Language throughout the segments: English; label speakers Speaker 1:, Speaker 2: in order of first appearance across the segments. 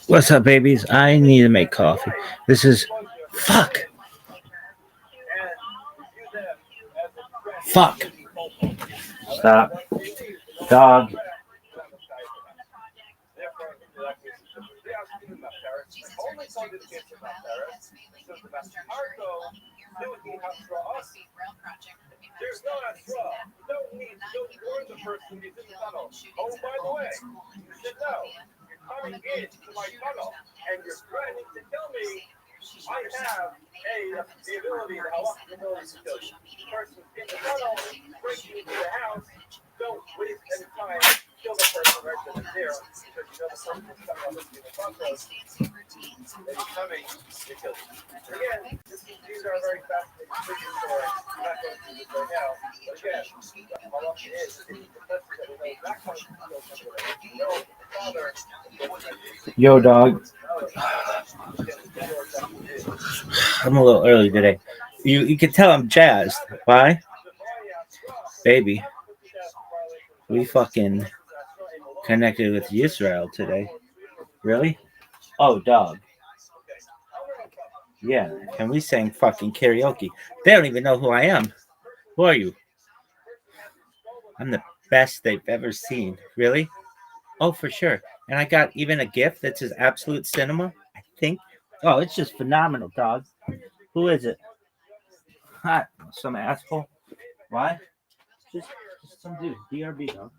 Speaker 1: What's up, babies? I need to make coffee. This is fuck. Fuck. Stop. Dog. Yo, dog. I'm a little early today. You can tell I'm jazzed. Why? Baby, we fucking connected with Israel today. Really? Oh, dog. Yeah, and we sang fucking karaoke. They don't even know who I am. Who are you? I'm the best they've ever seen. Really? Oh, for sure. And I got even a gift that says Absolute Cinema, I think. Oh, it's just phenomenal, dog. Who is it? Hot. Some asshole. Why? Just some dude. DRB, dog.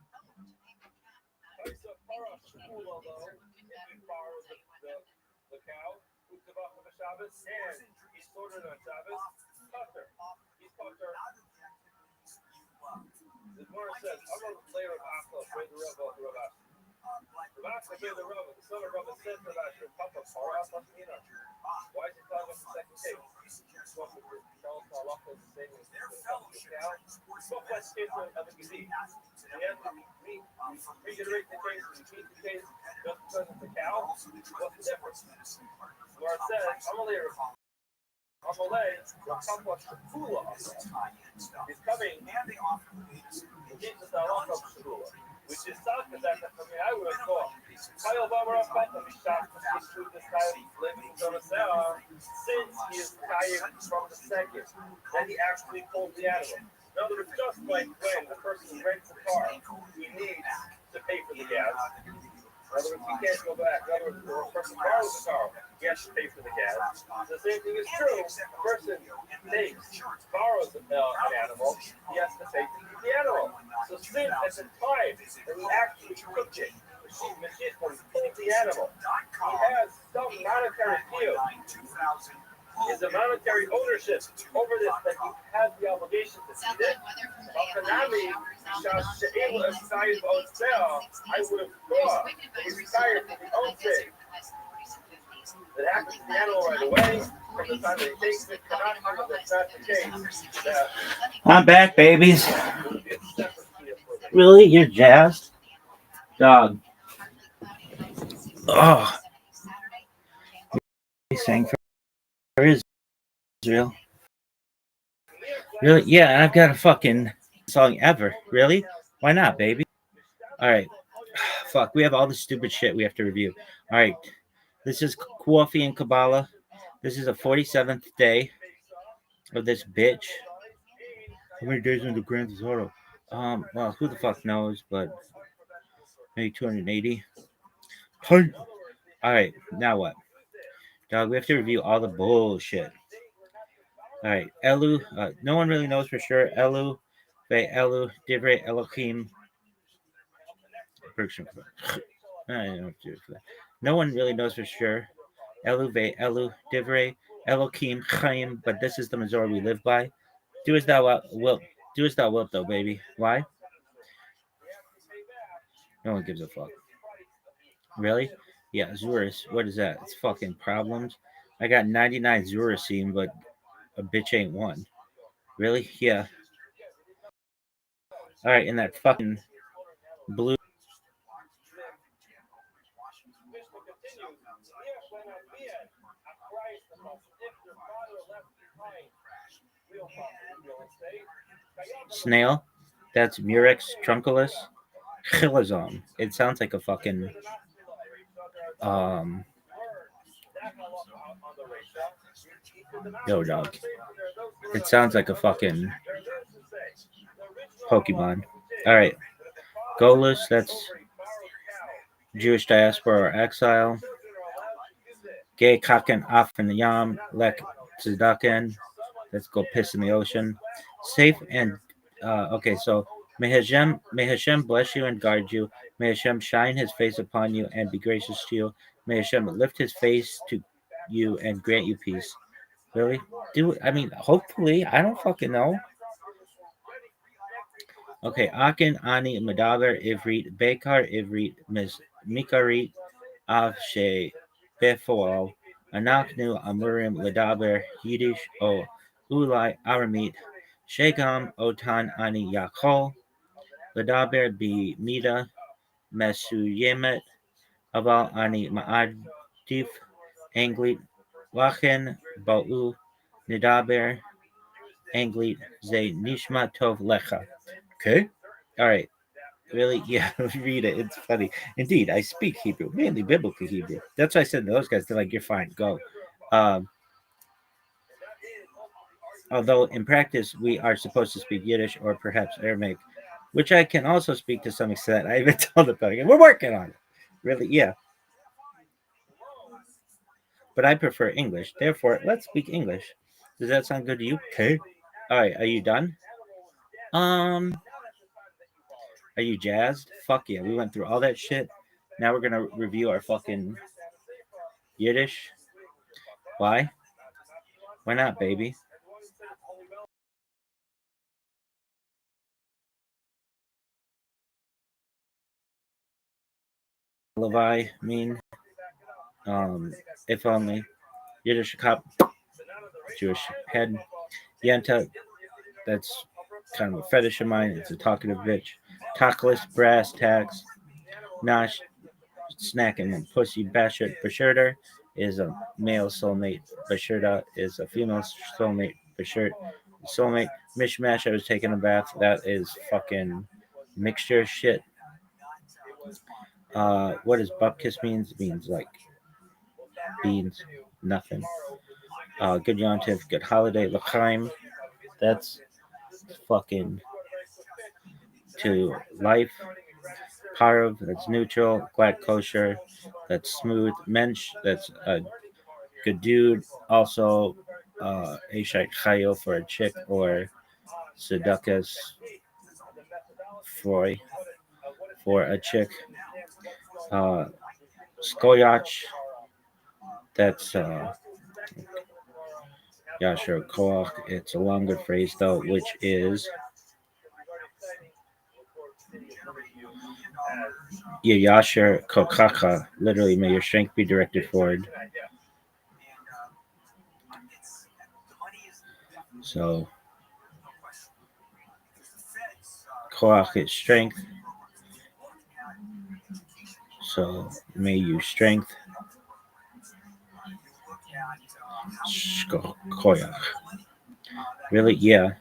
Speaker 1: I'm back, babies. Really? You're jazzed? Dog. Oh. He sang for Israel. Really? Yeah, I've got a fucking song ever. Really? Why not, baby? All right. Fuck, we have all this stupid shit we have to review. All right. This is Coffee and Kabbalah. This is the 47th day of this bitch. How many days into Grand Theft Auto? Well, who the fuck knows, but maybe 280. All right, now what? Dog, we have to review all the bullshit. All right, Elu. No one really knows for sure. Elu, Ve Elu, Divrei Elohim. I don't know what to do for that. No one really knows for sure. Elu, Ve Elu, Divrei Elohim, Chaim. But this is the Missouri we live by. Do as thou wilt. Do as thou wilt, though, baby. Why? No one gives a fuck. Really? Yeah, Zurus. What is that? It's fucking problems. I got 99 Zurusine, but a bitch ain't one. Really? Yeah. All right, and that fucking blue. Snail. That's Murex trunculus. Chilazon. It sounds like a fucking um yo dog. It sounds like a fucking Pokemon. Alright. Golus, that's Jewish diaspora or exile. Gay kaken af in the yam, lek tzedakah. Let's go piss in the ocean. Safe and okay, so may Hashem bless you and guard you. May Hashem shine his face upon you and be gracious to you. May Hashem lift his face to you and grant you peace. Really? Hopefully. I don't fucking know. Okay, Akin Ani Madaver Ivrit Bekar Ivrit Mikarit Avshe Befoal Anaknu Amurim Ladaber Yiddish O Ulai Aramit Shegam Otan Ani Yakol Ladaber Bi Mida Mesuyemet Aval Ani Ma'adif Anglit Lachen Ba'u Nidaber Anglit Ze Nishma Tov Lecha. Okay. All right. Really? Yeah, read it. It's funny. Indeed, I speak Hebrew, mainly biblical Hebrew. That's why I said to those guys, they're like, you're fine, go. Um, Although in practice, we are supposed to speak Yiddish or perhaps Aramaic, which I can also speak to some extent. I even told about it. We're working on it. Really? Yeah. But I prefer English. Therefore, let's speak English. Does that sound good to you? Okay. All right. Are you done? Um, Are you jazzed? Fuck yeah. We went through all that shit. Now we're gonna review our fucking Yiddish. Why? Why not, baby? Levi mean? If only. Yiddish cop, Jewish head. Yenta, that's kind of a fetish of mine. It's a talkative bitch. Tackless, brass tacks. Nosh, snacking and pussy. Bashert, Bashirter is a male soulmate. Bashirta is a female soulmate. Bashert, soulmate. Mishmash, I was taking a bath. That is fucking mixture shit. What does bupkis means? It means like beans, nothing. Good yontif, good holiday. L'chaim, that's fucking to life. Parov, that's neutral. Glad kosher, that's smooth. Mensch, that's a good dude. Also, Ashite chayo for a chick or seducus froy for a chick. Uh, Skoyach, that's Yasher Koach. It's a longer phrase though, which is Yasher Kokacha. Literally, may your strength be directed forward. So, Koach is strength. So, may you strength. Koyach. Really? Yeah.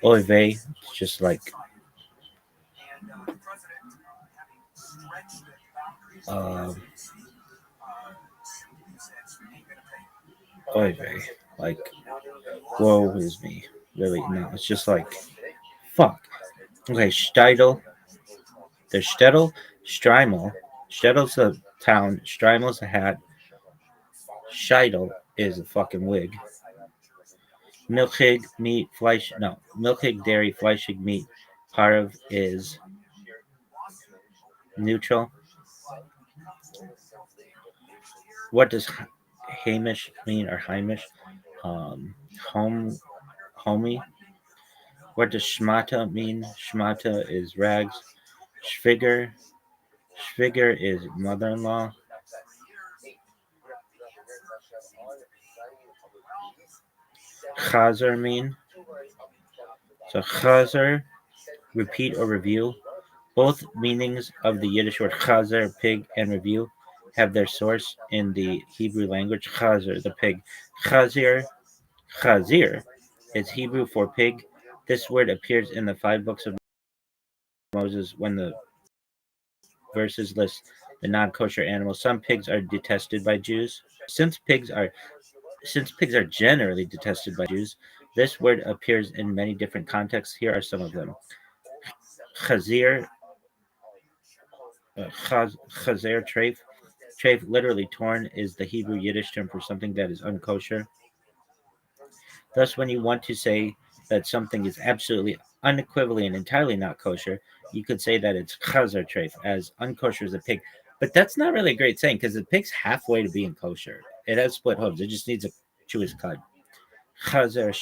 Speaker 1: Oive, just like um, Oive, like woe is me. Really? No, it's just like fuck. Okay, Steidel. There's Stettel, Streimel. Stettel's a town. Streimel's a hat. Scheidel is a fucking wig. Milchig meat, Fleisch. No, Milchig dairy, Fleischig meat. Parv is neutral. What does Hamish mean or Heimish? Home, homie. What does Schmata mean? Schmata is rags. Schwiger. Schwiger is mother-in-law. Chazer mean. So chazer, repeat or review. Both meanings of the Yiddish word chazer, pig, and review have their source in the Hebrew language. Chazer, the pig. Chazir is Hebrew for pig. This word appears in the 5 books of Moses when the verses list the non-kosher animals. Some pigs are detested by Jews. Since pigs are generally detested by Jews, this word appears in many different contexts. Here are some of them. Chazir, chazer treif. Treif, literally torn, is the Hebrew Yiddish term for something that is unkosher. Thus, when you want to say that something is absolutely, unequivocally, and entirely not kosher, you could say that it's chazer treif, as unkosher as a pig. But that's not really a great saying because the pig's halfway to being kosher. It has split hooves. It just needs to chew his cud. Chazer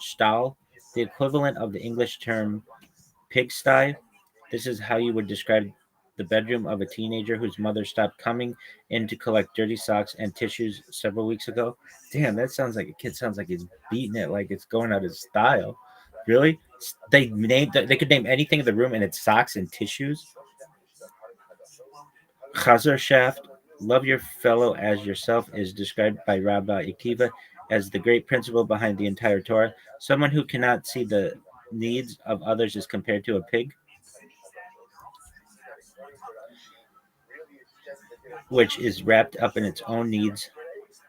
Speaker 1: shtal, the equivalent of the English term pigsty. This is how you would describe the bedroom of a teenager whose mother stopped coming in to collect dirty socks and tissues several weeks ago. Damn, that sounds like a kid sounds like he's beating it like it's going out of style. Really? They could name anything in the room and it's socks and tissues. Chazar shaft, love your fellow as yourself, is described by Rabbi Akiva as the great principle behind the entire Torah. Someone who cannot see the needs of others is compared to a pig, which is wrapped up in its own needs,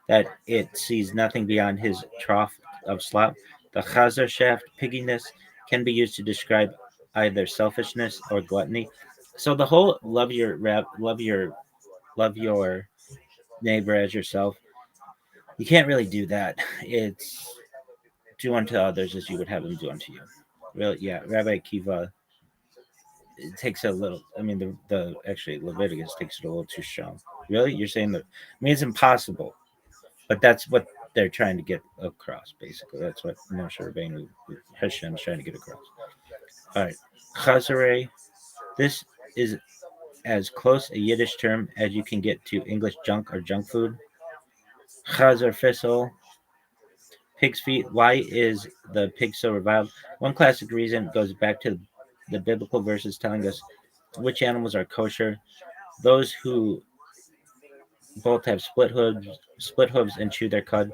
Speaker 1: that it sees nothing beyond his trough of slop. The Chazar shaft, pigginess, can be used to describe either selfishness or gluttony. So the whole love your neighbor as yourself. You can't really do that. It's do unto others as you would have them do unto you. Really, yeah. Rabbi Akiva, it takes a little. I mean, the actually Leviticus takes it a little too strong. Really, you're saying that? I mean, it's impossible, but that's what they're trying to get across. Basically, that's what Moshe Rabbeinu Hashem is trying to get across. All right, Chazare. This is as close a Yiddish term as you can get to English junk or junk food. Chazar Fissel, pig's feet. Why is the pig so reviled? One classic reason goes back to the biblical verses telling us which animals are kosher. Those who both have split hooves and chew their cud.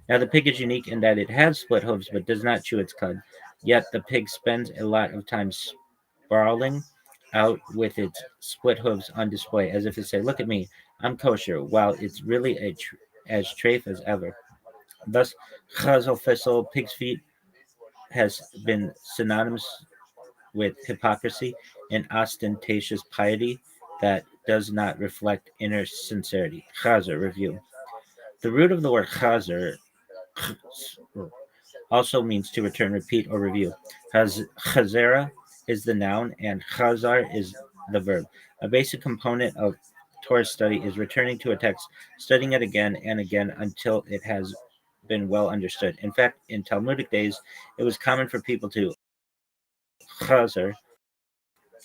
Speaker 1: Now the pig is unique in that it has split hooves but does not chew its cud. Yet the pig spends a lot of time sprawling out with its split hooves on display, as if to say, "Look at me, I'm kosher," while it's really as trafe as ever. Thus, chazal fissel, pig's feet, has been synonymous with hypocrisy and ostentatious piety that does not reflect inner sincerity. Chazer review. The root of the word chazer also means to return, repeat, or review. Chazera is the noun and chazar is the verb. A basic component of Torah study is returning to a text, studying it again and again until it has been well understood. In fact, in Talmudic days, it was common for people to chazar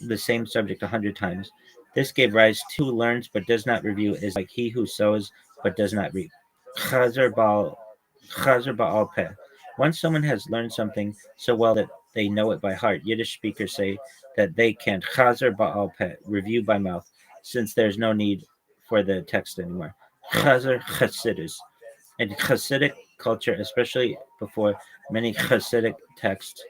Speaker 1: the same subject 100 times. This gave rise to who learns but does not review is like he who sows but does not reap. Chazar ba'al peh. Once someone has learned something so well that they know it by heart, Yiddish speakers say that they can chazar ba'al peh, review by mouth, since there's no need for the text anymore. Chazar chassidus. In Chassidic culture, especially before many Chassidic texts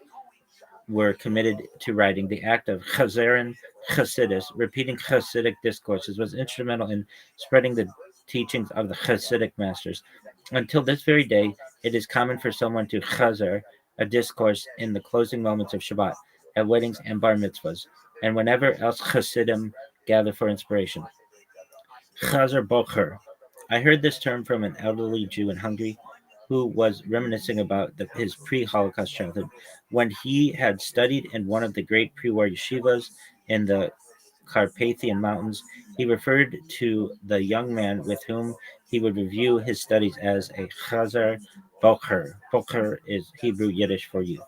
Speaker 1: were committed to writing, the act of Chazarin Chassidus, repeating Chassidic discourses, was instrumental in spreading the teachings of the Chassidic masters. Until this very day, it is common for someone to chazar a discourse in the closing moments of Shabbat, at weddings and bar mitzvahs, and whenever else Chassidim gather for inspiration. Chazar bocher. I heard this term from an elderly Jew in Hungary who was reminiscing about his pre-Holocaust childhood when he had studied in one of the great pre-war yeshivas in the Carpathian Mountains. He referred to the young man with whom he would review his studies as a Chazar Bocher. Bocher is Hebrew Yiddish for youth.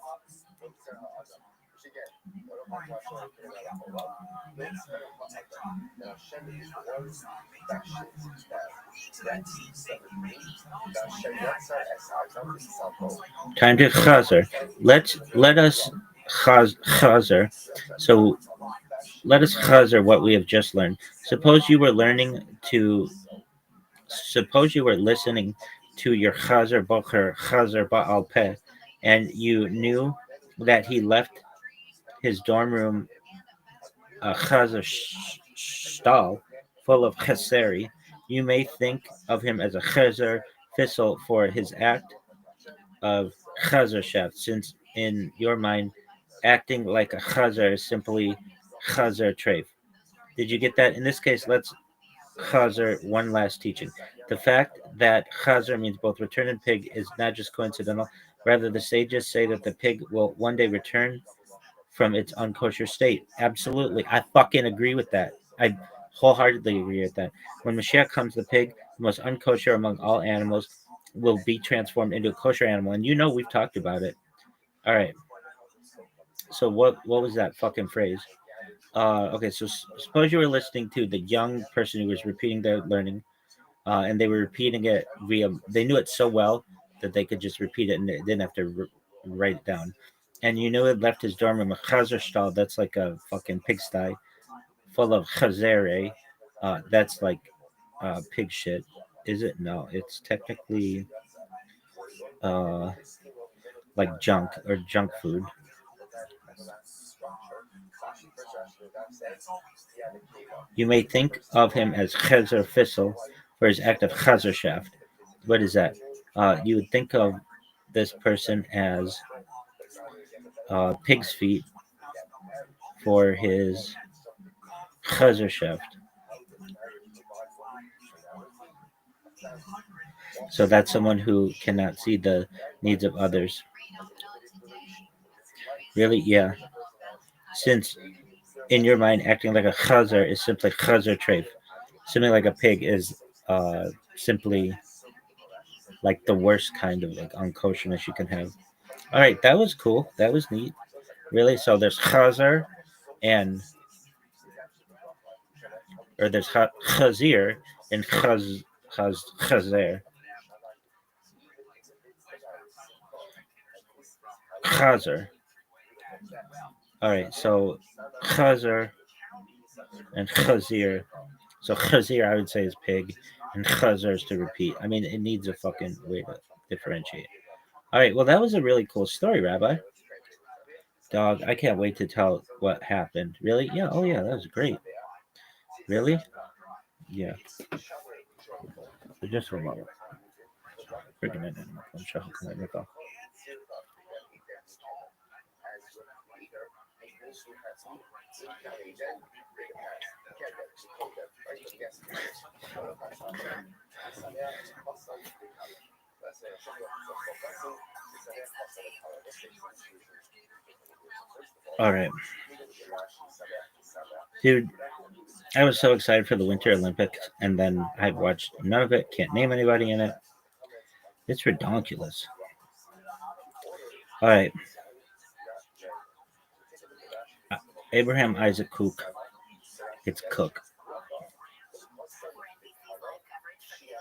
Speaker 1: Time to Chazar. Let us Chazar. So let us chazar what we have just learned. Suppose you were listening to your chazar bocher, chazar ba'al peh, and you knew that he left his dorm room a chazer stall full of cheseri, you may think of him as a chazer thistle for his act of chazer chef, since in your mind, acting like a chazer is simply chazer treif. Did you get that? In this case, let's chazer one last teaching. The fact that chazer means both return and pig is not just coincidental. Rather, the sages say that the pig will one day return from its unkosher state. Absolutely. I fucking agree with that. I wholeheartedly agree with that. When Mashiach comes, the pig, the most unkosher among all animals, will be transformed into a kosher animal. And you know we've talked about it. All right. So what was that fucking phrase? Okay, so suppose you were listening to the young person who was repeating their learning, and they were repeating it via. They knew it so well that they could just repeat it and they didn't have to write it down. And you know it left his dorm room a chazer stall. That's like a fucking pigsty full of chazere. That's like pig shit. Is it? No, it's technically uh like junk or junk food. You may think of him as Chazer Fissel for his act of Chazer shaft. What is that? You would think of this person as pig's feet for his Chazer shaft. So that's someone who cannot see the needs of others. Really? Yeah. Since in your mind, acting like a Chazer is simply Chazer treif. Something like a pig is simply like the worst kind of like unkosherness you can have. All right, that was cool. That was neat. Really? So there's Chazer and or there's Chazir and Chazer. Chazer. All right, so Chazer and Chazir. So Chazir, I would say, is pig, and Chazer is to repeat. I mean, it needs a fucking way to differentiate. All right, well, that was a really cool story, Rabbi. Dog, I can't wait to tell what happened. Really? Yeah. Oh, yeah, that was great. Really? Yeah. So just for a moment. Freaking it. I'm sure how can I rip off. All right, dude. I was so excited for the Winter Olympics, and then I watched none of it. Can't name anybody in it. It's ridiculous. All right, uh, Abraham Isaac Cook. It's Cook.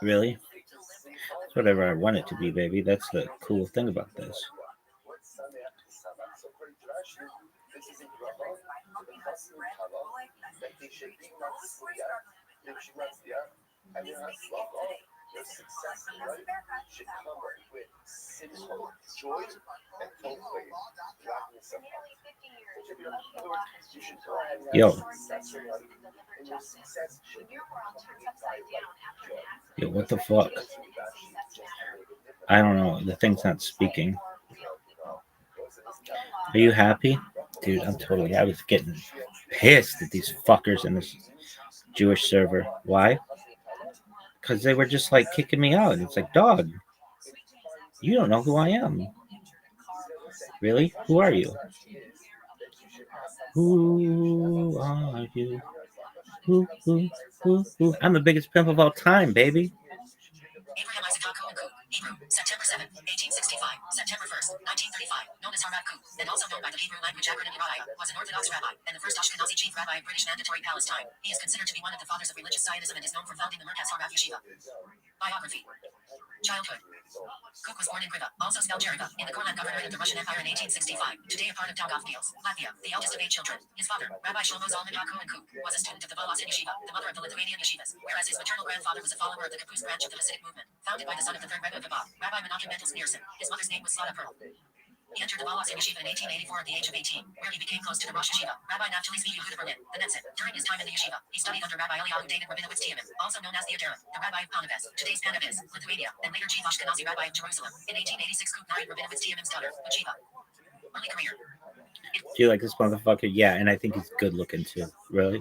Speaker 1: Really? It's whatever I want it to be, baby. That's the cool thing about this. Yo, yo, what the fuck? I don't know. The thing's not speaking. Are you happy? Dude, I'm totally. I was getting pissed at these fuckers in this Jewish server. Why? Because they were just like kicking me out. It's like, dog, you don't know who I am. Really? Who are you? Who are you? Who? I'm the biggest pimp of all time, baby. Abraham Isaac Cook, Hebrew, September 7th, 1865, September 1st, 1935, known as Harab Kook, and also known by the Hebrew language acronym Uriah, was an Orthodox rabbi, and the first Ashkenazi chief rabbi of British Mandatory Palestine. He is considered to be one of the fathers of religious Zionism and is known for founding the Merkaz Harav Yeshiva. Biography. Childhood. Cook was born in Kriva, also spelled Jeriva, in the Courland Governorate of the Russian Empire in 1865, today a part of Daugavpils, Latvia, the eldest of 8 children. His father, Rabbi Shlomo Zalman Cohen Kook, was a student of the Volozhin Yeshiva, the mother of the Lithuanian yeshivas, whereas his maternal grandfather was a follower of the Kapuz branch of the Hasidic movement, founded by the son of the third Rebbe of Lvov, Rabbi Menachem Mendelssohn Neerson. His mother's name was Slada Pearl.
Speaker 2: He entered the Volokh Yeshiva in 1884 at the age of 18, where he became close to the Rosh Yeshiva, Rabbi Naftali Zvi Yehuda Berlin, the Netzit. During his time in the yeshiva, he studied under Rabbi Eliyahu David Rabinowitz Tiamin, also known as the Aderim, the Rabbi of Panavis, today's Panavis, Lithuania, and later Chief Ashkenazi Rabbi of Jerusalem. In 1886, Kook married Rabinowitz Tiamin's daughter, Bathsheba. Early career.
Speaker 1: Do you like this motherfucker? Yeah, and I think he's good looking too. Really?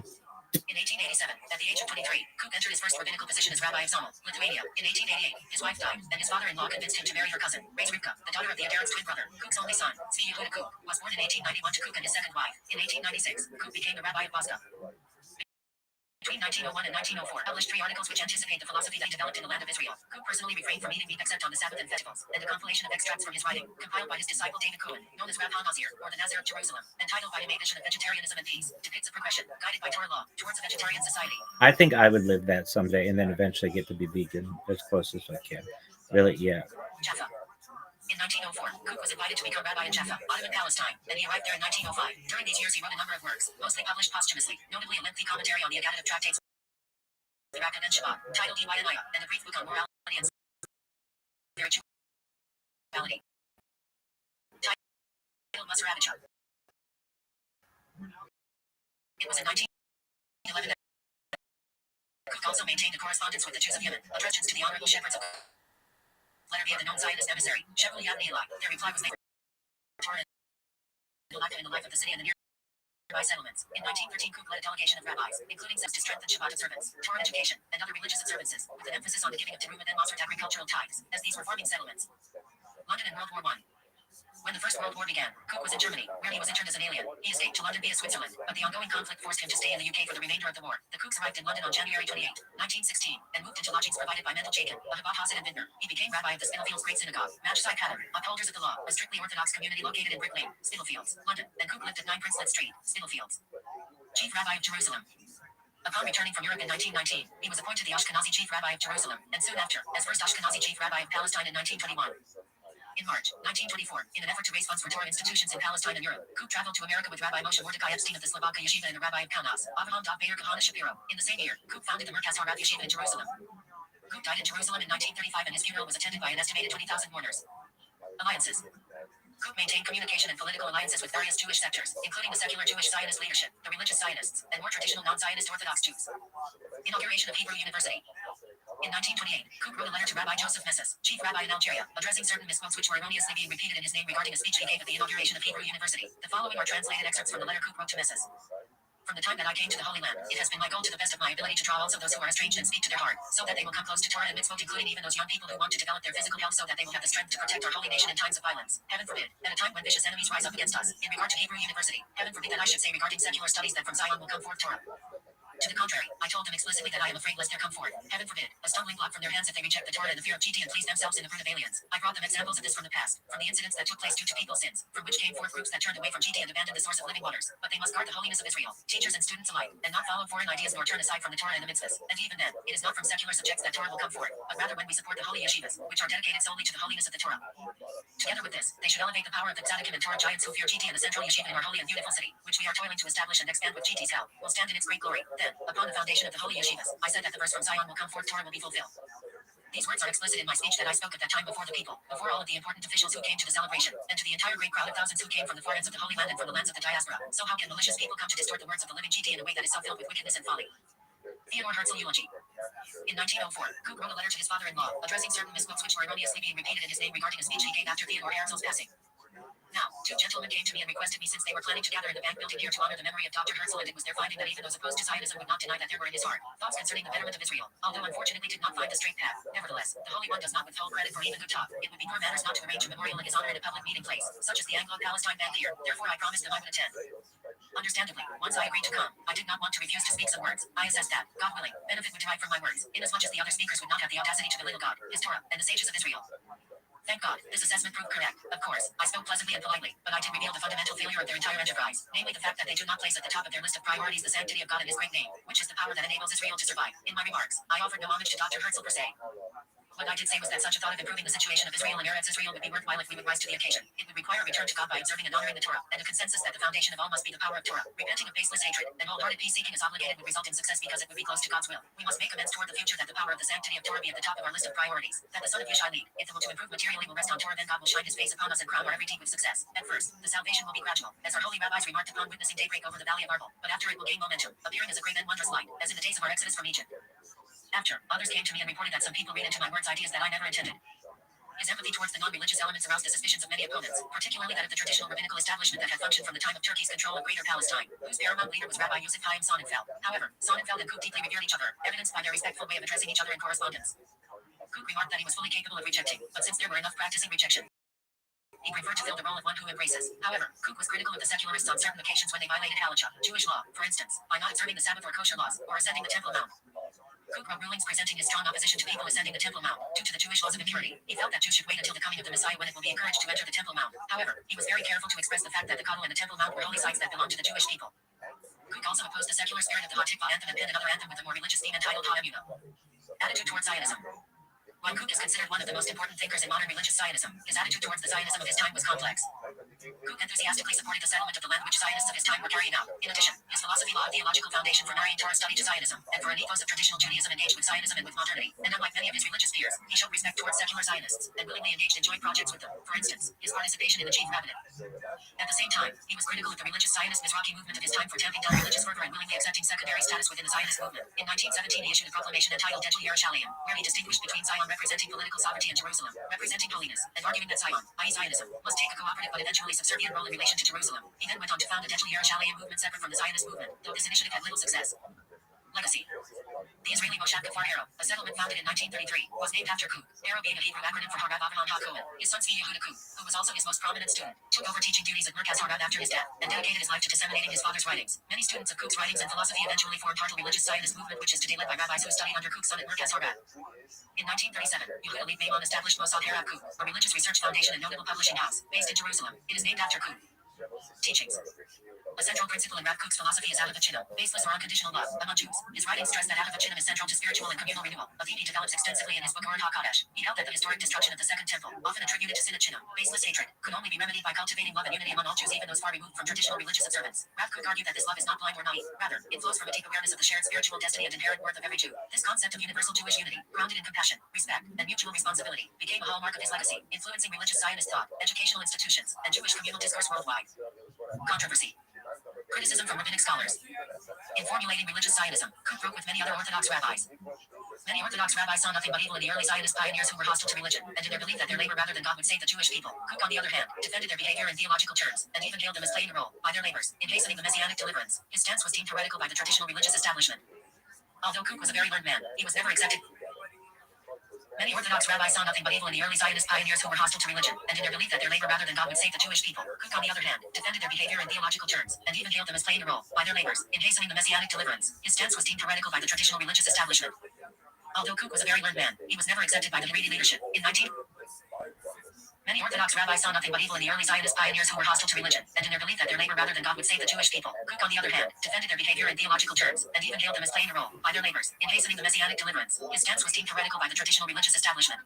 Speaker 2: In 1887, at the age of 23, Kook entered his first rabbinical position as Rabbi of Zomel, Lithuania. In 1888, his wife died, and his father-in-law convinced him to marry her cousin, Reis Rivka, the daughter of the Aderim's twin brother. Kook's only son, Zvi Yehuda Kook, was born in 1891 to Kook and his second wife. In 1896, Kook became the Rabbi of Boston. Between 1901 and 1904, published 3 articles which anticipate the philosophy that he developed in the land of Israel. Kook personally refrained from eating meat except on the Sabbath and festivals, and a compilation of extracts from his writing, compiled by his disciple David Cohen, known as Rav HaNazir, or the Nazir of Jerusalem, entitled By a Edition of Vegetarianism and Peace, depicts a progression, guided by Torah law, towards a vegetarian society.
Speaker 1: I think I would live that someday and then eventually get to be vegan as close as I can. Really? Yeah.
Speaker 2: Jaffa. In 1904, Kook was invited to become rabbi in Jaffa, Ottoman Palestine, and he arrived there in 1905. During these years he wrote a number of works, mostly published posthumously, notably a lengthy commentary on the Agadic tractates Rabbah and Shabbat, titled Iwayanaya, and a brief book on morality and spirituality, titled Masaravitcha. It was in 1911 that Kook also maintained a correspondence with the Jews of Yemen, addressed to the honorable shepherds of letter via the known Zionist emissary, Shevul Yad Eli. Their reply was made for Torah in the life of the city and the nearby settlements. In 1913, Kook led a delegation of rabbis, including to strengthen Shabbat observance, Torah education, and other religious observances, with an emphasis on the giving of Terumah and Masrit agricultural tithes, as these were farming settlements. London in World War I. When the First World War began, Kook was in Germany, where he was interned as an alien. He escaped to London via Switzerland, but the ongoing conflict forced him to stay in the UK for the remainder of the war. The Kooks arrived in London on January 28, 1916, and moved into lodgings provided by Mendel Jacob, a Chabad Hasid and vintner. He became rabbi of the Spitalfields Great Synagogue, Matchside Pattern, upholders of the law, a strictly Orthodox community located in Brick Lane, Spitalfields, London, and Kook lived at 9 Princelet Street, Spitalfields. Chief Rabbi of Jerusalem. Upon returning from Europe in 1919, he was appointed the Ashkenazi Chief Rabbi of Jerusalem, and soon after, as first Ashkenazi Chief Rabbi of Palestine in 1921. In March 1924, in an effort to raise funds for Torah institutions in Palestine and Europe, Kook traveled to America with Rabbi Moshe Mordecai Epstein of the Slavaka Yeshiva and the Rabbi of Kaunas, Avraham Dov Meir Kahana Shapiro. In the same year, Kook founded the Merkaz HaRav Yeshiva in Jerusalem. Kook died in Jerusalem in 1935 and his funeral was attended by an estimated 20,000 mourners. Alliances. Kook maintained communication and political alliances with various Jewish sectors, including the secular Jewish Zionist leadership, the religious Zionists, and more traditional non-Zionist Orthodox Jews. Inauguration of Hebrew University. In 1928, Kook wrote a letter to Rabbi Joseph Missis, chief rabbi in Algeria, addressing certain misquotes which were erroneously being repeated in his name regarding a speech he gave at the inauguration of Hebrew University. The following are translated excerpts from the letter Kook wrote to Missis. From the time that I came to the Holy Land, it has been my goal to the best of my ability to draw also those who are estranged and speak to their heart, so that they will come close to Torah and mitzvot, including even those young people who want to develop their physical health so that they will have the strength to protect our holy nation in times of violence. Heaven forbid, at a time when vicious enemies rise up against us. In regard to Hebrew University, heaven forbid that I should say regarding secular studies that from Zion will come forth Torah. To the contrary, I told them explicitly that I am afraid lest there come forth, heaven forbid, a stumbling block from their hands if they reject the Torah and the fear of GT and please themselves in the brood of aliens. I brought them examples of this from the past, from the incidents that took place due to people's sins, from which came forth groups that turned away from GT and abandoned the source of living waters. But they must guard the holiness of Israel, teachers and students alike, and not follow foreign ideas nor turn aside from the Torah and the mitzvahs. And even then, it is not from secular subjects that Torah will come forth, but rather when we support the holy yeshivas, which are dedicated solely to the holiness of the Torah. Together with this, they should elevate the power of the tzaddikim and Torah giants who fear GT and the central yeshiva in our holy and beautiful city, which we are toiling to establish and expand with GT's help, will stand in its great glory. Then, upon the foundation of the holy yeshivas, I said that the verse from Zion will come forth, Torah will be fulfilled. These words are explicit in my speech that I spoke at that time before the people, before all of the important officials who came to the celebration, and to the entire great crowd of thousands who came from the far ends of the Holy Land and from the lands of the diaspora. So how can malicious people come to distort the words of the living GT in a way that is so filled with wickedness and folly? Theodore Herzl eulogy. In 1904, Kook wrote a letter to his father-in-law, addressing certain misquotes which were erroneously being repeated in his name regarding a speech he gave after Theodore Herzl's passing. Now, 2 gentlemen came to me and requested me, since they were planning to gather in the bank building here to honor the memory of Dr. Herzl, and it was their finding that even those opposed to Zionism would not deny that there were in his heart thoughts concerning the betterment of Israel, although unfortunately did not find the straight path. Nevertheless, the Holy One does not withhold credit for even good talk. It would be poor manners not to arrange a memorial in his honor in a public meeting place, such as the Anglo-Palestine Bank here. Therefore I promised them I would attend. Understandably, once I agreed to come, I did not want to refuse to speak some words. I assessed that, God willing, benefit would derive from my words, inasmuch as the other speakers would not have the audacity to belittle God, his Torah, and the sages of Israel. Thank God, this assessment proved correct. Of course, I spoke pleasantly and politely, but I did reveal the fundamental failure of their entire enterprise, namely the fact that they do not place at the top of their list of priorities the sanctity of God and his great name, which is the power that enables Israel to survive. In my remarks, I offered no homage to Dr. Herzl per se. What I did say was that such a thought of improving the situation of Israel and Eretz Israel would be worthwhile if we would rise to the occasion. It would require a return to God by observing and honoring the Torah, and a consensus that the foundation of all must be the power of Torah. Repenting of baseless hatred and wholehearted peace seeking is obligated would result in success because it would be close to God's will. We must make amends toward the future that the power of the sanctity of Torah be at the top of our list of priorities. That the son of Yishai lead. If the will to improve materially will rest on Torah, then God will shine his face upon us and crown our every deed with success. At first, the salvation will be gradual, as our holy rabbis remarked upon witnessing daybreak over the valley of Arbel, but after it will gain momentum, appearing as a great and wondrous light, as in the days of our exodus from Egypt. After, others came to me and reported that some people read into my words ideas that I never intended. His empathy towards the non-religious elements aroused the suspicions of many opponents, particularly that of the traditional rabbinical establishment that had functioned from the time of Turkey's control of Greater Palestine, whose paramount leader was Rabbi Yosef Chaim Sonnenfeld. However, Sonnenfeld and Kook deeply revered each other, evidenced by their respectful way of addressing each other in correspondence. Kook remarked that he was fully capable of rejecting, but since there were enough practicing rejection, he preferred to fill the role of one who embraces. However, Kook was critical of the secularists on certain occasions when they violated halakha, Jewish law, for instance, by not observing the Sabbath or kosher laws, or ascending the Temple Mount. Kook wrote rulings presenting his strong opposition to people ascending the Temple Mount, due to the Jewish laws of impurity. He felt that Jews should wait until the coming of the Messiah when it will be encouraged to enter the Temple Mount. However, he was very careful to express the fact that the Kotel and the Temple Mount were holy sites that belonged to the Jewish people. Kook also opposed the secular spirit of the Hatikva anthem and penned another anthem with a more religious theme entitled Ha'emunah. Attitude towards Zionism. While Kook is considered one of the most important thinkers in modern religious Zionism, his attitude towards the Zionism of his time was complex. Kook enthusiastically supported the settlement of the land which Zionists of his time were carrying out. In addition, his philosophy law a theological foundation for marrying Torah study to Zionism, and for an ethos of traditional Judaism engaged with Zionism and with modernity. And unlike many of his religious peers, he showed respect towards secular Zionists, and willingly engaged in joint projects with them. For instance, his participation in the chief rabbinate. At the same time, he was critical of the religious Zionist Mizrahi movement of his time for tamping down religious fervor and willingly accepting secondary status within the Zionist movement. In 1917, he issued a proclamation entitled Detel Yerushalayim, where he distinguished between Zion representing political sovereignty and Jerusalem, representing holiness, and arguing that Zion, i.e. Zionism, must take a cooperative but eventually subservient role in relation to Jerusalem. He then went on to found the Detel Yerushalayim movement separate from the Zionist movement, though this initiative had little success. Legacy. The Israeli Moshav Kfar Harrow, a settlement founded in 1933, was named after Kook, Harrow being a Hebrew acronym for Harav Avraham HaKohen. His son Tzvi Yehuda Kook, who was also his most prominent student, took over teaching duties at Merkaz Harav after his death, and dedicated his life to disseminating his father's writings. Many students of Kook's writings and philosophy eventually formed part of the religious Zionist movement, which is today led by rabbis who studied under Kook's son at Merkaz Harav. In 1937, Yehuda Leib Maimon established Mossad Harav Kook, a religious research foundation and notable publishing house, based in Jerusalem. It is named after Kook. Teachings. A central principle in Rav Kook's philosophy is Ahavas Chinam, baseless or unconditional love, among Jews. His writings stress that Ahavas Chinam is central to spiritual and communal renewal, a theme he develops extensively in his book Or HaKadosh. He held that the historic destruction of the Second Temple, often attributed to Sinat Chinam, baseless hatred, could only be remedied by cultivating love and unity among all Jews, even those far removed from traditional religious observance. Rav Kook argued that this love is not blind or naive, rather, it flows from a deep awareness of the shared spiritual destiny and inherent worth of every Jew. This concept of universal Jewish unity, grounded in compassion, respect, and mutual responsibility, became a hallmark of his legacy, influencing religious Zionist thought, educational institutions, and Jewish communal discourse worldwide. Controversy. Criticism from rabbinic scholars. In formulating religious Zionism, Kook broke with many other Orthodox rabbis. Many Orthodox rabbis saw nothing but evil in the early Zionist pioneers who were hostile to religion, and in their belief that their labor rather than God would save the Jewish people. Kook, on the other hand, defended their behavior in theological terms, and even hailed them as playing a role, by their labors, in hastening the messianic deliverance. His stance was deemed heretical by the traditional religious establishment. Although Kook was a very learned man, he was never accepted. Many Orthodox rabbis saw nothing but evil in the early Zionist pioneers who were hostile to religion, and in their belief that their labor rather than God would save the Jewish people. Kook, on the other hand, defended their behavior in theological terms, and even hailed them as playing a role, by their labors, in hastening the messianic deliverance. His stance was deemed heretical by the traditional religious establishment. Although Kook was a very learned man, he was never accepted by the Haredi leadership. Many Orthodox rabbis saw nothing but evil in the early Zionist pioneers who were hostile to religion, and in their belief that their labor rather than God would save the Jewish people. Kook, on the other hand, defended their behavior in theological terms, and even hailed them as playing a role, by their labors, in hastening the messianic deliverance. His stance was deemed heretical by the traditional religious establishment.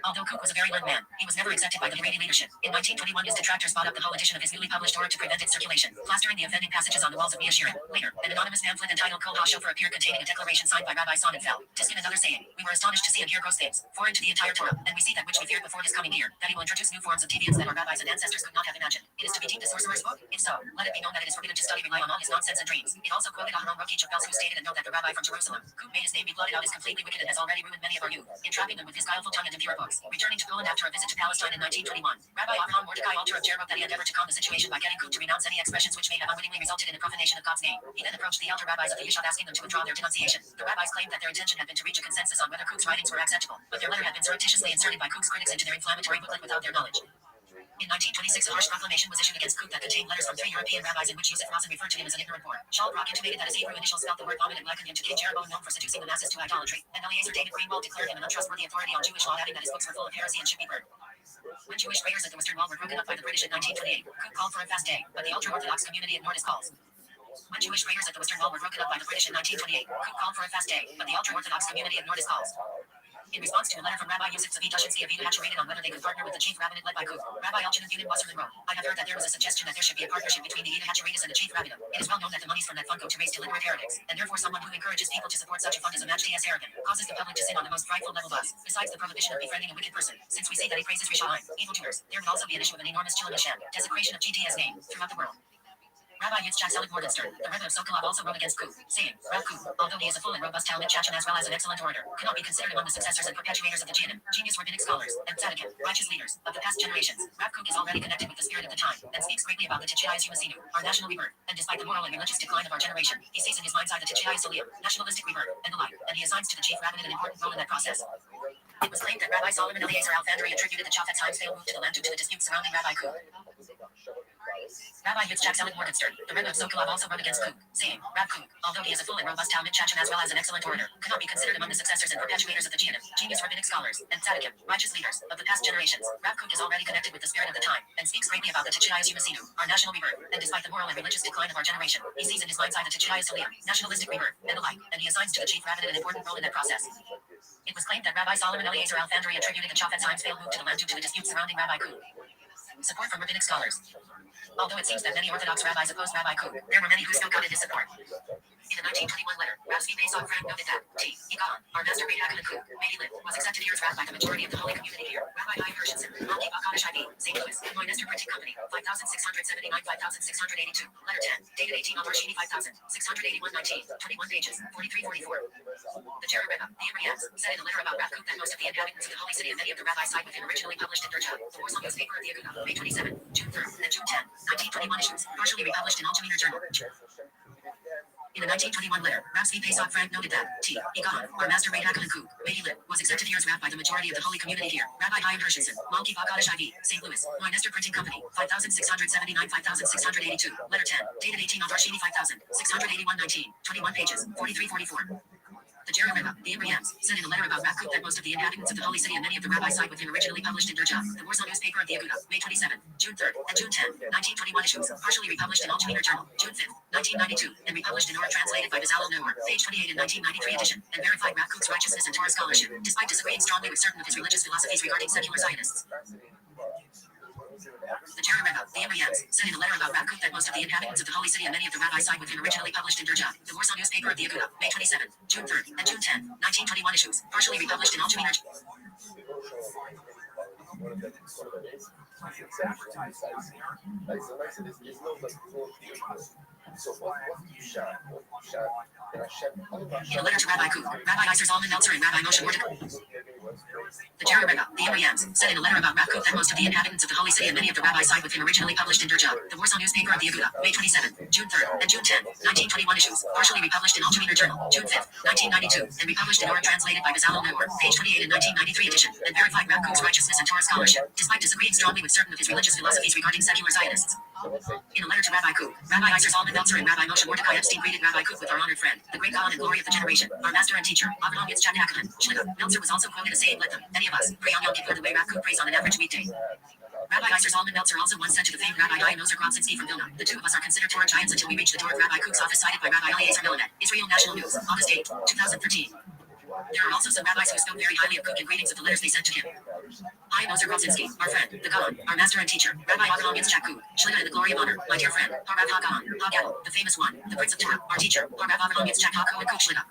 Speaker 2: Although Kook was a very learned man, he was never accepted by the Haredi leadership. In 1921, his detractors bought up the whole edition of his newly published Torah to prevent its circulation, plastering the offending passages on the walls of Mia Shirin. Later, an anonymous pamphlet entitled Kol HaShofer appeared containing a declaration signed by Rabbi Sonnenfeld. Diskin another saying, "We were astonished to see and hear gross things, foreign to the entire Torah, and we see that which we feared before his coming near, that he will introduce new forms of deviance that our rabbis and ancestors could not have imagined. It is to be deemed a sorcerer's book? If so, let it be known that it is forbidden to study rely on all his nonsense and dreams." It also quoted Aharon Rothschild who stated and note that the rabbi from Jerusalem, Kook made his name be blotted out, is completely wicked and has already ruined many of our youth, entrapping them with his guileful tongue and impure books. Returning to Poland after a visit to Palestine in 1921, Rabbi Avraham Mordecai Alter of Jer wrote that he endeavored to calm the situation by getting Kook to renounce any expressions which may have unwittingly resulted in the profanation of God's name. He then approached the elder rabbis of the Yishad asking them to withdraw their denunciation. The rabbis claimed that their intention had been to reach a consensus on whether Kook's writings were acceptable, but their letter had been surreptitiously inserted by Kook's critics into their inflammatory booklet without their knowledge. In 1926, a harsh proclamation was issued against Kook that contained letters from 3 European rabbis in which Yosef Rosen referred to him as an ignorant boor. Shaul Brock intimated that his Hebrew initials spelled the word vomit and likened him to King Jeroboam, known for seducing the masses to idolatry. And Eliezer David Greenwald declared him an untrustworthy authority on Jewish law, adding that his books were full of heresy and should be burned. When Jewish prayers at the Western Wall were broken up by the British in 1928, Kook called for a fast day, but the ultra-Orthodox community ignored his calls. When Jewish prayers at the Western Wall were broken up by the British in 1928, Kook called for a fast day, but the ultra-Orthodox community ignored his calls. In response to a letter from Rabbi Yosef Tzvi Dushinsky of Eda Hatchereted on whether they could partner with the chief rabbinate led by Kook, Rabbi Elchanan Bunin Wasserman wrote, I have heard that there was a suggestion that there should be a partnership between the Eda Hatcheretus and the chief rabbinate. It is well known that the monies from that fund go to raise deliberate heretics, and therefore someone who encourages people to support such a fund is a match as heretic, causes the public to sin on the most frightful level thus. Besides the prohibition of befriending a wicked person, since we see that he praises Rishaim, evildoers, there would also be an issue of an enormous chilling desecration of GTS name throughout the world. Rabbi Yitzchak Selig Morgenstern, the Rebbe of Sokolov, also wrote against Kook, saying, Rab Kook, although he is a full and robust Talmud Chacham as well as an excellent orator, cannot be considered among the successors and perpetuators of the Geonim, genius rabbinic scholars, and tzaddikim, righteous leaders, of the past generations. Rab Kook is already connected with the spirit of the time, and speaks greatly about the Tichayas Humasinu, our national rebirth, and despite the moral and religious decline of our generation, he sees in his mind's eye the Tichayas Aliyah, nationalistic rebirth, and the like, and he assigns to the chief rabbinate an important role in that process. It was claimed that Rabbi Solomon Eliezer Alfandri attributed the Chafetz Haim failed move to the land due to the dispute surrounding Rabbi Kook. Rabbi Yitzchak Selig Morgenstern, the Rebbe of Sokolov, also wrote against Kook, saying, Rab Kook, although he is a full and robust Talmud Chacham as well as an excellent orator, cannot be considered among the successors and perpetuators of the Geonim, genius rabbinic scholars, and tzaddikim, righteous leaders, of the past generations. Rab Kook is already connected with the spirit of the time, and speaks greatly about the Tichayas Humasinu, our national rebirth, and despite the moral and religious decline of our generation, he sees in his mind's eye the Tichayas Aliyah, nationalistic rebirth, and the like, and he assigns to the chief rabbinate an important role in that process. It was claimed that Rabbi Solomon Eliezer Alfandri attributed the Chafetz Haim's failed move to the land due to the dispute surrounding Rabbi Kook. Support from rabbinic scholars. Although it seems that many Orthodox rabbis opposed Rabbi Kook, there were many who spoke out in his support. In a 1921 letter, Rabbi Pesach Frank noted that Egon, our master Rabbi Hakan Kook, may he live, was accepted here as rabbi by the majority of the holy community here. Rabbi Chaim Hershenson, Malki Bakadish IV, St. Louis, Illinois Nestor Printing Company, 5679-5682, letter 10, dated 18 on Marshini 5681-19, 21 pages, 43-44. The Cherry Rebbe, the Abrahams, said in a letter about Rab Kook that most of the inhabitants of the holy city and many of the rabbis side with him originally published in their job, the Warsaw newspaper of the Aguda, May 27, June 3rd, and June 10, 1921 issues, partially republished in Altamira Journal. In a 1921 letter, Rabbi Pesach Frank noted that Egon, our master Rabbi Hakan Kook, may he live, was accepted here as rabbi by the majority of the holy community here. Rabbi Chaim Hershenson, Malki Bakadish IV, St. Louis, Illinois Nestor Printing Company, 5679-5682, letter 10, dated 18 on Marshini 5681-19, 21 pages, 43-44. The Jerry Rebbe, the Abrahams, said in a letter about Rab Kook that most of the inhabitants of the holy city and many of the rabbis side with him originally published in Derja, the Warsaw newspaper of the Aguda, May 27, June 3rd, and June 10, 1921 issues, partially republished in Altamira Journal, June 5th, 1992, and republished in or translated by Bezalel Noor, page 28 in 1993 edition, and verified Rab Kook's righteousness and Torah scholarship, despite disagreeing strongly with certain of his religious philosophies regarding secular Zionists. The Jerry Rebbe, the Abrahams, said in a letter about Rab Kook that most of the inhabitants of the holy city and many of the rabbis side with him originally published in Derja, the Warsaw newspaper of the Aguda, May 27, June 3rd, and June 10, 1921 issues, partially republished in Altamira. In a letter to Rabbi Kook, Rabbi Iser Zalman Meltzer and Rabbi Moshe Mordecai. The Jerry Rebbe, the Abrahams, said in a letter about Rab Kook that most of the inhabitants of the holy city and many of the rabbis side with him originally published in Derja, the Warsaw newspaper of the Aguda, May 27, June 3rd, and June 10, 1921 issues, partially republished in Altamira Journal, June 5th, 1992, and republished in or translated by Bezalel Noor, page 28 in 1993 edition, and verified Rab Kook's righteousness and Torah scholarship, despite disagreeing strongly with certain of his religious philosophies regarding secular Zionists. In a letter to Rabbi Kook, Rabbi Iser Zalman Meltzer and Rabbi Moshe Mordecai Epstein greeted Rabbi Kook with our honored friend, the great Gaon and glory of the generation, our master and teacher, Avraham Yitzchak Yaakov Shlicha. Meltzer was also quoted as saying, let them, any of us, pray on Yom Kippur the way Rab Kook prays on an average weekday. Rabbi Iser Zalman Meltzer also once said to the famed Rabbi Chaim Nozer Grobzinski from Vilna, the two of us are considered Torah giants until we reach the door of Rabbi Kook's office cited by Rabbi Eliezer Melamed, Israel National News, August 8, 2013. There are also some rabbis who spoke very highly of Kook in greetings of the letters they sent to him. I, Nozer Grobzinski, our friend, the Gaon, our master and teacher, Rabbi Avraham Yitzchak Kook, Shlicha in the glory of honor, my dear friend, Harav HaGaon, HaGadol, the famous one, the Prince of Torah, our teacher, Harav Avraham Yitzchak HaKohen Kook Shlicha.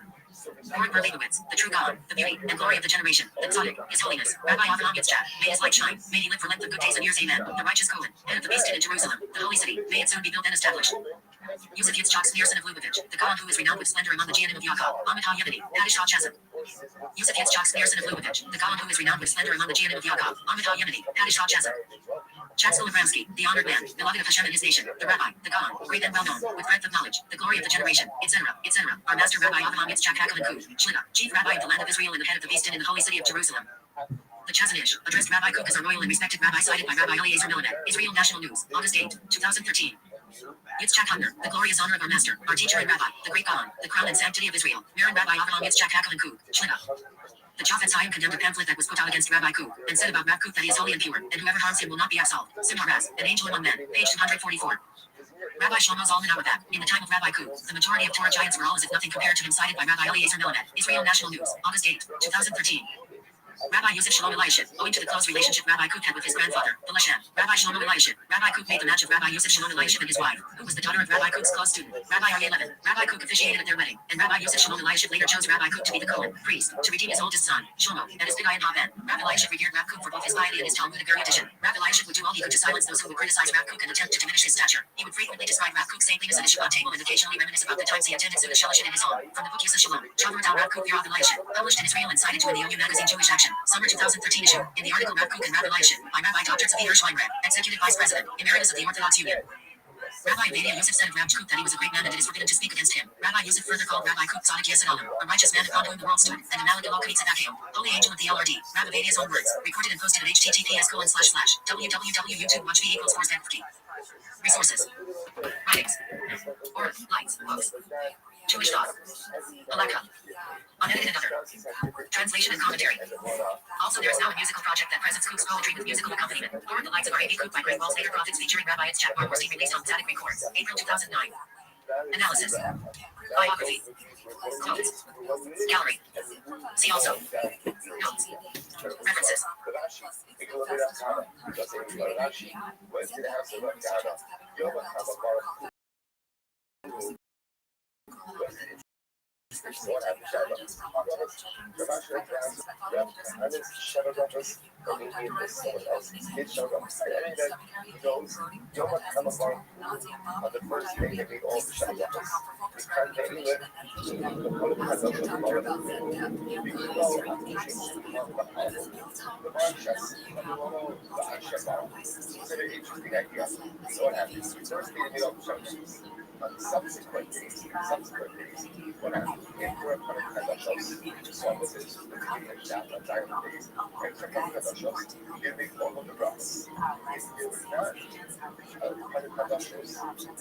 Speaker 2: Lord Berlebowitz, the true God, the beauty and glory of the generation, the Tzaddik, His Holiness, Rabbi Avraham Yitzchak, may his light shine, may he live for length of good days and years, amen. The righteous Kohen, head of the beast in Jerusalem, the holy city, may it soon be built and established. Yosef Yitzchak Sneerson of Lubavitch, the Gaon who is renowned with splendor among the Geonim of Yaakov, Ahmed HaYemeni, Kadish HaChazim. Yosef Yitzchak Sneerson of Lubavitch, the Gaon who is renowned with splendor among the Geonim of Yaakov, Ahmed HaYemeni, Kadish HaChazim. Chatzkel Abramsky, the honored man, beloved of Hashem and his nation, the rabbi, the Gaon, great and well known, with breadth of knowledge, the glory of the generation, etc., etc. Our master Rabbi Avraham Yitzchak HaKohen Kook Shlicha, chief rabbi of the land of Israel and the head of the beast in the holy city of Jerusalem. The Chazanish addressed Rabbi Kook as our royal and respected rabbi cited by Rabbi Eliezer Melamed, Israel National News, August 8, 2013. Yitzchak Humner, the glorious honor of our master, our teacher and rabbi, the great Gaon, the crown and sanctity of Israel, Marin Rabbi Avraham Yitzchak HaKohen Kook Shlicha. The Chafetz Haim condemned a pamphlet that was put out against Rabbi Kook, and said about Rab Kook that he is holy and pure, and whoever harms him will not be absolved. Simha Raz, an angel among men, page 244. Rabbi Shlomo Zalman Auerbach, in the time of Rabbi Kook, the majority of Torah giants were all as if nothing compared to him cited by Rabbi Eliezer Melamed, Israel National News, August 8, 2013. Rabbi Yosef Shlomo Eliashib. Owing to the close relationship Rabbi Kook had with his grandfather, the Lashem, Rabbi Shlomo Eliashib. Rabbi Kook made the match of Rabbi Yosef Shlomo Eliashib and his wife, who was the daughter of Rabbi Kook's close student, Rabbi Aryeh Levin. Rabbi Kook officiated at their wedding, and Rabbi Yosef Shlomo Eliashib later chose Rabbi Kook to be the Kohen, priest, to redeem his oldest son, Shlomo, and his big eye and Haben. Rabbi Eliashib revered Rab Kook for both his piety and his Talmudic erudition. Rabbi Eliashib would do all he could to silence those who would criticize Rab Kook and attempt to diminish his stature. He would frequently describe Rab Kook's saintliness at the Shabbat table and occasionally reminisce about the times he attended Suda Shalashin in his home. From the book Yisra Shalom, Chavur Dal Rab Kook Virad Eliashib, published in Israel and cited to in the OU magazine Jewish Action, summer 2013 issue, in the article Rab Kook and Rabbi Eliashib, by Rabbi Dr. Tzvi Hirsch-Weinreb, Executive Vice President, Emeritus of the Orthodox Union. Rabbi Avadia Yosef said of Rab Kook that he was a great man and it is forbidden to speak against him. Rabbi Yosef further called Rabbi Kook Tzaddik Yesed Olam, a righteous man upon whom the world stood, and a Malach Elokei Tzedakeo, holy angel of the LRD. Rabbi Avadia's own words, recorded and posted at https://www.youtube watch v equals 4 Resources. Writings. Or lights. Books. Jewish thought. Aleka. Unedited and other. Translation and commentary. Also, there is now a musical project that presents Kook's poetry with musical accompaniment. Or the Lights of R.A.B. Kook by Great Walls Later Prophets featuring Rabbi Itzchak Barborstein released on Tzaddik Records, April 2009. Analysis. Biography. Quotes. Gallery. See also. Notes. References.
Speaker 3: Subsequent days, what happened? We're upon a Kadashos, Swabasis, and Shabbat, Diamond days, and Shakam Kadashos, giving all of the prophets. If you would not, Kadashos,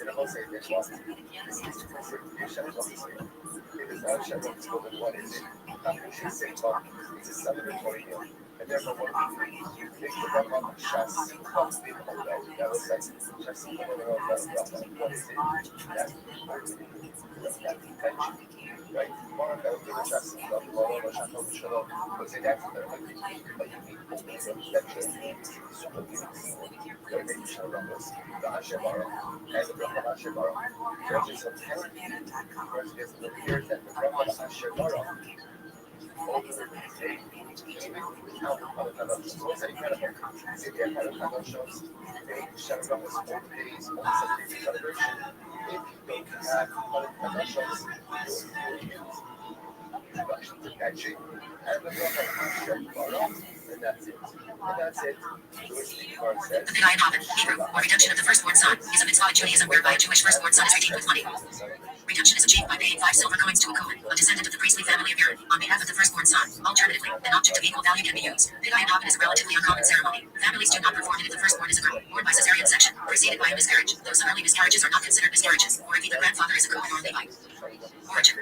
Speaker 3: in a Jose, this was, this is to consider it is not Shabbat, but what is it? Nothing should say, but it's a 720 year. And therefore, what we make the Rambam Shas, comes in all that was like, Shas, what is it? That's that intention, right? One of those Shas, was it after but you need the Hashabara, and the Brahma Hashabara, judges of 10, because it appears that the Brahma Hashabara and that's it.
Speaker 2: The Pidai and Haben, Hebrew, or redemption of the firstborn son, is a mitzvah in Judaism whereby a Jewish firstborn son is redeemed with money. Redemption is achieved by paying 5 silver coins to a Kohen, a descendant of the priestly family of Aaron, on behalf of the firstborn son. Alternatively, an object of equal value can be used. Pidai and Haben is a relatively uncommon ceremony. Families do not perform it if the firstborn is a girl, born by cesarean section, preceded by a miscarriage, though some early miscarriages are not considered miscarriages, or if either grandfather is a Kohen or a Levite. Origin.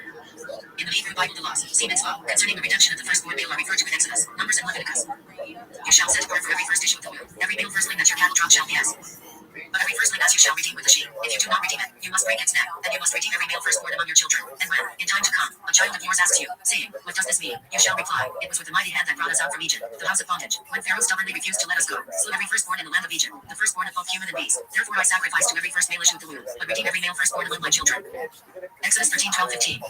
Speaker 2: In the Hebrew Bible, the laws, see mitzvah, concerning the redemption of the firstborn male are referred to in Exodus, Numbers, and Leviticus. You shall set apart for every first issue of the womb. Every male firstling that your cattle drop shall be as. But every firstling as you shall redeem with a sheep. If you do not redeem it, you must break its neck, and you must redeem every male firstborn among your children. And when, in time to come, a child of yours asks you, saying, what does this mean? You shall reply, it was with the mighty hand that brought us out from Egypt, the house of bondage, when Pharaoh stubbornly refused to let us go, slew every firstborn in the land of Egypt, the firstborn of both human and beast. Therefore I sacrifice to every first male issue of the womb, but redeem every male firstborn among my children. Exodus 13:12-15.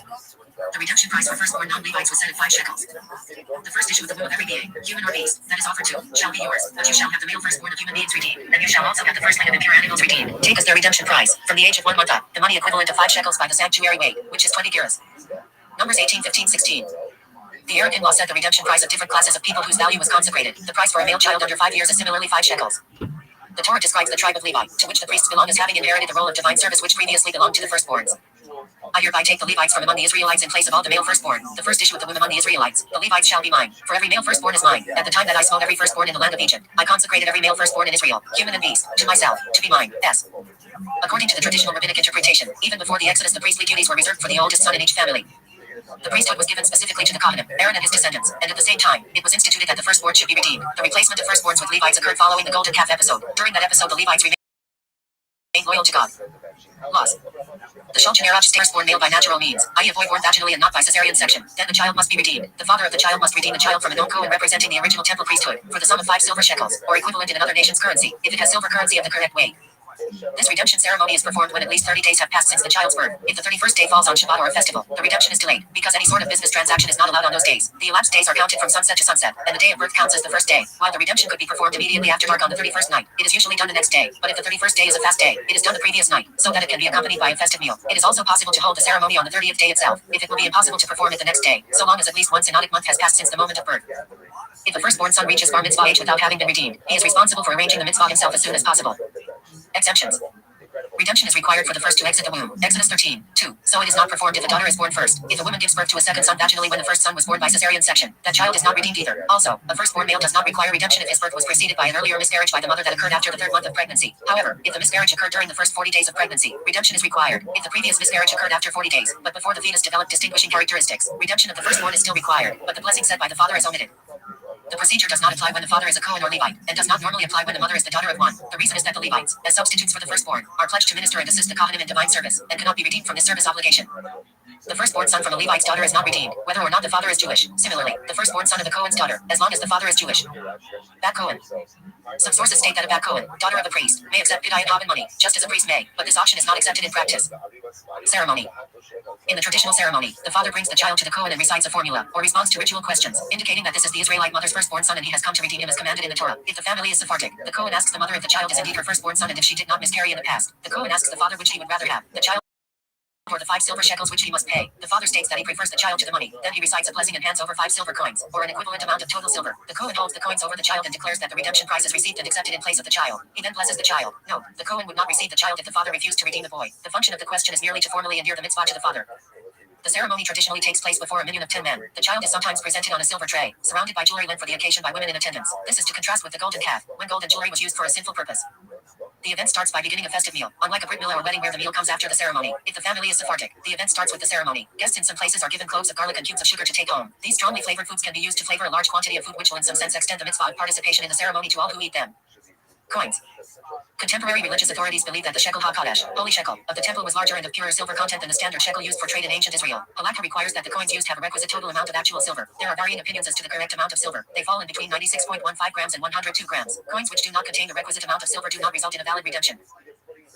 Speaker 2: The redemption price for firstborn non-Levites was set at 5 shekels. The first issue of the womb of every being, human or beast, that is offered to, shall be yours, but you shall have the male firstborn of human beings redeemed, and you shall also have the firstling of impure animals redeemed. Take as their redemption price, from the age of 1 month up, the money equivalent to 5 shekels by the sanctuary weight, which is 20 gerahs. Numbers 18:15-16. The Aaron law set the redemption price of different classes of people whose value was consecrated. The price for a male child under 5 years is similarly 5 shekels. The Torah describes the tribe of Levi, to which the priests belong as having inherited the role of divine service which previously belonged to the firstborns. I hereby take the Levites from among the Israelites in place of all the male firstborn, the first issue of the womb among the Israelites. The Levites shall be mine, for every male firstborn is mine. At the time that I smote every firstborn in the land of Egypt, I consecrated every male firstborn in Israel, human and beast, to myself, to be mine. S. According to the traditional rabbinic interpretation, even before the Exodus the priestly duties were reserved for the oldest son in each family. The priesthood was given specifically to the Kohanim, Aaron and his descendants, and at the same time, it was instituted that the firstborn should be redeemed. The replacement of firstborns with Levites occurred following the Golden Calf episode. During that episode the Levites remained loyal to God. Loss. The Shulchan firstborn male by natural means, i.e. a boy born vaginally and not by cesarean section. Then the child must be redeemed. The father of the child must redeem the child from a known Kohen representing the original temple priesthood, for the sum of 5 silver shekels, or equivalent in another nation's currency, if it has silver currency of the correct weight. This redemption ceremony is performed when at least 30 days have passed since the child's birth. If the 31st day falls on Shabbat or a festival, the redemption is delayed, because any sort of business transaction is not allowed on those days. The elapsed days are counted from sunset to sunset, and the day of birth counts as the first day. While the redemption could be performed immediately after dark on the 31st night, it is usually done the next day. But if the 31st day is a fast day, it is done the previous night, so that it can be accompanied by a festive meal. It is also possible to hold the ceremony on the 30th day itself, if it will be impossible to perform it the next day, so long as at least one synodic month has passed since the moment of birth. If the firstborn son reaches bar mitzvah age without having been redeemed, he is responsible for arranging the mitzvah himself as soon as possible. Exemptions. Redemption is required for the first to exit the womb. Exodus 13:2. So it is not performed if a daughter is born first. If a woman gives birth to a second son vaginally when the first son was born by cesarean section, that child is not redeemed either. Also, a firstborn male does not require redemption if his birth was preceded by an earlier miscarriage by the mother that occurred after the 3rd month of pregnancy. However, if the miscarriage occurred during the first 40 days of pregnancy, redemption is required. If the previous miscarriage occurred after 40 days, but before the fetus developed distinguishing characteristics, redemption of the firstborn is still required, but the blessing said by the father is omitted. The procedure does not apply when the father is a Cohen or Levite, and does not normally apply when the mother is the daughter of one. The reason is that the Levites, as substitutes for the firstborn, are pledged to minister and assist the Kohanim in divine service, and cannot be redeemed from this service obligation. The firstborn son from a Levite's daughter is not redeemed, whether or not the father is Jewish. Similarly, the firstborn son of the Cohen's daughter, as long as the father is Jewish. Bat Cohen. Some sources state that a Bat Cohen, daughter of a priest, may accept Pidai and Havan money, just as a priest may, but this option is not accepted in practice. Ceremony. In the traditional ceremony, the father brings the child to the Cohen and recites a formula, or responds to ritual questions, indicating that this is the Israelite mother's firstborn son and he has come to redeem him as commanded in the Torah. If the family is Sephardic, the Cohen asks the mother if the child is indeed her firstborn son and if she did not miscarry in the past. The Cohen asks the father which he would rather have, the child or the 5 silver shekels which he must pay. The father states that he prefers the child to the money. Then he recites a blessing and hands over 5 silver coins, or an equivalent amount of total silver. The Cohen holds the coins over the child and declares that the redemption price is received and accepted in place of the child. He then blesses the child. No, the Cohen would not receive the child if the father refused to redeem the boy. The function of the question is merely to formally endear the mitzvah to the father. The ceremony traditionally takes place before a minyan of 10 men. The child is sometimes presented on a silver tray, surrounded by jewelry lent for the occasion by women in attendance. This is to contrast with the golden calf, when gold and jewelry was used for a sinful purpose. The event starts by beginning a festive meal, unlike a brit milah or wedding where the meal comes after the ceremony. If the family is Sephardic, the event starts with the ceremony. Guests in some places are given cloves of garlic and cubes of sugar to take home. These strongly flavored foods can be used to flavor a large quantity of food which will in some sense extend the mitzvah of participation in the ceremony to all who eat them. Coins. Contemporary religious authorities believe that the shekel ha-kodesh, holy shekel, of the temple was larger and of purer silver content than the standard shekel used for trade in ancient Israel. Halakha requires that the coins used have a requisite total amount of actual silver. There are varying opinions as to the correct amount of silver. They fall in between 96.15 grams and 102 grams. Coins which do not contain the requisite amount of silver do not result in a valid redemption.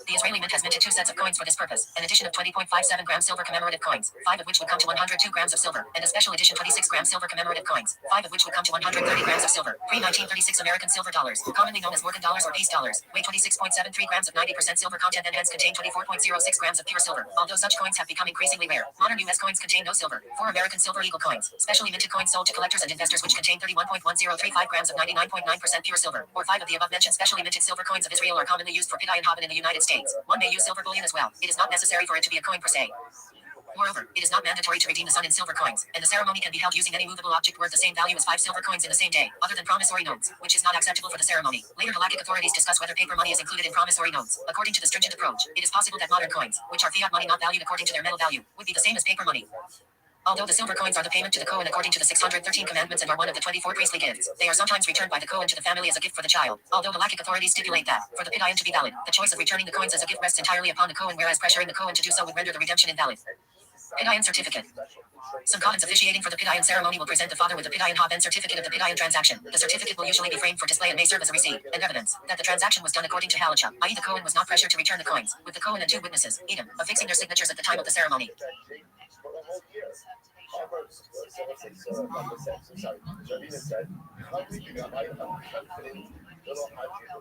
Speaker 2: The Israeli Mint has minted 2 sets of coins for this purpose, an addition of 20.57 grams silver commemorative coins, 5 of which would come to 102 grams of silver, and a special edition 26 grams silver commemorative coins, 5 of which would come to 130 grams of silver. Pre-1936 American silver dollars, commonly known as Morgan dollars or peace dollars, weigh 26.73 grams of 90% silver content and hence contain 24.06 grams of pure silver. Although such coins have become increasingly rare, modern US coins contain no silver. 4 American silver eagle coins, specially minted coins sold to collectors and investors which contain 31.1035 grams of 99.9% pure silver, or 5 of the above mentioned specially minted silver coins of Israel are commonly used for Pidai and Havan in the United States. One may use silver bullion as well. It is not necessary for it to be a coin per se. Moreover, it is not mandatory to redeem the son in silver coins, and the ceremony can be held using any movable object worth the same value as 5 silver coins in the same day, other than promissory notes, which is not acceptable for the ceremony. Later halakhic authorities discuss whether paper money is included in promissory notes. According to the stringent approach, it is possible that modern coins, which are fiat money not valued according to their metal value, would be the same as paper money. Although the silver coins are the payment to the Kohen according to the 613 commandments and are one of the 24 priestly gifts, they are sometimes returned by the Kohen to the family as a gift for the child. Although halakhic authorities stipulate that, for the Pidyon to be valid, the choice of returning the coins as a gift rests entirely upon the Kohen, whereas pressuring the Kohen to do so would render the redemption invalid. Pidyon certificate. Some Kohens officiating for the Pidyon ceremony will present the father with the Pidyon Haben certificate of the Pidyon transaction. The certificate will usually be framed for display and may serve as a receipt and evidence that the transaction was done according to halacha, i.e. the Kohen was not pressured to return the coins, with the Kohen and 2 witnesses, Edom, affixing their signatures at the time of the ceremony.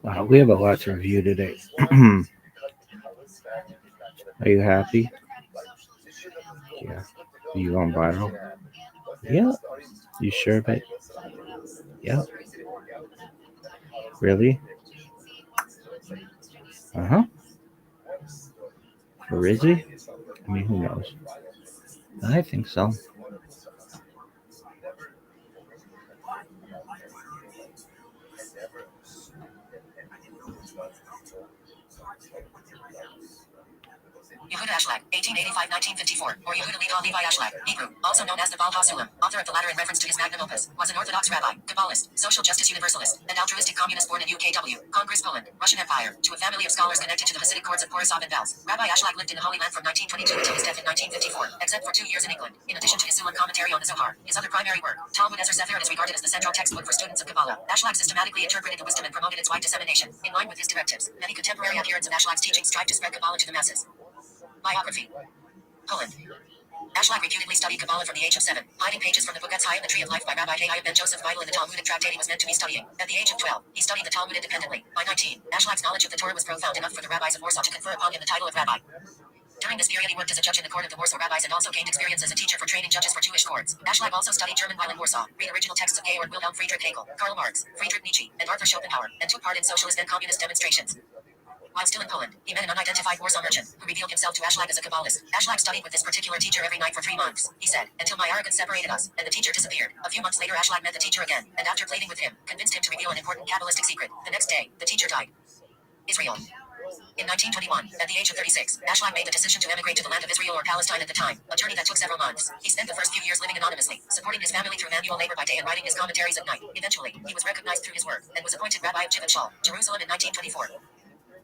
Speaker 1: Wow, we have a lot to review today. Are you happy? Yeah. Are you going viral? Yeah. You sure, babe? Yeah. Really? Uh-huh. Or is he? I mean, who knows? I think so.
Speaker 2: Yehuda Ashlag, 1885-1954, or Yehuda Levi Ashlag, Hebrew, also known as the Baal HaSulam, author of the latter in reference to his magnum opus, was an Orthodox rabbi, Kabbalist, social justice universalist, and altruistic communist born in UKW, Congress, Poland, Russian Empire, to a family of scholars connected to the Hasidic courts of Borisov and Belz. Rabbi Ashlag lived in the Holy Land from 1922 until his death in 1954, except for 2 years in England. In addition to his Sulam commentary on the Zohar, his other primary work, Talmud Ezer Sefer, is regarded as the central textbook for students of Kabbalah. Ashlag systematically interpreted the wisdom and promoted its wide dissemination. In line with his directives, many contemporary adherents of Ashlag's teachings strive to spread Kabbalah to the masses. Biography. Poland. Ashlag reputedly studied Kabbalah from the age of 7, hiding pages from the book Etzai and the Tree of Life by Rabbi Hayim ben Joseph Bible in the Talmudic tractate he was meant to be studying. At the age of 12, he studied the Talmud independently. By 19, Ashlag's knowledge of the Torah was profound enough for the rabbis of Warsaw to confer upon him the title of rabbi. During this period, he worked as a judge in the court of the Warsaw rabbis and also gained experience as a teacher for training judges for Jewish courts. Ashlag also studied German while in Warsaw, read original texts of Georg Wilhelm Friedrich Hegel, Karl Marx, Friedrich Nietzsche, and Arthur Schopenhauer, and took part in socialist and communist demonstrations. While still in Poland, he met an unidentified Warsaw merchant, who revealed himself to Ashlag as a Kabbalist. Ashlag studied with this particular teacher every night for 3 months, he said, until my arrogance separated us, and the teacher disappeared. A few months later, Ashlag met the teacher again, and after pleading with him, convinced him to reveal an important Kabbalistic secret. The next day, the teacher died. Israel. In 1921, at the age of 36, Ashlag made the decision to emigrate to the land of Israel or Palestine at the time, a journey that took several months. He spent the first few years living anonymously, supporting his family through manual labor by day and writing his commentaries at night. Eventually, he was recognized through his work, and was appointed Rabbi of Jivat Jerusalem in 1924.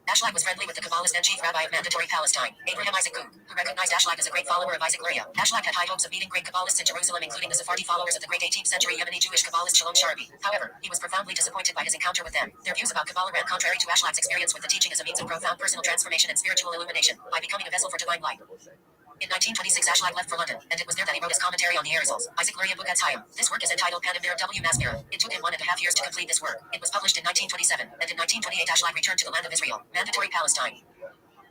Speaker 2: Ashlag was friendly with the Kabbalist and chief rabbi of Mandatory Palestine, Abraham Isaac Kook, who recognized Ashlag as a great follower of Isaac Luria. Ashlag had high hopes of meeting great Kabbalists in Jerusalem, including the Sephardi followers of the great 18th century Yemeni Jewish Kabbalist Shalom Sharabi. However, he was profoundly disappointed by his encounter with them. Their views about Kabbalah ran contrary to Ashlag's experience with the teaching as a means of profound personal transformation and spiritual illumination, by becoming a vessel for divine light. In 1926, Ashlag left for London, and it was there that he wrote his commentary on the Arizals, Isaac Luria book Etzai. This work is entitled Panamir W. Masmira. It took him 1.5 years to complete this work. It was published in 1927, and in 1928 Ashlag returned to the land of Israel, Mandatory Palestine.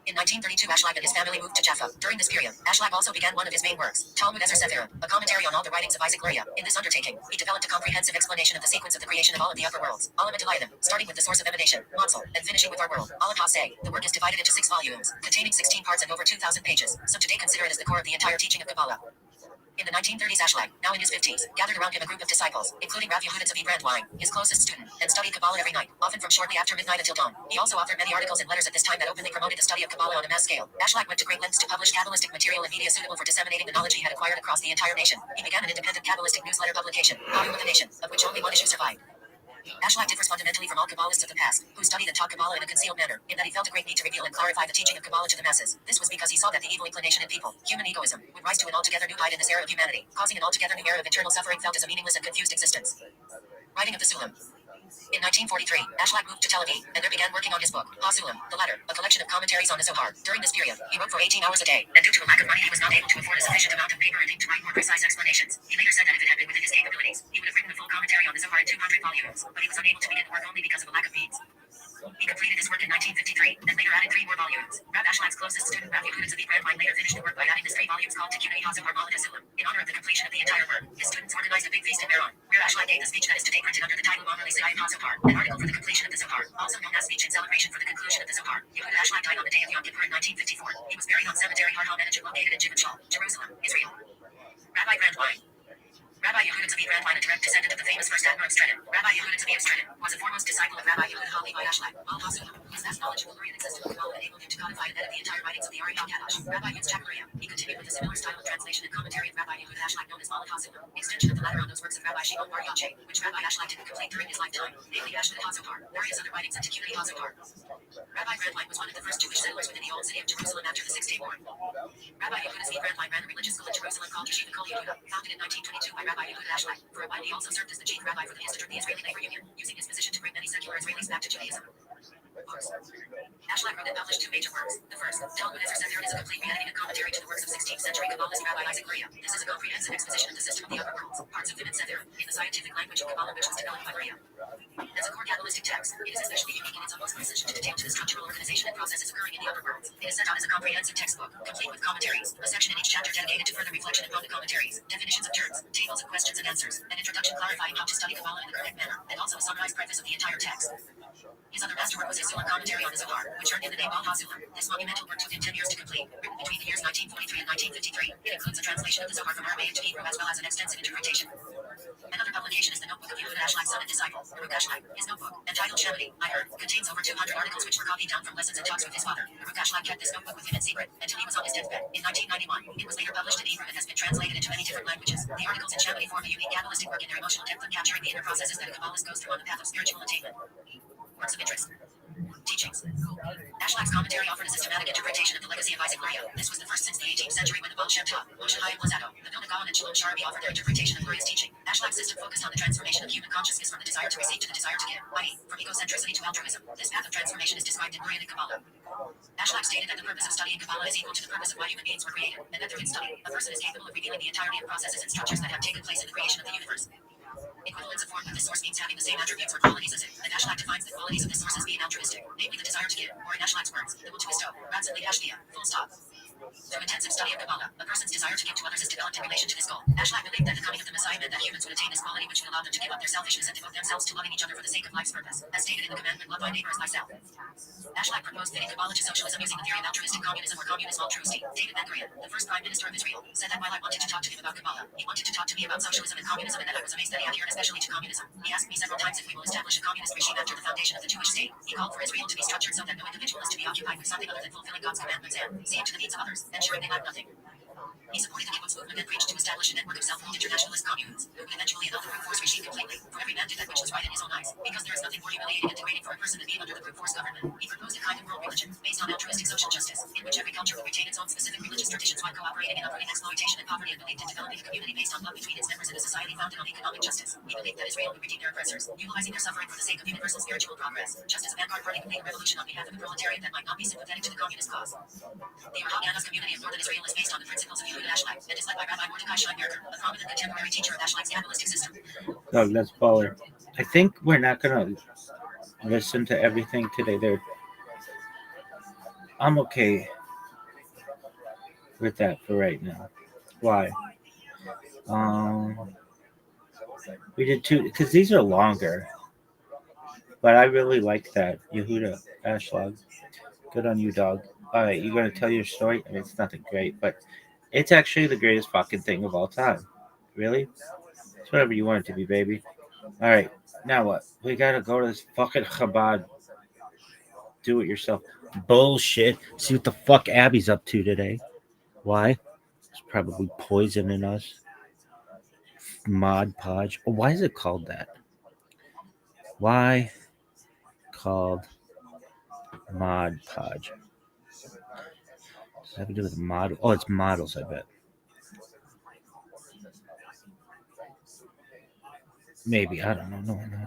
Speaker 2: In 1932, Ashlag and his family moved to Jaffa. During this period, Ashlag also began one of his main works, Talmud Ezer Sefer, a commentary on all the writings of Isaac Luria. In this undertaking, he developed a comprehensive explanation of the sequence of the creation of all of the upper worlds, Alam and Eliadim, starting with the source of emanation, Matzal, and finishing with our world, Aleph Ha-Seh. The work is divided into 6 volumes, containing 16 parts and over 2,000 pages. Some today consider it as the core of the entire teaching of Kabbalah. In the 1930s, Ashlag, now in his 50s, gathered around him a group of disciples, including Rav Yehuda Tzvi Brandwein, his closest student, and studied Kabbalah every night, often from shortly after midnight until dawn. He also authored many articles and letters at this time that openly promoted the study of Kabbalah on a mass scale. Ashlag went to great lengths to publish Kabbalistic material and media suitable for disseminating the knowledge he had acquired across the entire nation. He began an independent Kabbalistic newsletter publication, Volume of the Nation, of which only one issue survived. Ashlag differs fundamentally from all Kabbalists of the past, who studied and taught Kabbalah in a concealed manner, in that he felt a great need to reveal and clarify the teaching of Kabbalah to the masses. This was because he saw that the evil inclination in people, human egoism, would rise to an altogether new height in this era of humanity, causing an altogether new era of internal suffering felt as a meaningless and confused existence. Writing of the Sulam. In 1943, Ashlag moved to Tel Aviv, and there began working on his book, Ha-Sulam, the latter, a collection of commentaries on the Zohar. During this period, he wrote for 18 hours a day, and due to a lack of money he was not able to afford a sufficient amount of paper and ink to write more precise explanations. He later said that if it had been within his capabilities, he would have written a full commentary on the Zohar in 200 volumes, but he was unable to begin the work only because of a lack of means. He completed this work in 1953, and later added 3 more volumes. Rav Ashlag's closest student, Rav Yehuda Tzvi Brandwein, later finished the work by adding his 3 volumes called Tikkunei HaZohar Malad HaSulam. In honor of the completion of the entire work, his students organized a big feast in Meron, where Ashlag gave the speech that is today printed under the title Malad HaZohar, an article for the completion of the Zohar, also known as speech in celebration for the conclusion of the Zohar. Yehuda Ashlag died on the day of Yom Kippur in 1954. He was buried on cemetery Har HaMenachem located in Jivat Jerusalem, Israel. Rabbi Brandwein. Rabbi Yehuda Tzvi Brandwein, a direct descendant of the famous first Admiral of Stredin, Rabbi Yehuda Tzvi of Stredin, was a foremost disciple of Rabbi Yehuda Levi Ashlag. Baal HaSulam, his vast knowledge of the Lurian existence of Kabbalah enabled him to codify and edit the entire writings of the Ari HaKadosh. Rabbi Yitzchak Luria. He continued with a similar style of translation and commentary of Rabbi Yehuda Ashlag known as Baal HaSulam, extension of the latter on those works of Rabbi Shimon Bar Yochai, which Rabbi Ashlag didn't complete during his lifetime, namely Ashlag HaZohar, various other writings and Tikkunei HaZohar. Rabbi Brandwein was one of the first Jewish settlers within the old city of Jerusalem after the 6-Day War. Rabbi Yehuda Tzvi Brandwein ran a religious school in Jerusalem called Yeshiva Kol Yehuda, founded in 1922 by Rabbi Yehuda Ashlag. For a while he also served as the chief rabbi for the Institute of the Israeli Labor Union, using his position to bring many secular Israelis back to Judaism. Ashlag wrote and published 2 major works. The first, Talmud Ezer Sefer, is a complete re-editing and commentary to the works of 16th century Kabbalist Rabbi Isaac Luria. This is a comprehensive exposition of the system of the upper worlds, parts of Vivid Sefer, in the scientific language of Kabbalah which was developed by Luria. As a core Kabbalistic text, it is especially unique in its almost precision to detail to the structural organization and processes occurring in the upper worlds. It is set out as a comprehensive textbook, complete with commentaries, a section in each chapter dedicated to further reflection upon the commentaries, definitions of terms, tables of questions and answers, an introduction clarifying how to study Kabbalah in the correct manner, and also a summarized preface of the entire text. His other masterwork was his Sulam commentary on the Zohar, which earned him the name Baal HaSulam. This monumental work took him 10 years to complete, written between the years 1943 and 1953. It includes a translation of the Zohar from Aramaic to Hebrew as well as an extensive interpretation. Another publication is the Notebook of Yehuda Ashlag's son and disciple, the Baruch Ashlag. His notebook, entitled Shemini, I heard, contains over 200 articles which were copied down from lessons and talks with his father. Baruch Ashlag kept this notebook with him in secret until he was on his deathbed in 1991. It was later published in Hebrew and has been translated into many different languages. The articles in Shemini form a unique Kabbalistic work in their emotional depth of capturing the inner processes that a Kabbalist goes through on the path of spiritual attainment. Works of interest. Teachings. Ashlag's commentary offered a systematic interpretation of the legacy of Isaac Luria. This was the first since the 18th century when the Baal Shem Tov, Moshe Chaim Luzzatto, the Vilna Gaon, and Shalom Sharabi offered their interpretation of Luria's teaching. Ashlag's system focused on the transformation of human consciousness from the desire to receive to the desire to give, i.e., from egocentricity to altruism. This path of transformation is described in Lurianic Kabbalah. Ashlag stated that the purpose of studying Kabbalah is equal to the purpose of why human beings were created, and that through its study, a person is capable of revealing the entirety of processes and structures that have taken place in the creation of the universe. Equivalence of form with this source means having the same attributes or qualities as it, and Ashlag defines the qualities of this source as being altruistic, namely the desire to give, or in Ashlag's words, the will to bestow, ratzon hashkia, full stop. Through intensive study of Kabbalah, a person's desire to give to others is developed in relation to this goal. Ashlag believed that the coming of the Messiah meant that humans would attain this quality which would allow them to give up their selfishness and devote themselves to loving each other for the sake of life's purpose, as stated in the commandment, love thy neighbor as thyself. Ashlag proposed fitting Kabbalah to socialism using the theory of altruistic communism or communism altruisti. David Ben-Gurion, the first prime minister of Israel, said that while I wanted to talk to him about Kabbalah, he wanted to talk to me about socialism and communism, and that I was amazed that he adhered especially to communism. He asked me several times if we will establish a communist regime after the foundation of the Jewish state. He called for Israel to be structured so that no individual is to be occupied with something other than fulfilling God's commandments and seeing to the needs of others, ensuring they lack nothing. He supported the kibbutz movement and preached to establish a network of self-ruled internationalist communes, who would eventually annul the brute force regime completely, for every man did that which was right in his own eyes, because there is nothing more humiliating and degrading for a person than being under the brute force government. He proposed a kind of world religion, based on altruistic social justice, in which every culture would retain its own specific religious traditions while cooperating in uprooting exploitation and poverty, and believed in developing a community based on love between its members in a society founded on economic justice. He believed that Israel would redeem their oppressors, utilizing their suffering for the sake of universal spiritual progress, just as a vanguard party would lead a revolution on behalf of the proletariat that might not be sympathetic to the communist cause. The Yerushalayim community of northern Israel is based on the principles of Yehud Ashlag, and is led by Rabbi Rothschild, a prominent contemporary teacher of Ashlag's Kabbalistic system.
Speaker 1: Oh, let's baller. I think we're not gonna listen to everything today. I'm okay with that for right now. Why? We did two because these are longer, but I really like that Yehuda Ashlag. Good on you, dog. All right, you're gonna tell your story. I mean, it's nothing great, but it's actually the greatest fucking thing of all time. Really? It's whatever you want it to be, baby. All right, now what? We gotta go to this fucking Chabad. Do it yourself. Bullshit. See what the fuck Abby's up to today. Why? It's probably poisoning us. Mod Podge. Oh, why is it called that? Why called Mod Podge? Does it have to do with model? Oh, it's models, I bet. Maybe. I don't know. No, no.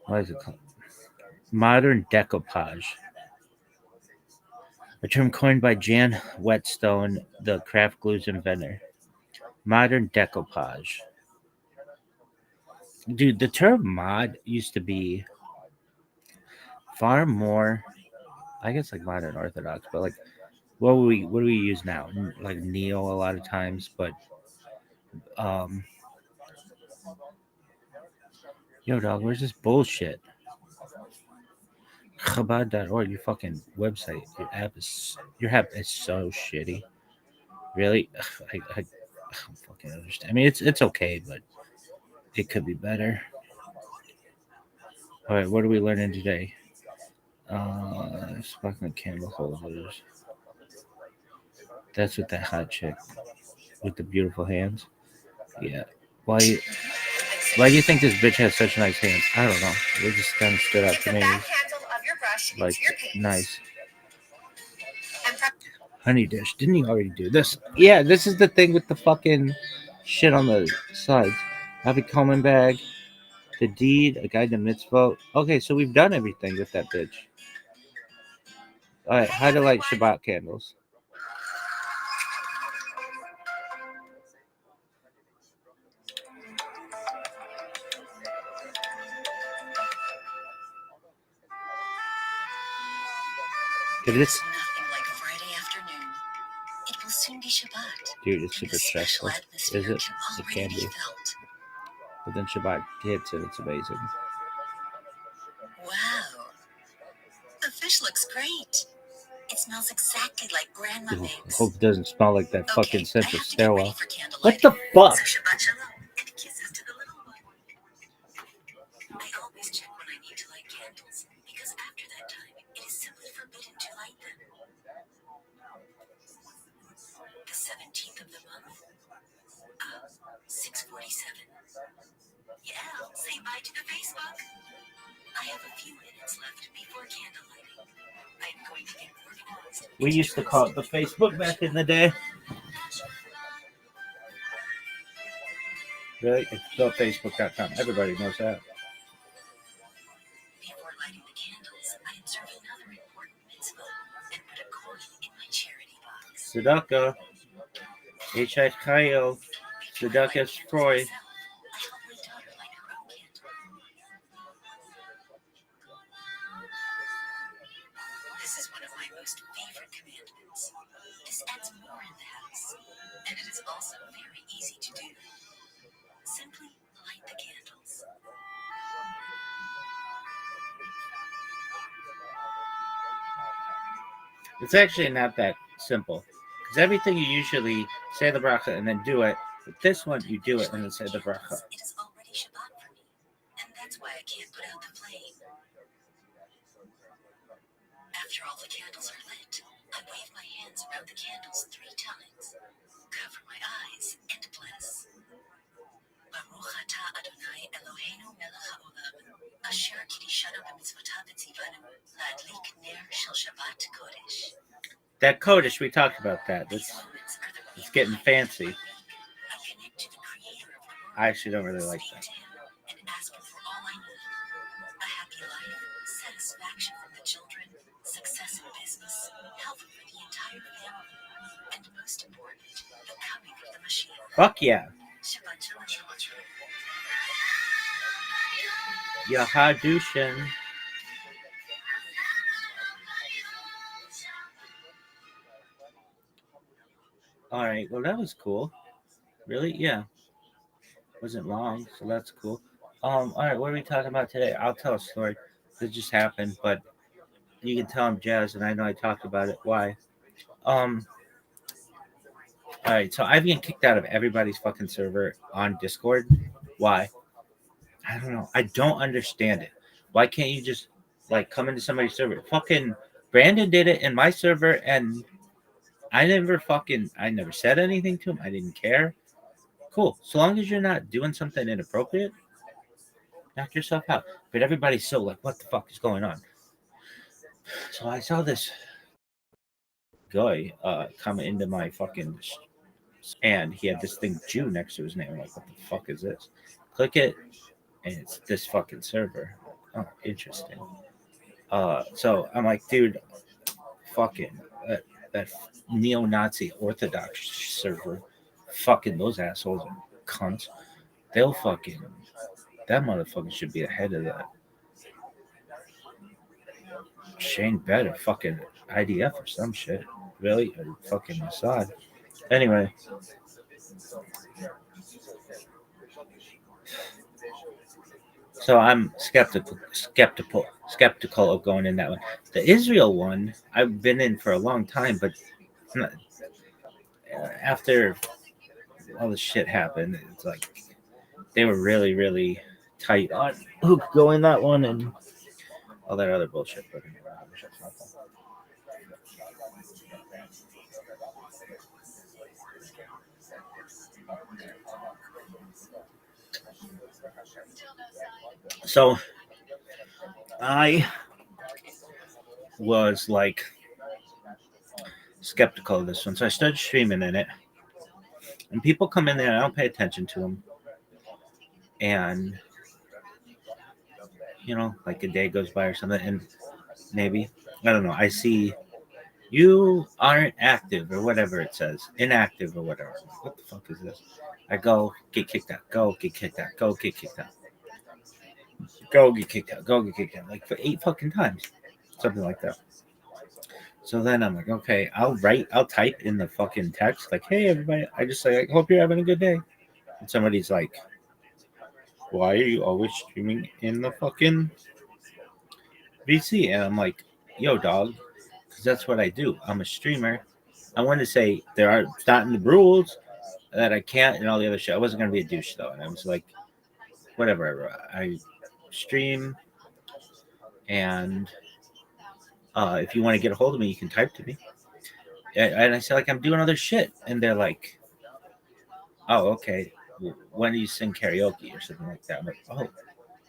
Speaker 1: Why is it called? Modern decoupage. A term coined by Jan Whetstone, the craft glues inventor. Modern decoupage. Dude, the term mod used to be far more, I guess, like modern Orthodox, but like what do we use now? Like neo a lot of times, but yo dog, where's this bullshit? Chabad.org, your fucking website, your app is so shitty. Really? I don't fucking understand. I mean, it's okay, but it could be better. All right, what are we learning today? Fucking candle holders. That's with that hot chick with the beautiful hands. Yeah. Why do you think this bitch has such nice hands? I don't know. They just kind of stood out to me. Like, nice. Honey dish. Didn't he already do this? Yeah, this is the thing with the fucking shit on the sides. Happy Coleman bag. The deed. A guide to mitzvot. Okay, so we've done everything with that bitch. All right, how to light Shabbat candles. Dude, it's super stressful. Is it? It can be. But then Shabbat hits and it's amazing.
Speaker 2: Wow. The fish looks great. It smells exactly like Grandma makes.
Speaker 1: Hope it doesn't smell like that fucking central stairwell. What the fuck?
Speaker 2: So Shabbat Shalom and kisses to the little one. 37. Yeah, say bye to the Facebook. I have a few minutes left before candlelighting. I'm going to get organized.
Speaker 1: We used to call it the Facebook back in the day. Really? It's spelled Facebook.com. Everybody knows that.
Speaker 2: Before lighting the candles, I observe another important mitzvah and put a coin in my charity box.
Speaker 1: Tzedakah. H.I. Chayil. Tzedakah Freud.
Speaker 2: I help my daughter light her own candle. This is one of my most favorite commandments. This adds more in the house, and it is also very easy to do. Simply light the candles.
Speaker 1: It's actually not that simple. Because everything you usually say the bracha and then do it. But this one, you do it and then say the bracha.
Speaker 2: It is already Shabbat for me, and that's why I can't put out the flame. After all the candles are lit, I wave my hands around the candles 3 times, cover my eyes, and bless. Baruch atah Adonai Eloheinu melech haolam, asher kiddushanu b'mitzvotav v'tzivanu, la'adlik ner shel Shabbat Kodesh.
Speaker 1: That Kodesh, we talked about that.
Speaker 2: These
Speaker 1: It's
Speaker 2: moments are the real
Speaker 1: getting fancy.
Speaker 2: I connect to the creator of the world.
Speaker 1: I actually don't really like
Speaker 2: Speak
Speaker 1: that.
Speaker 2: to him and ask him for all I need. A happy life, satisfaction from the children, success in business, health for the entire family, and most important, the coming of the Mashiach.
Speaker 1: Fuck yeah.
Speaker 2: Shabbat shalom. Shabbat shalom.
Speaker 1: Yahadushin. Alright, well that was cool. Really? Yeah. Wasn't long, so that's cool. Alright, what are we talking about today? I'll tell a story that just happened, but you can tell I'm jazzed and I know I talked about it. Why? Alright, so I've been kicked out of everybody's fucking server on Discord. Why? I don't know. I don't understand it. Why can't you just like come into somebody's server? Fucking Brandon did it in my server and I never said anything to him. I didn't care. Cool. So long as you're not doing something inappropriate, knock yourself out. But everybody's so like, what the fuck is going on? So I saw this guy come into my fucking and he had this thing Jew next to his name. I'm like, what the fuck is this? Click it, and it's this fucking server. Oh, interesting. So I'm like, dude, fucking that neo-Nazi Orthodox server, fucking those assholes are cunts. They'll fucking that motherfucker should be the head of that. Shane Better, fucking IDF or some shit. Really? Or fucking Mossad. Anyway. So I'm skeptical of going in that one. The Israel one, I've been in for a long time, but after all this shit happened, it's like they were really, really tight on who could go in that one and all that other bullshit. But so I was like skeptical of this one, so I started streaming in it, and people come in there and I don't pay attention to them, and you know, like a day goes by or something, and maybe I don't know, I see you aren't active or whatever it says, inactive or whatever. What the fuck is this? I go get kicked out, go get kicked out, go get kicked out, go get kicked out, go get kicked out, like for 8 fucking times, something like that. So then I'm like, okay, I'll type in the fucking text, like, hey, everybody, I just say, I hope you're having a good day. And somebody's like, why are you always streaming in the fucking VC? And I'm like, yo, dog, because that's what I do. I'm a streamer. I wanted to say it's not in the rules that I can't and all the other shit. I wasn't going to be a douche, though. And I was like, whatever. I stream, and if you want to get a hold of me, you can type to me. And I said, like, I'm doing other shit. And they're like, oh, okay. when do you sing karaoke or something like that? I'm like, oh,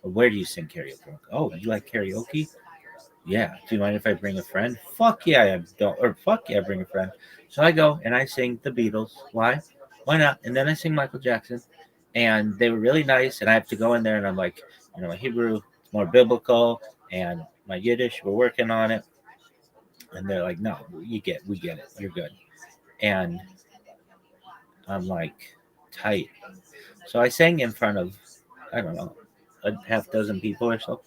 Speaker 1: where do you sing karaoke? I'm like, oh, you like karaoke? Yeah. Do you mind if I bring a friend? Fuck yeah, I don't. Or fuck yeah, bring a friend. So I go and I sing the Beatles. Why? Why not? And then I sing Michael Jackson. And they were really nice. And I have to go in there and I'm like, my Hebrew is more biblical and my Yiddish, we're working on it. And they're like, no, we get it. You're good. And I'm like, tight. So I sang in front of, I don't know, a half dozen people or so.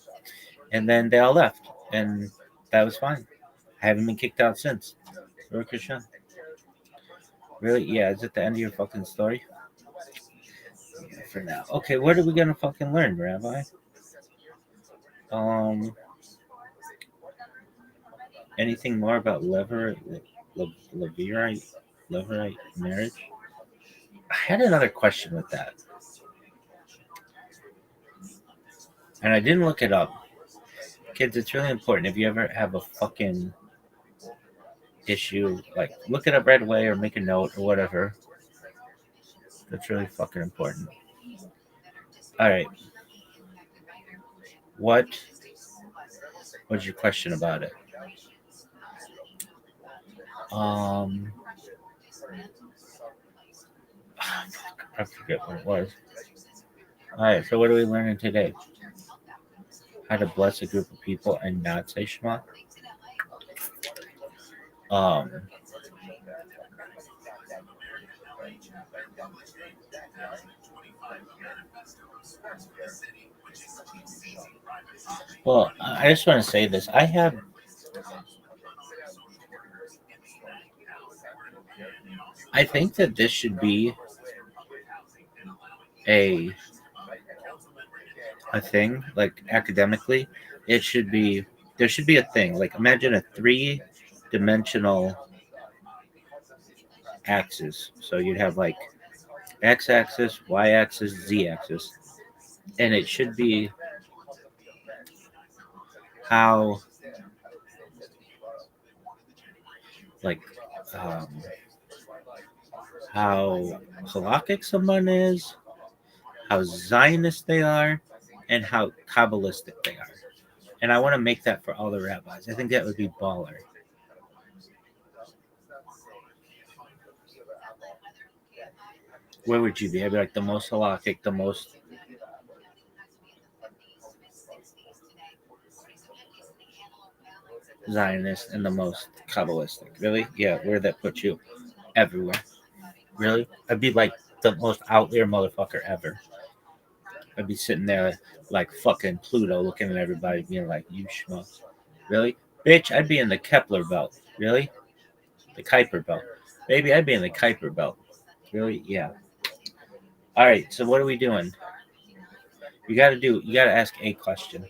Speaker 1: And then they all left. And that was fine. I haven't been kicked out since. Baruch Hashem. Really? Yeah, is it the end of your fucking story? Yeah, for now. Okay, what are we gonna fucking learn, Rabbi? Um, anything more about levirate, levirate marriage? I had another question with that, and I didn't look it up. Kids, it's really important. If you ever have a fucking issue, like look it up right away or make a note or whatever. That's really fucking important. All right. What was your question about it? Um, I forget what it was. All right. So what are we learning today? How to bless a group of people and not say Shema. Um. Well, I just want to say this. I think that this should be a a thing, like academically. It should be there should be a thing. Like imagine a three-dimensional axis. So you'd have like x-axis, y-axis, z-axis, and it should be how like um, how halakhic someone is, how Zionist they are, and how Kabbalistic they are. And I want to make that for all the rabbis. I think that would be baller. Where would you be? I'd be like the most halakhic, the most Zionist, and the most Kabbalistic. Really? Yeah, where'd that put you? Everywhere. Really? I'd be like the most out there motherfucker ever. I'd be sitting there like fucking Pluto looking at everybody being like, you schmucks. Really? Bitch, I'd be in the Kepler belt. Really? The Kuiper belt. Baby, I'd be in the Kuiper belt. Really? Yeah. All right, so what are we doing? You gotta ask a question.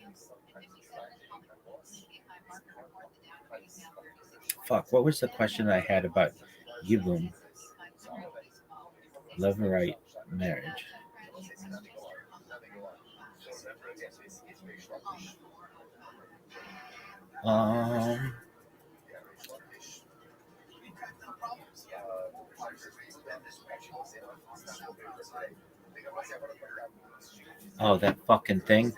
Speaker 1: Fuck, what was the question I had about Yibum? Levirate marriage. Um, oh, that fucking thing.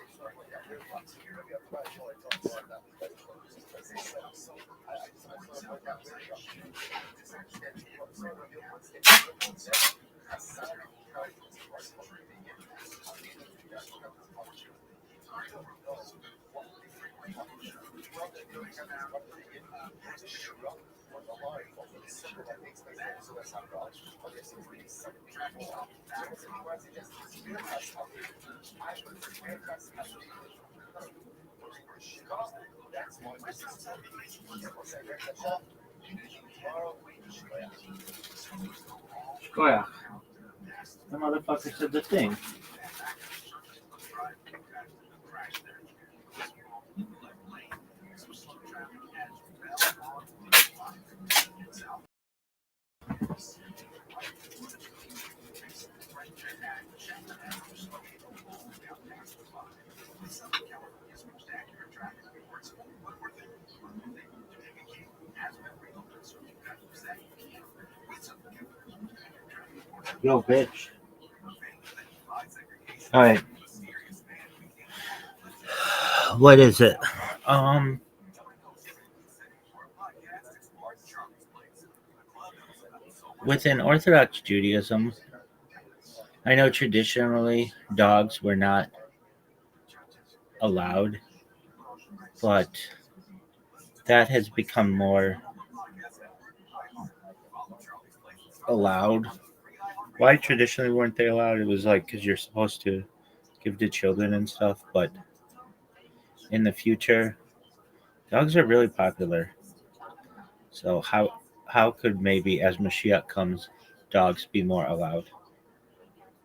Speaker 1: Square. The motherfucker said the thing. Yo, bitch. All right. What is it? Um, Within Orthodox Judaism, I know traditionally dogs were not allowed, but that has become more allowed. Why traditionally weren't they allowed? It was like because you're supposed to give to children and stuff, but in the future, dogs are really popular. So how could maybe as Mashiach comes, dogs be more allowed?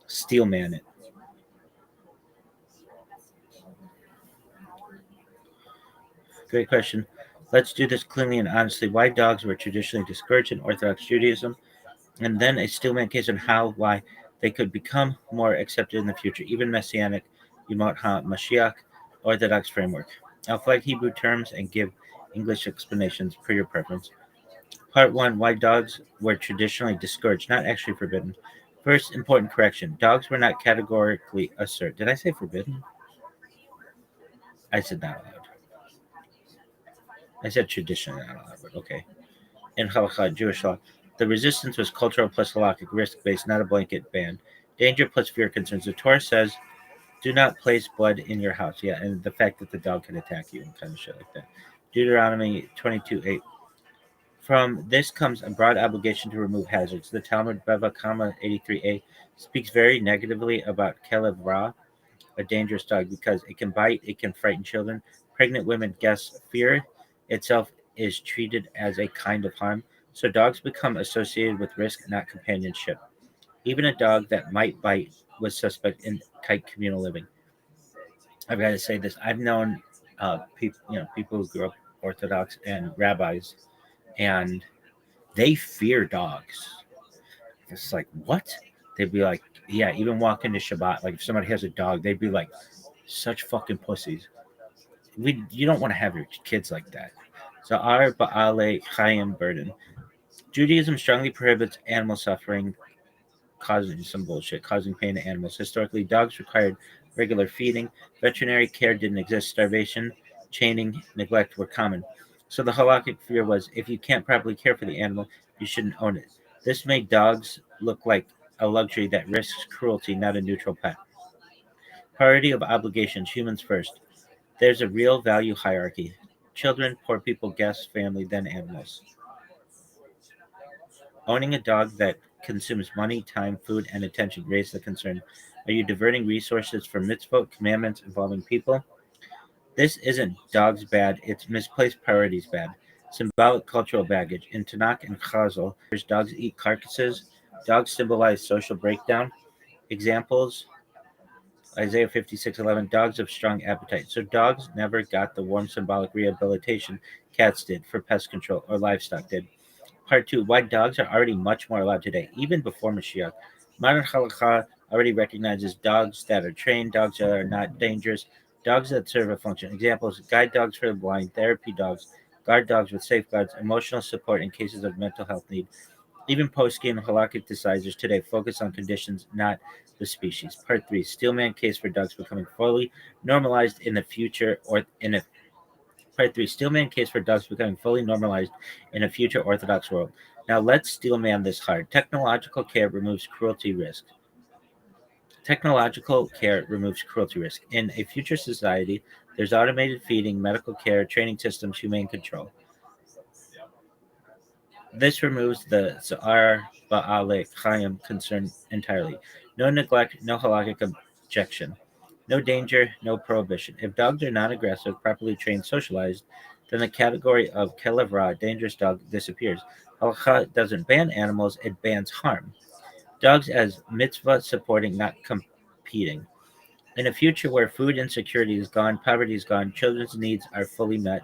Speaker 1: Steelman it. Great question. Let's do this cleanly and honestly. Why dogs were traditionally discouraged in Orthodox Judaism, and then a Steelman case on why they could become more accepted in the future, even Messianic, Yemot HaMashiach, Orthodox framework. I'll flag Hebrew terms and give English explanations per your preference. Part 1, why dogs were traditionally discouraged, not actually forbidden. First, important correction. Dogs were not categorically assert. Did I say forbidden? I said not allowed. I said traditionally not allowed, but okay. In Halakha, Jewish law, the resistance was cultural plus halakhic, risk-based, not a blanket ban. Danger plus fear concerns. The Torah says, do not place blood in your house. Yeah, and the fact that the dog can attack you and kind of shit like that. Deuteronomy 22:8. From this comes a broad obligation to remove hazards. The Talmud Bava Kama 83a speaks very negatively about Kelev Ra, a dangerous dog, because it can bite, it can frighten children. Pregnant women guess fear itself is treated as a kind of harm. So dogs become associated with risk, not companionship. Even a dog that might bite was suspect in tight communal living. I've got to say this. I've known people, people who grew up Orthodox and rabbis, and they fear dogs. It's like, what? They'd be like, yeah, even walking to Shabbat, like if somebody has a dog, they'd be like, such fucking pussies. You don't want to have your kids like that. So our Ba'ale Chaim burden. Judaism strongly prohibits animal suffering, causing some bullshit, causing pain to animals. Historically, dogs required regular feeding. Veterinary care didn't exist. Starvation, chaining, neglect were common. So the halakhic fear was if you can't properly care for the animal, you shouldn't own it. This made dogs look like a luxury that risks cruelty, not a neutral pet. Priority of obligations, humans first. There's a real value hierarchy. Children, poor people, guests, family, then animals. Owning a dog that consumes money, time, food, and attention raised the concern. Are you diverting resources from mitzvot, commandments involving people? This isn't dogs bad, it's misplaced priorities bad. Symbolic cultural baggage. In Tanakh and Chazal, there's dogs eat carcasses. Dogs symbolize social breakdown. Examples Isaiah 56:11, dogs of strong appetite. So dogs never got the warm symbolic rehabilitation cats did for pest control or livestock did. Part 2, why dogs are already much more allowed today, even before Mashiach. Modern halakha already recognizes dogs that are trained, dogs that are not dangerous, dogs that serve a function. Examples, guide dogs for the blind, therapy dogs, guard dogs with safeguards, emotional support in cases of mental health need. Even post-game halakhic decisors today focus on conditions, not the species. Part 3, Steelman case for dogs becoming fully normalized in the future or in a Part 3, Steelman case for dogs becoming fully normalized in a future Orthodox world. Now let's steelman this hard. Technological care removes cruelty risk. Technological care removes cruelty risk. In a future society, there's automated feeding, medical care, training systems, humane control. This removes the Za'ar Ba'ale Chaim concern entirely. No neglect, no halakhic objection. No danger, no prohibition. If dogs are non aggressive, properly trained, socialized, then the category of Kelevra, dangerous dog, disappears. Halakha doesn't ban animals, it bans harm. Dogs as mitzvah supporting, not competing. In a future where food insecurity is gone, poverty is gone, children's needs are fully met,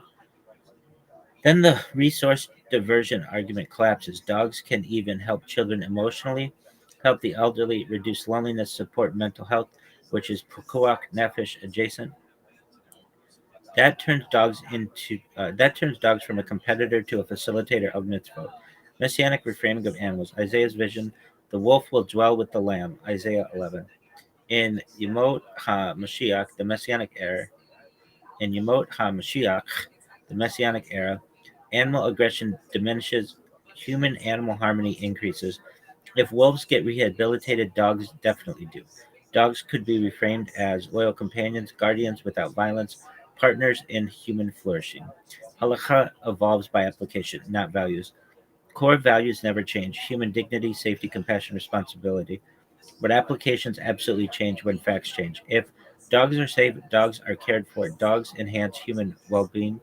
Speaker 1: then the resource diversion argument collapses. Dogs can even help children emotionally, help the elderly, reduce loneliness, support mental health, which is Pukuak Nefesh adjacent. That turns dogs from a competitor to a facilitator of mitzvot. Messianic reframing of animals. Isaiah's vision: the wolf will dwell with the lamb. Isaiah 11. In Yemot HaMashiach, the Messianic era, in Yemot HaMashiach, the Messianic era, animal aggression diminishes, human animal harmony increases. If wolves get rehabilitated, dogs definitely do. Dogs could be reframed as loyal companions, guardians without violence, partners in human flourishing. Halakha evolves by application, not values. Core values never change: human dignity, safety, compassion, responsibility. But applications absolutely change when facts change. If dogs are safe, dogs are cared for, dogs enhance human well being,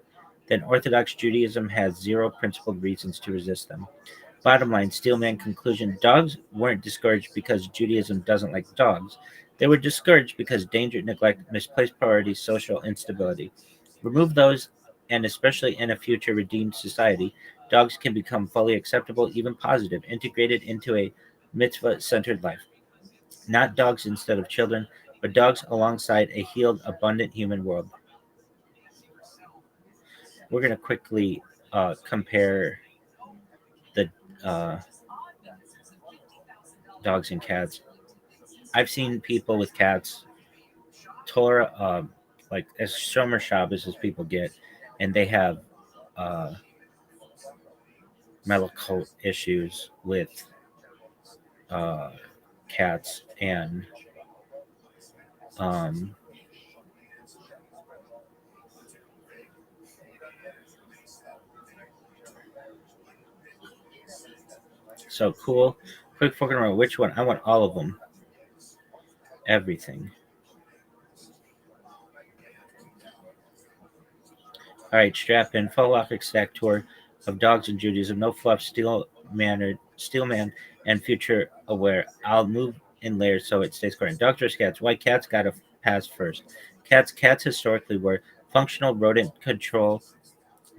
Speaker 1: then Orthodox Judaism has zero principled reasons to resist them. Bottom line, Steelman conclusion: dogs weren't discouraged because Judaism doesn't like dogs. They were discouraged because danger, neglect, misplaced priorities, social instability. Remove those, and especially in a future redeemed society, dogs can become fully acceptable, even positive, integrated into a mitzvah centered life. Not dogs instead of children, but dogs alongside a healed, abundant human world. We're going to quickly compare the uh, dogs and cats. I've seen people with cats, Torah, like as Shomer Shabbos as people get, and they have uh, medical issues with uh, cats, and um, so cool. Quick focus around which one. I want all of them, everything. All right, strap in. Philosophic stack tour of dogs and Judaism. No fluff, steel man, and future aware. I'll move in layers so it stays current. Dogs versus cats. Why cats gotta pass first? Cats historically were functional rodent control,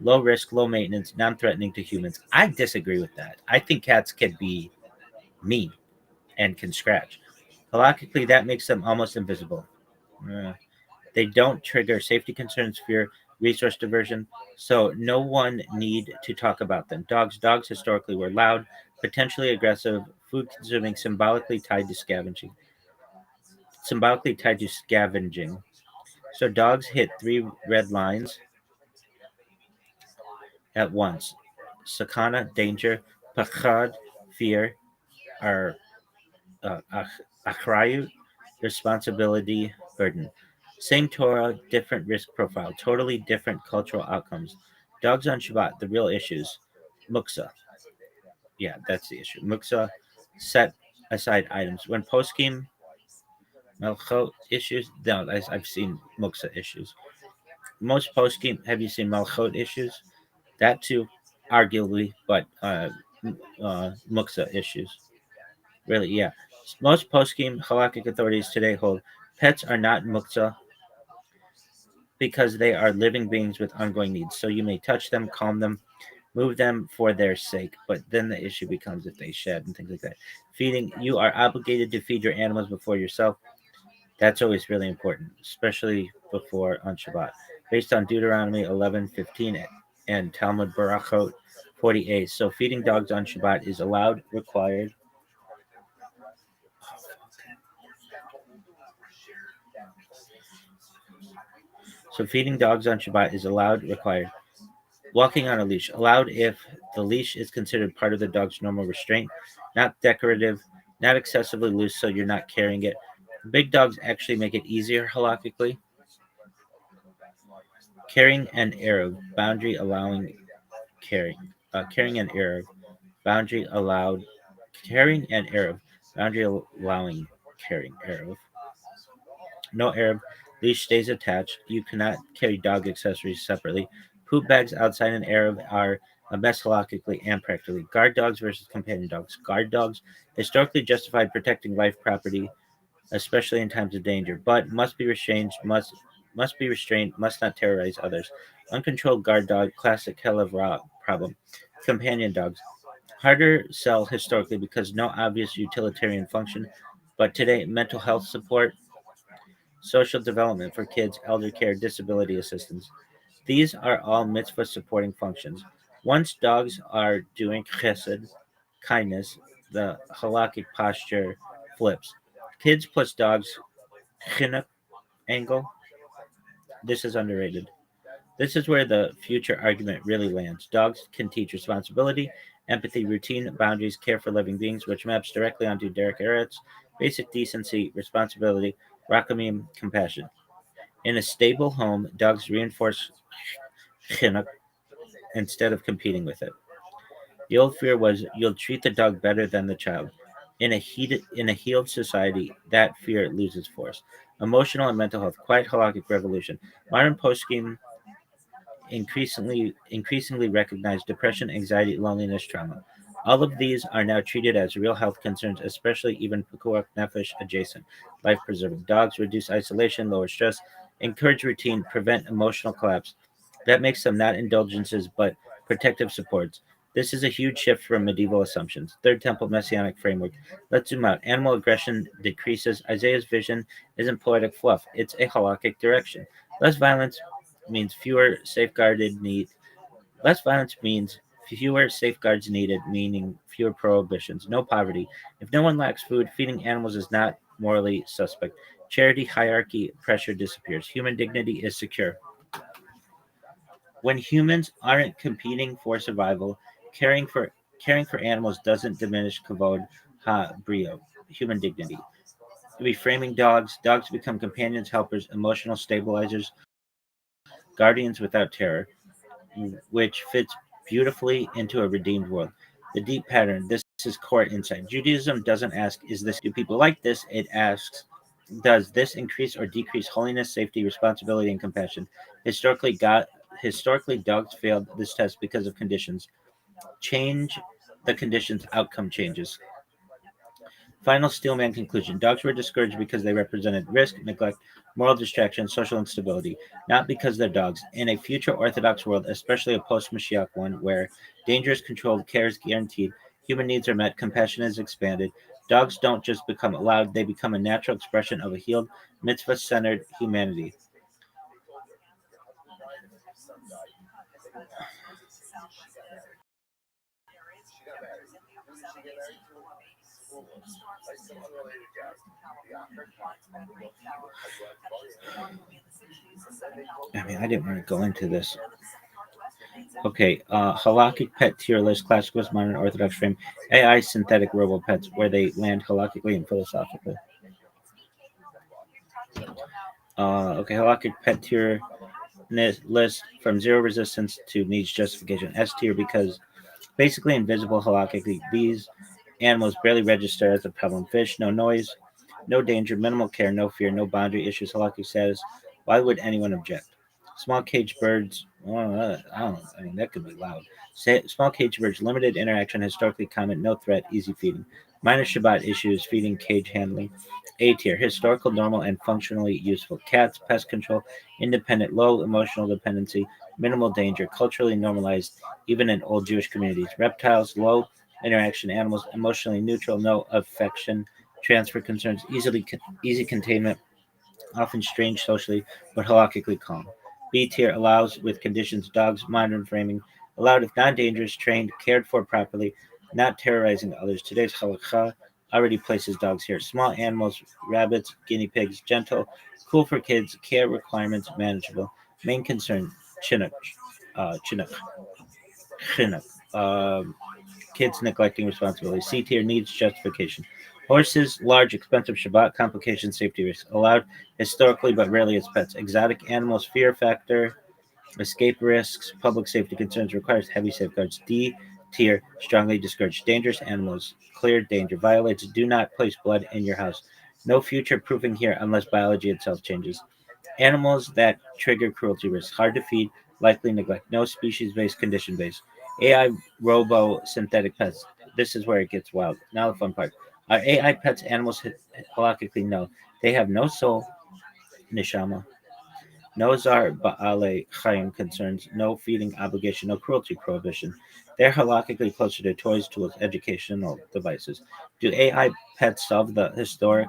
Speaker 1: low risk, low maintenance, non threatening to humans. I disagree with that. I think cats can be mean and can scratch. Halachically, that makes them almost invisible. Uh, they don't trigger safety concerns, fear, resource diversion, so no one need to talk about them. Dogs historically were loud, potentially aggressive, food consuming, symbolically tied to scavenging. So dogs hit three red lines at once: sakana, danger; pachad, fear; or achrayut, responsibility, burden. Same Torah, different risk profile, totally different cultural outcomes. Dogs on Shabbat, the real issues. Muksa, yeah, that's the issue. Muksa, set aside items. When poskim malchot issues, no, I've seen muksa issues. Most poskim, have you seen malchot issues? That too, arguably, but muksa issues. Really, yeah. Most post-game halakhic authorities today hold pets are not muktzah because they are living beings with ongoing needs. So you may touch them, calm them, move them for their sake. But then the issue becomes if they shed and things like that. Feeding, you are obligated to feed your animals before yourself. That's always really important, especially before on Shabbat. Based on Deuteronomy 11:15 and Talmud Barachot 48. So feeding dogs on Shabbat is allowed, required. So feeding dogs on Shabbat is allowed, required. Walking on a leash, allowed if the leash is considered part of the dog's normal restraint, not decorative, not excessively loose so you're not carrying it. Big dogs actually make it easier halakhically. Carrying an Arab, boundary allowing carrying. Carrying an Arab, boundary allowed. Carrying an Arab, boundary allowing carrying Arab. No Arab, leash stays attached. You cannot carry dog accessories separately. Poop bags outside an Arab are a mess halakhically and practically. Guard dogs versus companion dogs. Guard dogs historically justified protecting life, property, especially in times of danger, but must be restrained, must not terrorize others. Uncontrolled guard dog, classic Kelev problem. Companion dogs harder sell historically because no obvious utilitarian function, but today mental health support, social development for kids, elder care, disability assistance. These are all mitzvah supporting functions. Once dogs are doing chesed, kindness, the halakhic posture flips. Kids plus dogs Chinook angle. This is underrated. This is where the future argument really lands. Dogs can teach responsibility, empathy, routine, boundaries, care for living beings, which maps directly onto Derek Eret's basic decency, responsibility, rakamim, compassion. In a stable home, dogs reinforce chinuch instead of competing with it. The old fear was you'll treat the dog better than the child. In a healed society, that fear loses force. Emotional and mental health, quiet halakhic revolution. Modern poskim increasingly recognize depression, anxiety, loneliness, trauma. All of these are now treated as real health concerns, especially even pikuach nefesh adjacent, life-preserving. Dogs reduce isolation, lower stress, encourage routine, prevent emotional collapse. That makes them not indulgences but protective supports. This is a huge shift from medieval assumptions. Third Temple Messianic framework. Let's zoom out. Animal aggression decreases. Isaiah's vision isn't poetic fluff; it's a halakhic direction. Less violence means fewer safeguarded need. Less violence means fewer safeguards needed, meaning fewer prohibitions. No poverty. If no one lacks food, feeding animals is not morally suspect. Charity, hierarchy, pressure disappears. Human dignity is secure. When humans aren't competing for survival, caring for caring for animals doesn't diminish kavod ha brio, human dignity. Reframing dogs become companions, helpers, emotional stabilizers, guardians without terror, which fits beautifully into a redeemed world. The deep pattern. This is core insight. Judaism doesn't ask, "Is this do people like this?" It asks, "Does this increase or decrease holiness, safety, responsibility, and compassion?" Historically, God Historically, dogs failed this test because of conditions. Change the conditions, outcome changes. Final Steelman conclusion. Dogs were discouraged because they represented risk, neglect, moral distraction, social instability, not because they're dogs. In a future Orthodox world, especially a post Mashiach one, where danger is controlled, care is guaranteed, human needs are met, compassion is expanded, dogs don't just become allowed, they become a natural expression of a healed, mitzvah centered humanity.
Speaker 3: She got married. Who did she get married to? School. Like some unrelated guy. The actor.
Speaker 1: I mean, I didn't want to go into this. Okay, halakhic pet tier list, classical modern Orthodox frame, AI synthetic robo pets, where they land halakhically and philosophically. Okay, halakhic pet tier list from zero resistance to needs justification. S tier because basically invisible halakhically. These animals barely register as a problem. Fish, no noise, no danger, minimal care, no fear, no boundary issues. Halakhic status. Why would anyone object? Small cage birds. I don't know. I mean, that could be loud. Small cage birds, limited interaction, historically common, no threat, easy feeding. Minor Shabbat issues, feeding, cage handling. A tier, historical, normal, and functionally useful. Cats, pest control, independent, low emotional dependency, minimal danger, culturally normalized, even in old Jewish communities. Reptiles, low interaction animals, emotionally neutral, no affection, transfer concerns, easy containment, often strange socially, but halakhically calm. B tier allows with conditions dogs, modern framing, allowed if non dangerous, trained, cared for properly, not terrorizing others. Today's halakha already places dogs here. Small animals, rabbits, guinea pigs, gentle, cool for kids, care requirements manageable. Main concern, Chinook. Chinook. Chinook. Kids neglecting responsibility. C tier needs justification. Horses, large, expensive Shabbat, complications, safety risks. Allowed historically but rarely as pets. Exotic animals, fear factor, escape risks, public safety concerns requires heavy safeguards. D tier, strongly discouraged. Dangerous animals, clear danger. Violates, do not place blood in your house. No future proofing here unless biology itself changes. Animals that trigger cruelty risks, hard to feed, likely neglect, no species based, condition based. AI robo synthetic pets. This is where it gets wild. Now the fun part. Are AI pets animals halakhically? No. They have no soul, nishama, no zar ba'ale chayim concerns, no feeding obligation, no cruelty prohibition. They're halakhically closer to toys, tools, educational devices. Do AI pets solve the historic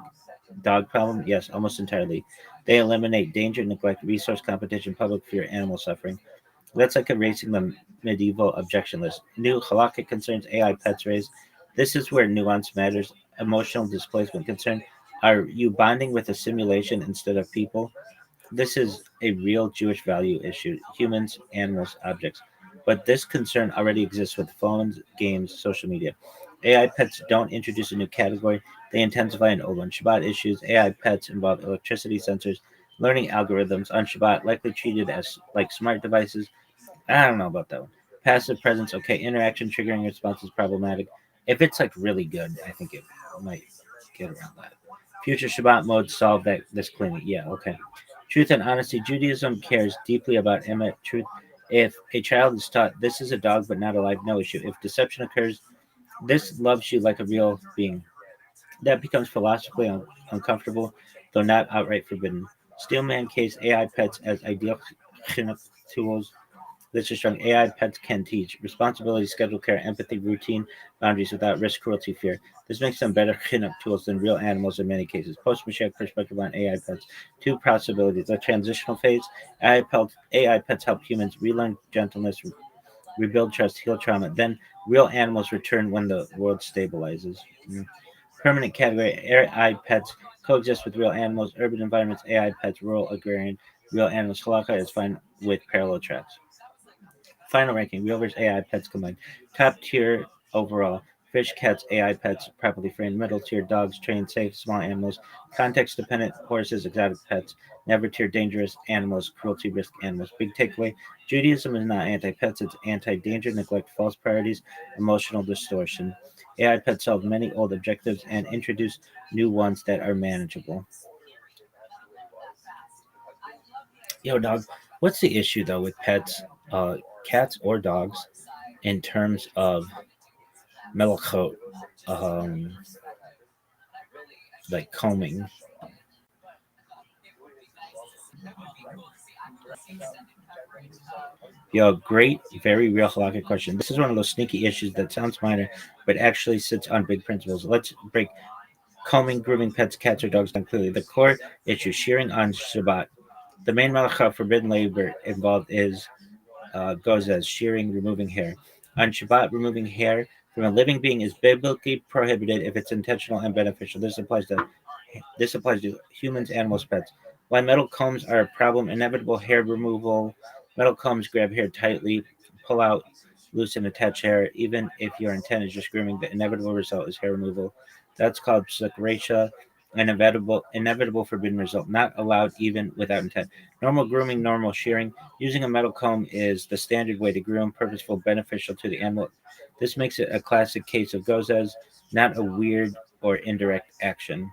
Speaker 1: dog problem? Yes, almost entirely. They eliminate danger, neglect, resource competition, public fear, animal suffering. That's like erasing the medieval objection list. New halakhic concerns AI pets raise. This is where nuance matters. Emotional displacement concern. Are you bonding with a simulation instead of people? This is a real Jewish value issue: humans, animals, objects. But this concern already exists with phones, games, social media. AI pets don't introduce a new category, they intensify an old one. Shabbat issues: AI pets involve electricity sensors, learning algorithms on Shabbat, likely treated as like smart devices. I don't know about that one. Passive presence, okay. Interaction triggering response is problematic. If it's like really good, I think it might get around that. Future Shabbat mode solve that this cleanly. Yeah, okay. Truth and honesty. Judaism cares deeply about emet truth. If a child is taught this is a dog but not alive, no issue. If deception occurs, this loves you like a real being. That becomes philosophically uncomfortable, though not outright forbidden. Steelman case AI pets as ideal chinuch tools. This is strong. AI pets can teach responsibility, schedule care, empathy, routine, boundaries without risk, cruelty, fear. This makes them better chinuch tools than real animals in many cases. Post Mashiach perspective on AI pets. Two possibilities. The transitional phase. AI pets help humans relearn gentleness, rebuild trust, heal trauma. Then real animals return when the world stabilizes. Mm. Permanent category. AI pets coexist with real animals. Urban environments. AI pets. Rural, agrarian. Real animals. Halakha is fine with parallel tracks. Final ranking: real versus AI pets combined. Top tier overall: fish, cats, AI pets, properly framed. Middle tier: dogs, trained, safe, small animals. Context dependent: horses, exotic pets. Never tier: dangerous animals, cruelty, risk animals. Big takeaway: Judaism is not anti pets, it's anti danger, neglect, false priorities, emotional distortion. AI pets solve many old objectives and introduce new ones that are manageable. Yo, dog, what's the issue though with pets, cats or dogs, in terms of Melachot, um, like combing? Yo, great, very real halakhic question. This is one of those sneaky issues that sounds minor, but actually sits on big principles. Let's break combing, grooming pets, cats, or dogs down clearly. The core issue: shearing on Shabbat. The main malacha forbidden labor involved is goes as shearing, removing hair. On Shabbat, removing hair from a living being is biblically prohibited if it's intentional and beneficial. This applies to humans, animals, pets. Why metal combs are a problem: inevitable hair removal. Metal combs grab hair tightly, pull out, loosen, attach hair. Even if your intent is just grooming, the inevitable result is hair removal. That's called sakratia, an inevitable forbidden result, not allowed even without intent. Normal grooming, normal shearing. Using a metal comb is the standard way to groom, purposeful, beneficial to the animal. This makes it a classic case of gozes, not a weird or indirect action.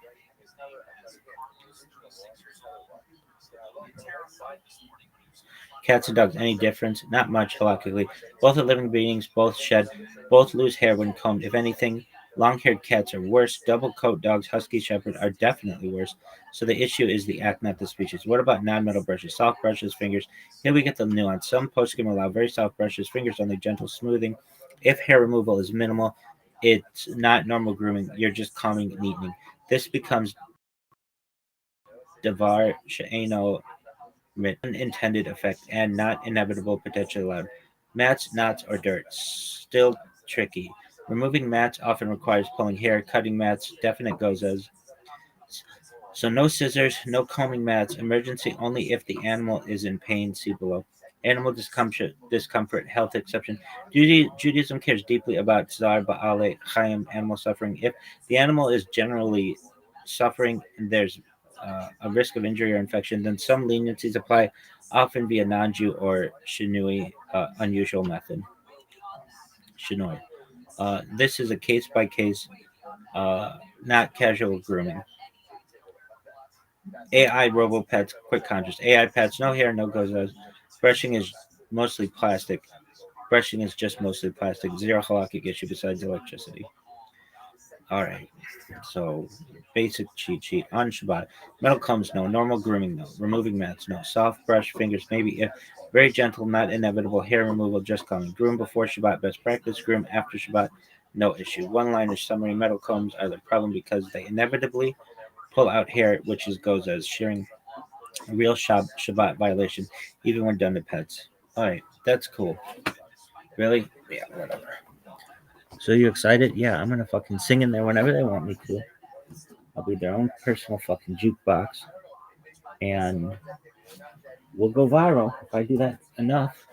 Speaker 1: Cats and dogs, any difference? Not much, halakhically. Both are living beings, both shed, both lose hair when combed. If anything, long haired cats are worse. Double coat dogs, husky shepherd, are definitely worse. So the issue is the act, not the species. What about non metal brushes? Soft brushes, fingers. Here we get the nuance. Some poskim allow very soft brushes, fingers only, gentle smoothing. If hair removal is minimal, it's not normal grooming. You're just combing and neatening. This becomes davar she'eno unintended effect and not inevitable potential allowed. Mats, knots, or dirt. Still tricky. Removing mats often requires pulling hair. Cutting mats, definite goes as. So no scissors, no combing mats. Emergency only if the animal is in pain. See below. Animal discomfort, health exception. Judaism cares deeply about Zar Ba'ale Chaim, animal suffering. If the animal is generally suffering and there's a risk of injury or infection, then some leniencies apply, often via non-Jew or Shinui unusual method. Shinoi. This is a case by case, not casual grooming. AI robo pets, quick contrast. AI pets, no hair, no gozos. Brushing is mostly plastic. Brushing is just mostly plastic. Zero halakhic issue besides electricity. All right. So basic cheat sheet on Shabbat. Metal combs, no. Normal grooming, no. Removing mats, no. Soft brush fingers, maybe if very gentle, not inevitable. Hair removal, just common. Groom before Shabbat, best practice. Groom after Shabbat, no issue. One liner summary: metal combs are the problem because they inevitably pull out hair, which is goes as shearing, a real Shabbat violation, even when done to pets. All right, that's cool. Really? Yeah, whatever. So you excited? Yeah, I'm gonna fucking sing in there whenever they want me to. I'll be their own personal fucking jukebox. And we'll go viral if I do that enough.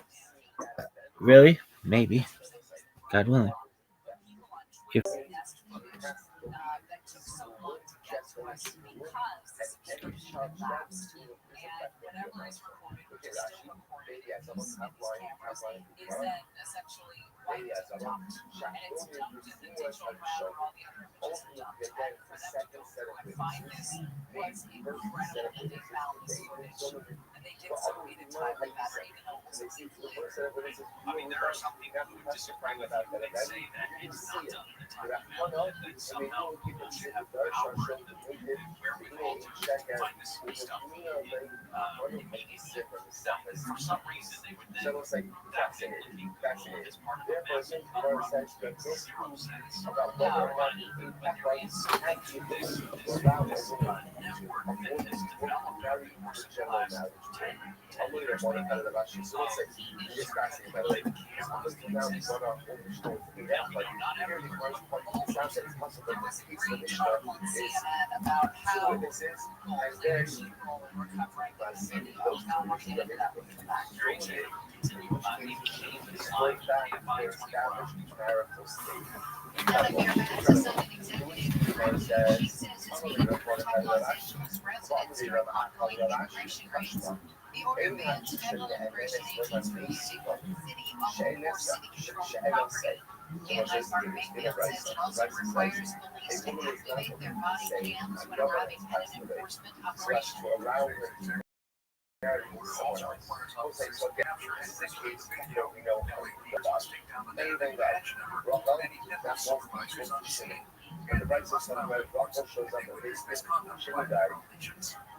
Speaker 1: Really? Maybe. God willing.
Speaker 3: I mean, there are some people who disagree with you. They say that it's not done in a timely manner, that somehow people should have power, and wherewithal to find this sweet stuff in media. Now, for some reason, they would then that's it looking as part of a massive compromise makes zero sense. But there is this network that has developed over the course of the last 10, 20 years. The order bans federal immigration agents from using city or city controlled property. The anti-park ban says it also requires police to activate their body cams when arriving at an enforcement operation.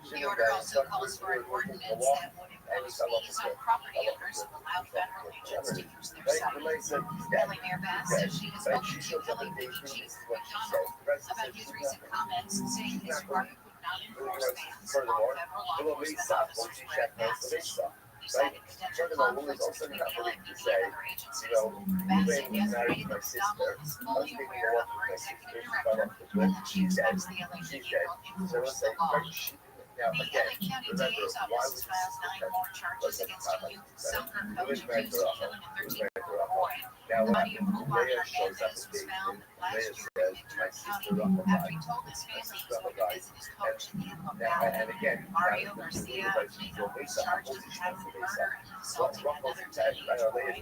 Speaker 3: The order also calls for an ordinance that would impose fees on property owners who allow federal agents to use their site. Philly Mayor Bass says she has spoken to Philly Chief McDonald about his recent comments, saying his party would not enforce bans on federal law enforcement officers wearing masks. He cited potential conflicts between the LAPD and other agencies. Bass said yesterday that McDonald is fully aware of her executive director and that she expects the LAPD will enforce the law. The LA County DA's office files 9 more charges against a youth soccer coach accused of killing a 13-year-old boy. The body of Omar Hernandez was found last year in Ventura County after he told his family he was going to visit his coach in Antelope Valley. Mario Garcia Armeno was charged with attempted murder and assaulting another 10-year-old boy.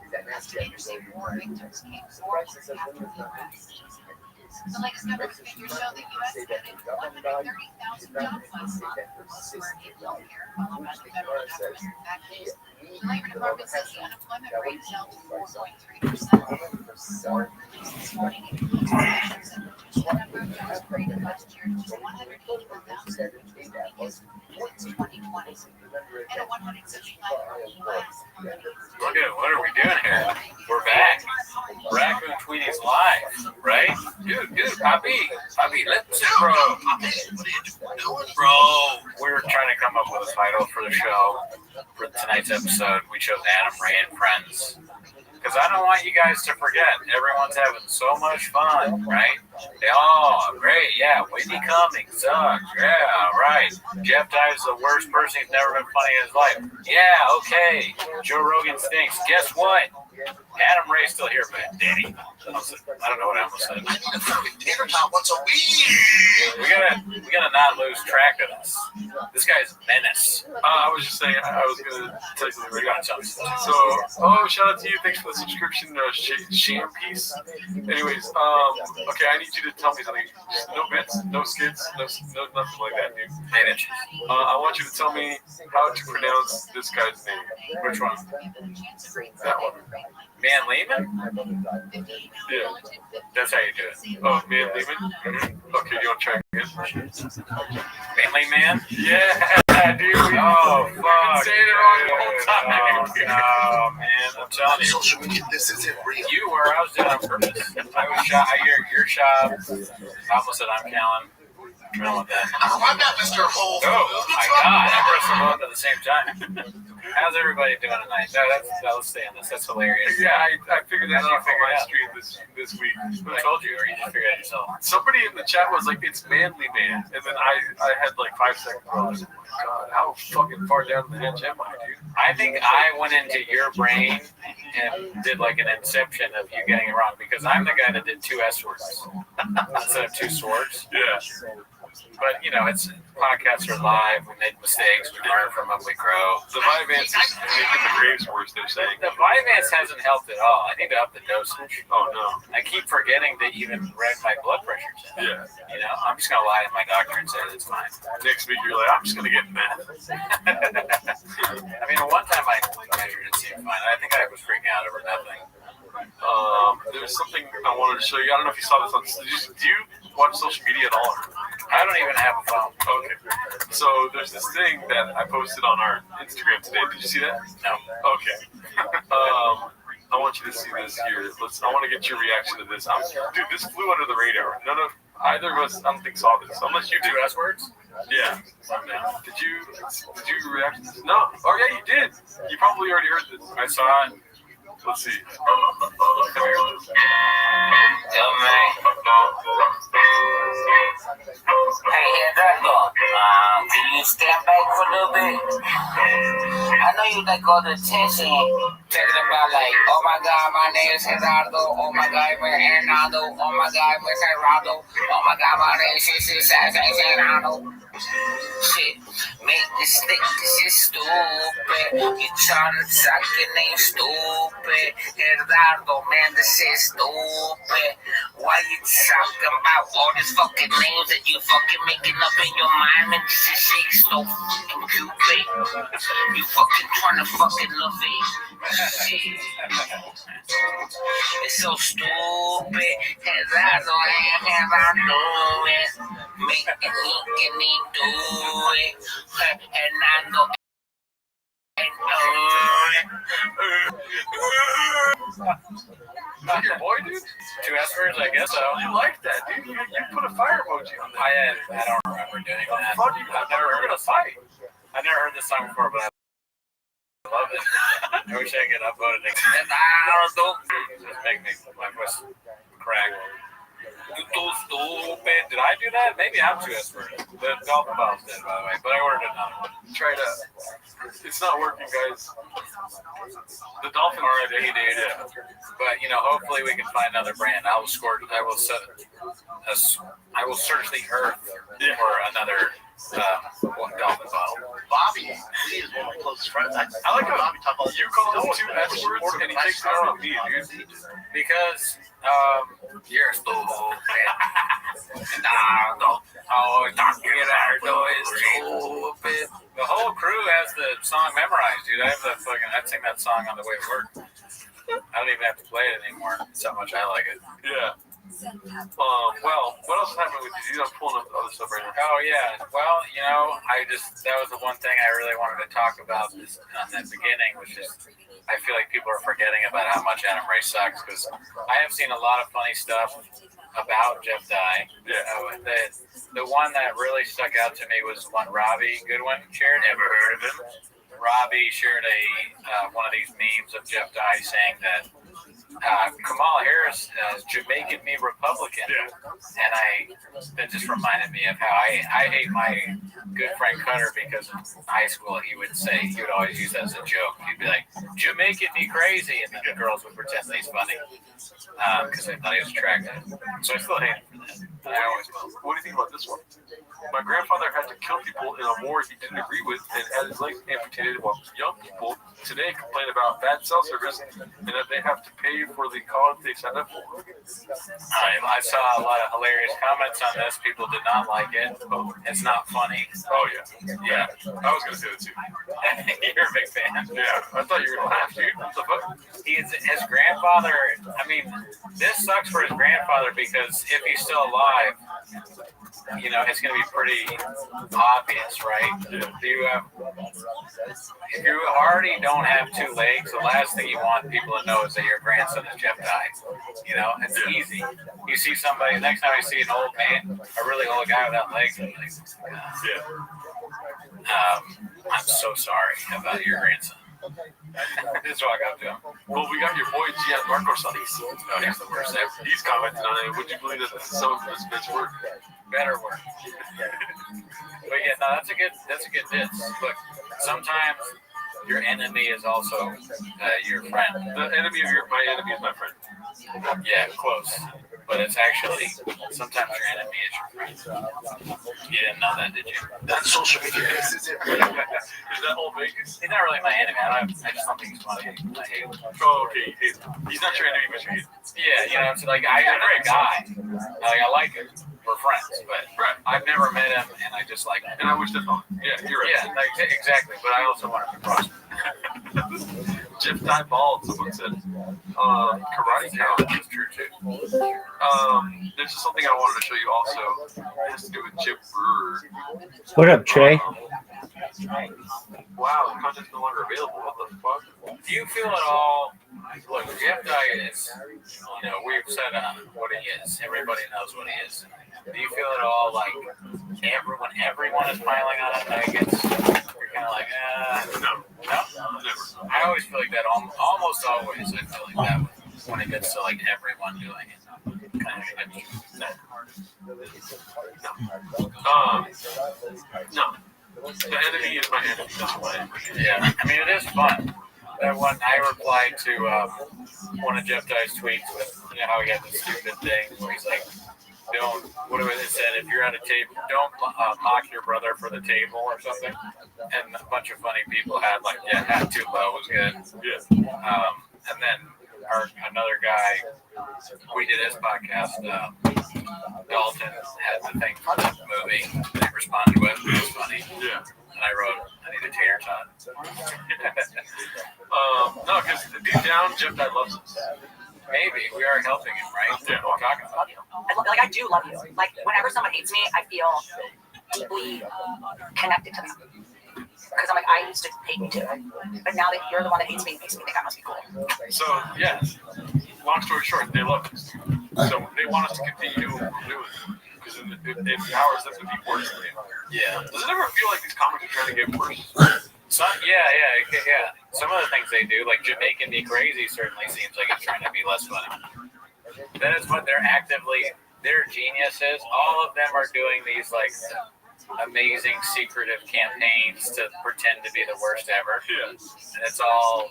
Speaker 3: Investigators say more victims came forward after the arrest. The latest number of figures show the U.S. added 130,000 jobs last month, most were in healthcare, followed by the federal government and factories. The Labor Department says the unemployment rate fell to 4.3%. Ford released this morning includes projections that reduced the number of jobs created last year to 181,000, which is since 2020, and a 165-year-old last company.
Speaker 4: Look at what are we doing here? We're back. Raccoon Tweety's live, right? Dude, Poppy, listen, bro. Bro, we were trying to come up with a title for the show. For tonight's episode, we chose Adam Ray and Friends. Because I don't want you guys to forget, everyone's having so much fun, right? Great, yeah, Whitney Cummings sucks, yeah, right. Jeff Dye's the worst person, he's never been funny in his life. Yeah, okay, Joe Rogan stinks. Guess what? Adam Ray's still here, but Danny, I don't know what I almost said.
Speaker 2: I need a fucking dinner time once a week.
Speaker 4: We gotta not lose track of this. This guy's menace.
Speaker 5: I was just saying, I was gonna tell you something. So, shout out to you. Thanks for the subscription, Sham Piece. Anyways, okay, I need you to tell me something. No bets, no skids, no nothing like that, dude.
Speaker 4: Manage.
Speaker 5: I want you to tell me how to pronounce this guy's name.
Speaker 4: Which one?
Speaker 5: That one.
Speaker 4: Man Lehman?
Speaker 5: Yeah.
Speaker 4: That's how you do it.
Speaker 5: Oh, Man Lehman? Mm-hmm. Okay, you want to try again?
Speaker 4: Manly Man?
Speaker 5: Yeah, dude.
Speaker 4: Oh, fuck.
Speaker 5: I've been saying it wrong the whole time.
Speaker 4: No, man. I'm telling you.
Speaker 2: Social media, this isn't real.
Speaker 4: You were. I was doing it on purpose. I was shot. Your shop. I almost said I'm Callan. Drill with that.
Speaker 3: I'm not Mr. Whole Foods.
Speaker 4: Oh my God! I pressed them both at the same time. How's everybody doing tonight? No, let's stay on this. That's hilarious.
Speaker 5: Yeah, I figured that out on
Speaker 4: figured
Speaker 5: my
Speaker 4: out?
Speaker 5: stream this week.
Speaker 4: Who told you, or you just figured it out yourself?
Speaker 5: Somebody in the chat was like, "It's Manly Man," and then I had like 5 seconds. I was like, "Oh my God, how fucking far down the bench am I, dude?"
Speaker 4: I think I went into your brain and did like an inception of you getting it wrong because I'm the guy that did 2 S words instead of 2 swords.
Speaker 5: Yeah.
Speaker 4: But you know, it's podcasts are live. We make mistakes. We learn from them. We grow.
Speaker 5: The Vyvanse is making the graves worse. They're saying.
Speaker 4: The Vyvanse hasn't helped at all. I need to up the dosage.
Speaker 5: Oh no.
Speaker 4: I keep forgetting to even read my blood pressure test.
Speaker 5: Yeah.
Speaker 4: You know, I'm just gonna lie to my doctor and say it's fine.
Speaker 5: Next week you're like, I'm just gonna get mad.
Speaker 4: I mean, the one time I measured it seemed fine. I think I was freaking out over nothing.
Speaker 5: There's something I wanted to show you. I don't know if you saw this on. Do you watch social media at all?
Speaker 4: I don't even have a phone.
Speaker 5: Okay. So there's this thing that I posted on our Instagram today. Did you see that?
Speaker 4: No.
Speaker 5: Okay. I want you to see this here. I want to get your reaction to this. Dude, this flew under the radar. None of either of us, I don't think, saw this. Unless you
Speaker 4: 2
Speaker 5: do.
Speaker 4: S words?
Speaker 5: Yeah. Did you react to this? No. Oh yeah, you did. You probably already heard this.
Speaker 4: I saw it.
Speaker 5: Let's see. Have you heard this?
Speaker 6: Hey, Eduardo, can you stand back for a little bit? I know you like all the attention, talking about like, oh my God, my name is Gerardo, oh my God, my Hernando, oh my God, my Gerardo, oh my God, my name is Gerardo. Shit, make this stick, this is stupid. You tryna suck your name, stupid. Gerardo, man, this is stupid. Why you talking about all these fucking names that you fucking making up in your mind? Man, this is shit so fucking stupid. You fucking tryna fucking love it. Shit. It's so stupid. Gerardo, Gerardo, make it, do it. Hernando,
Speaker 5: Not your boy, dude?
Speaker 4: 2 S words, I guess so.
Speaker 5: You like that, dude? You put a fire emoji on that.
Speaker 4: I don't remember doing that.
Speaker 5: Fuck you.
Speaker 4: I've never heard
Speaker 5: a fight.
Speaker 4: I've never heard this song before, but I love it. I wish I could upload it. Just make my voice crack. You too stupid. Did I do that? Maybe I'm 2 S words. The golf ball's dead, by the way, but I ordered another one.
Speaker 5: Try to. It's not working, guys. The Dolphins.
Speaker 4: All right, dude. But you know, hopefully we can find another brand. I will search the earth for another Dolphin bottle.
Speaker 3: Bobby, he is one of my closest friends. I
Speaker 5: like how
Speaker 3: Bobby talk all
Speaker 5: You call him 2 S words and he takes it out on me, dude.
Speaker 4: Because you're stupid. The whole crew has the song memorized, dude. I'd sing that song on the way to work. I don't even have to play it anymore. That's how much I like it.
Speaker 5: Yeah. Well, what else happened with you? I'm pulling up other stuff right now.
Speaker 4: Oh yeah. Well, you know, that was the one thing I really wanted to talk about this on the beginning, which is I feel like people are forgetting about how much Adam Ray sucks because I have seen a lot of funny stuff about Jeff Dye.
Speaker 5: Yeah.
Speaker 4: The one that really stuck out to me was one Robbie Goodwin shared. Never heard of him. Robbie shared one of these memes of Jeff Dye saying that Kamala Harris is making me Republican.
Speaker 5: Yeah.
Speaker 4: And that just reminded me of how I hate my good friend Cutter because in high school he would always use that as a joke. He'd be like, "You're making me crazy," and then the girls would pretend that he's funny because they thought he was attractive. So I still hate him for that. I always will.
Speaker 5: What do you think about this one? My grandfather had to kill people in a war he didn't agree with and had his legs amputated, while young people today complain about bad cell service and that they have to pay for the college they signed up for.
Speaker 4: I saw a lot of hilarious comments on this. People did not like it. It's not funny.
Speaker 5: Oh, yeah. I was going to say that too.
Speaker 4: You're a big fan.
Speaker 5: Yeah, I thought you were going to laugh, dude. What the fuck?
Speaker 4: His grandfather, I mean, this sucks for his grandfather because if he's still alive, you know, it's going to be pretty obvious, right? If you already don't have two legs, the last thing you want people to know is that your grandson is Jeff Dye. You know, it's easy. You see somebody, next time I see an old man, a really old guy without legs, I'm like, I'm so sorry about your grandson. Just walk up to him.
Speaker 5: Well, we got your boy Gianmarco Solis.
Speaker 4: Oh, he's the worst ever.
Speaker 5: He's commenting on it. Would you believe that this is some of his best work?
Speaker 4: Better work. But yeah, no, that's a good diss. Look, sometimes your enemy is also your friend.
Speaker 5: The enemy of my enemy is my friend.
Speaker 4: Yeah, close. But it's actually, sometimes your enemy is your friend. You didn't know that, did you?
Speaker 5: That's social media. Is that old Vegas?
Speaker 4: He's not really my enemy. I just don't think he's funny. I hate him.
Speaker 5: Oh, okay. He's not your enemy, but you hate him.
Speaker 4: Yeah, you know, it's like, he's a great guy. Like, I like him. We're friends, but I've never met him, and I just like him.
Speaker 5: And I wish that phone. Yeah, you're right.
Speaker 4: Yeah, like, exactly. But I also want him to prosper.
Speaker 5: Jeff Dye bald, someone said. Karate Cow.
Speaker 4: That's true, too.
Speaker 5: There's just something I wanted to show you also. It has to do with Jim Brewer.
Speaker 1: What up, Trey?
Speaker 5: Wow, the content's no longer available. What the fuck?
Speaker 4: Do you feel at all? Look, Jeff Dye is, you know, we've said what he is. Everybody knows what he is. Do you feel at all like everyone is piling on him? Like you're kind of like, no.
Speaker 5: Never.
Speaker 4: I always feel like that. Almost always, I feel like that when it gets to like everyone doing it. Kind of
Speaker 5: No. The enemy is my enemy. That's my enemy.
Speaker 4: Yeah, I mean, it is fun. That one, I replied to one of Jeff Dye's tweets with, you know, how he had this stupid thing where he's like, what it said, if you're at a table, don't mock your brother for the table or something. And a bunch of funny people had like, hat too low was good.
Speaker 5: Yeah.
Speaker 4: And then another guy, we did his podcast, Dalton had the thing for the movie that he responded with. It was funny.
Speaker 5: Yeah.
Speaker 4: And I wrote, I need a tater tot.
Speaker 5: No, because deep down, Jeff Dye loves us.
Speaker 4: Maybe we are helping him, right?
Speaker 5: Yeah.
Speaker 4: We're talking about
Speaker 2: you. Like, I do love you. Like, whenever someone hates me, I feel deeply connected to them. Because I'm like, I used to hate me too. But now that you're the one that hates me, it makes me think I must be cool.
Speaker 5: So, yeah, long story short, they love us. So they want us to continue doing what we're doing. Because it empowers them to be worse than they are.
Speaker 4: Yeah.
Speaker 5: Does it ever feel like these comics are trying to get worse?
Speaker 4: Yeah. Some of the things they do, like Jamaican Me Crazy, certainly seems like it's trying to be less funny. That is what they're geniuses. All of them are doing these like amazing secretive campaigns to pretend to be the worst ever.
Speaker 5: Yeah.
Speaker 4: And it's all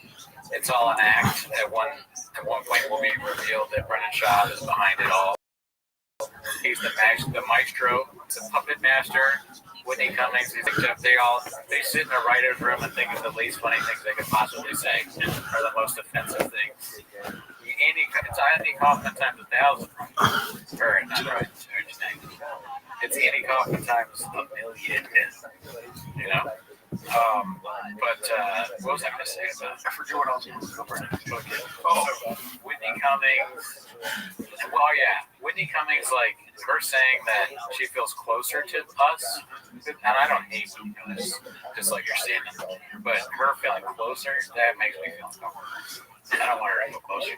Speaker 4: an act. At one point will be revealed that Brennan Schaub is behind it all. He's the maestro, the puppet master. Whitney Cummings, he's like Jeff. They sit in a writer's room and think of the least funny things they could possibly say, or the most offensive things. It's Andy Kaufman times 1,000. Or not right. It's Andy Kaufman times 1,000,000. You know. What was I going to say about?
Speaker 5: I forget what else.
Speaker 4: Whitney Cummings. Well, yeah, Whitney Cummings, like her saying that she feels closer to us, and I don't hate you, just like you're saying, but her feeling closer, that makes me feel uncomfortable. I don't want her to go closer.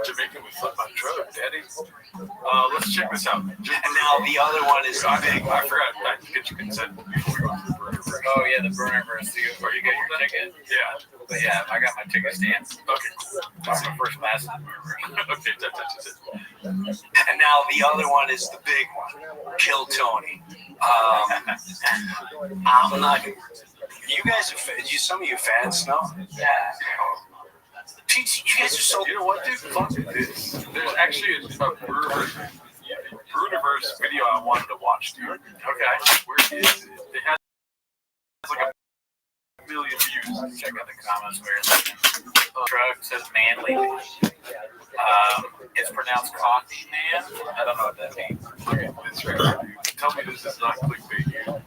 Speaker 5: Jamaican with flip my drug, daddy. Let's check this out.
Speaker 6: And now the other one is
Speaker 5: I forgot to get your consent before we go to the Burnerverse.
Speaker 4: Oh yeah, the Burnerverse, where you get your ticket.
Speaker 5: Yeah.
Speaker 4: But yeah, I got my ticket stamped.
Speaker 5: Okay, cool.
Speaker 4: That's my first class in the Burnerverse.
Speaker 5: Okay, that's it.
Speaker 6: And now the other one is the big one. Kill Tony. I'm not. You guys are some of you fans, no?
Speaker 4: Yeah.
Speaker 6: You guys are so.
Speaker 5: You know what, dude? Fuck this. There's actually a Bruniverse video I wanted to watch, dude.
Speaker 4: Okay.
Speaker 5: Where is it? It has like 1 million views.
Speaker 4: Check out the comments where Drug says manly. It's pronounced coffee man. I don't know what that means.
Speaker 5: That's right. Tell me this is not clickbait, dude.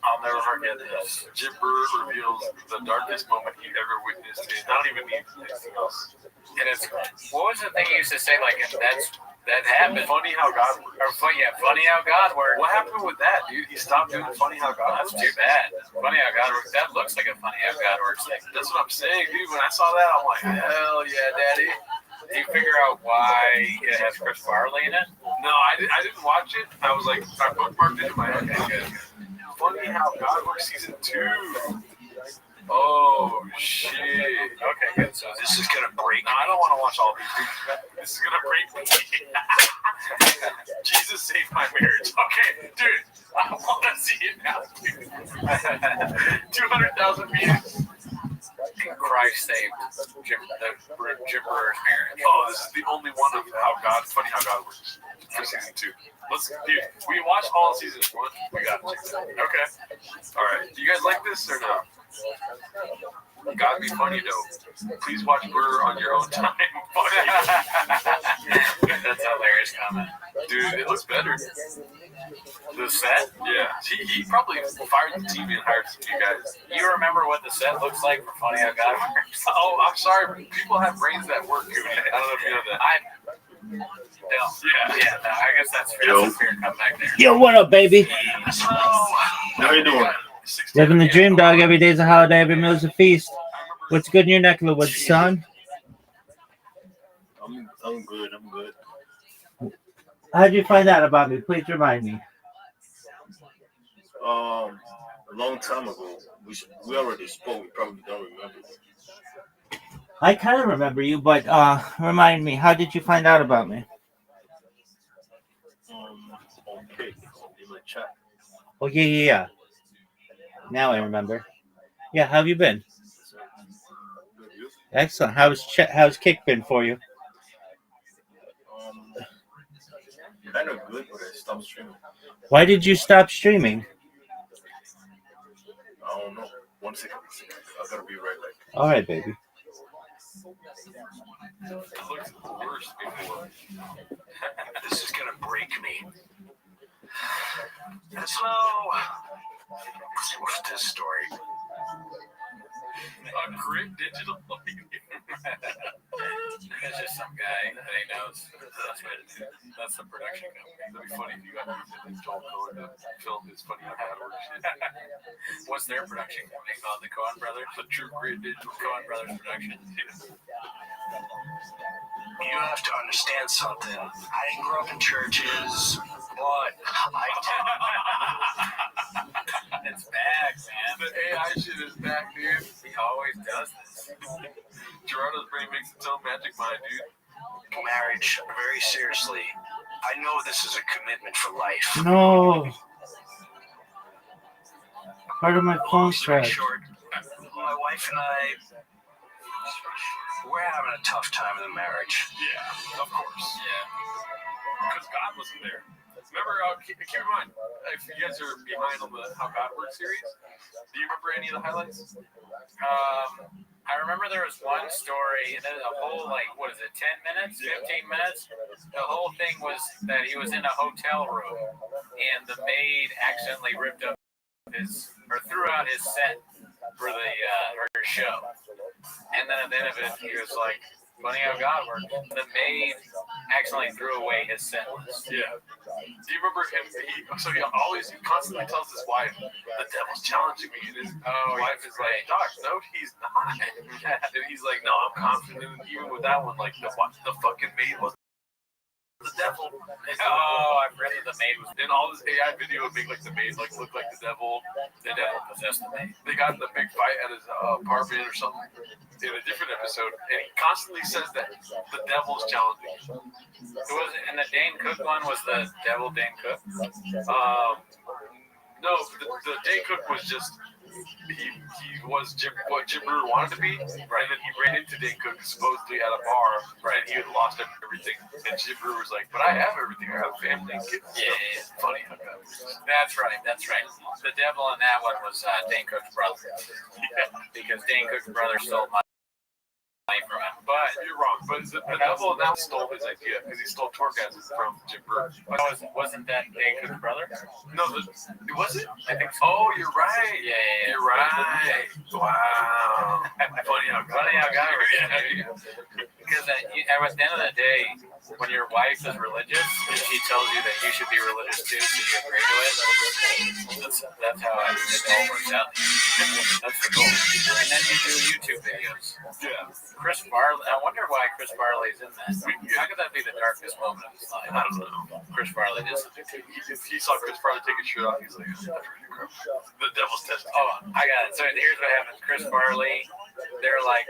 Speaker 4: I'll never forget this.
Speaker 5: Jim Brewer reveals the darkest moment he ever witnessed. I don't even need anything else.
Speaker 4: And it's, what was the thing you used to say? Like, and That happened.
Speaker 5: Funny how God works.
Speaker 4: Funny how God works.
Speaker 5: What happened with that, dude? He stopped doing Funny How God
Speaker 4: That's
Speaker 5: Works.
Speaker 4: too bad. Funny how God works. That looks like a funny how God works thing.
Speaker 5: That's what I'm saying, dude. When I saw that, I'm like, hell yeah, daddy.
Speaker 4: Do you figure out why it has Chris Farley in it?
Speaker 5: No, I didn't watch it. I was like, I bookmarked it in my head.
Speaker 4: Okay, good.
Speaker 5: Funny How God Works season 2. Oh shit.
Speaker 4: Okay, good. So
Speaker 2: This is gonna break.
Speaker 5: No, I don't want to watch all these. This is gonna break me. Jesus saved my marriage. Okay, dude, I want to see it now. 200,000 views.
Speaker 4: Christ saved Jim Breuer's marriage.
Speaker 5: Oh, this is the only one of Funny How God Works for season 2. Dude, we watched all of season 1. We got it. Okay. All right. Do you guys like this or no? Gotta be funny though. Please watch Burr on your own time.
Speaker 4: That's a hilarious comment.
Speaker 5: Dude, it looks better.
Speaker 4: The set?
Speaker 5: Yeah. He probably fired the team and hired some new guys.
Speaker 4: You remember what the set looks like for Funny How God Works?
Speaker 5: Oh, I'm sorry. People have brains that work, Goody. I don't know if you know that.
Speaker 4: Yeah, no, I guess that's fair. That's a fair comeback there.
Speaker 1: Yo, what up, baby?
Speaker 3: How you doing?
Speaker 1: Living the dream, dog. Every day's a holiday, every meal's a feast. What's good in your neck of the woods, son?
Speaker 3: I'm good. I'm good.
Speaker 1: How'd you find out about me? Please remind me.
Speaker 3: A long time ago, we already spoke. We probably don't remember.
Speaker 1: I kind of remember you, but remind me. How did you find out about me?
Speaker 3: Okay, in my chat.
Speaker 1: Oh, yeah. Now I remember. Yeah, how have you been?
Speaker 3: Good, you?
Speaker 1: Excellent. How's kick been for you?
Speaker 3: Kind of good, but I stopped streaming.
Speaker 1: Why did you stop streaming?
Speaker 3: I don't know. 1 second. I gotta be right back.
Speaker 1: All right, baby.
Speaker 5: It looks worse before.
Speaker 2: This is gonna break me. So, what's this story?
Speaker 5: A grit digital.
Speaker 4: It's just some guy that he knows. That's the production company.
Speaker 5: That'd be funny if you got Joel Cohen to film his Funny How God Works shit.
Speaker 4: What's their production company called? The Coen Brothers?
Speaker 5: The True Grit Digital
Speaker 4: Coen Brothers Productions.
Speaker 2: You have to understand something. I didn't grow up in churches, but I did.
Speaker 4: It's back, man.
Speaker 5: The AI shit is back, dude.
Speaker 4: He always does this.
Speaker 5: Gerardo's brain makes its own magic mind, dude.
Speaker 2: Marriage, very seriously. I know this is a commitment for life.
Speaker 1: No. Part of my phone
Speaker 2: Long story
Speaker 1: cracked.
Speaker 2: short, my wife and I, we're having a tough time in the marriage.
Speaker 5: Yeah, of course.
Speaker 4: Yeah.
Speaker 5: Because God wasn't there. Remember, keep in mind, if you guys are behind on the How God Works series, do you remember any of the highlights?
Speaker 4: I remember there was one story, and then a whole, 10 minutes, 15 minutes? The whole thing was that he was in a hotel room, and the maid accidentally ripped up threw out his set for the her show. And then at the end of it, he was like, funny how God works. The maid accidentally threw away his set list.
Speaker 5: Yeah. Do you remember him? He constantly tells his wife, the devil's challenging me. And his wife is like, Doc, no, he's not. And he's like, no, I'm confident. And even with that one, the fucking maid was the devil.
Speaker 4: Oh, I've read that the maid was.
Speaker 5: In all this AI video, would make the maid look like the devil.
Speaker 4: The devil possessed the maid.
Speaker 5: They got in a big fight at his apartment or something in a different episode, and he constantly says that the devil's challenging.
Speaker 4: And the Dane Cook one was the devil Dane Cook?
Speaker 5: No, the Dane Cook was just he was what Jim Brewer wanted to be, right? And then he ran into Dane Cook supposedly at a bar, right? And he had lost everything, and Jim Brewer was like, "But I have everything. I have family and kids."
Speaker 4: Yeah.
Speaker 5: Funny how that was.
Speaker 4: That's right. The devil in that one was Dane Cook's brother.
Speaker 5: Yeah.
Speaker 4: Because Dane Cook's brother stole money from him.
Speaker 5: But you're wrong. But the devil now stole his idea because he stole Torgasm from Jim Brewer.
Speaker 4: Wasn't that Dane Cook's brother?
Speaker 5: No, was it?
Speaker 4: I think so.
Speaker 5: Oh, you're right.
Speaker 4: Yeah.
Speaker 5: You're right. Wow. Funny how God.
Speaker 4: Funny how God works. Because at the end of the day, when your wife is religious and she tells you that you should be religious too, so you agree to it, that's how it all works out. That's the goal. And then you do YouTube videos.
Speaker 5: Yeah.
Speaker 4: Chris Farley, I wonder why Chris Farley's in that. How could that be the darkest moment of his life?
Speaker 5: I don't know.
Speaker 4: Chris Farley did something.
Speaker 5: If he saw Chris Farley take his shirt off, he's like, that's really incredible. The devil's testing.
Speaker 4: Oh, I got it. So here's what happens. Chris Farley, they're like,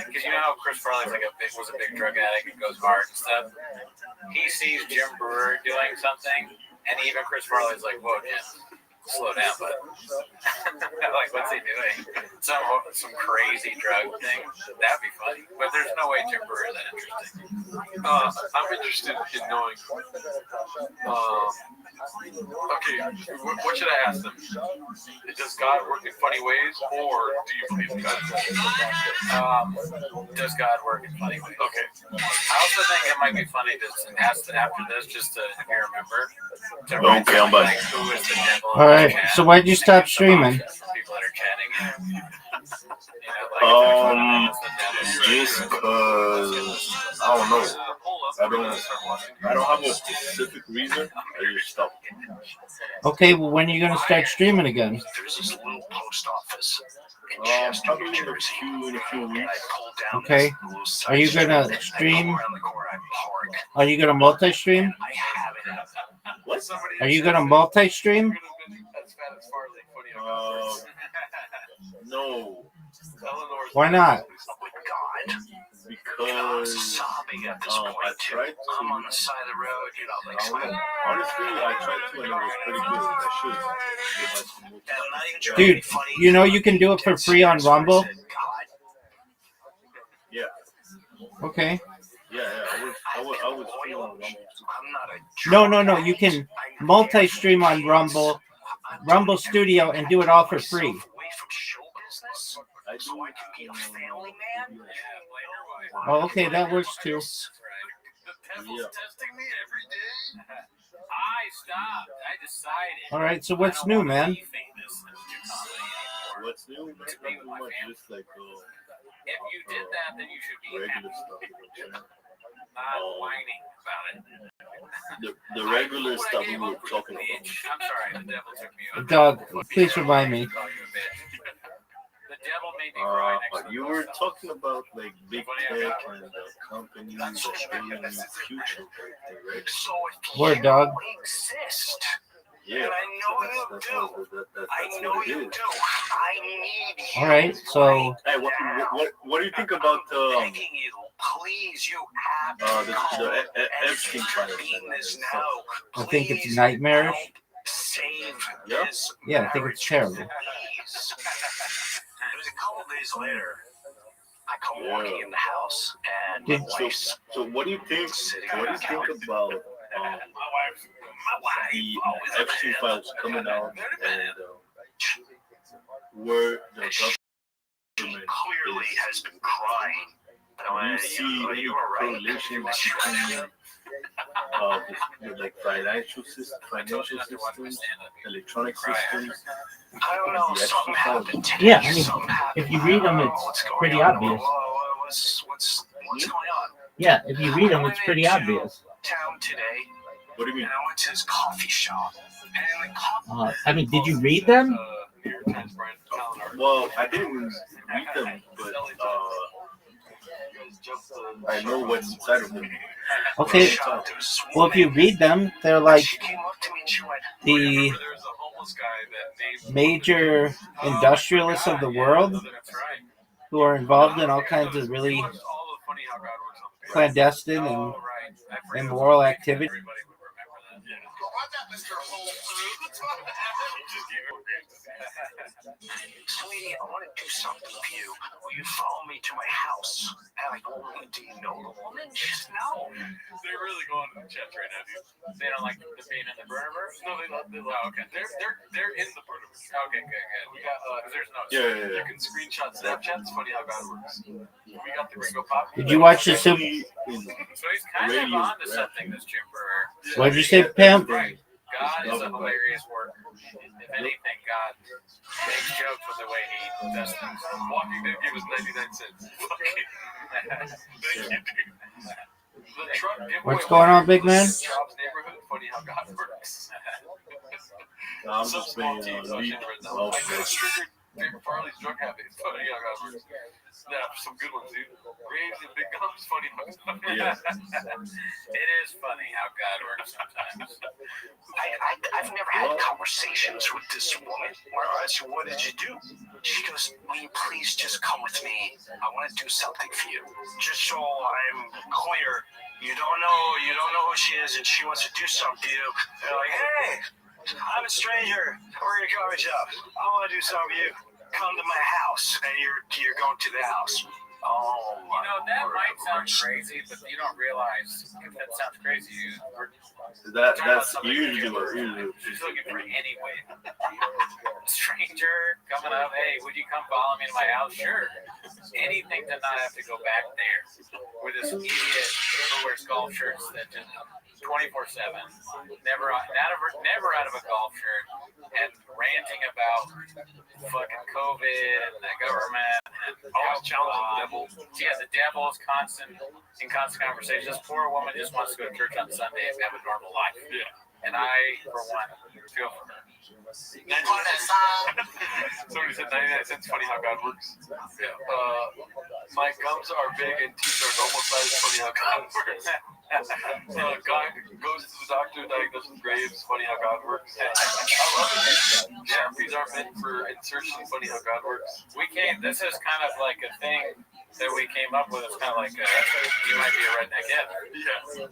Speaker 4: because you know how Chris Farley's was a big drug addict and goes hard and stuff. He sees Jim Brewer doing something, and even Chris Farley's like, whoa, Jim, slow down, bud. Like, what's he doing? Some crazy drug thing? That'd be funny. But there's no way Jim Brewer is that interesting.
Speaker 5: I'm interested in knowing. Okay, what should I ask them? Does God work in funny ways, or do you believe in God?
Speaker 4: Does God work in funny ways?
Speaker 5: Okay.
Speaker 4: I also think it might be funny to ask after this, just to, if you remember.
Speaker 7: Okay, I'm back.
Speaker 4: Who is the devil?
Speaker 1: All right. So why'd you stop streaming?
Speaker 4: People that are chatting.
Speaker 7: Just because I don't know. I don't have a specific reason. I just stopped.
Speaker 1: Okay, well, when are you gonna start streaming again?
Speaker 3: There's this little post office in
Speaker 7: Probably in a few weeks.
Speaker 1: Okay. Are you gonna stream? Are you gonna multi-stream?
Speaker 7: What?
Speaker 1: Are you gonna multi-stream?
Speaker 7: No.
Speaker 1: Why not?
Speaker 7: Because
Speaker 3: sobbing at this
Speaker 7: I
Speaker 3: point too.
Speaker 7: tried to.
Speaker 3: I'm on the side of the road, you know, like smiling.
Speaker 7: Honestly, I tried to, and it was pretty good. I should.
Speaker 3: And I'm not even trying to
Speaker 1: Dude,
Speaker 3: be funny.
Speaker 1: you know you can do it for free on Rumble?
Speaker 7: Yeah.
Speaker 1: Okay.
Speaker 7: Yeah. I was feeling Rumble too.
Speaker 3: I'm not a
Speaker 1: No. You can multi-stream on Rumble Studio, and do it all for free.
Speaker 3: away from show business
Speaker 7: I do.
Speaker 3: so I can be a family man.
Speaker 1: Oh, okay, that works too.
Speaker 5: The devil's
Speaker 7: Yeah.
Speaker 5: testing me every day.
Speaker 4: I stopped. I decided.
Speaker 1: All right, so what's new, man?
Speaker 7: What's new? Nothing much. Just like
Speaker 4: If you did that, then you should be
Speaker 7: regular
Speaker 4: happy,
Speaker 7: stuff.
Speaker 4: not whining about it.
Speaker 7: The regular stuff we were talking about.
Speaker 4: I'm sorry, the devil took me over.
Speaker 1: Dog, please remind me.
Speaker 4: Call you a bitch. The devil made me cry next to the
Speaker 7: You were talking about like big tech and companies that building in the future, right?
Speaker 3: So if
Speaker 1: Word, dog.
Speaker 3: you exist,
Speaker 7: Yeah.
Speaker 3: and I know you
Speaker 7: That's
Speaker 3: do.
Speaker 7: that's
Speaker 3: I know
Speaker 7: what it
Speaker 3: you
Speaker 7: is.
Speaker 3: do. I need you.
Speaker 1: All right, so
Speaker 7: Hey, what do you think about
Speaker 3: begging you, please, you have to
Speaker 7: the
Speaker 3: call and
Speaker 7: Epstein file?
Speaker 3: intervene this
Speaker 7: and
Speaker 3: now.
Speaker 1: I think it's
Speaker 3: Please
Speaker 1: nightmarish.
Speaker 3: help Save
Speaker 7: Yeah.
Speaker 3: this
Speaker 1: Yeah, I think it's terrible.
Speaker 3: Please. It was a couple days later. I come walking in the house, and my wife's
Speaker 7: So what do you think? What do you think about
Speaker 3: my wife
Speaker 7: the
Speaker 3: always
Speaker 7: Epstein files coming out and where the government
Speaker 3: clearly has been crying.
Speaker 7: do you see any
Speaker 3: you were right.
Speaker 7: correlation between the like financial systems, electronic systems?
Speaker 3: I don't know. Something happened today.
Speaker 1: Yeah, I mean,
Speaker 3: Something happened.
Speaker 1: if you read them,
Speaker 3: I don't know
Speaker 1: it's
Speaker 3: what's going
Speaker 1: pretty
Speaker 3: on.
Speaker 1: obvious.
Speaker 3: What's going on?
Speaker 1: Yeah, if you read them, it's pretty obvious.
Speaker 3: Town today,
Speaker 7: What do you mean?
Speaker 3: and I went to this coffee shop, and in the coffee.
Speaker 1: I mean, did you read them?
Speaker 5: New York Times Brian Calendar.
Speaker 7: Well, I didn't read them, but I know what's inside of them.
Speaker 1: Okay. Well, if you read them, they're like
Speaker 3: She came up to me and she went,
Speaker 1: the
Speaker 5: There's a homeless guy that named
Speaker 1: major industrialists of the world
Speaker 5: That's right.
Speaker 1: who are involved in all kinds of really
Speaker 5: All the funny how God works on the
Speaker 1: clandestine and
Speaker 5: Oh, right. I forgot.
Speaker 1: immoral activity.
Speaker 5: Everybody would remember that. Yeah.
Speaker 3: Sweetie, I want to do something for you. Will you follow me to my house? And I go, do you know the woman? She says, no.
Speaker 5: They're really going to the chat right now, dude.
Speaker 4: They don't like the being in the burnerverse?
Speaker 5: No, they don't.
Speaker 4: Oh, okay.
Speaker 5: They're in the part of it.
Speaker 4: Okay, good.
Speaker 5: We got
Speaker 4: There's no.
Speaker 7: Yeah.
Speaker 5: You can screenshot Snapchat. It's funny how God works. We got the Ringo Pop.
Speaker 1: Did you watch the Super?
Speaker 4: So he's kind of
Speaker 7: Radio
Speaker 4: on to
Speaker 7: rap.
Speaker 4: something, this Jim Brewer.
Speaker 1: What did you say, Pam?
Speaker 4: Right. God is a hilarious worker. If anything, God makes jokes with the way he does things.
Speaker 5: Walking Dead gave us 99 cents. Thank you, dude. The truck giveaway.
Speaker 1: What's going on, big man?
Speaker 5: Jobs neighborhood. Funny how God works.
Speaker 7: I'm
Speaker 5: Some
Speaker 7: just
Speaker 5: small
Speaker 7: saying,
Speaker 5: teams right now. I could have triggered Favorite Farley's drug habit. Funny how God works. Yeah, some good ones, dude. Graves and big gums. Funny how God works.
Speaker 7: Yeah.
Speaker 4: It is funny how God works sometimes.
Speaker 8: I've never had conversations with this woman where I said, what did you do? She goes, will you please just come with me? I want to do something for you. Just so I'm clear, you don't know who she is and she wants to do something to you. They're like, hey, I'm a stranger. We're in a coffee shop. I want to do something for you. Come to my house. And you're going to the house. Oh,
Speaker 4: You know, that might sound crazy, but you don't realize if that sounds crazy.
Speaker 7: That's usually what
Speaker 4: She's looking for any way. Stranger coming up, hey, would you come follow me to my house? Sure. Anything to not have to go back there with this idiot who wears golf shirts that just 24/7, never out of a golf shirt, and ranting about fucking COVID and the government and
Speaker 5: Always challenging the devil.
Speaker 4: Yeah, the devil is in constant conversation. This poor woman just wants to go to church on Sunday and have a normal life.
Speaker 5: Yeah.
Speaker 4: And I, for one, feel for her.
Speaker 5: Somebody said 99 cents. Funny how God works.
Speaker 4: Yeah.
Speaker 5: My gums are big and teeth are normal size. Funny how God works. God goes to the doctor, diagnoses Graves. Funny how God works. I love it. Sharpies are meant for insertion. Funny how God works.
Speaker 4: This is kind of like a thing that we came up with. It's kind of like you might be a redneck yet.
Speaker 5: Yeah.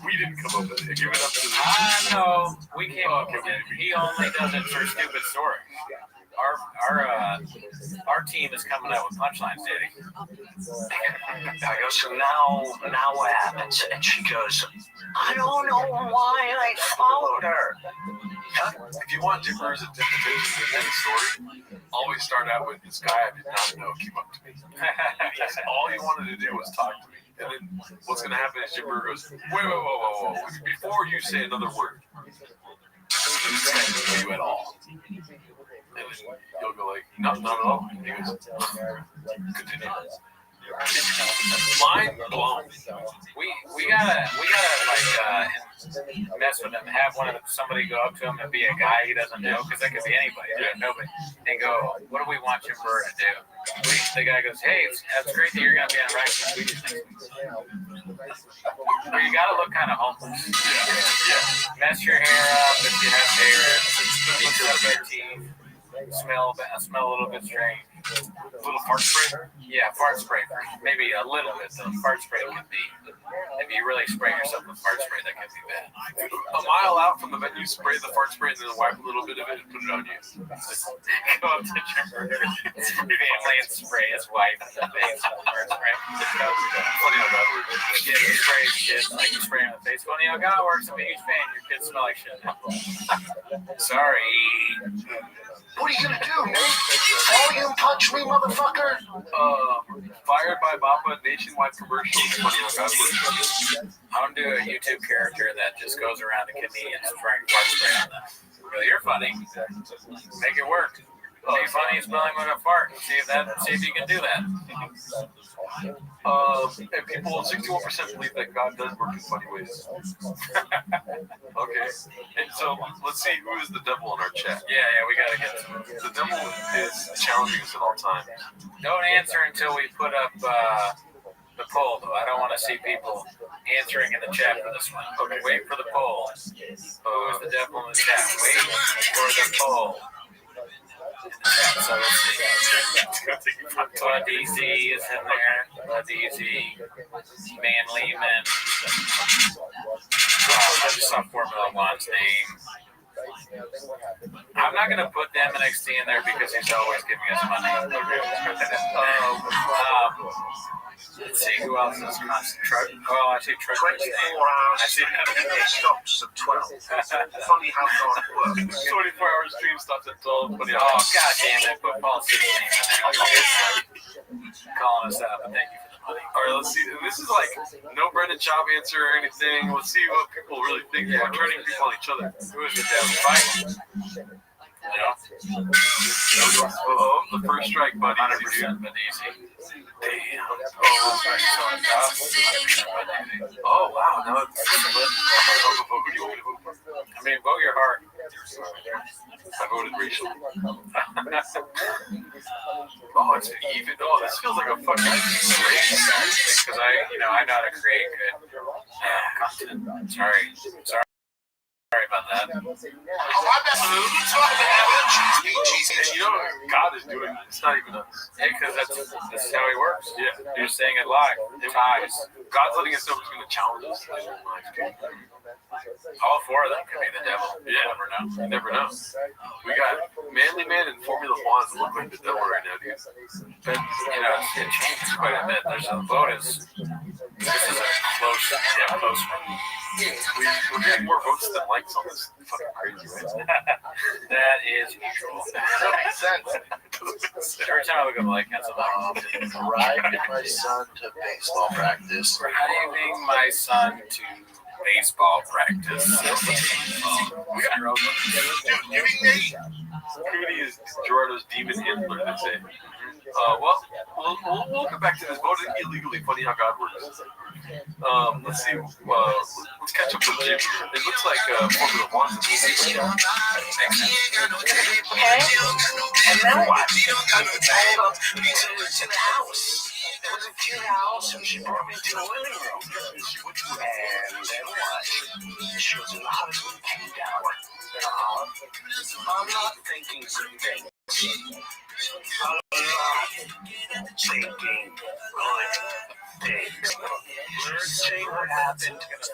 Speaker 5: We didn't come up with it. Give it up to the.
Speaker 4: I know. We came up with it. He only does it for stupid stories. Our team is coming out with punchlines, Daddy.
Speaker 8: I go, so now what happens? And she goes, I don't know why I followed her.
Speaker 5: If you want Jimmer's interpretation of any story, always start out with this guy I did not know came up to me. All he wanted to do was talk to me. And then what's going to happen is Jimmer goes, whoa. Before you say another word, he's not going to know you at all. And then you'll go like, not at all. And he goes, continue. Mind blown.
Speaker 4: We gotta like mess with him. Have somebody go up to him and be a guy he doesn't know, because that could be anybody, nobody. And go, what do we want Jim Burr to do? The guy goes, hey, that's great that you're gonna be on Right for Swedish next week. Well, you gotta look kind of homeless. Yeah. Mess your hair up if you have hair. Mix up your teeth. Smell a little bit strange.
Speaker 5: A little fart spray?
Speaker 4: Yeah, fart spray. Maybe a little bit. The fart spray can be, if you really spray yourself with fart spray, that can be bad.
Speaker 5: A mile out from the venue, spray the fart spray and then wipe a little bit of it and put it on you.
Speaker 4: Go up to Jimmer. Family and spray his wife in the face with fart spray.
Speaker 5: Funny how God works.
Speaker 4: Yeah, you spray his kids like you spray in the face. Funny how God works. I'm a huge fan. Your kids smell like shit. Sorry.
Speaker 8: What are you gonna do, Nate? Volume punch me, motherfucker?
Speaker 5: Fired by Bamba nationwide commercial. Funny how God works.
Speaker 4: I'm gonna do a YouTube character that just goes around to comedians spraying fart spray on them. Well, you're funny. Make it work. Be funny smelling like a fart. See if you can do that.
Speaker 5: And people, 61% believe that God does work in funny ways. Okay. And so let's see who is the devil in our chat.
Speaker 4: Yeah, we gotta get some.
Speaker 5: The devil is challenging us at all times.
Speaker 4: Don't answer until we put up the poll, though. I don't want to see people answering in the chat for this one. Okay. Wait for the poll. Who is the devil in the chat? Wait for the poll. So let's see. Bud DZ is in there. Bud DZ, Van Lehman. I just saw Formula One's name. I'm not going to put them NXT in there because he's always giving us money. Let's see who else is constant truck. Oh, I see truck.
Speaker 8: 24 hours.
Speaker 4: I see that.
Speaker 8: Stops at 12. Funny how God works.
Speaker 5: 24-hour stream stops at 12.
Speaker 4: Oh, God damn it. Put Paul City name in there. Calling us out, but thank you for the buddy.
Speaker 5: All right, let's see. This is like no Brendan Schaub answer or anything. Let's see what people really think. We're turning people on each other.
Speaker 4: Who is the devil fighting? You know?
Speaker 5: Oh, the first strike, buddy.
Speaker 4: 100% Medici.
Speaker 5: Damn.
Speaker 4: Oh, sorry, someone got 100% Medici.
Speaker 5: Oh, wow. Now it's split. Who do you want me to vote for?
Speaker 4: I mean, vote your heart.
Speaker 5: I voted Rachel. Oh, it's even. Oh, this feels like a fucking race.
Speaker 4: Because I know how to create good content. Sorry about that.
Speaker 8: Oh, my bad.
Speaker 5: And you know, God is doing it. It's not even us.
Speaker 4: Yeah, because this is how he works.
Speaker 5: Yeah.
Speaker 4: You're saying it live. Ties.
Speaker 5: God's letting us know who's going to challenge us later in life, dude.
Speaker 4: All four of them could be the devil.
Speaker 5: Yeah.
Speaker 4: You never know.
Speaker 5: You never know. We got Manly Man and Formula One look like the devil right now, dude.
Speaker 4: But, it changes quite a bit. There's a vote is. This is a close one.
Speaker 5: We're getting more votes than likes on this fucking crazy, right?
Speaker 4: That is usual.
Speaker 8: That makes sense.
Speaker 4: Every time I look at like that's a
Speaker 8: Driving my son to baseball practice.
Speaker 4: driving my son to baseball practice.
Speaker 5: We got Cooney is Gerardo's demon handler, they say. We'll get back to this. Voting illegally. Funny how God works. Let's see. Let's catch up with Jim here. It looks like Formula One.
Speaker 6: Okay. And then what? To the house. It was a cute house, and she brought me to the living room. And then what? She was in the husband came down. I'm not thinking good things. I'm not thinking good things. Let's see what happened.
Speaker 4: Is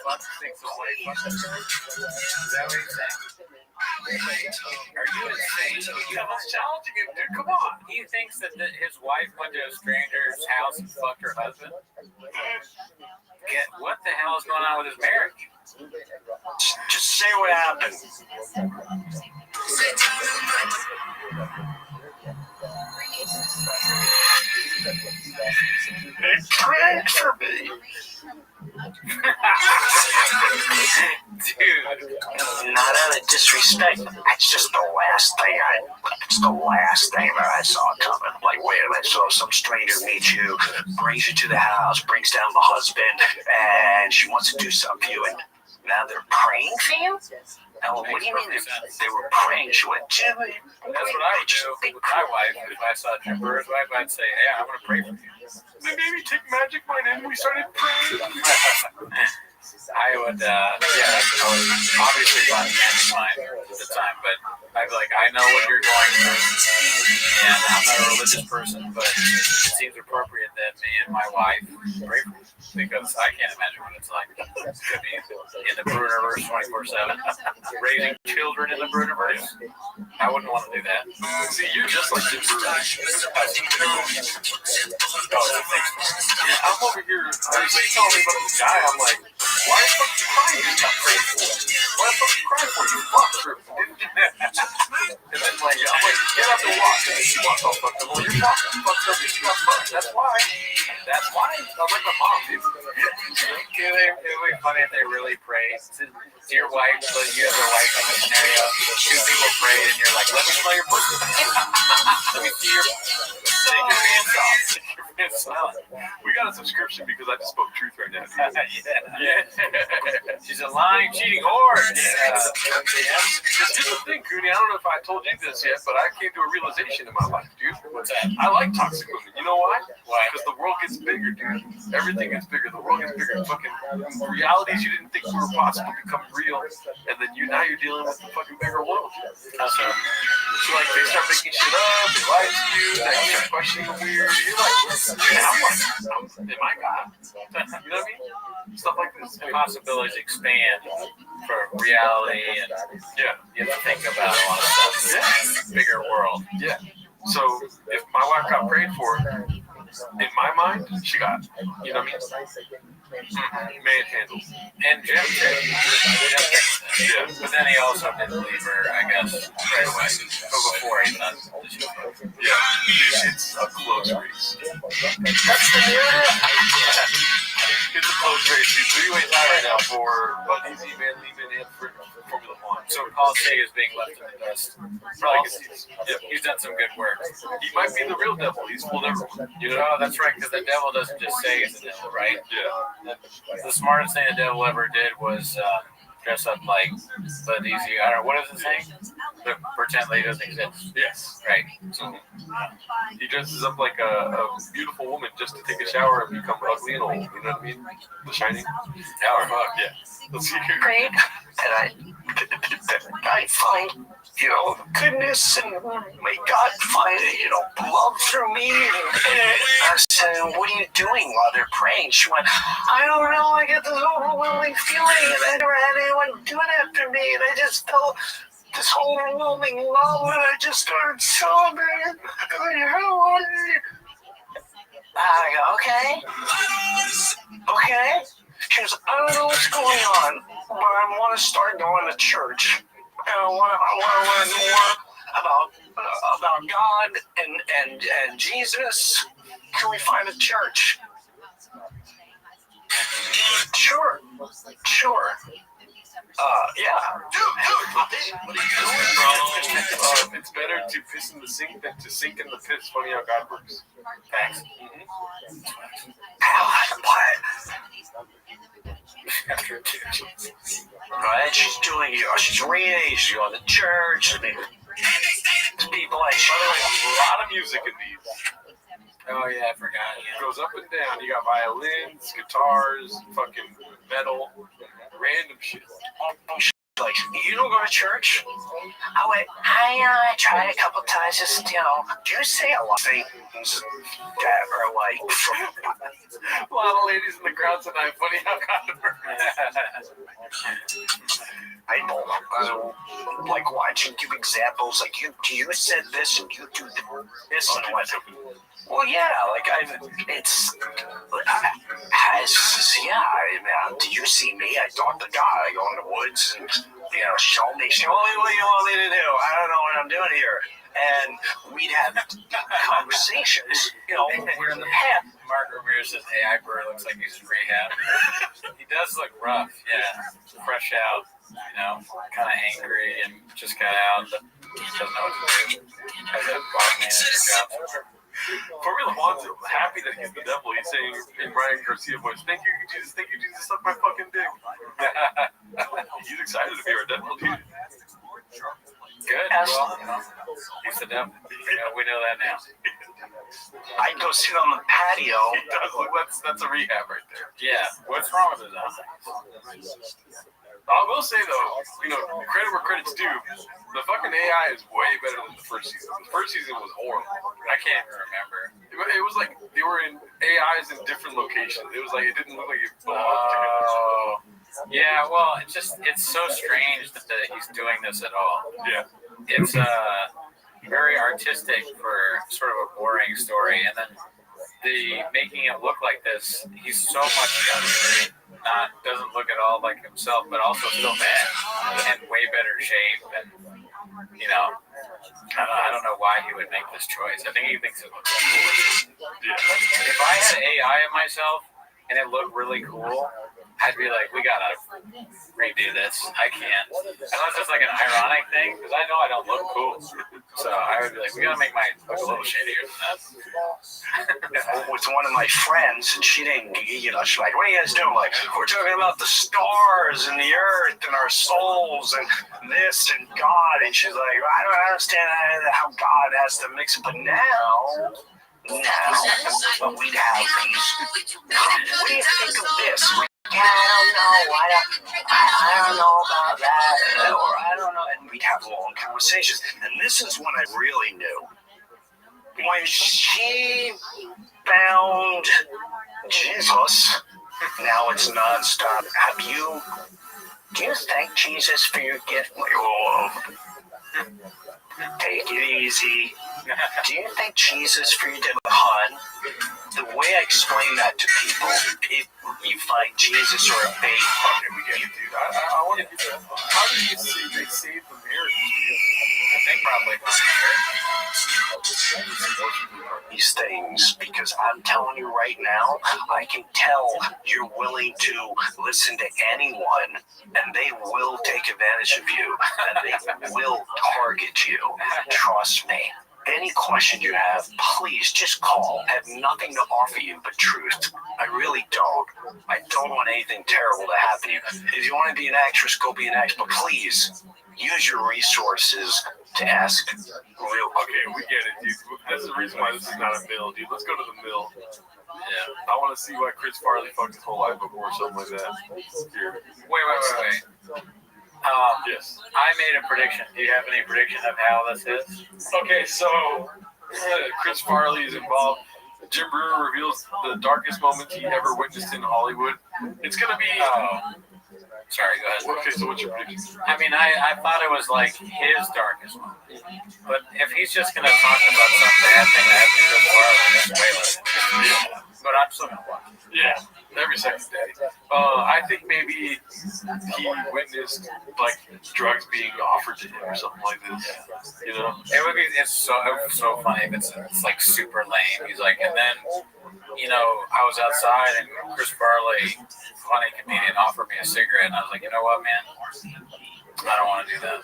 Speaker 4: that what you're saying? Are you insane?
Speaker 5: Yeah, let's challenging him, dude. Come on.
Speaker 4: He thinks that his wife went to a stranger's house and fucked her husband? What the hell is going on with his marriage?
Speaker 6: Just say what happened. They prayed for me.
Speaker 4: Dude.
Speaker 6: Not out of disrespect. That's just the last thing that I saw coming. Like, wait a minute, so some stranger meets you, brings you to the house, brings down the husband, and she wants to do something for you, and now they're praying for you? Now, what do you mean they were praying? She went, Jimmy.
Speaker 4: That's what I would do with my wife. If I saw Jim Burr's wife, I'd say, hey, I'm going to pray for you.
Speaker 5: Then maybe take magic wine and we started praying.
Speaker 4: I would, obviously not magic wine at the time, but I'd be like, I know what you're going through, and I'm not a religious person, but it seems appropriate that me and my wife pray for you, because I can't imagine what it's like to be in the Brunerverse 24/7, raising children in the Brunerverse. I wouldn't want to do that.
Speaker 5: See, you're just like Jim Brewer. I'm over here. She's telling me about this guy. I'm like, why the fuck you crying? You got prayed for. Why the fuck you crying for? You fucked her. And then like, I'm like, get up and walk. And then she walks all fucked up. Well, you're walking fucked up and she got fucked. That's why. That's why. I'm like my mom, dude.
Speaker 4: It would be funny if they really prayed to your wife, but you have a wife in the scenario. Two people prayed, and you're like, let me smell your pussy. Let me see your. Take your hands off.
Speaker 5: Take your hands off. We got a subscription because I just spoke truth right now.
Speaker 4: Yeah. She's a lying, cheating whore.
Speaker 5: Here's the thing, Cooney. I don't know if I told you this yet, but I came to a realization in my life, dude.
Speaker 4: What's that?
Speaker 5: I like toxic women. You know why?
Speaker 4: Why?
Speaker 5: Because the world gets bigger, dude. Everything gets bigger. The world gets bigger. Fucking realities you didn't think were possible become real, and then now you're dealing with the fucking bigger world.
Speaker 4: How so?
Speaker 5: So like they start making shit up, they lie to you, they start questioning them weird. You're like, dude, am I God? You know what I mean? Stuff like this.
Speaker 4: Possibilities expand for reality, and you have to think about a lot of stuff.
Speaker 5: Yeah.
Speaker 4: Bigger world.
Speaker 5: Yeah. So if my wife got prayed for, in my mind, she got, you know what I mean? Manhandled.
Speaker 4: And Jim did.
Speaker 5: Yeah.
Speaker 4: But then he also didn't leave her, I guess, right away. But before he thought.
Speaker 5: Yeah. It's a close race.
Speaker 8: That's the narrative.
Speaker 5: It's a close race. He's 3-way tie right now for Easy, Van Lehman, and for Formula One.
Speaker 4: So Paul Shea is being left in the dust.
Speaker 5: Probably because
Speaker 4: He's done some good work.
Speaker 5: he might be the real devil. He's fooled everyone.
Speaker 4: You know, that's right, because the devil doesn't just say he's the devil, right?
Speaker 5: Yeah.
Speaker 4: The smartest thing the devil ever did was dress up like Bud Easy. I don't know, what is his name? Pretend like he doesn't exist.
Speaker 5: Yes.
Speaker 4: Right. So,
Speaker 5: He dresses up like a beautiful woman just to take a shower and become ugly and old. You know what I mean? The Shining.
Speaker 4: Tower fuck.
Speaker 5: Yeah. Let's see here.
Speaker 8: Great. And I find, goodness, and may God find, love through me. And I said, what are you doing while they're praying? She went, I don't know, I get this overwhelming feeling, and I never had anyone do it after me, and I just felt this overwhelming love, and I just started celebrating. I go, okay. She goes, I don't know what's going on, but I want to start going to church. And I want to learn more about God and Jesus. Can we find a church? Sure. Yeah.
Speaker 5: What are you doing, bro? It's better to piss in the sink than to sink in the piss. Funny how God works.
Speaker 4: thanks.
Speaker 8: Right? She's doing, she's reading, she's going to church. People like,
Speaker 5: A lot of music in these.
Speaker 4: Oh, yeah, I forgot.
Speaker 5: It goes up and down. You got violins, guitars, fucking metal, random shit.
Speaker 8: like, you don't go to church? I went, I tried a couple times, just, do you say a lot of things that are like,
Speaker 5: A lot of ladies in the crowd tonight. Funny how God works.
Speaker 8: I like watching, give examples, like, you said this and you do this and what. Well, yeah, like, do you see me? I talk to God, I go in the woods and, show me, what do you want me to do? I don't know what I'm doing here. And we'd have conversations, we're in the path.
Speaker 4: Mark Ramirez says, hey, Iber looks like he's in rehab. He does look rough, yeah. Fresh out, kind of angry and just got out, but doesn't know what to do. Has a bar manager job.
Speaker 5: Formula One's happy that he's the devil. He's saying in Ryan Garcia voice, thank you, Jesus, suck my fucking dick. He's excited to be our devil, dude.
Speaker 4: Good. Well, he's the devil. We know that now.
Speaker 8: I'd go sit on the patio.
Speaker 5: That's a rehab right there.
Speaker 4: Yeah. What's wrong with his eyes?
Speaker 5: I will say though, credit where credit's due. The fucking AI is way better than the first season. The first season was horrible.
Speaker 4: I can't even remember.
Speaker 5: It was like they were in AIs in different locations. It was like it didn't look like it belonged together.
Speaker 4: Yeah, well, it's so strange that he's doing this at all.
Speaker 5: Yeah.
Speaker 4: It's very artistic for sort of a boring story, and then the making it look like this, he's so much younger, doesn't look at all like himself, but also still bad and way better shape, and I don't know why he would make this choice. I think he thinks it looks cool.
Speaker 5: Yeah.
Speaker 4: If I had AI of myself and it looked really cool, I'd be like, we gotta redo this. I can't. Unless it's like an ironic thing, because I know I don't look cool. So I would be like, we gotta make mine look a little shittier than that.
Speaker 8: With one of my friends, and she didn't, she's like, what are you guys doing? Like, we're talking about the stars and the earth and our souls and this and God. And she's like, I don't understand how God has to mix it. But now we'd have these. What do you think of this? Yeah, I don't know about that, or I don't know, and we'd have long conversations, and this is when I really knew. When she found Jesus, now it's nonstop. Do you thank Jesus for your gift? Take it easy. Do you thank Jesus for your gift, hon? The way I explain that to people, if you find Jesus or a faith,
Speaker 5: Okay, we get it, dude. I want to do that. How did you see they saved the marriage?
Speaker 4: I think Probably
Speaker 8: these things because I'm telling you right now, I can tell you're willing to listen to anyone and they will take advantage of you and they will target you. Trust me. Any question you have, please just call. I have nothing to offer you but truth. I really don't. I don't want anything terrible to happen to you. If you want to be an actress, go be an actress. But please, use your resources to ask real quick.
Speaker 5: Okay, we get it, dude. That's the reason why this is not a mill, dude. Let's go to the mill. Yeah, I want to see why Chris Farley fucked his whole life up or something like that. Here.
Speaker 4: Wait.
Speaker 5: Yes.
Speaker 4: I made a prediction. Do you have any prediction of how this is?
Speaker 5: Okay, so Chris Farley is involved. Jim Brewer reveals the darkest moment he ever witnessed in Hollywood. It's gonna be.
Speaker 4: Sorry, go ahead.
Speaker 5: Okay, so what's your prediction?
Speaker 4: I mean, I thought it was like his darkest moment. But if he's just going to talk about some bad thing that happened to Chris Farley, that's way less.
Speaker 5: Yeah.
Speaker 4: But I'm still going to watch it.
Speaker 5: Yeah, every second day. I think maybe he witnessed like drugs being offered to him or something like this. You know?
Speaker 4: It's so funny if it's like super lame. He's like, and then, you know, I was outside and Chris Farley, funny comedian, offered me a cigarette, and I was like, you know what, man? I don't want to do that.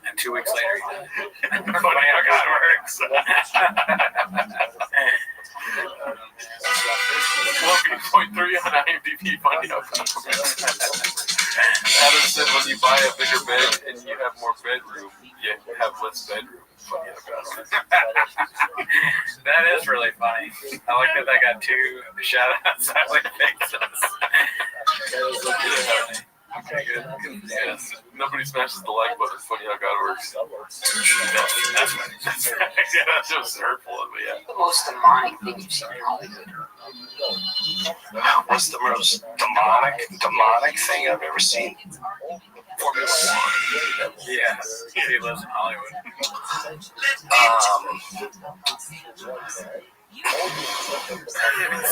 Speaker 4: And 2 weeks later, he did.
Speaker 5: Funny how God works. 1.3 on IMDb. Funny how God works. Adam said when you buy a bigger bed and you have more bedroom, you have less bedroom. Funny how God works.
Speaker 4: That is really funny. I like that I got 2 shout-outs. I like faces. That is really funny. Okay, good.
Speaker 5: Yes. Nobody smashes the like button. Funny how God works. That's funny. Yeah, that's just hurtful of me. Yeah.
Speaker 6: The most demonic thing you've seen in Hollywood.
Speaker 8: What's the most demonic thing I've ever seen? Formula One.
Speaker 4: Yeah, he lives in Hollywood.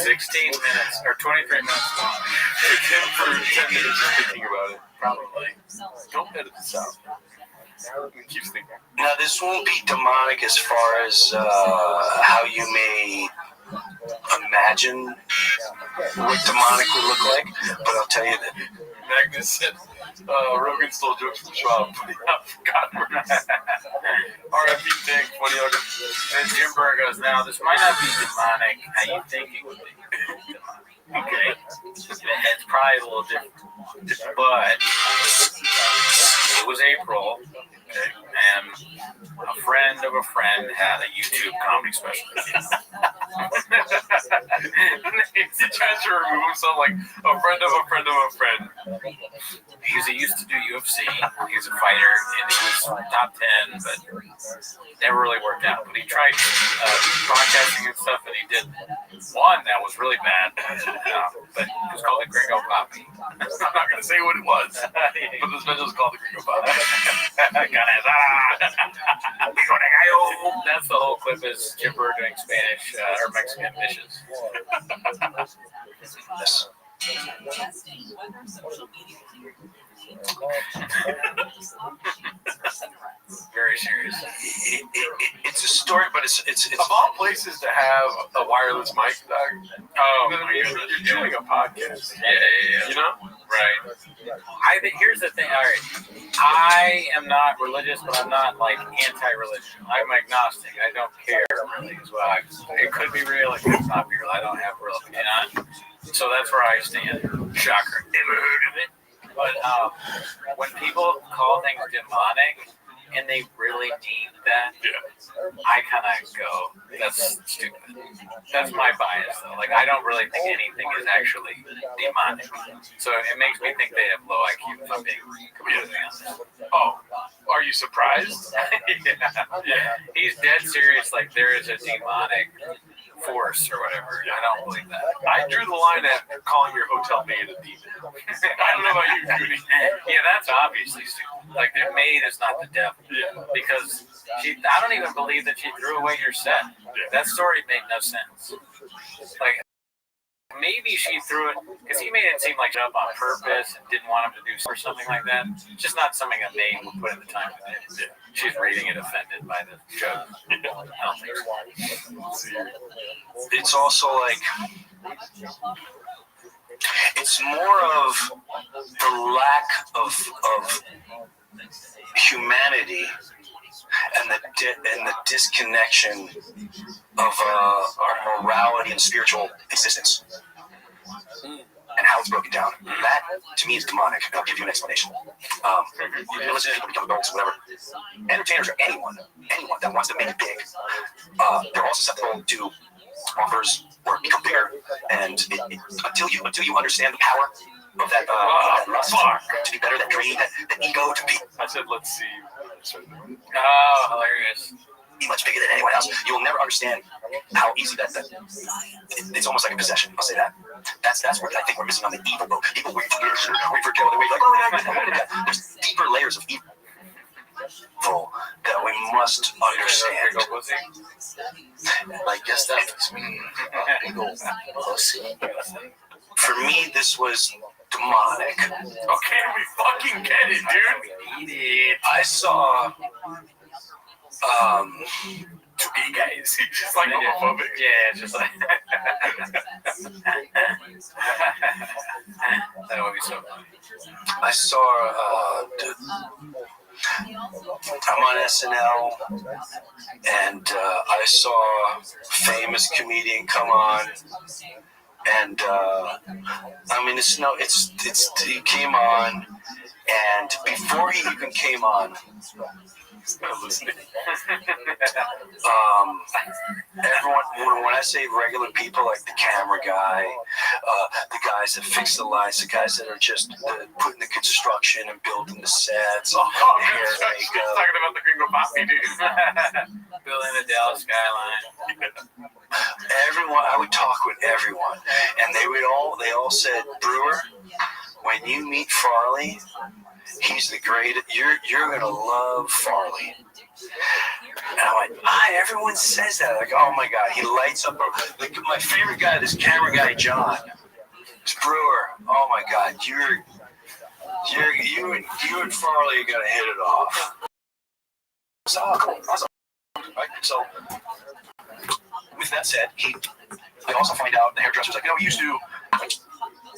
Speaker 4: 16 minutes or 23 minutes long.
Speaker 5: Take him for 10 minutes just thinking about it.
Speaker 4: Probably.
Speaker 5: Don't edit this out. He keeps thinking.
Speaker 8: Now, this won't be demonic as far as how you may imagine what demonic would look like, but I'll tell you that
Speaker 5: Magnus said Rogan stole jokes from Schwab. God works. R.I.P. Tank, funny how
Speaker 4: And Jim Burr goes, now, this might not be demonic how you think it would be. Okay. It's probably a little different. But it was April, okay, and a friend of a friend had a YouTube comedy special.
Speaker 5: He tries to remove himself like a friend of a friend of a friend.
Speaker 4: He used to do UFC. He was a fighter, and he was top 10, but never really worked out. But he tried podcasting and stuff, and he did one that was really bad. But it was called the Gringo Poppy.
Speaker 5: I'm not going to say what it was, but the special is called the Gringo Poppy.
Speaker 4: That's the whole clip is Jim Burr doing Spanish or Mexican dishes.
Speaker 8: yes.
Speaker 4: Very serious.
Speaker 8: It's a story, but it's
Speaker 5: Of all places to have a wireless mic, Doug, you're doing a podcast.
Speaker 4: Yeah.
Speaker 5: You know?
Speaker 4: Right. I think here's the thing. All right, I am not religious, but I'm not like anti-religion. I'm agnostic. I don't care really as well. It could be real. It could not be real. I don't have a real opinion on it. So that's where I stand. Shocker. Never heard of it. But when people call things demonic and they really mean that, I kind of go, that's stupid. That's my bias, though. Like, I don't really think anything is actually demonic. So it makes me think they have low IQ, if I'm being completely honest.
Speaker 5: Oh, are you surprised?
Speaker 4: Yeah. He's dead serious, like, there is a demonic force or whatever. I don't believe that.
Speaker 5: I drew the line at calling your hotel maid a demon. I don't know about you, Judy.
Speaker 4: Yeah, that's obviously stupid. Like, the maid is not the devil.
Speaker 5: Yeah.
Speaker 4: Because I don't even believe that she threw away your set. That story made no sense. Like, maybe she threw it because he made it seem like up on purpose and didn't want him to do or something like that. It's just not something a maid would put in the time to do. She's reading it offended by the joke. I don't think so.
Speaker 8: It's also like it's more of the lack of humanity and the disconnection of our morality and spiritual existence and how it's broken down. That to me is demonic. I'll give you an explanation. You listen to people become adults, whatever. Entertainers or anyone that wants to make it big, they're all susceptible to offers or become bigger, and until you understand the power of that lust to be better, that greed, that ego to be.
Speaker 5: I said, let's see.
Speaker 4: Oh, hilarious.
Speaker 8: Be much bigger than anyone else. You will never understand how easy that it's almost like a possession. I'll say that. That's what I think we're missing on the evil road. People we forget the way like, oh, there's deeper layers of evil that we must understand.
Speaker 6: I guess that was big old pussy.
Speaker 8: For me, this was demonic.
Speaker 5: Okay, we fucking get it, dude.
Speaker 8: I saw
Speaker 5: Two gay guys. He's just like homophobic.
Speaker 4: Yeah, just like that would be so funny.
Speaker 8: I saw I'm on SNL, and I saw a famous comedian come on, and I mean he came on, and before he even came on, everyone, when I say regular people, like the camera guy, the guys that fix the lights, the guys that are just putting the construction and building the sets, hair, makeup.
Speaker 5: Talking about the Gringo Poppy, dude.
Speaker 4: Building the Dallas skyline.
Speaker 8: Everyone, I would talk with everyone, and they all said, Brewer, when you meet Farley, he's the greatest. You're gonna love Farley. And I'm like, everyone says that. Like, oh my God, he lights up. Like my favorite guy, this camera guy, John. It's Brewer. Oh my God, you and Farley are gonna hit it off. So cool, awesome. Right. So with that said, I also find out the hairdresser's like, we used to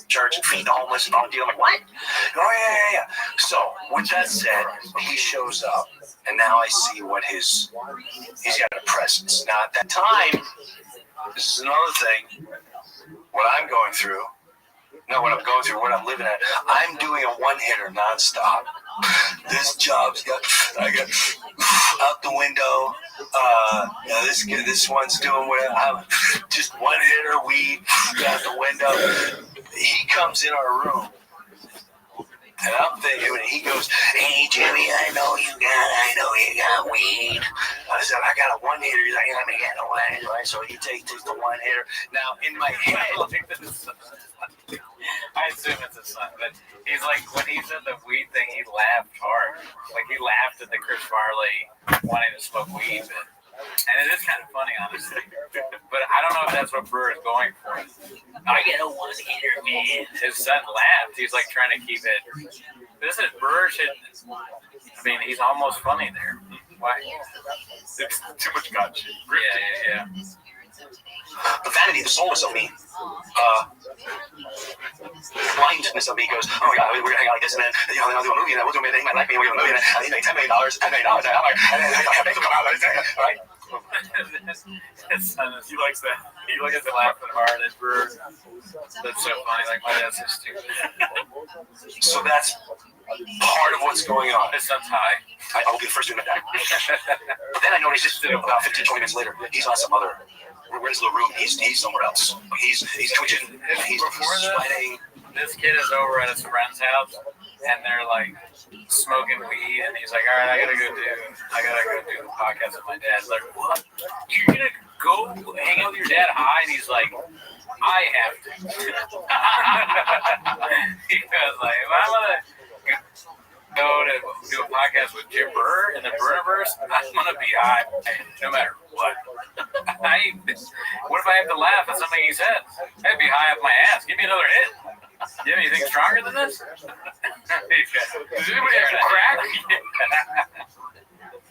Speaker 8: charge and feed the homeless and all the deal. I'm like, what? Oh yeah. So with that said, he shows up, and now I see what he's got a presence. Now at that time, this is another thing. What I'm going through. No, what I'm going through, what I'm living at. I'm doing a one-hitter nonstop. This job's I got out the window. This one's doing whatever. I'm just one-hitter weed out the window. He comes in our room, and I'm thinking, when he goes, "Hey Jimmy, I know you got weed." I said, "I got a one hitter." He's like, "Let me get a one hitter." Right? So he takes the one hitter. Now in my head,
Speaker 4: I assume it's his son, but he's like, when he said the weed thing, he laughed hard. Like he laughed at the Chris Farley wanting to smoke weed, and it is kind of funny, honestly. But I don't know if that's what Brewer is going for. I get a one hitter, man. His son laughed. He's like trying to keep it. This is Brewer should. I mean, he's almost funny there. Why?
Speaker 5: It's too much God shit.
Speaker 4: Yeah.
Speaker 8: the vanity, the soulless of me, blindness of me goes, oh my God, we're gonna hang out like this, and then I'll do a movie, and we'll do a movie, he might like me, we'll do a movie, and I need like $10 million, right?
Speaker 5: He likes that. He likes
Speaker 4: It's laughing hard at Brewer. That's so funny. Like, my dad's so stupid.
Speaker 8: So that's part of what's going on.
Speaker 4: His son's high.
Speaker 8: I will be the first to admit that. But then I noticed just about 15, 20 minutes later, he's on some other. We're in his little room. He's somewhere else. He's twitching. He's sweating.
Speaker 4: This kid is over at his friend's house, and they're like smoking weed, and he's like, "All right, I gotta go do the podcast with my dad." He's like, "What? You're gonna go hang out with your dad high?" And he's like, "I have to." He goes like, "If I'm gonna go to do a podcast with Jim Burr in the Burniverse, I'm gonna be high no matter what." What if I have to laugh at something he said? I'd be high up my ass. Give me another hit. Do you have anything stronger than this? Does anybody have crack?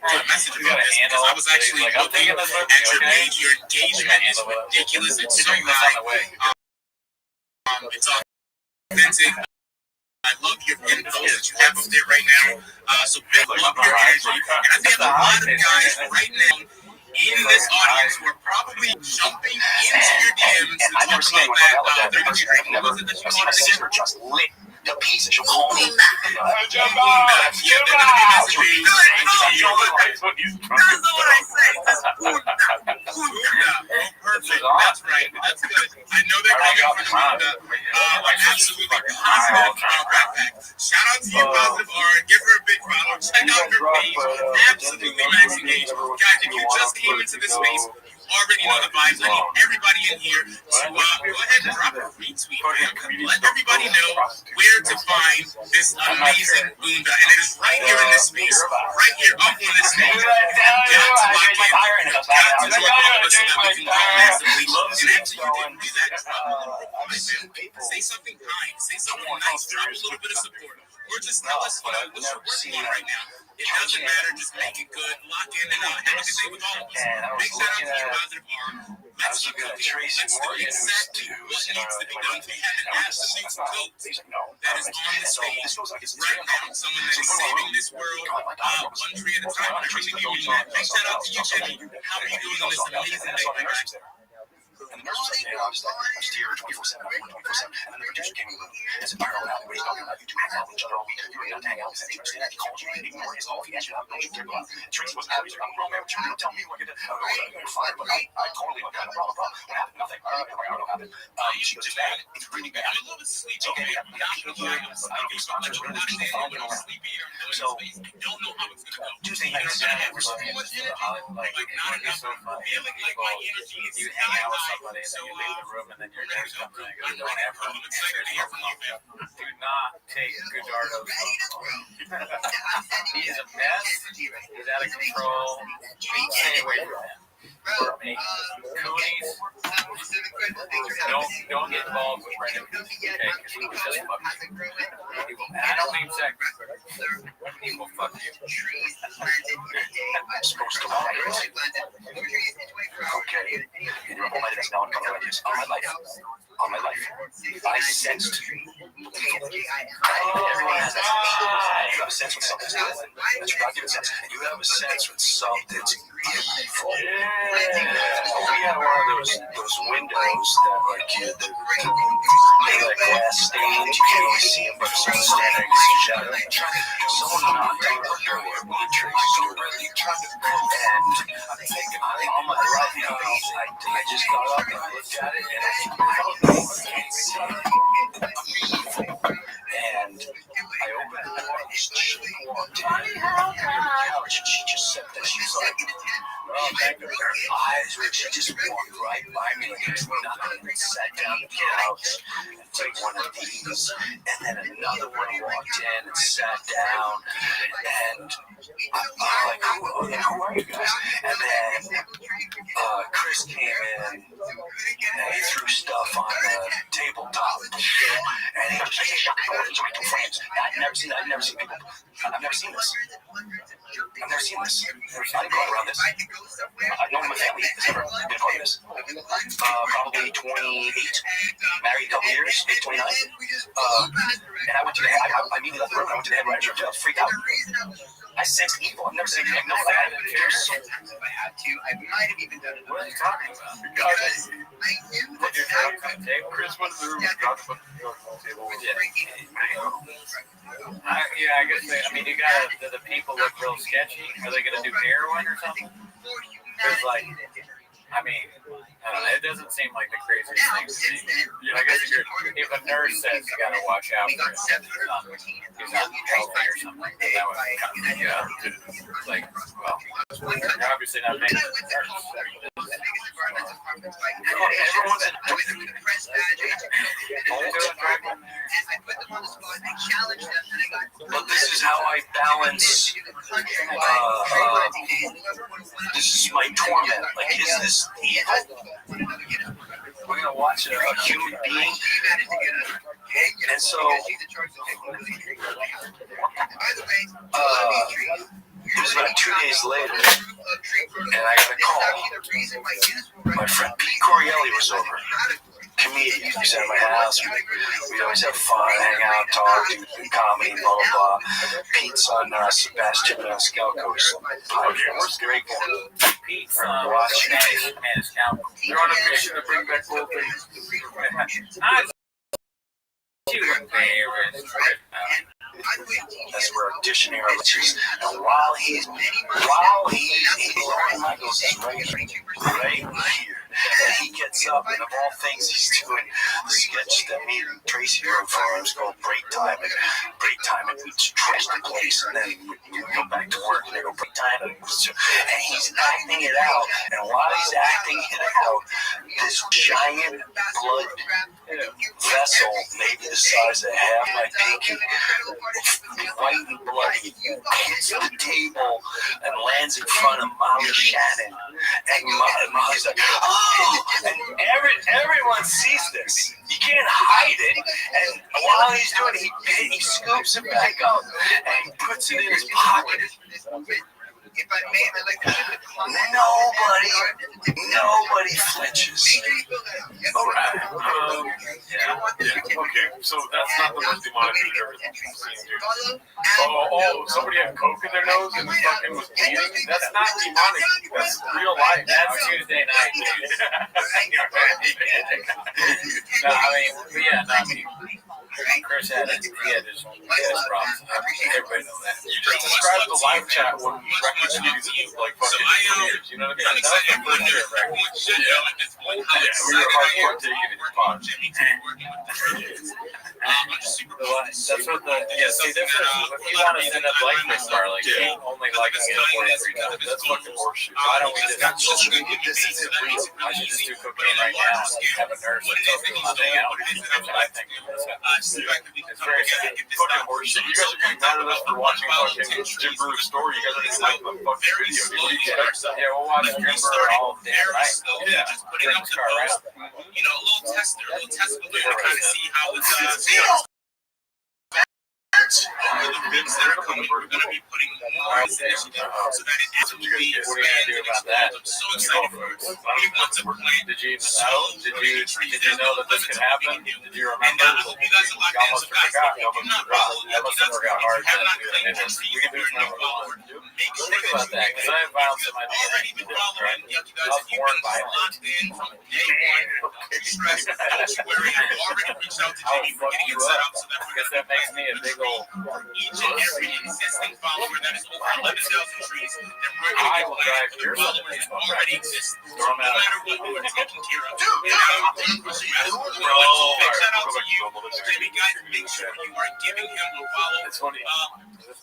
Speaker 9: A message about this because I was actually
Speaker 4: like,
Speaker 9: looking at your page. Your engagement is ridiculous. It's so high. It's authentic. I love your info that you have up there right now. So big love your energy. And I think a lot of guys right now in this audience who are probably jumping into your DMs to talk about that. They're going to be drinking. What was it that you called it again?
Speaker 8: Just lit the piece that you call me.
Speaker 9: Yeah, they're going to be messaging.
Speaker 5: That's what I say.
Speaker 9: Perfect. That's right. That's good. I know they're coming from the absolutely positive Rat Pack. Shout out to you, Positive Aura. Give her a big follow. Check out her page. Absolutely max engaged. Guys, if you just came into this space, you already know the vibes. I need everybody in here to go ahead and drop a retweet. Let everybody know where to find this amazing Boonda. And it is right here in this space, right here up on this stage. You've got to lock in. You've got to join all of us so that we can grow massively. And after you do that, drop a little bit of say something kind, say something nice, drop a little bit of support. Or just tell us, what you're working on right now. It doesn't matter, just make it good, lock in, and have a good day with all of us. Big shout out to you, Positive Aura. Let's keep cooking. Let's do exactly what needs to be done. We have an absolute goat that is on the stage right now. Someone that is saving this world one tree at a time. I really do mean that. Big shout out to you, Jimmy. How are you doing on this amazing day, my guy?
Speaker 8: And the nurse was there, I was like, I was here 24/7, 24/7. And then the producer came in the room and said, Viral, what are you talking about? You two hang out with each other all week. You ain't got to hang out with each other. He called you, he ignored his call. He asked you, don't you care about Tracy was happy. I'm a grown man, but you don't tell me what you did. You're fine, but I totally look at it. Blah, blah, blah. What happened? Nothing. I don't know what happened. She was bad. It's really bad.
Speaker 9: I'm a little bit sleepy. Okay, I'm sleepy. So, I don't know how it's going to go.
Speaker 8: Tuesday,
Speaker 9: I'm going to have so much energy, like not enough. Feeling like my energy is high. So,
Speaker 4: the room and then you're next up.
Speaker 9: I'm excited to hear from you, man.
Speaker 4: Do not take Gujardo's phone. He is a mess. He's out of control. Stay away from him. Coonies, don't get involved with Brandon. Okay, because he will just fuck you. He will, and I don't mean sex. He will fuck you.
Speaker 8: I'm supposed to walk it. Okay. You're all my days now. I'm coming like this. All my life. All my life. I sensed. Everyone has that. You have a sense when something's good. That's your God-given sense. And you have a sense when something's evil. We had one of those windows that like they're like glass stained. You can't really see them, but someone's standing against the shadow. Someone knocked on the door. Tracy's door. And I'm thinking, I'm on my right now. I just got up and I looked at it and I felt and I opened the door and she walked in on the couch and she just said that. She was like, her eyes were, she just walked right by me like there's nothing and sat down on the couch and took one of these. And then another one walked in and sat down and I'm like, who are you guys? And then Chris came in and he threw stuff on the tabletop and he just shut the door into my two friends. I've never seen people. I've never seen this. I didn't go around this. No one in my family has ever been part of this. Probably 28, married a couple years, 29. And I went to I immediately left the room. I went to the head writer. I was freaked out. I sensed evil. I've never seen anything like that.
Speaker 2: If I had to, I might have even done it.
Speaker 4: What are you talking about?
Speaker 2: Because I knew
Speaker 4: Did you drop the tape?
Speaker 5: Chris went to the room and dropped the table.
Speaker 4: I guess you gotta, do the people look real sketchy? Are they gonna do heroin or something? There's like, I don't know, it doesn't seem like the craziest thing to me. I guess if a nurse says you gotta watch out for him, he's not healthy or something, that would kind of, like, well, you're obviously not making a nurse.
Speaker 8: But this is how I balance. This is my torment. Like, is this evil? We're gonna watch a human being. And so, it was about 2 days later, and I got a call. My friend Pete Corielli was over. Comedian. He was at my house. We always have fun, hang out, talk, do comedy, blah, blah, blah. Pete's son, Sebastian Scalco's podcast. Great guy.
Speaker 4: Pete's
Speaker 8: watching.
Speaker 5: They're on a mission to bring back old things.
Speaker 8: As we're auditioning our lectures, and while he's Michael's is right here. And he gets up, and of all things, he's doing the sketch that me and Tracy wrote for him. It's called Break Time. And we trash the place, and then we go back to work, and they go break time, and he's acting it out. And while he's acting it out, this giant blood vessel, maybe the size of half my pinky, white and bloody, hits the table and lands in front of Molly Shannon. And Molly's like, oh! And everyone sees this. You can't hide it. And while he's doing it, he scoops it back up and he puts it in his pocket. Nobody flinches.
Speaker 5: All right. Okay, so that's not the most demonic thing I've ever seen, dude. Oh, somebody had coke in their nose and fucking was bleeding? That's not demonic. That's real life.
Speaker 4: That's Tuesday night, dude. No, I mean, Chris had his problems. Everybody knows that.
Speaker 5: You just described the live chat when records music like fucking years, you know what I mean? That was the first year of records. Yeah, we were hardcore taking it in pod.
Speaker 4: That's what see, this is, if you want to send up like this, darling, you ain't only liking it 43 times. That's fucking horseshit. Why don't we just, I should just do cocaine right now and have a nurse that tells me to stay out. That's what I think. It's very
Speaker 5: fucking horseshit. You guys are getting mad at us for watching fucking Jim Brew's story. You guys are getting like the fucking video.
Speaker 4: Yeah, we'll watch Jim Brew all damn night.
Speaker 9: Yeah, just putting up the post, you know, a little test balloon to kind of see how it does. Over the bits that are coming, we're going to be putting more attention so that it absolutely expands and explodes. I'm so excited for it. We want to plant
Speaker 4: Did you know that this could happen? Did you remember?
Speaker 9: And I hope you guys are locked in. So guys, if you do not follow, if you have not claimed your season, if you're not following, make sure that you
Speaker 4: that, because I have found some
Speaker 9: already been following. You guys, if you've been locked in from day one, don't you stress, don't you worry. I've already reached out to Jimmy for getting it set up so that we're going to
Speaker 4: that makes me a big old
Speaker 9: each and every existing follower that is over 11,000 trees, then we're going to get followers that already exist. So no matter what, you are taking care of. Big shout out to you, Jimmy. Guys, make sure you are giving him a follow.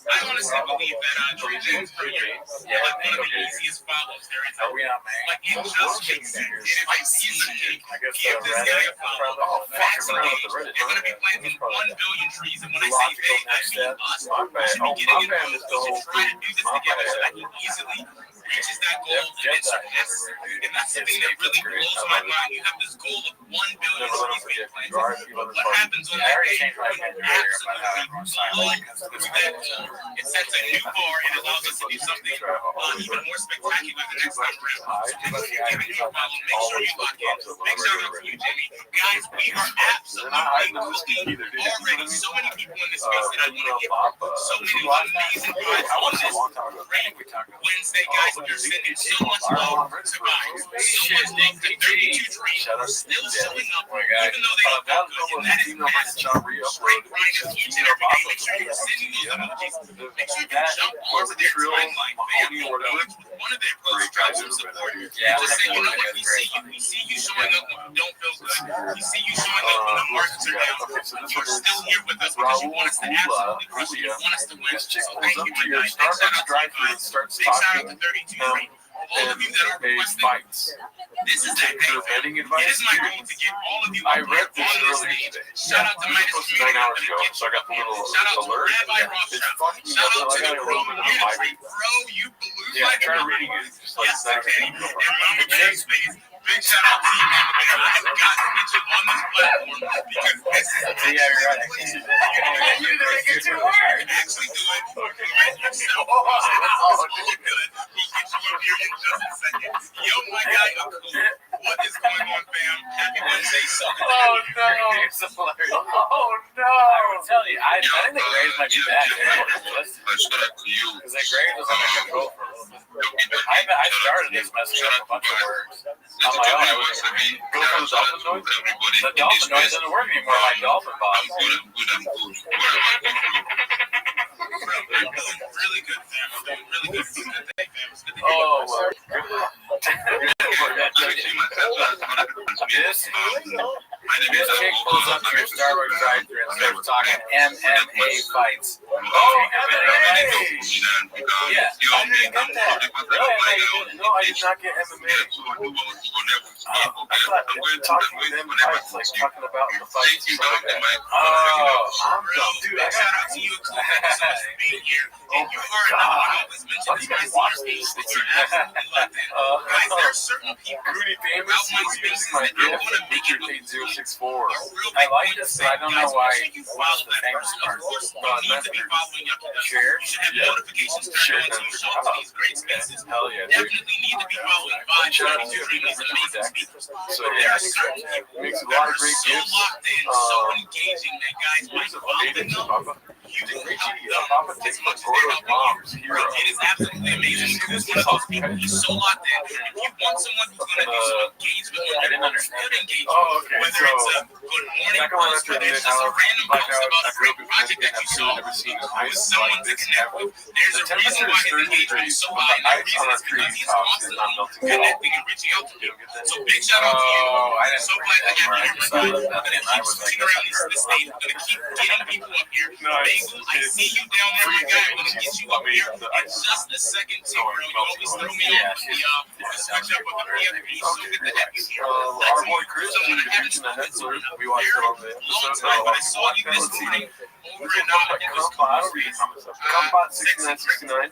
Speaker 9: I honestly believe that Jimmy is like one of the easiest follows there is. Like, it just makes sense. It is like easy. Give this guy a follow. Vaccinate. You're going to be planting 1 billion trees, and when I say they, I mean us. We should be getting involved. We should try to do this together so that he easily reaches that goal and it surpasses. And that's the thing that really blows my mind. You have this goal of 1 billion trees being planted, but what happens on that day? Absolutely blow through that goal. It sets a new bar and allows us to do something even more spectacular the next time around. So if you're giving me a follow, make sure you lock in. Big shout out to you, Jimmy. Guys, we are absolutely cooking already. So many people in this space that I want to give so many amazing vibes on this great Wednesday, guys. We're sending so much love to guys. So much love to 32 Dreams still showing up, even though they don't look good. And that is massive. Great grinders each and every day. Make sure you're sending those emojis. Make sure you can jump onto their timeline. One of their posts, try to support. Just say, you know what, we see you showing up when you don't feel good. We see you showing up when the markets are down. You're still here with us because you want us to absolutely crush it. You want us to win. So thank you, my guys. Big shout out to you guys. Big shout out to 32 Dreams. All of you that are requesting, this is that day. It is my goal to get all of you up here on this stage. Shout out to Midas Community. Shout out to Rabbi Rothschild. Shout out to the Pro Community. Bro, you blew my mind. Yes, okay. And Mama J's face. Big shout out to you, man. But I got to get you on this platform because this is
Speaker 4: Yeah, you're right.
Speaker 9: you can actually do it. Right yourself. It's all good. We'll get you up here in just a second. Yo, my guy, what is going on, fam? Happy Wednesday, something.
Speaker 4: Oh no! It's hilarious. Oh no! I would tell you, I think the grades might be bad.
Speaker 10: Shout out to you.
Speaker 4: Because the grade was under control for a little bit. I started this messing up a bunch of words on my own. I would go for the dolphin noise. The dolphin noise doesn't work anymore like dolphin box.
Speaker 10: I'm good.
Speaker 9: Really good, fam. Really good. It's a good day, fam. It's good to hear
Speaker 4: Oh, this chick pulls up to your Starbucks drive-thru and starts talking MMA fights.
Speaker 10: Oh,
Speaker 4: MMA! Yeah.
Speaker 10: I'm
Speaker 5: No, I did not get MMA.
Speaker 10: I
Speaker 5: thought talking with them fights, like talking about the fights.
Speaker 4: I'm dumb.
Speaker 9: Dude, shout out to you, Cliff, for being here. And you already know I always mention this guy's space that you're absolutely locked in. Guys, there are certain people
Speaker 5: Rudy
Speaker 9: out
Speaker 5: Famous
Speaker 9: my
Speaker 5: was
Speaker 9: spaces
Speaker 5: using my
Speaker 9: that I
Speaker 5: gift
Speaker 9: want to make it
Speaker 5: featured
Speaker 9: look
Speaker 5: 8064.
Speaker 4: I like this, but I don't know why
Speaker 9: Guys, make sure you follow that
Speaker 4: famous
Speaker 9: person. Of
Speaker 4: part.
Speaker 9: course, you need to be following Yucky.
Speaker 4: Share?
Speaker 9: You should have notifications turned on so you show up to these great spaces.
Speaker 4: Hell yeah.
Speaker 9: Definitely need to be following five these amazing speakers.
Speaker 5: So
Speaker 9: But there are certain people
Speaker 5: makes a
Speaker 9: that
Speaker 5: lot
Speaker 9: are
Speaker 5: of great
Speaker 9: so
Speaker 5: gifts.
Speaker 9: locked in, so engaging that guys might follow them. You can help them
Speaker 5: Papa
Speaker 9: as
Speaker 5: takes
Speaker 9: much as
Speaker 5: my
Speaker 9: they
Speaker 5: photos,
Speaker 9: help you.
Speaker 5: mom's hero.
Speaker 9: It is absolutely amazing because one of those people who's so locked in. If you want someone who's going to do some engagement on
Speaker 4: I didn't
Speaker 9: your
Speaker 4: understand.
Speaker 9: good engagement,
Speaker 5: Oh, okay.
Speaker 9: whether it's a good morning post, whether it's just a random post about a great project that you saw with someone to connect with, there's a reason why his engagement is so high, and that reason is because he's constantly connecting and reaching out to you. So big shout out to you. I'm so glad to have you here, my guy. I'm going to keep switching around this stage. I'm going to keep getting people up here. Bagel, I see you down there, my guy. I'm going to get you up here in just a second, too, bro. You always throw me off the switch up of the PFP. So good to have you here.
Speaker 5: Our boy Chris is going to be reaching the head slurp. We watched it on the episode.
Speaker 9: But I saw you this morning over and out, and it was
Speaker 5: Compot 6969.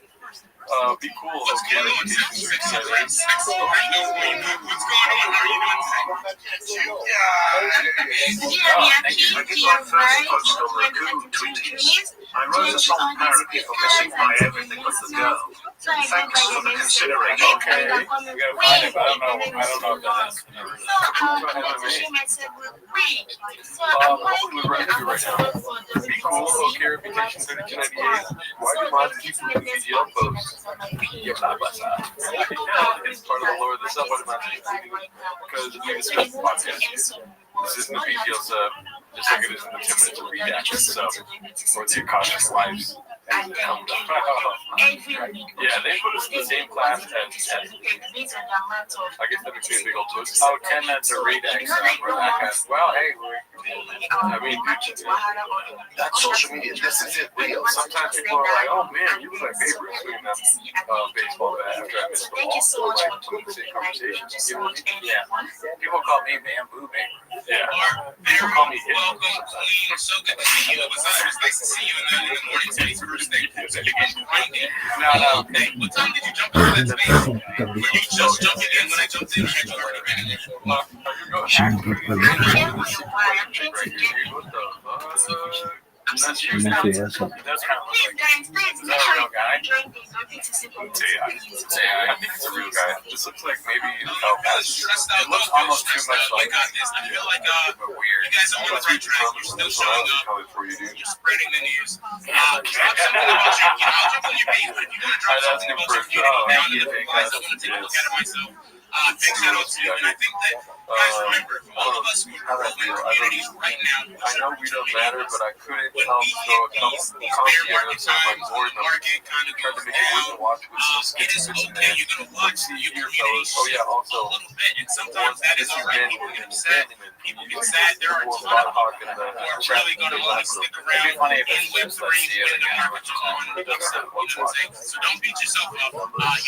Speaker 5: Be cool.
Speaker 9: What's going on, 766? What's going on? How are you doing
Speaker 10: I wrote a song parody for Missing by Everything But the Girl. Thanks for the consideration.
Speaker 4: Okay. We gotta find it, but I don't know if that is.
Speaker 5: Hopefully we're right here right now. Be cool. Okay, reputation 3298. Why do mods keep the VGL posts? It's part of the lore of the sub. Why do mods keep because we discussed the podcast. This isn't the VGL sub, just like it isn't the 10 minutes of reaction sub or the Akashic Lives. Yeah, they put us in the same class as I guess that would be a big old twist.
Speaker 4: Oh, 10 minutes of redax. Well, hey,
Speaker 5: I mean, that's social media. This is it real. Sometimes people are like, oh man, you look like Babe Ruth swinging that baseball bat after I missed the ball. Or like some of the same conversations. You know what I mean?
Speaker 4: yeah. People call me Bamboo Babe.
Speaker 5: Yeah.
Speaker 9: Very
Speaker 5: Call me hit.
Speaker 9: welcome, Queen. So good to see you. It was nice to see you in the morning space first thing. So you get grinding.
Speaker 4: No.
Speaker 9: Hey, what time did you jump into that space? Were you just jumping in when I jumped in, or had you already been in there?
Speaker 1: I'm not sure. That's
Speaker 4: That's kind of like, is that a real guy?
Speaker 5: I think it's a real guy. This looks like maybe
Speaker 9: Stressed out.
Speaker 4: It looks almost too much
Speaker 9: I
Speaker 4: like
Speaker 9: got this. I feel like
Speaker 4: but weird.
Speaker 9: you guys are on the right track. You're still showing up. You're spreading the news. Drop something about you. I'll jump on your page, but if you want to drop something about your community down in the comments, I want to take a look at it myself. Big shout out to you, and I think that, guys, remember, for all of us who are growing communities right now,
Speaker 5: I know we don't matter, but I couldn't
Speaker 9: when
Speaker 5: help
Speaker 9: we
Speaker 5: throw a
Speaker 9: hit
Speaker 5: couple
Speaker 9: these bear market times, when the market kind of
Speaker 5: tried
Speaker 9: goes
Speaker 5: to make it worth
Speaker 9: down,
Speaker 5: to watch with some
Speaker 9: it is
Speaker 5: skepticism
Speaker 9: okay.
Speaker 5: there.
Speaker 9: You're going to watch
Speaker 5: See
Speaker 9: your
Speaker 5: here,
Speaker 9: community
Speaker 5: fellas. Oh yeah,
Speaker 9: shift
Speaker 5: also
Speaker 9: a little bit, and sometimes that is all right. People get upset. People get sad. There are a ton of people who are really going to want to stick around
Speaker 4: It'd be funny if
Speaker 9: in
Speaker 4: it's
Speaker 9: Web3 when the markets are on and stuff. You know what I'm saying? So don't beat yourself up.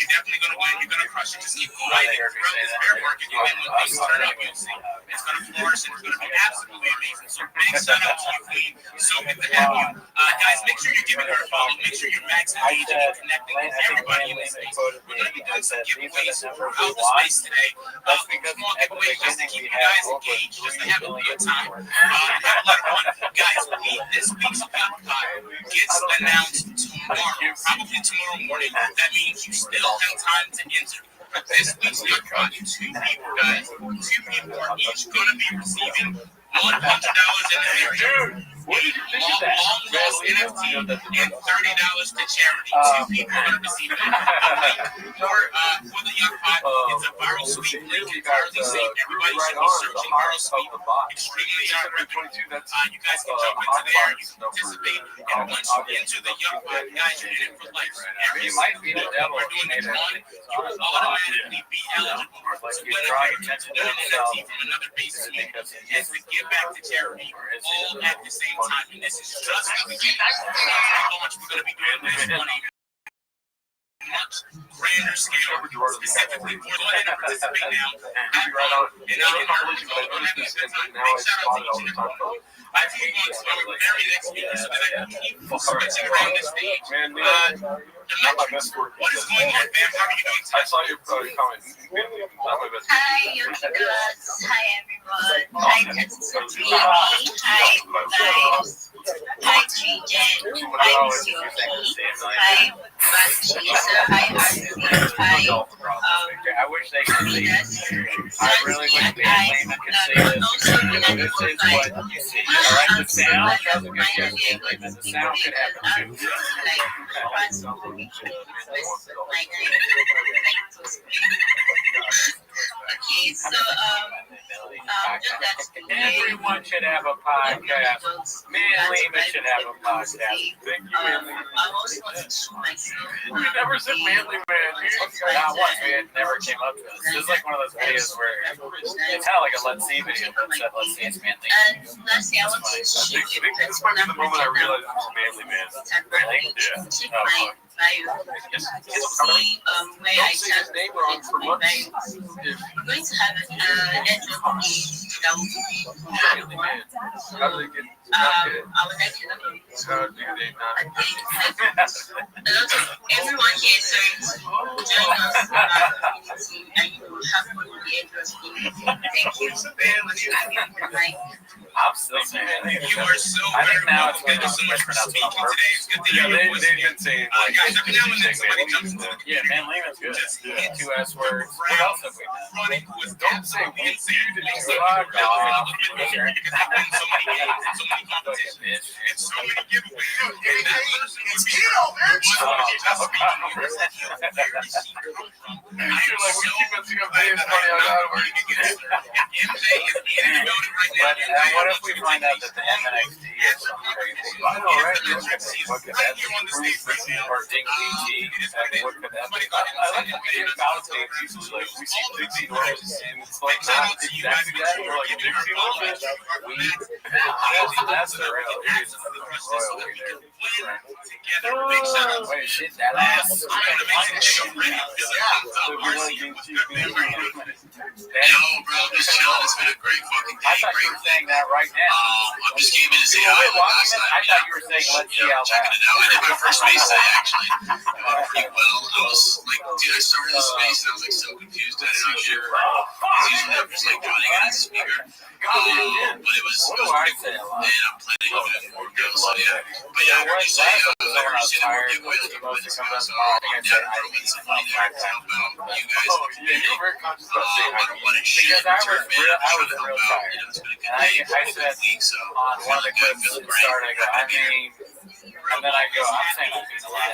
Speaker 9: You're definitely going to win. You're going to crush it. Just keep going. throughout this bear market, and then when things turn up, you'll see it's going to flourish and it's going to be absolutely amazing. So big shout out to you, Queen. So good to have you. Guys, make sure you're giving her a follow. Make sure you're Max engaging and connecting with everybody in this space. We're going to be doing some giveaways throughout the space today. Small giveaways just to keep you guys engaged, just to have a good time. Have a lot of fun. Guys, this week's jackpot gets announced tomorrow, probably tomorrow morning. That means you still have time to enter. This week's jackpot, two people, guys. Two people are each going to be receiving $100 in the future.
Speaker 5: What did you think of that?
Speaker 9: Long lost NFT and $30 to charity. Two people are going to receive it. For the jackpot, it's a viral sweep link. It's currently saved. Everybody should be searching viral sweep. Extremely recommended. You guys can jump into there. You can participate. And once you enter the jackpot, guys, you're in it for life. Every might be the devil. We're doing the drawing. You will automatically be eligible for an NFT from another base sweep and to give back to charity all at the same time. And this is just how much we're going to be doing this money. Much grander scale, specifically for go ahead and participate now. And I'll big shout out to each and every one. I think we're going to our very next speaker so that I can keep switching around the stage. What is going on, fam? How are you doing today?
Speaker 5: I saw your comment.
Speaker 10: Hi, Yogi Gods. Hi, everyone. Hi, Tetsumi. Hi, guys. Hi, Trijen. Hi, Miss Yogi. Hi, Batchisa. Hi, RC. Hi,
Speaker 4: I wish they could see it. I really wish they could see it.
Speaker 10: Also,
Speaker 4: This is what you see. All right, the sound doesn't get you. The sound could happen too.
Speaker 10: Okay, so
Speaker 4: everyone should have a podcast. Man Lehman should have a podcast. Thank you, Man Lehman.
Speaker 10: I also want to show myself.
Speaker 5: We never said Manly Man.
Speaker 4: Not once. We never came up to it. This is like one of those videos where it's kind of like a Let's See video, but instead Let's See it's Man Lehman.
Speaker 10: And lastly, I want to show you
Speaker 5: This might be the moment I realized it was Manly Man.
Speaker 4: Really?
Speaker 5: Yeah.
Speaker 10: check my bio to see where I can get my bio. I'm going to have an airdrop page that will be everyone. So
Speaker 5: How do they get
Speaker 10: I would like to know.
Speaker 5: how do they not?
Speaker 10: I think a lot of everyone here is going to join us in our community and you will have fun with the airdrop page. Thank you very much for having me.
Speaker 4: I'm still saying
Speaker 9: You are so very welcome. Thank you so much for speaking today. It's good to hear your voice.
Speaker 5: They've been saying like
Speaker 9: Guys, every now and then somebody jumps into the
Speaker 4: yeah, Man Lehman's good. Two S words. What else have we done?
Speaker 9: running who is
Speaker 5: Don't say
Speaker 9: absolutely
Speaker 5: we
Speaker 9: insane.
Speaker 5: did
Speaker 9: And
Speaker 5: it.
Speaker 9: so
Speaker 4: Oh,
Speaker 9: because they win so many games and so many competitions and so many giveaways. And that person would be
Speaker 5: You're like, we keep messing up names, funny how that works.
Speaker 4: What if we find out that the MNXD is something crazy?
Speaker 5: I know, right?
Speaker 4: What could that be? Or Ding DT? What could that be?
Speaker 5: I like how we get balance names usually. Like, we see Dixie Orange, and it's like not exactly that. We're like, Dixie Orange. That's the real. It is royal there.
Speaker 9: Big shout out to
Speaker 4: Wait, shit, that ass.
Speaker 9: I'm gonna make this show ready. Yo, bro, just chilling. It's been a great fucking day.
Speaker 4: I thought you were saying that right now.
Speaker 9: I just came in to say hi.
Speaker 4: I thought you were saying let's see how
Speaker 9: Checking it out. I did my first space today, actually. Pretty well. I was like, dude, I started the space and I was like so confused. I didn't know shit. Usually I'm just like joining as a speaker. But it was pretty cool. And I'm planning on doing more giveaways. So yeah. But yeah, I heard you say, I heard you say that we're giveaway looking for this guy. So I'm down to throw in some money there to help out you guys.
Speaker 5: Yeah, you were very conscious about saying
Speaker 9: I don't want to shit.
Speaker 4: Because I was real tired.
Speaker 9: It's been a good
Speaker 4: And
Speaker 9: day.
Speaker 4: I said
Speaker 9: week, so
Speaker 4: on one of the clips at the start, I go, I mean, and then I go, I'm saying I mean a lot.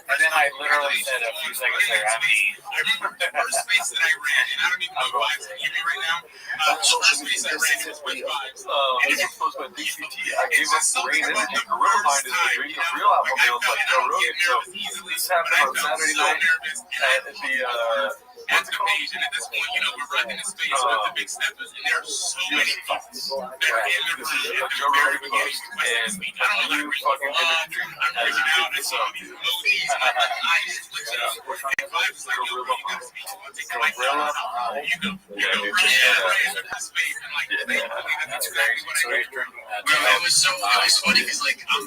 Speaker 4: And then I literally said a few seconds later, I mean.
Speaker 9: I remember the first space that I ran, and I don't even know why it's hear me right now. The first space I ran was with vibes.
Speaker 5: this is supposed to be DCT. I gave up Rain Energy. Gorilla Mind is the dream of real album deals like Joe Rogan. So this happened on Saturday night at the
Speaker 9: at the page, and at this point, you know, we're running the space with the big steppers, and there are so many people that are in the room at the very beginning. And I don't know how to reach the vlog. I'm reaching out. I saw these emojis, and I just switched up. And I was like, yo, bro, you gotta speak to me. Take the mic down. You go run the space, and like, thankfully, that's exactly what I did.
Speaker 2: Bro, it was funny because like I'm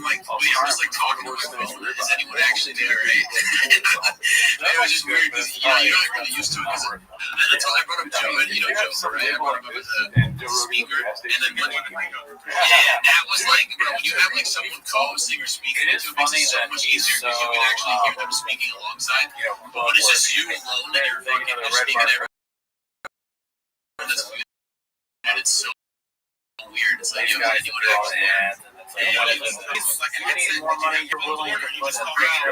Speaker 2: just like talking on my phone. Is anyone actually there, right? It was just weird because you're not really used to it. Because I brought up Joe, and you know Joe, right? I brought him up as a speaker, and then that was like, bro, when you have like someone co-hosting or speaking, it makes it so much easier because you can actually hear them speaking alongside. But when it's just you alone and you're fucking speaking everything, it's so weird. It's like you have anyone actually. It's like an accent. More money you're willing to put in.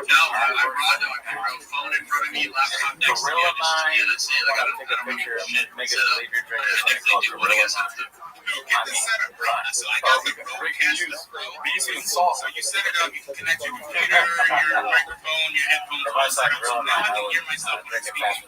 Speaker 2: No, I brought a phone in front of me, laptop next to me. That's it. I gotta take a picture of it. Make it leave your drink. I definitely do what I guess have to.
Speaker 9: Get the setup, bro. So I got the broadcaster pro. So you set it up, you can connect your computer, your microphone, your headphones. Now I can hear myself when I'm speaking.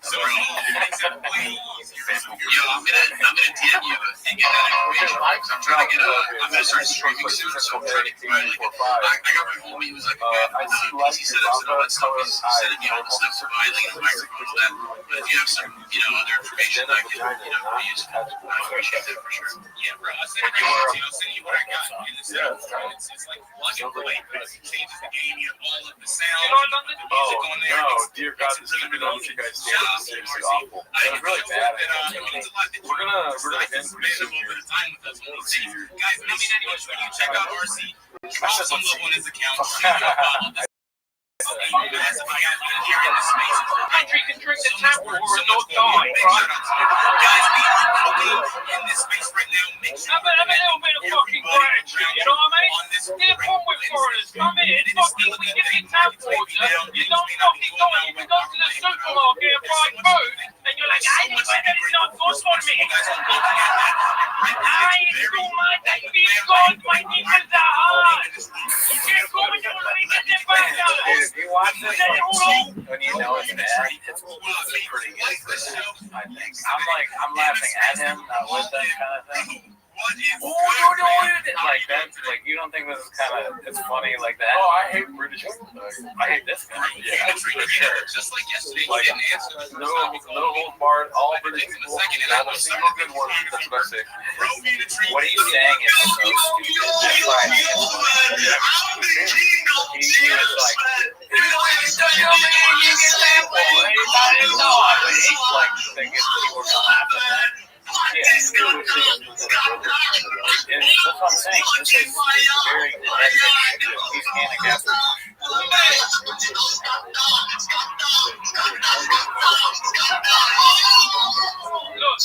Speaker 9: So it's way easier.
Speaker 2: Yo, I'm gonna DM you and get that information. I'm trying to get I'm gonna start streaming soon, so I'm trying to I got my homie who's like easy setups and all that stuff. He's sending me all the stuff to buy, like the microphone, all that. But if you have some, other information I can, use, I appreciate that for sure.
Speaker 9: Yeah, bro. I'll send you what I got in the setup. It's like plug and play. It changes the game. You have all of the sound, the music on there.
Speaker 5: No, dear God, this is really what you guys did. It's seriously awful. It was really bad. We're gonna end pretty soon here.
Speaker 9: Guys, anyways, when you check out RC, drop some love on his account. Follow this.
Speaker 4: I drink the tap water and not die, right?
Speaker 9: Guys, we are really in this space right now. Make sure
Speaker 4: have a little bit of fucking gratitude, you know what I mean? Dear come with foreigners, come in, fucking we give you tap water, you don't fucking go in, you go to the supermarket and buy food, and you're like, I need to get it not good for me. I do my baby God, my niggas are hard. You can't go and you're like, get them back out.
Speaker 6: If you watch this when you know it's bad, it's pretty good. I think. I'm laughing at him, not with them kind of thing. Like that, like you don't think this is kind of it's funny like that?
Speaker 5: Oh, I hate British.
Speaker 6: I hate this guy.
Speaker 5: Yeah, for sure.
Speaker 9: Just like yesterday,
Speaker 5: Like,
Speaker 9: you didn't answer.
Speaker 5: no hold barred, all British people. Not a single good one. That's what I say.
Speaker 6: What are you saying is so stupid? That's why he was like, like thinking people were gonna laugh at that. Yeah, that's what I'm saying. This is very negative. He's handicapped.
Speaker 4: Look,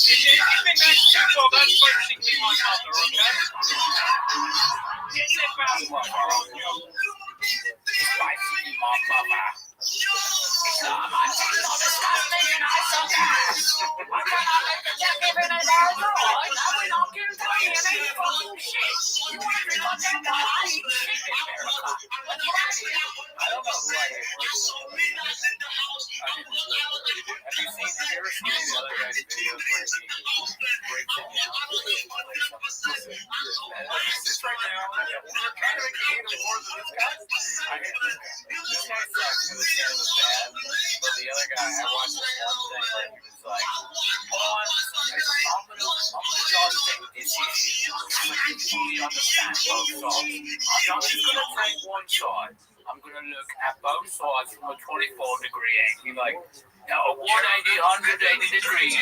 Speaker 4: if you think that's too far, that's basically my mother, okay? Get your back one, I'm gonna look at both sides from a 24-degree angle. Like, 180, 180 degrees.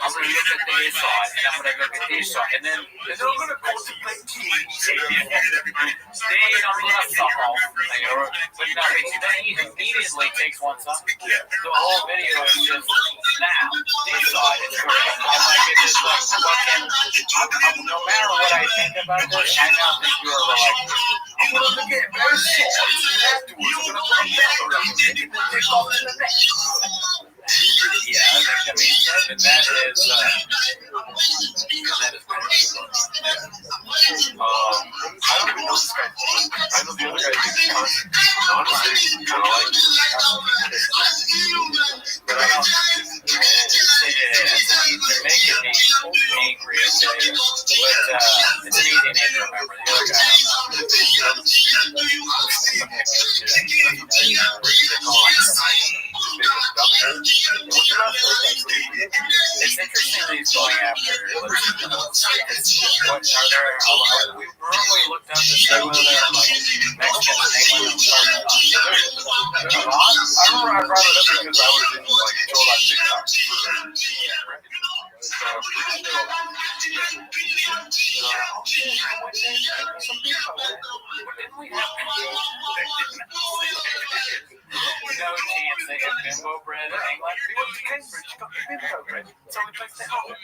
Speaker 4: I'm gonna look at their side, and I'm gonna look at this side, and then I'm gonna contemplate TV. Then I'm gonna stop off. But no, he immediately takes one side. The whole video is just now. This side is correct. And like it is like fucking. No matter what I think about this, I now think you're right. I'm gonna look at both sides afterwards. I'm gonna take off in the next. Yeah, I mean, and that is very
Speaker 5: I don't even know this guy. I know the other guy is honestly kind of like but I
Speaker 4: You're making me angry, okay? But it's easy to remember. The other guy, it's interesting that he's going after. What are there? We normally looked up to see whether they're like Mexican and England.
Speaker 5: I remember I brought it up because I was in like Joel on TikTok for
Speaker 4: No chance they had bimbo bread in England. People in Cambridge got the bimbo bread. It's the only place they have it.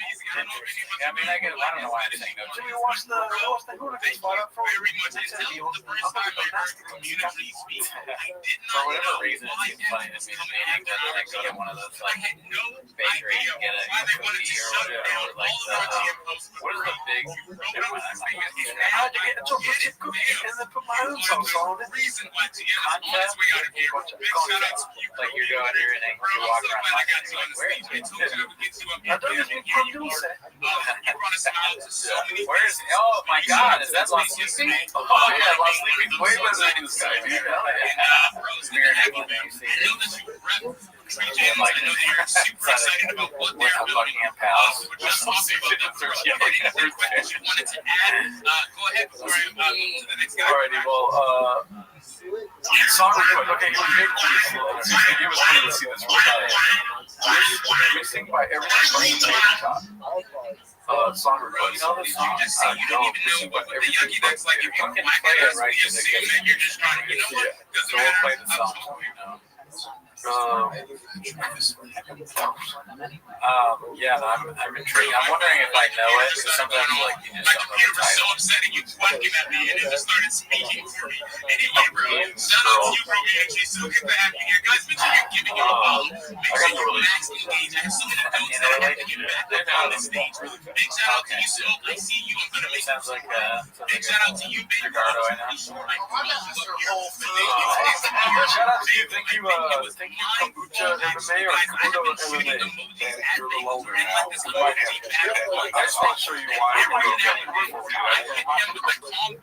Speaker 4: I mean, I don't know why I'm saying that.
Speaker 5: we watched the hooligans fight up front.
Speaker 4: For whatever reason, it seems funny to me to be in England and I go to one of those like bakeries and get a cookie or whatever, or like what is the big one?
Speaker 5: I had to get a chocolate chip cookie and then put my own sauce on it.
Speaker 4: Contest? Like you're going here and you walk around like you're like, where is it? Where is it? Oh my God, is that Los Sleeping? Oh yeah, Los Sleeping. Way better than this guy, dude. I'm like, super excited about what they're building. Go ahead before I move to the next guy.
Speaker 5: Alrighty, well, song request. Okay, you make this. It was cool to see this one. Missing by everybody but the top. Song request.
Speaker 9: You just say you don't even know what the yucky looks like. If you can play it, right? You assume that you're just trying to, you know what? Doesn't
Speaker 4: So we'll
Speaker 9: matter.
Speaker 4: play the song. Yeah, I'm intrigued. I'm wondering if I know it, because sometimes like you just
Speaker 9: My
Speaker 4: don't know
Speaker 9: computer
Speaker 4: the
Speaker 9: was so
Speaker 4: title.
Speaker 9: upset at you barking at me, and it just started speaking for me. Anyway, bro, shout out to you, bro, actually. So good to have you here. Guys, make sure you're giving him a follow. Make sure you're max engaged. I have so many notes that I have to get back up on this stage. Big shout out to you, Silk. I see you. I'm going to make
Speaker 4: Sounds like
Speaker 9: big shout out to you, baby.
Speaker 4: Ricardo, I know.
Speaker 9: Shout
Speaker 5: Shout out to you. Thank you, Kombucha MMA or Kudo MMA. You're the lower now. I just want to show you why we're going to get before we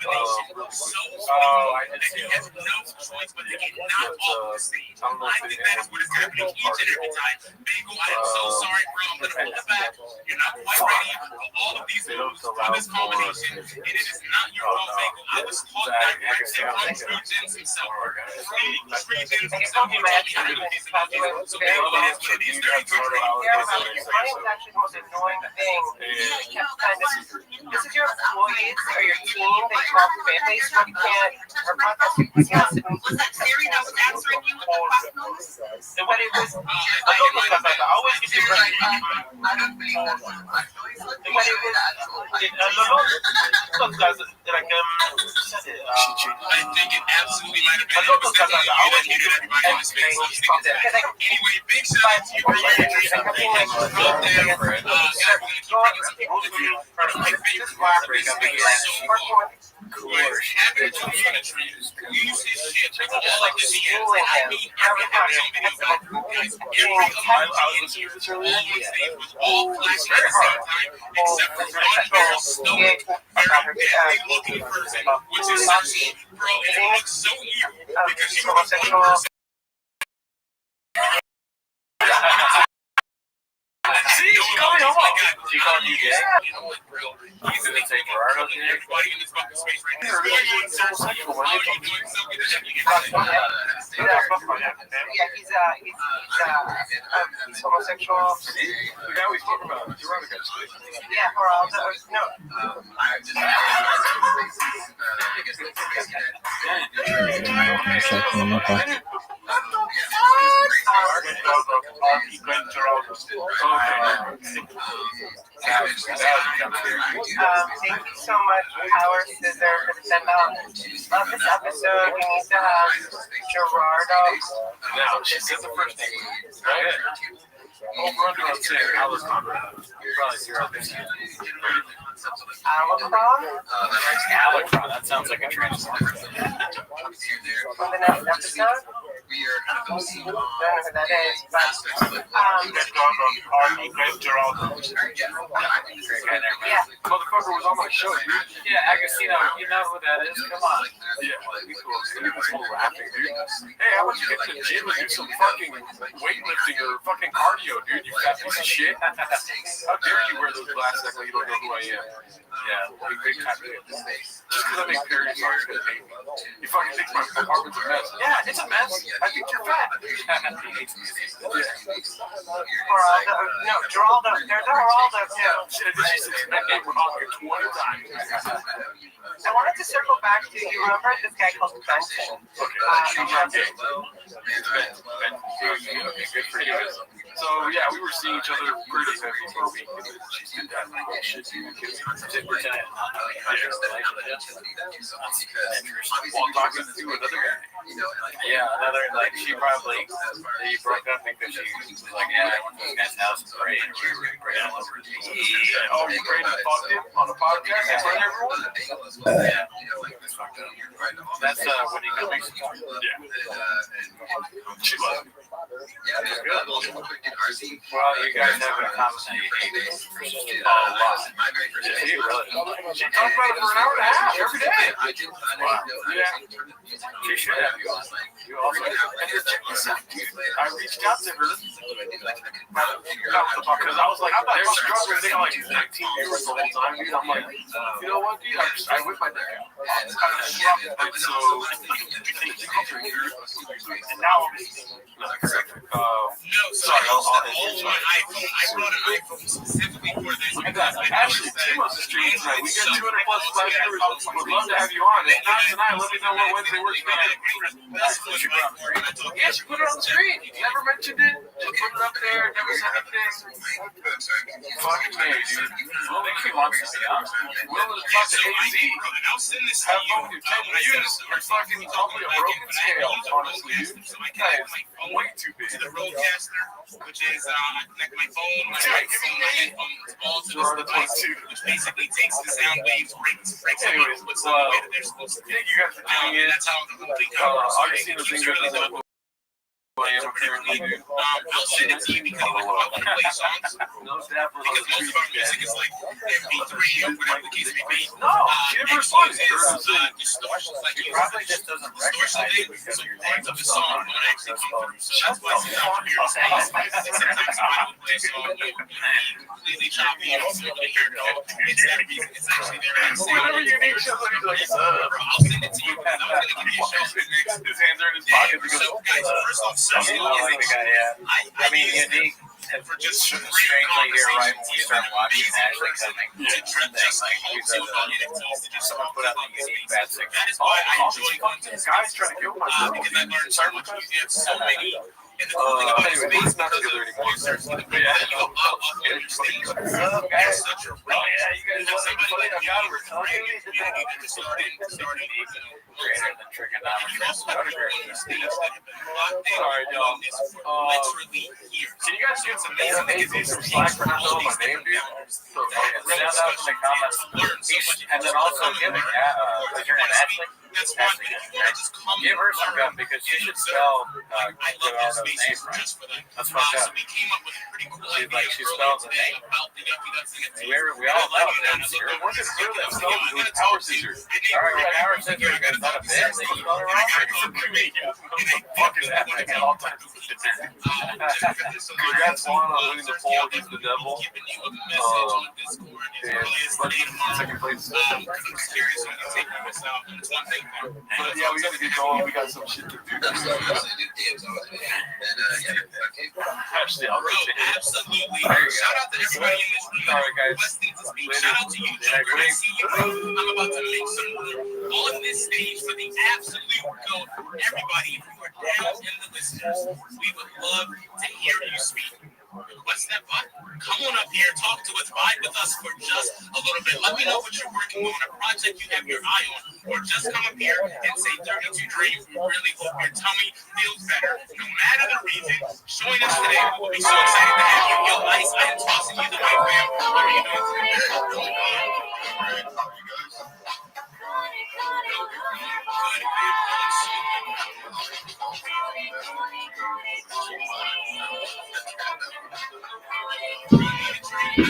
Speaker 5: do
Speaker 9: I didn't see it. No choice but to get knocked off the stage. I think that is what is happening each and every time. Bagel, I am so sorry, bro. I'm going to pull it back. You're not quite ready for all of these moves for this combination. And it is not your fault, Bagel. I was taught that from Trojans himself. Trojans himself. So Bagel, it is what it is. Very good.
Speaker 2: Running is actually the most annoying thing. This is your employees or your team that you call families. You can't, or podcast,
Speaker 10: Was that Siri that was answering you with the questions?
Speaker 2: but it was, I always get you right.
Speaker 10: I don't believe that's what
Speaker 2: But it was,
Speaker 9: I think it absolutely might have been. It was definitely you that hit everybody in the space. Anyway, big shout out to you, bro.
Speaker 4: Do you call him DJ? He's going to say Gerardo DJ?
Speaker 9: Everybody in this fucking space right now. You're doing so good. You're doing so good.
Speaker 2: he's homosexual.
Speaker 5: The guy we spoke about, Gerardo.
Speaker 2: Yeah, or all the, no. Thank you so much, Power Scissor, for the send out of this episode. We need to have Gerardo.
Speaker 5: Now, she said the first name. Right? Over under, I'm saying Alice Conrad.
Speaker 4: Probably 0.
Speaker 2: Alacron
Speaker 4: Alacron, that sounds like a transformer.
Speaker 2: for the next episode. that is. But, yeah.
Speaker 5: Motherfucker was on my show, dude.
Speaker 4: Yeah, Agostino, you know who that is? Come on.
Speaker 5: Yeah, he's cool. He's cool rapping, dude. Hey, how about you get to the gym and do some fucking weightlifting or fucking cardio, dude? You fat piece of shit. How dare you wear those glasses like you don't know who I am? Yeah, big time. Just because I make parody songs, gonna hate me. You fucking think my apartment's a mess? Yeah, it's a mess. I think you're fat.
Speaker 2: No, Geraldo. There's Geraldo too.
Speaker 5: Shit, this is his nickname for all 20 times.
Speaker 2: I wanted to circle back to, you remember this guy called Benson?
Speaker 5: Okay, good for you. So yeah, we were seeing each other pretty heavy for a week. She did that like shit. While talking to another guy.
Speaker 4: Yeah, another, like, she probably, they broke up because she was like, yeah, I went to this guy's house and prayed, and we were praying all over his knees.
Speaker 5: Oh, you prayed and fucked him on the podcast in front of everyone?
Speaker 4: Yeah. That's when he comes.
Speaker 5: Yeah. She loves me.
Speaker 4: Well, you guys have in common that you hate it. A lot. She really.
Speaker 5: She talked about it for an hour and a half every day.
Speaker 4: Wow. Yeah. She should have you on.
Speaker 5: You also, and just check this out, dude. I reached out to her because I was like, they're struggling. They got like 19 viewers the whole time, dude. I'm like, you know what, dude? I whipped my dick out. And so, and now, sorry,
Speaker 9: all my iPhone. I brought an iPhone specifically for this.
Speaker 5: Actually, Timo's stream tonight. We got 200 plus live viewers. Would love to have you on. If not tonight, let me know what Wednesday works for you. Yeah, she put it on the screen. You never mentioned it. She put it up there. Never said anything. Fucking me, dude.
Speaker 4: I think she wants to be on.
Speaker 5: Willing to talk to AZ. Have fun with your 10 views. You're fucking probably a broken scale, honestly, dude. That is way too big.
Speaker 9: To the Roadcaster, which is I connect my phone, my microphone, my headphones, all to this device, which basically takes the sound waves, breaks them up, puts them the way that they're supposed to be.
Speaker 5: Thank you guys for tuning in.
Speaker 9: That's how the complete conversation.
Speaker 5: Obviously, the thing really dope.
Speaker 9: I'll send it to you because I want to play songs. Because most of our music is like MP3 or whatever the case may be. Next one is distortions. Like you
Speaker 4: probably just doesn't recognize it.
Speaker 9: So parts of the song don't actually come through. So that's why sometimes I would play a song completely choppy and so you hear no. It's that reason. It's actually there.
Speaker 5: Whenever you need somebody like,
Speaker 9: I'll send it to you because I'm going to give you a show next.
Speaker 5: His hands are in his pockets.
Speaker 9: So guys, first off,
Speaker 4: I mean, unique.
Speaker 9: for just
Speaker 4: Strangely here, right when we start watching Ashley coming, someone put out the unique bad signal.
Speaker 9: That is why I enjoy content.
Speaker 5: Guys trying to kill myself.
Speaker 9: Because I learned so much. You have so many. And the cool thing about space,
Speaker 5: not together anymore.
Speaker 9: There's the big that you up on your stage. You're such a right. You have somebody like you who created the community that started
Speaker 4: Greater than trigonometry.
Speaker 9: stage that have been locked in on this for literally years.
Speaker 5: Can you guys get some
Speaker 9: amazing
Speaker 5: AZ some slack for not knowing my name, dude?
Speaker 4: Send out in the comments. And then also give it, was your name Ashley?
Speaker 9: That's why I just come.
Speaker 4: Give her some gum because she should spell
Speaker 9: I love those spaces just for that.
Speaker 4: That's fucked up.
Speaker 9: So we came up with a pretty cool idea
Speaker 4: She
Speaker 9: earlier
Speaker 4: spells the
Speaker 9: today
Speaker 4: name.
Speaker 9: about the Yuppie Nuts and
Speaker 4: We all know that.
Speaker 5: What's this girl that spells it with power scissors?
Speaker 4: Alright, yeah, power scissors is not a bit. They spell it wrong.
Speaker 5: Fuck is that like at all times? Congrats, Juan, on winning the poll against the devil. Second place. But yeah, we gotta get going. We got some shit to do. Actually, I'll reach it.
Speaker 9: Absolutely. Shout out to everybody in this room.
Speaker 5: Alright, guys.
Speaker 9: West needs to speak. Shout out to you, Joker. I see you. I'm about to make some room on this stage for the absolute goat. Everybody, if you are down in the listeners, we would love to hear you speak. What's that button? Come on up here, talk to us, vibe with us for just a little bit. Let me know what you're working on, a project you have your eye on, or just come up here and say 32 Dreams. We really hope your tummy feels better. No matter the reason, join us today. We'll be so excited to have you. Yo, Ice, I am tossing you the way, fam. How are you doing today? Good,
Speaker 4: Oh,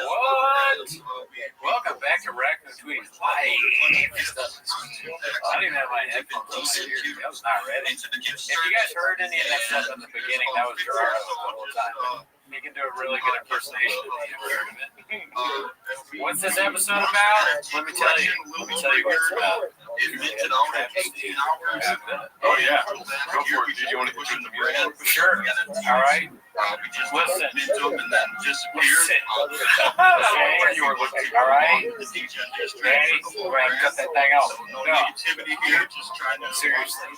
Speaker 4: what? Welcome back to Raccoon Tweets Live. I don't even have my headphones here. I was not ready. If you guys heard any of that stuff at the beginning, that was Gerardo the whole time. He can do a really good impersonation of the heard of it. What's this episode about? Let me tell you. What it's about.
Speaker 5: Oh, yeah. Go for it. Did you want to hit the music?
Speaker 4: Sure. All right. Listen. Listen.
Speaker 5: You were looking.
Speaker 4: All right. Ready? We're going to cut that thing out. No. Seriously.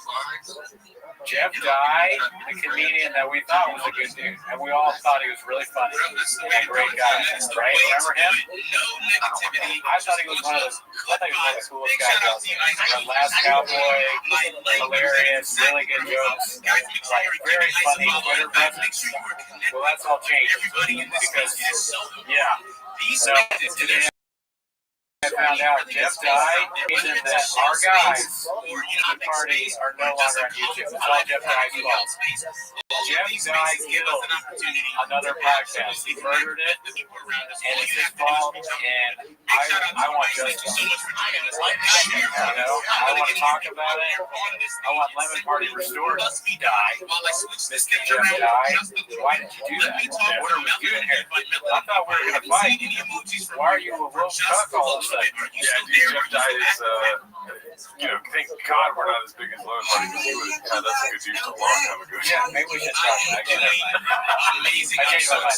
Speaker 4: Jeff Dye, the comedian that we thought was a good dude, and we all thought he was really funny and a great guy, right? Remember him? I thought he was one of the coolest guys out there. Last Cowboy, hilarious, really good jokes, like very funny Twitter presence. Well, that's all changed because, so today I found out Jeff Dye, meaning that our guys, the party, are no longer on YouTube. It's all Jeff Dye's fault. Jeff Dye killed another podcast. He murdered it, and it's his fault, and I want justice. You know, I want to talk about it. I want Lemon Party restored. Dye, Mr. Jeff Dye, why did you do that? What are we doing here? I thought we were going to fight. Why are you a world cuck all of a sudden?
Speaker 5: Yeah, dude, Jeff Dye is, thank God we're not as big as Lemon Party because he would have had us a good dude a long time ago.
Speaker 4: Yeah, maybe we should talk about it.
Speaker 8: Amazing.
Speaker 4: I changed my mind.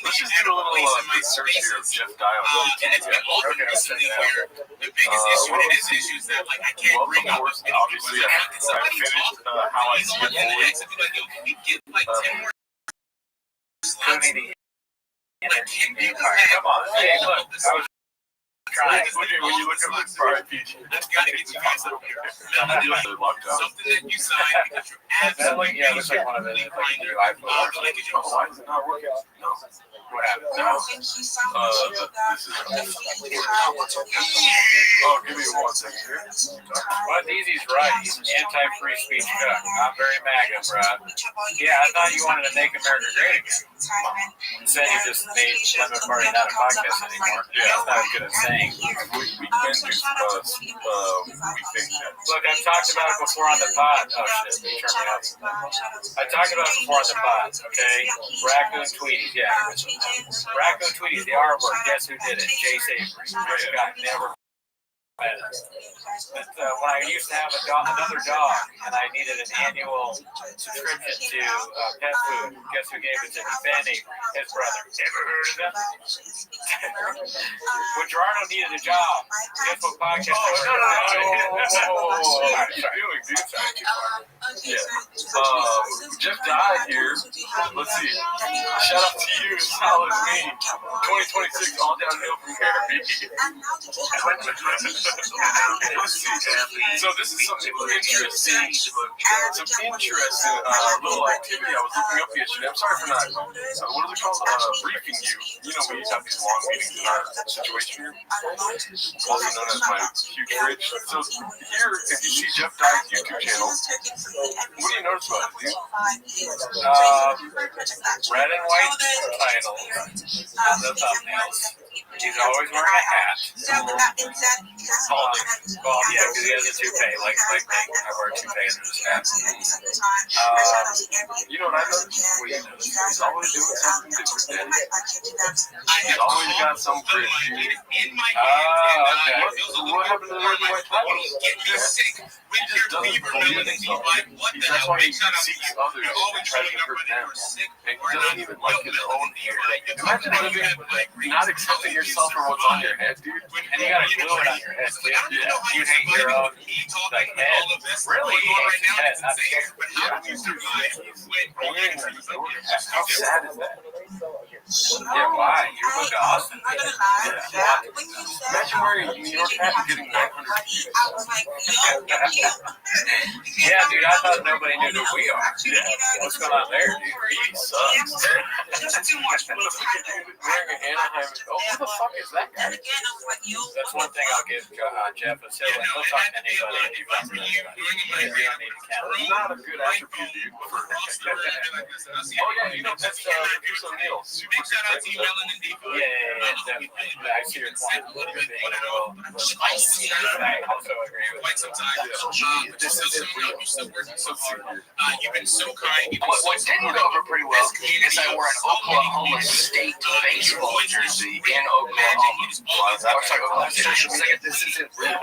Speaker 5: Let's just do a little search here of Jeff Dye on YouTube.
Speaker 8: And it's been ultimately where the biggest issue and it is issues that like I can't bring up.
Speaker 5: Obviously, I finished How I See It
Speaker 8: We get like 10 more slots. Like 10 people
Speaker 4: Come on. Hey, look, I was trying.
Speaker 5: When you look at the private feature,
Speaker 8: That's got to get you guys up here. Something that you sign because you're absolutely
Speaker 4: looks like one of those new iPhone.
Speaker 5: Why is it not working? No.
Speaker 4: What happened?
Speaker 5: This is. Oh, give me 1 second here.
Speaker 4: Well, Easy's right. He's an anti-free speech cuck. Not very MAGA, bro. Yeah, I thought you wanted to make America great again. Instead, you just made Lemon Party not a podcast anymore. Yeah, that's not as good as saying.
Speaker 5: We can do we think that.
Speaker 4: Look, I've talked about it before on the pod. Oh, shit. Turn me up. I talked about it before on the pod, okay? Raccoon Tweeties, yeah. Raccoon Tweeties, the artwork. Guess who did it? Jay Savory. This guy never. But when I used to have another dog, and I needed an annual subscription to pet food, guess who gave it to me? Ben Avery, his brother. Ever heard of him? When Gerardo needed a job, guess what podcast?
Speaker 5: Jeff Dye here. Let's see. Shout out to you, solid me. 2026, all downhill from here. So this is some interesting little activity I was looking up yesterday. I'm sorry for not, what is it called? Briefing you. You know, we have these long meetings in our situation here, also known as my huge fridge. So here, if you see Jeff Dye's YouTube channel, what do you notice about it, dude?
Speaker 4: Red and white title on the thumbnails. He's always wearing a hat. Well, yeah, because he has a toupee, like me. I wear a toupee under his hat.
Speaker 5: You know what I noticed? He's always doing something different. He's always got some fridge. What happened to the red and white title? He just doesn't believe in something. That's why he seeks others and tries to hurt them. And he doesn't even like his own hair. Imagine living not accepting to yourself or what's on your head, dude.
Speaker 4: And you gotta glue it on your head too. You hate your own like head. Really, you hate your head, not scared.
Speaker 5: How sad is that?
Speaker 4: Yeah, why? You moved to Austin.
Speaker 5: Imagine wearing a New York hat and getting 900 views.
Speaker 4: Yeah, dude, I thought nobody knew who we are. What's going on there, dude?
Speaker 5: He sucks. Wearing an Anaheim. Oh, who the fuck is that guy?
Speaker 4: That's one thing I'll give Jeff is he'll talk to anybody and he finds that guy. You don't need to count.
Speaker 5: Not a good attribute, dude. Oh, yeah, you know, that's Bruce O'Neill. Super
Speaker 9: Big shout out to you,
Speaker 5: good.
Speaker 9: Ellen and Deepo.
Speaker 4: Yeah, definitely. I see your point.
Speaker 9: Spicy.
Speaker 4: I also agree with
Speaker 9: Quite some time. But this is someone else still working so hard. You've been so kind. You've been so
Speaker 6: What didn't go over pretty well is I wore an Oklahoma State baseball jersey in Oklahoma. This isn't real.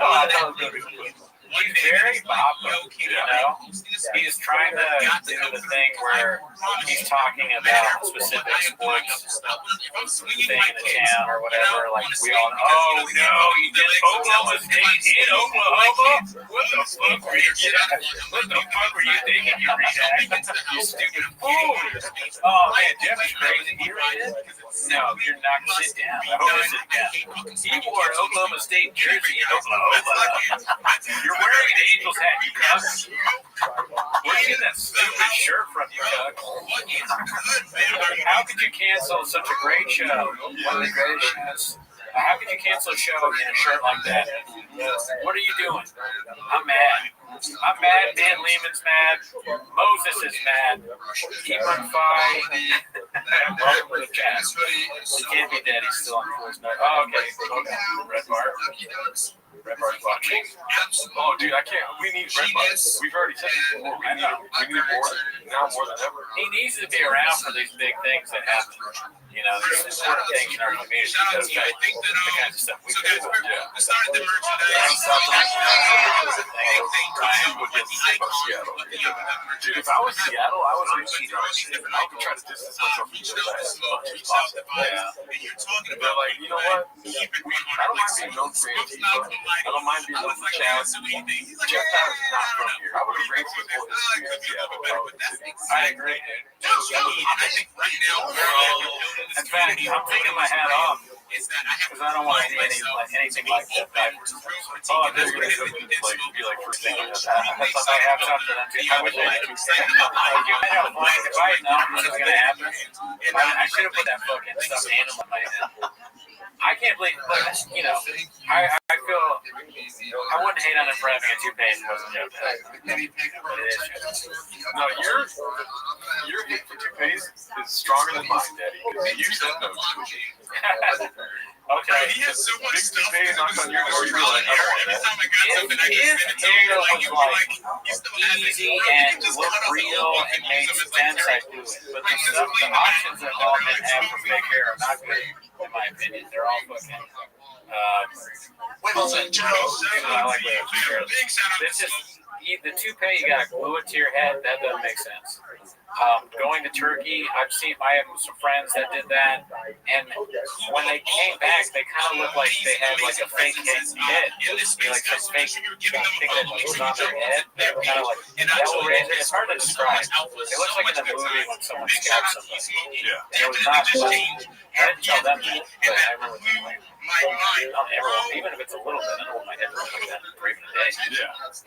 Speaker 4: He's very popular, you know? He's trying to do the thing where he's talking about specific sports thing in the town or whatever. Like, we all know, oh, no, you did Oklahoma State in Oklahoma? What the fuck were you thinking, you redact? You stupid fool. Oh, man, Jeff is crazy. You read it? No, you're not going to sit down. I hope you sit down. He wore an Oklahoma State jersey in Oklahoma. You're wearing an Angels hat, you cuck. Where you get that stupid shirt from, you cuck? How could you cancel such a great show? One of the greatest shows. How could you cancel a show in a shirt like that? What are you doing? I'm mad. I'm mad. Dan Lehman's mad. Moses is mad. Ebron Phi. Welcome to the chat. He can't be dead. He's still on Fool's Night. Oh, okay. Red Bar. Red Bar's watching.
Speaker 5: Oh, dude, I can't. We need Red Bars. We've already said this before. We need more now more than ever.
Speaker 4: He needs to be around for these big things that happen. You know, there's important things in our community.
Speaker 9: Shout out to you. I think that,
Speaker 4: the kinds of stuff we
Speaker 9: so
Speaker 4: do.
Speaker 9: guys, we started the merchandise. Big thing
Speaker 5: Dude, if I was Seattle, I would reach I would try to distance myself from Jeff as much as possible.
Speaker 9: And you're talking
Speaker 5: But
Speaker 9: about,
Speaker 5: like, you know what? I don't mind being known for Antifa. I don't mind being known for Chad. Jeff Dye is not from here. I would have raised people in Seattle if I was in Seattle.
Speaker 4: I agree, dude.
Speaker 9: I think right now,
Speaker 4: In fact, I'm taking my hat off
Speaker 9: is that I have
Speaker 4: because I don't want to see anything like that backwards.
Speaker 5: Oh, this is going to be like first thing.
Speaker 4: I have something I wish I had. If I had known this was going to happen, I should have put that fucking stuffed animal in my head. I can't believe, like, you know, I feel, I wouldn't hate on him for having a toupee if it wasn't Jeff Dye.
Speaker 5: No, your hate for toupees is stronger than mine, Daddy. Because you said no to it.
Speaker 4: Okay.
Speaker 9: He has so much
Speaker 5: Big
Speaker 9: stuff.
Speaker 5: toupee knocked on your door, you're like,
Speaker 9: Every time I got something, I just send it to you. Like, you were like, you still have it.
Speaker 4: Easy
Speaker 9: You
Speaker 4: and
Speaker 9: can just
Speaker 4: look
Speaker 9: cut off the
Speaker 4: real
Speaker 9: whole
Speaker 4: and
Speaker 9: fucking
Speaker 4: make
Speaker 9: use them as like
Speaker 4: sense, I do it. But the stuff, the options that all men have for fake hair are not good, in my opinion. They're all fucking,
Speaker 9: Wait, hold on, Joe.
Speaker 4: I like that.
Speaker 9: Big shout out
Speaker 4: This
Speaker 9: to
Speaker 4: is, the toupee, you gotta glue it to your head. That doesn't make sense. Going to Turkey, I have some friends that did that, and when they came back, they kind of looked like they had like a fake head, like some fake thing that was on their head. They were kind of like elevated. It's hard to describe. It looks like in a movie when someone scalps somebody. It was not funny. I didn't tell them that, but I really like even if it's a little bit, I don't want my head to look like that for even a day.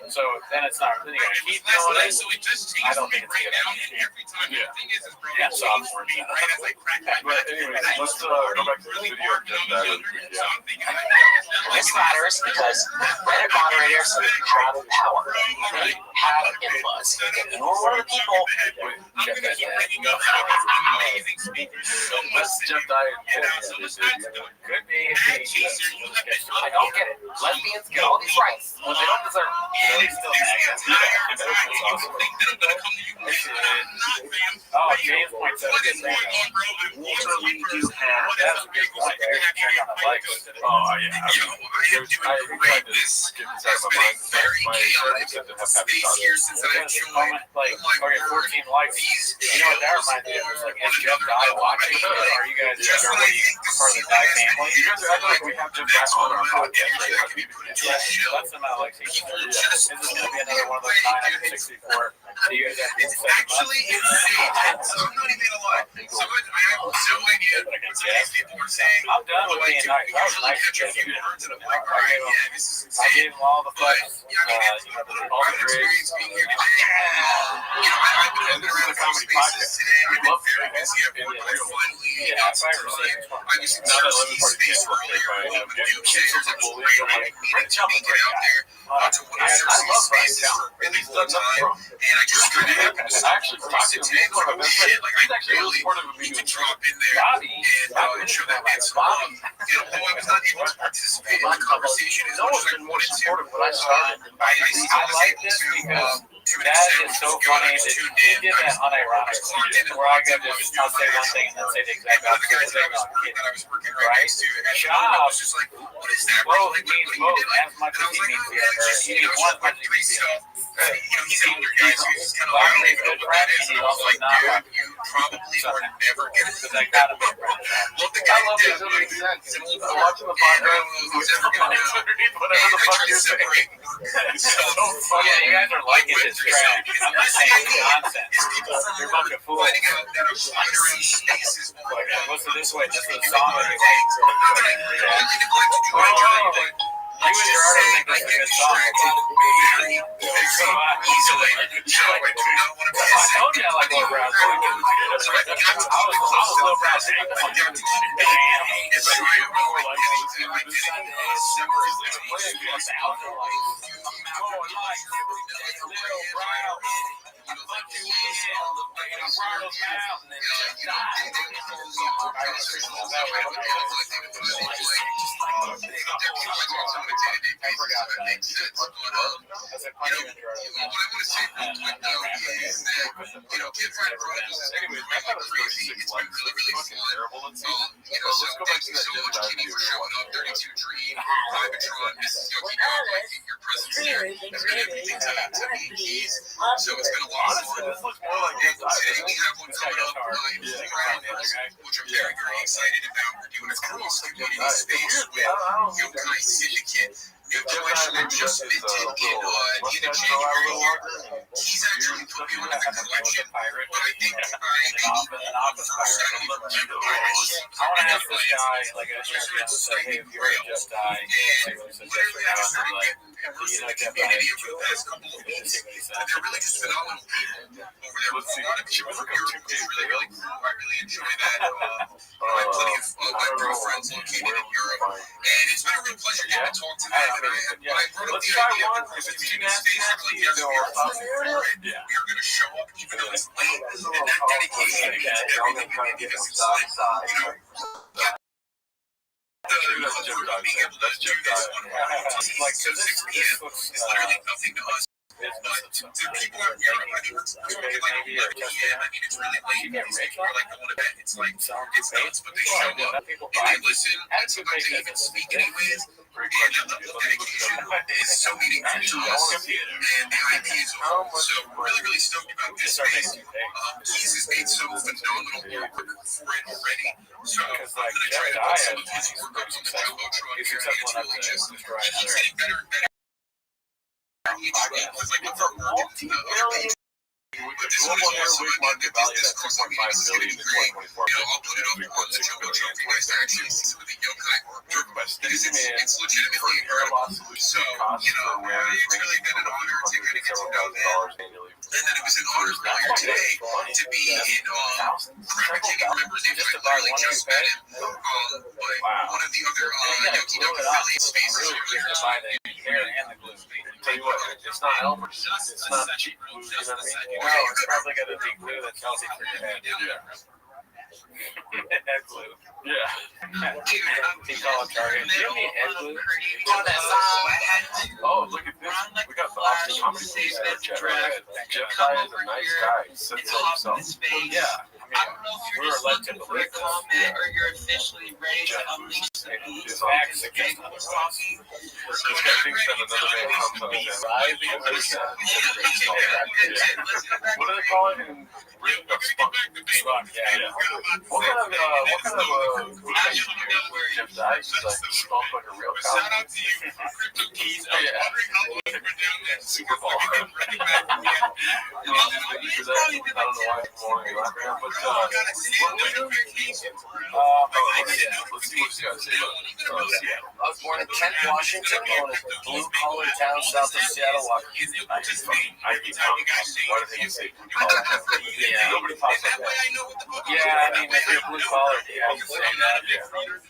Speaker 4: So then it's not. Then you gotta keep doing it. I don't think it's good. Yeah, so I'm working on it.
Speaker 5: But anyways, let's go back to the video of Jeff Dye.
Speaker 6: This matters because Reddit moderators have power. They have influence. And we're one of the people.
Speaker 5: Jeff Dye
Speaker 4: Could be.
Speaker 6: I don't get it. Lesbians get all these rights.
Speaker 4: they don't deserve it. They still Oh, James points out a good thing.
Speaker 8: We do have.
Speaker 4: That's a good point. They're checking on the bikes.
Speaker 5: Oh, yeah. I tried to get this out of my mind. My therapist said to have happy thoughts.
Speaker 4: Like, okay, 14 likes. You know what that reminds me of? It's like, is Jeff Dye watching? Or are you guys part of the Dye family?
Speaker 5: You guys are acting like we have Jim Dye on our podcast right now.
Speaker 4: That's the amount of likes he can do. Is this going to be another one of those 964? Do you guys have to
Speaker 9: It's actually insane. I'm not even gonna lie. I have no idea what these people are saying.
Speaker 4: I'm done with being nice. That was nice.
Speaker 9: Catch a few words and I'm like, all right, yeah, this is
Speaker 4: I
Speaker 9: insane.
Speaker 4: gave him all the
Speaker 9: But
Speaker 4: fucks.
Speaker 9: yeah, I mean,
Speaker 4: All
Speaker 9: I've
Speaker 4: the grades.
Speaker 9: experienced being here today. I've been around some spaces today. I've been very busy at work, but I finally got some time. I was in Cersei's space earlier with new kids. It was great. I had a meeting to make it out there to one of Cersei's spaces for a really long time. And I just kind of happened to
Speaker 5: Actually,
Speaker 9: sit today and like, oh shit, like I really need to drop in there and show that man some love. And although I was not able to participate in the conversation as much as I wanted to, I
Speaker 4: like this because that is so funny that he did that unironically, where I could just not say one thing and then say the exact opposite thing on kid. Right? Job both means both as much as he means the other. He means one as he means the other.
Speaker 9: He's an older guy, so he's kind of like, I don't know what that is. And I was like, dude, you probably are never going to
Speaker 4: Because I got him.
Speaker 9: love the guy to death. He's an old guy.
Speaker 5: watching the podcast,
Speaker 9: Who's ever going to know.
Speaker 5: underneath whatever
Speaker 9: And
Speaker 5: the
Speaker 9: I
Speaker 5: fuck
Speaker 9: try to
Speaker 5: you're saying.
Speaker 9: separate
Speaker 4: Yeah, you guys are liking this track. I'm not saying it's nonsense. You're a bunch of fools.
Speaker 9: finding out that I'm flying around spaces.
Speaker 4: Listen this way, just the song of the
Speaker 9: Things. Not that I really neglect to do my job, but
Speaker 4: You and your artist think this is a good song.
Speaker 9: very, very easily. So I do not want to be
Speaker 4: I told you I like low brows. I was low brows.
Speaker 9: So it's been a lot of fun. Today we have one coming up in which I'm very, very excited about. We're doing a cross community space with Yokai Syndicate. New collection that just minted in January here. He's actually put me onto the collection, but I think I the first I don't even remember where I
Speaker 4: want to ask this guy, like, I just say, hey, if you were just die,
Speaker 9: literally I just started getting immersed in the community over the past couple of weeks. And they're really just phenomenal people over there. A lot of people from Europe, which is really, really cool. I really enjoy that. I have plenty of my girlfriends located in Europe. And it's been a real pleasure getting to talk to them. And when I brought up the idea of the community space, I'm like, yes, we are up for it. We are going to show up even though it's late. And that dedication means everything to me because it's like, being able to do this on like 6 p.m. is literally nothing to us. But to people out here, I mean, we're talking like 11 p.m. I mean, it's really late. These people are like going to bed. It's like, it's nuts, but they show up and they listen, and sometimes they even speak anyways. And the dedication is so meaningful to us, and the IP is awesome. So we're really, really stoked about this space. Keys has made some phenomenal work for it already. So I'm going to try to put some of his work up on the Jumbotron here, and it's really just keeps getting better and better. Each week with like with our work and other things. But this one is also the business course I mean, it's going to be great. I'll put it up on the Jumbotron for you guys to actually see some of the yokai work because it's legitimately incredible. So, it's really been an honor to kind of get to know them. And then it was an honor earlier today to be in Crab King. I remember his name, I literally just met him. But one of the other Yoki Doki affiliate spaces earlier this week.
Speaker 5: Tell you what, it's not Elmer's. It's not cheap glue. You know what I mean?
Speaker 4: No, it's probably got a deep glue that's healthy for your head.
Speaker 5: Yeah.
Speaker 4: Head glue.
Speaker 5: Yeah.
Speaker 4: He called Target. Do you have any head glue?
Speaker 5: Oh, look at this. guy is a nice guy. He said so himself.
Speaker 4: Yeah,
Speaker 10: I don't know if you're just looking for a comment or you're officially ready to unleash the beast.
Speaker 5: His acts against
Speaker 10: Jacob was talking.
Speaker 5: this guy thinks that another man comes on his head. What do they call it in Britain? Spunk. Yeah. What kind of Jeff Dye? He's like spunk like a real cow.
Speaker 9: Shout out to you, Crypto Keys. I was wondering how long you were down there. Super Bowl.
Speaker 5: Because I don't know why I'm more laughing, but
Speaker 9: Got a notification.
Speaker 5: let's see what you got to say about Seattle.
Speaker 2: I was born in Kent, Washington, on a blue-collar town south of Seattle, Washington.
Speaker 5: I keep talking. Why do you say blue collar?
Speaker 4: Yeah.
Speaker 5: Nobody talks like that.
Speaker 4: Yeah, I mean, if you're blue collar, yeah, you say that.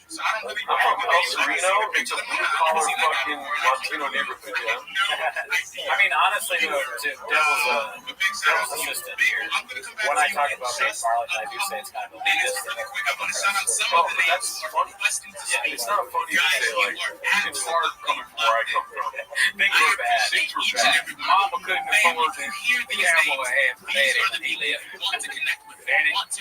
Speaker 5: I'm from El Sereno. It's a blue collar fucking Latino neighborhood, yeah.
Speaker 4: I mean, honestly, to devil's assistant, when I talk about being Arlington, I do say it's kind of elitist.
Speaker 5: Oh, but that's funny. Yeah, it's not funny to say, like, it's hard coming from where I come from.
Speaker 4: Things were bad.
Speaker 5: Things were bad.
Speaker 4: Mama couldn't afford to gamble ahead for daddy when he lived. Daddy, that's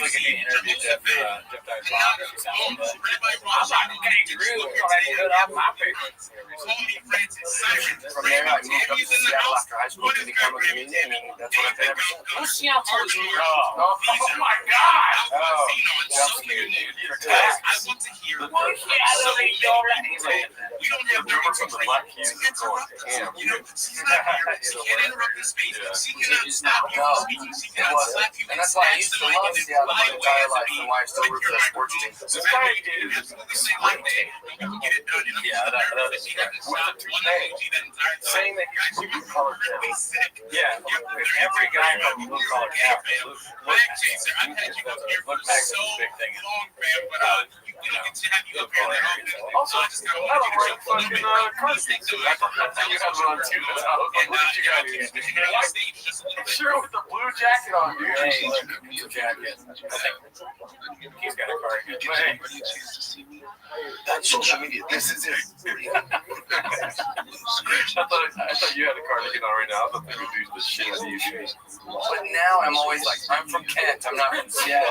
Speaker 4: like an interview Jeff Dye's mom. She sounded like, I'm like a kangaroo. You don't have to cut off my paper.
Speaker 2: From there, I moved up to Seattle after high school to become a comedian, and that's what I've been ever since.
Speaker 4: Who's Seattle television? Oh my God! Oh,
Speaker 5: Jeff's a good dude.
Speaker 9: I want to hear
Speaker 4: He's like,
Speaker 9: we don't have
Speaker 5: The drummer from the Black Keys is going damn.
Speaker 9: you know, she's not here. She can't interrupt the space. She cannot stop you from speaking. She
Speaker 2: It
Speaker 9: cannot
Speaker 2: wasn't.
Speaker 9: slap you.
Speaker 2: And that's why I used to love Seattle my entire life and why I still root for the sports team.
Speaker 5: This guy is sprinting.
Speaker 4: yeah, that's
Speaker 5: With a toupee, saying that he's blue collar Jeff.
Speaker 4: yeah. Every guy from blue collar cap, look back to the big thing.
Speaker 5: Also, I don't like fucking cards. That's how you have it on too. What did you got here? Sure, with the blue jacket on, dude.
Speaker 4: Hey, look, blue jacket. He's got a cardigan. But hey,
Speaker 3: That's social media. This is it.
Speaker 5: I thought you had a cardigan on right now. I thought they would do the shit out of you.
Speaker 2: But now I'm always like, I'm from Kent, I'm not from Seattle.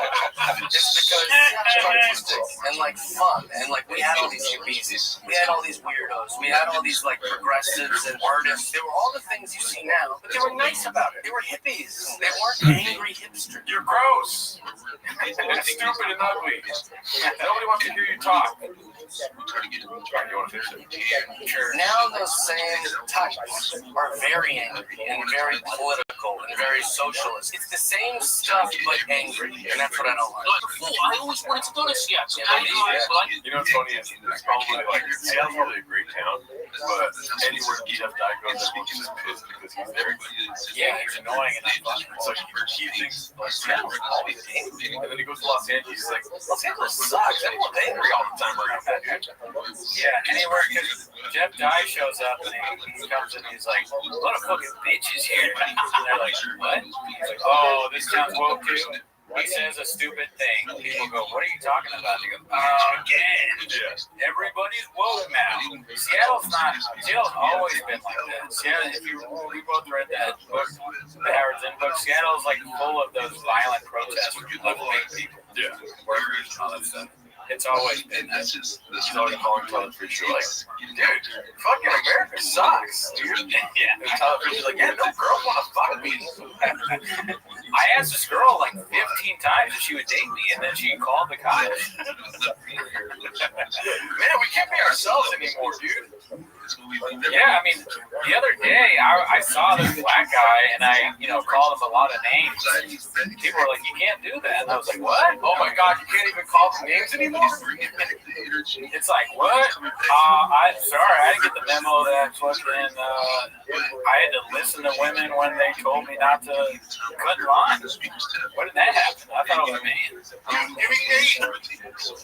Speaker 2: It's because it's artistic and like fun, and like we had all these hippies, we had all these weirdos, we had all these like progressives and artists. They were all the things you see now, but they were nice about it. They were hippies. They weren't angry hipsters.
Speaker 5: You're gross. And stupid and ugly. Nobody wants to hear you talk. You want to fix it?
Speaker 2: Sure. Now those same types are very angry and very political and very socialist. It's the same stuff but angry, and that's what I don't like.
Speaker 4: I always wanted to go to Seattle.
Speaker 5: You know what's funny is it's probably like Seattle's probably a great town, but anywhere Jeff Dye goes, everyone's just pissed because he's there.
Speaker 4: Yeah, he's annoying and
Speaker 5: So he thinks like Seattle's always angry, and then he goes to Los Angeles. He's like, Los Angeles sucks. Everyone's angry all the time around that dude.
Speaker 4: Yeah, anywhere because Jeff Dye shows up and he comes in and he's like, what a fucking bitch is here. And they're like, what? He's like, oh, this town's woke too. He says a stupid thing. People go, what are you talking about? They go, again.
Speaker 5: Yeah.
Speaker 4: Everybody's woke now. Seattle's always been like that. Seattle, we both read that book, the Howard Zinn book. Seattle's like full of those violent protests from left-wing people.
Speaker 5: Yeah.
Speaker 4: Workers and all that stuff. It's always been that.
Speaker 5: He's always calling Tyler Fisher like, dude, fucking America sucks, dude.
Speaker 4: Yeah.
Speaker 5: And Tyler Fisher's like, yeah, no girl want to fuck me.
Speaker 4: I asked this girl like 15 times if she would date me, and then she called the cops.
Speaker 5: Man, we can't be ourselves anymore, dude.
Speaker 4: Yeah, I mean, the other day I saw this black guy and I, called him a lot of names. People were like, you can't do that. And I was like, what?
Speaker 5: Oh my God, you can't even call them names anymore?
Speaker 4: It's like, what? I'm sorry, I didn't get the memo that fucking, I had to listen to women when they told me not to cut in line. When did that happen? I thought it was me.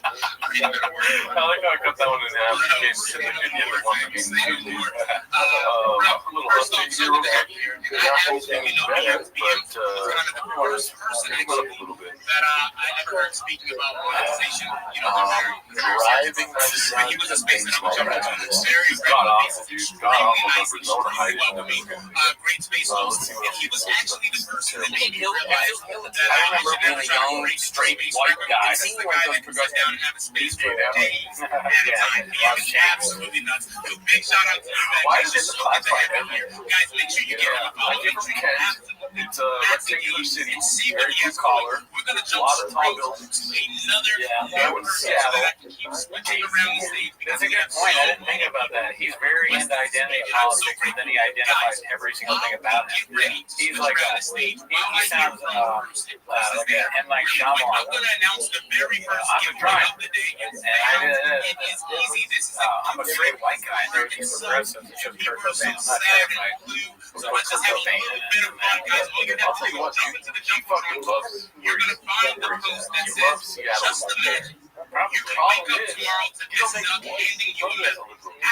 Speaker 5: I like how I cut that one in half in case the other one would be
Speaker 9: more.
Speaker 5: A little
Speaker 9: First off,
Speaker 5: update
Speaker 9: so
Speaker 5: here real
Speaker 9: that,
Speaker 5: quick.
Speaker 9: and I absolutely know
Speaker 5: Better,
Speaker 9: being
Speaker 5: but
Speaker 9: kind of the first person actually
Speaker 5: a little bit.
Speaker 9: that I ever heard speaking about monetization. You know, they're very
Speaker 7: Driving my son
Speaker 9: he was a
Speaker 7: to
Speaker 9: space that I would jump into.
Speaker 7: baseball.
Speaker 9: Very,
Speaker 5: God
Speaker 9: very
Speaker 5: awful, dude. God awful
Speaker 9: nice,
Speaker 5: numbers. No one to hide
Speaker 9: extremely
Speaker 5: it.
Speaker 9: welcoming, great space host. And he was actually the person that made me realize that
Speaker 6: I
Speaker 9: I
Speaker 6: remember
Speaker 9: should never
Speaker 6: being a
Speaker 9: try to
Speaker 6: young,
Speaker 9: break
Speaker 6: straight
Speaker 9: space.
Speaker 6: white guy.
Speaker 9: This is the guy that can sit down and have a space for days at a time. He is absolutely nuts. So big shout out to you, man.
Speaker 5: Why
Speaker 9: It's
Speaker 5: is
Speaker 9: just
Speaker 5: it
Speaker 9: so good to have
Speaker 5: classified
Speaker 9: you here. Guys, make sure you get on the follow.
Speaker 5: I give
Speaker 9: Make sure
Speaker 5: him
Speaker 9: you
Speaker 5: 10.
Speaker 9: absolutely
Speaker 5: It's a rectangular city.
Speaker 9: and see what
Speaker 5: Very
Speaker 9: he
Speaker 5: blue
Speaker 9: has collar.
Speaker 5: collar.
Speaker 9: We're gonna
Speaker 5: A
Speaker 9: jump
Speaker 5: lot of tall
Speaker 9: straight
Speaker 5: buildings.
Speaker 9: to another
Speaker 5: Yeah,
Speaker 9: person so
Speaker 5: Seattle.
Speaker 9: that I can keep switching around the stage because
Speaker 4: That's a good point. I didn't think about that. He's very into identity politics, and then he identifies every single thing about him. He's like he sounds like a M. Night Shyamalan.
Speaker 9: I'm gonna announce the very first
Speaker 4: I'm
Speaker 9: giveaway
Speaker 4: trying.
Speaker 9: of the day. It's
Speaker 4: And
Speaker 9: it is easy. This is
Speaker 4: I'm a straight white guy. And they're these progressives. It's just Kurt Cobain. I'm not
Speaker 9: sad
Speaker 4: terrified.
Speaker 9: and blue. So let's just have a little bit of fun, guys. All you have to do is jump into the jump
Speaker 5: Fucking loves
Speaker 9: You're gonna find the post that
Speaker 5: He loves
Speaker 9: says
Speaker 5: Seattle.
Speaker 9: just imagine. You can wake up tomorrow to this nut handing you a medal.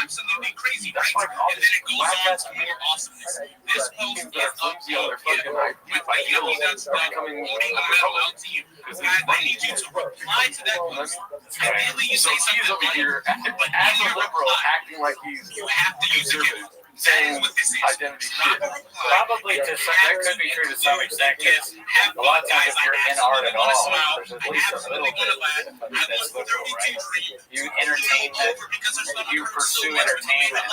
Speaker 9: Absolutely crazy, right? And then it goes on to more awesomeness. This post is up to you with the Yummy Nuts Duck holding a medal out to you. Guys, I need you to reply to that post. Ideally, you
Speaker 5: So
Speaker 9: say
Speaker 5: he's
Speaker 9: something
Speaker 5: over
Speaker 9: funny,
Speaker 5: here
Speaker 9: but
Speaker 5: as
Speaker 9: in
Speaker 5: a
Speaker 9: your
Speaker 5: liberal,
Speaker 9: reply,
Speaker 5: acting like he's
Speaker 9: you have to use it. That is what this is.
Speaker 5: identity shit.
Speaker 4: Probably to some, that could be true to some extent. Because a lot of times, if you're in art at all, there's at least a little bit that's liberal, right? You entertain it, you pursue entertainment.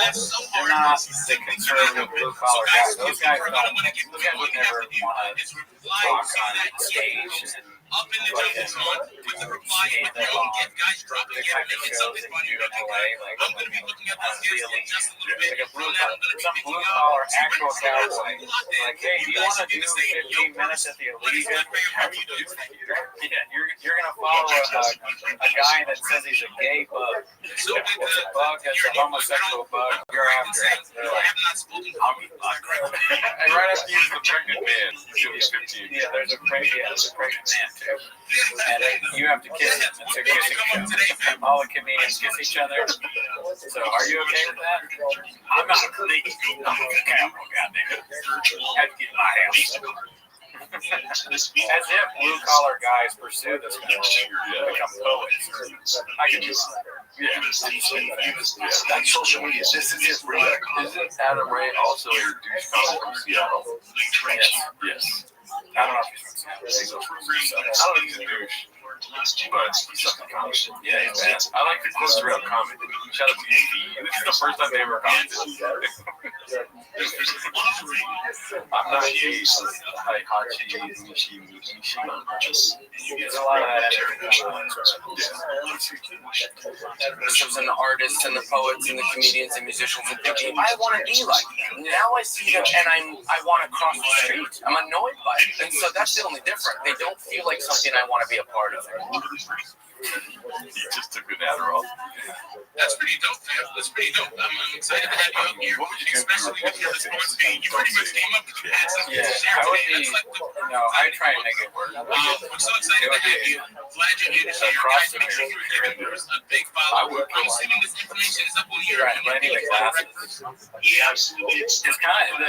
Speaker 4: You're not the conservative blue collar guy. Those guys would never want to talk on stage and
Speaker 9: Up in the jungle zone with the reply and with your own gift. Guys, drop a gift, make it something funny. I'm going to be looking at this gift in just a little bit.
Speaker 4: like a blue,
Speaker 9: From that, I'm going to be
Speaker 4: some
Speaker 9: picking
Speaker 4: blue
Speaker 9: out
Speaker 4: collar
Speaker 9: two
Speaker 4: actual
Speaker 9: winners.
Speaker 4: cowboy.
Speaker 9: Locked in.
Speaker 4: Like, hey, do you
Speaker 9: guys
Speaker 4: want to
Speaker 9: should
Speaker 4: do
Speaker 9: get to say
Speaker 4: 15 minutes at the
Speaker 9: what is
Speaker 4: Elysian?
Speaker 9: my favorite? How are you doing today?
Speaker 4: Yeah, you're gonna follow a guy that says he's a gay bug.
Speaker 9: So
Speaker 4: It's a bug that's a homosexual bug. You're after it. They're like,
Speaker 9: I have not spoken.
Speaker 5: And right after he's the pregnant man, he's 15.
Speaker 4: yeah, there's a pregnant man too. And you have to kiss him. It's a kissing show. All the comedians kiss each other. So are you okay with that? I'm not a comedian. I'm a camera, goddamn. Had to get in my house. As if blue collar guys pursue this kind of thing, become poets. I can do
Speaker 8: That social media. This is real.
Speaker 5: Isn't Adam Ray also a douchebag from Seattle? Yes.
Speaker 4: I don't know if he's from Seattle.
Speaker 5: I don't think he's a douche, but he's something comic. Yeah, he's bad. I like the quotes around comment. Shout out to you. This is the first time they ever commented. I'm not cheese. Like hot cheese, Michi.
Speaker 4: There's a lot of that
Speaker 6: There's an artist and the poets and the comedians and musicians and thinking, I want to be like them. Now I see them and I want to cross the street. I'm annoyed by it. And so that's the only difference. They don't feel like something I want to be a part of.
Speaker 5: He just took an Adderall.
Speaker 9: That's pretty dope, man. That's pretty dope. I'm excited to have you up here, especially with your response being you pretty much came up with the had something to share
Speaker 4: I would
Speaker 9: today.
Speaker 4: be,
Speaker 9: That's like the
Speaker 4: no, I try and make it work.
Speaker 9: I'm so excited to have you. Glad you're here to share. Guys, make sure you're giving yours a big follow. I'm assuming this information is up on your
Speaker 4: Right, Lenny McLaughlin.
Speaker 9: Yeah, absolutely.
Speaker 4: It's kind of,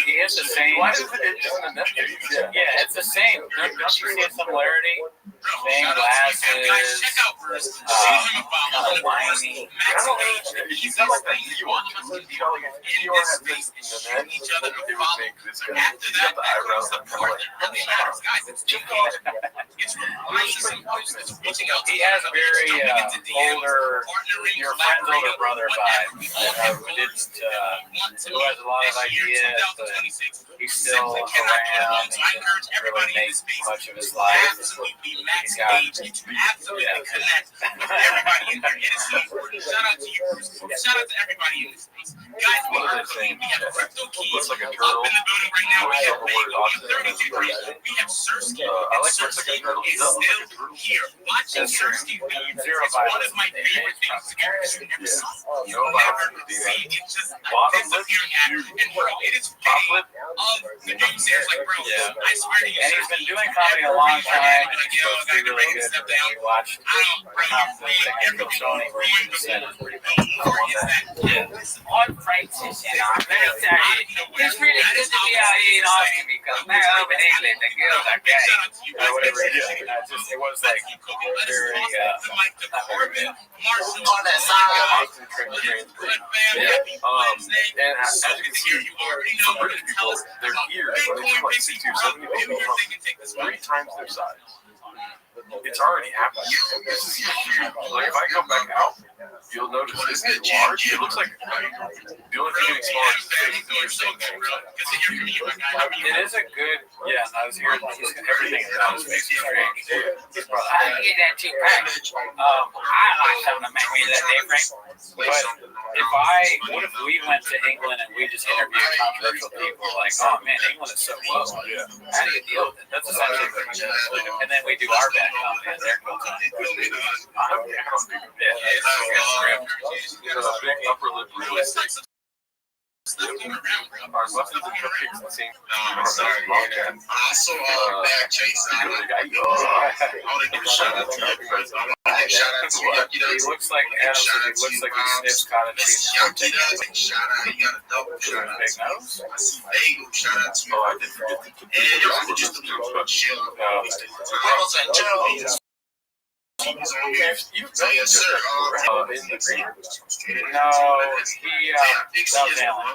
Speaker 4: he has the same.
Speaker 5: Why is it just in the Netflix?
Speaker 4: Yeah, it's the same. Don't you see a similarity? Same
Speaker 9: Shout out to you, man. Guys,
Speaker 4: glasses.
Speaker 9: check out Bruce. Shoot him a follow.
Speaker 4: Kind of whiny.
Speaker 9: Max Page.
Speaker 5: He's got like that Dior. Dior has this in the net.
Speaker 9: each other a
Speaker 5: They would
Speaker 9: follow.
Speaker 5: think this guy.
Speaker 9: After
Speaker 5: He's got
Speaker 9: that,
Speaker 5: the eyebrows
Speaker 9: that
Speaker 5: that
Speaker 9: comes the
Speaker 5: color.
Speaker 9: part that really matters, guys. It's engagement. It's replying to some posts. It's reaching out to
Speaker 4: He has
Speaker 9: others,
Speaker 4: very
Speaker 9: jumping into DMs,
Speaker 4: older,
Speaker 9: partnering,
Speaker 4: your friend's older
Speaker 9: collaborating,
Speaker 4: brother
Speaker 9: whatever.
Speaker 4: vibe.
Speaker 9: We all have
Speaker 4: Who
Speaker 9: goals.
Speaker 4: didn't,
Speaker 9: Want to
Speaker 4: who has a lot of
Speaker 9: this year,
Speaker 4: ideas, but
Speaker 9: 2026.
Speaker 4: he's still
Speaker 9: Simply cannot do it alone.
Speaker 4: around.
Speaker 9: So I encourage
Speaker 4: He
Speaker 9: everybody
Speaker 4: really
Speaker 9: in this
Speaker 4: makes
Speaker 9: space
Speaker 4: much of his
Speaker 9: to
Speaker 4: life.
Speaker 9: absolutely max
Speaker 4: He's got-
Speaker 9: age and to absolutely connect with everybody in here. It is so important. Shout out to you, Bruce. Shout out to everybody in this space. Guys, we are clean. We have Crypto Keys
Speaker 5: Looks like a
Speaker 9: up
Speaker 5: turtle.
Speaker 9: in the building right now. We have
Speaker 5: Word
Speaker 9: Bagel. We have
Speaker 5: awesome.
Speaker 9: 30 degrees. We have Sersky.
Speaker 5: I
Speaker 9: And
Speaker 5: like looks like a
Speaker 9: Sersky
Speaker 5: turtle.
Speaker 9: is still here. Watching Sersky feed is one of my favorite things to do because you never see. You never see it just disappearing at her. And bro, it is fitting of the doomsayers. Like, bro, I swear to you,
Speaker 4: And he's been
Speaker 9: Sersky,
Speaker 4: doing comedy a long time.
Speaker 9: like, yo, I gotta get ready to step down.
Speaker 4: We watched
Speaker 9: I don't, bro, you read everything you're going, but the more is that,
Speaker 4: on
Speaker 6: Francis, let me tell you, it's really good to be out here in Austin because now over in England, the girls are gay.
Speaker 5: Or whatever it is. It was like very, and as you can see, for British people, their ears, when they turn like 60 or 70, they become 3 times their size. It's already happening. This is huge. Like if I come back out, you'll notice this is large. It looks like the only thing getting smaller is the face.
Speaker 4: It is a good, yeah. I was hearing everything about his face is strange.
Speaker 6: I didn't get that too much. I like something to make me look different.
Speaker 4: But what if we went to England and we just interviewed controversial people? Like, oh man, England is so low.
Speaker 5: Yeah.
Speaker 4: How do you deal with it? That's essentially what we do. And then we do our bad comedy and their good time.
Speaker 5: There's a big upper lip real estate. Our muscles and cupcakes the same.
Speaker 9: Also, back chase. I want to give a shout out to everybody. Shout out to Yucky Ducks.
Speaker 4: He looks like Adam. He looks like he sniffs cottage cheese.
Speaker 9: Yucky Ducks. Shout out. He got a double shout out.
Speaker 4: Big nose.
Speaker 9: I see Bagel. Shout out to you.
Speaker 5: Oh, I did forget to
Speaker 9: And just a little chill. Wells and Joe. Yes, sir.
Speaker 5: In the green.
Speaker 4: No, he that was Alan.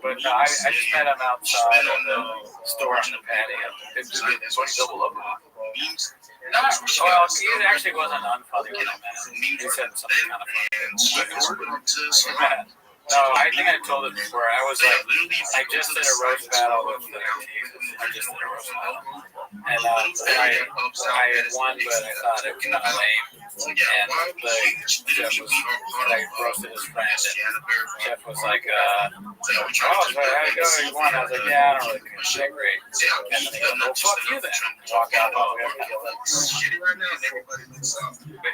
Speaker 4: But I just met him outside of the store on the patio.
Speaker 5: It's like double up.
Speaker 4: Well, he actually wasn't unfunny when I met him. He said something kind of funny. No, I think I told it before. I was like, I just did a roast battle with I just did a roast battle. And I had won, but I thought it was kind of lame. And Jeff was, I roasted his friend, and Jeff was like, oh, so how'd it go? You won. I was like, yeah, I don't really think it's that great. And then he goes, well, fuck you then. Walk out.
Speaker 5: But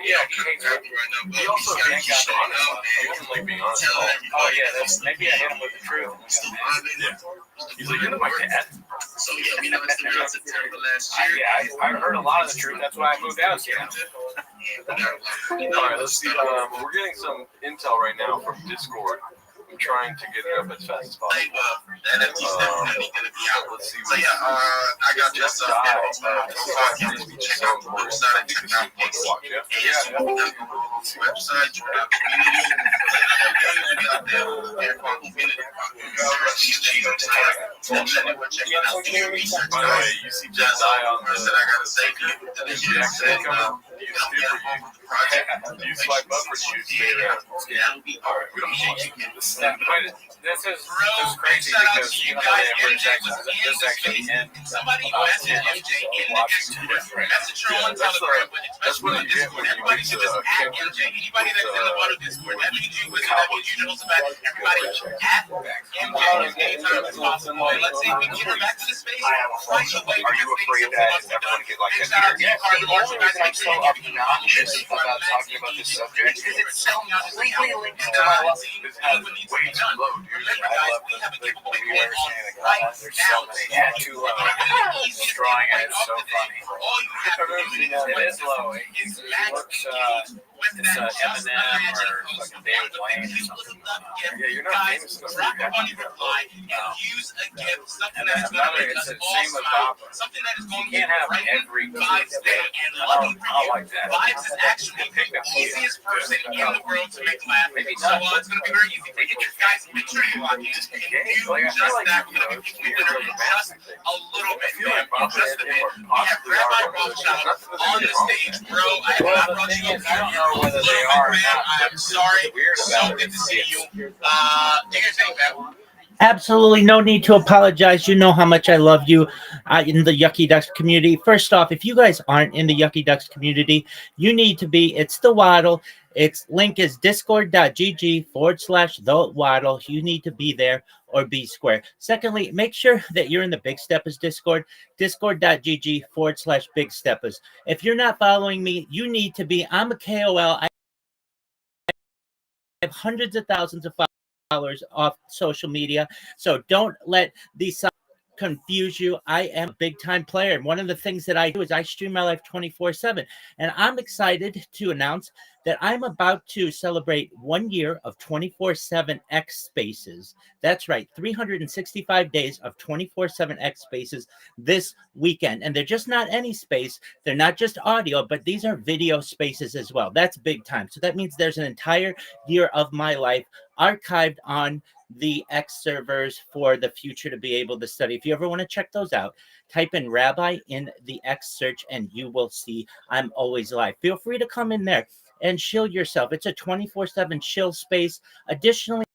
Speaker 5: yeah, he also thinks he's honest. He doesn't like being honest at all.
Speaker 4: Oh yeah, maybe I hit him with the truth.
Speaker 5: Yeah. He's like, you're my dad.
Speaker 9: So yeah, we know it's September last year.
Speaker 4: Yeah, I heard a lot of the truth. That's why I moved out here.
Speaker 5: All right, let's see. We're getting some intel right now from Discord. I'm trying to get it up as fast as possible.
Speaker 9: That NFT's definitely going to be out.
Speaker 5: Let's see.
Speaker 9: So yeah, I got this podcast. Check out the website. Check out the website. You got community out there.
Speaker 5: By the way, you see Jazz Eye on the
Speaker 9: that I got to say to you.
Speaker 5: Do you swipe up or do you stay there? All right, we don't change it.
Speaker 4: This is crazy because you know this is actually in
Speaker 9: somebody message MJ in the Discord. Message her on Telegram, but especially on Discord. Everybody should just add MJ. Anybody that's in the Butter Discord, that means you know about everybody at MJ anytime as possible. And let's see if we can get her back to the space.
Speaker 5: Are you afraid that everyone get like a
Speaker 6: about talking about this subject because it's so completely linked to my life.
Speaker 5: This has way too low, dude.
Speaker 4: I love the viewers saying the comments. There's so many. Yeah, too low. Drawing it is so funny. It is low. It looks it's Eminem or fucking David Wayne or something.
Speaker 5: Yeah, you're not famous enough for that.
Speaker 4: And then another, it's the same with Papa. You can't have every vibes day. I don't like that.
Speaker 9: Vibes is actually the easiest person in the world to make laugh.
Speaker 4: Maybe
Speaker 9: So it's going to be very easy. Make it, guys, make sure you lock in. Just that, we're going to be just a little bit. Just a bit. We have Rabbi Rothschild on the stage, bro. I brought you up here.
Speaker 4: I don't know whether they are or not.
Speaker 9: I'm sorry. So good to see you. Do your thing, man.
Speaker 1: Absolutely no need to apologize. You know how much I love you in the Yucky Ducks community. First off, if you guys aren't in the Yucky Ducks community, you need to be. It's the Waddle. Its link is discord.gg/the Waddle. You need to be there or be square. Secondly, make sure that you're in the Big Steppers Discord, discord.gg/Big Steppers. If you're not following me, you need to be. I'm a KOL. I have hundreds of thousands of followers off social media, so don't let these confuse you. I am a big time player, and one of the things that I do is I stream my life 24/7, and I'm excited to announce that I'm about to celebrate 1 year of 24/7 X Spaces. That's right, 365 days of 24/7 X Spaces this weekend. And they're just not any space. They're not just audio, but these are video spaces as well. That's big time. So that means there's an entire year of my life archived on the X servers for the future to be able to study. If you ever want to check those out, type in Rabbi in the X search and you will see I'm always live. Feel free to come in there and chill yourself. It's a 24/7 chill space. Additionally,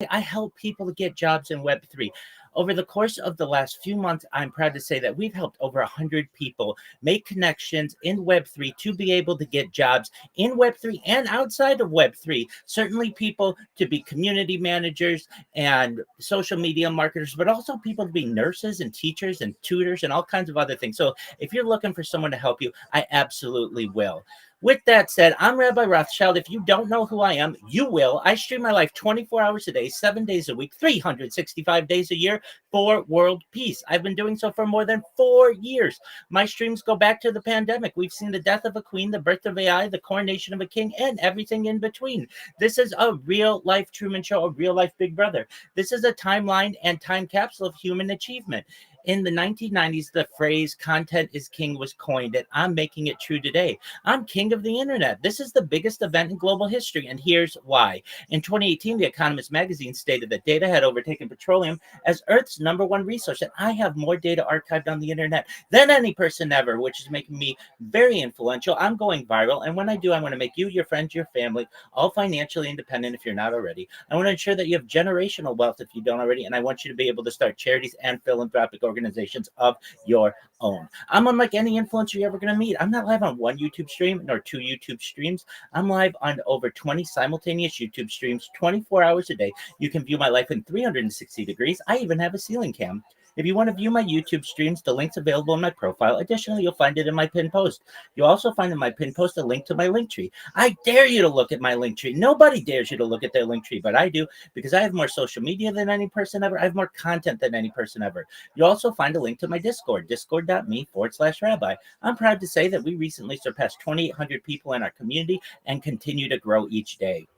Speaker 1: I help people to get jobs in Web3. Over the course of the last few months, I'm proud to say that we've helped over 100 people make connections in Web3 to be able to get jobs in Web3 and outside of Web3. Certainly people to be community managers and social media marketers, but also people to be nurses and teachers and tutors and all kinds of other things. So if you're looking for someone to help you, I absolutely will. With that said, I'm Rabbi Rothschild. If you don't know who I am, you will. I stream my life 24 hours a day, 7 days a week, 365 days a year for world peace. I've been doing so for more than 4 years. My streams go back to the pandemic. We've seen the death of a queen, the birth of AI, the coronation of a king, and everything in between. This is a real life Truman Show, a real life Big Brother. This is a timeline and time capsule of human achievement. In the 1990s, the phrase content is king was coined, and I'm making it true today. I'm king of the internet. This is the biggest event in global history, and here's why. In 2018, The Economist magazine stated that data had overtaken petroleum as Earth's #1 resource, and I have more data archived on the internet than any person ever, which is making me very influential. I'm going viral, and when I do, I want to make you, your friends, your family, all financially independent if you're not already. I want to ensure that you have generational wealth if you don't already, and I want you to be able to start charities and philanthropic organizations of your own. I'm unlike any influencer you're ever going to meet. I'm not live on one YouTube stream nor 2 YouTube streams. I'm live on over 20 simultaneous YouTube streams, 24 hours a day. You can view my life in 360 degrees. I even have a ceiling cam. If you want to view my YouTube streams, the link's available in my profile. Additionally, you'll find it in my pinned post. You'll also find in my pinned post a link to my link tree. I dare you to look at my link tree. Nobody dares you to look at their link tree, but I do because I have more social media than any person ever. I have more content than any person ever. You'll also find a link to my Discord, discord.me/rabbi. I'm proud to say that we recently surpassed 2,800 people in our community and continue to grow each day.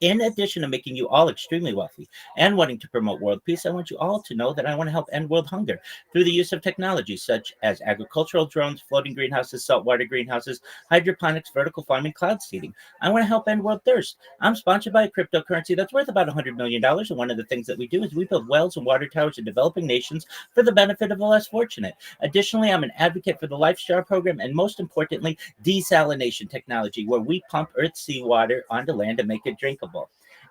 Speaker 1: In addition to making you all extremely wealthy and wanting to promote world peace, I want you all to know that I want to help end world hunger through the use of technology such as agricultural drones, floating greenhouses, saltwater greenhouses, hydroponics, vertical farming, cloud seeding. I want to help end world thirst. I'm sponsored by a cryptocurrency that's worth about $100 million. And one of the things that we do is we build wells and water towers in developing nations for the benefit of the less fortunate. Additionally, I'm an advocate for the LifeStar program and most importantly, desalination technology, where we pump Earth's seawater onto land to make it drinkable.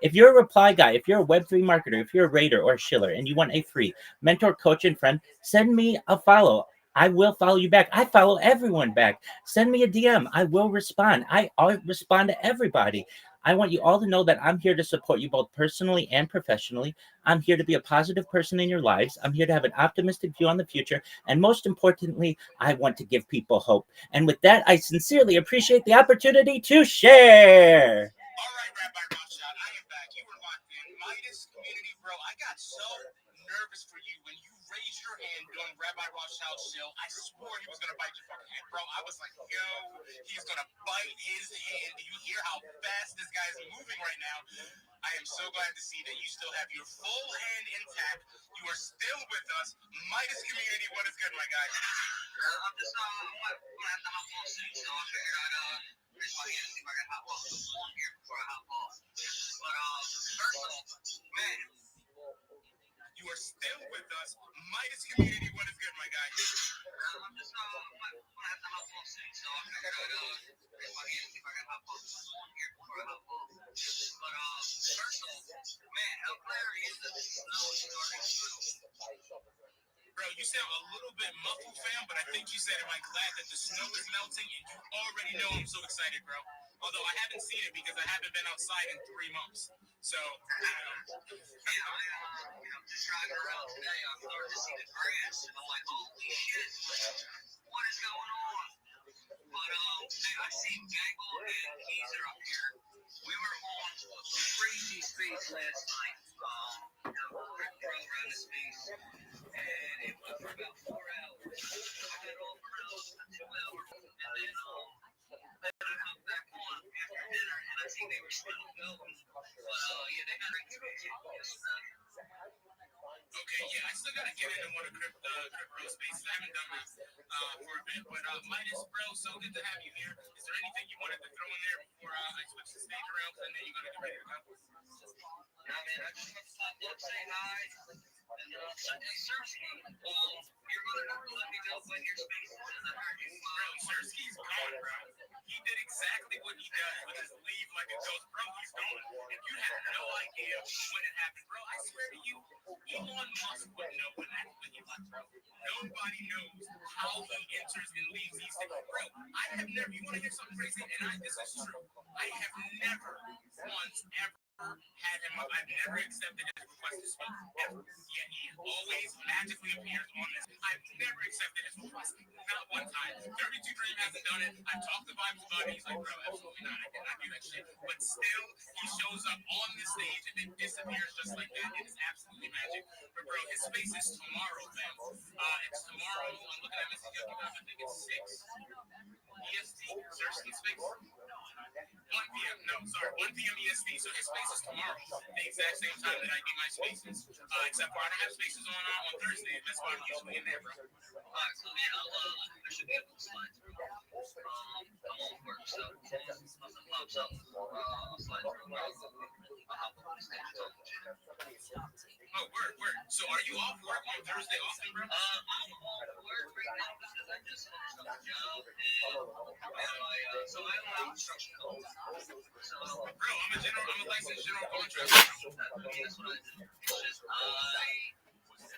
Speaker 1: If you're a reply guy, if you're a Web3 marketer, if you're a raider or a shiller, and you want a free mentor, coach, and friend, send me a follow. I will follow you back. I follow everyone back. Send me a DM. I will respond. I'll respond to everybody. I want you all to know that I'm here to support you both personally and professionally. I'm here to be a positive person in your lives. I'm here to have an optimistic view on the future. And most importantly, I want to give people hope. And with that, I sincerely appreciate the opportunity to share.
Speaker 9: All right, Rabbi Rothschild, I am back. You were locked in. Midas community, bro. I got so nervous for you when you raised your hand during Rabbi Rothschild's show. I swore he was gonna bite your fucking hand, bro. I was like, yo, he's gonna bite his hand. Do you hear how fast this guy is moving right now? I am so glad to see that you still have your full hand intact. You are still with us. Midas community, what is good, my guy?
Speaker 6: I'm just I'm gonna have to hop off soon, so I figured I'd raise my hand and see if I can hop off on here before I hop off. But first of all, man,
Speaker 9: You are still with us. Midas community, what is good, my guy?
Speaker 6: I'm just I'm gonna have to hop off soon, so I figured I'd raise my hand and see if I can hop off on here before I hop off. But first of all, man, how glary is the snow starting to?
Speaker 9: Bro, you sound a little bit muffled, fam, but I think you said, am I glad that the snow is melting? And you already know I'm so excited, bro. Although I haven't seen it because I haven't been outside in 3 months. So, I don't know.
Speaker 6: Yeah, I'm just driving around today. I'm starting to see the grass, and I'm like, holy shit, what is going on? But, hey, I see Gangle and Keezer up here. We were on a crazy space last night. Rick Pro around the space, and it went for about 4 hours. I got off for 2 hours, and then I come back on after
Speaker 10: think they were still filming. But yeah, they got
Speaker 9: Okay, yeah, I still gotta get into one of crypto spaces. I haven't done that for a bit, but Midas, bro, so good to have you here. Is there anything you wanted to throw in there before I switch the stage around? Because I know you're gonna get ready to go.
Speaker 10: Nah, man, I just want to stop up, say hi, and Sersky, you're gonna let me know when your space is. I heard you.
Speaker 9: Bro, Sersky's gone, bro. He did exactly what he does, which is leave like a ghost. Bro, he's gone. And you have no idea when it happened, bro. I swear to you, Elon Musk would know when he left, bro. Nobody knows how he enters and leaves these things. Bro, I have never, you want to hear something crazy? And this is true. I have never once ever had him up. I've never accepted his request to speak, ever. Yet he always magically appears on this. I've never accepted his request, not one time. 32 Dream hasn't done it. I've talked to Vibes about it. He's like, bro, absolutely not. I cannot do that shit. But still, he shows up on the stage and then disappears just like that. It is absolutely magic. But bro, his space is tomorrow, fam. It's tomorrow. I'm looking at message. I think it's 6 EST. Sersky space. 1 p.m. No, sorry, 1 p.m. EST. So his space is tomorrow, the exact same time that I do my spaces. Except for I don't have spaces on Thursday. That's why I'm usually in there, bro.
Speaker 10: Alright, so yeah, I should be able to slide through. I'm off work, so if something pops up, I'll slide through. I'll hop on the stage and talk to you.
Speaker 9: Oh, word. So are you off work on Thursday often, bro?
Speaker 10: I'm off work right now because I just finished up a job and so I don't have construction calls. So,
Speaker 9: bro, I'm a licensed general contractor.
Speaker 10: That's what I do. It's just I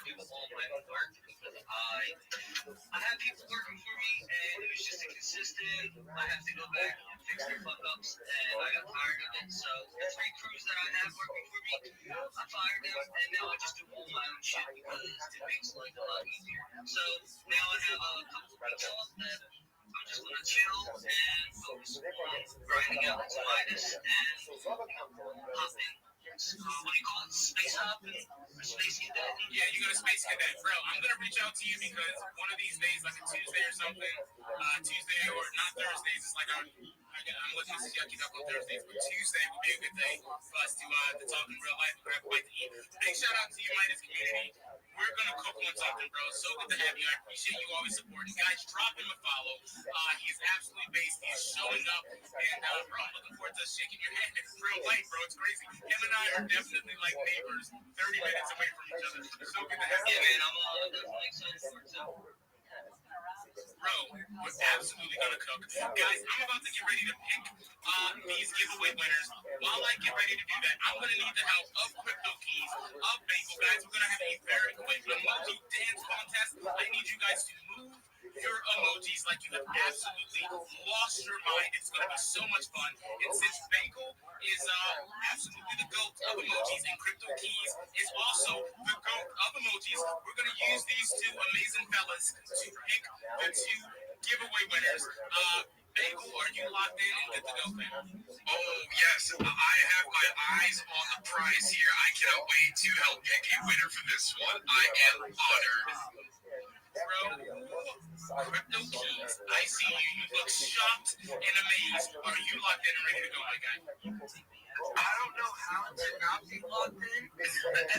Speaker 10: do all my own work because I have people working for me and it was just inconsistent. I have to go back and fix their fuck ups and I got tired of it. So the 3 crews that I have working for me, I fired them and now I just do all my own shit because it makes life a lot easier. So now I have a couple weeks off that I'm just gonna chill and focus on grinding out to Midas and hop in. What do you call it? Space hop? Or space cadet?
Speaker 9: Yeah, you got a space cadet, bro. I'm gonna reach out to you because one of these days, like a Tuesday or something, Tuesday or not Thursdays, it's like I'm looking to yucky up on Thursdays, but Tuesday would be a good day for us to talk in real life and grab a bite to eat. Big shout out to you, Midas community. We're gonna cook on something, bro. So good to have you. I appreciate you always supporting. Guys, drop him a follow. He is absolutely based. He is showing up, and bro, I'm looking forward to shaking your hand. It's real light, bro. It's crazy. Him and I are definitely like neighbors, 30 minutes away from each other. So good to have you.
Speaker 10: Yeah, man. I'm definitely excited for it too.
Speaker 9: Bro, we're absolutely gonna cook. Guys, I'm about to get ready to pick these giveaway winners. While I get ready to do that, I'm gonna need the help of Crypto Keys, of Bagel. Guys, we're gonna have a very quick emoji dance contest. I need you guys to move your emojis like you have absolutely lost your mind. It's going to be so much fun. And since Bagel is absolutely the GOAT of emojis and Crypto Keys is also the GOAT of emojis, we're going to use these 2 amazing fellas to pick the 2 giveaway winners. Bagel, are you locked in and good to go, fam?
Speaker 11: Oh, yes. I have my eyes on the prize here. I cannot wait to help pick a winner for this one. I am honored.
Speaker 9: Bro, Crypto Keys, I see you. You look shocked and amazed. Are you locked in and ready to go, my guy?
Speaker 12: I don't know how to not be locked in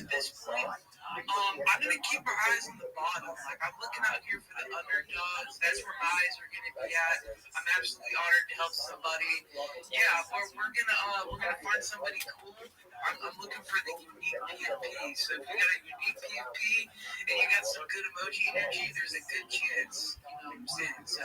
Speaker 12: at this point. I'm gonna keep my eyes on the bottom. Like I'm looking out here for the underdogs. That's where my eyes are gonna be at. I'm absolutely honored to help somebody. Yeah, we're gonna find somebody cool. I'm looking for the unique PFP. So if you got a unique PFP and you got some good emoji energy, there's a good chance. You know what I'm saying? So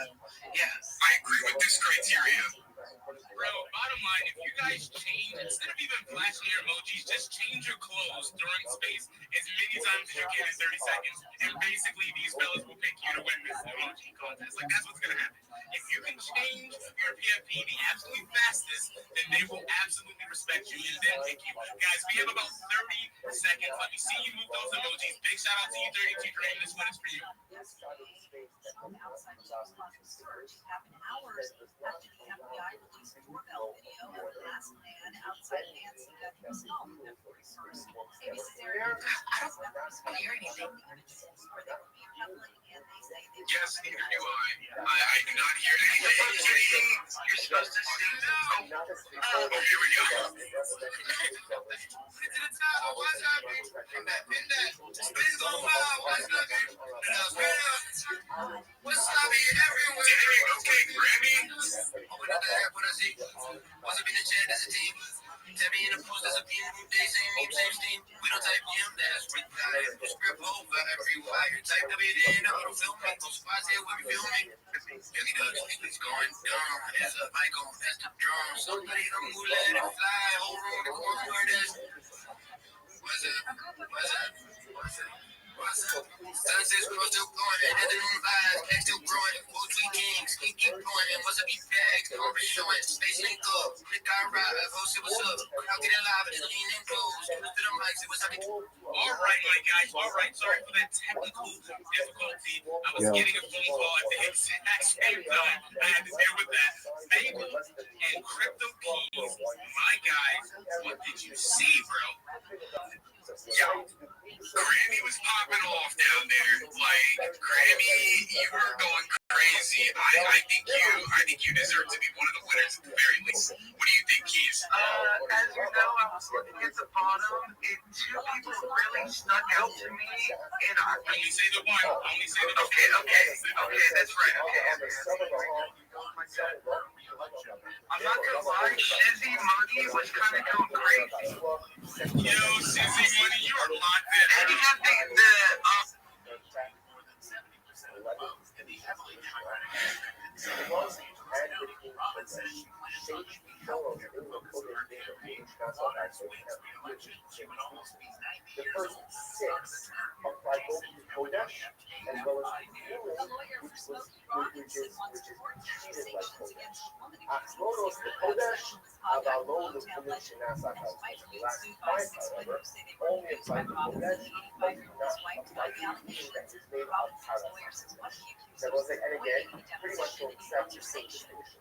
Speaker 12: yeah,
Speaker 11: I agree with this criteria.
Speaker 9: Bro, bottom line, if you guys change, instead of even flashing your emojis, just change your clothes during space as many times as you can in 30 seconds. And basically, these fellas will pick you to win this emoji contest. Like, that's what's going to happen. If you can change your PFP the absolute fastest, then they will absolutely respect you and then pick you. Guys, we have about 30 seconds. Let me see you move those emojis. Big shout out to you, 32 Dream. This one is for you.
Speaker 13: Outside search happened hours after the FBI released a doorbell video of the masked man outside Nancy Guthrie's home on the 41st. ABC's Aaron
Speaker 12: I don't hear anything.
Speaker 13: where they were being public, and they say they
Speaker 11: Yes, neither do I. I do not hear anything.
Speaker 12: You're us to see.
Speaker 3: Not as
Speaker 11: Oh, here we go. What's up, everywhere? Okay, Grammy. What's up in the chat? That's a team. Tell me in the post, that's a team. They say me, same team. We don't type him, that's retired. Script over every wire. Type of it in, auto filming. Those spots here, we be filming. Billy Dutch, it's going down. There's a mic on, that's the drum. Somebody come who let it fly. Hold on, the corner where there's. What's up? What's up? What's up? What's up? Sunsets, we're still going. Nothing on the vibes, cats still growing. Full tweet kings, keep going. What's up, these bags? Don't be showing. Space link up. Click our ride. Host it, what's up? Crowd getting live, and it's leaning close. To the mics, it was up. All right, my guys. All right. Sorry for that technical difficulty. I was getting a phone call at the exact same time. I had to deal with that. Fable and Crypto Keys, my guys. What did you see, bro? Yo, Grammy was popping off down there. Like, Grammy, you were going crazy. I think you deserve to be one of the winners at the very least. What do you think, Keys?
Speaker 12: As you know, I was looking at the bottom, and two people really stuck out to me. And
Speaker 11: Only say the one. Only say the one.
Speaker 12: okay, that's right. I'm not gonna lie, Shizzy Money was kind of going crazy.
Speaker 11: Yo, Sizzy Money, you are locked in.
Speaker 12: And you have
Speaker 3: the first 6 apply both to Kodesh as well as which is treated like Kodesh. Achronos the Kodesh, Avalon the Commission Nasaka. The last 5, however, only apply to Kodesh, but do not apply to anything that is made outside of Kodesh. And again, pretty much don't accept your same distinction.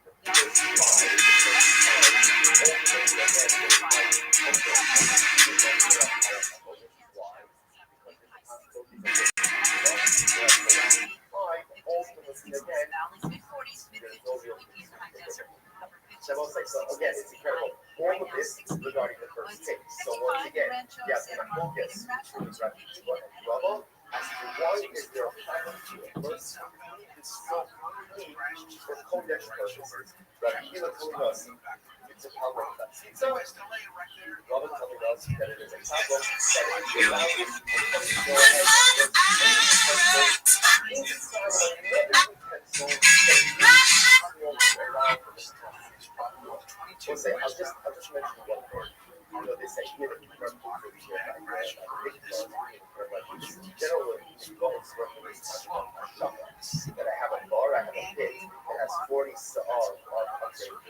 Speaker 3: Again, it's incredible. All of this regarding the first 6. So once again, you have to focus on the level as to why is there a final verse is still for Kodesh purposes. Rabbi Rothschild telling us it's a power of that. So, Robin telling us that it is a power I'll just mention one thing. You know, they say here that generally, that I have a bar, I have a kid that has 40 of water,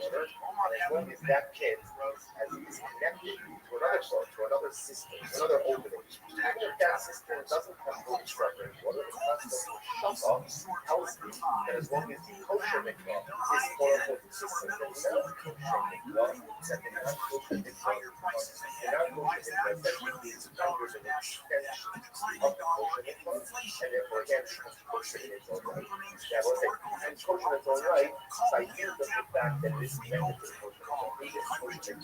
Speaker 3: and as long as that kid is connected to another bar, to another system, another opening, even if that system doesn't have water, water tells me that as long as the kosher mikvah is quote-unquote system, that not kosher mikvah, that they're not kosher mikvah, that means numbers an extension of the kosher mikvah, and therefore again, kosher in its own right. And kosher in its own right, by use of the fact that it is connected to the kosher mikvah,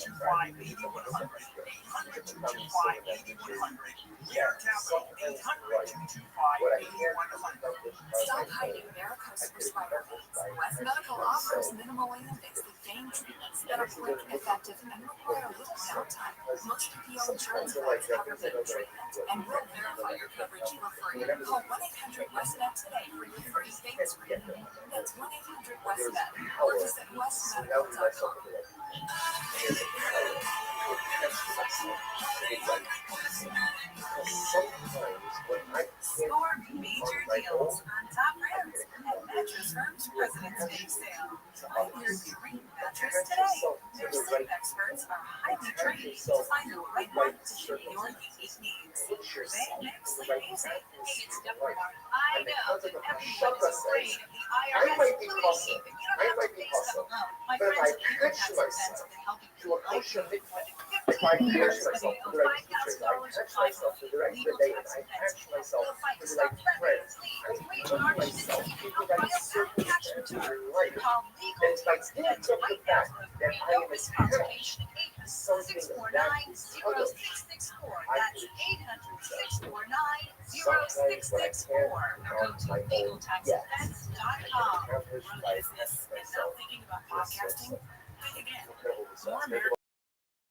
Speaker 13: Stop hiding varicose prescriber leads. West Medical offers minimally invasive vein treatments that are quick, effective, and require little downtime. Most PPO insurance plans cover vein treatment and will verify your coverage for free. Call 1-800-WESTMED today for your free vein screening. That's 1-800-WESTMED or visit westmedical.com. Score major deals on top brands at Mattress Firm's President's Day sale. Find your dream mattress today. Their sleep experts are highly trained to find the right one to suit your unique needs. They mix amazing. Hey, it's different. I know that everybody's afraid of the IRS.
Speaker 3: I might be hustling, but if I pitch myself to a kosher mikvah, I catch myself for the right teachers, I catch myself for the right debate, I catch myself for the right friends, I catch myself for the right circumstances in life. And if I can't take the fact that I am attached to something that is other,
Speaker 13: That's 800-649-0664. Go to legaltaxdefense.com. Run a business and now thinking about podcasting? Think again. More Americans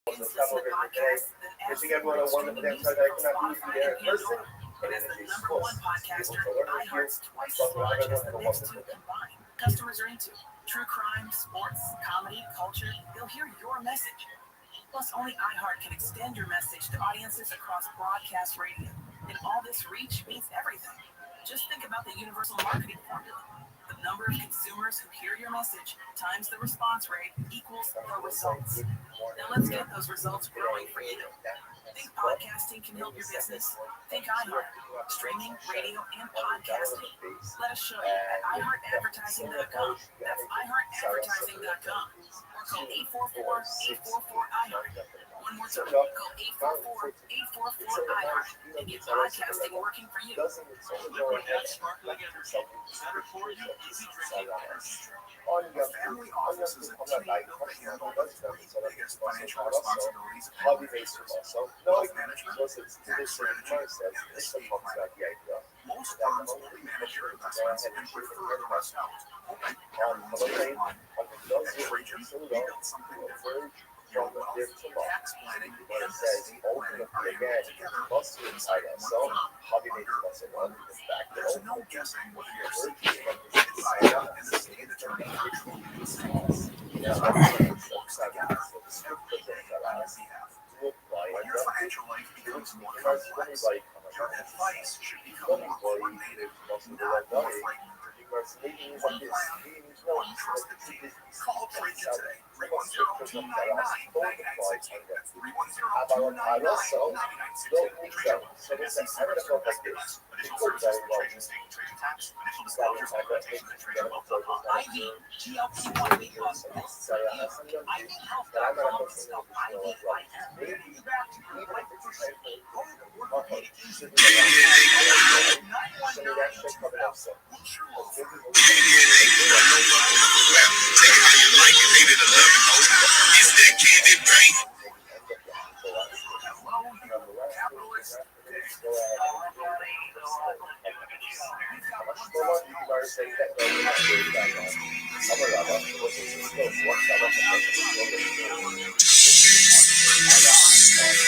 Speaker 13: listen to podcasts than
Speaker 3: Wishing everyone a wonderful day. I'm sorry that I cannot be there in person.
Speaker 13: And as the number one podcaster, iHeart's twice as large as the next two combined. Customers are into true crime, sports, comedy, culture. They'll hear your message. Plus, only iHeart can extend your message to audiences across broadcast radio. And all this reach means everything. Just think about the universal marketing formula. The number of consumers who hear your message times the response rate equals the results. Now let's get those results growing for you. Think podcasting can help your business? Think iHeart. Streaming, radio, and podcasting. Let us show you at iHeartAdvertising.com. That's iHeartAdvertising.com. Or call 844-844-iHeart. One more time, call 844-844-iHeart and get podcasting working for you.
Speaker 8: Liquid Death Sparkling Energy. Better for you, easy drinking energy. Family offices and team built to handle the biggest financial responsibilities of wealth management, tax strategy, and estate planning. Most firms only manage your investments and refer the rest out. Hoping everyone's in line. At Trajan, we built something different. Your wealth, tax planning, and estate planning are handled together inside one firm. There's no guessing what you're seeking. Inside and the state attorney truly consults. Everyone works together. Every day on your behalf. When your financial life becomes more complex, your advice should become more coordinated, not more frightening. One plan, one trusted team. Call Trajan today. 310-299-9968. That's 310-299-9968. Trajan, SEC registered business. Additional services from Trajan State and Trajan Tax. Additional disclosures and quotations at TrajanWealth.com.
Speaker 13: IV, GLP-1 weight loss pills. IV Health.com is spelled IVIM. Bringing you back to your life nutrition. Go to the orthopedic institute. 919-600. What's your low for?
Speaker 9: Take it how you like it, hate it or love it, ho. It's that candy paint.
Speaker 8: Hello, you capitalist.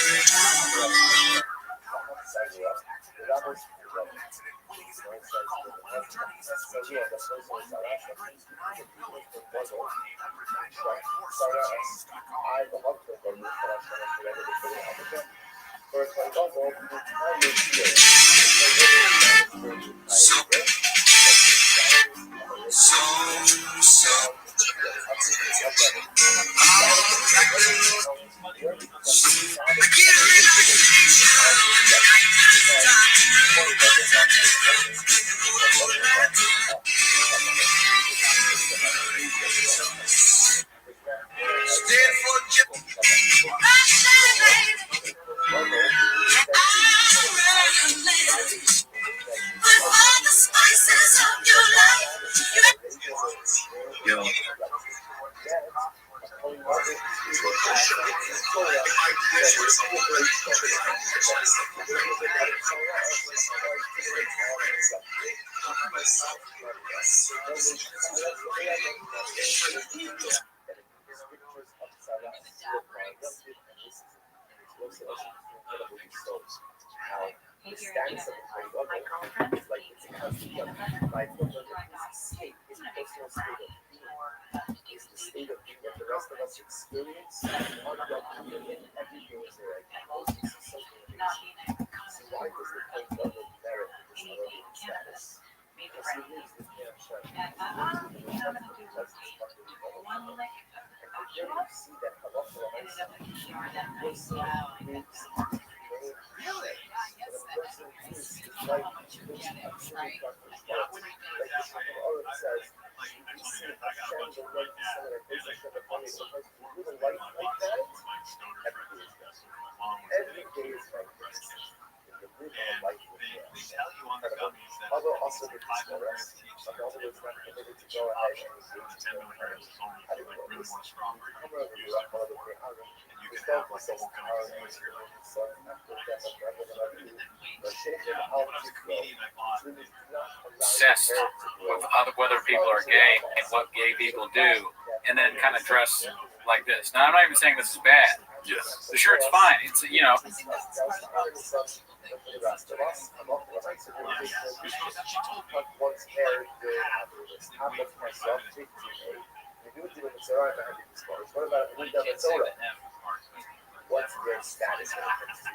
Speaker 4: Obsessed with whether people are gay and what gay people do, and then kind of dress like this. Now, I'm not even saying this is bad.
Speaker 5: Yes.
Speaker 4: The shirt's fine. It's, you know.
Speaker 3: What's their status when it comes to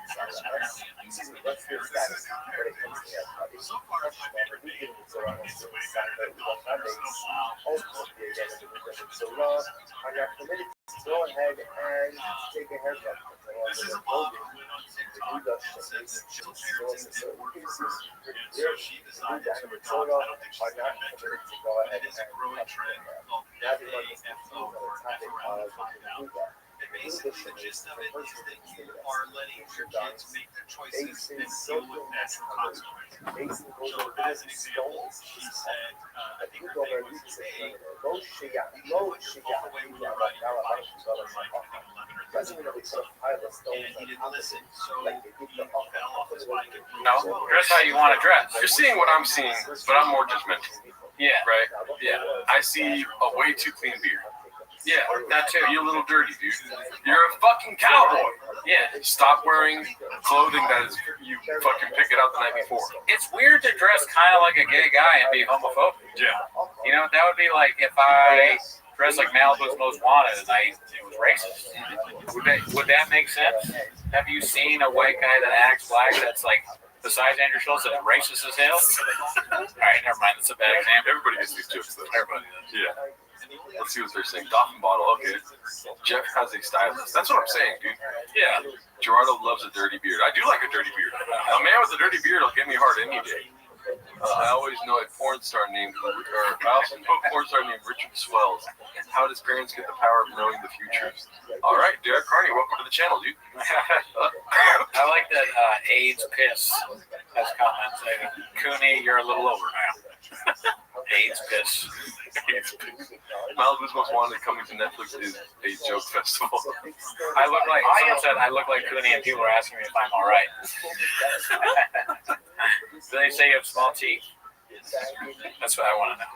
Speaker 3: excuse me, what's their status when it comes to hair cutting? We give them Zora on the side, but we don't have a ultimately again if we give them Zora are not permitted to go ahead and take a haircut. This is a clothing. So we can see some pretty clear that Zora are not permitted to go ahead and cut their hair. Now they want us to see another topic of that. The gist of it is that you are letting your kids make their choices and deal with natural consequences. So as an example, she said, I think her name was A, over when we were riding our bikes, we were riding like 11 or 13 years old, and he didn't listen, so he fell off his bike and broke his
Speaker 5: No,
Speaker 4: dress how you want to dress.
Speaker 5: You're seeing what I'm seeing, but I'm more judgmental.
Speaker 4: Yeah.
Speaker 5: Right? Yeah. I see a way too clean beard.
Speaker 4: Yeah, that too.
Speaker 5: You're a little dirty, dude. You're a fucking cowboy.
Speaker 4: Yeah.
Speaker 5: Stop wearing clothing that is you fucking pick it out the night before.
Speaker 4: It's weird to dress kind of like a gay guy and be homophobic.
Speaker 5: Yeah.
Speaker 4: You know, that would be like if I dressed like Malibu's Most Wanted and it was racist. Would that make sense? Have you seen a white guy that acts black that's like besides Andrew Schultz that's racist as hell? All right, never mind. That's a bad example.
Speaker 5: Everybody gets these jokes though.
Speaker 4: Everybody does.
Speaker 5: Yeah. Let's see what they're saying. Dolphin bottle, okay. Jeff has a stylist. That's what I'm saying, dude.
Speaker 4: Yeah.
Speaker 5: Gerardo loves a dirty beard. I do like a dirty beard. A man with a dirty beard will get me hard any day. I always know a porn star named, or I also know a porn star named Richard Swells. How does parents get the power of knowing the future? All right, Derek Carney, welcome to the channel, dude.
Speaker 4: I like that AIDS piss has comments saying, Cooney, you're a little over now. AIDS piss.
Speaker 5: Malibu's Most Wanted coming to Netflix is a joke festival.
Speaker 4: I look like someone said I look like Cooney, and people are asking me if I'm all right. Do they say you have small teeth? That's what I want to know.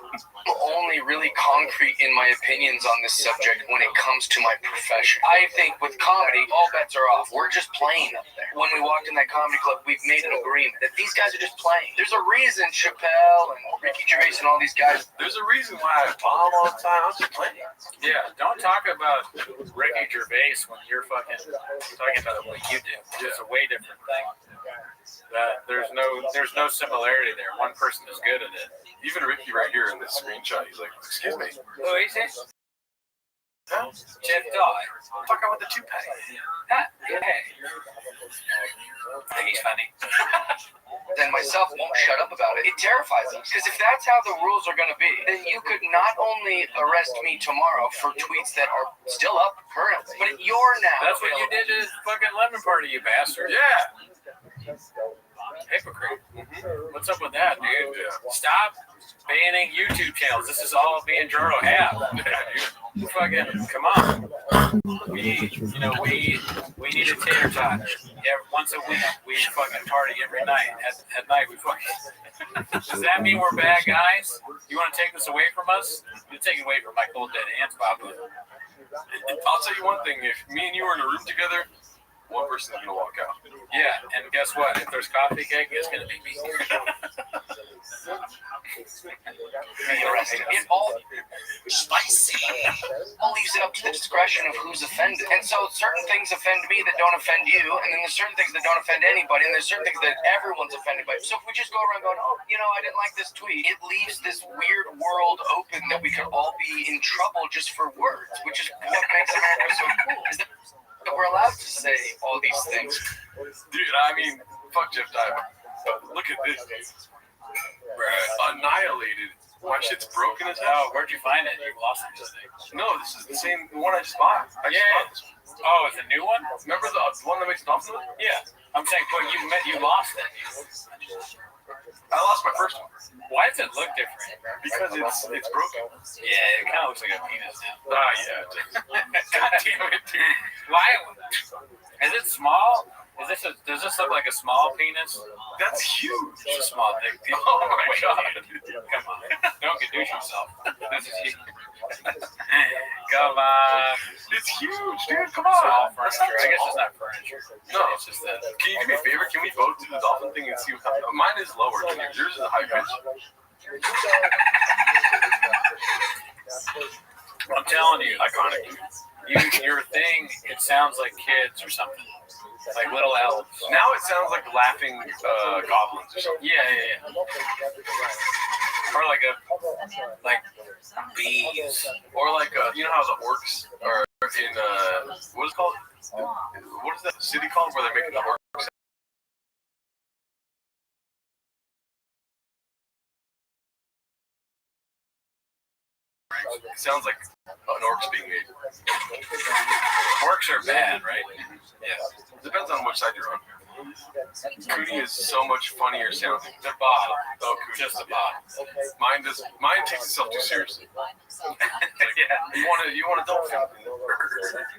Speaker 14: Only really concrete in my opinions on this subject when it comes to my profession. I think with comedy, all bets are off. We're just playing up there. When we walked in that comedy club, we've made an agreement that these guys are just playing. There's a reason Chappelle and Ricky Gervais and all these guys.
Speaker 5: There's a reason why I bomb all the time. I'm just playing.
Speaker 4: Yeah, don't talk about Ricky Gervais when you're fucking talking about what you do. It's a way different thing. There's no similarity there. One person is good at it.
Speaker 5: Even Ricky right here in this screenshot, he's like, excuse me.
Speaker 4: Who is it? Huh? Jeff Dye.
Speaker 5: Talking about the toupee.
Speaker 4: Hey. I think he's funny.
Speaker 14: Then myself won't shut up about it. It terrifies us. Because if that's how the rules are going to be, then you could not only arrest me tomorrow for tweets that are still up currently, but you're now.
Speaker 4: That's what you did to this fucking lemon party, you bastard.
Speaker 5: Yeah.
Speaker 4: Hypocrite. What's up with that, dude? Stop banning YouTube channels. This is all me and Joro have. Fucking come on. We need a tater tot. Once a week, we fucking party every night. At night, we fucking. Does that mean we're bad guys? You want to take this away from us? You take it away from my cold dead hands, Papa.
Speaker 5: I'll tell you one thing. If me and you were in a room together, one person is going to walk out.
Speaker 4: Yeah, and guess what? If there's coffee cake, it's going to be me.
Speaker 14: It all spicy. All leaves it up to the discretion of who's offended. And so certain things offend me that don't offend you, and then there's certain things that don't offend anybody, and there's certain things that everyone's offended by. So if we just go around going, oh, I didn't like this tweet, it leaves this weird world open that we could all be in trouble just for words, which is what makes America so cool. Is that we're allowed to say all these things.
Speaker 5: Dude, I mean, fuck Jeff Dye. Look at this, dude. Annihilated. My shit's broken as hell.
Speaker 4: Where'd you find it? You lost it today.
Speaker 5: No, this is the same one I just bought. I just bought this one.
Speaker 4: Oh, it's a new one?
Speaker 5: Remember the one that makes dolphin?
Speaker 4: Yeah. I'm saying, but you lost it.
Speaker 5: I lost my first one.
Speaker 4: Why does it look different?
Speaker 5: Because it's broken.
Speaker 4: Yeah, it kind of looks like a penis now.
Speaker 5: Yeah. God damn it, dude.
Speaker 4: Why? Is it small? Does this look like a small penis?
Speaker 5: That's huge.
Speaker 4: It's a small dick.
Speaker 5: Oh my god.
Speaker 4: Come on. Don't gadoosh yourself. This is huge. Come on.
Speaker 5: It's huge, dude. Come on.
Speaker 4: Small furniture. I guess it's not furniture.
Speaker 5: No.
Speaker 4: It's just that.
Speaker 5: Can you do me a favor? Can we both do the dolphin thing and see what happens? Mine is lower than yours. Yours is a high pitch.
Speaker 4: I'm telling you,
Speaker 5: Iconic.
Speaker 4: your thing, it sounds like kids or something. Like little elves.
Speaker 5: Now it sounds like laughing goblins or something.
Speaker 4: Yeah. Or like bees.
Speaker 5: Or like, you know how the orcs are in, what is it called? What is that city called where they're making the orcs? It sounds like an orc's being made.
Speaker 4: Orcs are bad, right?
Speaker 5: Yeah. Depends on which side you're on. Cootie is so much funnier sounding.
Speaker 4: The bottom.
Speaker 5: Oh, Cootie.
Speaker 4: Just the bottom.
Speaker 5: Mine takes itself too seriously.
Speaker 4: Yeah.
Speaker 5: You want a dolphin?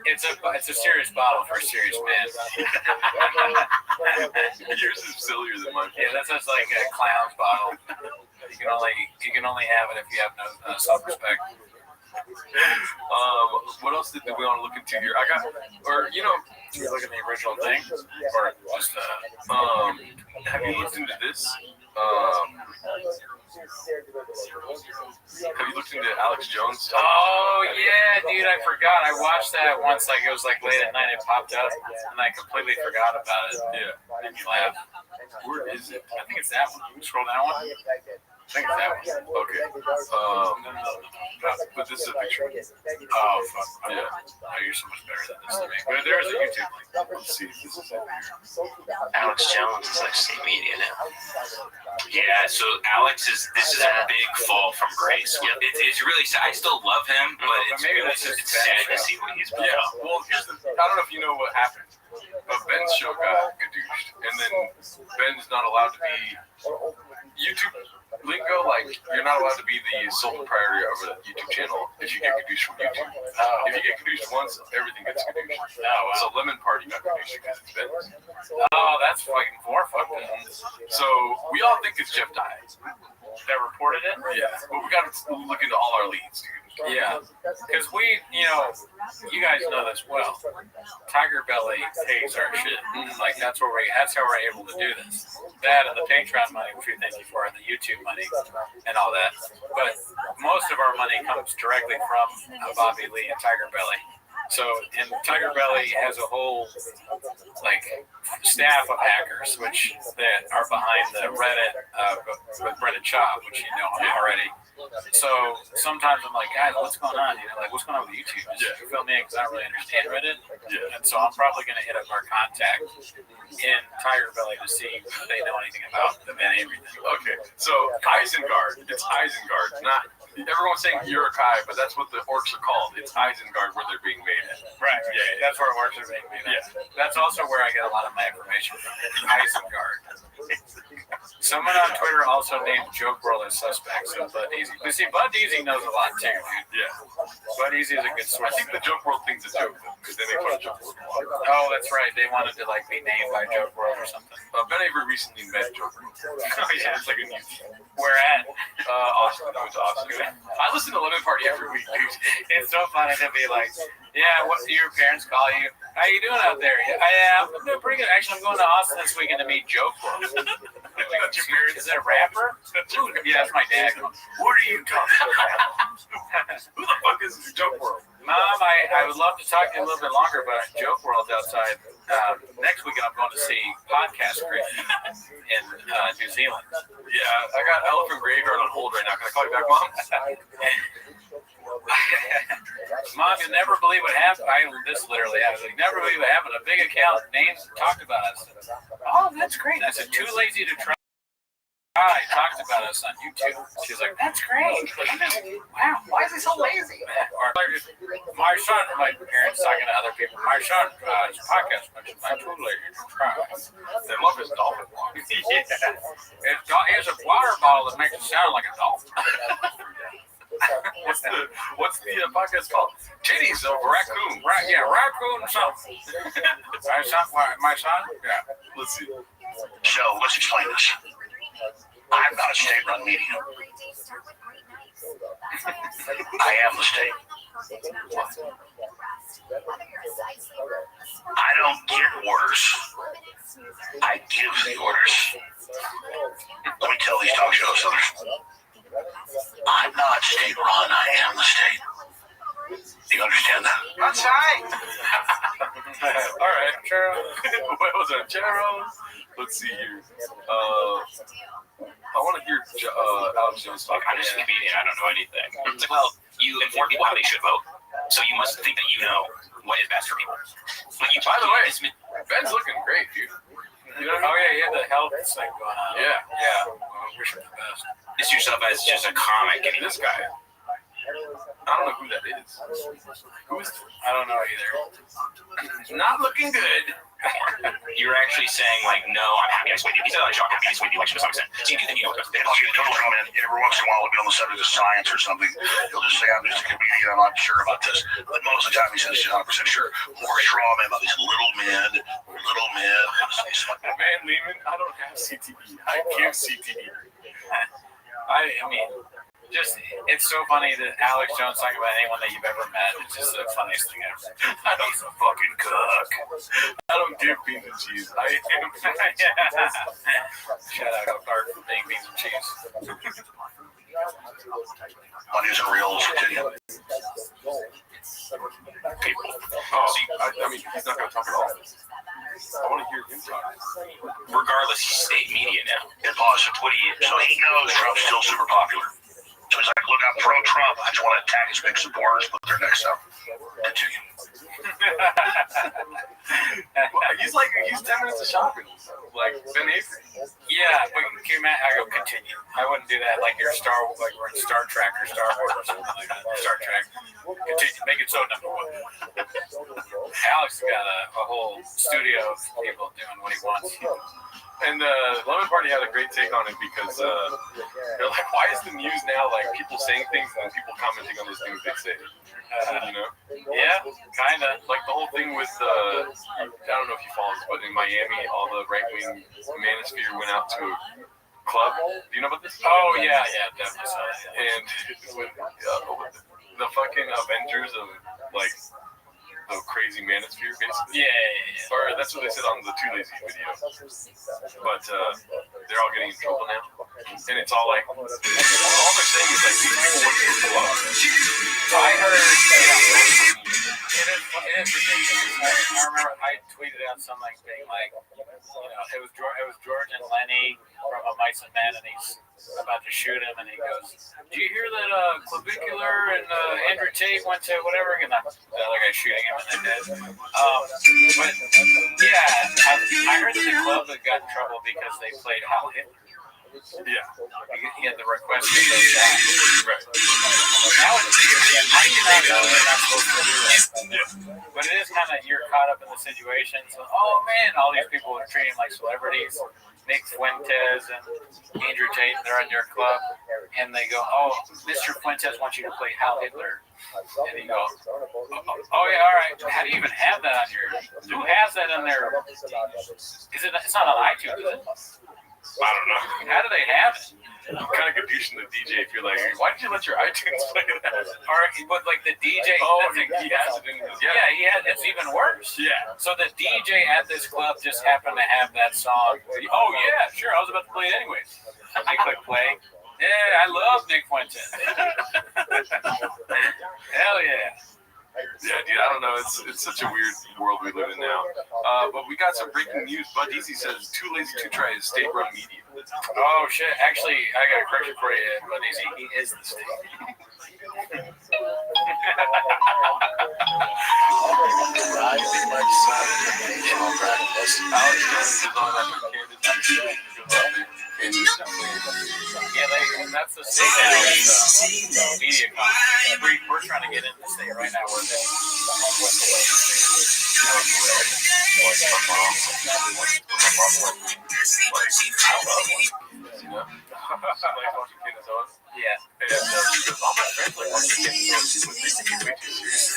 Speaker 4: It's a serious bottle for a serious man.
Speaker 5: Yours is sillier than mine.
Speaker 4: Yeah, that's just like a clown's bottle. You can only have it if you have no self-respect.
Speaker 5: What else did we want to look into here? I got, or you
Speaker 4: look at the original thing, or just
Speaker 5: have you looked into this? Have you looked into Alex Jones?
Speaker 4: Oh yeah, dude, I forgot. I watched that once. Like it was like late at night. It popped up, and I completely forgot about it.
Speaker 5: Yeah.
Speaker 4: Made me laugh.
Speaker 5: Where is it?
Speaker 4: I think it's that one. Scroll down one. I think it's that one.
Speaker 5: Okay. But this is a picture.
Speaker 4: Oh fuck.
Speaker 5: Yeah.
Speaker 4: Oh, you're so much better than this to me. But there's a YouTube link.
Speaker 5: Let's see. This is
Speaker 15: Alex Jones is like state media now. Yeah, so Alex this is a big fall from grace. Yeah, it's really sad. I still love him, but it's sad to see what he's become.
Speaker 5: Yeah, well, I don't know if you know what happened, but Ben's show got gadooshed, and then Ben's not allowed to be YouTube lingo. Like, you're not allowed to be the sole proprietor of a YouTube channel if you get gadooshed from YouTube. If you get gadooshed once, everything gets gadooshed. So Lemon Party got gadooshed because it's Ben's.
Speaker 4: Oh, that's fucking more fucked up.
Speaker 5: So we all think it's Jeff Dye
Speaker 4: that reported it.
Speaker 5: Yeah, but we got to look into all our leads, dude.
Speaker 4: Yeah, because you guys know this well. Tiger Belly pays our shit. Like that's how we're able to do this. That and the Patreon money, which we thank you for, and the YouTube money, and all that. But most of our money comes directly from Bobby Lee and Tiger Belly. So, and Tiger Belly has a whole staff of hackers, that are behind the Reddit with Reddit Chop, which you know already. So sometimes I'm like, guys, what's going on? What's going on with YouTube? You fill me in because I don't really understand Reddit. Yeah. And so I'm probably going to hit up our contact in Tiger Belly to see if they know anything about them and everything.
Speaker 5: Okay, so Isengard. It's Isengard, not. Everyone's saying Uruk-hai, but that's what the orcs are called. It's Isengard where they're being made at.
Speaker 4: Right. Yeah. That's where orcs are being made at. Yeah. That's also where I get a lot of my information from. Isengard. Someone on Twitter also named Joke World as suspect, so Bud Easy. But see, Bud Easy knows a lot too, dude.
Speaker 5: Yeah.
Speaker 4: Bud Easy is a good source.
Speaker 5: I think the Joke World thing's a joke, though, because they make fun of Joke World a lot.
Speaker 4: Oh, that's right. They wanted to be named by Joke World or something.
Speaker 5: Ben Avery recently met Joke World.
Speaker 4: Oh yeah,
Speaker 5: it's like a new.
Speaker 4: Where at?
Speaker 5: Austin. I went to Austin. I listen to Lemon Party every week, dude.
Speaker 4: It's so funny to be like, yeah, what do your parents call you? How you doing out there? I'm doing pretty good. Actually, I'm going to Austin this weekend to meet Joke World.
Speaker 5: That's your parents.
Speaker 4: Is it a rapper? Yeah, that's my dad.
Speaker 5: What are you talking about? Who the fuck is Joke World?
Speaker 4: Mom, I would love to talk to you a little bit longer, but Joke World's outside. Next weekend, I'm going to see Podcast Creek in New Zealand.
Speaker 5: Yeah, I got Elephant Graveyard on hold right now. Can I call you back, Mom?
Speaker 4: Mom, you'll never believe what happened. This literally happened. Never believe what happened. A big account names talked about us. Oh, that's great. I said, too lazy to try Hi talked about us on YouTube. She's like, that's great. Wow, why is he so lazy? Or my son, my parents talking to other people. My son, his podcast mentioned my two ladies tries. They love his dolphin walk. Yeah. It's a water bottle that makes it sound like a dolphin. What's the podcast called? Titties of Raccoon. Raccoon something. My son? Yeah.
Speaker 8: Let's see. So let's explain this. I'm not a state-run media. I am the state. I don't get orders. I give the orders. Let me tell these talk show hosts. I'm not state-run. I am the state. Do you understand that?
Speaker 4: That's right. All right, Charo. What was it, Charo?
Speaker 5: Let's see here. I want to hear Alex Jones talk.
Speaker 15: I'm just a comedian. I don't know anything. It's like, well, you inform people how they should vote, so you must think that you know what is best for people. But you,
Speaker 5: by the way, Ben's looking great, dude.
Speaker 4: You know, oh yeah, he had the health thing going on.
Speaker 5: Yeah.
Speaker 4: Wish him the best.
Speaker 15: It's yourself as just a comic.
Speaker 5: And this guy, I don't know who that is. Who is?
Speaker 4: I don't know either.
Speaker 5: He's not looking good.
Speaker 15: You're actually saying, like, no, I'm happy I swayed you. He said on the show, I'm happy I swayed the election to some extent. So you do think you know what's best.
Speaker 8: I'll get total comment. Every once in a while, he'll be on the subject of science or something. He'll just say, I'm just a comedian. I'm not sure about this. But most of the time, he says he's 100% sure. More trauma about these little men.
Speaker 5: Man, Lehman, I don't have CTE. I give CTE.
Speaker 4: I mean, just it's so funny that Alex Jones talking about anyone that you've ever met. It's just the funniest thing ever.
Speaker 5: I don't fucking cook. I don't give beans and cheese. I am.
Speaker 4: Shout out to Clark for being beans and cheese.
Speaker 8: Money isn't real. Continue.
Speaker 5: People. Oh, see, I mean, he's not going to talk at all. I want to hear him talk.
Speaker 15: Regardless, he's state media now.
Speaker 8: Impossible. What he is. So he knows Trump's still super popular. So he's like, look, I'm pro-Trump. I just want to attack his big supporters, but they're next up. Continue.
Speaker 5: He's 10 minutes of shopping. Like Ben Avery.
Speaker 4: Yeah, but can you imagine? I go continue. I wouldn't do that like you're like we're in Star Trek or Star Wars or something like that. Star Trek. Continue. Make it so number one. Alex got a whole studio of people doing what he wants.
Speaker 5: And Lemon Party had a great take on it because they're like, why is the news now like people saying things and people commenting on those things they say? You know?
Speaker 4: Yeah, kind of.
Speaker 5: Like the whole thing with, I don't know if you follow this, but in Miami, all the right-wing manosphere went out to a club. Do you know about this?
Speaker 4: Oh, yeah, definitely saw that.
Speaker 5: And with the fucking Avengers of, like, the crazy manosphere, basically.
Speaker 4: Yeah.
Speaker 5: Or that's what they said on the Too Lazy video. But they're all getting in trouble now. And it's all like, all they're saying is like, these people went to the club.
Speaker 4: I heard, it is ridiculous. I remember I tweeted out something being like, it was George and Lenny from A Mice and Men, and he's about to shoot him, and he goes, "Do you hear that Clavicular and Andrew Tate went to whatever?" And the other guy shooting him in the head. But yeah, I heard that the club that got in trouble because they played Hal Hitler.
Speaker 5: Yeah.
Speaker 4: He had the request to go down.
Speaker 5: Right.
Speaker 4: Now it's I did not know they're not supposed to do that. Yeah. But it is kind of, you're caught up in the situation. So, oh man, all these people are treating like celebrities. Nick Fuentes and Andrew Tate, they're in your club. And they go, oh, Mr. Fuentes wants you to play Hal Hitler. And you go, oh yeah, all right. How do you even have that on your, who has that in their, it's not on iTunes, is it?
Speaker 5: I don't know.
Speaker 4: How do they have it?
Speaker 5: I'm kind of confusing the DJ if you're like, why did you let your iTunes play that?
Speaker 4: Or, but like the DJ.
Speaker 5: Oh, he has it in his,
Speaker 4: yeah, he has. It's even worse.
Speaker 5: Yeah.
Speaker 4: So the DJ at this club just happened to have that song. Oh yeah, sure. I was about to play it anyways. I click play. Yeah, I love Nick Fuentes. Hell yeah.
Speaker 5: Yeah, dude, I don't know. It's such a weird world we live in now. But we got some breaking news. Bud Easy says Too Lazy to Try is state-run media.
Speaker 4: Oh shit! Actually, I got a correction for you, Bud Easy. He is the state. that's the state now. Media company. We're trying to get into the state right now. We're the homeless away. Yeah. Because all my friends like watching kids, so it makes me way too serious.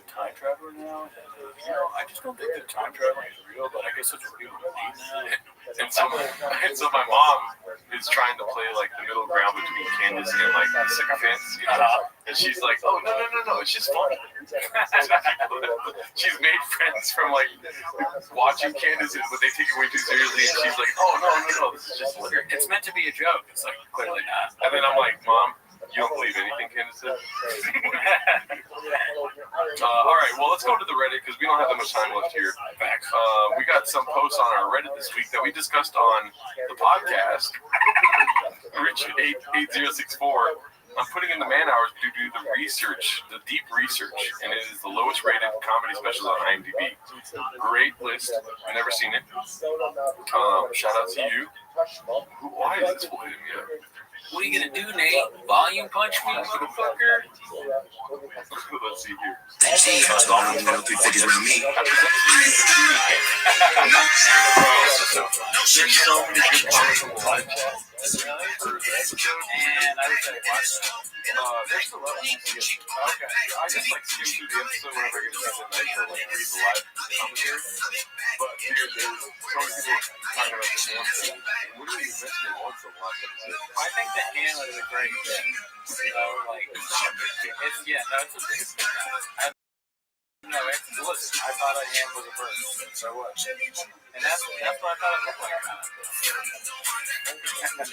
Speaker 4: Time traveler now. I just don't think that time traveling is real, but I guess that's what people believe now. And so my mom is trying to play like the middle ground between Candace and like the sycophants, you know? And she's like, oh no, it's just fun. She's made friends from like watching Candace, but they take it way too seriously. And she's like, oh no, this is just hilarious. It's meant to be a joke. It's like clearly not. And then I'm like, Mom, you don't believe anything Candace says? All right, well, let's go to the Reddit because we don't have that much time left here. We got some posts on our Reddit this week that we discussed on the podcast. Richard 8064. I'm putting in the man hours to do the research, the deep research, and it is the lowest rated comedy special on IMDb. Great list. I've never seen it. Shout out to you. Why is this boy hitting me up? What are you gonna do, Nate? Volume punch me, motherfucker? Let's see here. There's so many good parts of the live chat. And I was like, watch that. There's still love. Okay. I just like skim through the episode whenever I get to the night or like read the live commentary. But dude, there's so many people talking about this one thing. What do you mention once in the last episode? I think the hand was a great fit. You know, like, it's a big thing. No, listen, I thought a hand was a bird. So what? And that's what I thought it looked like. This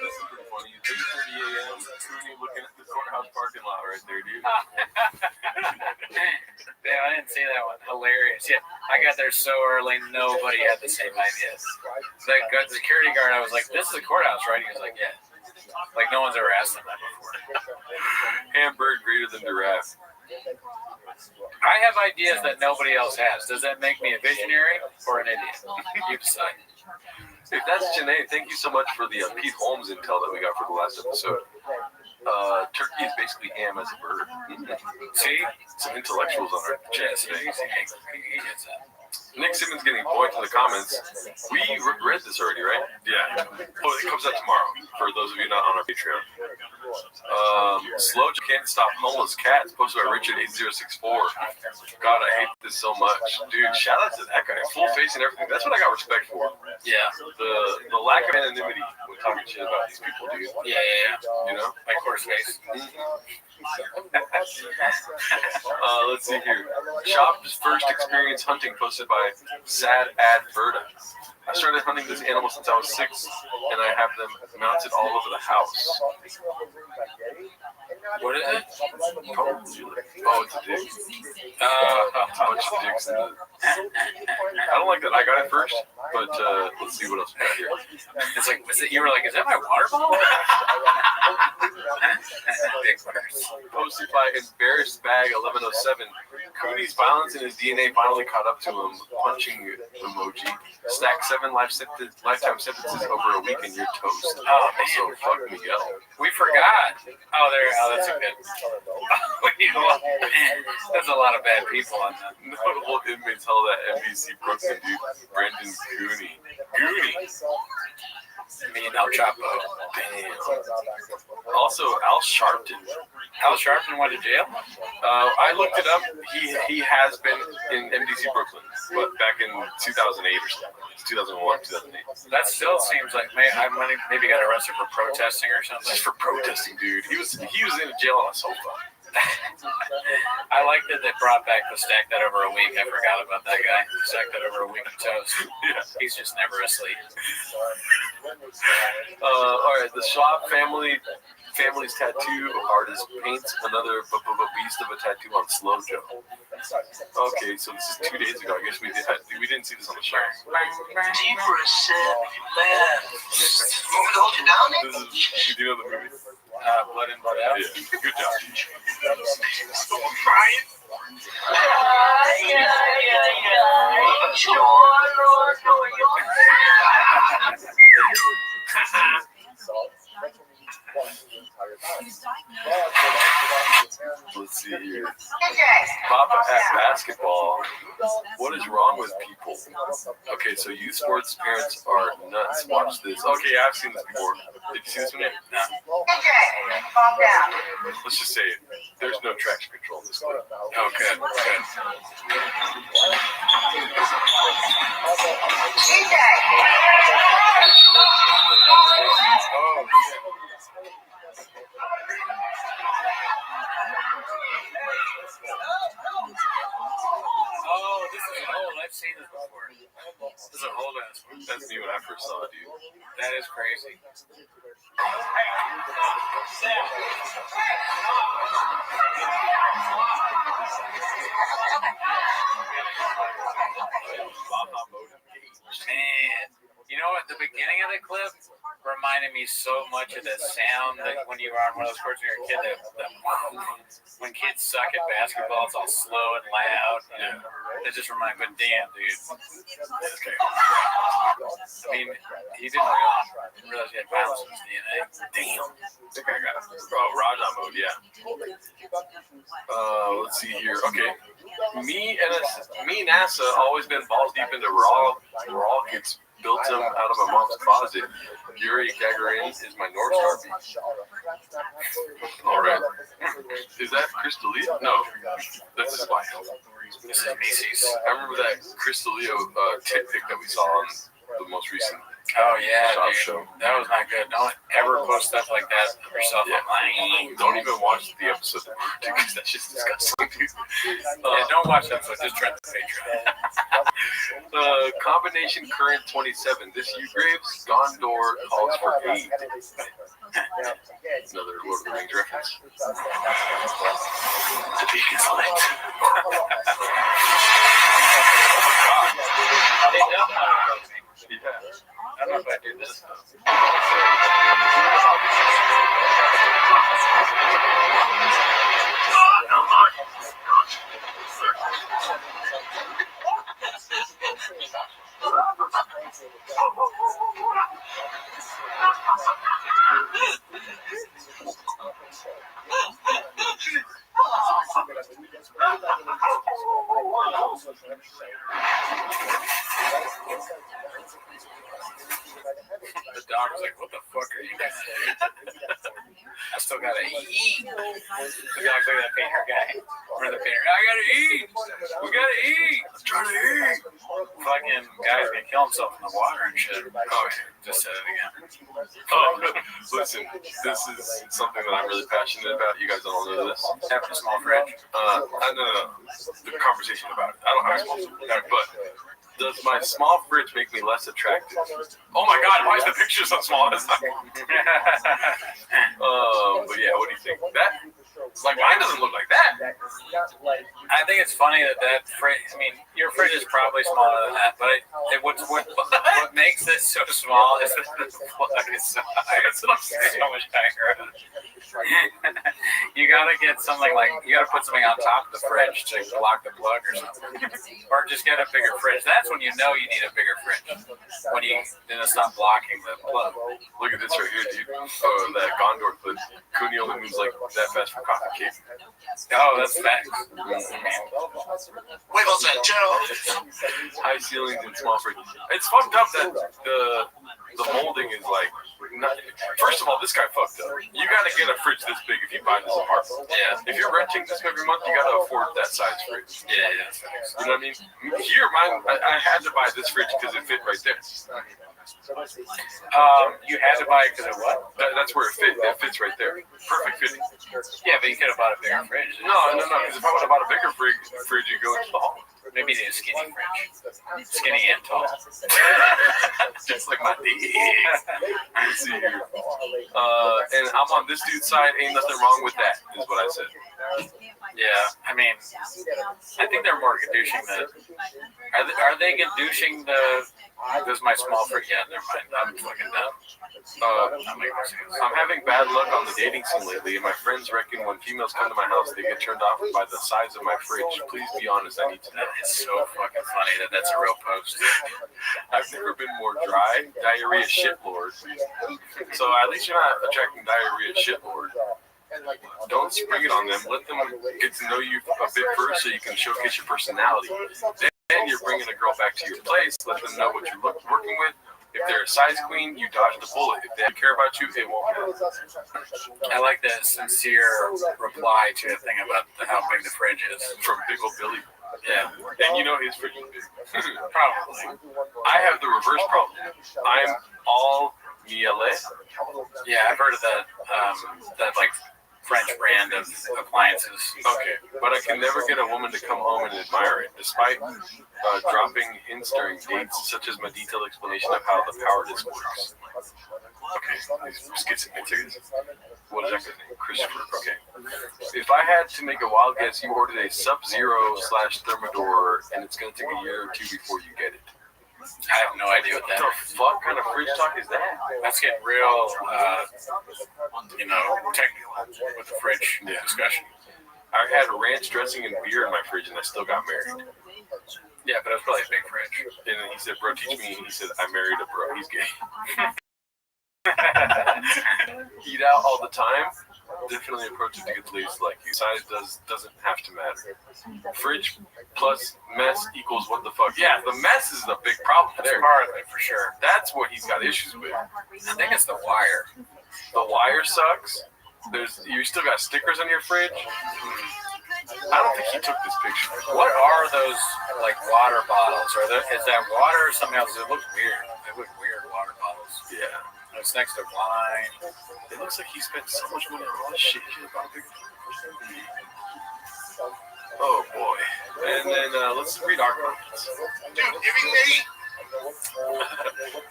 Speaker 4: is pretty funny. 3:30 a.m. Cooney looking at the courthouse parking lot right there, dude. Damn, I didn't see that one. Hilarious. Yeah, I got there so early, nobody had the same ideas. The security guard, I was like, this is a courthouse, right? He was like, yeah. Like, no one's ever asked him that before. Hamburg greater than giraffe. I have ideas that nobody else has. Does that make me a visionary or an idiot? You decide. If that's Janae, thank you so much for the Pete Holmes intel that we got for the last episode. Turkey is basically ham as a bird. See? Some intellectuals on our chat today. He gets that. Nick Simmons getting points in the comments. We read this already, right? Yeah. Oh, it comes out tomorrow for those of you not on our Patreon. Slow Can't Stop Homeless Cats, posted by Richard8064. God, I hate this so much. Dude, shout out to that guy. Full face and everything. That's what I got respect for. Yeah. The lack of anonymity when talking shit about these people, dude. Yeah. You know? Like horse face. Let's see here. Shop's first experience hunting, posted by Sad Adverta. I started hunting this animal since I was 6, and I have them mounted all over the house. What is it? Oh, it's a dick. A bunch of dicks in it. I don't like that I got it first, but let's see what else we got here. It's like, you were like, is that my water bottle? Posted by Embarrassed Bag 1107. Cooney's violence and his DNA finally caught up to him. Punching emoji. Stack 7 lifetime sentences over a week and you're toast. Oh, so fuck Miguel. We forgot. That's a good. There's a lot of bad people on that. Notable inmates held at NBC Brooklyn, dude. Brendan Cooney. Me and El Chapo. Damn. Also, Al Sharpton. Al Sharpton went to jail? I looked it up. He has been in NBC Brooklyn, but back in 2008 or something. It's 2001, 2008. That still seems like I maybe got arrested for protesting or something. Just for protesting, dude. He was in jail on a sofa. I like that they brought back the stack that over a week. I forgot about that guy. Stack that over a week of toast. Yeah. He's just never asleep. All right, the Schwab family's tattoo artist paints another beast of a tattoo on Slow Joe.
Speaker 5: Okay, so this is 2 days ago. I guess we didn't see this on the show.
Speaker 8: Deeper said left. Want me to hold you down?
Speaker 5: This is, do you know the movie?
Speaker 15: Blood in, blood out.
Speaker 5: Yeah, good job.
Speaker 8: Still crying?
Speaker 5: Let's see here. Papa at basketball. What is wrong with people? Okay, so youth sports parents are nuts. Watch this. Okay, I've seen this before. Did you see this one yet? No.
Speaker 6: Calm down.
Speaker 5: Let's just say it. There's no traction control in this clip.
Speaker 15: Okay.
Speaker 6: TJ.
Speaker 15: Oh, this is old. I've seen this before.
Speaker 5: This is a whole ass one. That's me when I first saw it, dude.
Speaker 15: That is crazy. Man, you know what? The beginning of the clip reminded me so much of the sound that when you were on one of those sports when you were a kid, when kids suck at basketball, it's all slow and loud. Yeah. It just reminded me, but damn, dude. Okay. I mean, he didn't realize he had violence in his DNA.
Speaker 5: Damn. I think I got it. Oh, Raja mode, yeah. Let's see here. Okay. Me and NASA always been balls deep into raw kids. Built him out of my mom's closet. Yuri Gagarin is my North Star piece. All right. Is that Crystalia? No, that's his wife. This is Macy's. I remember that Crystalia tit pic that we saw on the most recent shop show.
Speaker 15: That was not good. Don't ever post stuff like that of yourself online.
Speaker 5: Don't even watch the episode because that's just disgusting.
Speaker 15: Don't watch that episode. Just try the Patreon.
Speaker 5: Combination current 27. This Ugraves Gondor calls for aid. Another Lord of the Rings reference. The beacon's lit. Yeah.
Speaker 15: I don't know if I do this. The dog was like, what the fuck are you doing? I still gotta eat. The dog's like that painter guy. Or the painter, I gotta eat. We gotta eat. I'm trying to eat. Fucking guy's gonna kill himself in the water and shit. Oh, just said it again.
Speaker 5: Listen, this is something that I'm really passionate about. You guys don't know this.
Speaker 15: Having a small fridge?
Speaker 5: No. The conversation about it. I don't have a small fridge, but does my small fridge make me less attractive? Oh my God, why is the picture so small? But yeah, what do you think? That, like, mine doesn't look like that.
Speaker 15: I think it's funny that fridge, I mean, your fridge is probably smaller than that, but what makes it so small is that the plug is so high. It's so much higher. You gotta get something like, you gotta put something on top of the fridge to block the plug or something. Or just get a bigger fridge. That's when you know you need a bigger fridge. When then it's not blocking the plug.
Speaker 5: Look at this right here, dude. Oh, that Gondor clip. Cooney only moves like that fast for coffee cake.
Speaker 15: Oh, that's facts.
Speaker 8: Wiggles and Joe.
Speaker 5: High ceilings and small fridges. It's fucked up that the molding is like, not, first of all, this guy fucked up. You gotta get a fridge this big if you buy this apartment. Yeah. If you're renting this every month, you gotta afford that size fridge.
Speaker 15: Yeah.
Speaker 5: You know what I mean? Here, I had to buy this fridge because it fit right there.
Speaker 15: You had to buy it because of what?
Speaker 5: That's where it fit. It fits right there. Perfect fitting.
Speaker 15: Yeah, but you could have bought a bigger fridge.
Speaker 5: No, because if I would have bought a bigger fridge, you go into the hall.
Speaker 15: Maybe they need a skinny fridge. Skinny and tall.
Speaker 5: Just like my dick. Let's see here. And I'm on this dude's side. Ain't nothing wrong with that, is what I said.
Speaker 4: Yeah, I mean, I think they're more gadooshing the. Are they gadooshing the? This is my small fridge. Yeah, never mind. I'm fucking dumb.
Speaker 5: I'm having bad luck on the dating scene lately, and my friends reckon when females come to my house, they get turned off by the size of my fridge. Please be honest, I need to know.
Speaker 4: It's so fucking funny that's a real post.
Speaker 5: I've never been more dry, diarrhea shitlord. So at least you're not attracting diarrhea shitlord. Don't spring it on them. Let them get to know you a bit first so you can showcase your personality. Then you're bringing a girl back to your place. Let them know what you're working with. If they're a size queen, you dodge the bullet. If they care about you, it won't matter.
Speaker 4: I like that sincere reply to the thing about how big the fridge is.
Speaker 5: From Big Ol' Billy.
Speaker 4: Yeah.
Speaker 5: And you know his fridge is big.
Speaker 4: Probably.
Speaker 5: I have the reverse problem. I'm all miele.
Speaker 4: Yeah, I've heard of that. That like French brand of appliances.
Speaker 5: Okay, but I can never get a woman to come home and admire it, despite dropping hints during dates, such as my detailed explanation of how the power disc works. Okay, let's get some answers. What is that guy's name? Christopher. Okay. If I had to make a wild guess, you ordered a Sub-Zero/Thermidor, and it's going to take a year or two before you get it.
Speaker 4: I have no idea what that is.
Speaker 5: What the fuck kind of fridge talk is that?
Speaker 4: That's getting real, technical with the fridge discussion.
Speaker 5: I had ranch dressing and beer in my fridge, and I still got married.
Speaker 4: Yeah, but it was probably a big fridge.
Speaker 5: And then he said, "Bro, teach me." He said, "I married a bro. He's gay." Eat out all the time. Definitely approach it to get the ladies like you. Size doesn't have to matter. Fridge plus mess equals what the fuck? Yeah, the mess is the big problem there.
Speaker 4: That's part of it for sure.
Speaker 5: That's what he's got issues with.
Speaker 4: I think it's the wire.
Speaker 5: The wire sucks. You still got stickers on your fridge. I don't think he took this picture.
Speaker 4: What are those like water bottles? Is that water or something else? It looks weird. They look weird water bottles.
Speaker 5: Yeah.
Speaker 4: It's next to wine.
Speaker 5: It looks like he spent so much money on all this shit. Oh boy. And then let's read our comments.
Speaker 9: Dude, giving me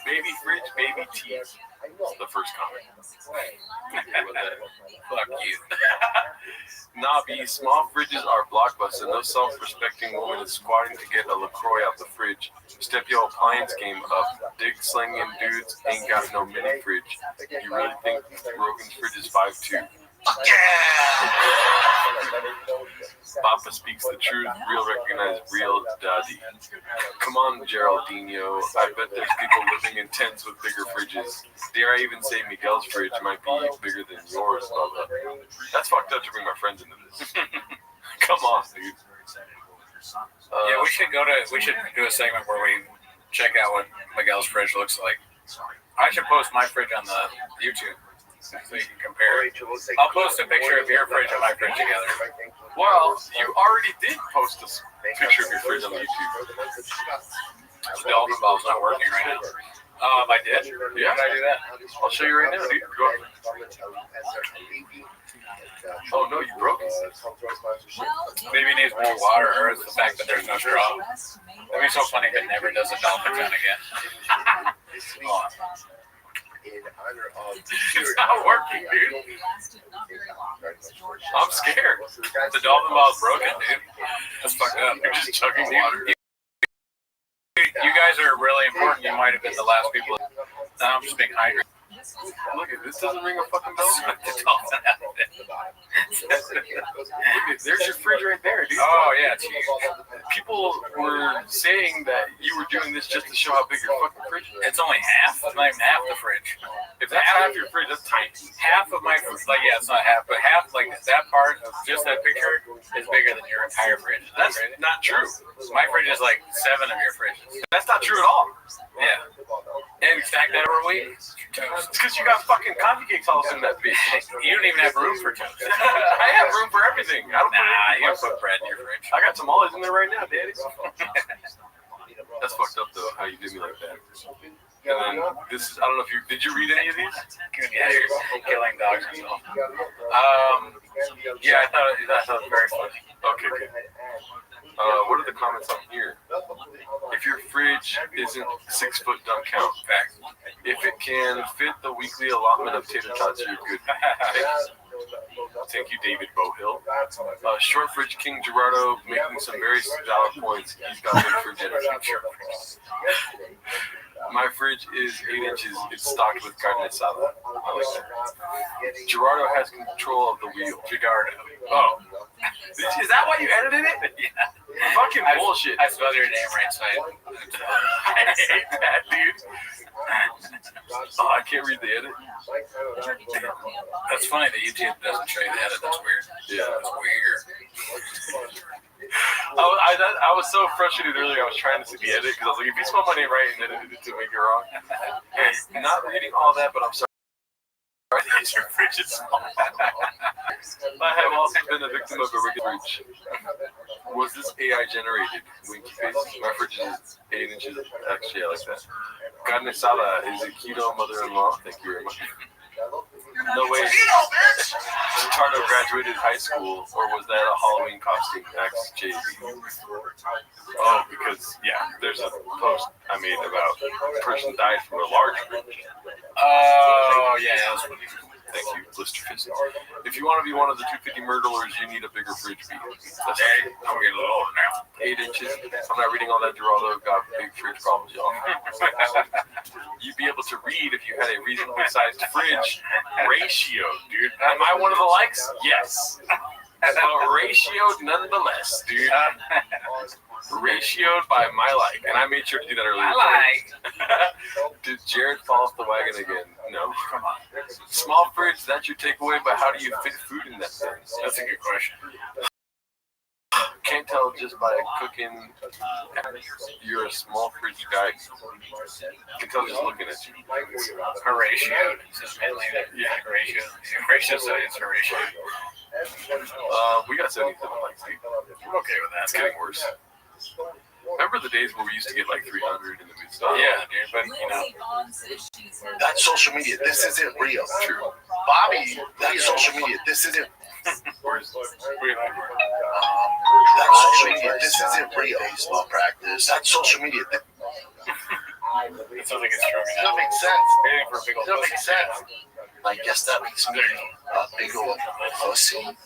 Speaker 5: Baby fridge, baby tea. The first comment.
Speaker 4: Fuck you.
Speaker 5: Nobby, small fridges are blockbuster. No self-respecting woman is squatting to get a LaCroix out the fridge. Step your appliance game up. Dick slinging dudes ain't got no mini fridge. You really think Rogan's fridge is 5'2"? Papa speaks the truth. Real recognize real daddy. Come on, Geraldinho. I bet there's people living in tents with bigger fridges. Dare I even say Miguel's fridge might be bigger than yours, Bubba. That's fucked up to bring my friends into this. Come on, dude.
Speaker 4: Yeah, we should do a segment where we check out what Miguel's fridge looks like. I should post my fridge on the YouTube. So you can compare. I'll post a picture of your fridge and my fridge together.
Speaker 5: Well, you already did post a picture of your fridge on the YouTube.
Speaker 4: The dolphin ball's not working right now. I did?
Speaker 5: Yeah.
Speaker 4: How did I do that?
Speaker 5: I'll show you right now, dude. Go ahead. Oh no, you broke it.
Speaker 4: Maybe it needs more water, or it's the fact that there's no straw. That'd be so funny if it never does a dolphin gun again. Oh.
Speaker 5: It's not working, dude. I'm scared.
Speaker 4: The dolphin ball's broken, dude. That's fucked up.
Speaker 5: You're just chugging water.
Speaker 4: You guys are really important. You might have been the last people. Now I'm just being hydrated.
Speaker 5: Look at this. Doesn't ring a fucking bell.
Speaker 4: The dolphin out of it.
Speaker 5: Look, there's your fridge right there, dude.
Speaker 4: Oh yeah, geez.
Speaker 5: People were saying that you were doing this just to show how big your fucking fridge is.
Speaker 4: It's only half. It's not even half the fridge.
Speaker 5: If that's half your fridge, that's tiny.
Speaker 4: Half of my fridge, like it's not half, but half, like that part of just that picture is bigger than your entire fridge.
Speaker 5: That's not true.
Speaker 4: My fridge is like 7 of your fridges.
Speaker 5: That's not true at all.
Speaker 4: Yeah. And stack that over a week.
Speaker 5: It's because you got fucking coffee cakes all in that bitch.
Speaker 4: You don't even have room for toast.
Speaker 5: I have room for everything. I don't
Speaker 4: you don't put bread in your fridge.
Speaker 5: I got tamales in there right now, daddy. That's fucked up though, how you did me like that. And then this is, I don't know if did you read any of these?
Speaker 4: Yeah, you're killing dogs yourself. Yeah, I thought it was very funny.
Speaker 5: Okay, good. What are the comments on here? If your fridge isn't 6 foot, don't count.
Speaker 4: Fact.
Speaker 5: If it can fit the weekly allotment of tater tots, you're good. Thank you, David Bohill. Short Fridge King Gerardo making some very valid points. He's got big fridge energy. My fridge is 8 inches. It's stocked with carne asada. I like that. Gerardo has control of the wheel. Gerardo. Oh. Is that why you edited it? Yeah. Fucking bullshit.
Speaker 15: I spelled your name right, so I
Speaker 5: hate that, dude. Oh, I can't read the edit.
Speaker 15: That's funny that YouTube doesn't show you the edit. That's weird.
Speaker 5: Yeah.
Speaker 15: That's weird.
Speaker 5: I was so frustrated earlier. I was trying to see the edit because I was like, if you spell my name right and edited it to make it wrong. Hey, not reading all that, but I'm sorry. Your fridge is small. I have also been a victim of a regular fridge. Was this AI generated? Winky face. My fridge is 8 inches. Actually, I like that. Carne asada is a keto mother-in-law. Thank you very much. No way. Ricardo graduated high school, or was that a Halloween costume? Ask JB. Oh, because, yeah, there's a post I made about a person died from a large fridge.
Speaker 15: Oh, yeah, that was funny.
Speaker 5: Thank you, Blister Fist. If you want to be one of the 250 murderers, you need a bigger fridge beat. That's
Speaker 15: Hey, I'm getting a little older now.
Speaker 5: 8 inches. I'm not reading all that, Geraldo. Got big fridge problems, y'all. You'd be able to read if you had a reasonably sized fridge ratio, dude. Am I one of the likes? Yes. But ratioed nonetheless, dude. Ratioed by my like. And I made sure to do that earlier.
Speaker 15: I like.
Speaker 5: Did Jared fall off the wagon again? No. Come on. Small fridge, that's your takeaway, but how do you fit food in that thing?
Speaker 15: That's a good question.
Speaker 5: Can't tell just by cooking. You're a small fridge guy. Can tell just looking at you.
Speaker 15: Horatio. Yeah, Horatio. Horatio said it's Horatio.
Speaker 5: We got 77 likes.
Speaker 15: I'm okay with that.
Speaker 5: It's getting worse. Remember the days where we used to get like 300 and then we'd stop?
Speaker 15: Yeah, dude, but you know.
Speaker 8: That's social media. This isn't real.
Speaker 5: True.
Speaker 8: Bobby, that's social media. This isn't.
Speaker 5: That's
Speaker 8: social media. This isn't real. Baseball practice. That's social media.
Speaker 15: It sounds like it's true.
Speaker 8: It doesn't make sense.
Speaker 15: Waiting for a big old
Speaker 8: It doesn't make sense. I guess that makes me a big old pussy.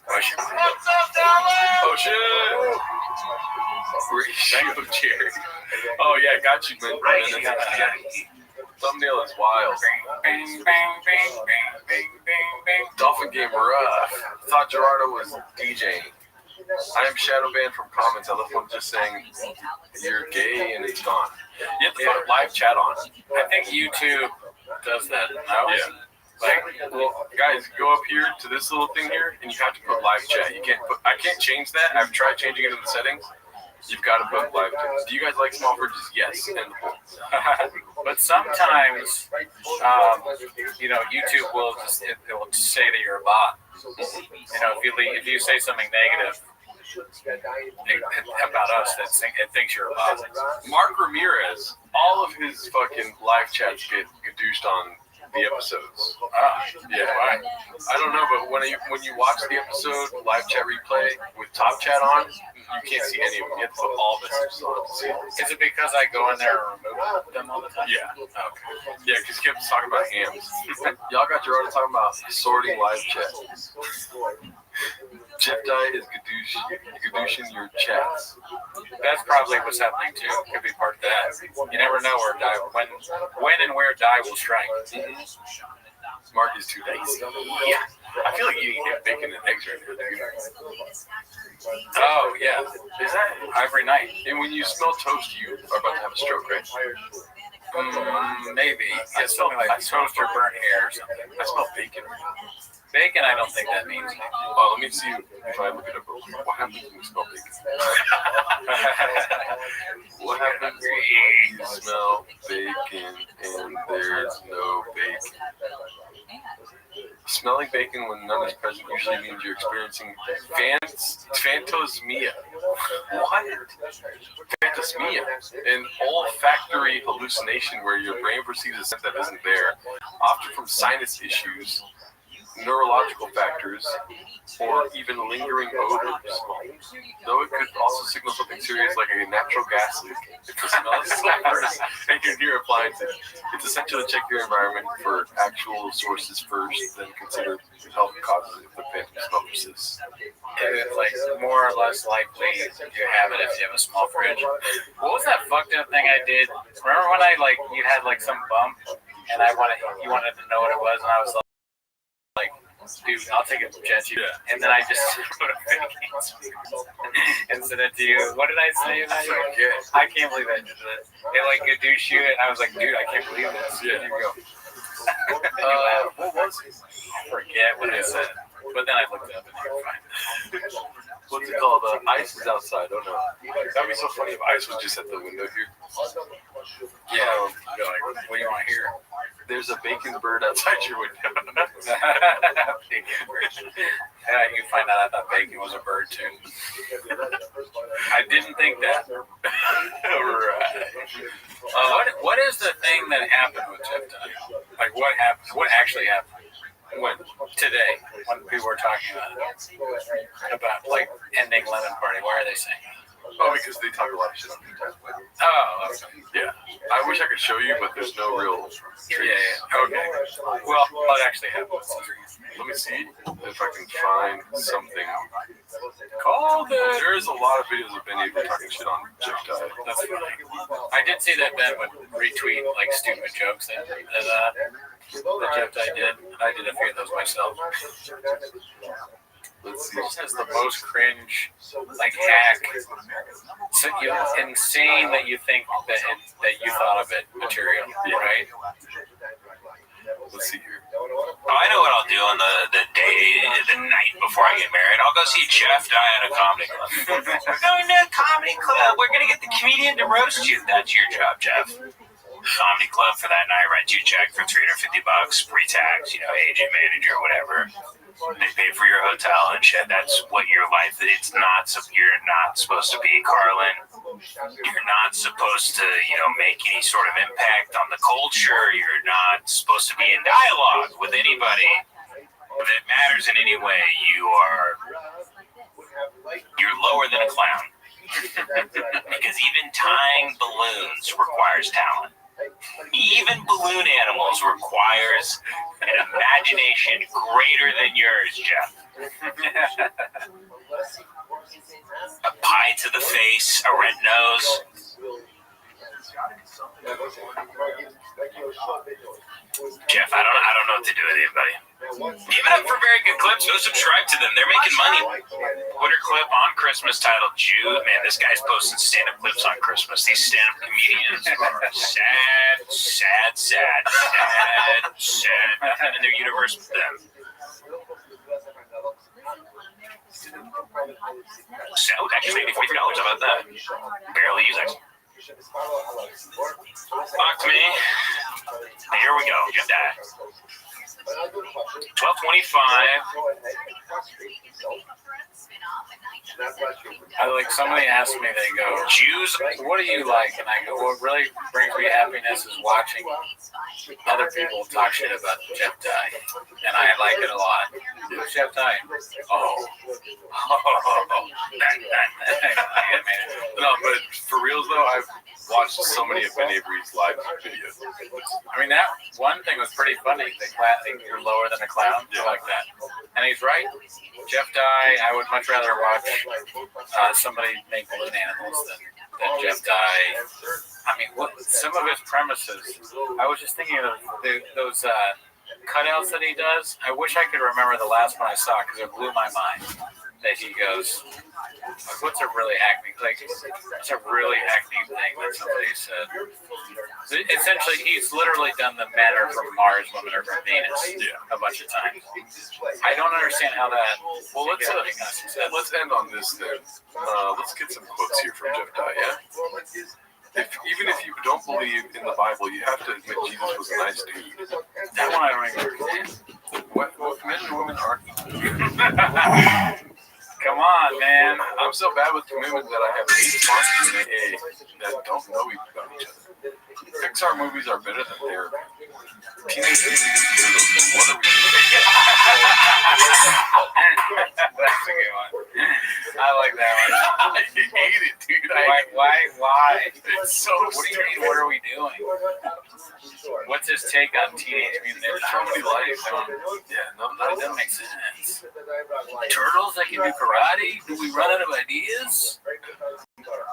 Speaker 5: Oh shit. Ratio Jerry. Oh yeah, got you, man. Thumbnail is wild. Dolphin game rough. Thought Gerardo was DJing. I am shadow banned from comments. I left one just saying you're gay and it's gone. You have to put live chat on.
Speaker 15: I think YouTube does that. No?
Speaker 5: Yeah. Like, well, guys, go up here to this little thing here, and you have to put live chat. You can't put. I can't change that. I've tried changing it in the settings. You've got to put live chat. Do you guys like small fridges? Yes. And the poll.
Speaker 15: But sometimes, you know, YouTube will just it will just say that you're a bot. You know, if you say something negative about us, it thinks you're a bot.
Speaker 5: Mark Ramirez, all of his fucking live chats get douched on the episodes. Yeah, I don't know, but when you watch the episode live chat replay with top chat on, you can't see any of them. You have to put all messages on to see them.
Speaker 15: Is it because I go in there and remove them all the time?
Speaker 5: Yeah. Okay. Yeah, because he kept talking about hams. Y'all got Gerardo talking about sorting live chat. Jeff Dye is gadooshing your chats.
Speaker 15: That's probably what's happening too. Could be part of that. You never know where Dye, when and where Dye will strike.
Speaker 5: Mm-hmm. Mark is too dicey. Yeah. I feel like eating bacon and eggs right now.
Speaker 15: Oh yeah,
Speaker 5: is that
Speaker 15: every night?
Speaker 5: And when you smell toast, you are about to have a stroke, right?
Speaker 15: Maybe. It's something like toast or burnt hair or something.
Speaker 5: I smell bacon.
Speaker 15: Bacon, I don't think that means anything.
Speaker 5: Oh, let me see if I look it up. What happens when you smell bacon? What happens when you smell bacon and there's no bacon? Smelling bacon when none is present usually means you're experiencing phantosmia. What? Phantosmia, an olfactory hallucination where your brain perceives a scent that isn't there, often from sinus issues. neurological factors, or even lingering odors. Though it could also signal something serious like a natural gas leak if the smell is sulfurous and you're near appliances. It's essential to check your environment for actual sources first, then consider health causes if the phantom smell persists.
Speaker 16: It's like more or less likely you have it if you have a small fridge. What was that fucked up thing I did? Remember when you had like some bump and you wanted to know what it was, and I was like, dude, I'll take a jet you. And then I just put a fake and sent it to you. What did I say about you? I can't believe I did that. They like Gadoosh you, and I was like, dude, I can't believe this. Yeah. Here you go.
Speaker 5: What was it?
Speaker 16: I forget what I said. But then I looked it up and you're fine.
Speaker 5: What's it called? Ice is outside. Oh no. That'd be so funny if Ice was just at the window here.
Speaker 16: Yeah. You're like, what do you want to hear?
Speaker 5: There's a bacon bird outside your window.
Speaker 16: Bacon bird. Yeah, you find out I thought bacon was a bird too. I didn't think that. What is the thing that happened with Jeff Dye? Like what happened? What actually happened? When today, when people were talking about like ending Lemon Party, why are they saying that?
Speaker 5: Oh, because they talk a lot of shit on YouTube.
Speaker 16: Oh, okay.
Speaker 5: Yeah. I wish I could show you, but there's no real trace.
Speaker 16: Yeah. Okay. Well, what actually happened?
Speaker 5: Let me see if I can find something. Called it. There's a lot of videos of Ben Avery talking shit on Jeff Dye.
Speaker 16: That's funny. I did see that Ben would retweet like stupid jokes that Jeff Dye did. I did a few of those myself.
Speaker 5: Let's see.
Speaker 16: It just has the most cringe, like hack. So insane that you think that you thought of it material, right?
Speaker 5: Let's see here.
Speaker 15: Oh, I know what I'll do on the night before I get married. I'll go see Jeff Dye at a comedy club. We're going to a comedy club. We're going to get the comedian to roast you. That's your job, Jeff. Comedy club for that night. Write you a check for $350, pre-tax, agent, manager, whatever. They pay for your hotel and shit. That's what your life is. It's not. You're not supposed to be Carlin. You're not supposed to, make any sort of impact on the culture. You're not supposed to be in dialogue with anybody that matters in any way. You're lower than a clown. Because even tying balloons requires talent. Even balloon animals requires an imagination greater than yours, Jeff. A pie to the face, a red nose. Jeff, I don't know what to do with you, buddy. Give it up for very good clips. Go subscribe to them. They're making money. Twitter clip on Christmas titled Jude. Man, this guy's posting stand-up clips on Christmas. These stand-up comedians are sad. I'm in their universe with them. So, actually, $43. How about that? Barely use it. Talk to me. Here we go. Jeff Dye. 12:25.
Speaker 16: Somebody asked me, they go, Jews, what do you like? And I go, what really brings me happiness is watching other people talk shit about Jeff Dye. And I like it a lot. Who's Jeff Dye?
Speaker 5: No, but for reals though, I've watched so many of Ben Avery's live videos.
Speaker 16: I mean, that one thing was pretty funny. The classic, you're lower than a clown. I like that. And he's right. Jeff Dye, I would much rather watch somebody make balloon animals than Jeff Dye. I mean, some of his premises, I was just thinking of those cutouts that he does. I wish I could remember the last one I saw because it blew my mind. That he goes, what's a really hackneyed thing that somebody said? Essentially, he's literally done the men are from Mars, women are from Venus a bunch of times. I don't understand how that.
Speaker 5: Well, let's end on this then. Let's get some quotes here from Jeff Dye. Yeah. Even if you don't believe in the Bible, you have to admit Jesus was a nice dude.
Speaker 16: That one I don't understand.
Speaker 5: What men and women are.
Speaker 16: Come on, man.
Speaker 5: I'm so bad with commitment that I have 8 sponsors in AA that don't know about each other. Pixar movies are better than therapy. Teenage Mutant Ninja Turtles. What are we doing?
Speaker 16: That's a good one. I like that one.
Speaker 5: I hate it, dude.
Speaker 16: Why?
Speaker 5: It's so
Speaker 16: What do you mean? What are we doing? What's his take on Teenage Mutant Ninja Turtles?
Speaker 5: Somebody likes them. Yeah, no,
Speaker 16: That doesn't make sense. Turtles that can do karate? Do we run out of ideas?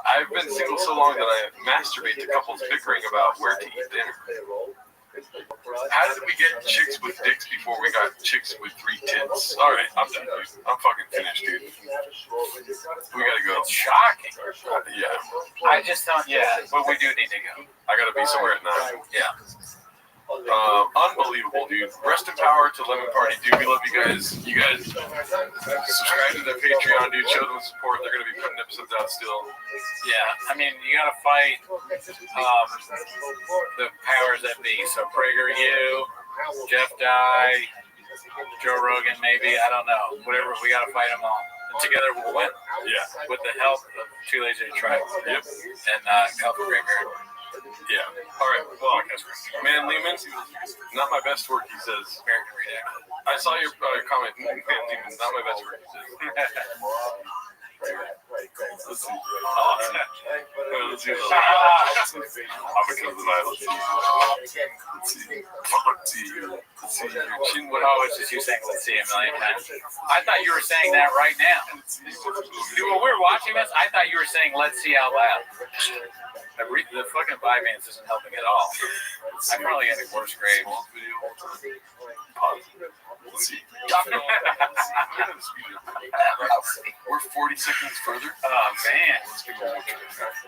Speaker 5: I've been single so long that I masturbate to couples bickering about where to eat dinner. How did we get chicks with dicks before we got chicks with 3 tits? All right, I'm done, dude. I'm fucking finished, dude. We gotta go.
Speaker 16: It's shocking.
Speaker 5: Yeah.
Speaker 16: I just don't. Yeah, but we do need to go.
Speaker 5: I gotta be somewhere at 9.
Speaker 16: Yeah.
Speaker 5: Unbelievable, dude. Rest in power to Lemon Party, dude. We love you guys. You guys subscribe to their Patreon, dude. Show them support. They're gonna be putting episodes out still.
Speaker 16: Yeah, I mean, you gotta fight the powers that be. So PragerU, Jeff Dye, Joe Rogan, maybe. I don't know. Whatever, we gotta fight them all. And together we'll win.
Speaker 5: Yeah.
Speaker 16: With the help of Too Lazy to Try.
Speaker 5: Yep.
Speaker 16: And help of Graveyard.
Speaker 5: Yeah. All right. Well, Man Lehman, not my best work, he says.
Speaker 16: American Redacted.
Speaker 5: I saw your comment. Man Lehman, not my best work, he says. Let's see. Let's see. I'm because of the Let's see. Let's see. Your chin.
Speaker 16: What always is you saying let's see a million times? I thought you were saying that right now. Dude, when we were watching this, I thought you were saying let's see out loud. The fucking Vyvanse isn't helping at all. I'm probably in the worst grade.
Speaker 5: Let's see. We're 40 seconds further.
Speaker 16: Oh, man.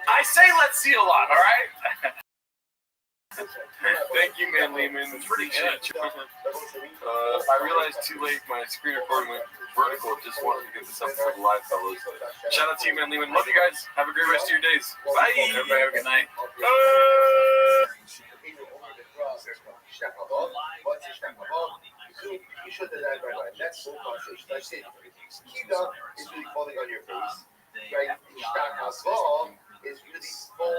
Speaker 16: I say let's see a lot, all right?
Speaker 5: Thank you, Man Lehman. It's pretty good. I realized too late my screen recording went vertical. Just wanted to get this up for the live fellows. Shout out to you, Man Lehman. Love you guys. Have a great rest of your days. Bye.
Speaker 16: Everybody have a good night.
Speaker 3: You should have that right. That's so much. That's it. Kida is really falling on your face. Right? Shtakavol is really full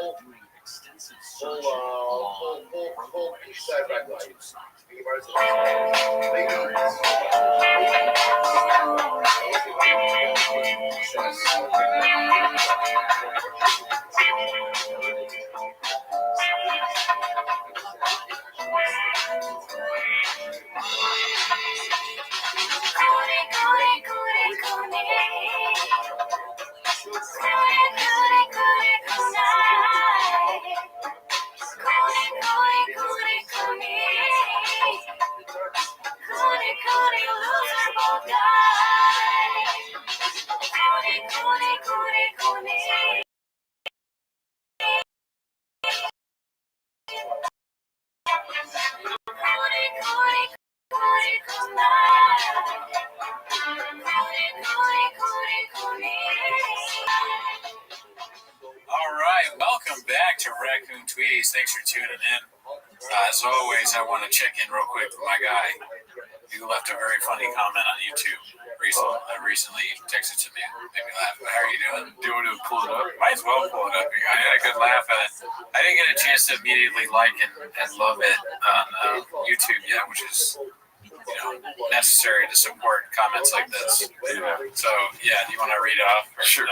Speaker 3: side right.
Speaker 16: All right, welcome back to Raccoon Tweeties. Thanks for tuning in. As always, I want to check in real quick with my guy. He left a very funny comment on YouTube recently. He texted to me, made me laugh. But how are you doing?
Speaker 5: Do you want to pull it up?
Speaker 16: Might as well pull it up. I had a good laugh at it. I didn't get a chance to immediately like and love it on YouTube yet, which is necessary to support comments like this.
Speaker 5: Yeah.
Speaker 16: So, yeah, do you want to read it off?
Speaker 5: Sure.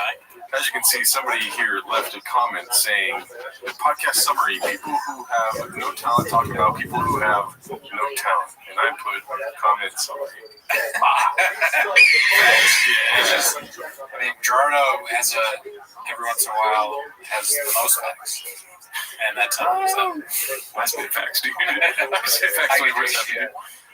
Speaker 5: As you can see, somebody here left a comment saying, the podcast summary, people who have no talent talk about people who have no talent. And I put comment summary.
Speaker 16: I mean, Jarno has every once in a while has the most facts. And that's
Speaker 5: I spit facts, dude. I spit facts when we're happening.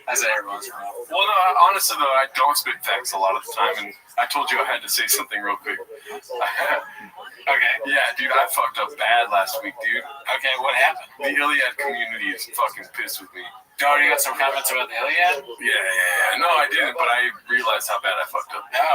Speaker 16: I say every once in a while.
Speaker 5: Well, no, honestly, though, I don't spit facts a lot of the time, and I told you I had to say something real quick.
Speaker 16: Okay.
Speaker 5: Yeah, dude, I fucked up bad last week, dude.
Speaker 16: Okay, what happened?
Speaker 5: The Iliad community is fucking pissed with me.
Speaker 16: Don't you got some comments about the Iliad?
Speaker 5: Yeah. No, I didn't, but I realized how bad I fucked up.
Speaker 16: No.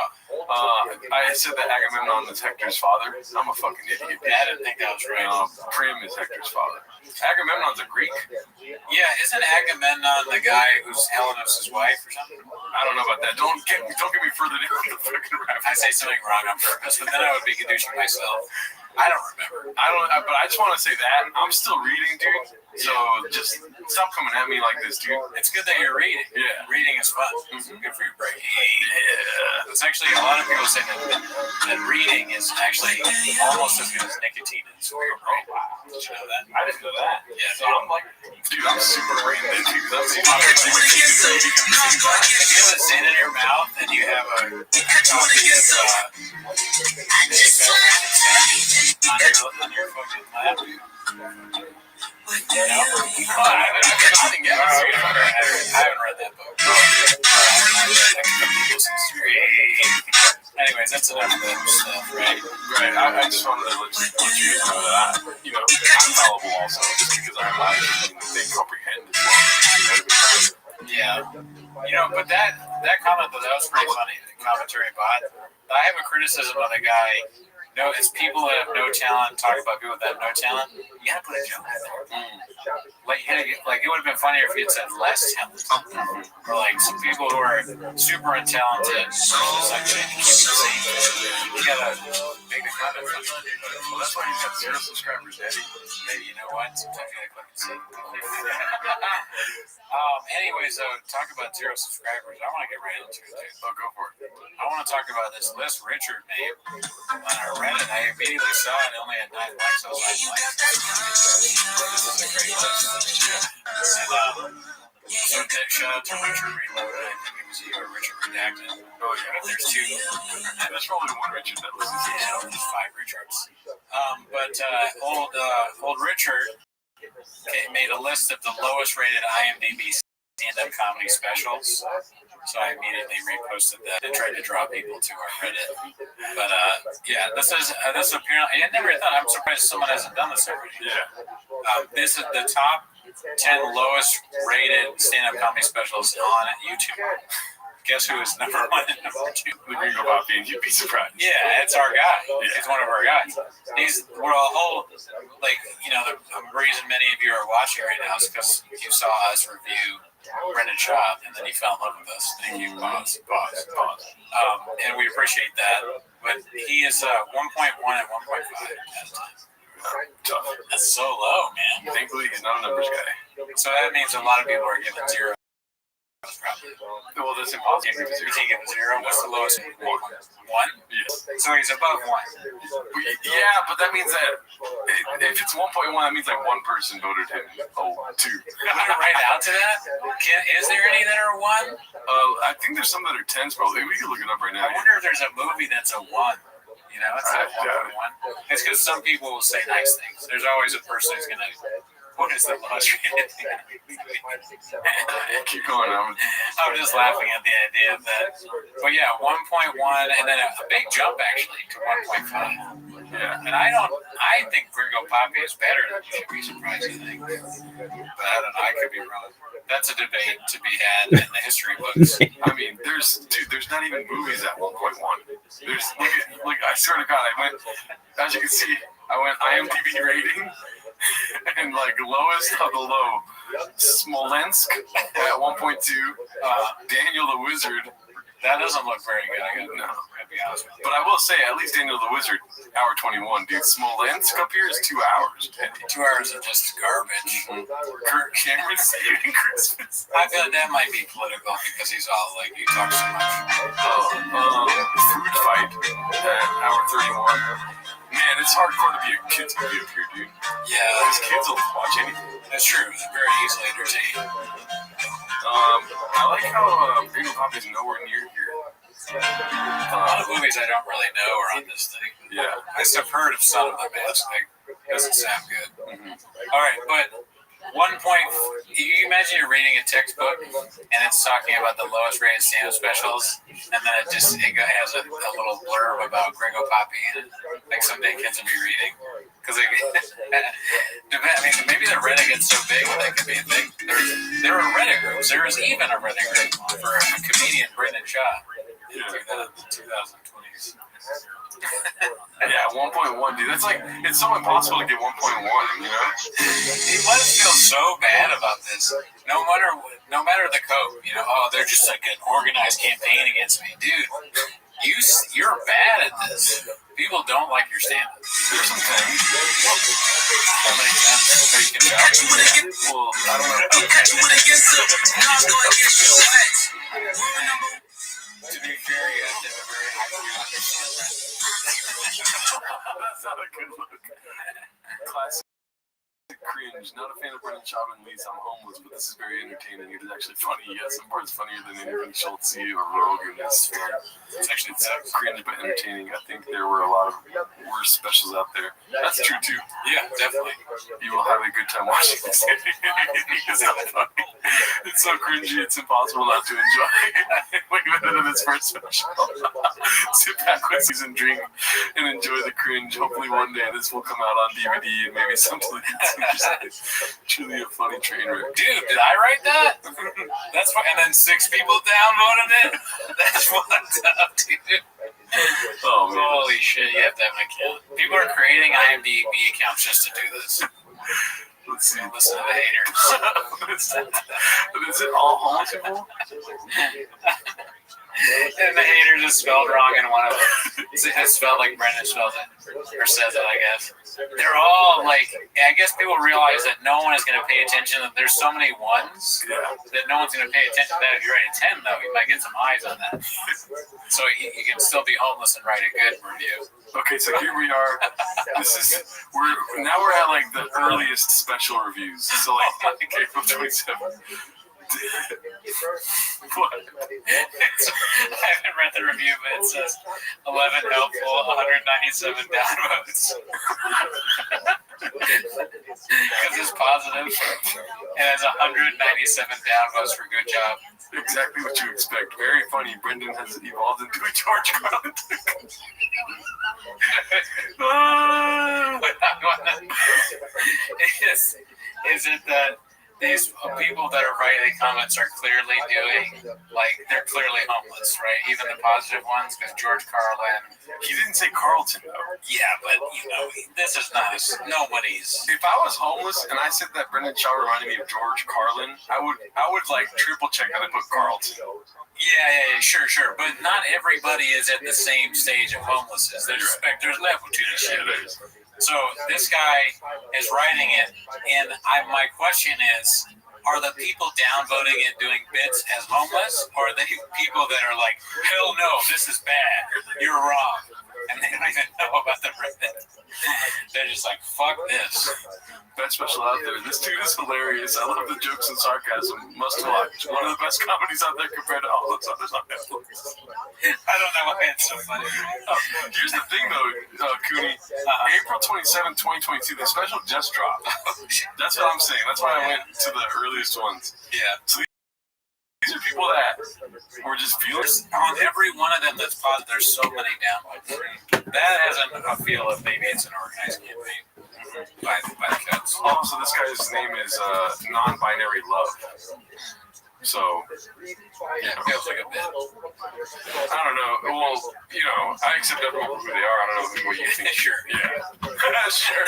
Speaker 5: I said that Agamemnon is Hector's father. I'm a fucking idiot.
Speaker 16: Yeah, I didn't think that was right.
Speaker 5: Priam is Hector's father. Agamemnon's a Greek.
Speaker 16: Yeah, isn't Agamemnon the guy who's Helenos' wife or something?
Speaker 5: I don't know about that. Don't get me further down the fucking rabbit.
Speaker 16: I say something wrong on purpose, but then I would be douching myself. I don't remember.
Speaker 5: But I just want to say that I'm still reading, dude. So just Stop coming at me like this, dude.
Speaker 16: It's good that you're reading.
Speaker 5: Yeah.
Speaker 16: Reading is fun. It's good for your brain. Yeah. It's actually, a lot of people say that reading is actually almost as good as nicotine is for your brain. Wow. Did you know that?
Speaker 5: I didn't know that.
Speaker 16: Yeah.
Speaker 5: So I'm like, dude, I'm super brain dead, dude. That's the
Speaker 16: If you have a zin in your mouth and you have a copy of on your fucking lap, you know? I haven't read that book. Anyways, that's enough of that stuff, right?
Speaker 5: Right. I just wanted to let you know that I'm fallible also, just because I'm not they comprehend as well.
Speaker 16: Yeah. But that comment though, that was pretty funny. The commentary bot. I have a criticism of the guy. No, it's people that have no talent talk about people that have no talent. You gotta put a joke in there. Like it would have been funnier if you had said less talent, or like some people who are super untalented. Like you gotta make the comment funny.
Speaker 5: Well, that's why you got 0 subscribers, Daddy.
Speaker 16: Maybe you know what? Sometimes you gotta click and see. Anyways, talk about 0 subscribers. I want to get right into it, dude.
Speaker 5: Oh, go for it.
Speaker 16: I want to talk about this list Richard made on our Reddit. I immediately saw it. It only had 9 likes. I was like, this is a great list. So shout out to Richard Reloaded. I think it was you or Richard Redacted.
Speaker 5: Oh, yeah.
Speaker 16: But there's 2.
Speaker 5: There's probably one Richard that listens to
Speaker 16: Yeah, there's 5 Richards. Old Richard made a list of the lowest rated IMDb stand-up comedy specials. So I immediately reposted that and tried to draw people to our Reddit. But this is apparently, I never thought, I'm surprised someone hasn't done this already.
Speaker 5: Yeah.
Speaker 16: This is the top 10 lowest rated stand-up comedy specials on YouTube. Guess who is number 1 and number 2?
Speaker 5: The Gringo Poppy, and you'd be surprised.
Speaker 16: Yeah, it's our guy. He's one of our guys. We're a whole, the reason many of you are watching right now is because you saw us review Brendan Schaub, and then he fell in love with us. Thank you. Pause. And we appreciate that. But he is 1.1 and 1.5 at a time.
Speaker 5: Tough.
Speaker 16: That's so low, man.
Speaker 5: Thankfully, he's not a numbers guy.
Speaker 16: So that means a lot of people are giving 0. Probably.
Speaker 5: Well, that's impossible.
Speaker 16: You can't give 0. What's the lowest? 1?
Speaker 5: Yes.
Speaker 16: So he's above 1.
Speaker 5: Yeah, but that means that if it's 1.1, that means like one person voted him. 2.
Speaker 16: Put it right out to that? Is there any that are 1?
Speaker 5: I think there's some that are 10s, probably. We can look it up right now.
Speaker 16: I wonder if there's a movie that's a 1. It's not 1.1. It's because some people will say nice things. There's always a person who's going to. What is the lowest rated thing?
Speaker 5: Keep going. I'm
Speaker 16: just laughing at the idea of that. But yeah, 1.1 and then a big jump actually to 1.5.
Speaker 5: Yeah.
Speaker 16: And I think Gringo Poppy is better than you should be surprised, I think. But I don't know, I could be wrong. That's a debate to be had in the history books.
Speaker 5: I mean, there's not even movies at 1.1. There's look, I swear to God, I went, as you can see, I went IMDb rating. And lowest of the low, Smolensk at 1.2, Daniel the Wizard.
Speaker 16: That doesn't look very good. I gotta be honest with you.
Speaker 5: But I will say, at least Daniel the Wizard, hour 21, dude. Smolensk up here is 2 hours.
Speaker 16: 2 hours of just garbage.
Speaker 5: Kirk Cameron saving Christmas.
Speaker 16: I feel like that might be political because he's all like, he talks so much.
Speaker 5: Food Fight at hour 31. Man, it's hardcore to be a kid's movie up here, dude.
Speaker 16: Yeah.
Speaker 5: Because kids will watch anything.
Speaker 16: That's true. They're very easily entertained.
Speaker 5: I like how Gringo Poppy's nowhere near here.
Speaker 16: A lot of movies I don't really know are on this thing.
Speaker 5: Yeah.
Speaker 16: I just have heard of Son of the Mask. It doesn't sound good. All right, but 1 point. You imagine you're reading a textbook and it's talking about the lowest rated stand-up specials, and then it has a little blurb about Gringo Poppy in it. Like someday kids will be reading because maybe the Reddit gets so big that could be a thing. There are Reddit groups. There is even a Reddit group for a comedian, Brendan Schaub, in the 2020s.
Speaker 5: Yeah, 1.1, dude. That's it's so impossible to get 1.1, you know?
Speaker 16: It must feel so bad about this. No matter the code, they're just like an organized campaign against me. Dude, you're bad at this. People don't like your stand-up.
Speaker 5: There's some things.
Speaker 16: How many times are you can vouch?
Speaker 5: Well, I don't know.
Speaker 16: To be fair, you have to have a very high
Speaker 5: That's not a good look. Classic cringe. Not a fan of Brendan Schaub and Lisa. I'm homeless, but this is very entertaining. It is actually funny. Yes, some parts funnier than anything Schultz or Rogan is. It's actually cringe but entertaining. I think there were a lot of worse specials out there. That's true too.
Speaker 16: Yeah, definitely.
Speaker 5: You will have a good time watching this. It's not funny. It's so cringy. It's impossible not to enjoy. Way better than its first special. Sit back with season drink and enjoy the cringe. Hopefully one day this will come out on DVD and maybe something like that. Truly a funny train wreck.
Speaker 16: Dude, did I write that? That's what, and then 6 people downvoted it? That's fucked up, dude.
Speaker 5: Oh, man.
Speaker 16: Holy shit, you have to have an account. People are creating IMDb accounts just to do this.
Speaker 5: Let's see.
Speaker 16: Listen to the haters.
Speaker 5: Is it all homeless people?
Speaker 16: And the haters is spelled wrong in one of them. It's spelled like Brendan spells it. Or says it, I guess. They're all like, I guess people realize that no one is going to pay attention. That there's so many ones that no one's going to pay attention to that. If you write a 10, though, you might get some eyes on that. So you can still be homeless and write a good review.
Speaker 5: Okay, so here we are. We're at like the earliest special reviews. So like April 27th. What?
Speaker 16: I haven't read the review, but it says 11 helpful, 197 downvotes. Because it's positive, and it's 197 downvotes for good job.
Speaker 5: Exactly what you expect. Very funny. Brendan has evolved into a George Carlin.
Speaker 16: Is it that these people that are writing comments are clearly they're clearly homeless, right? Even the positive ones, because George Carlin.
Speaker 5: He didn't say Carlton, though.
Speaker 16: Yeah, but, this is not nobody's.
Speaker 5: If I was homeless and I said that Brendan Shaw reminded me of George Carlin, I would like triple check that I put Carlton.
Speaker 16: Yeah, sure. But not everybody is at the same stage of homelessness. There's level to this shit. So this guy is writing it, and my question is, are the people downvoting and doing bits as homeless, or are they people that are like, hell no, this is bad, you're wrong, and they don't even know about the Reddit? They're just like, fuck this.
Speaker 5: Best special out there. This dude is hilarious. I love the jokes and sarcasm. Must watch. One of the best comedies out there compared to all those others on Netflix.
Speaker 16: I don't know why it's so funny.
Speaker 5: Here's the thing, though, Cooney. April 27, 2022, the special just dropped. That's what I'm saying. That's why I went to the earliest ones.
Speaker 16: Yeah.
Speaker 5: So these are people that were just viewers.
Speaker 16: On every one of them that's positive, there's so many downloads. That has a feel of maybe it's an organized campaign by the cats.
Speaker 5: Also, this guy's name is Non-Binary Love. So,
Speaker 16: yeah, it feels like a bit.
Speaker 5: I don't know. Well, I accept everyone for who they are. I don't know what you think.
Speaker 16: Sure.
Speaker 5: Yeah. Sure.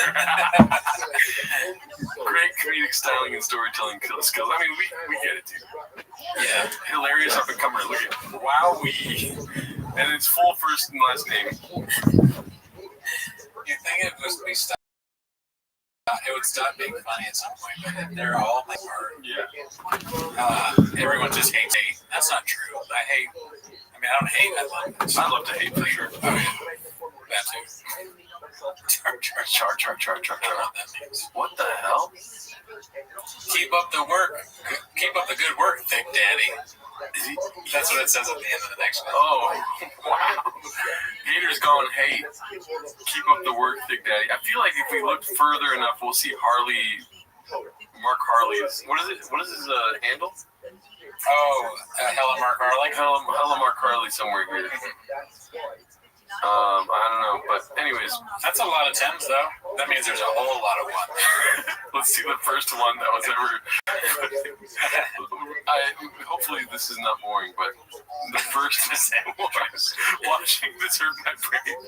Speaker 5: Great comedic styling and storytelling skills. I mean, we get it, dude.
Speaker 16: Yeah.
Speaker 5: Hilarious up and comer. Look at Wowee. And it's full first and last name.
Speaker 16: You think it would be stopped? It would stop being funny at some point, but they're all like hard.
Speaker 5: Yeah.
Speaker 16: Everyone just hates hate. That's not true. I don't hate. I love it.
Speaker 5: I love to hate for sure.
Speaker 16: Oh, yeah. That too. Char. I don't know what that means.
Speaker 5: What the hell?
Speaker 16: Keep up the work. Keep up the good work, Thick Daddy. That's what it says at the end of the next one.
Speaker 5: Oh, wow. Haters going, hey, keep up the work, Thick Daddy. I feel like if we look further enough, we'll see Mark Harley's. What is his handle?
Speaker 16: Oh, Hella Mark Harley?
Speaker 5: Hella Mark Harley somewhere here. I don't know, but anyways.
Speaker 16: That's a lot of 10s, though. That means there's a whole lot of 1s.
Speaker 5: Let's see the first one that was ever... hopefully this is not boring, but the first is watching this hurt my brain.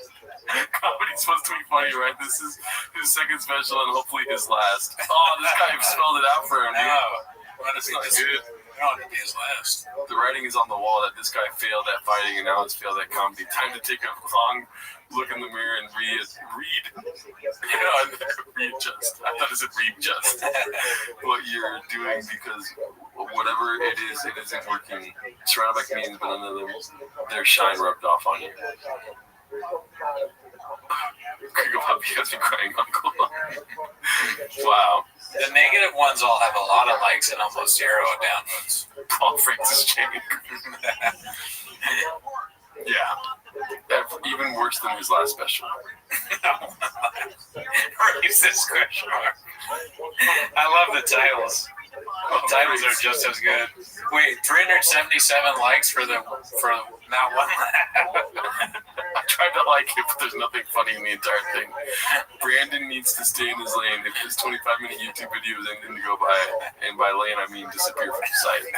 Speaker 5: Comedy's supposed to be funny, right? This is his second special and hopefully his last. Oh, this guy spelled it out for him, dude.
Speaker 16: No.
Speaker 5: That's not good.
Speaker 16: don't have to be his last.
Speaker 5: The writing is on the wall that this guy failed at fighting and now has failed at comedy. Time to take a long look in the mirror and readjust. I thought it said readjust what you're doing because whatever it isn't working. Surrounded by comedians, but none of them, their shine rubbed off on you. Gringo Puppy has been crying, uncle. Wow.
Speaker 16: The negative ones all have a lot of likes and almost zero downloads.
Speaker 5: Paul Francis Jake. Yeah. Even worse than his last special.
Speaker 16: Racist question mark. I love the titles. The titles are just as good. Wait, 377 likes for not one laugh.
Speaker 5: I tried to like it, but there's nothing funny in the entire thing. Brandon needs to stay in his lane. If his 25-minute YouTube video is anything to go by, and by lane I mean disappear from sight.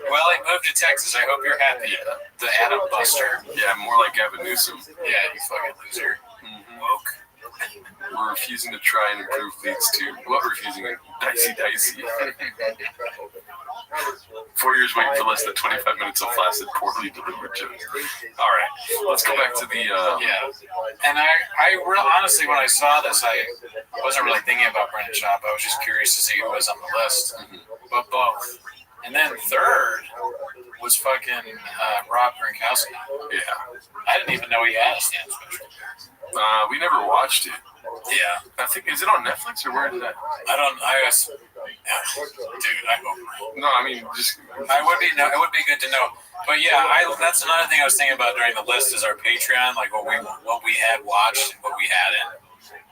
Speaker 16: Well, he moved to Texas. I hope you're happy.
Speaker 5: Yeah.
Speaker 16: The Adam Buster.
Speaker 5: Yeah, more like Gavin Newsom.
Speaker 16: Yeah, you fucking loser.
Speaker 5: Mm-hmm.
Speaker 16: Woke.
Speaker 5: We're refusing to try and improve leads to what refusing it? Dicey. 4 years waiting for less than 25 minutes of flaccid, poorly delivered jokes. All right, let's go back to the
Speaker 16: And I real honestly, when I saw this, I wasn't really thinking about Brendan Schaub. I was just curious to see who was on the list. But both. And then third was fucking Rob Gronkowski.
Speaker 5: Yeah.
Speaker 16: I didn't even know he had a stand special.
Speaker 5: We never watched it.
Speaker 16: Yeah.
Speaker 5: I think, is it on Netflix or where is that?
Speaker 16: Dude, I hope.
Speaker 5: No, I mean, just.
Speaker 16: It would be good to know. But yeah, that's another thing I was thinking about during the list is our Patreon, like what we had watched and what we hadn't.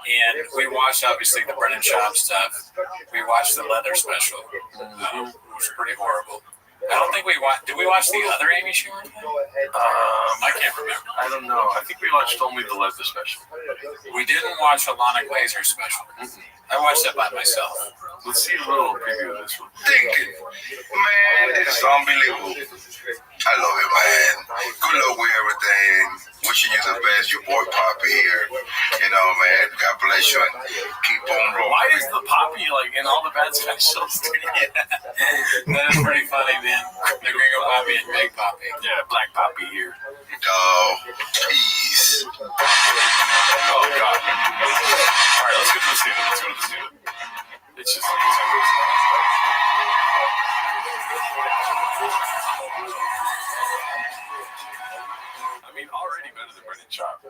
Speaker 16: And we watched obviously the Brendan Schaub stuff. We watched the Leather special, which was pretty horrible. I don't think we watched. Did we watch the other Amy Schumer? I can't remember.
Speaker 5: I don't know. I think we watched only the Leather special.
Speaker 16: We didn't watch Alana Glazer's special. I watched that by myself.
Speaker 5: Let's see a little preview of this one.
Speaker 11: Thinking, man, this is unbelievable. I love it, man. Good luck with everything. Wishing you the best. Your boy Poppy here. You know, man. God bless you and keep on rolling.
Speaker 5: Why is the Poppy like in all the bad specials?
Speaker 16: That is pretty funny, man. The Gringo Poppy and Big Poppy.
Speaker 5: Yeah, Black Poppy here.
Speaker 11: Oh, peace.
Speaker 5: Oh, God. All right, let's go to the student. It's just I mean, already better than Brendan Schaub.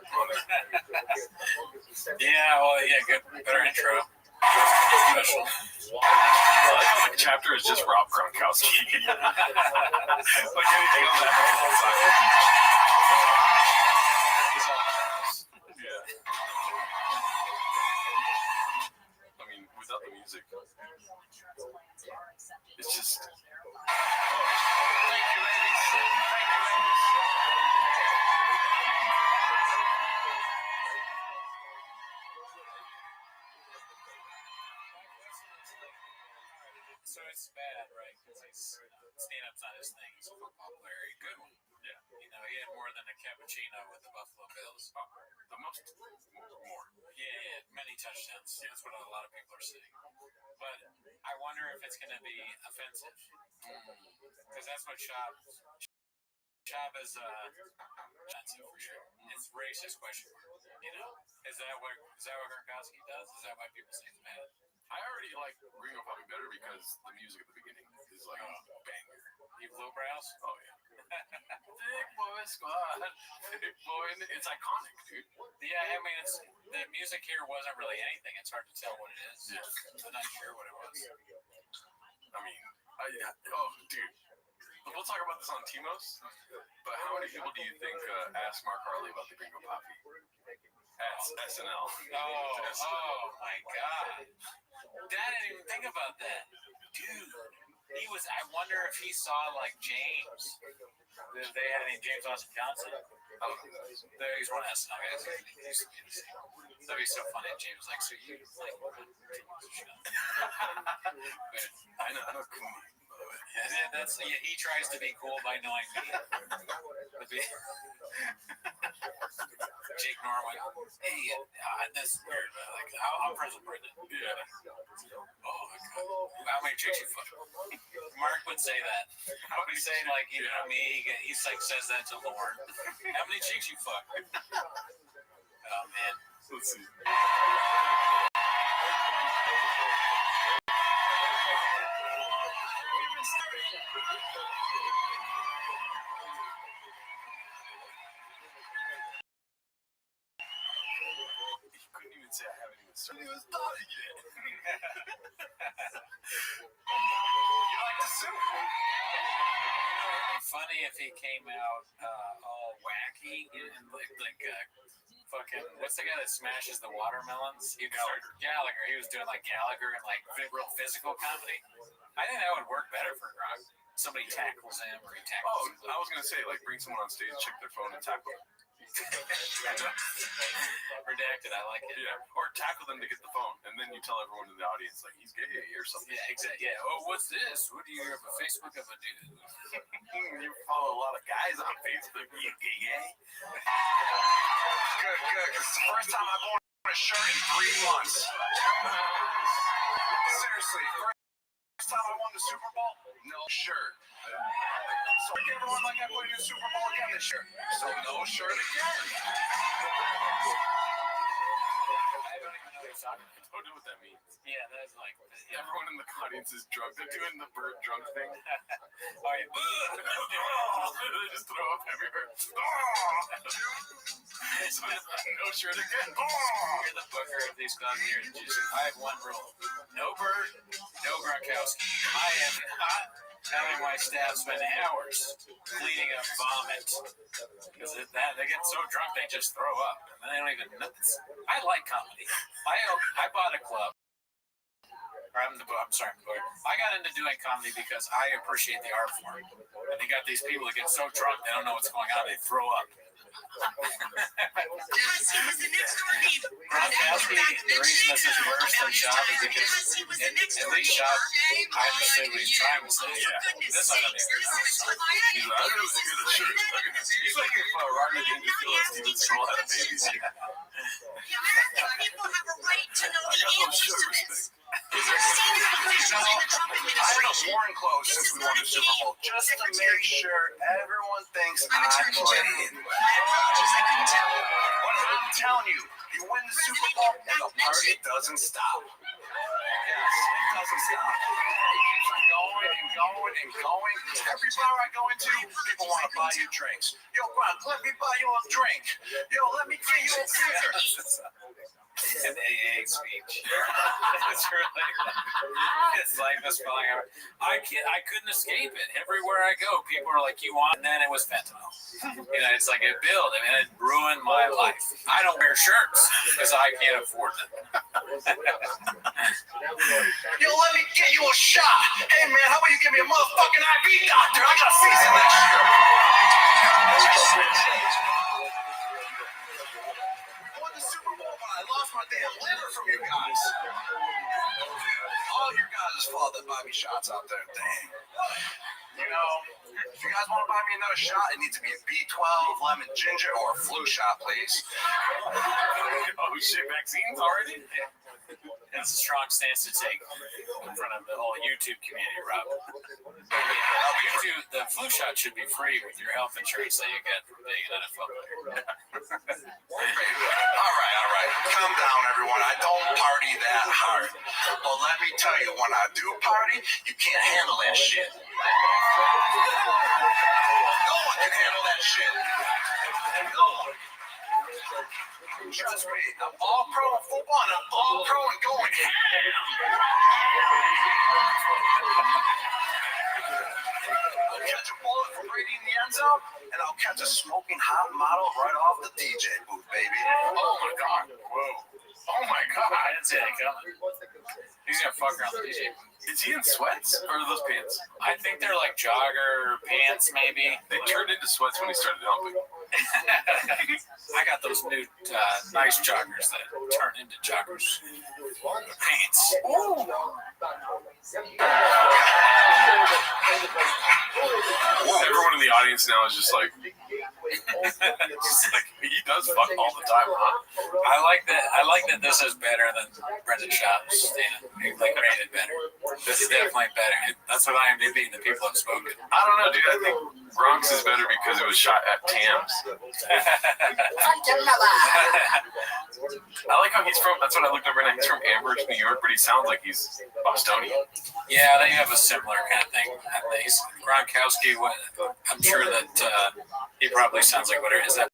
Speaker 16: Yeah, well, yeah, good, better intro.
Speaker 5: The chapter is just Rob Gronkowski. Like anything on that whole side. Yeah. I mean, without the music, it's just. Thank you, ladies.
Speaker 16: So it's bad, right? Because stand-up's not his thing. He's a football player. A good one.
Speaker 5: Yeah.
Speaker 16: You know, he had more than a cappuccino with the Buffalo Bills.
Speaker 5: The most, more.
Speaker 16: Yeah, many touchdowns. That's what a lot of people are saying. But I wonder if it's going to be offensive. Because that's what Schaub is offensive for sure. It's racist question mark. You know, is that what Gronkowski does? Is that why people say it's bad?
Speaker 5: I already like Gringo Puppy better because the music at the beginning is like a banger.
Speaker 16: You lowbrows?
Speaker 5: Oh yeah. Thick boy squad. Thick boy. It's iconic, dude.
Speaker 16: Yeah, I mean, the music here wasn't really anything. It's hard to tell what it is.
Speaker 5: Yeah.
Speaker 16: I'm not sure what it was.
Speaker 5: I mean, dude. We'll talk about this on Timos, but how many people do you think asked Mark Harley about the Gringo Puppy? SNL.
Speaker 16: Oh my God. Dad didn't even think about that. Dude, I wonder if he saw like James. If they had any James Austin Johnson. He's one of SNL guys. That'd be so funny. James like, so you like
Speaker 5: I know.
Speaker 16: He tries to be cool by knowing me. Jake Norman. Hey, that's weird. Like, I'm friends with Brendan.
Speaker 5: Yeah.
Speaker 16: Oh, my God. How many chicks you fuck? Mark would say that. I would say like, you know me, he's like says that to Lauren. How many chicks you fuck? Oh man.
Speaker 5: Let's see. You couldn't even say I haven't even started. You started yet. You like the soup?
Speaker 16: It'd be funny if he came out all wacky and like fucking, what's the guy that smashes the watermelons? Gallagher. He was doing like Gallagher and like real physical comedy. I think that would work better for Gronk. Somebody tackles him or he tackles him.
Speaker 5: I was gonna say like bring someone on stage, check their phone, and tackle them.
Speaker 16: Redacted, I like it.
Speaker 5: Yeah, or tackle them to get the phone, and then you tell everyone in the audience like he's gay or something.
Speaker 16: Yeah, exactly. Yeah. Oh, what's this? What do you have a Facebook of a dude?
Speaker 5: You follow a lot of guys on Facebook. You gay?
Speaker 8: Good. This is the first time I've worn a shirt in 3 months. Seriously, first time I won the Super Bowl, no shirt. So look everyone like I put in the Super Bowl again this year. So no shirt again.
Speaker 16: I don't even know what you're talking about.
Speaker 5: I don't know what that means.
Speaker 16: Yeah, that's like
Speaker 5: everyone in the audience is drunk. They're doing the bird drunk thing.
Speaker 16: Oh, yeah.
Speaker 5: They just throw up everywhere. So no shirt again.
Speaker 16: You're the booker of these concerts. I have one rule: no bird, no Gronkowski. I am not having my staff spend hours cleaning up vomit because they get so drunk they just throw up and they don't even know. I like comedy. I bought a club. I'm sorry. I got into doing comedy because I appreciate the art form. And they got these people that get so drunk they don't know what's going on. They throw up. Gronkowski, the reason this is worse than Shop is because at least Shop, I understood what he's trying to say. Yeah. This I don't
Speaker 5: He's like if Rodney Dangerfield and Steven Seagal had babies.
Speaker 11: People have a right to know the answers to this.
Speaker 8: I have a foreign clothes since we won the Super Bowl, just to make sure everyone thinks I'm put in. But I'm telling you, you win the Super Bowl and the party doesn't stop. Yes, it doesn't stop. It keeps going. Every bar I go into, people want to buy you drinks. Yo, Gronk, let me buy you a drink. Yo, let me get you a beer.
Speaker 16: An AA speech. It's like this falling out. I couldn't escape it. Everywhere I go, people are like, "You want?" And then it was fentanyl. It's like it built. I mean, it ruined my life. I don't wear shirts because I can't afford them.
Speaker 8: Yo, let me get you a shot. Hey man, how about you give me a motherfucking IV, doctor? I got season next year. I lost my damn liver from you guys. All your guys' fault that buy me shots out there. Dang. If you guys want to buy me another shot, it needs to be a B12, lemon ginger, or a flu shot, please.
Speaker 5: Oh shit, vaccines already?
Speaker 16: It's a strong stance to take in front of the whole YouTube community, Rob. The flu shot should be free with your health insurance that you get from being an NFL player.
Speaker 8: All right. Calm down, everyone. I don't party that hard. But let me tell you, when I do party, you can't handle that shit. No one can handle that shit. No one. Trust me, I'm all pro in football and I'm all pro in going ham. I'll catch a bullet from Brady in the end zone, and I'll catch a smoking hot model right off the DJ booth, baby.
Speaker 16: Oh my god. Whoa. Oh my god. I didn't see that coming. He's gonna fuck around the DJ booth.
Speaker 5: Is he in sweats or are those pants?
Speaker 16: I think they're like jogger pants, maybe.
Speaker 5: They turned into sweats when he started humping.
Speaker 16: I got those new nice joggers that turn into joggers. Pants. Ooh.
Speaker 5: Everyone in the audience now is just like, It's like, he does fuck all the time, huh?
Speaker 16: I like that this is better than Brendan Schaub's stand. Like rated better. This is definitely better. That's what IMDb, the people have spoken.
Speaker 5: I don't know, dude. I think Bronx is better because it was shot at Tams. I like how he's from. That's what I looked up right now. He's from Amherst, New York, but he sounds like he's Bostonian.
Speaker 16: Yeah, they have a similar kind of thing. Gronkowski, I'm sure that he probably sounds like whatever. Is that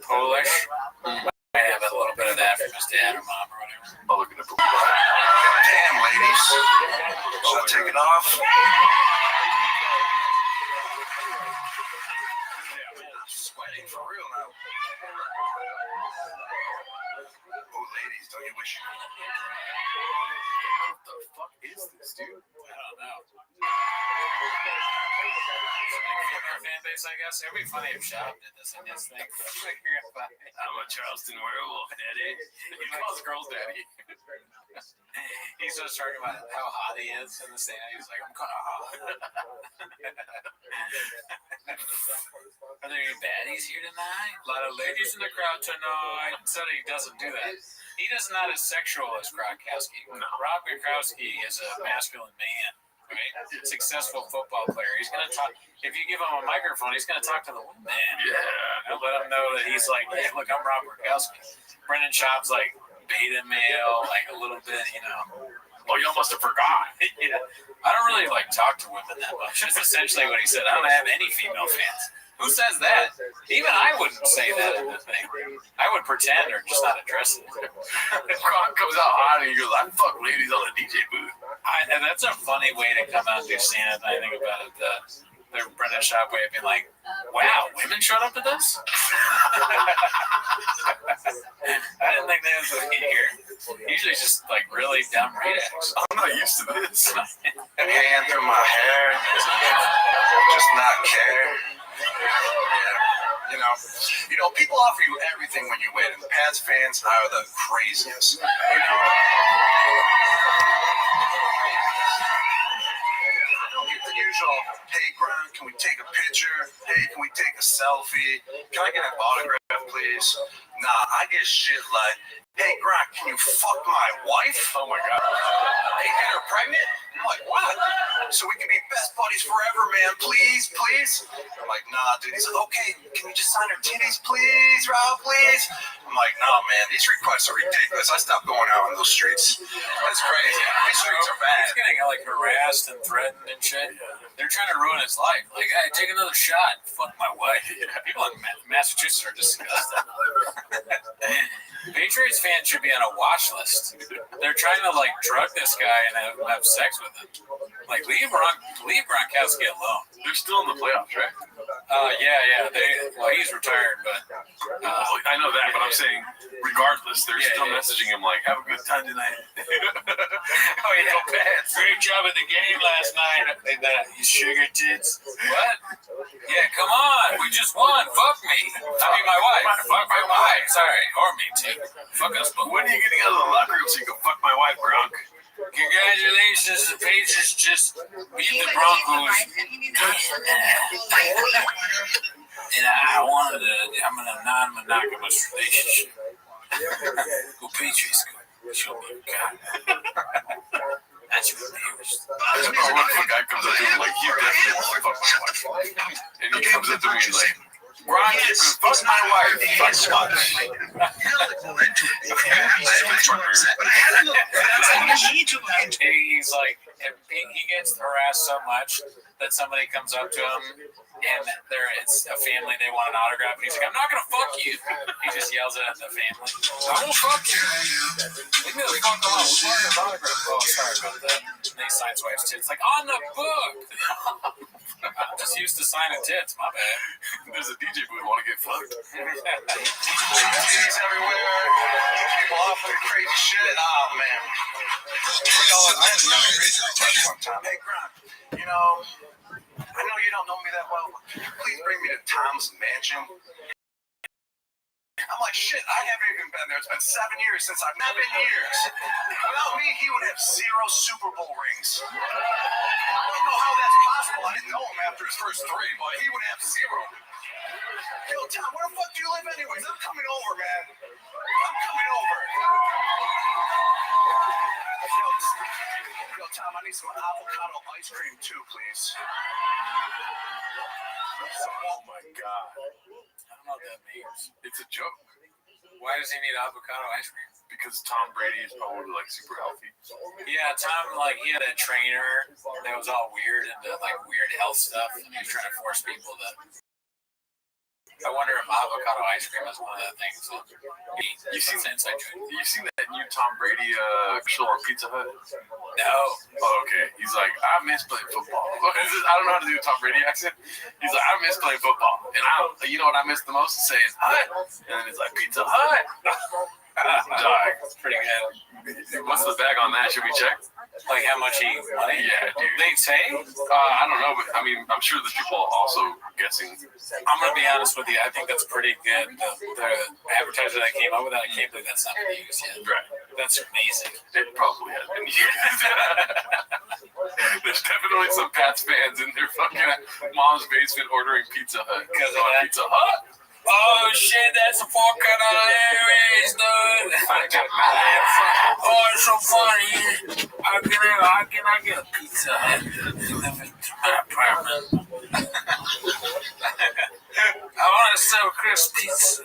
Speaker 16: Polish? Might have a little bit of that from his dad or mom or whatever.
Speaker 5: I'll look it up.
Speaker 8: Damn, ladies. Should I take it off? Sweating for real now. Oh, ladies, don't you wish you...
Speaker 5: What the fuck is this, dude?
Speaker 16: I don't know. Fan base, I guess. It'd be funny if Schaub did this in his thing.
Speaker 5: I'm a Charleston werewolf, daddy. He calls girls daddy.
Speaker 16: He's just talking about how hot he is in the stand. He's like, I'm kind of hot. Are there any baddies here tonight? A lot of ladies in the crowd tonight. So he doesn't do that. He is not as sexual as Gronkowski. No. Rob Gronkowski is a masculine man, right? Successful football player. He's going to talk. If you give him a microphone, he's going to talk to the woman. Yeah. Let him know that he's like, hey, look, I'm Rob Gronkowski. Brendan Schaub's like beta male, like a little bit, you know.
Speaker 5: Oh, y'all must have forgot.
Speaker 16: Yeah. I don't really like talk to women that much. That's essentially what he said. I don't have any female fans. Who says that? Even I wouldn't say that in the thing. I would pretend or just not address it.
Speaker 5: Gronk comes out hot and he goes, I fuck ladies on the DJ booth.
Speaker 16: And that's a funny way to come out and do stand-up. I think about it. The Brendan Schaub way of being like, wow, women showed up to this? I didn't think that was what you hear. Usually just like really dumb reacts.
Speaker 5: I'm not used to this.
Speaker 8: Hand through my hair. Just not care. Yeah. You know, people offer you everything when you win, and the Pats fans are the craziest. You know? The usual, hey, Gronk, can we take a picture? Hey, can we take a selfie? Can I get an autograph, please? Nah, I get shit like, hey, Gronk, can you fuck my wife?
Speaker 5: Oh, my God.
Speaker 8: Hey, get her pregnant? I'm like, what? So we can be best buddies forever, man. Please, please. I'm like, nah, dude. He's like, okay, can you just sign her titties, please, Rob, please? I'm like, nah, man. These requests are ridiculous. I stopped going out on those streets. That's crazy. These streets are bad.
Speaker 16: He's getting like harassed and threatened and shit. They're trying to ruin his life. Like, hey, take another shot. Fuck my wife. People in Massachusetts are disgusting. Patriots fans should be on a watch list. They're trying to like drug this guy and have sex with him. Like, leave Gronkowski alone.
Speaker 5: They're still in the playoffs, right?
Speaker 16: Yeah. He's retired, but
Speaker 5: I know that, but I'm saying, regardless, they're still messaging him like, "Have a good time tonight."
Speaker 16: Oh yeah, great job at the game last night. You sugar tits. What? Yeah, come on, we just won. Fuck me. I mean, my wife. Fuck my wife. Sorry, or me too. Fuck us both.
Speaker 5: When are you getting out of the locker room so you can fuck my wife, Gronk?
Speaker 16: Congratulations, the Patriots just beat the Broncos. And I'm in a non-monogamous relationship. Go Patriots, go. Show me God. That's what it is.
Speaker 5: What if a guy comes up to him like, you definitely want to fuck my wife? And he comes up to me and like, Gronk, you can fuck my wife. Fuck
Speaker 16: He's like, he gets harassed so much that somebody comes up to him and it's a family, they want an autograph, and he's like, I'm not gonna fuck you. He just yells it at the family. I won't fuck you. Leave me the fuck alone. What's wrong with autograph? Oh, sorry about that. And he signs wife's tits. Like, on the book. I'm just used to signing tits. My bad.
Speaker 5: There's a DJ booth want to get fucked.
Speaker 8: Titties everywhere. People offering crazy shit. Oh, man. I had another crazy request one time. Hey, Gronk, you know, I know you don't know me that well, but can you please bring me to Tom's mansion? I'm like, shit, I haven't even been there. It's been 7 years since I've been years. Without me, he would have 0 Super Bowl rings. I don't know how that's possible. I didn't know him after his first 3, but he would have 0. Tom, where the fuck do you live anyways? I'm coming over, man. I'm coming over. Yo, Tom, I need some avocado ice cream too, please.
Speaker 5: Oh my god.
Speaker 16: I don't know what that means.
Speaker 5: It's a joke.
Speaker 16: Why does he need avocado ice cream?
Speaker 5: Because Tom Brady is probably like super healthy.
Speaker 16: Yeah, Tom, like, he had a trainer that was all weird into like weird health stuff, and he was trying to force people to. I wonder if avocado ice cream is one of the things that
Speaker 5: You seen
Speaker 16: inside joke.
Speaker 5: You seen that new Tom Brady show on Pizza Hut?
Speaker 16: No.
Speaker 5: Oh, okay. He's like, I miss playing football. I don't know how to do a Tom Brady accent. He's like, I miss playing football, and you know what I miss the most? Saying Hut, and then he's like Pizza Hut. Dog,
Speaker 16: It's pretty good.
Speaker 5: what's the bag on that? Should we check?
Speaker 16: Like how much he money?
Speaker 5: Yeah, dude.
Speaker 16: They say?
Speaker 5: I don't know, but I mean, I'm sure there's people also guessing.
Speaker 16: I'm gonna be honest with you. I think that's pretty good. The advertiser that came up with that, I can't believe that's not been used yet.
Speaker 5: Right.
Speaker 16: That's amazing.
Speaker 5: It probably has been used. There's definitely some Pats fans in their fucking mom's basement ordering Pizza Hut.
Speaker 16: Because of that?
Speaker 5: Pizza Hut?
Speaker 16: Oh shit, that's fucking hilarious, dude. Oh, it's so funny. How can I get a Pizza Hut? I want to sell Chris pizza.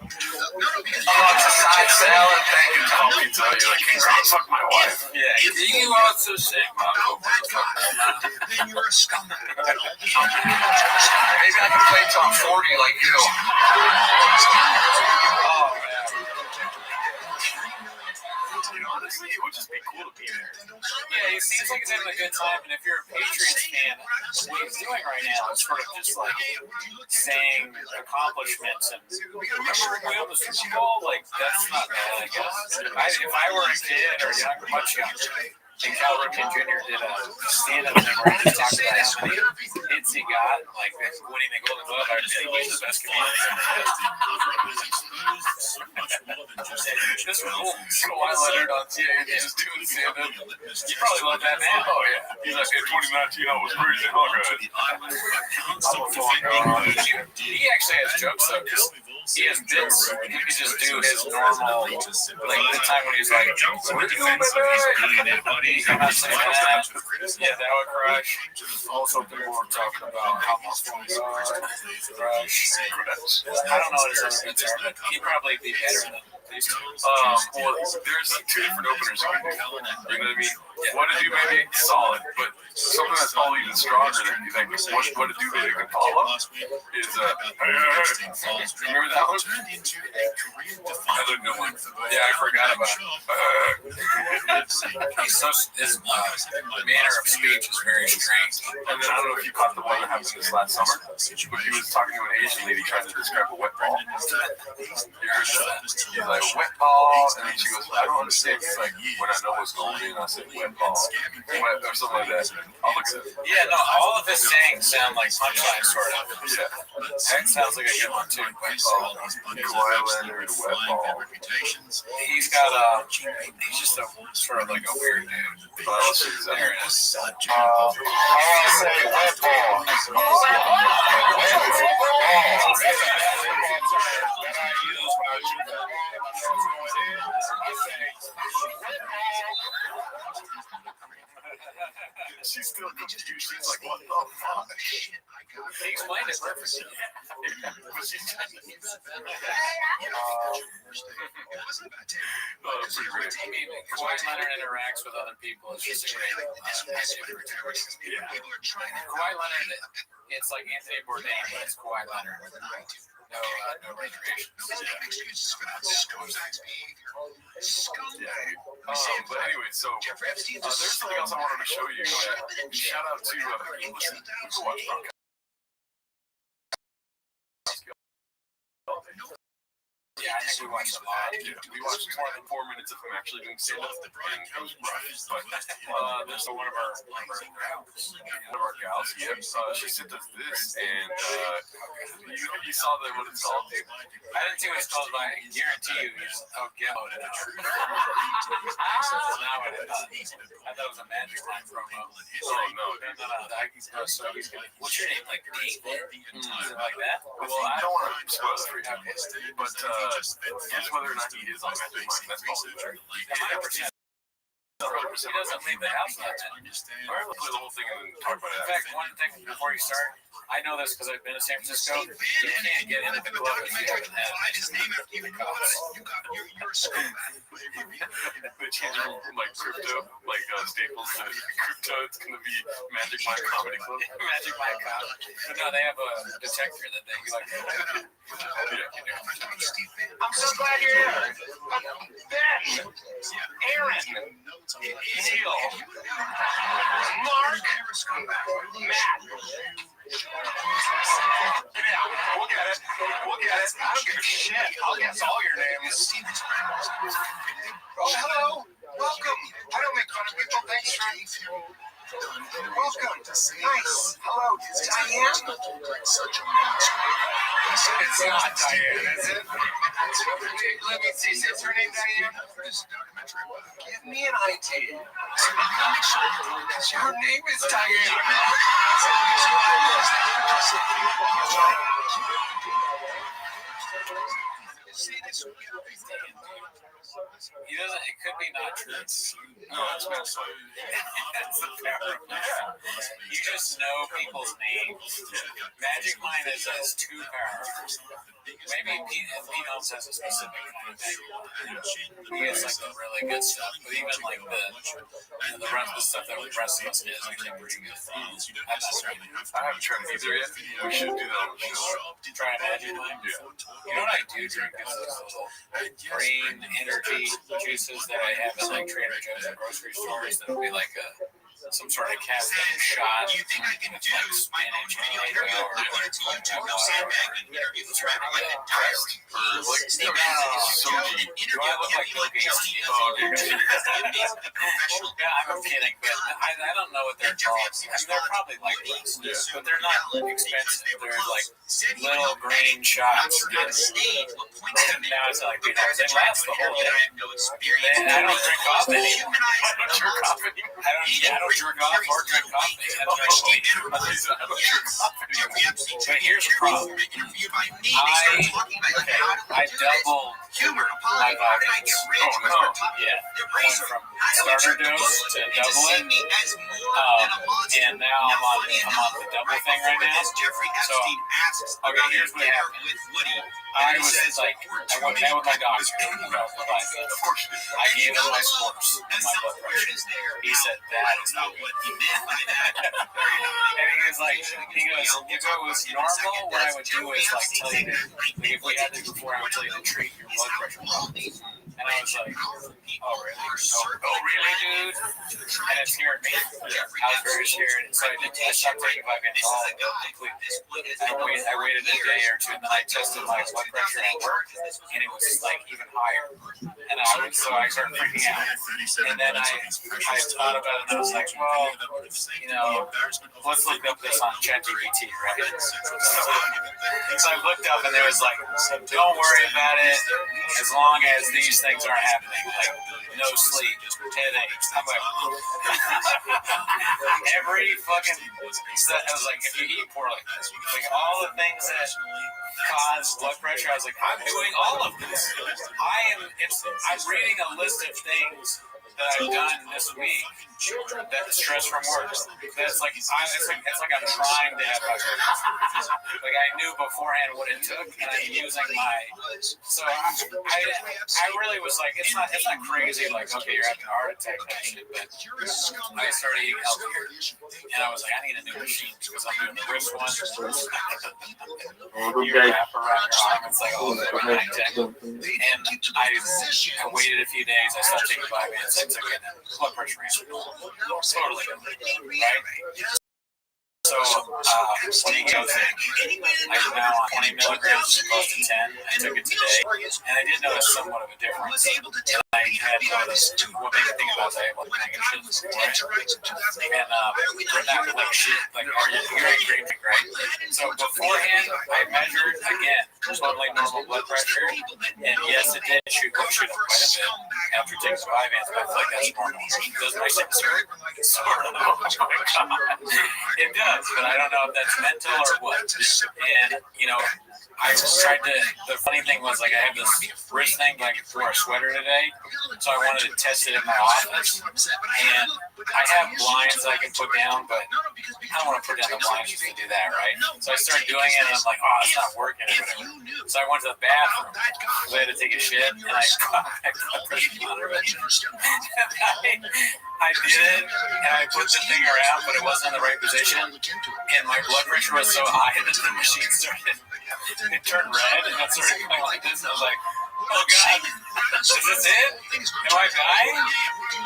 Speaker 5: It's a side salad. Thank you, Tom Pizza Hut. You're like, can you fuck my wife?
Speaker 16: Yeah, you also say,
Speaker 8: Then you're a scumbag.
Speaker 14: Maybe I can play till I'm 40 like you.
Speaker 16: oh man.
Speaker 5: Honestly, it would just be cool to be there.
Speaker 16: Yeah, he seems like he's having a good time, and if you're a Patriots fan, what he's doing right now is sort of just like saying accomplishments and remember when we won the Super Bowl? Like, that's not bad, I guess. If I were a kid or young, much younger, and Cal Ripken Jr. did a stand-up thing where he just talked about how many hits he got, like winning the Golden Glove, I'd be like, he's the best comedian. This was Kawhi Leonard on TNT just doing stand-up. You probably love that man.
Speaker 5: Oh, yeah. He's like, in 2019, I was crazy. Oh, God.
Speaker 16: He actually has jokes, though, because he has bits. He could just do his normal, like the time when he's like, what are you doing, baby? I'm not saying that. Yeah, that would crush. Also, people were talking about how much fun he was. Crush. I don't know what his other bits are, but he'd probably be better than these two.
Speaker 5: Well, there's two different openers you can do. You know what I mean? What to do, maybe solid, but something that's all even stronger than you think. What to do, maybe can follow is remember that one? Another good one. Yeah, I forgot about it. He's so his manner of speech is very strange. And then I don't know if you caught the one that happened this last summer, but he was talking to an Asian lady trying to describe a wet ball. You heard that? He's like, wet ball, and then she goes, I don't understand. It's like, when I know what's going on, I say wet ball, wet, or something like that. I'll look at it.
Speaker 16: Yeah, no, all of his sayings sound like punchlines, sort of. Yeah. That sounds like a good one, too. Wet ball.
Speaker 5: Kawhi Leonard, wet ball.
Speaker 16: He's got he's just a sort of like a weird dude. There it is. I want to say wet ball.
Speaker 5: She's still confused. She's like, what the fuck?
Speaker 16: He explained it perfectly.
Speaker 5: But she's trying to
Speaker 16: I mean, Kawhi Leonard interacts with other people. It's just a great Kawhi Leonard, it's like Anthony Bourdain, but it's Kawhi Leonard. No reservations.
Speaker 5: But anyway, so there's something else I wanted to show you. Shout out to
Speaker 16: Yeah, I think we watched a lot.
Speaker 5: Yeah, we watched more than 4 minutes of him actually doing stand-up, and it was rough. But there's one of our gals. Yep, she sent us this, and You saw that what it's called, dude.
Speaker 16: I didn't see what it's called, but I guarantee you he's get out of it. That's not what it is. I thought it was a Magic Line promo.
Speaker 5: Oh, no.
Speaker 16: So he's gonna, what's your name? Like David? Like that?
Speaker 5: Well, I don't want to spoil it for you, but guess whether or not he is on Magic Line. That's probably true.
Speaker 16: 100%. He doesn't leave the house that much.
Speaker 5: We're going to play the whole thing and talk about it.
Speaker 16: In fact, one thing before you start, I know this because I've been to San Francisco. You can't get into the club if you haven't had
Speaker 9: You're a scumbag.
Speaker 5: They change it from like crypto, like Staples to crypto. It's going to be Magic Line Comedy Club.
Speaker 16: Magic Line Comedy. No, they have a detector that they like.
Speaker 14: I'm so glad you're here. Ben, Aaron, Neil, Mark, Matt. Yeah, we'll get it. We'll get it. I don't give a shit. I'll guess all your names. Oh, hello. Welcome. I don't make fun of people. Thanks for... Welcome. Nice. Hello. Diane? It's not Diane, is it? Let me see. Is her name Diane? Give me an idea. Her name is Diane.
Speaker 16: He doesn't. It could be not true.
Speaker 5: No, it's not so.
Speaker 16: It's the power of magic. You just know people's names. Magic Line has two powers. Maybe Pete Holmes has a specific kind of magic line. He has like the really good stuff, but even like the rest of the stuff that the rest of us is actually pretty good. I'm not certain.
Speaker 5: I haven't tried either yet. We should do that on the show.
Speaker 16: Try a Magic Line. You know what I do drink is those little green energy juices that I have at like Trader Joe's and grocery stores. That would be like some sort of caffeine shot with like spinach and tomato or do I look like Bill Gates? Yeah, I'm kidding, but I don't know what they're called. I mean, they're probably like this, but they're not expensive. They're like little green shots. Now it's like they last the whole day. I don't drink coffee anymore. I don't drink coffee. I don't drink off or drink coffee. But here's the problem. I double my vitamins. Yeah. Went from starter dose to double it. And now I'm on the double thing right now. So, okay, here's what happened. I was like, I went met with my doctor. I gave him my scores and my blood pressure. He said, that is not what he meant by that. And he was like, if it was normal, what I would do is like tell you, like if we had this before, I would tell you to treat your blood pressure. And I was like, oh really? Oh really, dude? And it's scared me. I was very scared. So I stopped taking vitamins all completely. I waited a day or two, and then I tested my blood pressure at work, and it was like even higher. And so I started freaking out. And then I thought about it, and I was like, well, you know, let's look up this on ChatGPT, right? So I looked up, and there was like, don't worry about it, as long as these things aren't happening, like no sleep, headaches. I'm like, every fucking stuff. I was like, if you eat poorly, like all the things that cause blood pressure, I was like, I'm doing all of this. I'm reading a list of things that I've done this week that stress from work. That's like, it's like I'm trying to have like I knew beforehand what it took, and I'm using my. So I really was like, it's not crazy. Like, okay, you're having a heart attack type shit, but I started eating healthier, and I was like, I need a new machine because I'm doing the wrist one. You wrap around your arm, it's like all high tech. And I waited a few days. I stopped taking vitamins. I took it, and blood pressure ran. Totally, right? So when he goes in, I'm now on 20 milligrams as opposed to 10. I took it today, and I did notice somewhat of a difference. I had noticed what made me think about that. I was making shit before. And we're not like shit, like you're green, right? So beforehand, I measured again, totally normal blood pressure, and yes, it did shoot up quite a bit after taking the Vyvanse, but I feel like that's normal. Does my sister hurt? Sort of. Oh my God. It does, but I don't know if that's mental or what. And, I tried to, the funny thing was, like, I have this wrist thing, like, for a sweater today, so I wanted to test it in my office, and I have blinds I can put down, but I don't want to put down the blinds just to do that, right? So I started doing it, and I'm like, oh, it's not working or whatever. So I went to the bathroom, because I had to take a shit, and I blood pressure monitor it. I did it, and I put the thing around, but it wasn't in the right position, and my blood pressure was so high that the machine started, it turned red, and it started going like this, and I was like, oh God, is this it? Am I dying?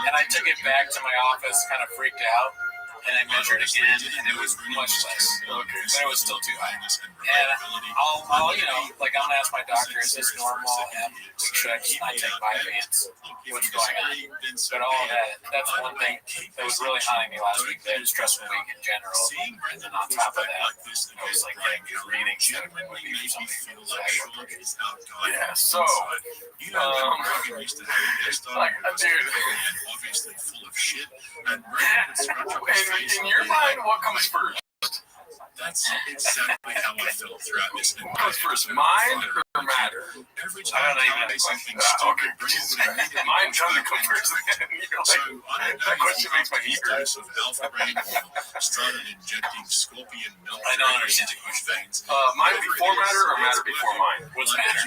Speaker 16: And I took it back to my office, kind of freaked out, and I measured again, and it was much less. Okay, but it was still too high. And I'll I'm gonna ask my doctor, is this normal? And should I just not take Vyvanse? What's going on? But all of that's one thing that was really haunting me last week. That was stressful week in general. And then on top of that, I was like getting readings that would be something.
Speaker 5: Yeah, so, like, dude,
Speaker 9: obviously full of shit. And
Speaker 5: in your mind, what comes first?
Speaker 9: That's exactly how I felt throughout this.
Speaker 5: What comes first, mind or matter?
Speaker 9: Every time I say something stupid,
Speaker 5: mind doesn't come first. That question makes my heat hurt.
Speaker 9: Of alpha brain started injecting scorpion milk.
Speaker 16: I don't understand the question.
Speaker 5: Mind before matter or matter before mind?
Speaker 16: What's matter?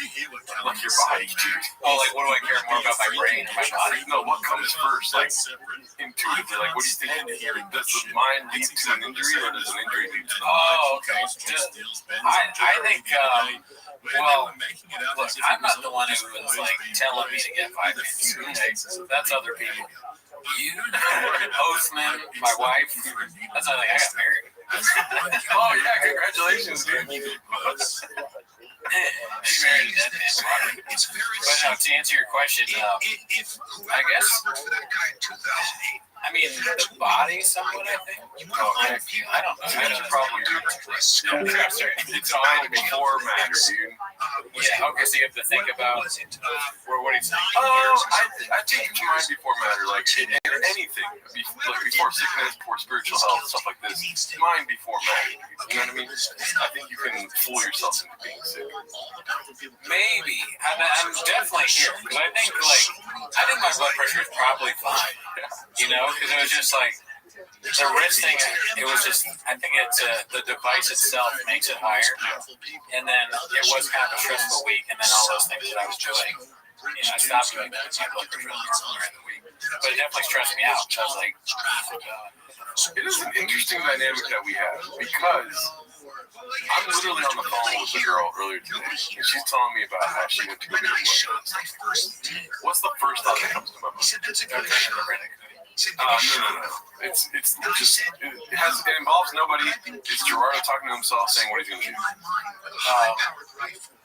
Speaker 5: Like your body, dude.
Speaker 16: Oh, like what do I care more about, my brain or my body?
Speaker 5: No, what comes first? Like intuitively, like what do you think? Does the mind lead to an injury or does an injury lead to?
Speaker 16: Oh, okay. I think. Well, look, I'm not the one who was like telling me to get Vyvanse. Okay? That's other people. You, Postman, my wife. That's not like I got married.
Speaker 5: Oh yeah, congratulations, dude.
Speaker 16: She married a dead man. But no, to answer your question, I guess. I mean, the body somewhat, I think. I don't know.
Speaker 5: I don't probably do. It's mind before matter, dude.
Speaker 16: Yeah, okay, so you have to think about what he's saying.
Speaker 5: I think it's mind before matter, like anything. Like before sickness, before spiritual health, stuff like this. Mind before matter. You know what I mean? I think you can fool yourself into being sick.
Speaker 16: Maybe. I'm definitely here. Because I think my blood pressure is probably fine. You know, because it was just like the wrist thing. It was just, I think it's the device itself makes it higher, and then it was kind of a stressful week, and then all those things that I was doing, I stopped doing that. My blood pressure was normal during the week, but it definitely stressed me out. I was like,
Speaker 5: it is an interesting dynamic that we have because I'm literally on the phone with a girl earlier today, and she's telling me about how she went to go get her blood test. What's the first thought that comes to my mind? No. It's just it involves nobody. It's Gerardo talking to himself, saying what he's going to do.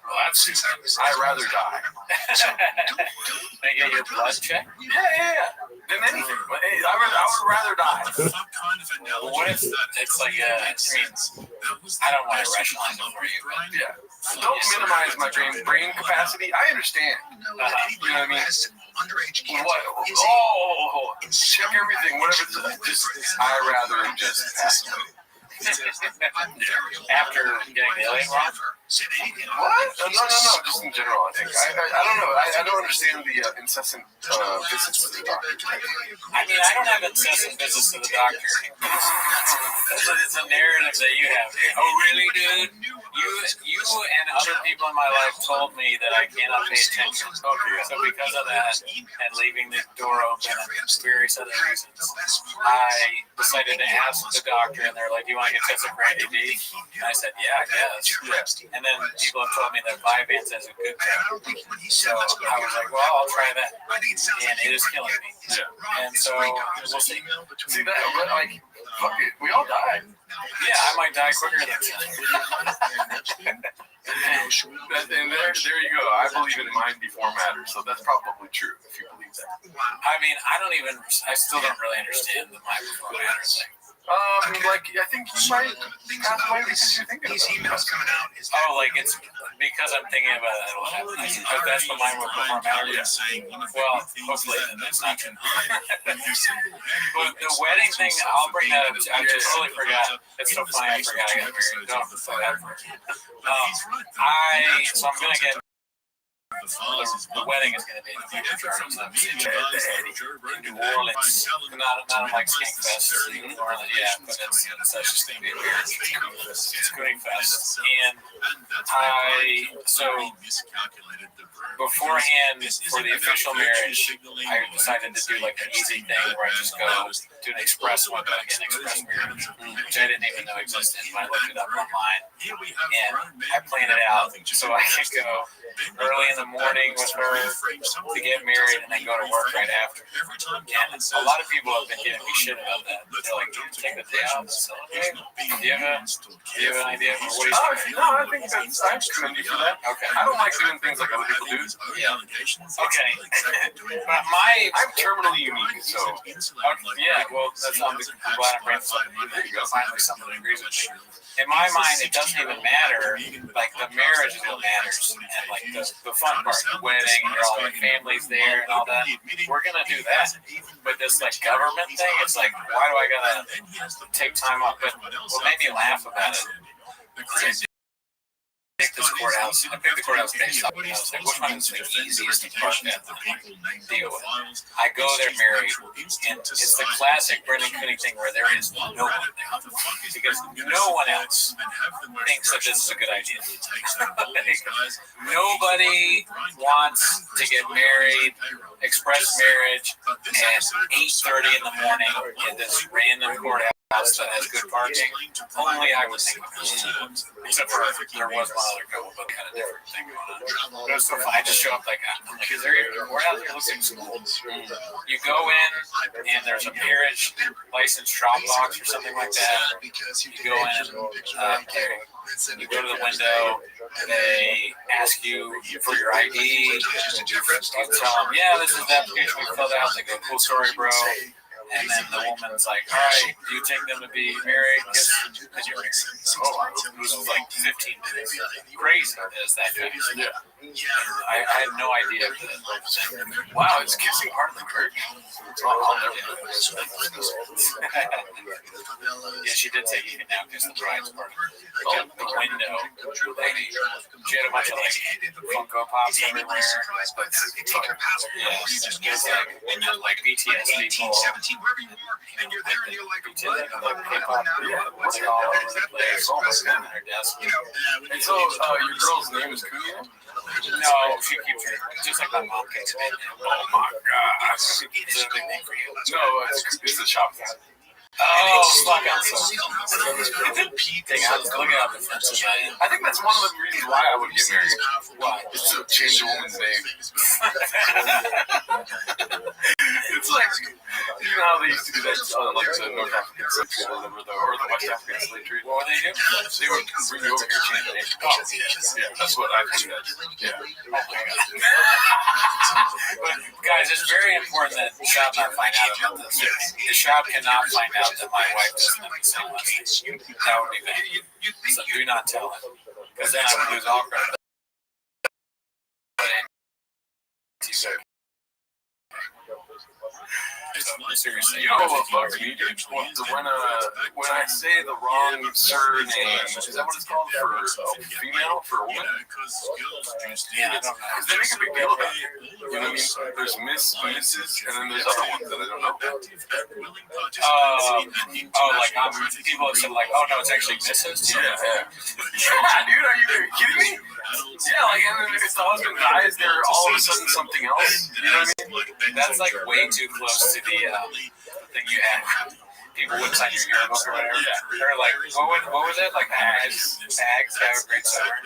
Speaker 5: Well, that's I'd rather die.
Speaker 16: They get your blood checked?
Speaker 5: Yeah. Than anything. I would rather die.
Speaker 16: Well, what if it's like I don't want to rationalize it for you, but
Speaker 5: yeah. Don't minimize my brain capacity. I understand. You know what I mean? What? Oh, check everything. Whatever. I'd rather just pass.
Speaker 16: After getting the alien wrong?
Speaker 5: What? No. Just in general, I think. I don't know. I don't understand the incessant visits to the doctor.
Speaker 16: I mean, I don't have incessant visits to the doctor. It's a narrative that you have. Oh, really, dude? You and other people in my life told me that I cannot pay attention. Okay. So because of that, and leaving the door open and various other reasons, I decided to ask the doctor, and they're like, "Do you want to get tested for ADD?" And I said, "Yeah, I guess." And then people have told me that Vyvanse has a good test. So I was like, well, I'll try that. And it is killing me.
Speaker 5: Yeah.
Speaker 16: And so we'll see.
Speaker 5: See that? Like, fuck it. We all die.
Speaker 16: Yeah, I might die quicker than that.
Speaker 5: And there you go. I believe in mind before matter, so that's probably true if you believe that.
Speaker 16: I mean, I still don't really understand the mind before matter thing.
Speaker 5: Like, I think you might pass away because you're thinking
Speaker 9: These emails coming out.
Speaker 16: Oh, like it's because I'm thinking about it. But that's the mind before matter.
Speaker 5: Yeah.
Speaker 16: Well, hopefully that's not true. But the wedding thing, I'll bring that up. I totally forgot. It's so funny. I forgot I got married. Don't say that. So I'm gonna get. The wedding is going to be in the future in New Orleans. Not like Skankfest in New Orleans, yeah, but it's just going to be a marriage. It's Goodingfest. And so beforehand, for the official marriage, I decided to do like an easy thing where I just go to an express one, but again, express marriage, which I didn't even know existed, but I looked it up online. And I planned it out so I could go early in the morning with her to get married and then go to work right after. And a lot of people have been giving me shit about that. They're like, take the day off. So, do you have an idea? What do you think?
Speaker 5: No, I think that's, I commend you for that.
Speaker 16: Okay.
Speaker 5: I don't like doing things like other people do.
Speaker 16: Yeah. Okay. But
Speaker 5: I'm terminally unique, so.
Speaker 16: Yeah, well, I'm glad I'm bringing something. There you go. Finally, someone agrees with me. In my mind, it doesn't even matter. Like, the marriage is what matters. And, like, the fun part, the wedding, and all the families there and all that. We're going to do that. But this, like, government thing, it's like, why do I got to take time off? But what made me laugh about it, I picked the courthouse based off. I was like, which one is the easiest to park at and deal with? I go there married, and it's the classic Brendan Cooney thing where there is no one there. Because no one else thinks that this is a good idea. Nobody wants to get married, express marriage at 8:30 in the morning in this random courthouse that has good parking. Only I would think of this. Except for there was one other couple, but kind of different thing going on. But it was so fun. I just show up like, I'm like, is there a courthouse here? Looks like school. You go in, and there's a marriage license drop box or something like that. You go in, you go to the window, they ask you for your ID. You tell them, yeah, this is the application we filled out. They go, cool story, bro. And then the woman's like, all right, do you take them to be married? Because you're married. So, it was like 15 minutes. Crazy is that fast.
Speaker 5: Yeah.
Speaker 16: I had no idea.
Speaker 5: Wow, it's kissing harder than Kirk. I'll never do it.
Speaker 16: Yeah, she did take you now because the bride's part. The window. She had a bunch of like Funko Pops everywhere. Yeah, like BTS people.
Speaker 9: Wherever you are, and you're there, and you're like, what?
Speaker 16: What's it all over the place? Almost on her desk.
Speaker 5: And so, your girl's name is Kuya?
Speaker 16: No, she keeps her, just like my mom keeps it.
Speaker 5: Oh my gosh.
Speaker 16: Is it a big name for you?
Speaker 5: No, it's the shop.
Speaker 16: Oh, fuck, I'm so look it up.
Speaker 5: I think that's one of the reasons why I would get married.
Speaker 16: Why?
Speaker 5: It's to change a woman's name. It's like, you know how they used to do that like the North African slave trade or the West African slave trade?
Speaker 16: What would they do?
Speaker 5: They would bring you over here, change the name. Oh, yeah, that's what I think that. Yeah.
Speaker 16: Oh my God. But guys, it's very important that the shop not find out about this. The shop cannot find out that my wife doesn't have the same last name. That would be bad. So do not tell him, because then I would lose all credit. Seriously,
Speaker 5: you know what bugs me? When I say the wrong surname, is that what it's called for a female, for a woman?
Speaker 16: Yeah, I don't know.
Speaker 5: Because they make a big deal about it. You know what I mean? There's Miss, Mrs., and then there's other ones that I don't know.
Speaker 16: Like people have said like, oh no, it's actually Mrs.
Speaker 5: Yeah, dude, are you kidding me? Yeah, like, and then if the husband dies, they're all of a sudden something else. You know what I mean?
Speaker 16: That's like way too close to the thing you have. People would sign your yearbook or whatever. They're like, what was it? Like, tags, have a great summer.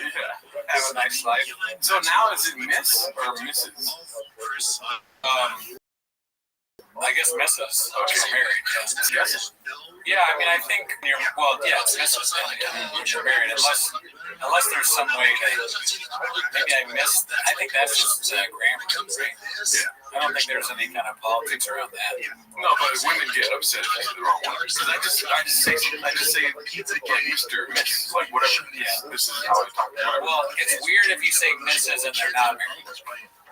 Speaker 16: Have a nice life.
Speaker 5: So now is it Miss or Mrs.?
Speaker 16: I guess Mrs. She's married. Yes. Yeah, I mean, I think it's Mrs. When you're married, unless there's some way that maybe I missed. I think that's just grammar, right?
Speaker 5: Yeah.
Speaker 16: I don't think there's any kind of politics around that.
Speaker 5: No, but women get upset if you say the wrong one. Because I just say like Mr. Miss, like whatever. Yeah. This is how I talk about it.
Speaker 16: Well, it's weird if you say Mrs. and they're not married.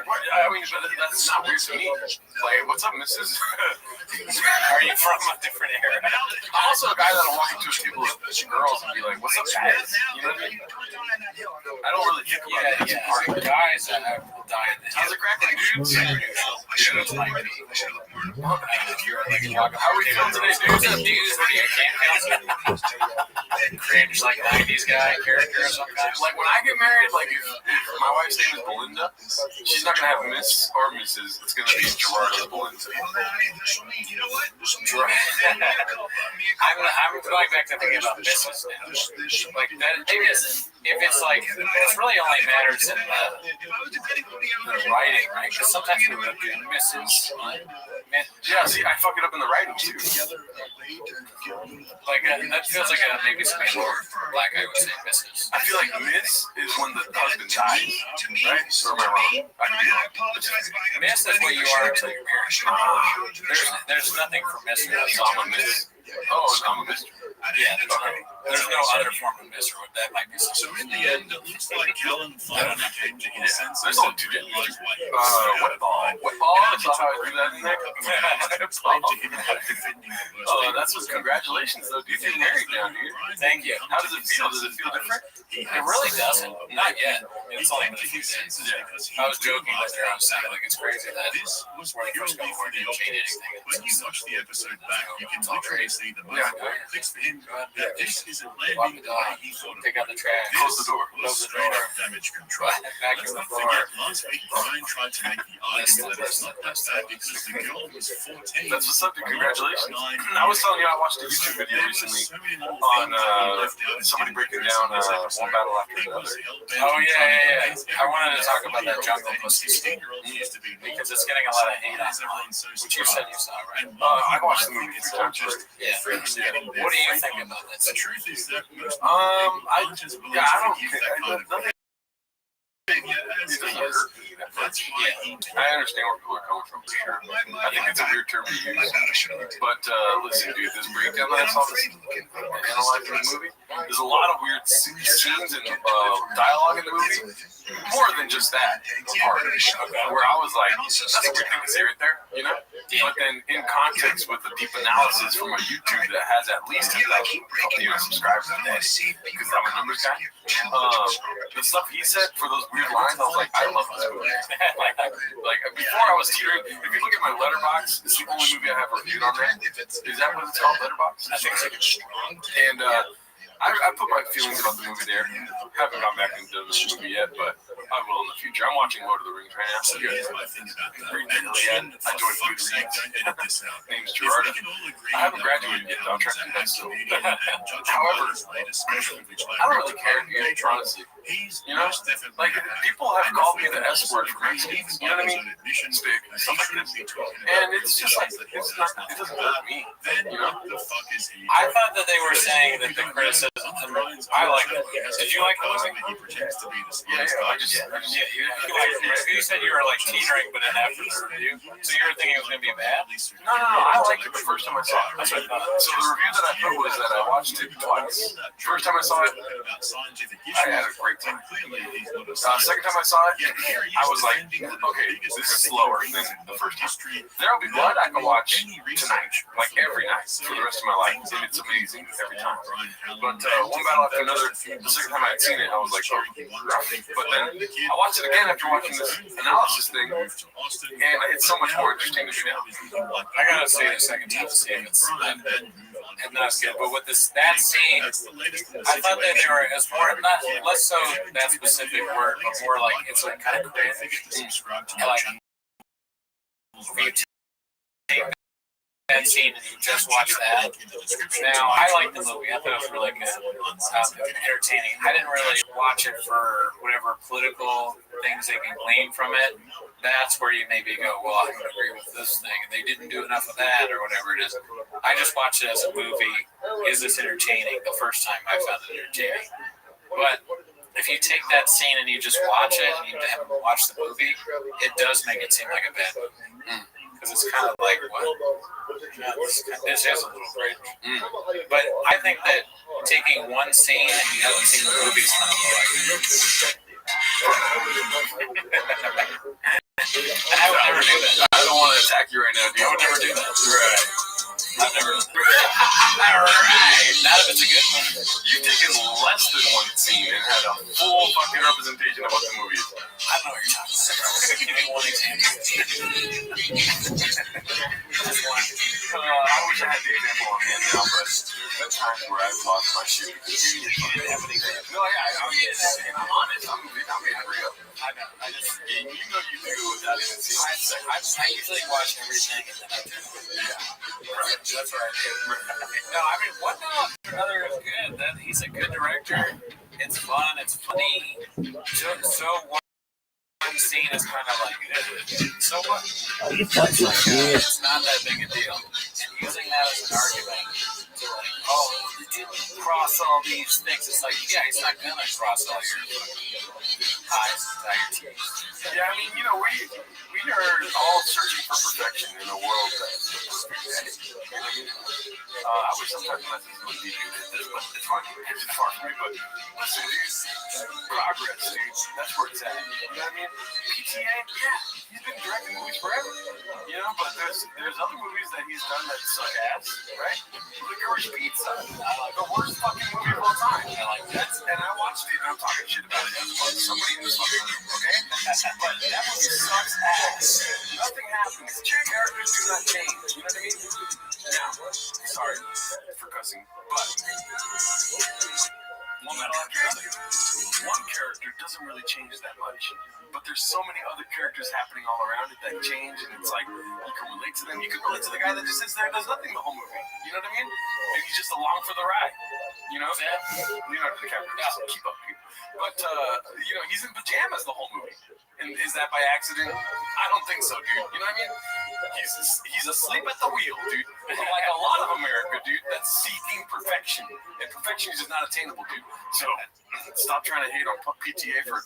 Speaker 5: I mean, but that's not weird to me. Like, what's up, Mrs.?
Speaker 16: Are you from a different era?
Speaker 5: I'm also a guy that'll walk into a table with girls and be like, what's up, guys? You know what I mean? I don't really think about it.
Speaker 16: Yeah. Guys will die in this.
Speaker 5: How's it cracking, dudes? How are we feeling today, dudes?
Speaker 16: What's up, dudes? What are you, camp counselor? Cringe, like 90s guy character or something.
Speaker 5: Like, when I get married, like, if my wife's name is Belinda, she's not going to have Miss or Mrs. It's going to be Gerardo Belinda.
Speaker 16: I'm going back to thinking about Mrs. now. Like, that, maybe if it's like, it really only matters in the writing, right? Because sometimes we would do Mrs.
Speaker 5: Yeah, see, I fuck it up in the writing too.
Speaker 16: Like, that feels like maybe some black guy would say Mrs.
Speaker 5: I feel like Miss is when the husband dies, right? Or am I wrong? I could be wrong.
Speaker 16: Miss is what you are until you're married. There's nothing for Miss.
Speaker 5: So I'm a Miss. Oh, I'm a Mister.
Speaker 16: Yeah, there's no other form of Mister. That might be something.
Speaker 11: So in the end, it looks like Kellen finally came to his senses.
Speaker 5: There's only two genders. Wet ball. Wet ball? That's how I do that in there. Oh, that's what. Congratulations, though. Dude, you're married now, dude.
Speaker 16: Thank you.
Speaker 5: How does it feel? Does it feel different?
Speaker 16: It really doesn't. Not yet. It's only been a few days. I was joking with her. I was saying, like, it's crazy that
Speaker 11: This was
Speaker 16: when he first got
Speaker 11: purely
Speaker 16: here,
Speaker 11: for the
Speaker 16: didn't change
Speaker 11: optics.
Speaker 16: anything.
Speaker 11: When you watch the episode back, you can literally see the most fixed in that this isn't landing the way he thought it
Speaker 16: Take out the trash.
Speaker 5: Close the door.
Speaker 11: was straight up damage control. Let's not forget, last week Brian tried to make the argument that it's not that bad because the girl was 14.
Speaker 5: That's what's up, dude. Congratulations. I was telling you, I watched a YouTube video recently on somebody breaking down one battle after another.
Speaker 16: Oh, yeah. I wanted to talk about that jungle pussy because it's getting a lot of hate online, which you said you saw, right?
Speaker 5: I watched the movie 3 times.
Speaker 16: Yeah. What do you think about that?
Speaker 11: The truth is that most
Speaker 5: I don't care. Nothing.
Speaker 11: That's why he
Speaker 5: I understand where people are coming from, for sure. I think it's a weird term to use. But listen, dude, this breakdown that I saw this analyzing the movie, there's a lot of weird scenes and dialogue in the movie. More than just that part, where I was like, that's a weird thing to say right there, you know? But then in context with the deep analysis from a YouTube that has at least 10,000 subscribers a day, because I'm a numbers guy, the stuff he said for those weird lines, I was like, I love this movie. like before I was teetering. If you look at my Letterboxd, it's the only movie I have reviewed on there. Is that what it's called, Letterboxd? I think so. And I put my feelings about the movie there. Haven't gone back and done this movie yet, but I will in the future. I'm watching Lord of the Rings right now.
Speaker 11: So here's my thing about that.
Speaker 5: I enjoy
Speaker 11: fuck's sake, don't edit this out.
Speaker 5: Name's Gerardo. I haven't graduated yet, though. I'm trying to do that still. However, I don't really care, dude, honestly. You know, like, people have called me the S word for Mexicans. You know what I mean? Stick, stuff like this. And it's just like, it doesn't hurt me. You know?
Speaker 16: I thought that they were saying that the criticism, I like it. Did you like the movie?
Speaker 5: Yeah, I just
Speaker 16: You said you were like teetering, but then after the review, so you were thinking it was going to be bad?
Speaker 5: No, I liked it the first time I saw it. That's what I thought. So the review that I put was that I watched it twice. First time I saw it, I had a great time. Second time I saw it, I was like, okay, this is slower than the first time. There'll Be Blood I can watch tonight, like every night for the rest of my life. And it's amazing every time. But one battle after another, the second time I had seen it, I was like, oh, rough. But then I watched it again after watching this analysis thing, and it's so much more interesting to me now.
Speaker 16: I gotta see it a second time to see if it's not good. But with that scene, I thought that they were as more not less so that specific word, but more like it's like kind of cringe. Like if you take that scene and you just watch that. Now, I liked the movie. I thought it was really good. Entertaining. I didn't really watch it for whatever political things they can glean from it. That's where you maybe go, well, I don't agree with this thing, and they didn't do enough of that, or whatever it is. I just watched it as a movie. Is this entertaining? The first time I found it entertaining. But if you take that scene and you just watch it, and you haven't watched the movie, it does make it seem like a bad movie. Because it's kind of like, what? This is a little cringe. But I think that taking one scene and you haven't seen the movie is kind of like... I would never do that.
Speaker 5: I don't want to attack you right now, dude.
Speaker 16: I would never do that.
Speaker 5: Right.
Speaker 16: I've never. Alright. Not if it's a good one.
Speaker 5: You've taken less than one scene and had a full fucking representation of what the movie is.
Speaker 16: I don't know what you're talking about. Give me one example.
Speaker 5: I wish I had the example on hand now, but there's been times where I've lost my shit. No, I'm honest. I'm being real.
Speaker 16: I know. I just.
Speaker 5: You know you do without even seeing it.
Speaker 16: I usually watch everything and then I do. Yeah. Right. That's what I do. No, I mean, What Now After Another is good. He's a good director. It's fun. It's funny. So one scene is kind of like, so what? It's not that big a deal. And using that as an argument to like, oh, you didn't cross all these things. It's like, yeah, he's not gonna cross all your highs and T's.
Speaker 5: Yeah, I mean, we are all searching for perfection in a world that's spaghetti. I wish sometimes lessons would be this, but it's fine. It's far from me, but listen, dude, progress, dude, that's where it's at. You know what I mean? PTA, yeah, he's been directing movies forever, but there's other movies that he's done that suck ass, right? Licorice Pizza, the worst fucking movie of all time. And I watched it, and I'm talking shit about it. Somebody in this fucking room, okay? But that movie sucks ass. Nothing happens. Characters do not change. You know what I mean? Now, sorry for cussing, but one character doesn't really change that much. But there's so many other characters happening all around it that change, and it's like you can relate to them. You can relate to the guy that just sits there and does nothing the whole movie. You know what I mean? And he's just along for the ride. Leonardo DiCaprio doesn't keep up people. But he's in pajamas the whole movie. And is that by accident? I don't think so, dude. You know what I mean? He's asleep at the wheel, dude. Like a lot of America, dude, that's seeking perfection. And perfection is just not attainable, dude. So stop trying to hate on PTA for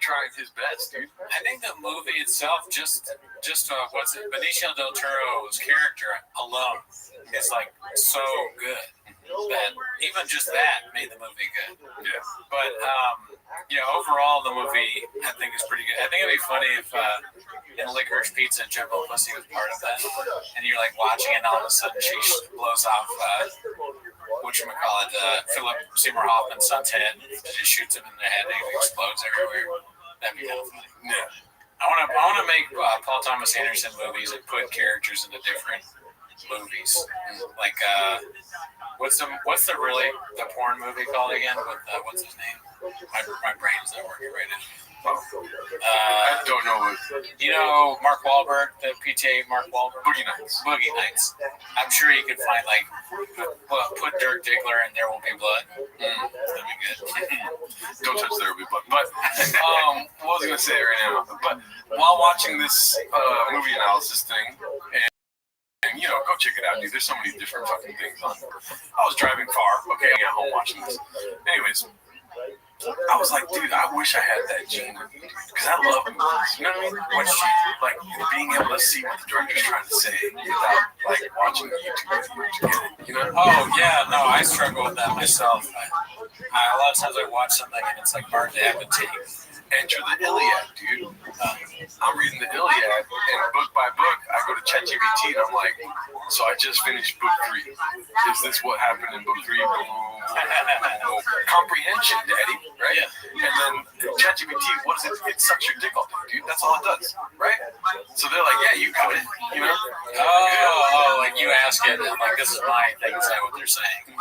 Speaker 5: trying his best, dude.
Speaker 16: I think the movie itself, Benicio del Toro's character alone is like so good that even just that made the movie good.
Speaker 5: Yeah.
Speaker 16: But overall the movie I think is pretty good. I think it'd be funny if in Licorice Pizza, Jumbo Pussy was part of that, and you're like watching it, and all of a sudden she blows off Philip Seymour Hoffman's son's head. She shoots him in the head and it explodes everywhere. That'd be kind of funny.
Speaker 5: Yeah.
Speaker 16: I want to make Paul Thomas Anderson movies and put characters into different movies. Like what's the porn movie called again? With what's his name? My brain's not working right now.
Speaker 5: I don't know.
Speaker 16: Mark Wahlberg, the PTA Mark Wahlberg?
Speaker 5: Boogie Nights.
Speaker 16: I'm sure you could find, put Dirk Diggler and There Will Be Blood. That'd be good.
Speaker 5: Don't touch There Will Be Blood. But, what was I going to say right now? But while watching this movie analysis thing, and go check it out, dude. There's so many different fucking things on. I was driving far. Okay, I'm at home watching this. Anyways, I was like, dude, I wish I had that gene in me, because I love movies. You know what I mean? Being able to see what the director's trying to say without watching the YouTube video.
Speaker 16: Oh yeah, no, I struggle with that myself. A lot of times I watch something and it's hard to have a take.
Speaker 5: Enter the Iliad, dude. I'm reading the Iliad, and book by book, I go to ChatGPT, and I'm like, so I just finished book 3. Is this what happened in book 3? Comprehension, daddy, right? Yeah. And then ChatGPT, what is it? It sucks your dick all day, dude. That's all it does, right? So they're like, yeah, you got it,
Speaker 16: like you ask it, and this is my thing, is that what they're saying?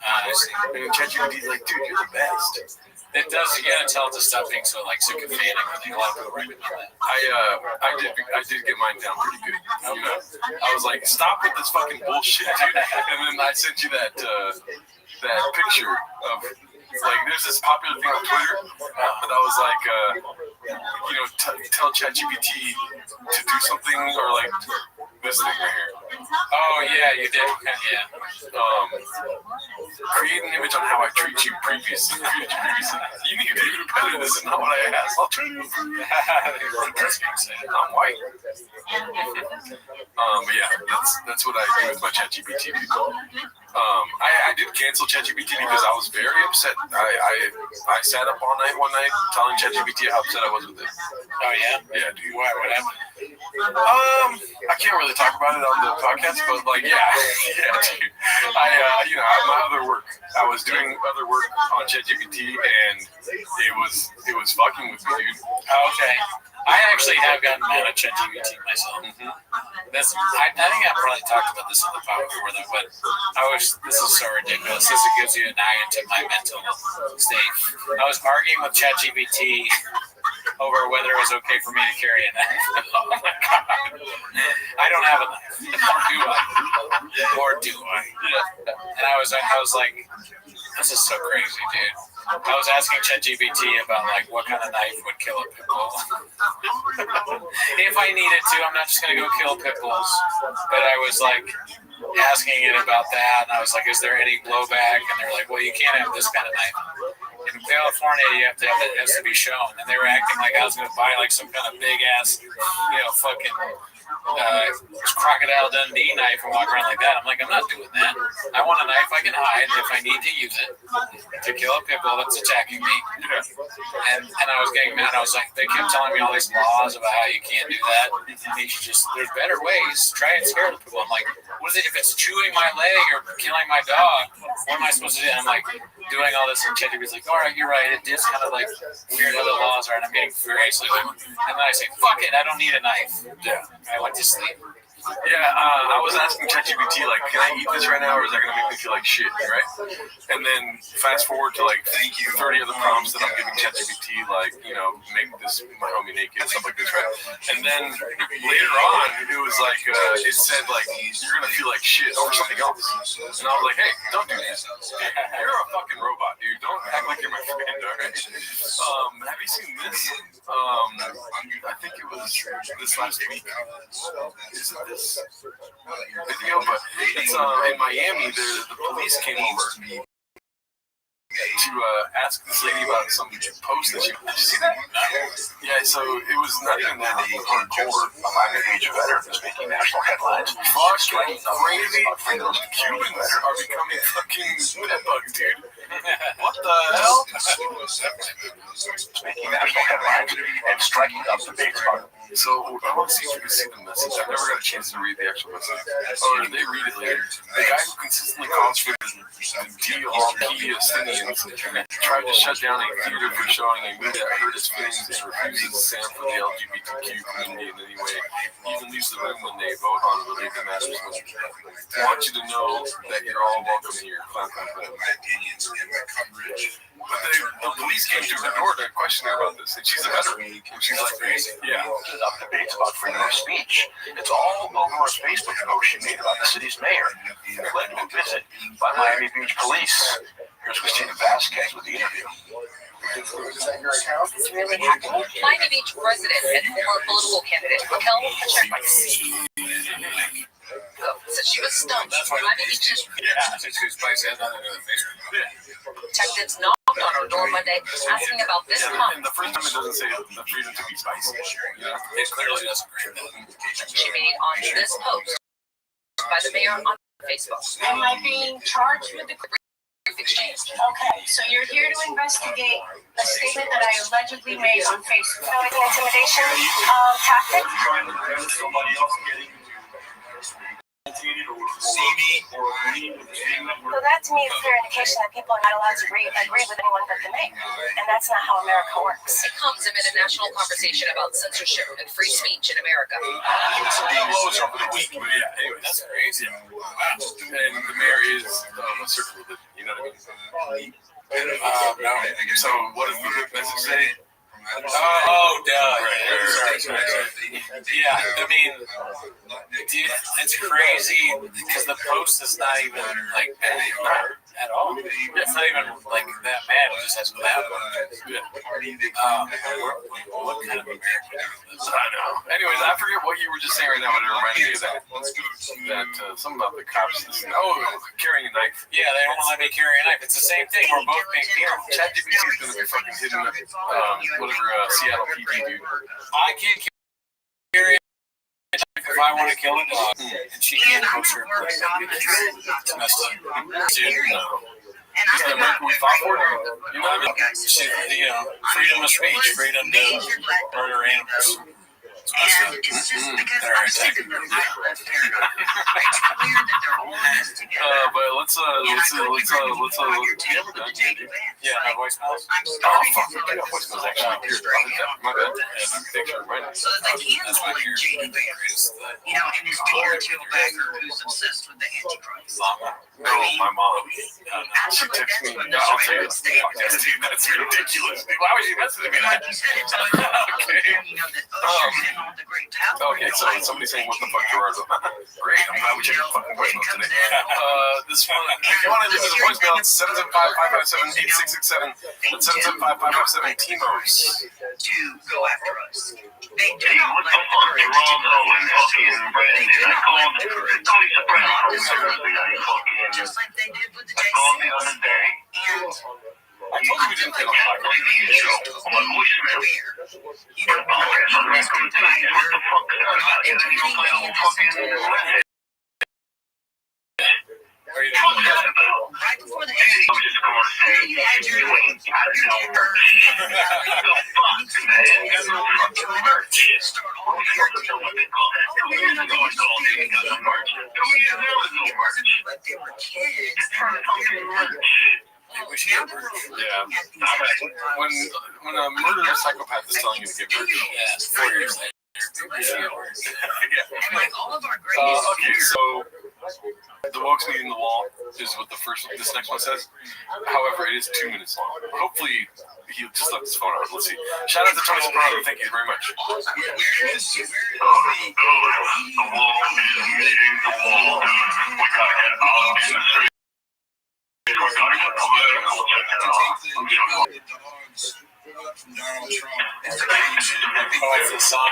Speaker 5: I see. And ChatGPT's like, dude, you're the best.
Speaker 16: It does. You gotta tell it to stop being so like sycophantic. I think a lot of people recommend that.
Speaker 5: I did get mine down pretty good. You know, I was like, stop with this fucking bullshit, dude. And then I sent you that picture of like, there's this popular thing on Twitter that was like, you know, tell ChatGPT to do something, or like this thing right here.
Speaker 16: Oh yeah, you did. Yeah.
Speaker 5: Create an image on how I treat you previously. You need to do it better. This is not what I asked. I'll try to improve. I'm white. But yeah, that's what I do with my ChatGPT. I did cancel ChatGPT because I was very upset. I sat up all night one night telling ChatGPT how upset I was with it.
Speaker 16: Oh yeah?
Speaker 5: Yeah, dude.
Speaker 16: What happened?
Speaker 5: I can't really talk about it on the podcast, but like, yeah, dude. You know, my other work, I was doing other work on ChatGPT, and it was fucking with me, dude.
Speaker 16: Oh, okay. I actually have gotten mad at ChatGPT myself.
Speaker 5: Mm-hmm.
Speaker 16: I think I probably talked about this on the pod before, though. But this is so ridiculous. This gives you an eye into my mental state. I was arguing with ChatGPT over whether it was okay for me to carry a knife. Oh my god! I don't have a knife, or do I? And I was like, this is so crazy, dude. I was asking ChatGPT about like what kind of knife would kill a pit bull. If I needed to, I'm not just gonna go kill pit bulls. But I was like asking it about that, and I was like, is there any blowback? And they're like, well, you can't have this kind of knife. In California, you have to have it has to be shown. And they were acting like I was gonna buy like some kind of big ass, fucking Crocodile Dundee knife and walk around like that. I'm like, I'm not doing that. I want a knife I can hide if I need to use it to kill a pit bull that's attacking me. And I was getting mad. I was like, they kept telling me all these laws about how you can't do that. There's better ways. Try and scare the pit bull. I'm like, what is it if it's chewing my leg or killing my dog? What am I supposed to do? And I'm like doing all this, and ChatGPT's like, all right, you're right. It is kind of like weird how the laws are, and I'm getting very sleepy. And then I say, fuck it, I don't need a knife.
Speaker 5: Yeah.
Speaker 16: I went to sleep.
Speaker 5: Yeah, I was asking ChatGPT, like, can I eat this right now, or is that going to make me feel like shit, right? And then fast forward to, like, 30 other prompts that I'm giving ChatGPT, like, make this, my homie naked, stuff like this, right? And then later on, it was like, it said, like, you're going to feel like shit over something else. And I was like, hey, don't do that. You're a fucking robot, dude. Don't act like you're my friend, all right? Have you seen this? I think it was this last week. Isn't this video? But it's in Miami. The police came over to ask this lady about some post that she. Did you see that? Yeah. So it was not even that hardcore.
Speaker 8: A minor-age veteran is making national headlines.
Speaker 5: Fucking crazy. Cubans are becoming fucking bed bugs, dude. What the hell?
Speaker 8: Making national headlines and striking up debates about it.
Speaker 5: So I want to see if you can see the message. I've never got a chance to read the actual message. Or they read it later. The guy who consistently calls for the DLP Palestinians tried to shut down a theater for showing a movie that hurt his feelings and refuses to stand for the LGBTQ community in any way. Even leaves the room when they vote on related matters. I want you to know that you're all welcome here.
Speaker 9: My opinions and my coverage.
Speaker 5: But the police came to her door to question her about this, and she's a veteran. And she's like, yeah.
Speaker 8: Up debates about freedom of speech. It's all over a Facebook post she made about the city's mayor. Led to a visit by Miami Beach Police. Here's Christina Vasquez with the interview.
Speaker 17: It's really happening. Miami Beach resident and former political candidate Raquel Pacheco said she was stunned. Miami Beach's detectives knocked on her door Monday asking about this month.
Speaker 5: And the first time it doesn't say the freedom to be spicy. It clearly doesn't agree with that.
Speaker 17: She made on this post by the mayor on Facebook.
Speaker 18: Am I being charged with the
Speaker 17: exchange?
Speaker 18: Okay, so you're here to investigate a statement that I allegedly made on Facebook.
Speaker 19: So like an intimidation tactic? So that to me is a clear indication that people are not allowed to agree with anyone but the mayor. And that's not how America works.
Speaker 17: It comes amid a national conversation about censorship and free speech in America.
Speaker 5: It's being lows over the week, but yeah, anyway, that's crazy. Wow. And the mayor is a circle of it, you know what I mean? No. So what does the message say?
Speaker 16: Yeah, I mean, dude, it's crazy because the post is not even like bad at all. It's not even like that bad. It just has bad. What kind of American is this?
Speaker 5: I know. Anyways, I forget what you were just saying right now, but it reminded me of that. Something about the cops. Carrying a knife.
Speaker 16: Yeah, they don't want to let me carry a knife. It's the same thing. We're both being penal.
Speaker 5: ChatGPT is going to be fucking hitting whatever Seattle PD dude.
Speaker 16: I can't carry a knife if I want to kill a dog, and she can't post her place. It's messed up. Dude, no.
Speaker 5: This is the America we fought for. You know what I mean?
Speaker 16: Freedom of speech, freedom to murder animals.
Speaker 2: And it's just because I'm sick of the violence paradigm. It's clear that they're all in this together.
Speaker 5: But let's
Speaker 16: Yeah, my voicemails.
Speaker 2: I'm starting to feel like
Speaker 5: voicemails actually here. My bad.
Speaker 2: So that they can call in J.D. Vance. And his dear Backer who's obsessed with the Antichrist.
Speaker 5: No, my mom. She texted me. I'll tell you. That's ridiculous. Why would you message me that?
Speaker 2: Like you said, it's always that ushers in all the great power.
Speaker 5: Okay, so somebody's saying, what the fuck, Gerardo? Great, I'm glad we checked the fucking voicemail today. This one, if you want to leave us a voicemail, it's 775-557-8667. That's 775-557-TMOS.
Speaker 2: To go after us. They do
Speaker 11: Hey,
Speaker 2: not
Speaker 11: what the
Speaker 2: let
Speaker 11: fuck
Speaker 2: the
Speaker 11: is
Speaker 2: courage
Speaker 11: wrong though in fucking Brandon? I called Tony Soprano from Thursday. I fucking
Speaker 2: just like they did with the
Speaker 11: I called the other day.
Speaker 2: And
Speaker 5: I told you we didn't get on the podcast.
Speaker 11: On my voicemail. I'm not gonna tell you what the fuck is about it. You don't play all fucking
Speaker 2: right before the end,
Speaker 11: I'm just going to say,
Speaker 2: you had your
Speaker 11: wait, I don't know. The fuck, man? You got no fucking merch.
Speaker 2: start all the year
Speaker 11: What they call that? 2 years ago, I told you you got no merch. 2 years now, there's no merch.
Speaker 2: like they were kids.
Speaker 11: It's trying to fucking merch.
Speaker 5: Yeah. When a murderer psychopath is telling you to give merch, 4 years later.
Speaker 2: And like all of our greatest
Speaker 5: Okay, so the Wokes meeting the wall is what this next one says. However, it is 2 minutes long. Hopefully, he just left his phone out. Let's see. Shout out to Tony Soprano. Thank you very much.
Speaker 11: The wall is meeting the wall. We gotta get out in the street. We gotta get political. I'm sure.
Speaker 9: Donald Trump.
Speaker 16: It's a song.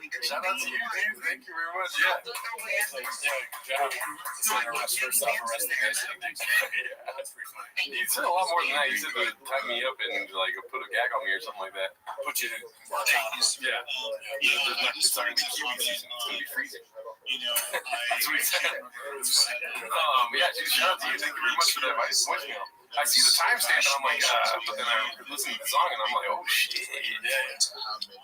Speaker 5: Shout out to you, dude. Thank you very much. Yeah. Good job. It's like first off arresting guys sitting next to me. Yeah, that's pretty funny. You said a lot more than that. You said to tie me up and like put a gag on me or something like that. Put you in. Yeah. It's not gonna be Kiwi season. It's gonna be freezing. That's what he said. Yeah, dude, shout out to you. Thank you very much for that voicemail. I see the timestamp and I'm like, but then I listen to the song and I'm like, oh shit,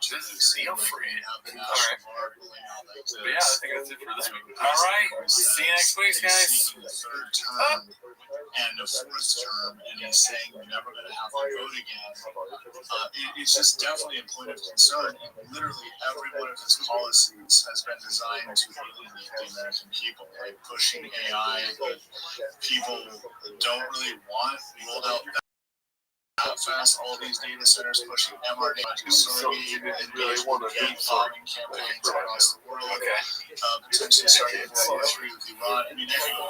Speaker 5: this is feel free. All right. But yeah, I think that's it for this week. All right. See you next week, guys.
Speaker 20: Third term and a fourth term, and he's saying we're never going to have to vote again. It's just definitely a point of concern. Literally every one of his policies has been designed to alienate the American people, like pushing AI that people don't really want rolled out that fast. All these data centers pushing mRNA to surrogate and gate bombing campaigns across the world. Potentially starting to follow through with Iran. I mean, I can go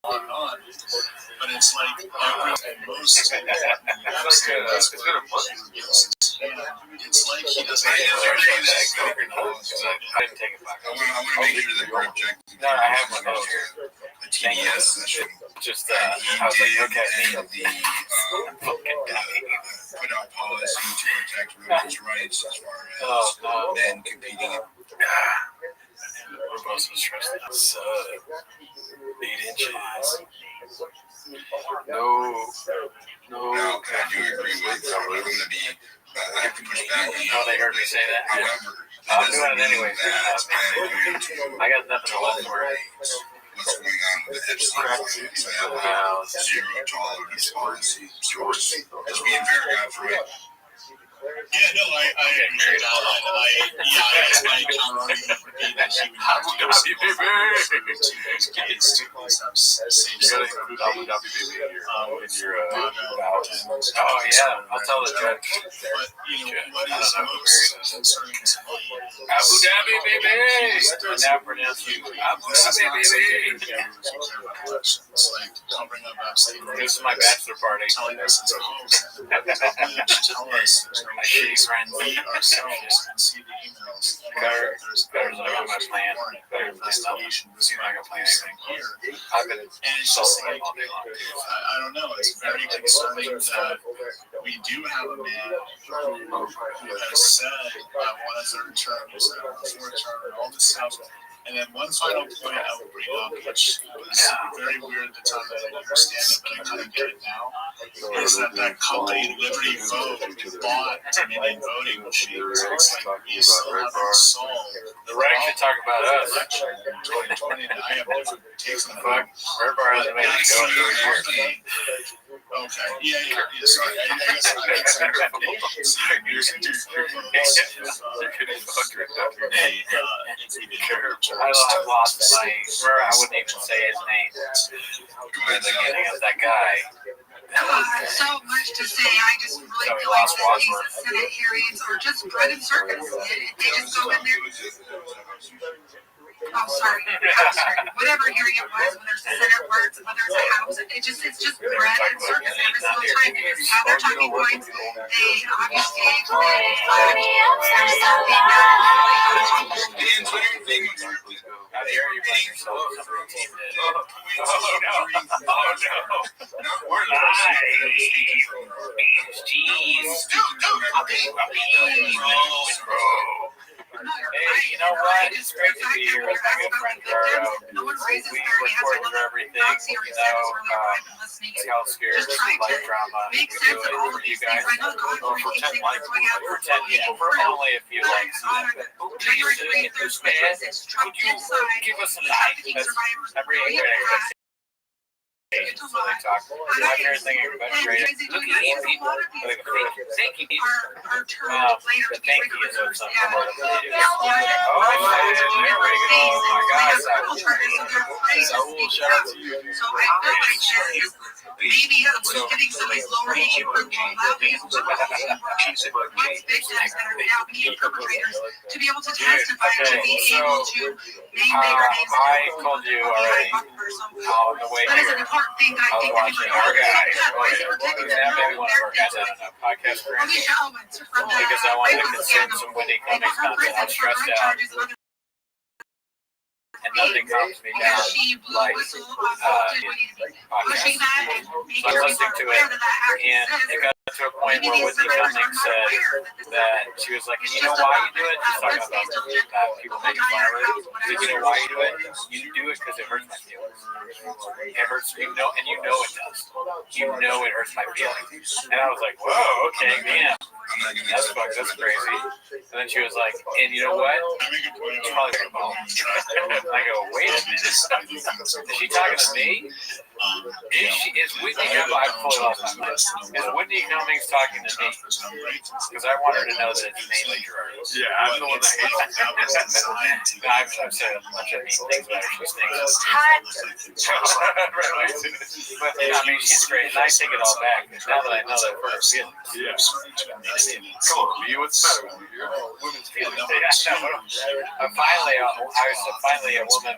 Speaker 20: on and on, but it's like most it's been a it's like he doesn't.
Speaker 5: I didn't take it back. I want to make sure that you're objective. No, I have one here. The TDS session. Just I was like, okay, put out policy to protect women's rights as far as men competing. We're both so stressed out. So, 8 inches. No. I do agree with you. I'm going to be. I have to push back. Oh, they heard me say that? However, I'm doing it anyway. I got nothing to live for. What's going on with Epstein? Zero tolerance policy. Just being fair, Godfrey.
Speaker 20: Yeah, no, I agree with that. I guess my counter argument would be that he would have to use to gates to at least have safe sex for everybody.
Speaker 5: Oh, yeah, I'll tell the judge.
Speaker 20: But, what is most concerning to me is
Speaker 5: Abu Dhabi, baby! I now pronounce you Abu Dhabi, baby!
Speaker 20: It's like covering up Epstein.
Speaker 5: This is my bachelor party.
Speaker 20: Telling us it's a hoax. Tell us there's no shitty friends. We ourselves can see the emails. There's
Speaker 5: my plan.
Speaker 20: Investigation. This is not going to play anything here. And it's just like, I don't know. It's very concerning that we do have a man who has said that one of their terms, a fourth term, and all this stuff. And then one final point I will bring up, which was very weird at the time that I didn't understand it, but I kind of get it now, is that company Liberty Vote bought Dominion voting machines. It's like we still haven't solved
Speaker 5: the right should talk about us.
Speaker 20: Election in 2020, and I have different takes on the
Speaker 5: fuck. Rare hasn't made it go into a year.
Speaker 20: Okay. Yeah. Sorry. I guess I can say
Speaker 5: I've lost my. I wouldn't even say his name. At the beginning of that guy.
Speaker 13: So much to say. I just really feel like these Senate hearings are just bread and circus. They just go in there. Oh, sorry. Whatever hearing it was, whether it's a Senate words, whether it's a House, it's just bread and circus every single time. They have their talking points. They obviously there's something
Speaker 5: How dare you bring yourself to some routine that... Oh, no. We're live. Cheese. Hey, you know what? It's great to be here with my good friend Gerardo. We look forward to everything. Health scares, life drama. We do it for you guys. For 10 likes. For 10, for only a few likes. Please, if you're spared, would you give us a like? That's every expectation. So they talk. You're not hearing anything about great. Look at these people. Thank you. Wow, the thank you is of some sort of video. Oh, there we go. Oh my gosh. Saul, shout out to you.
Speaker 13: So I feel like maybe getting some of these lower hanging fruit will allow these once victims that are now being perpetrators to be able to testify, to be able to name bigger names.
Speaker 5: I told you already how the way here. I was watching our guy. Now maybe one of our guys, I don't know, podcast crazy. Because I wanted to consume some Whitney Cummings content. I was stressed out. And nothing calms me down like podcast. So I was listening to it, and it got to a point where Whitney Cummings said that she was like, and you know why you do it? She's talking about people making fun of her. She said, you know why you do it? You do it because it hurts my feelings. It hurts, you know, and you know it does. You know it hurts my feelings. And I was like, whoa, okay, man. That's crazy. And then she was like, and you know what? She's probably gonna call. I go, wait a minute. Is she talking to me? Is Whitney Cummings? I fully lost my mind. Is Whitney Cummings talking to me? Because I want her to know that it's mainly Gerard.
Speaker 7: Yeah, I'm the one that hates
Speaker 5: it. I've said a bunch of mean things about her. She stinks. But I mean, she's great, and I take it all back now that I know that for her feelings.
Speaker 7: Yeah. Come on, be what's better. You're women's feelings.
Speaker 5: Yeah, finally, I was finally a woman,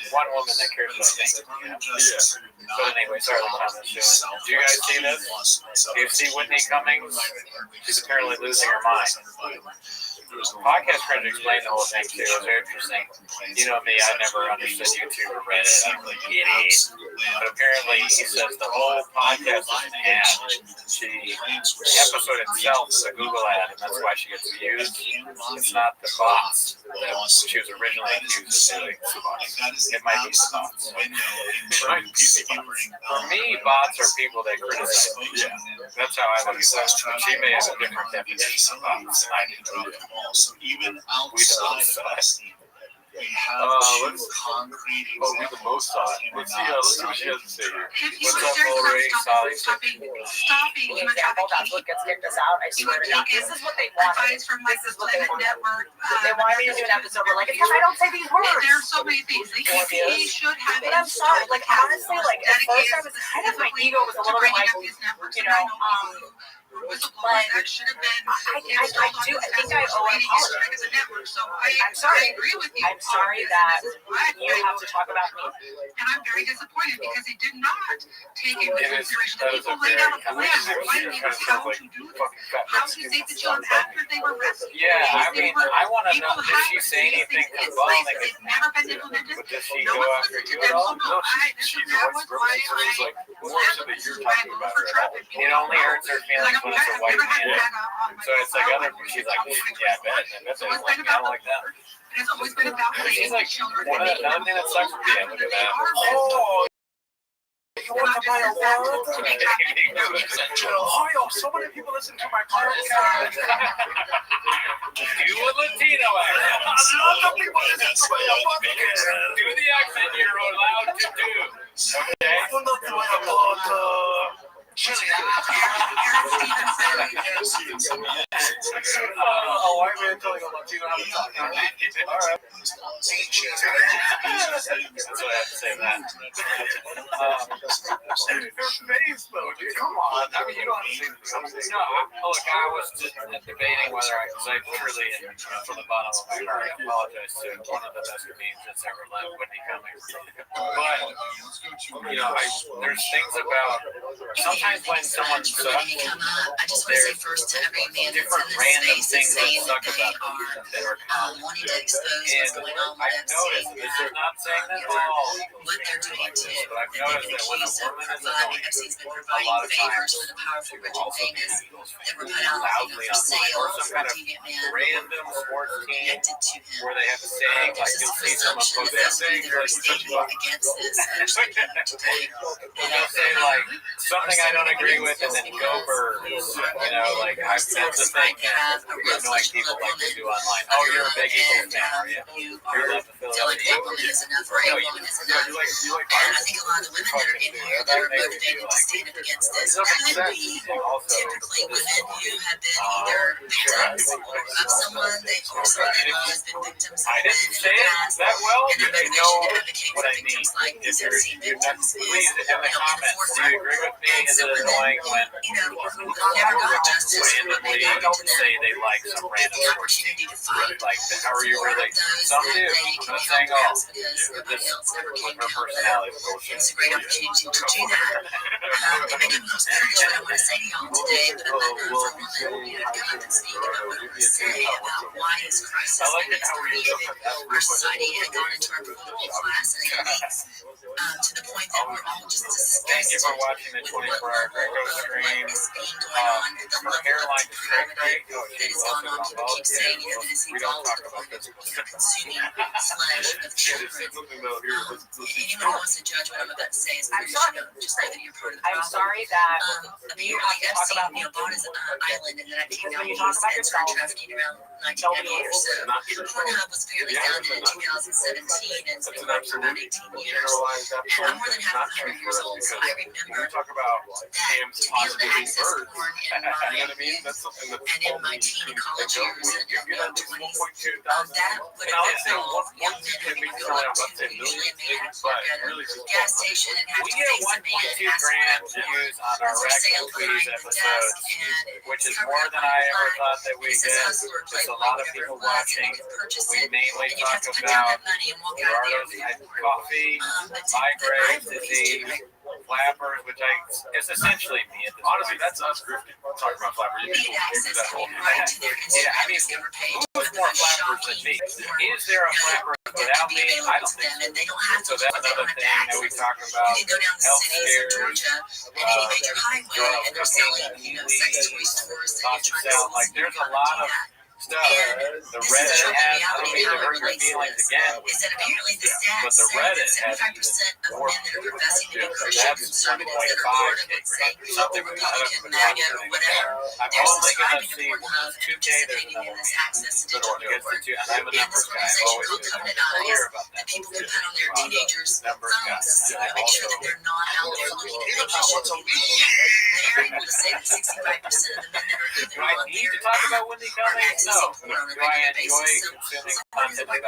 Speaker 5: one woman that cares about things. You know? Yeah. But anyway, sorry to comment on this show. Do you guys see this? Do you see Whitney Cummings? She's apparently losing her mind. Podcast friend explained the whole thing too. It was very interesting. You know me, I never understood YouTube or Reddit. I'm like an idiot. But apparently, he says the whole podcast is an ad. The episode itself is a Google ad, and that's why she gets views. It's not the bots that she was originally accused of doing. It might be the bots. For me, bots are people that criticize me. Yeah. That's how I look at that. She may have a different definition of bots than I do.
Speaker 20: So even outside of testing, we have concrete examples.
Speaker 5: We're the most on. Let's see what she has to say here. What's up, Lori? Sally?
Speaker 17: Stopping example, that's what gets kicked us out. I swear to God. This is what they want. This is what they want. They want me to do an episode where, like, it's because I don't say these words.
Speaker 13: There are so many things. The EPA should have
Speaker 17: it. But I'm sorry, like, honestly, like, at first I was kind of, my ego was a little bit like, you know,
Speaker 13: that should have been
Speaker 17: I think I owe an apology. I'm sorry.
Speaker 13: I agree with you.
Speaker 17: I'm sorry that you have to talk about me.
Speaker 13: And I'm very disappointed because he did not take into consideration that people laid out a plan explaining how to do this, how to save the children after they were rescued.
Speaker 5: Yeah, I mean, I want to know, did she say anything to Boeing?
Speaker 13: It's never been implemented.
Speaker 5: Does she go after you at all? No, she's
Speaker 13: that was why
Speaker 5: like, more so that you're talking about her. It only hurts her feelings when it's a white man. So it's like other, she's like, yeah, that's it. Like, I don't like that.
Speaker 13: It's always been about
Speaker 5: she's like, another thing that sucks with you, look at that. Oh, you want to buy a wallet? Oh, so many people listen to my podcast. Do a Latino accent. A lot of people listen to my podcast. Do the accent you're allowed to do. Okay? I don't know about oh, I'm really telling a Latino how to talk. All right. That's what I have to say that. Their face, though, dude. Come on. I mean, you don't have to say something. No, look, I was just debating whether because I truly, from the bottom of my heart, I apologize to one of the best comedians that's ever lived, Whitney Cummings. But, you know, there's things about, sometimes when someone's
Speaker 2: I just want to say first to every man that's in this space and saying that they are wanting to expose what's going on with Epstein, what they're doing too. And they've been accused of providing, Epstein's been providing favors for the powerful, rich, and famous that were put out for sale for TV men
Speaker 5: random sports team
Speaker 2: connected to him.
Speaker 5: Where they have a saying, like you'll see someone post that saying,
Speaker 2: that are standing against this.
Speaker 5: They'll say like something I don't agree with, and then go birds. You know, like that's the thing that annoying people like to do online. Oh, you're a big Eagles fan, are you? You're left to
Speaker 2: feel like a woman is enough or a woman is enough. And I think a lot of the women that are in here that are motivated to stand up against this could be typically women who have been either victims of someone or someone that has been victims of men in the past, and their motivation to advocate for victims like these Epstein victims is, in the comments,
Speaker 5: do you agree with me
Speaker 16: is it annoying when randomly say they like some random sports team? Like, how are you really? Some do. I'm not saying all. This with her personality bullshit.
Speaker 2: It's a great opportunity to do that. If anyone else curious what I want to say to y'all today, but I'm not known for a woman to come up and speak about what I want to say about why is crisis maybe it's not needed. Our society had gone into our political class and elites to the point that we're all just disgusted.
Speaker 16: Thank you for watching the 24-hour Greco stream. Her hairline is great.
Speaker 2: That has gone on. People keep saying, you know, that it's involved in consuming flesh of children. Anyone who wants to judge what I'm about to say is pretty sure just know that you're part of the problem.
Speaker 17: I'm sorry that
Speaker 2: apparently Epstein, you know, bought his island in the 1990s and started trafficking around 1998 or so. Pornhub was apparently founded in 2017 and it's been going for about 18 years. And I'm more than half 100 years old, so I remember that to be able to access porn in my teen and college years and young 20s, that would have involved young men having to go up to usually a man at a gas station and have to face a man, ask for porn, for sale, put it on the desk, and
Speaker 16: which is more than I ever thought that we did. There's a lot of people watching. We mainly talk about coffee, migraine, disease, flappers, which it's essentially me at this
Speaker 5: Honestly,
Speaker 16: point.
Speaker 5: that's us grifting. Talking about flappers. You
Speaker 2: need access to get right to their
Speaker 16: I mean, who's more flappers than me? Is there a flapper without me? I don't think so.
Speaker 2: And they don't have to
Speaker 16: So that's another thing that we talk about.
Speaker 2: You can go down to
Speaker 16: Health
Speaker 2: cities in
Speaker 16: fairs,
Speaker 2: Georgia and any major highway and they're selling, you know, sex toy stores that you're trying to sell.
Speaker 16: Like, there's a lot of stuff. The Reddit has, I don't mean to hurt your feelings again,
Speaker 2: is that apparently the stats
Speaker 16: but the
Speaker 2: say
Speaker 16: Reddit
Speaker 2: that 75% of men that are professing to be Christian conservatives that are part of, let's say, the Republican MAGA or whatever, they're subscribing to Pornhub and participating in this access to digital porn. And this organization called Covenant Eyes that people can put on their teenagers' phones to make sure that they're not out there looking at naked shit. They're able to say that 65% of the men that are either on there are accessing porn on a regular basis. So what is it that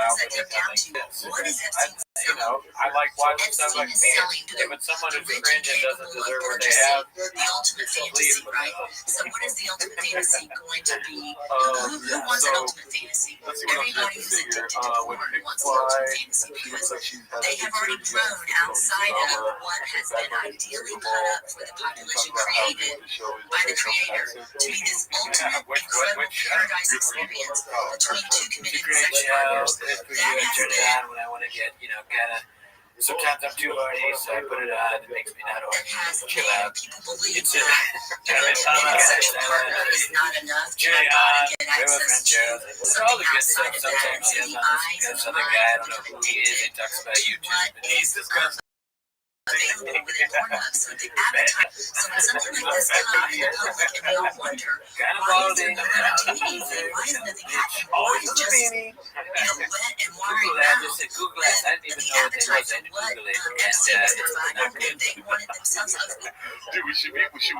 Speaker 2: down to? What is Epstein selling?
Speaker 16: I like watching stuff
Speaker 2: Epstein
Speaker 16: like
Speaker 2: is
Speaker 16: me.
Speaker 2: selling to the
Speaker 16: If it's someone who's
Speaker 2: rich and
Speaker 16: cringe and
Speaker 2: capable
Speaker 16: doesn't
Speaker 2: of
Speaker 16: deserve what they
Speaker 2: purchasing
Speaker 16: have,
Speaker 2: the ultimate fantasy, right? So what is the ultimate fantasy going to be? Who wants an ultimate fantasy? Everybody who's addicted to porn wants an ultimate fantasy because they have already grown outside of what has been ideally put up for the population created by the creator to be this ultimate incredible paradise experience between two committed sex partners. That has been
Speaker 16: when I want to get, kind of. Sometimes I'm too horny, so I put it on. It makes me not horny. Chill out.
Speaker 2: People believe that a committed sexual partner is not enough. You've got to get access to something outside of that, to the eyes and the mind, become addicted to what is available within Pornhub. So the appetite. So when something like this comes out in the public and we all wonder, why is there no activity? Why is nothing happening? Why is just, wet and watery mouth? The appetite for what Epstein was providing, and they wanted themselves to
Speaker 5: Dude, we should be
Speaker 2: force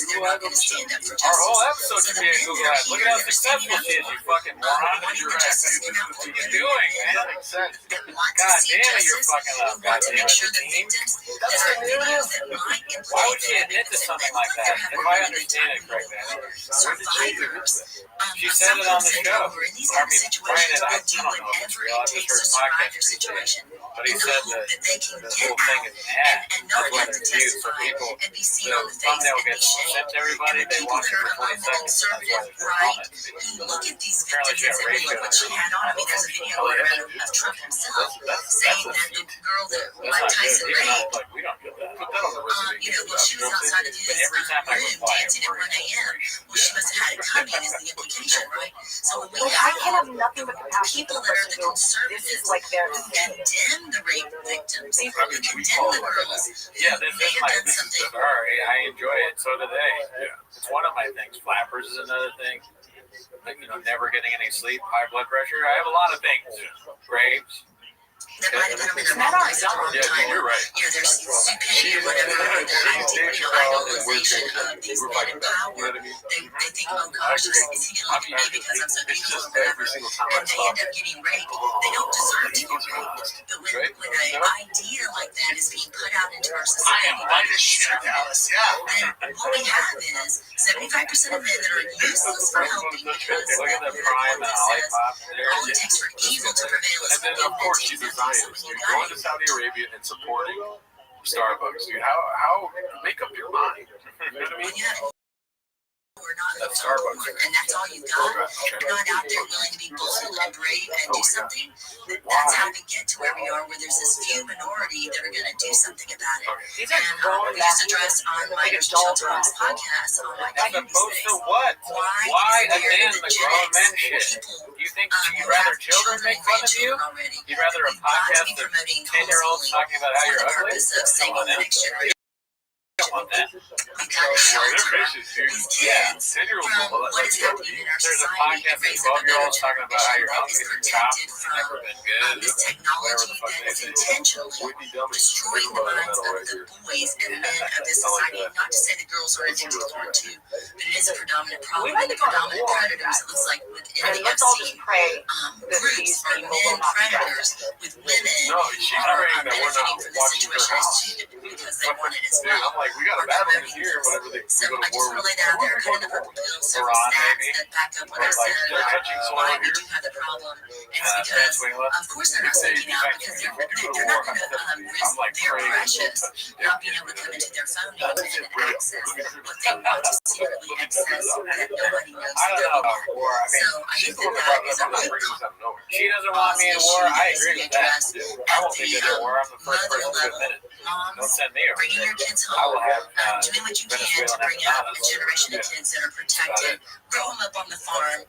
Speaker 2: they're not going to stand up for
Speaker 16: Our whole
Speaker 2: justice.
Speaker 16: episode
Speaker 2: So
Speaker 16: should
Speaker 2: the
Speaker 16: be a
Speaker 2: men
Speaker 16: Google
Speaker 2: that are
Speaker 16: Ads. Look
Speaker 2: here
Speaker 16: at how
Speaker 2: that are standing
Speaker 16: successful
Speaker 2: up
Speaker 16: she is,
Speaker 2: for
Speaker 16: you fucking moron.
Speaker 2: wanting the justice to come out
Speaker 16: What
Speaker 2: for
Speaker 16: are you doing, man?
Speaker 2: that want to
Speaker 16: God
Speaker 2: see
Speaker 16: damn it, you're
Speaker 2: justice,
Speaker 16: fucking
Speaker 2: who
Speaker 16: up.
Speaker 2: want to
Speaker 16: God
Speaker 2: make
Speaker 16: damn
Speaker 2: sure
Speaker 16: it.
Speaker 2: that victims that are videos that might
Speaker 16: Why would she
Speaker 2: implicate
Speaker 16: admit to something like that? If I understand it correctly,
Speaker 2: survivors
Speaker 16: she said it on the show.
Speaker 2: who are in these kind of situations will do whatever it takes to survive their situation
Speaker 16: But he
Speaker 2: in the
Speaker 16: said
Speaker 2: hope that they can
Speaker 16: the
Speaker 2: get
Speaker 16: whole thing
Speaker 2: out
Speaker 16: is an ad.
Speaker 2: and not
Speaker 16: That's what
Speaker 2: have to
Speaker 16: they're used. So
Speaker 2: testify
Speaker 16: people,
Speaker 2: and be seen
Speaker 16: the
Speaker 2: on the face
Speaker 16: thumbnail
Speaker 2: and be
Speaker 16: gets
Speaker 2: shamed.
Speaker 16: sent to everybody.
Speaker 2: And the
Speaker 16: They
Speaker 2: people
Speaker 16: watch
Speaker 2: that
Speaker 16: it
Speaker 2: are
Speaker 16: for
Speaker 2: on
Speaker 16: 20
Speaker 2: the
Speaker 16: seconds. That's why
Speaker 2: conservative
Speaker 16: they're
Speaker 2: right
Speaker 16: on it.
Speaker 2: who look at these
Speaker 16: Apparently
Speaker 2: victims
Speaker 16: she
Speaker 2: and
Speaker 16: got
Speaker 2: say, look what she had on. I mean, there's a video going around of Trump himself saying that the girl that Mike Tyson raped,
Speaker 16: Like, we don't get that. Put that on the resume.
Speaker 2: well, she was outside of his room dancing at 1 a.m. Well, she must have had it coming is the implication, right? So when we
Speaker 17: I can have nothing but compassion
Speaker 2: people that are the conservatives
Speaker 17: like their
Speaker 2: who condemn the rape victims, who condemn the girls
Speaker 16: Yeah,
Speaker 2: who
Speaker 16: this
Speaker 2: may
Speaker 16: is
Speaker 2: have
Speaker 16: my
Speaker 2: done something.
Speaker 16: I enjoy it. So do they. Yeah. It's one of my things. Flappers is another thing. Like, never getting any sleep, high blood pressure. I have a lot of things. Grapes.
Speaker 2: That might have been them in the wrong place at the wrong time.
Speaker 16: You're right.
Speaker 2: There's stupidity or whatever, or the idolization of these men in power. They think, oh gosh, is he going to look at me because I'm so beautiful or whatever? And they end up getting raped. They don't deserve to get raped. But when an idea like that is being put out into our society.
Speaker 8: I am white as shit, Alice. Yeah.
Speaker 2: And what we have is 75% of men that are useless for helping because
Speaker 5: Look at the
Speaker 2: that
Speaker 5: prime and
Speaker 2: says
Speaker 5: lollipop there.
Speaker 2: all it takes for evil to prevail is
Speaker 5: And then, of course, she's a Zionist. You're going to Saudi Arabia and supporting Starbucks, dude. How make up your mind? You know what I mean?
Speaker 2: Yeah. We're not
Speaker 5: That's Starbucks.
Speaker 2: and that's all you got. You're not out there willing to be bold and brave and do something. That's how we get to where we are, where there's this few minority that are going to do something about it. And we just addressed on my Chill Talks podcast on my community space.
Speaker 5: What? Why
Speaker 2: is it weird
Speaker 5: again
Speaker 2: that
Speaker 5: the
Speaker 2: Gen
Speaker 5: grown
Speaker 2: X
Speaker 5: men shit?
Speaker 2: people,
Speaker 5: You think you'd rather children make fun of you? You'd rather a podcast of 10-year-olds talking about how you're ugly?
Speaker 2: purpose of saving the next generation.
Speaker 5: On that.
Speaker 2: We gotta shelter these kids from what is happening in our
Speaker 5: There's a
Speaker 2: society and
Speaker 5: podcast
Speaker 2: raise
Speaker 5: of
Speaker 2: up another
Speaker 5: 12-years-olds talking about how
Speaker 2: generation
Speaker 5: your
Speaker 2: that
Speaker 5: husband
Speaker 2: is
Speaker 5: is chopped.
Speaker 2: protected
Speaker 5: It's
Speaker 2: from
Speaker 5: never been good.
Speaker 2: this technology that is intentionally destroying the minds of the boys and men of this society. Not to say that girls are addicted to porn too, but it is a predominant problem. And the predominant predators, it looks like within the Epstein groups are men predators with women who are benefiting from this situation because they want it as well.
Speaker 5: I'm like, we got a bad one here whenever they
Speaker 2: So
Speaker 5: go
Speaker 2: I
Speaker 5: to
Speaker 2: just
Speaker 5: war
Speaker 2: want to
Speaker 5: with
Speaker 2: lay that out there, kind of the purple pill, several stats that back up what I said about why we do have the problem. It's because, of course, they're not speaking out because they're not going to risk their precious not being able to come into their phone names and access what they want to secretly access that nobody knows that they're on. So I think that is a root cause.
Speaker 5: She doesn't want me in war. I agree with that. I won't be in war. I'm the first person to admit it. Don't send me over.
Speaker 2: Bringing your kids
Speaker 5: I will
Speaker 2: home,
Speaker 5: have
Speaker 2: doing what you can to bring up a generation of kids that are protected, grow them up on the farm,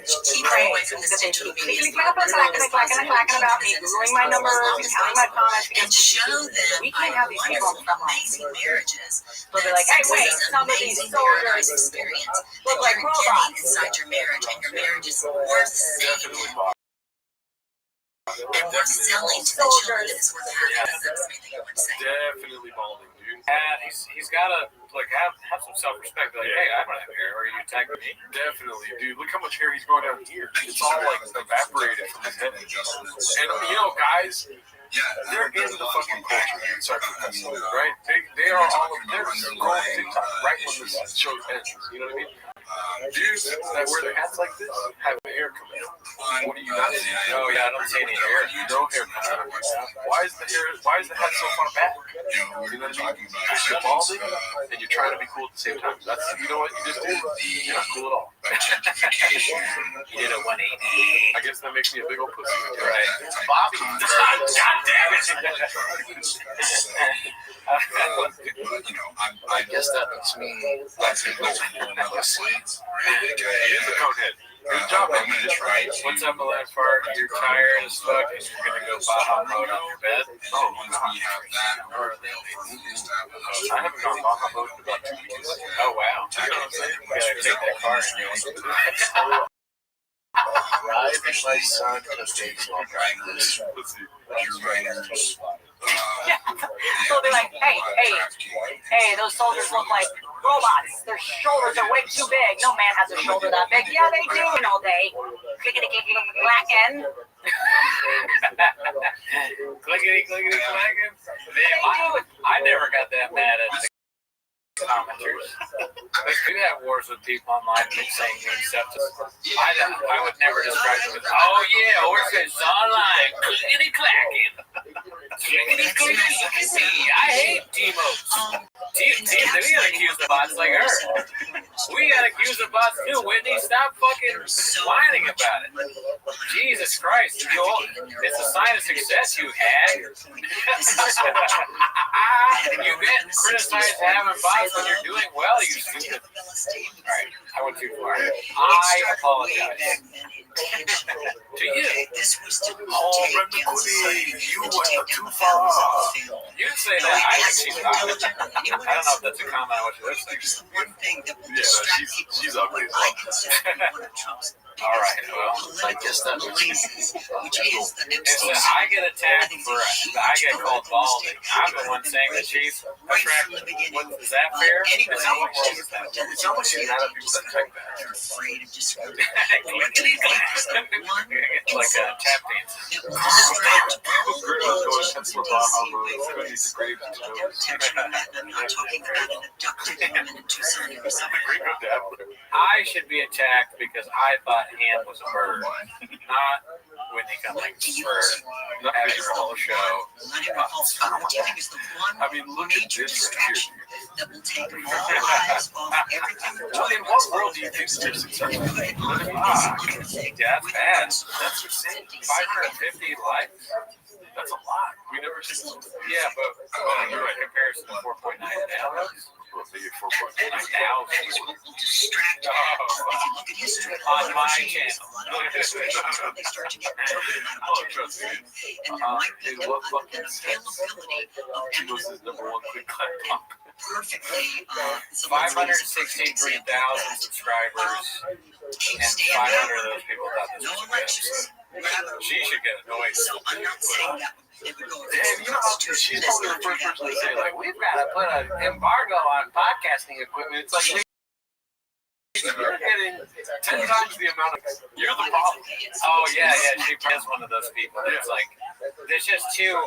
Speaker 2: keep them away from this digital media as long as possible,
Speaker 17: Googling my numbers, counting my comments,
Speaker 2: and show them
Speaker 17: we can't have these people
Speaker 2: wonderful, amazing marriages.
Speaker 17: They'll be like, hey, wait, some of these soldiers
Speaker 2: experience
Speaker 17: look
Speaker 2: that
Speaker 17: like
Speaker 2: you're
Speaker 17: robots.
Speaker 2: getting inside your marriage, and your marriage is worth saving and worth selling to the children that is worth having. That's the main thing I want to say.
Speaker 5: Definitely balding, dude. And he's got to like have some self-respect. Like, hey, I don't have hair. Are you attacking me? Definitely, dude. Look how much hair he's growing down here. It's all like evaporated from his head. And you know, guys, they're in the fucking culture. Sorry for cussing, right? They are all they're scrolling TikTok right when this show ends. You know what I mean? Dudes that wear their hats like this have hair coming out. What do you not see? No, yeah, I don't see any hair. No hair coming out. Why is the hat so far back? You know what I mean? Because you're balding and you're trying to be cool at the same time. That's, you know what you just did? You're not cool at all. You did a 180. I guess that makes me a big old pussy. Right. Bobby. God damn it.
Speaker 8: I guess that makes me
Speaker 5: He is a conehead. Good job, man. What's up, Milan Fart? You're tired as fuck and you're gonna go Baja mode on your bed? Oh,
Speaker 8: once we have that,
Speaker 5: I haven't gone Baja mode in about 2 weeks. Oh, wow. You know what I'm saying? You gotta take that car and go.
Speaker 8: Driving my son to baseball practice.
Speaker 17: They'll be like, hey, those soldiers look like robots. Their shoulders are way too big. No man has a shoulder that big. Yeah, they do all day. Clickety-clickety-clacking.
Speaker 5: Clickety-clickety-clacking. I never got that mad at the commenters. We have wars with people online saying mean stuff. I would never describe it as, oh yeah, or it's online. Clickety-clacking. Clickety-clickety. You can see, I hate T-Mos. We gotta accuse the bots like her. We gotta accuse the bots too. Whitney, stop fucking whining about it. Jesus Christ. It's a sign of success, you hag. You get criticized having bots when you're doing well, you stupid. Alright, I went too far. I apologize. To you. Oh, Remy Goody, you went too far. You didn't say that. I think she's ugly. I don't know if that's a comment on what she looks like.
Speaker 8: Yeah, she's ugly as well.
Speaker 2: I consider one of Trump's
Speaker 16: All right, well,
Speaker 8: I guess that makes
Speaker 2: Places, which is the
Speaker 16: I get attacked for I get called balding. I'm the one saying that she's attractive. Is that fair?
Speaker 2: Anyway,
Speaker 16: It's not
Speaker 2: she's
Speaker 8: it's almost a lot of people that check that.
Speaker 2: They're afraid of discrimination. What do you think is the one
Speaker 16: like a tap dance.
Speaker 2: that will distract all
Speaker 5: Great was going
Speaker 2: those
Speaker 5: Pencil
Speaker 2: who
Speaker 5: Baja
Speaker 2: see
Speaker 5: Goonies the Grave and
Speaker 2: protection of that. I'm not talking about an abducted woman in Tucson, Arizona.
Speaker 16: I should be attacked because I thought Han was a bird, not Whitney Cummings for having her whole show.
Speaker 2: What do you think is the one major distraction that will take all eyes off everything we're
Speaker 5: Well,
Speaker 2: doing?
Speaker 5: in what world do you think you're successful?
Speaker 16: Yeah, that's bad. That's 550 likes. That's a lot.
Speaker 5: We never seen it.
Speaker 16: Yeah, but in comparison to 4.9 now.
Speaker 5: Well, maybe 4.9.
Speaker 2: Distract. If you look at history,
Speaker 16: On my channel.
Speaker 2: illustrations when they start to get talking about
Speaker 5: Trust me.
Speaker 2: and there might be an availability of
Speaker 5: He was his number one quick clap pop.
Speaker 2: perfectly
Speaker 16: 563,000 subscribers, and 500 of those people thought this was good. She should get annoyed.
Speaker 2: So I'm not saying that it would go
Speaker 5: And you know how she's probably the first person to say, like,
Speaker 16: We've got to put an embargo on podcasting equipment. It's like
Speaker 5: you're getting 10 times the amount of. You're the problem.
Speaker 16: oh yeah, she is one of those people. It's like there's just too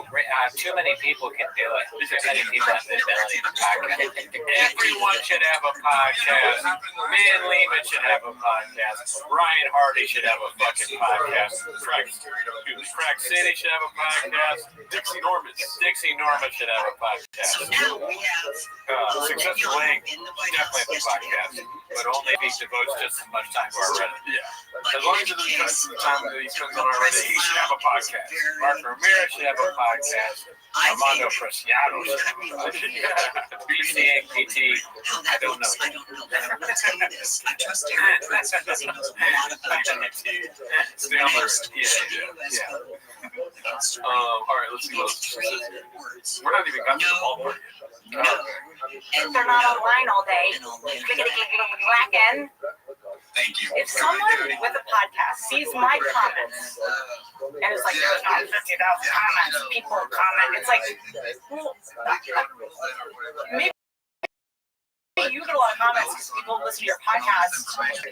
Speaker 16: many people can do it. Too many people have the ability to podcast. Everyone should have a podcast. Man Lehman should have a podcast. Ryan Hardy should have a fucking podcast. Crack City should have a podcast.
Speaker 5: Dixie Norman
Speaker 16: should have a podcast.
Speaker 2: So now we have
Speaker 16: Successful Link definitely have a podcast, but only if he devotes just as much time to our Reddit.
Speaker 5: Yeah. As long as it doesn't cut the time that he spends on our Reddit, he should have a podcast.
Speaker 16: Mark Ramirez should have a podcast. Armando Preciado should have a podcast. BCAPT, I don't know.
Speaker 2: I don't know, but I will tell you this. I trust Aaron Prince because he knows a lot about it.
Speaker 5: Stay on the list. Yeah. All right, let's see what else. We're not even got to the ballpark yet.
Speaker 17: If they're not online all day, clickety-clickety-clacking.
Speaker 20: Thank you.
Speaker 17: If someone with a podcast sees my comments and it's like there's not 50,000 comments, people comment, it's like, well, maybe you get a lot of comments because people listen to your podcast fight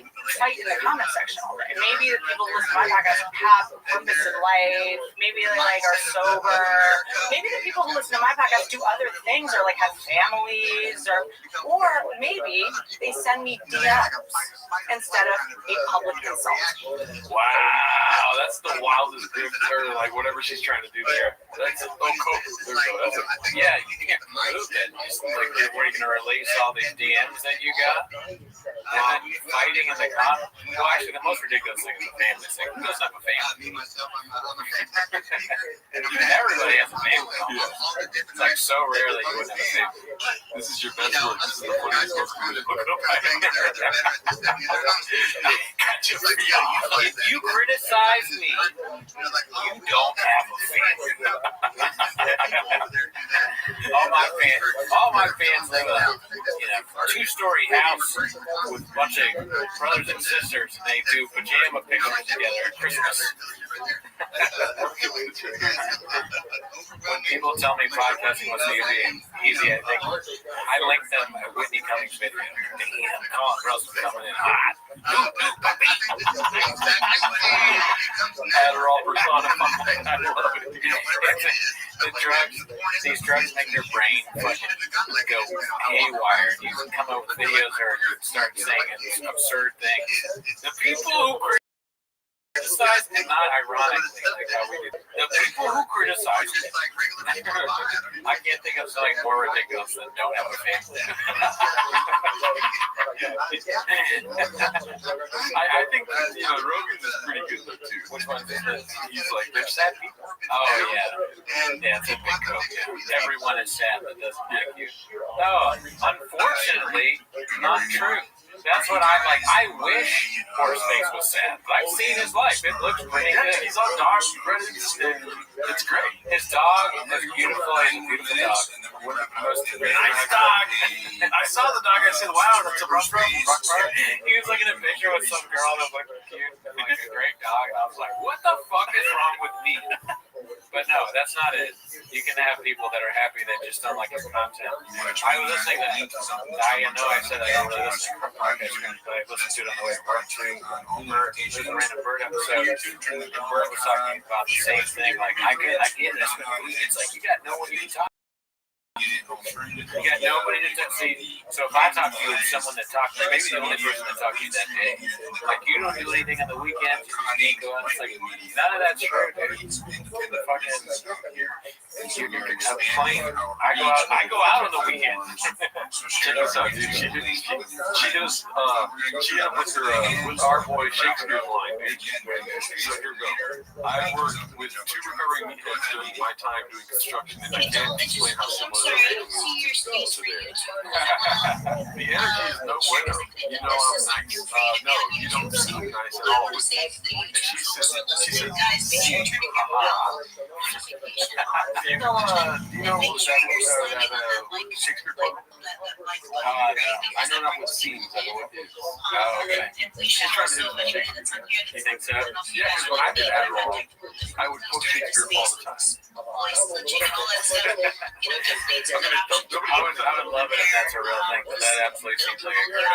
Speaker 17: in the comment section all day. Maybe the people who listen to my podcast have a purpose in life. Maybe they are sober. Maybe the people who listen to my podcast do other things or have families or maybe they send me DMs instead of a public insult.
Speaker 16: Wow, that's the wildest group, or whatever she's trying to do there. That's cool. There we go. Yeah, you can't prove that. Just where you're gonna release all these DMs that you got, and then fighting in the comments. Well, actually, the most ridiculous thing is the family thing. Who doesn't have a family? Everybody has a family. It's so rare that you wouldn't have a family.
Speaker 5: This is your best work. This is the funniest most good.
Speaker 16: If you criticize me, you don't have a family. all my fans live in a two-story house with a bunch of brothers and sisters, and they do pajama pictures together at Christmas. When people tell me podcasting was easy, I think I linked them at Whitney Cummings' video. Damn, Colin Russell coming in hot.
Speaker 5: Adderall personified. I love it.
Speaker 16: These drugs make your brain fucking go haywire. You can come up with videos or you start saying absurd things. The people who criticize me, not ironically, how we do. The people who criticize me, I can't think of something more ridiculous than don't have a family.
Speaker 5: I think Rogan is pretty good though too. Which one is this? He's they're sad people.
Speaker 16: Oh yeah, it's a big joke. Yeah. Everyone is sad that doesn't like you. No, unfortunately, not true. That's what I like. I wish Horseface was sad, but I've seen his life. It looks pretty good.
Speaker 5: He's on dog credits, and it's great.
Speaker 16: His dog is beautiful. He's a beautiful dog.
Speaker 5: Nice dog. I saw the dog. I said, "Wow, that's a rough road."
Speaker 16: He was looking at a picture with some girl that looked cute and like a great dog, and I was like, "What the fuck is wrong with me?" But no, that's not it. You can have people that are happy that just don't like his content. I was listening to I know I said I don't really listen to podcasts, but I listened to it on the way to work too. There's a random Bird episode, and Bird was talking about the same thing. Like, I get it. It's like you got no one you can talk. You got nobody to talk to. So if I talk to you, it's someone that talks, maybe the only person that talks to you that day. Like, you don't do anything on the weekends. You just can't go out. It's like, none of that's true, dude. I go out on the weekends.
Speaker 5: Check this out, dude. She does with our boy Shakespeare's line, dude. So here we go. I worked with 2 recovering meatheads during my time doing construction, and I can't explain how similar the energy is to theirs. The energy is no bueno. You know I'm nice. No, you don't seem nice at all with me. And she said, you know that Shakespeare quote? I know not what scenes, I know what is. Oh, okay. She's trying to do Shakespeare.
Speaker 16: You think so?
Speaker 5: Yeah, because when I did Adderall, I would quote Shakespeare all the time.
Speaker 16: I would love it if that's a real thing, but that absolutely seems like a good no.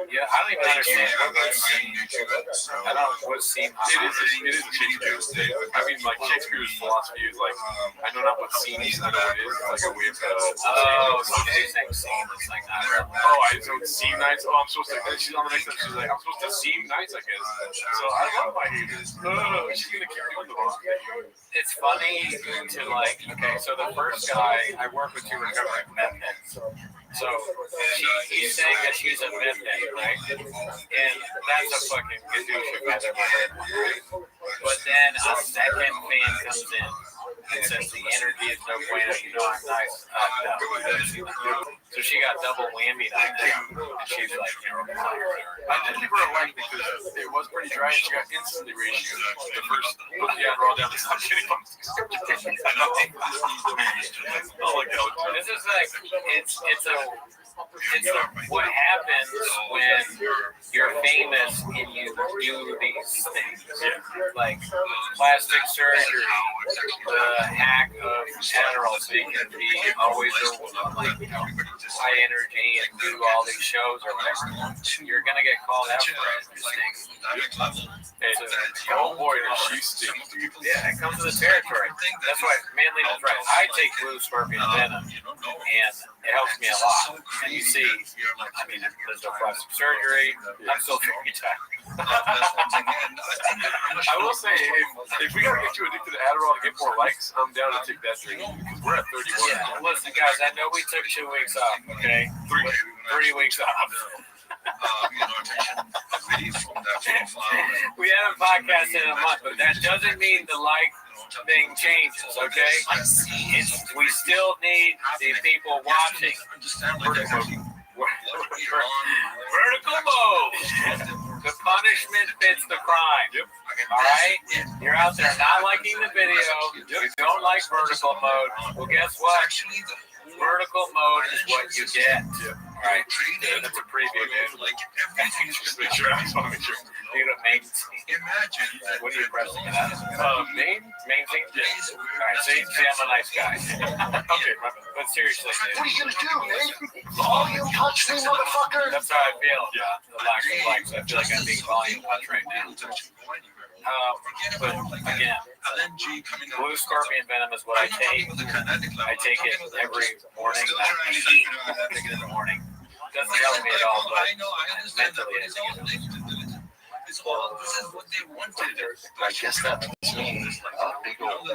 Speaker 16: Yeah, I don't even understand what scene. I don't know what scene.
Speaker 5: It is Shakespeare. I mean, like, Shakespeare's philosophy is like, I know not what scene is, I know what it is. It's like a way of
Speaker 16: so you're saying scene is like not real.
Speaker 5: So it's seem nice. Oh, I'm supposed to. And she's on the next episode. She's like, I'm supposed to seem nice, I guess. So I love my haters. She's gonna keep doing the wrong thing.
Speaker 16: It's funny to like. Okay, so the first guy I work with, 2 recovering meth heads. So he's saying that she's a meth head, right? And that's a fucking gadoosh if I've ever heard one, right? But then a second fan comes in and says the energy is no bueno, you know I'm nice. So she got double whammy on that, and she's like,
Speaker 5: I did give her a like because it was pretty dry and she got instantly ratioed. The first, roll down the top.
Speaker 16: This is like, it's what happens when you're famous and you do these things, like plastic surgery, the hack of Adderall, so you can be always like, high energy and do all these shows or whatever. You're gonna get called out for it.
Speaker 5: Oh boy, does she stink, dude.
Speaker 16: Yeah, it comes with the territory. That's why Manliness right. I take blue scorpion venom, and it helps me a lot. And you see, I mean, there's no plastic surgery. I'm still very tired.
Speaker 5: I will say, if we gotta get you addicted to Adderall to get more likes, I'm down to take that drink because we're at 31.
Speaker 16: Yeah, listen, guys, I know we took 2 weeks off, okay? 3 weeks off. We haven't podcasted in a month, but that doesn't mean the like thing changes, okay? We still need the people watching. Vertical mode. The punishment fits the crime. All right? You're out there not liking the video. You don't like vertical mode. Well, guess what? Vertical mode is what you get. All right. That's a preview, dude.
Speaker 5: Just make sure. I just want to make sure.
Speaker 16: You're gonna maintain. What are you pressing it at? Maintain? Yes. All right. See, I'm a nice guy. Okay, but seriously, dude.
Speaker 8: What are you gonna do, man? Volume punch me, motherfucker.
Speaker 16: That's how I feel about the lack of likes. I feel like I'm being volume punch right now. But again, blue scorpion venom is what I take. I take it every morning. I take it in the morning. Doesn't help me at all, but mentally I think it helps.
Speaker 8: I guess that means big old.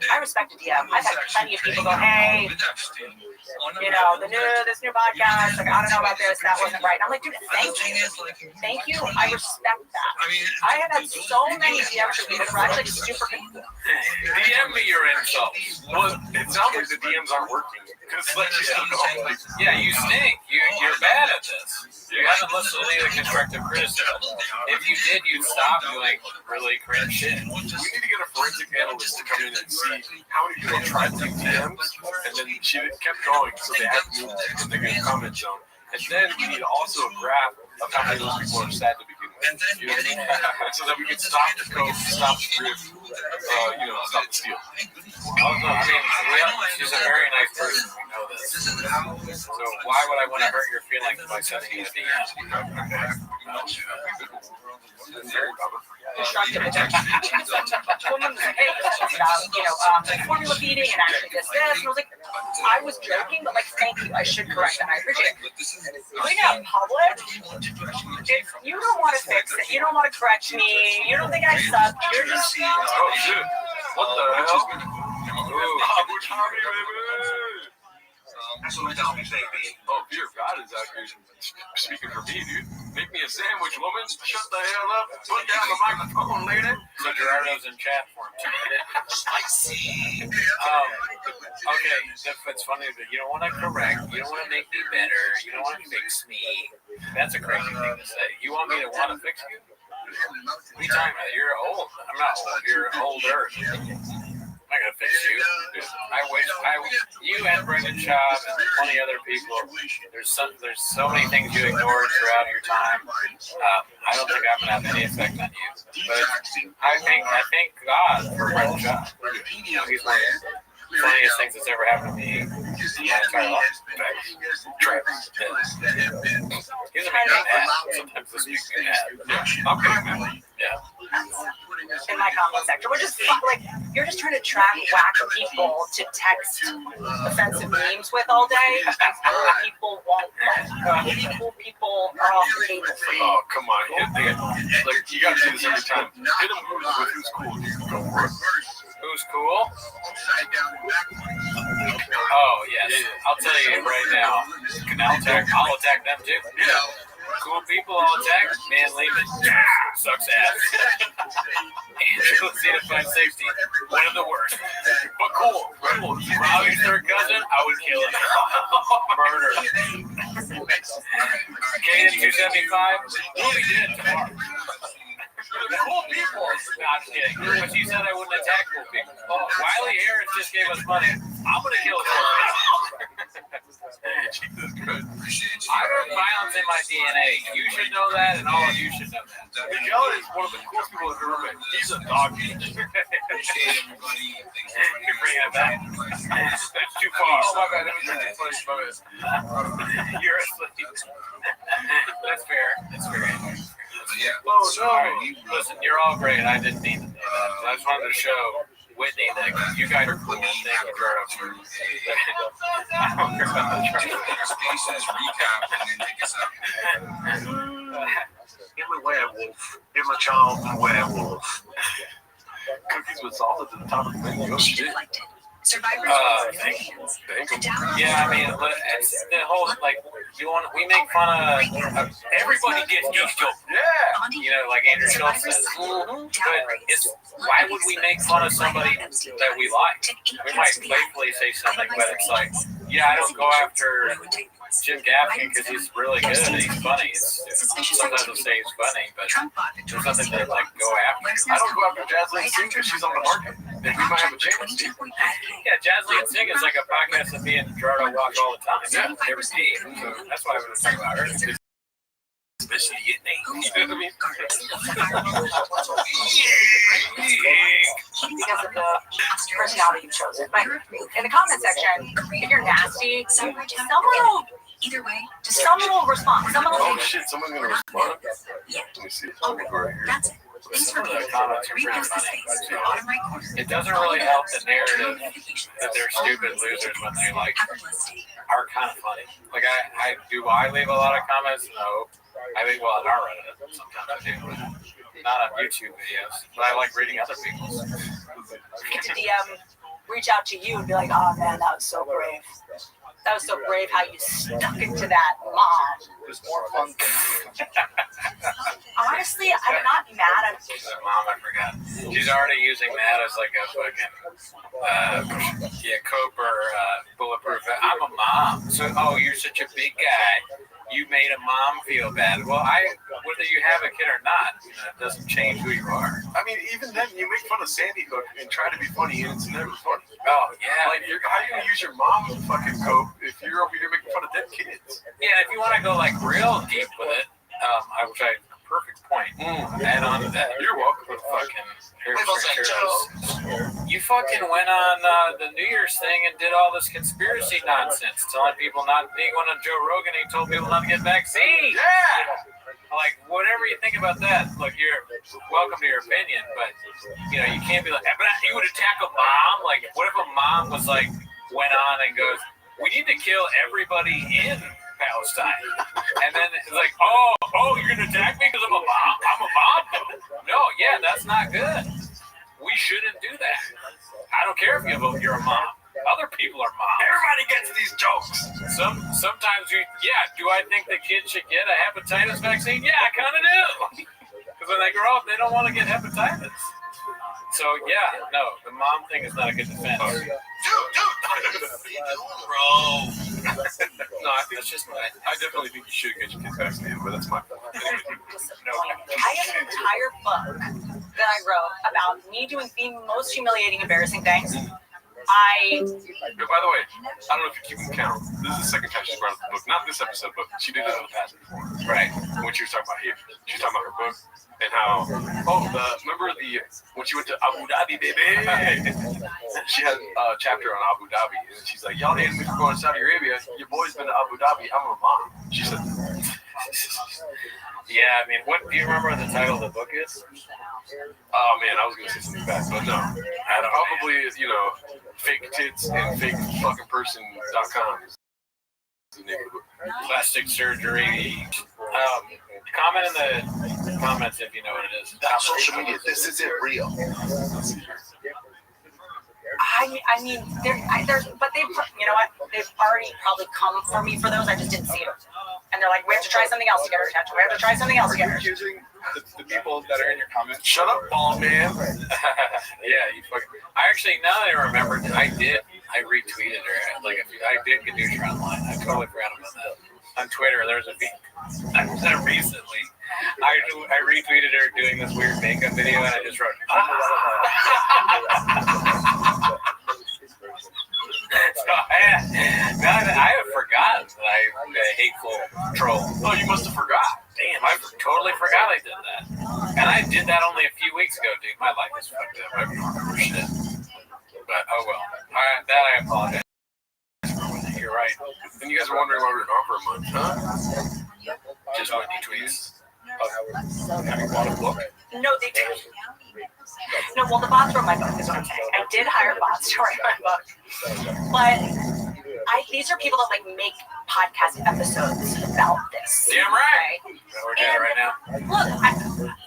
Speaker 17: I respect a DM. I've had plenty of people go, hey, you know, this new podcast, like, I don't know about this, that wasn't right. I'm like, dude, thank you. Thank you. I respect that. I have had so many DMs from people who are actually super good.
Speaker 16: DM me your insults.
Speaker 5: Well, it sounds like the DMs aren't working. Because like,
Speaker 16: Yeah, you stink. You're bad at this. You haven't listened to any of the constructive criticism. If you did, you'd stop doing really cringe shit.
Speaker 5: We need to get a forensic analyst to come in and see how many people tried to take DMs, and then she kept going, so they had to move in the negative comment zone. And then we need also a graph of how many of those people are sad to begin with. You know what I mean? So that we can stop the code, stop the drift, stop the steal.
Speaker 16: Also, I mean, she's a very nice person. We know this. So why would I want to hurt your feelings by sending you a DM?
Speaker 17: Woman was like, hey, formula feeding and actually this. And I was like, I was joking, but like, thank you. I should correct that. I appreciate it. Putting it out in public, if you don't want to fix it, you don't want to correct me, you don't think I suck, you're just.
Speaker 5: Oh, shit. What the hell? Abu Dhabi, baby. Oh, dear God is out here speaking for me, dude. Make me a sandwich, woman. Shut the hell up. Put down the microphone, lady.
Speaker 16: So Gerardo's in chat for him.
Speaker 5: Spicy.
Speaker 16: Okay, it's funny that you don't want to correct, you don't want to make me better, you don't want to fix me. That's a crazy thing to say. You want me to want to fix you? What are you talking about? You're old. I'm not old. You're older. I'm not gonna fix you. You and Brendan Schaub and plenty other people. There's so many things you ignored throughout your time. I don't think I'm gonna have any effect on you. But I thank God for Brendan Schaub. He's one of the funniest things that's ever happened to me in my entire life. Travis. He doesn't make me mad. Sometimes this makes me mad. Okay. Yeah.
Speaker 17: In my comment section, which is like you're just trying to track whack people to text offensive memes with all day. People won't. People are off the table for you.
Speaker 5: Oh, come on. Like, you gotta do this every time. Hit them with who's cool. Go for it.
Speaker 16: Who's cool? Oh, yes. I'll tell you right now. I'll attack them too.
Speaker 5: Yeah.
Speaker 16: Cool people all attack. Man, Lehman. Sucks ass. Angela Cena 560. One of the worst. But cool. Robbie's third cousin, I would kill him. Murder. Kaden 275. We'll be dead tomorrow. Cool people. No, I'm kidding. But you said I wouldn't attack cool people. Oh, Wiley Harris just gave us money. I'm going to kill cool people. I have violence in my DNA. You should know that, and all of you should know that.
Speaker 5: Miguel is one of the coolest people I've ever met. He's a dog. You're
Speaker 16: bringing it back. That's too far.
Speaker 5: Oh, my bad.
Speaker 16: You're asleep. That's fair. That's fair.
Speaker 5: Oh, no.
Speaker 16: Right. Listen, you're all great. I didn't mean to say that. I just wanted to show Whitney that you guys are cool. Thank you, Gerardo. I don't care about the truck.
Speaker 8: I'm a werewolf. I'm a child werewolf.
Speaker 5: Cookies with salt at the top of the menu. Oh, shit.
Speaker 16: Yeah, I mean, it's the whole, like, we make fun of everybody gets geek jokes.
Speaker 5: Yeah.
Speaker 16: You know, like Andrew Schultz says. But why would we make fun of somebody that we like? We might playfully say something, but it's like, yeah, I don't go after Jim Gaffigan because he's really good and he's funny. Sometimes I'll say he's funny, but there's nothing to like go after.
Speaker 5: I don't go after Jaslyn Singh because she's on the market. Then we might have a chance.
Speaker 16: Yeah, Jaslyn Singh is like a podcast of me and Gerardo watch all the time. Yeah, every day. So that's why I was talking about her. Especially your name. You know what I mean?
Speaker 17: Because of the personality you've chosen. But in the comment section, if you're nasty, someone will respond.
Speaker 5: Oh shit, someone's gonna respond?
Speaker 17: Yeah.
Speaker 5: Let me see. Let me go right here.
Speaker 17: That's it.
Speaker 16: Some of the comments are pretty funny. It doesn't really help the narrative that they're stupid losers when they like are kind of funny. Like I leave a lot of comments? No. I leave a lot on our Reddit. Sometimes I do, but not on YouTube videos. But I like reading other people's.
Speaker 17: To DM, reach out to you and be like, oh man, that was so brave. That was so brave how you stuck it to that mom.
Speaker 8: There's more fun
Speaker 17: Honestly, I'm not mad at
Speaker 16: Mom, I forgot. She's already using that as like a fucking cope or bulletproof. I'm a mom, so you're such a big guy. You made a mom feel bad. Well, whether you have a kid or not, it doesn't change who you are.
Speaker 5: I mean, even then, you make fun of Sandy Hook and try to be funny, and it's never funny.
Speaker 16: Oh yeah.
Speaker 5: Like, how are you gonna use your mom as a fucking cope if you're over here making fun of dead kids?
Speaker 16: Yeah, if you want to go like real deep with it, perfect point. Add on to that.
Speaker 5: You're welcome.
Speaker 16: Fucking you fucking went on the New Year's thing and did all this conspiracy nonsense, telling people not being one on Joe Rogan. He told people not to get vaccines.
Speaker 5: Yeah.
Speaker 16: Like, whatever you think about that, look, you're welcome to your opinion, but you can't be like, but you would attack a mom. Like, what if a mom was like, went on and goes, we need to kill everybody in Palestine, and then it's like, oh, you're gonna attack me because I'm a mom? I'm a mom? No, yeah, that's not good. We shouldn't do that. I don't care if you're a mom. Other people are moms.
Speaker 5: Everybody gets these jokes.
Speaker 16: Sometimes do I think the kids should get a hepatitis vaccine? Yeah, I kind of do. Because when they grow up, they don't want to get hepatitis. So, no, the mom thing is not a good defense.
Speaker 5: Dude.
Speaker 9: Bro.
Speaker 5: No, I think it's just I definitely think you should get your kids vaccinated, but that's my point. Anyway,
Speaker 17: I have an entire book that I wrote about me doing the most humiliating, embarrassing things.
Speaker 5: By the way, I don't know if you're keeping count. This is the second time she's brought up the book. Not this episode, but she did it in the past before.
Speaker 16: Right.
Speaker 5: When she was talking about here. She was talking about her book and how, remember when she went to Abu Dhabi, baby? She had a chapter on Abu Dhabi. And she's like, y'all didn't move to go to Saudi Arabia. Your boy's been to Abu Dhabi. I'm a mom. She said,
Speaker 16: yeah, I mean, what do you remember the title of the book is?
Speaker 5: Oh man, I was gonna say something bad, but no. Probably fake tits and fake fucking person.com is the name of the book.
Speaker 16: Plastic surgery. Comment in the comments if you know what it is.
Speaker 8: That's social media. This isn't real.
Speaker 17: I mean, but they've, you know what? They've already probably come for me for those. I just didn't see them. And they're like, we have to try something else together. We have to try something else together.
Speaker 8: Accusing the people that are in your comments.
Speaker 5: Shut up, bald man.
Speaker 16: Yeah, you fucking. I actually, now that I remember, I retweeted her. Like, I did Gadusha online. I totally forgot about that. On Twitter, there was a recently. I retweeted her doing this weird makeup video, and I just wrote, So I have forgotten that I a hateful troll.
Speaker 5: Oh, you must have forgot.
Speaker 16: Damn, I totally forgot I did that. And I did that only a few weeks ago, dude. My life is fucked up. I don't remember shit. But, oh well. That I apologize. You're right.
Speaker 5: And you guys are wondering why we're gone for a month, huh?
Speaker 16: Just when you tweets.
Speaker 5: Having bought a book?
Speaker 17: No, they didn't. No, well, the bots wrote my book, is what I'm saying. I did hire bots to write my book. But these are people that like make podcast episodes about this.
Speaker 16: Damn right. We're doing it right now.
Speaker 17: Look,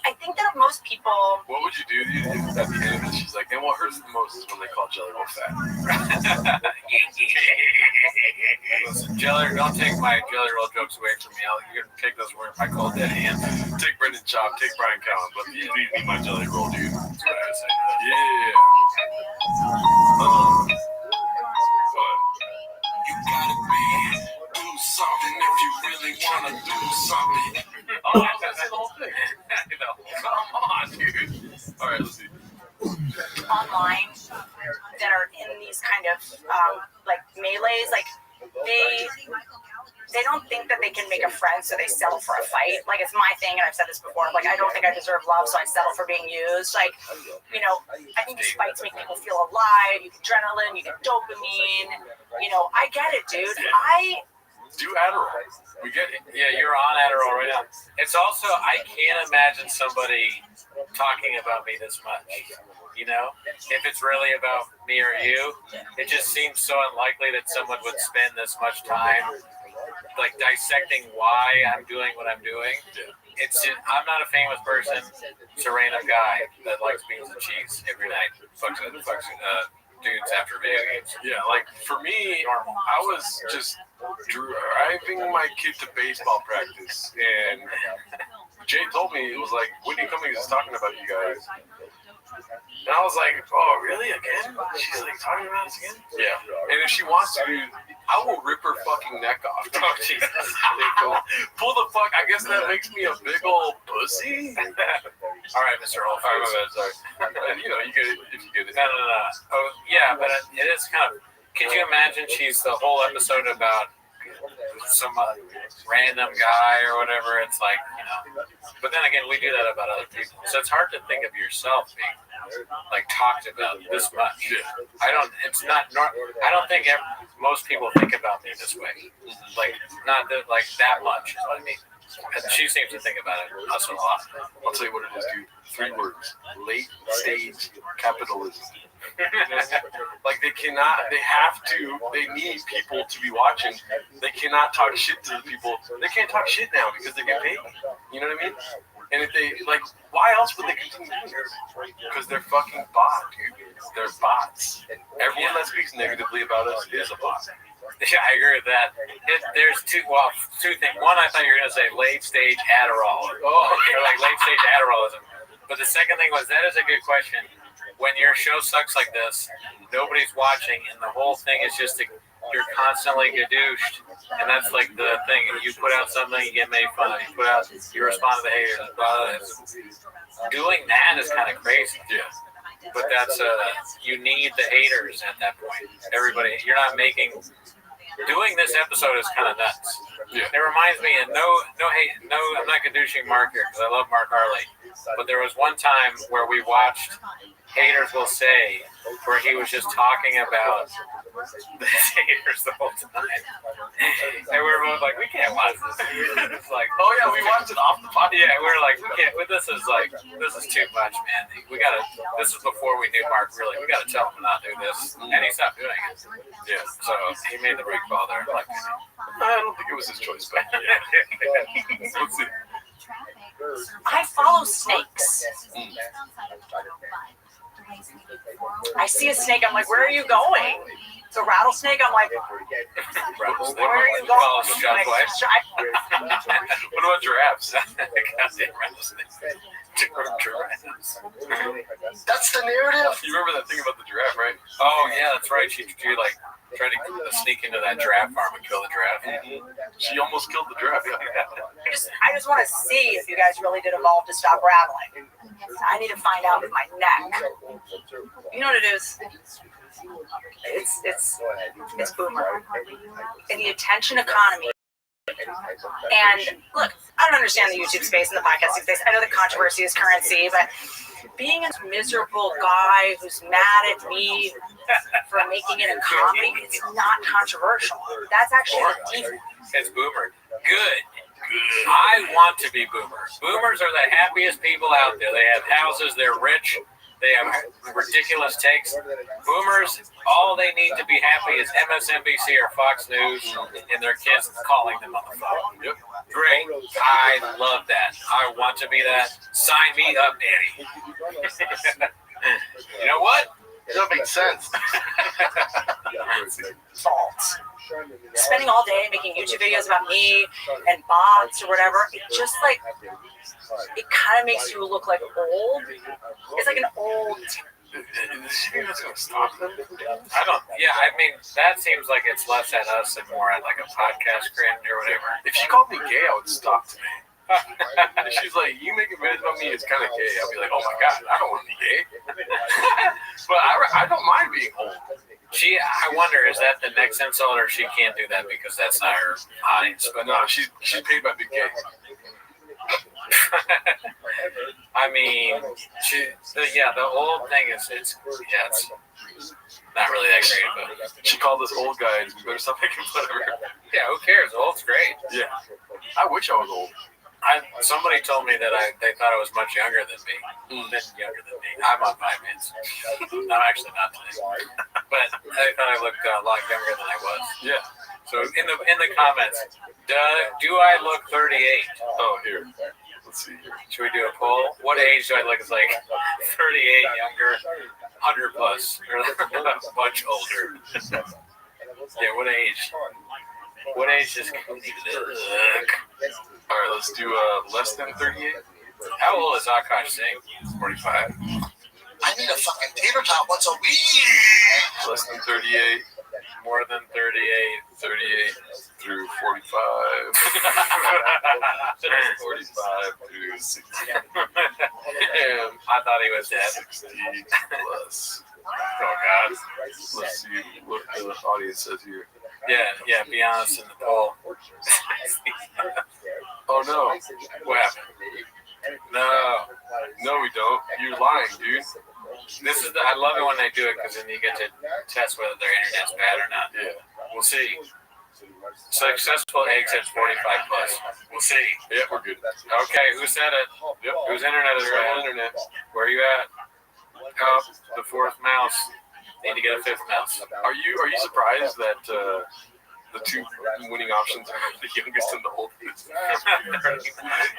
Speaker 17: I think that most people.
Speaker 5: What would you do if at the end of it, she's like, and what hurts the most is when they call Jelly Roll fat.
Speaker 16: Listen, Jelly, don't take my Jelly Roll jokes away from me. You can take those where I call dead hand.
Speaker 5: Take Brendan Chop, take Brian Cowan, but you leave me my Jelly Roll, dude. That's what I say. Yeah.
Speaker 9: You gotta do something if you really wanna do something.
Speaker 5: Oh, that's the whole thing. Come on, dude. All right, let's see.
Speaker 17: Online that are in these kind of like melees, like they don't think that they can make a friend, so they settle for a fight. Like, it's my thing, and I've said this before. Like, I don't think I deserve love, so I settle for being used. Like, you know, I think these fights make people feel alive. You get adrenaline, you get dopamine. You know, I get it, dude.
Speaker 5: Do Adderall. We get it.
Speaker 16: Yeah, you're on Adderall right now. It's also, I can't imagine somebody talking about me this much. You know, if it's really about me or you, it just seems so unlikely that someone would spend this much time like dissecting why I'm doing what I'm doing. I'm not a famous person. It's a random guy that likes beans and cheese every night. Fucks dudes after video games.
Speaker 5: Yeah, like for me, I was just driving my kid to baseball practice, and Jay told me, it was like, Whitney Cummings is talking about you guys. And I was like, oh, really? Again? She's like, talking about us again? Yeah. And if she wants to, I will rip her fucking neck off. Oh, Jesus. Pull the fuck. I guess that makes me a big old pussy.
Speaker 16: All right, Mr. Olf.
Speaker 5: All right, my bad, sorry. And, you know, you get it if you get it.
Speaker 16: No. Oh, yeah, but it is kind of. Could you imagine she's the whole episode about some random guy or whatever? It's like, you know. But then again, we do that about other people. So it's hard to think of yourself being like talked about this much.
Speaker 5: Yeah.
Speaker 16: I don't think most people think about me this way. Like not that like that much is what I mean. And she seems to think about it us a lot.
Speaker 5: I'll tell you what it is, dude. 3 words. Late stage capitalism. Like they need people to be watching. They cannot talk shit to the people. They can't talk shit now because they get paid. You know what I mean? And if they, like, why else would they continue doing this? Because they're fucking bot, dude. They're bots. Everyone that speaks negatively about us is a bot.
Speaker 16: Yeah, I agree with that. There's two things. One, I thought you were going to say late stage Adderall. Or like late stage Adderallism. But the second thing was, that is a good question. When your show sucks like this, nobody's watching, and the whole thing is just you're constantly gadooshed. And that's like the thing. You put out something, you get made fun of. You respond to the haters. Doing that is kind of crazy.
Speaker 5: Yeah.
Speaker 16: But that's you need the haters at that point. Everybody, you're not making. Doing this episode is kind of nuts.
Speaker 5: Yeah.
Speaker 16: It reminds me, and no hate, I'm not gadooshing Mark here because I love Mark Harley. But there was one time where we watched Haters Will Say, where he was just talking about the haters the whole time. And we were both like, we can't watch this. It's like,
Speaker 5: oh yeah, we watched it off the podcast.
Speaker 16: Yeah, we were like, we can't. This is too much, man. This is before we knew Mark really. We gotta tell him not to do this, and he stopped doing it.
Speaker 5: Yeah.
Speaker 16: So he made the right call there. Like,
Speaker 5: I don't think it was his choice, but yeah. Let's see.
Speaker 17: I follow snakes. I see a snake. I'm like, where are you going? It's a rattlesnake. I'm like, where are you going?
Speaker 5: What about giraffes?
Speaker 16: Goddamn rattlesnakes. Giraffes.
Speaker 5: That's the narrative. You remember that thing about the giraffe, right?
Speaker 16: Oh yeah, that's right. She like tried to sneak into that giraffe farm and kill the giraffe.
Speaker 5: She almost killed the giraffe.
Speaker 17: I just want to see if you guys really did evolve to stop rattling. I need to find out with my neck. You know what it is? It's boomer. In the attention economy. And look, I don't understand the YouTube space and the podcasting space. I know the controversy is currency, but being a miserable guy who's mad at me for making it a comedy, it's not controversial. That's actually deep.
Speaker 16: It's boomer. Good. I want to be boomers. Boomers are the happiest people out there. They have houses, they're rich, they have ridiculous takes. Boomers, all they need to be happy is MSNBC or Fox News and their kids calling them on the phone. Yep. Great. I love that. I want to be that. Sign me up, Daddy. You know what?
Speaker 5: It doesn't make sense.
Speaker 17: Fault. Spending all day making YouTube videos about me and bots or whatever, it just like, it kind of makes you look like old. It's like an old.
Speaker 5: Is she think that's going to stop them?
Speaker 16: I don't, yeah, I mean, that seems like it's less at us and more at like a podcast cringe or whatever.
Speaker 5: If she called me gay, I would stop today. She's like, you making videos about me, it's kind of gay. I'll be like, oh my God, I don't want to be gay. But I don't mind being old.
Speaker 16: I wonder, is that the next insult, or she can't do that because that's not her audience?
Speaker 5: But no, she's paid by Big Gay.
Speaker 16: I mean, the old thing is, it's not really that great. But
Speaker 5: she called us old guys. We better stop making fun of her.
Speaker 16: Yeah, who cares? Old's great.
Speaker 5: Yeah, I wish I was old.
Speaker 16: Somebody told me that they thought I was much younger than me. Younger than me. I'm on vitamins. I'm actually not today. But I thought I looked a lot younger than I was.
Speaker 5: Yeah.
Speaker 16: So in the comments, do I look 38?
Speaker 5: Oh, here. Let's see here.
Speaker 16: Should we do a poll? What age do I look? It's like 38 younger. 100 plus, or much older. Yeah, what age? What age does Cooney look?
Speaker 5: All right, let's do less than 38.
Speaker 16: How old is Akash Singh? 45.
Speaker 11: I need a fucking tater tot once a week.
Speaker 5: Less than 38.
Speaker 16: More than 38.
Speaker 5: 38 through 45. 45 through 60.
Speaker 16: I thought he was dead.
Speaker 5: 60 plus.
Speaker 16: Oh, God.
Speaker 5: Let's see what the audience says here.
Speaker 16: Yeah, be honest in the poll.
Speaker 5: Oh, no.
Speaker 16: What happened?
Speaker 5: No, we don't. You're lying, dude.
Speaker 16: I love it when they do it because then you get to test whether their internet's bad or not.
Speaker 5: Yeah.
Speaker 16: We'll see. Successful eggs at 45 plus. We'll see.
Speaker 5: Yeah, we're good.
Speaker 16: Okay, who said it?
Speaker 5: Yep.
Speaker 16: Whose internet is bad?
Speaker 5: Internet.
Speaker 16: Where are you at? Oh, the fourth mouse. Need to get a fifth mouse.
Speaker 5: Are you surprised that the two winning options are the youngest and the oldest?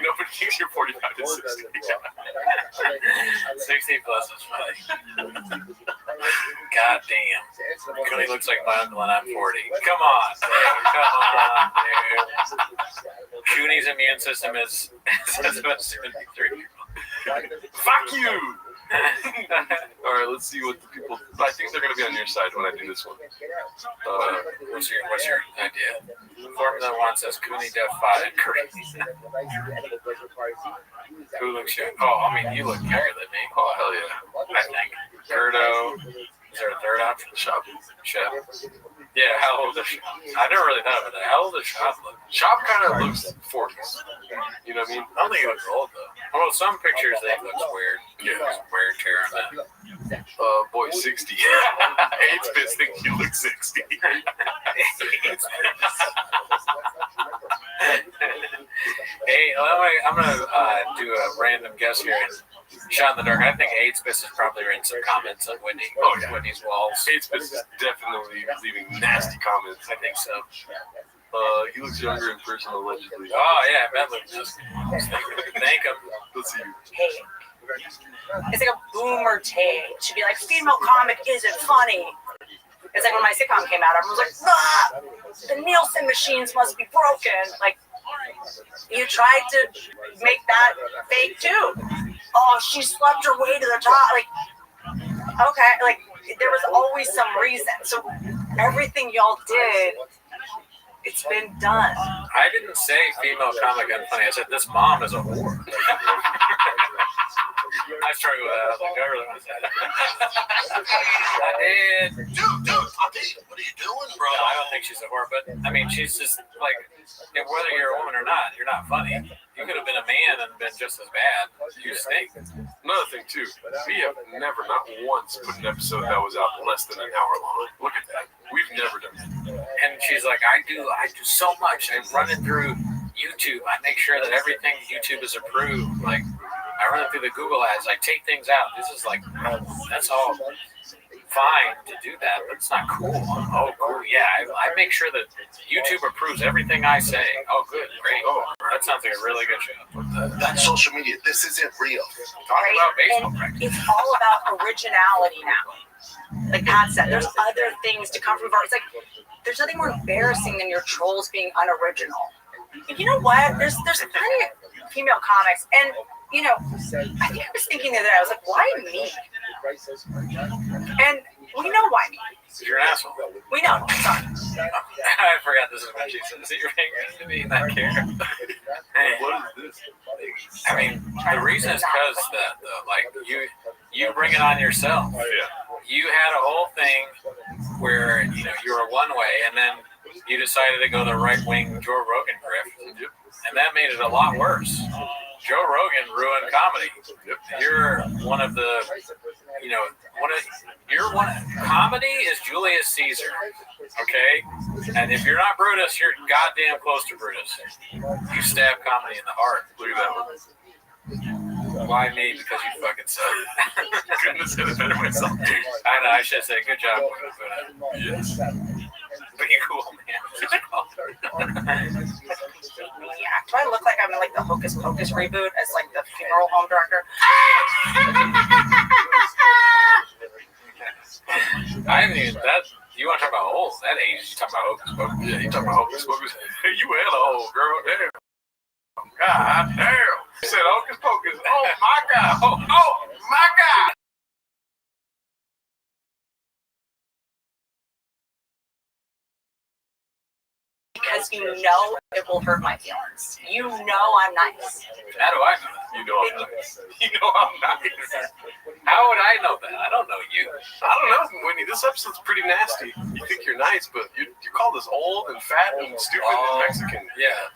Speaker 5: Nobody thinks you're 45 to 60.
Speaker 16: 60 plus is funny. God damn. Cooney looks like my uncle and I'm 40. Come on. Dude. Cooney's immune system is about 73.
Speaker 5: Fuck you! All right, let's see what the people. I think they're gonna be on your side when I do this one.
Speaker 16: What's your idea? Formula One says Cooney Def 5. Who looks young? Oh, I mean, you look younger than me.
Speaker 5: Oh, hell yeah.
Speaker 16: I think. Kurdo. Is there a third option?
Speaker 5: Shop.
Speaker 16: Yeah, how old is Shop? I never really thought about that. How old does Shop look?
Speaker 5: Shop kind of looks 40s. You know what I mean?
Speaker 16: I don't think he looks old, though. Well, some pictures, they look weird.
Speaker 5: Yeah.
Speaker 16: There's wear and tear on that.
Speaker 5: Boy, 60. AIDS Bits think you look 60.
Speaker 16: Hey, I'm going to do a random guess here. Shot in the dark. I think AIDS Bits is probably written some comments on Whitney.
Speaker 5: Oh, yeah.
Speaker 16: Whitney's walls.
Speaker 5: AIDS Bits is definitely leaving nasty comments.
Speaker 16: I think so.
Speaker 5: He looks younger in person, allegedly.
Speaker 16: Oh, yeah, that looks just. Thank him.
Speaker 5: Let's see.
Speaker 17: Hey. It's like a boomer take. It should be like, female comic isn't funny. It's like when my sitcom came out, everyone was like, ah, the Nielsen machines must be broken. Like, you tried to make that fake too. Oh, she slept her way to the top. Like, okay, like, there was always some reason. So everything y'all did, it's been done.
Speaker 16: I didn't say female comic unfunny. I said this mom is a whore. I struggle with that. I was like, I really want to say that. I did.
Speaker 11: Dude, what are you doing, bro?
Speaker 16: No, I don't think she's a whore, but I mean, she's just like, whether you're a woman or not, you're not funny. You could have been a man and been just as bad. You stink.
Speaker 5: Another thing, too, we have never, not once, put an episode that was out less than an hour long. Look at that. We've never done that.
Speaker 16: And she's like, I do so much. I run it through YouTube. I make sure that everything YouTube is approved. Like, I run it through the Google ads. I take things out. This is like, that's all fine to do that, but it's not cool. Oh, cool. Yeah, I make sure that YouTube approves everything I say. Oh, good. Great. Oh, that sounds like a really good show.
Speaker 11: That's social media. This isn't real.
Speaker 16: Talk about baseball practice.
Speaker 17: It's all about originality now. Like Pat said, there's other things to come from. It's like, there's nothing more embarrassing than your trolls being unoriginal. And you know what? There's plenty of female comics, and you know, I think I was thinking the other day, I was like, why me? And we know why me.
Speaker 16: You're an asshole.
Speaker 17: We know. Sorry.
Speaker 16: I forgot this is what she said. Is it your fingers to me? Not care. Hey,
Speaker 5: What is this?
Speaker 16: I mean, the reason is because like you bring it on yourself.
Speaker 5: Yeah.
Speaker 16: You had a whole thing where you were one way, and then you decided to go the right wing Joe Rogan grift, and that made it a lot worse. Joe Rogan ruined comedy. You're one of the, comedy is Julius Caesar, okay? And if you're not Brutus, you're goddamn close to Brutus. You stab comedy in the heart.
Speaker 5: Look at that one.
Speaker 16: Why me? Because you fucking suck.
Speaker 5: Couldn't have said it better myself.
Speaker 16: I know, I should have said, good job.
Speaker 5: Yes.
Speaker 16: But you're cool, man.
Speaker 17: Yeah. Do I look like I'm in like the Hocus Pocus reboot as like the funeral home director?
Speaker 16: I haven't even that. You want to talk about old? That age? You talking about hocus pocus?
Speaker 5: Yeah, you talking about hocus pocus? You hella old, girl. Damn. God damn. You said hocus pocus. Oh my God. Oh my God.
Speaker 17: Because you know it will hurt my feelings. You know I'm nice.
Speaker 16: How do I know that?
Speaker 5: You know I'm nice. You know I'm nice.
Speaker 16: How would I know that? I don't know you.
Speaker 5: I don't know, Winnie. This episode's pretty nasty. You think you're nice, but you call us old and fat and stupid and Mexican.
Speaker 16: Yeah.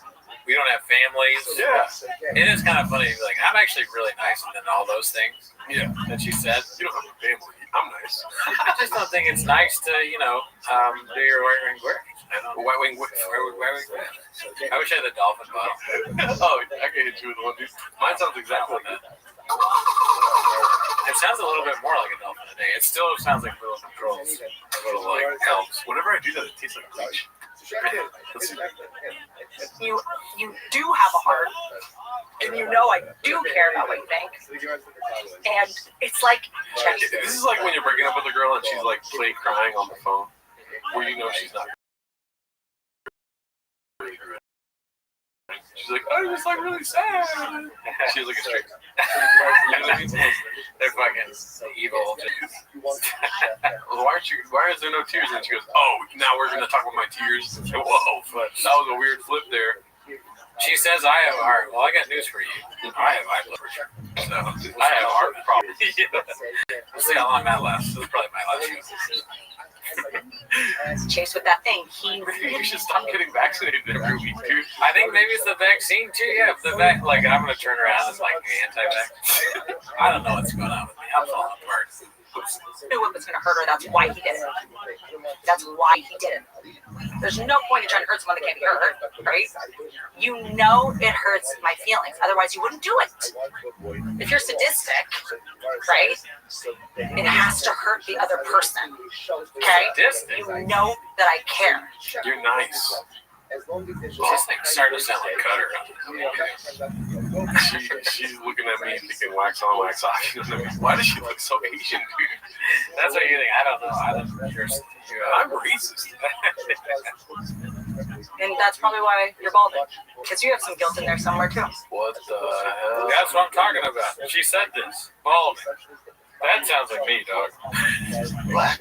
Speaker 16: We don't have families.
Speaker 5: Yeah.
Speaker 16: It is kind of funny. Like, I'm actually really nice, and then all those things.
Speaker 5: Yeah.
Speaker 16: That she said.
Speaker 5: You don't have a family. I'm nice.
Speaker 16: I just don't think it's nice to, do your white wing work.
Speaker 5: White wing whip.
Speaker 16: I wish I had the dolphin bottle.
Speaker 5: Oh, I can hit you with one, dude. Mine sounds exactly like that.
Speaker 16: It sounds a little bit more like a dolphin today. It still sounds like little controls. A little like elves.
Speaker 5: Whenever I do that, it tastes like bleach.
Speaker 17: You do have a heart, and you know I do care about what you think. And it's like
Speaker 5: this is like when you're breaking up with a girl and she's like play crying on the phone, where you know she's not. She's like, I was like really sad. She's like a straight.
Speaker 16: They're fucking evil.
Speaker 5: Why is there no tears? And she goes, oh, now we're gonna talk about my tears. Whoa, that was a weird flip there.
Speaker 16: She says I have a heart. Well, I got news for you. I have high blood pressure. So I have a heart problem. We'll see how long that lasts. This is probably my last show.
Speaker 17: Chase with that thing.
Speaker 5: You should stop getting vaccinated every week, dude.
Speaker 16: I think maybe it's the vaccine too. Yeah, like I'm gonna turn around and like be anti-vax. I don't know what's going on with me. I'm falling apart.
Speaker 17: Knew it was gonna hurt her. That's why he did it. That's why he did it. There's no point in trying to hurt someone that can't be hurt, right? You know it hurts my feelings. Otherwise, you wouldn't do it. If you're sadistic, right? It has to hurt the other person. Okay? You know that I care.
Speaker 5: You're nice.
Speaker 16: She's like starting to sound like Cutter.
Speaker 5: She's looking at me thinking wax on, wax off. Why does she look so Asian, dude?
Speaker 16: That's what you think. I don't know.
Speaker 5: I'm racist.
Speaker 17: And that's probably why you're balding. Because you have some guilt in there somewhere too.
Speaker 5: What the hell?
Speaker 16: That's what I'm talking about. She said this. Balding. That sounds like me, dog.
Speaker 5: What?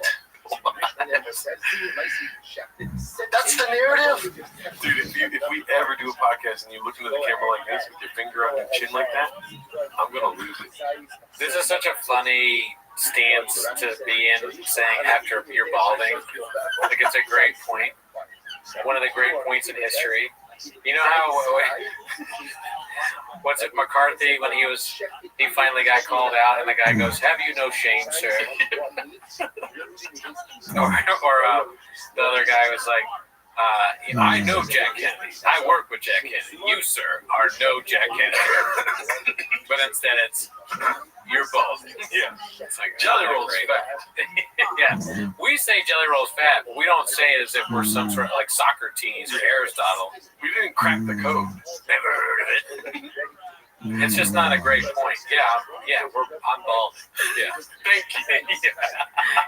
Speaker 5: That's the narrative, dude. If we ever do a podcast and you look into the camera like this with your finger on your chin like that, I'm gonna lose it.
Speaker 16: This is such a funny stance to be in, saying after you're balding. I think it's a great point. One of the great points in history. You know how what's it, McCarthy, when he finally got called out, and the guy goes, "Have you no shame, sir?" or the other guy was like, I know Jack Kennedy. I work with Jack Kennedy. You, sir, are no Jack Kennedy. But instead it's, you're bald.
Speaker 5: Yeah.
Speaker 16: It's like
Speaker 5: Jelly Roll's fat.
Speaker 16: Yeah. We say Jelly Roll's fat, but we don't say it as if we're some sort of like Socrates or Aristotle.
Speaker 5: We didn't crack the code.
Speaker 16: Never heard of it. It's just not a great point. I'm bald. Yeah.
Speaker 5: Thank you.
Speaker 16: Yeah.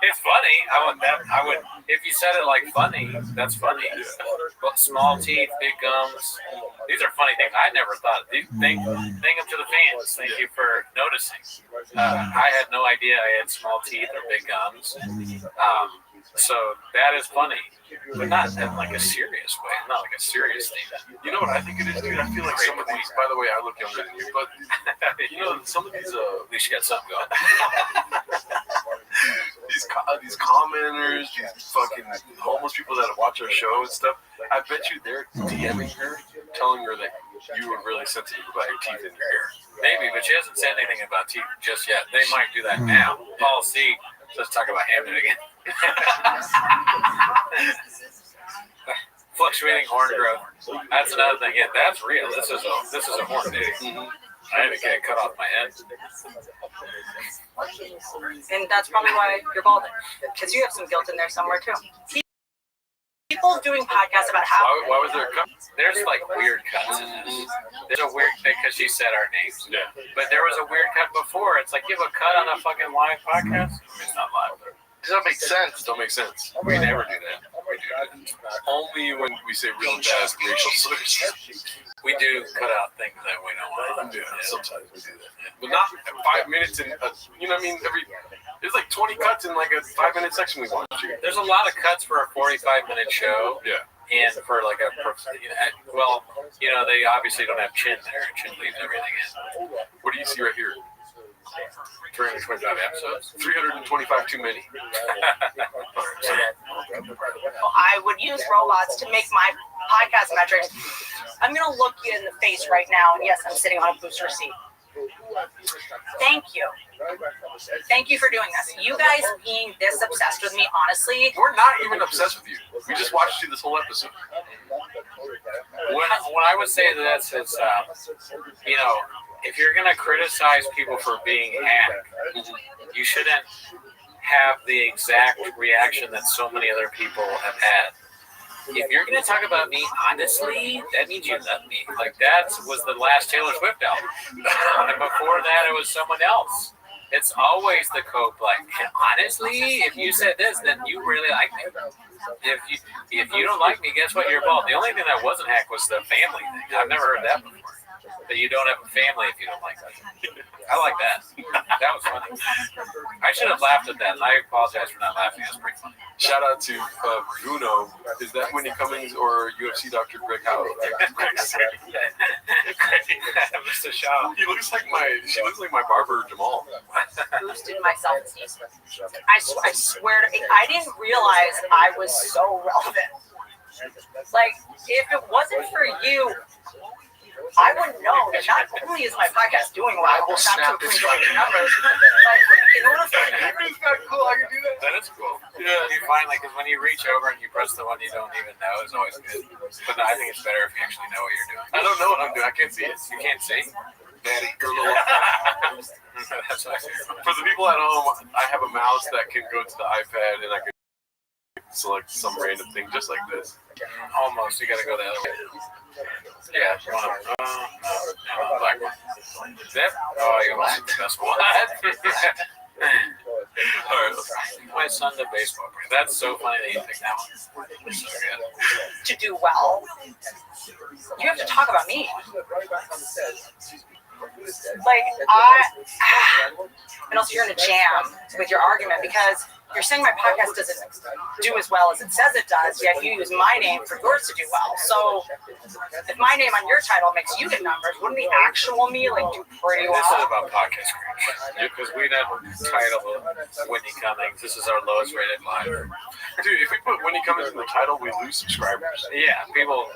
Speaker 16: It's funny. I would if you said it like funny, that's funny. But small teeth, big gums. These are funny things. I never thought. Thank them to the fans. Thank you for noticing. I had no idea I had small teeth or big gums. So that is funny, but not in like a serious way. Not like a serious thing.
Speaker 5: You know what I think it is, dude? I feel like some of these. By the way, I look younger than you, but you know some of these.
Speaker 16: At least you got something going.
Speaker 5: These commenters, these fucking homeless people that watch our show and stuff. I bet you they're DMing her, telling her that you were really sensitive about your teeth and your hair.
Speaker 16: Maybe, but she hasn't said anything about teeth just yet. They might do that now. Paul C. Let's talk about Hamden again. Fluctuating horn growth. That's another thing. Yeah, that's real. This is a horn dig. I had to get it cut off my head.
Speaker 17: And that's probably why you're balding. Because you have some guilt in there somewhere too. People doing podcasts about how.
Speaker 5: Why was there a cut?
Speaker 16: There's like weird cuts in this. There's a weird thing because she said our names. Yeah. But there was a weird cut before. It's like you have a cut on a fucking live podcast. It's not live.
Speaker 5: Does that make sense? Don't make sense. We never do that. We do that. Only when we say real fast racial slurs.
Speaker 16: We do cut out things that we don't want.
Speaker 5: Yeah, sometimes we do that. But not 5 minutes in, you know what I mean? There's like 20 cuts in like a 5-minute section we watch.
Speaker 16: There's a lot of cuts for a 45-minute show.
Speaker 5: Yeah.
Speaker 16: And for like a, well, you know, they obviously don't have Chin there. Chin leaves everything in.
Speaker 5: What do you see right here?
Speaker 16: 325 episodes.
Speaker 5: 325 too many.
Speaker 17: I would use robots to make my podcast metrics. I'm going to look you in the face right now, and yes, I'm sitting on a booster seat. Thank you. Thank you for doing this. You guys being this obsessed with me, honestly.
Speaker 5: We're not even obsessed with you. We just watched you this whole episode.
Speaker 16: When I would say this is, you know, if you're going to criticize people for being hacked, you shouldn't have the exact reaction that so many other people have had. If you're going to talk about me honestly, that means you love me. Like, that was the last Taylor Swift album. And before that, it was someone else. It's always the cope, like, honestly, if you said this, then you really like me. If you don't like me, guess what? You're bald. The only thing that wasn't hacked was the family thing. I've never heard that before. That you don't have a family if you don't like me. I like that. That was funny. I should have laughed at that. I apologize for not laughing. That's pretty funny.
Speaker 5: Shout out to Bruno. Is that Whitney Cummings or UFC Dr. Greg Howell?
Speaker 16: Mr. Shaw.
Speaker 5: She looks like my barber Jamal.
Speaker 17: Boosted my self-esteem. I swear to me, I didn't realize I was so relevant. Like, if it wasn't for you, I wouldn't know that not only is my podcast doing well, not to improve the numbers, but in order for me,
Speaker 5: it's not cool. I can do that.
Speaker 16: That is cool. Yeah, you finally, because when you reach over and you press the one you don't even know, it's always good. But I think it's better if you actually know what you're doing.
Speaker 5: I don't know what I'm doing. I can't see it.
Speaker 16: You can't see?
Speaker 5: Daddy, you're a little.
Speaker 16: That's what I see.
Speaker 5: For the people at home, I have a mouse that can go to the iPad and I can select some random thing just like this.
Speaker 16: Almost. You got to go the other way. Yeah. You want to, no, black one. Zip. Oh, you want to best what? My son's a baseball player. That's so funny that you picked that one. It's so good.
Speaker 17: To do well, you have to talk about me. Like, and also you're in a jam with your argument because you're saying my podcast doesn't do as well as it says it does, yet you use my name for yours to do well. So if my name on your title makes you get numbers, wouldn't the actual me like do pretty well?
Speaker 16: This is about podcast creation. Because we never title Whitney Cummings. This is our lowest rated live.
Speaker 5: Dude, if we put Whitney Cummings in the title, we lose subscribers.
Speaker 16: Yeah, people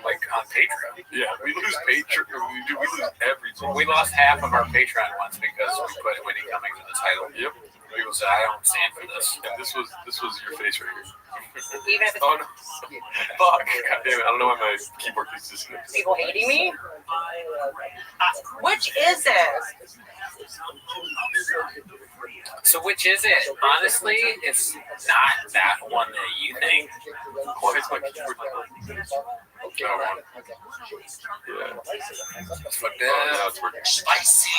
Speaker 16: like on Patreon.
Speaker 5: Yeah, we lose Patreon. We lose everything.
Speaker 16: We lost half of our Patreon once because we put Whitney Cummings in the title.
Speaker 5: Yep.
Speaker 16: People said, I don't stand for this.
Speaker 5: And this was your face right here.
Speaker 17: Even if it's
Speaker 5: oh no! Fuck! God damn it! I don't know why my keyboard keeps disconnecting.
Speaker 17: People hating me. Which is it?
Speaker 16: So which is it? Honestly, it's not that one that you think.
Speaker 5: Why is my keyboard? That one. Yeah. Now it's working.
Speaker 8: Spicy.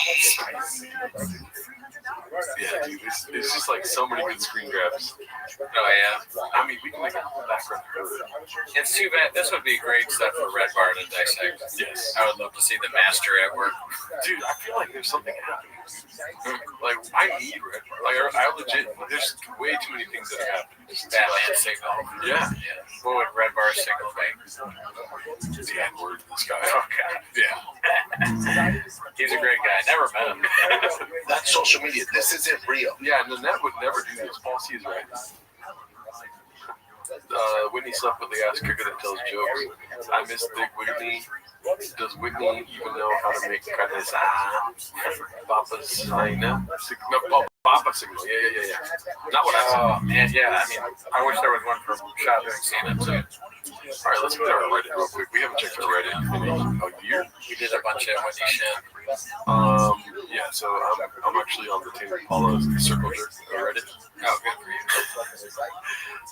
Speaker 5: Yeah, dude, it's just like so many good screen grabs.
Speaker 16: Oh yeah.
Speaker 5: I mean, we can make a whole background.
Speaker 16: It's too bad. This would be great stuff for Red Bar to dissect.
Speaker 5: Yes.
Speaker 16: I would love to see the master at work.
Speaker 5: Dude, I feel like there's something happening. Like, I need Red Bar. Like, I legit, there's way too many things that have happened.
Speaker 16: Batman signal.
Speaker 5: Yeah.
Speaker 16: What would Red Bar signal be?
Speaker 5: The N-word, this guy.
Speaker 16: Oh, God.
Speaker 5: Yeah.
Speaker 16: He's a great guy. Never met him.
Speaker 8: That's social media. This isn't real.
Speaker 5: Yeah, and Nanette would never do this. Paul C is right. Whitney slept with the ass kicker that tells jokes. I miss Big Whitney. Does Whitney even know how to make carnes Papa signal? No, Papa signal. Yeah. Not what I saw.
Speaker 16: Man, yeah. I mean, I wish there was one for shot doing stand-up too.
Speaker 5: All right, let's go to our Reddit real quick. We haven't checked our Reddit in a year.
Speaker 16: We did a bunch of Whitney shit.
Speaker 5: Yeah, so I'm actually on the Taylor Paula's Circle Jerk Reddit.
Speaker 16: Oh, good for you.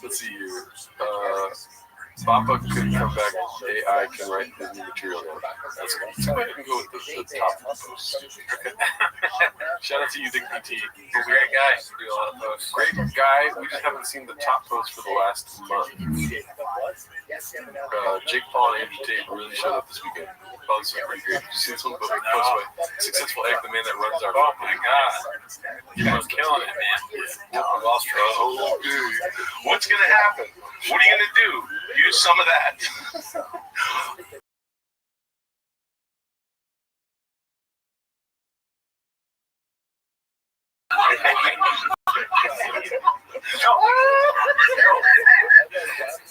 Speaker 5: Let's see here. Papa could come back. AI can write his new material. That's good. So I can go with the top post. Shout out to you, Dick PT.
Speaker 16: He's a great guy. Do a lot of posts.
Speaker 5: Great guy. We just haven't seen the top post for the last month. Jake Paul and Andrew Tate really showed up this weekend. Oh, this was pretty great. Did you see this one? Post by Successful Egg, the man that runs our.
Speaker 16: Oh my god. You guys killing it, man. Yeah. Wall Street.
Speaker 8: Oh, dude. What's going to happen? What are you going to do? Use some of that.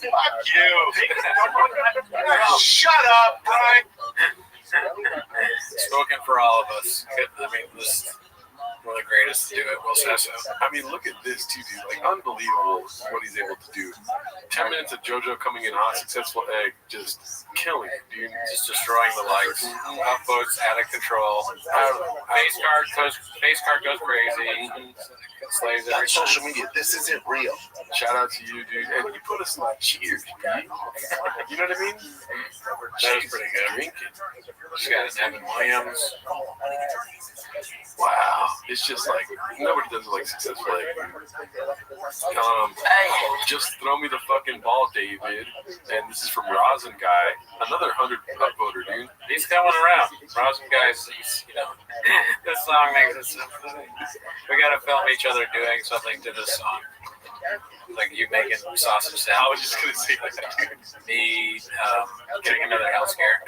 Speaker 8: Fuck you. Shut up, Brian.
Speaker 16: Spoken for all of us. I mean, this is one of the greatest to do it. We'll say so.
Speaker 5: I mean, look at this too, dude. Like, unbelievable what he's able to do. 10 minutes of JoJo coming in hot, Successful Egg, just killing it, dude.
Speaker 16: Just destroying the likes. Upvotes, out of control. Face card goes crazy. Slaves every
Speaker 8: Social media, this isn't real.
Speaker 5: Shout out to you, dude. And you put us in the cheers, dude. You know what I mean?
Speaker 16: That was pretty good.
Speaker 5: Drinking.
Speaker 16: Just got an Evan Williams.
Speaker 5: Wow. It's just like, nobody does it like Successful Egg. Just throw me the fucking ball, David. And this is from Rosin Guy. Another 100 upvoter, dude.
Speaker 16: He's coming around. Rosin Guy's, this song makes it simple. We gotta film each other doing something to this song. Like you making sausage salad.
Speaker 5: I was just gonna say that, dude.
Speaker 16: Me getting another health scare.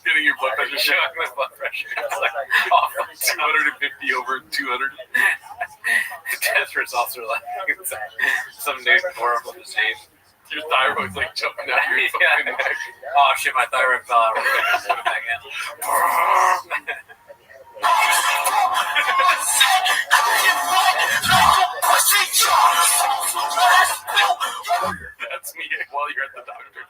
Speaker 5: Getting your blood pressure shot.
Speaker 16: My blood pressure. It's like
Speaker 5: 250 over 200.
Speaker 16: Test results are like some new horrible disease.
Speaker 5: Your thyroid's like jumping out your fucking neck.
Speaker 16: Oh shit, my thyroid fell out. We're gonna put it back in.
Speaker 5: That's me while you're at the doctor.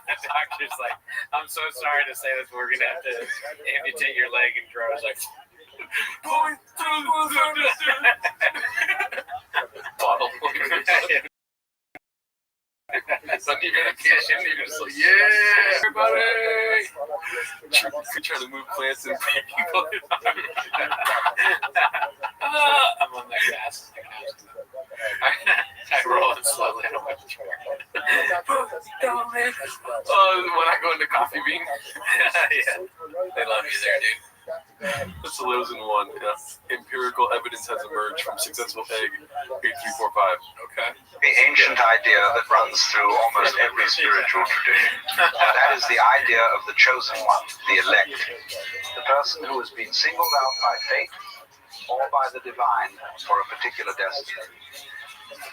Speaker 16: The doctor's like, I'm so sorry to say this, but we're gonna have to amputate your leg, and Drew like
Speaker 5: going through bottle. So you're gonna cash in, you're just like, yeah, everybody. You're trying to move plants and people.
Speaker 16: I'm on that gas. I roll it slowly.
Speaker 5: When I go into Coffee Bean.
Speaker 16: Yeah. They love you there, dude.
Speaker 5: That's the lives in one. Yeah. Empirical evidence has emerged from Successful Egg 8345. Okay.
Speaker 21: The ancient idea that runs through almost every spiritual tradition. That is the idea of the chosen one, the elect. The person who has been singled out by fate or by the divine for a particular destiny.
Speaker 9: This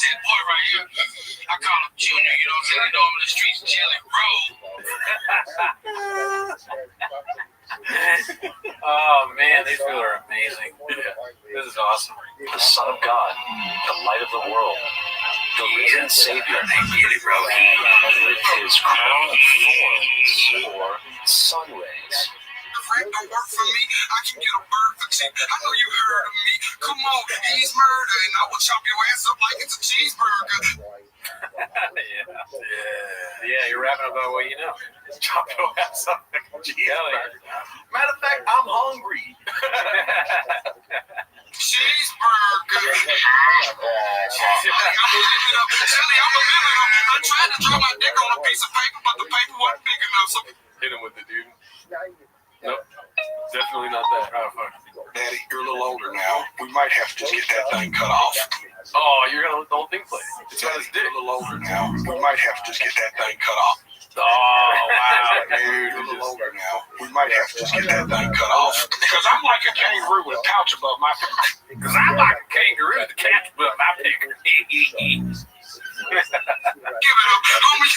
Speaker 9: that boy right here. I call him Junior, you know what I'm saying? I know him in the streets, Jelly Roll.
Speaker 16: Oh man, these people are amazing. This is awesome.
Speaker 8: The Son of God, the light of the world, the risen Savior, with his crown of thorns or sun rays.
Speaker 9: Frank don't work for me. I can get a bird for cheap. I know you heard of me. Come on, he's murder, and I will chop your ass up like it's a cheeseburger.
Speaker 16: Yeah, you're rapping about what you know.
Speaker 5: Chop your ass up like a cheeseburger. Matter of fact, I'm hungry.
Speaker 9: Cheeseburger. I'm living up in Chili. I'm a living up. I tried to draw my dick on a piece of paper, but the paper wasn't big enough. So
Speaker 5: hit him with it, dude. Nope. Definitely not that.
Speaker 8: Daddy, you're a little older now. We might have to just get that thing cut off.
Speaker 5: Oh, you're gonna let the whole thing play. It's got his dick.
Speaker 8: You're a little older now. We might have to just get that thing cut off.
Speaker 5: Oh, wow, dude.
Speaker 8: You're a little older now. We might have to just get that thing cut off. Because I'm like a kangaroo with a pouch above my pig.
Speaker 5: Because I'm like a kangaroo with a catch above my pig.
Speaker 9: give it up, homie.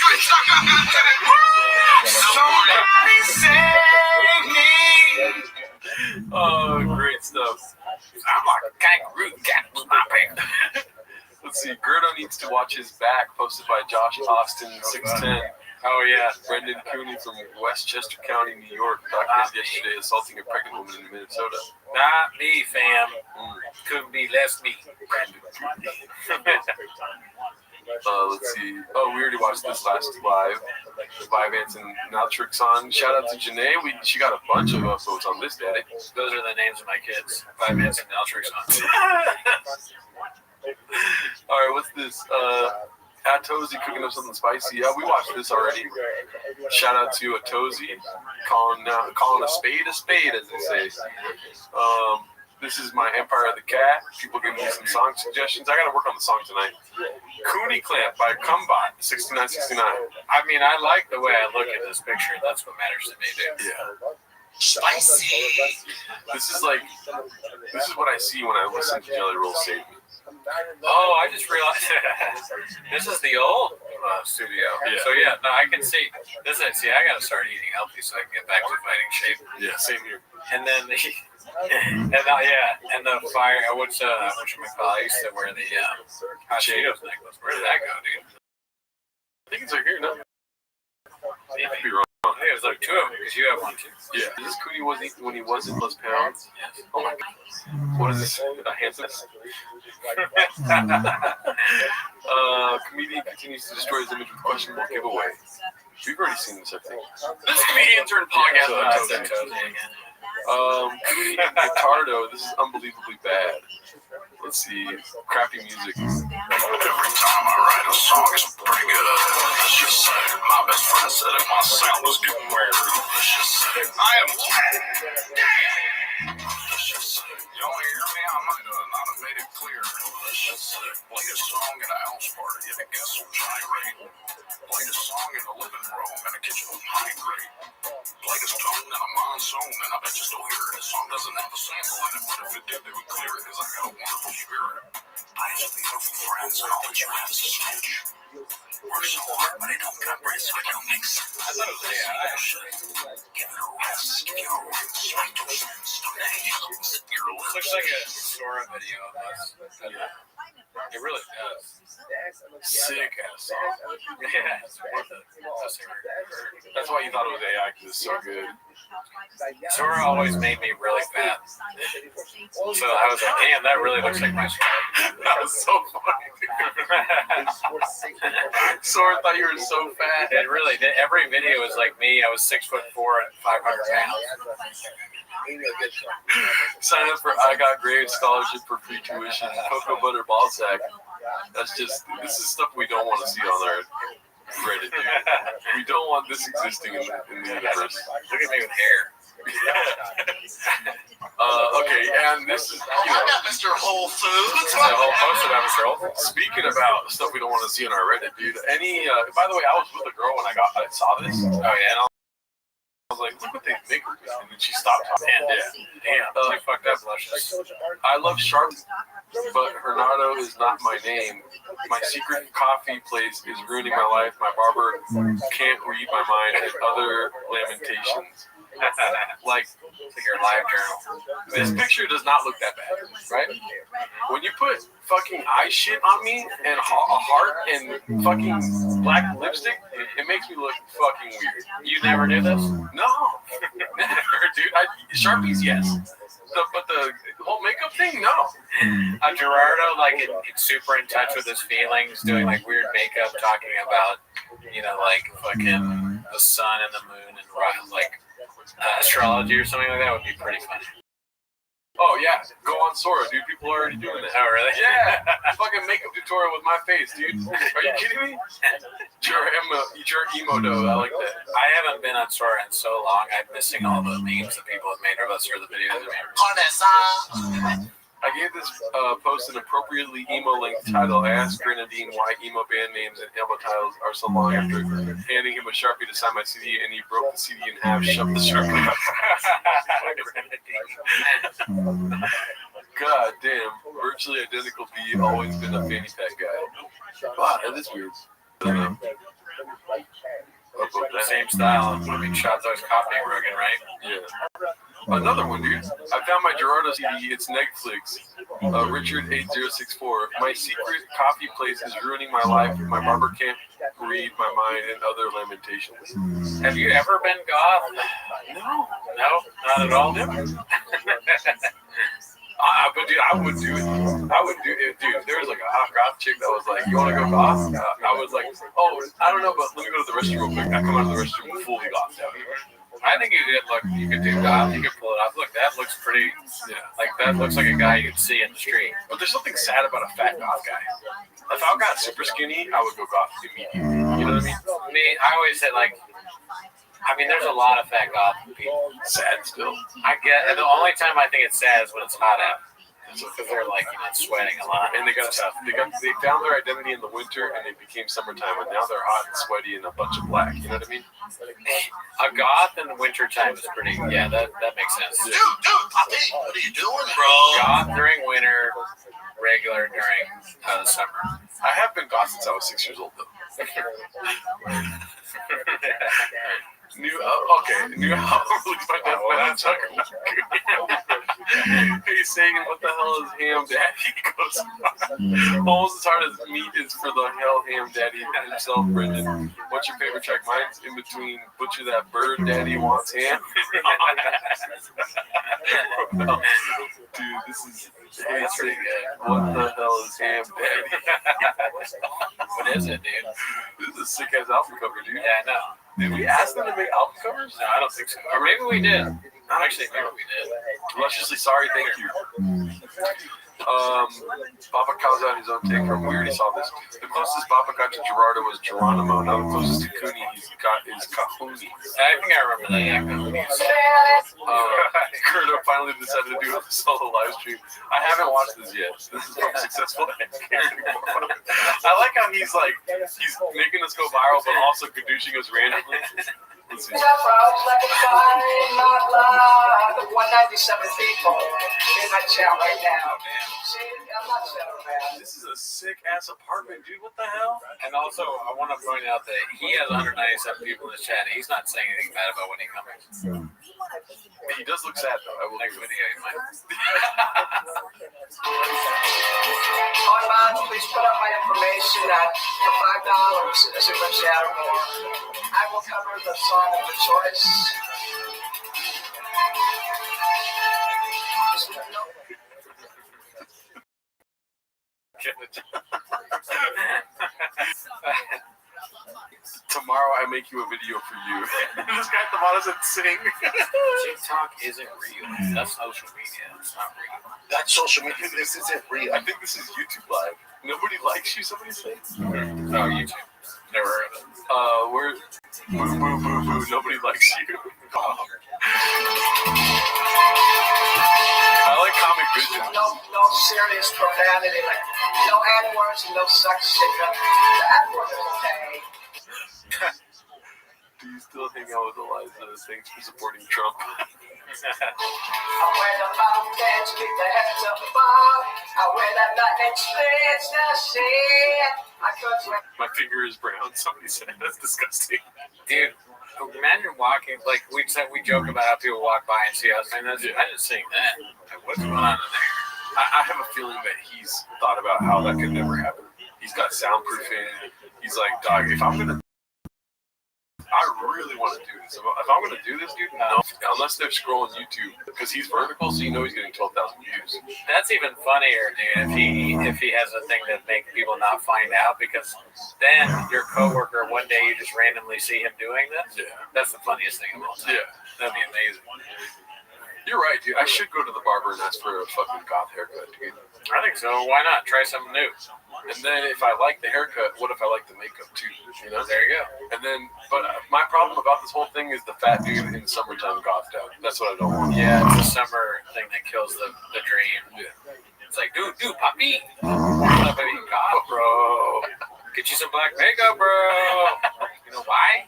Speaker 9: Somebody save me.
Speaker 5: Oh, great stuff.
Speaker 16: I'm like a kangaroo cat with my pants.
Speaker 5: Let's see. Gerdo needs to watch his back, posted by Josh Austin 610. Oh, yeah. Brendan Cooney from Westchester County, New York, documented yesterday assaulting a pregnant woman in Minnesota.
Speaker 16: Not me, fam. Could be less me, Brendan.
Speaker 5: Let's see. Oh, we already watched this last live. Vivance and Naltrixon. Shout out to Janae. She got a bunch of votes on this day.
Speaker 16: Those are the names of my kids. Vivance and Naltrixon.
Speaker 5: All right, what's this? Atozy cooking up something spicy. Yeah, we watched this already. Shout out to Atozy, calling a spade, as they say. This is my Empire of the Cat. People give me some song suggestions. I got to work on the song tonight. Cooney Clamp by Cumbot, 6969.
Speaker 16: I mean, I like the way I look at this picture. That's what matters to me, dude.
Speaker 5: Yeah. Spicy. This is what I see when I listen to Jelly Roll Save Me.
Speaker 16: Oh, I just realized this is the old studio.
Speaker 5: Yeah.
Speaker 16: So yeah, no, I can see this. See, I gotta start eating healthy so I can get back to fighting shape.
Speaker 5: Yeah, same here.
Speaker 16: And then and the fire. Which I used to wear the Cheetos necklace. Where did that go, dude?
Speaker 5: I think it's right here. No,
Speaker 16: I could be wrong. I think it was like two of them because you have one too.
Speaker 5: Yeah. Is this Cooney when he was in plus pounds?
Speaker 16: Yes.
Speaker 5: Oh my God. What is this? A handsomeness? Comedian continues to destroy his image with questionable giveaway. We've already seen this, I think.
Speaker 16: This comedian turned podcast.
Speaker 5: Comedian Ricardo, this is unbelievably bad. Let's see. Crappy music.
Speaker 11: Every time I write a song, it's pretty good. Let's just say my best friend said if my sound was getting weird. Let's just say I am. Let's just say you don't hear me. I might not have made it clear. Let's just say play a song at a house party and it gets some gyrate. Play a song in the living room and it gets you hydrate. Play this tone in a monsoon and I bet you still hear it. This song doesn't have a sample in it, but if it did, they would clear it because I got a wonderful spirit. I have beautiful friends and all that you have is a snitch. Work so hard, but it don't got bread, so it don't make sense. I thought it was give it a rest, give it a rinse, right to sense, don't hang it, sit your lips.
Speaker 16: Looks like a Sora video of us. It really does.
Speaker 5: Sick ass song.
Speaker 16: Yeah, it's worth it.
Speaker 5: That's why you thought it was AI, because it's so good.
Speaker 16: Sora always made me really fat. So I was like, damn, that really looks like my Sora.
Speaker 5: That was so funny. Sora thought you were so fat.
Speaker 16: It really did. Every video was like me. I was 6'4" and 500 pounds.
Speaker 5: Sign up for I Got Grades scholarship for free tuition. Cocoa butter ball sack. This is stuff we don't want to see on our Reddit, dude. We don't want this existing in the universe.
Speaker 16: Look at me with hair.
Speaker 5: Okay, and this is,
Speaker 11: I got Mr. Whole Foods.
Speaker 5: The whole post about Mr. Whole Foods. Speaking about stuff we don't want to see on our Reddit, dude. By the way, I was with a girl when I saw this. Oh yeah. I was like, look what they make her do. And then she stopped talking.
Speaker 16: Damn, she fucked up, Luscious.
Speaker 5: I love Sharp, but Hernando is not my name. My secret coffee place is ruining my life. My barber can't read my mind, and other lamentations. Like
Speaker 16: your live journal.
Speaker 5: This picture does not look that bad, right? When you put fucking eye shit on me and a heart and fucking black lipstick, it makes me look fucking weird.
Speaker 16: You never did this?
Speaker 5: No, never, dude. Sharpies, yes. But the whole makeup thing, no.
Speaker 16: Gerardo, like, it's super in touch with his feelings, doing like weird makeup, talking about, like fucking the sun and the moon and like astrology or something like that would be pretty funny.
Speaker 5: Oh yeah, go on Sora, dude. People are already doing that.
Speaker 16: Oh really?
Speaker 5: Yeah, fucking makeup tutorial with my face, dude. Are you kidding me? You're emo though. I like that.
Speaker 16: I haven't been on Sora in so long. I'm missing all the memes that people have made of us or the videos they made.
Speaker 5: I gave this post an appropriately emo-length title. I asked Grenadine why emo band names and album titles are so long after handing him a Sharpie to sign my CD, and he broke the CD in half, shoved the Sharpie up. God damn. Virtually identical beat, always been a fanny pack guy. Wow, that is weird. Okay, about that.
Speaker 16: Same style. I mean, Shot's always copying Rogan, right?
Speaker 5: Yeah. Another one, dude. I found my Gerardo CD. It's Netflix. Richard8064. My secret coffee place is ruining my life. My barber can't read my mind and other lamentations.
Speaker 16: Have you ever been goth?
Speaker 5: No.
Speaker 16: No? Not at all?
Speaker 5: Never. But dude, I would do it. I would do it, dude. There was like a hot goth chick that was like, "You want to go goth?" I was like, "Oh, I don't know, but let me go to the restroom real quick." I come out of the restroom fully gothed out.
Speaker 16: I think you could look. You could do goth. You could pull it off. Look, that looks pretty.
Speaker 5: Yeah.
Speaker 16: Like that looks like a guy you'd see in the street.
Speaker 5: But there's something sad about a fat goth guy. If I got super skinny, I would go goth immediately. You know what I mean?
Speaker 16: I always say like. I mean, there's a lot of fat goth people.
Speaker 5: Sad still.
Speaker 16: I get. And the only time I think it's sad is when it's hot out. Because they're like, sweating a lot.
Speaker 5: And they found their identity in the winter, and it became summertime, and now they're hot and sweaty and a bunch of black. You know what I mean?
Speaker 16: A goth in the winter time is pretty. Yeah, that makes sense.
Speaker 9: Dude, Poppy, what are you doing, bro?
Speaker 16: Goth during winter, regular during the summer.
Speaker 5: I have been goth since I was 6 years old, though. New album released by Death Metal Tucker. He's saying, "What the hell is ham daddy?" He goes, "Almost as hard as meat is for the hell ham daddy himself, Brendan. What's your favorite track? Mine's In Between. Butcher That Bird, Daddy Wants Ham." Dude, this is saying, "What the hell is ham daddy?"
Speaker 16: What is it, dude?
Speaker 5: This is a sick ass album cover, dude.
Speaker 16: Yeah, I know.
Speaker 5: Did we ask them to make album covers?
Speaker 16: No, I don't think so. Or maybe we did. Actually, maybe we did.
Speaker 5: Lusciously sorry, thank you. Papa calls out his own take from. We already saw this. The closest Papa got to Gerardo was Geronimo. Now the closest to Cooney he's got is Kahuni.
Speaker 16: I think I remember that. Yeah, Kahuni.
Speaker 5: Curto finally decided to do a solo live stream. I haven't watched this yet. This is from Successful. I like how he's making us go viral, but also gadooshing us randomly. Let's see.
Speaker 6: 197 people in my chat right now. See, I'm not sitting around.
Speaker 5: This is a sick ass apartment, dude. What the hell?
Speaker 16: And also, I want to point out that he has 197 people in his chat. And he's not saying anything bad about when he comes.
Speaker 5: He does look sad, though. I will.
Speaker 16: Next video, you might.
Speaker 6: Online, please put up my information for $5 as a good chat or more. I will cover the song of the choice.
Speaker 5: Tomorrow I make you a video for you. This guy at the bottom said sing.
Speaker 16: TikTok isn't real. That's social media. It's not real.
Speaker 9: That's social media. This isn't real.
Speaker 5: I think this is YouTube Live. Nobody likes you, somebody said?
Speaker 16: No, YouTube. Never heard of it.
Speaker 5: We're boo, boo, boo, boo. Nobody likes you. I like comic vision.
Speaker 6: No serious profanity, like no N-words and no sex shit. The N-word is okay.
Speaker 5: Do you still hang out with Eliza? Thanks for supporting Trump.
Speaker 6: I wear the mountains, keep the heads up above. I wear that lightning splits the sea.
Speaker 5: My finger is brown, somebody said. That's disgusting.
Speaker 16: Dude, imagine walking, like we joke about how people walk by and see us. And imagine seeing that. Like, what's going on in there?
Speaker 5: I have a feeling that he's thought about how that could never happen. He's got soundproofing. He's like, dog, if I'm going to I really want to do this. If I'm going to do this, dude, no. Unless they're scrolling YouTube. Because he's vertical, so you know he's getting 12,000 views.
Speaker 16: That's even funnier, dude, if he has a thing that makes people not find out. Because then your coworker, one day you just randomly see him doing this.
Speaker 5: Yeah.
Speaker 16: That's the funniest thing of all time.
Speaker 5: Yeah.
Speaker 16: That'd be amazing.
Speaker 5: You're right, dude. I should go to the barber and ask for a fucking goth haircut, dude.
Speaker 16: I think so. Why not? Try something new.
Speaker 5: And then if I like the haircut, what if I like the makeup too? You know?
Speaker 16: There you go.
Speaker 5: And then, but my problem about this whole thing is the fat dude in summertime gothed out. That's what I don't want.
Speaker 16: Yeah, it's a summer thing that kills the dream.
Speaker 5: Yeah.
Speaker 16: It's like, dude, Poppy. What's up, baby? God, bro. Get you some black makeup, bro. You know why?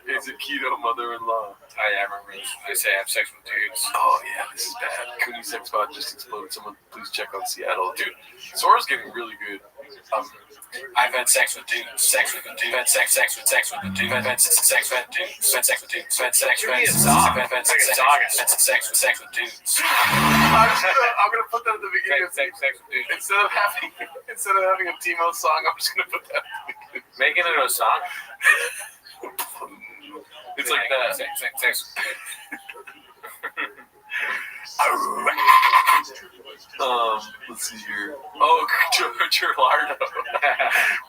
Speaker 5: It's a keto mother-in-law.
Speaker 16: Oh, yeah, I remember this. I say I have sex with dudes.
Speaker 5: Oh, yeah, this is bad. Cooney sex bot just exploded. Someone please check on Seattle. Dude, Sora's getting really good.
Speaker 16: I've had sex with dudes. Sex with dudes. Had sex with dudes. Had sex with dudes. Had sex with dudes. Had sex with dudes. Had sex with dudes. Sex with dudes.
Speaker 5: I'm gonna put that at the beginning.
Speaker 16: Sex with dudes.
Speaker 5: Instead of having a Timo song, I'm just gonna put that at the beginning.
Speaker 16: Making it a song.
Speaker 5: It's like that.
Speaker 16: Sex.
Speaker 5: Let's see here. Oh, Gerardo.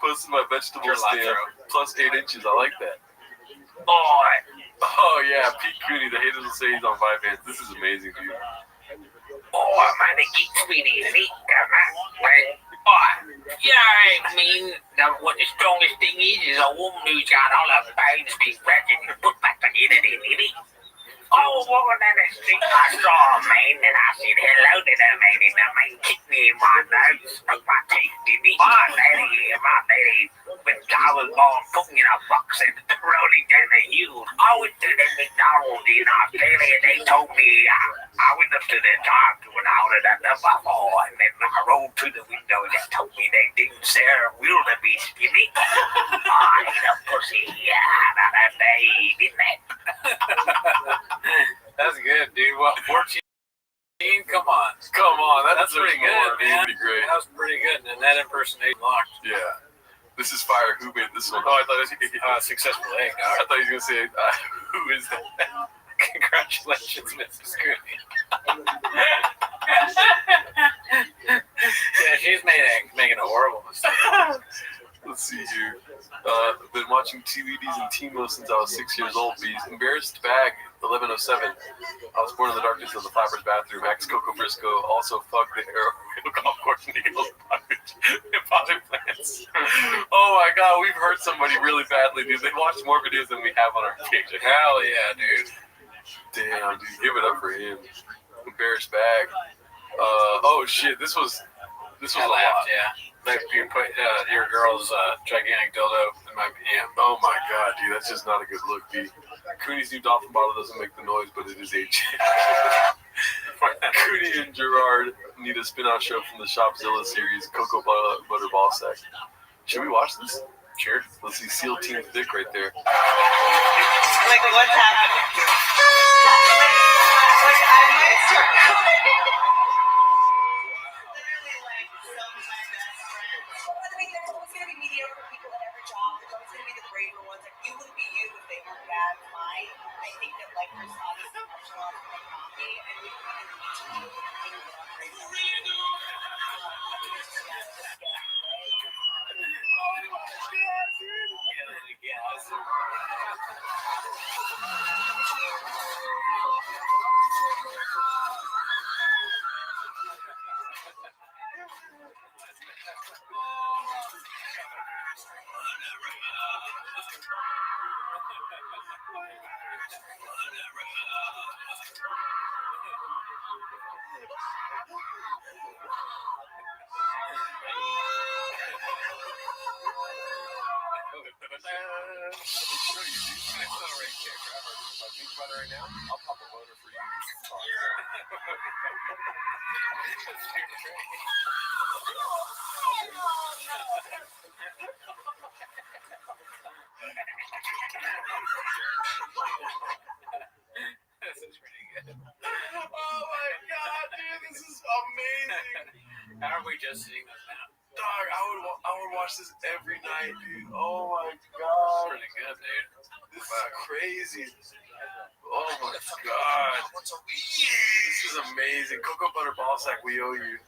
Speaker 5: Posted my vegetable stand. Plus 8 inches. I like that. Oh yeah, Pete Cooney. The haters will say he's on Vibans. This is amazing, dude.
Speaker 6: I mean, what the strongest thing is a woman who's got all her bones been wrecking and put back together, didn't it? Oh, what was that thing I saw, man? And I said hello to the man, and the man kicked me in my nose, broke my teeth, didn't he? My lady, when I was born, put me in a box and rolling down the hill. I went to the McDonald's in Australia, and they told me I went up to the top when I ordered that number 4, and then I rolled to the window and they told me they didn't serve wildebeest, didn't it? I ate a pussy out of that day, didn't they?
Speaker 16: That's good, dude. What, 14? Come on.
Speaker 5: That's
Speaker 16: pretty good, man.
Speaker 5: Pretty great.
Speaker 16: That was pretty good. And that impersonation locked.
Speaker 5: Yeah. This is fire. Who made this one? Oh, I thought it was
Speaker 16: Successful egg.
Speaker 5: I thought he was going to say, who is that?
Speaker 16: Congratulations, Mrs. Cooney. Yeah, she's making a horrible mistake.
Speaker 5: Let's see here. Been watching TVDs and Timo since I was 6 years old. Bees. Embarrassed bag, 1107. I was born in the darkness of the Flappers bathroom. Ex Coco Briscoe. Also fucked the Arrowhead golf course in Eagles and potted plants. Oh my god, we've hurt somebody really badly, dude. They watched more videos than we have on our page.
Speaker 16: Hell yeah, dude.
Speaker 5: Damn, dude. Give it up for him. Embarrassed bag. Oh shit, this was a lot.
Speaker 16: Yeah. Like you put your girl's gigantic dildo in my PM.
Speaker 5: Oh my god, dude, that's just not a good look, dude. Cooney's new dolphin bottle doesn't make the noise, but it is H. Cooney and Gerard need a spin-off show from the Shopzilla series, Cocoa Butter Ball Sack. Should we watch this?
Speaker 16: Sure.
Speaker 5: Let's see Seal Team Thick right there.
Speaker 17: Like, what's happening? Like, I might start crying. I think that like there's obviously martial arts and comedy, and we can
Speaker 16: How are we just seeing this now?
Speaker 5: Dog, I would watch this every night, dude. Oh my god.
Speaker 16: That's pretty good, dude.
Speaker 5: This is crazy. Oh my god. This is amazing. Cocoa Butter Ball Sack, we owe you.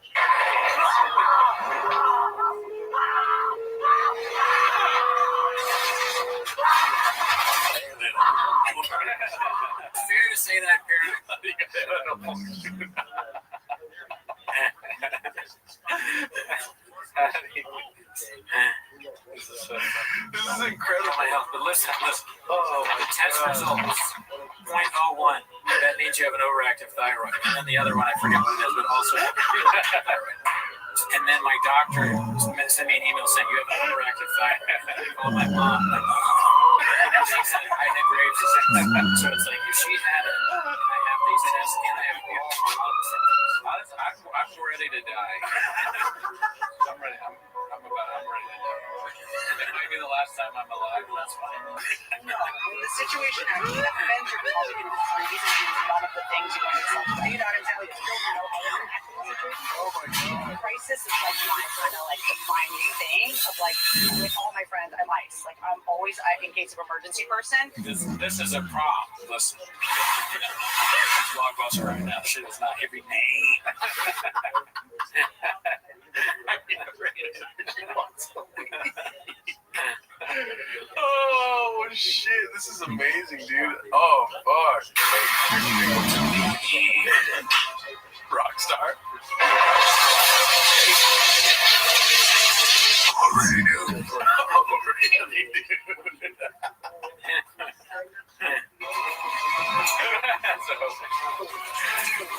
Speaker 16: Fair to say that, Karen.
Speaker 5: This is incredible.
Speaker 16: But listen. The test results, 0.01. That means you have an overactive thyroid. And then the other one, I forget what it is, but also thyroid. And then my doctor sent me an email saying you have an overactive thyroid. I called my mom. She said I had Graves' disease. So it's like if she had it, and I have these tests, and I have all the symptoms. I'm ready to die. I'm ready. I'm about last time I'm alive. That's fine.
Speaker 17: No, the situation actually, that fends your probably going to freeze and do none of the things you want to do. You know what I'm saying? Like, you don't know how to react in the situation. Oh my God. Crisis is like my kind of like defining thing of like, with all my friends, I'm ice. Like, I'm always, in case of emergency person.
Speaker 16: This is a prop. Listen, it's Blockbuster right now. Shit is not hitting me.
Speaker 5: Oh shit, this is amazing, dude. Oh fuck. Rockstar.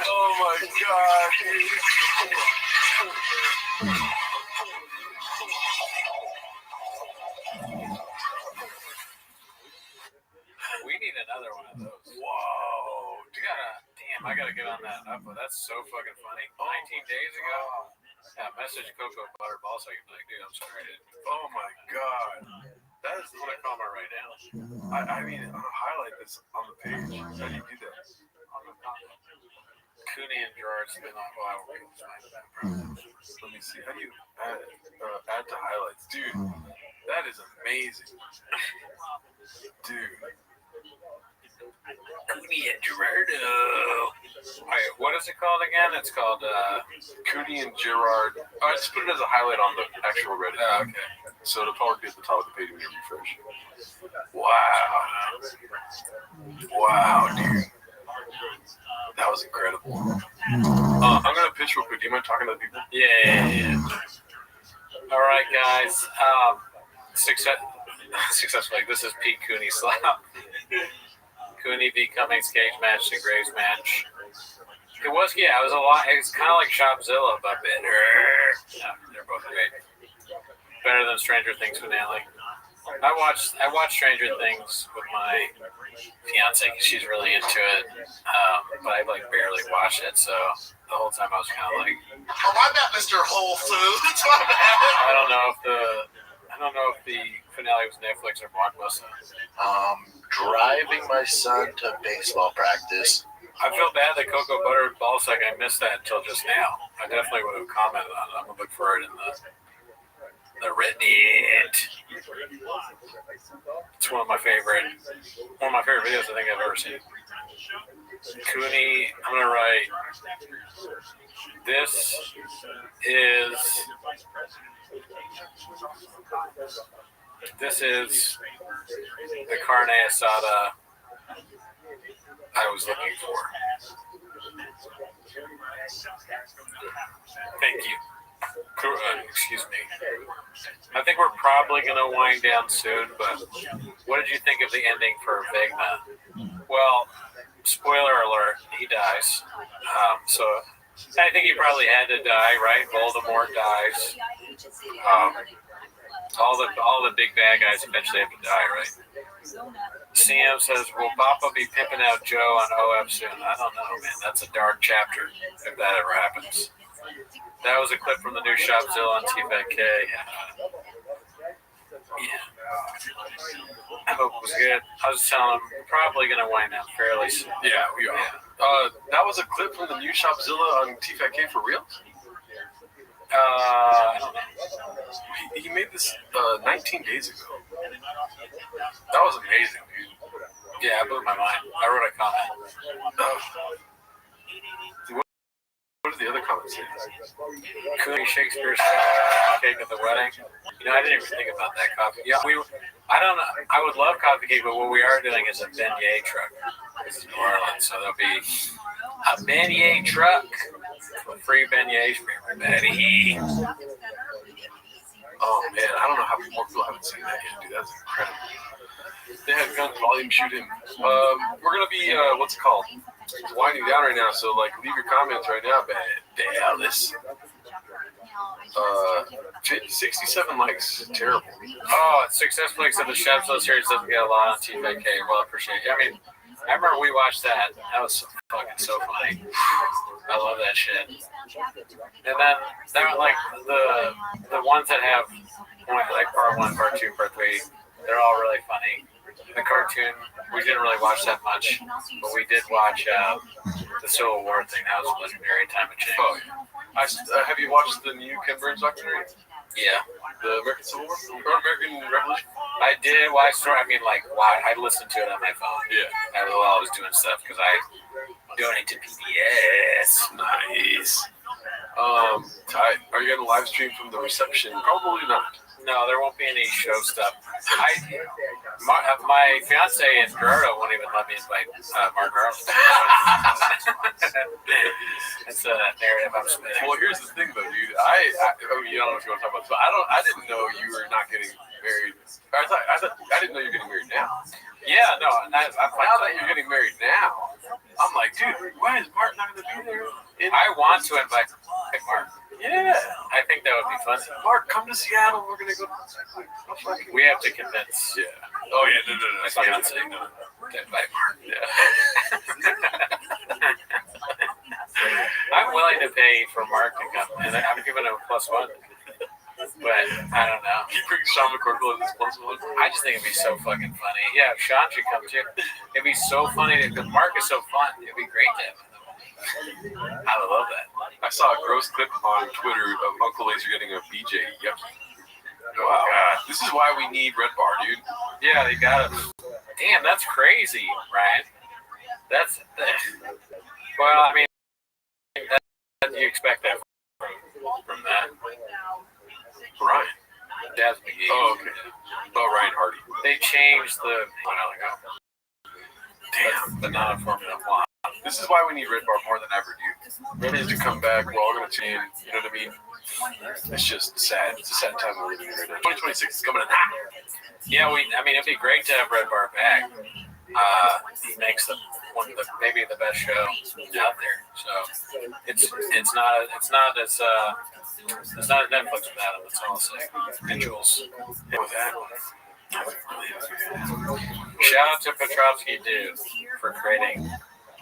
Speaker 5: Oh my God, dude.
Speaker 16: We need another one of those.
Speaker 5: Whoa, dude.
Speaker 16: I gotta get on that up. That's so fucking funny. 19 days ago, message Cocoa Butter Ball so I can be like, dude, I'm sorry, dude.
Speaker 5: Oh my God.
Speaker 16: That is what I comment right now.
Speaker 5: I mean, I'll highlight this on the page. How do you do that?
Speaker 16: Cooney and Gerard's been on. Well, I won't be able to find that.
Speaker 5: Let me see. How do you add to highlights? Dude, that is amazing. Dude.
Speaker 16: Cooney and Gerardo. Wait, what is it called again? It's called
Speaker 5: Cooney and Gerard. I just put it as a highlight on the actual Reddit.
Speaker 16: Okay.
Speaker 5: So it'll probably be at the top of the page when you refresh.
Speaker 16: Wow.
Speaker 5: Wow, dude. That was incredible. I'm going to pitch real quick. Do you mind talking to the people?
Speaker 16: Yeah. All right, guys. Successfully, this is Pete Cooney Slap. Cooney v. Cummings cage match, the Graves match. It was a lot. It's kind of like Shopzilla, but better. Yeah, they're both great. Better than Stranger Things finale. I watched Stranger Things with my fiance because she's really into it, but I like barely watch it. So the whole time I was kind of like,
Speaker 9: "Oh, my bad, Mr. Whole Foods."
Speaker 16: I don't know if the finale was Netflix or Blockbuster.
Speaker 7: Driving my son to baseball practice.
Speaker 16: I feel bad that Cocoa Butter Ballsack, I missed that until just now. I definitely would have commented on it. I'm gonna look for it in the Reddit. It's one of my favorite videos I think I've ever seen. Cooney, I'm gonna write. This is the carne asada I was looking for. Thank you. Excuse me. I think we're probably going to wind down soon, but what did you think of the ending for Vegna? Well, spoiler alert, he dies. So I think he probably had to die, right? Voldemort dies. All the big bad guys eventually have to die, right? CM says, will Papa be pimping out Joe on OF soon? I don't know, man. That's a dark chapter, if that ever happens. That was a clip from the new Shopzilla on T5K. Yeah. I hope it was good. I was telling him, we're probably going to wind up fairly soon.
Speaker 5: Yeah, we are. That was a clip from the new Shopzilla on T5K for real?
Speaker 16: I don't know.
Speaker 5: He made this 19 days ago. That was amazing, dude.
Speaker 16: Yeah, it blew my mind. I wrote a comment.
Speaker 5: What did the other comments say?
Speaker 16: Cooney Shakespeare's cake at the wedding. You know, I didn't even think about that coffee. Yeah, I don't know. I would love coffee cake, but what we are doing is a beignet truck. This is New Orleans, so there'll be a beignet truck with free beignets for everybody.
Speaker 5: Oh man, I don't know how more people haven't seen that yet, dude. That's incredible. They had gun volume shooting. We're gonna be winding down right now, so like leave your comments right now, Dallas. 67 likes, terrible.
Speaker 16: Oh, successfully, except the Shopzilla series doesn't get a lot on T5K. Well, I appreciate it. I mean, I remember we watched that. That was so funny. I love that shit. And then there are like the ones that have like part 1, part 2, part 3. They're all really funny. The cartoon, we didn't really watch that much, but we did watch the Civil War thing. That was legendary. Time of change.
Speaker 5: Oh, yeah. Have you watched the new Ken Burns documentary?
Speaker 16: Yeah.
Speaker 5: The American Civil War? Or American Revolution?
Speaker 16: I did. Well, I listened to it on my phone.
Speaker 5: Yeah.
Speaker 16: While I was doing stuff because I donate to PBS.
Speaker 5: Nice. Are you going to live stream from the reception? Probably not.
Speaker 16: No, there won't be any show stuff. My fiance and Gerardo won't even let me invite Mark Garland. That's a narrative I'm spinning.
Speaker 5: Well, here's the thing, though, dude. I mean, you don't know if you want to talk about this, but I didn't know you were not getting married. I didn't know you were getting married now.
Speaker 16: Yeah, no.
Speaker 5: Now that you're getting married now, I'm like, dude, why is Mark not going to be there?
Speaker 16: I want to invite Mark.
Speaker 5: Yeah.
Speaker 16: I think that would be fun.
Speaker 5: Mark, come to Seattle. We're going to go.
Speaker 16: We have to convince.
Speaker 5: Yeah. Oh, yeah. No.
Speaker 16: My fiance to invite Mark.
Speaker 5: Yeah.
Speaker 16: I'm willing to pay for Mark to come, and I'm giving him a +1. But I don't know.
Speaker 5: You bring Sean McCorkle as this +1?
Speaker 16: I just think it'd be so fucking funny. Yeah, Sean should come too. It'd be so funny because Mark is so fun. It'd be great to have him. I would love that.
Speaker 5: I saw a gross clip on Twitter of Uncle Laser getting a BJ yucky.
Speaker 16: Wow.
Speaker 5: God. This is why we need Red Bar, dude.
Speaker 16: Yeah, they got it. Damn, that's crazy, Ryan. That's well, I mean, you expect that from that.
Speaker 5: Ryan.
Speaker 16: Daz McGee.
Speaker 5: Oh, okay. Oh, Ryan Hardy.
Speaker 16: They changed the banana formula one.
Speaker 5: This is why we need Red Bar more than ever, dude. Red needs to come back. We're all going to tune. You know what I mean? It's just sad. It's a sad time we're living in right now. 2026 is coming in hot.
Speaker 16: Yeah, it'd be great to have Red Bar back. He makes maybe the best show out there. So it's not as Netflix without him. That's all I'll say. And Jules.
Speaker 5: And with that,
Speaker 16: shout out to Petrovsky Dude for creating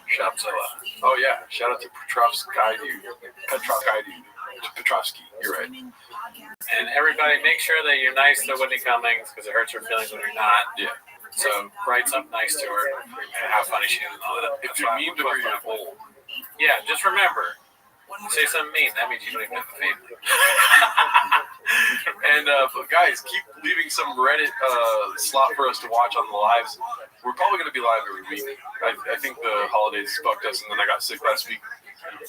Speaker 16: Shopzilla.
Speaker 5: Oh yeah, shout out to Petrovsky. You're right.
Speaker 16: And everybody, make sure that you're nice to Whitney Cummings because it hurts her feelings when you're not.
Speaker 5: Yeah.
Speaker 16: So write something nice to her and how funny she is and all that.
Speaker 5: If you're mean to her, you're old.
Speaker 16: Yeah, just remember, say something mean. That means you don't even have a family.
Speaker 5: And guys, keep leaving some Reddit slot for us to watch on the lives. We're probably going to be live every week. I think the holidays fucked us, and then I got sick last week.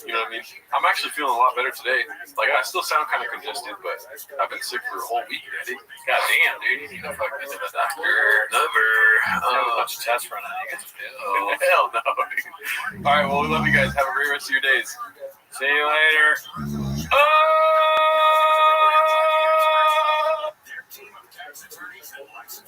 Speaker 5: You know what I mean? I'm actually feeling a lot better today. Like, I still sound kind of congested, but I've been sick for a whole week already.
Speaker 16: God damn, dude. You need to fucking visit the doctor.
Speaker 5: Never.
Speaker 16: A bunch of tests run on you.
Speaker 5: Hell no, dude. All right, well, we love you guys. Have a great rest of your days.
Speaker 16: See you later.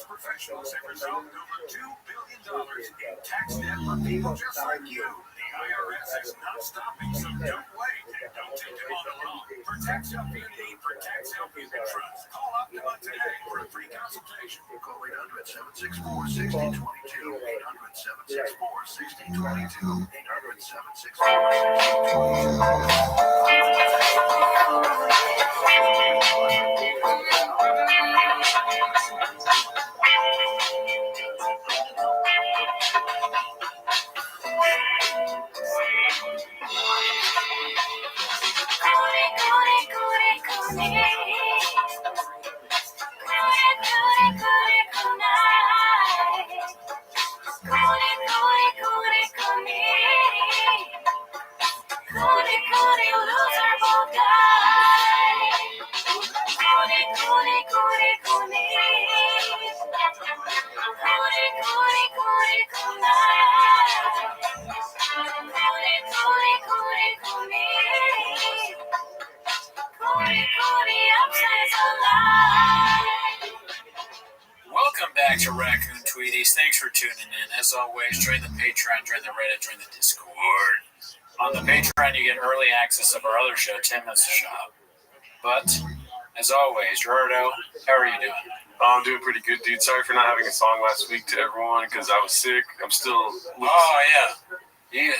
Speaker 11: Professionals have resolved over $2 billion in tax debt for people just like you. The IRS is not stopping, so don't wait and don't take them on alone. For tax help you need, for tax help you can trust, call Optima today for a free consultation. Call 800-764-6022. 800-764-6022.
Speaker 16: Welcome back to Raccoon Tweeties. Thanks for tuning in. As always, join the Patreon, join the Reddit, join the Discord. On the Patreon, you get early access of our other show, 10 Minutes to Shop. But, as always, Gerardo, how are you doing?
Speaker 5: I'm doing pretty good, dude. Sorry for not having a song last week to everyone because I was sick. I'm still.
Speaker 16: Oh yeah,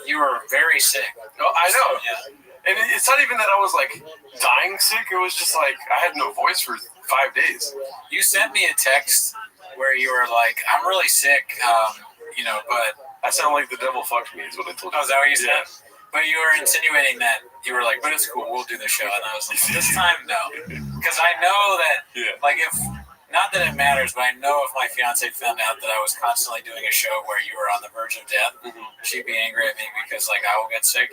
Speaker 16: you were very sick.
Speaker 5: Oh, I know. Yeah. And it's not even that I was like dying sick. It was just like I had no voice for 5 days.
Speaker 16: You sent me a text where you were like, "I'm really sick," but
Speaker 5: I sound like the devil fucked me. Is what I told you.
Speaker 16: Oh, is that what you said? Yeah. But you were insinuating that you were like, "But it's cool. We'll do the show." And I was like, "This time, no," because I know that, like, if not that it matters, but I know if my fiance found out that I was constantly doing a show where you were on the verge of death, she'd be angry at me because, like, I will get sick,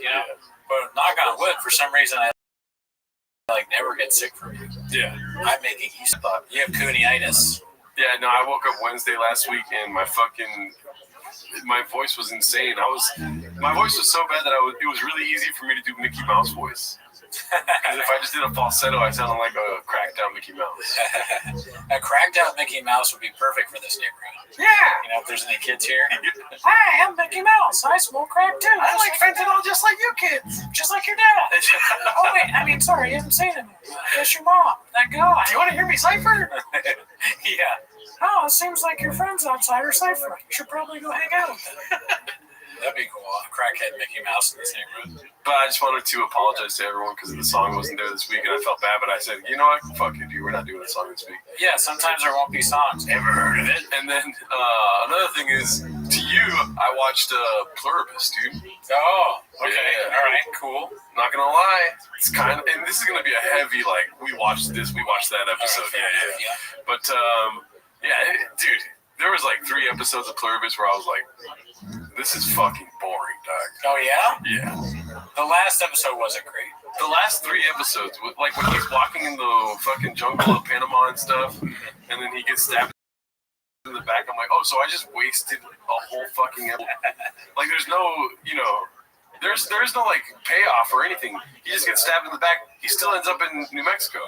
Speaker 16: But knock on wood, for some reason, I never get sick from you.
Speaker 5: Yeah,
Speaker 16: I'm making you thought you have cooneitis.
Speaker 5: Yeah, no, I woke up Wednesday last week and my voice was insane. My voice was so bad that it was really easy for me to do Mickey Mouse voice. Because if I just did a falsetto, I sounded like a cracked out Mickey Mouse.
Speaker 16: A cracked out Mickey Mouse would be perfect for this neighborhood.
Speaker 5: Yeah.
Speaker 16: If there's any kids here. Hi, I'm Mickey Mouse. I smoke crack too.
Speaker 5: I like fentanyl just like you kids.
Speaker 16: Just like your dad. Oh wait, sorry, you haven't seen him. That's your mom. That guy.
Speaker 5: Do you want to hear me cipher?
Speaker 16: Yeah. Oh, it seems like your friends outside are ciphering. You should probably go hang out with them. That'd be cool. A crackhead Mickey Mouse in this neighborhood.
Speaker 5: But I just wanted to apologize to everyone because the song wasn't there this week, and I felt bad. But I said, you know what? Fuck it, dude. We're not doing a song this week.
Speaker 16: Yeah, sometimes there won't be songs. Ever heard of it?
Speaker 5: And then another thing is, to you, I watched Pluribus, dude.
Speaker 16: Oh, okay. Yeah. All right, cool.
Speaker 5: Not gonna lie, it's kind of, and this is gonna be a heavy we watched this, we watched that episode. Yeah. But dude, there was 3 episodes of Pluribus where I was like, this is fucking boring, dog.
Speaker 16: Oh, yeah?
Speaker 5: Yeah.
Speaker 16: The last episode wasn't great.
Speaker 5: The last 3 episodes, when he's walking in the fucking jungle of Panama and stuff, and then he gets stabbed in the back, I'm like, oh, so I just wasted a whole fucking episode. There's no, there's no, payoff or anything. He just gets stabbed in the back. He still ends up in New Mexico.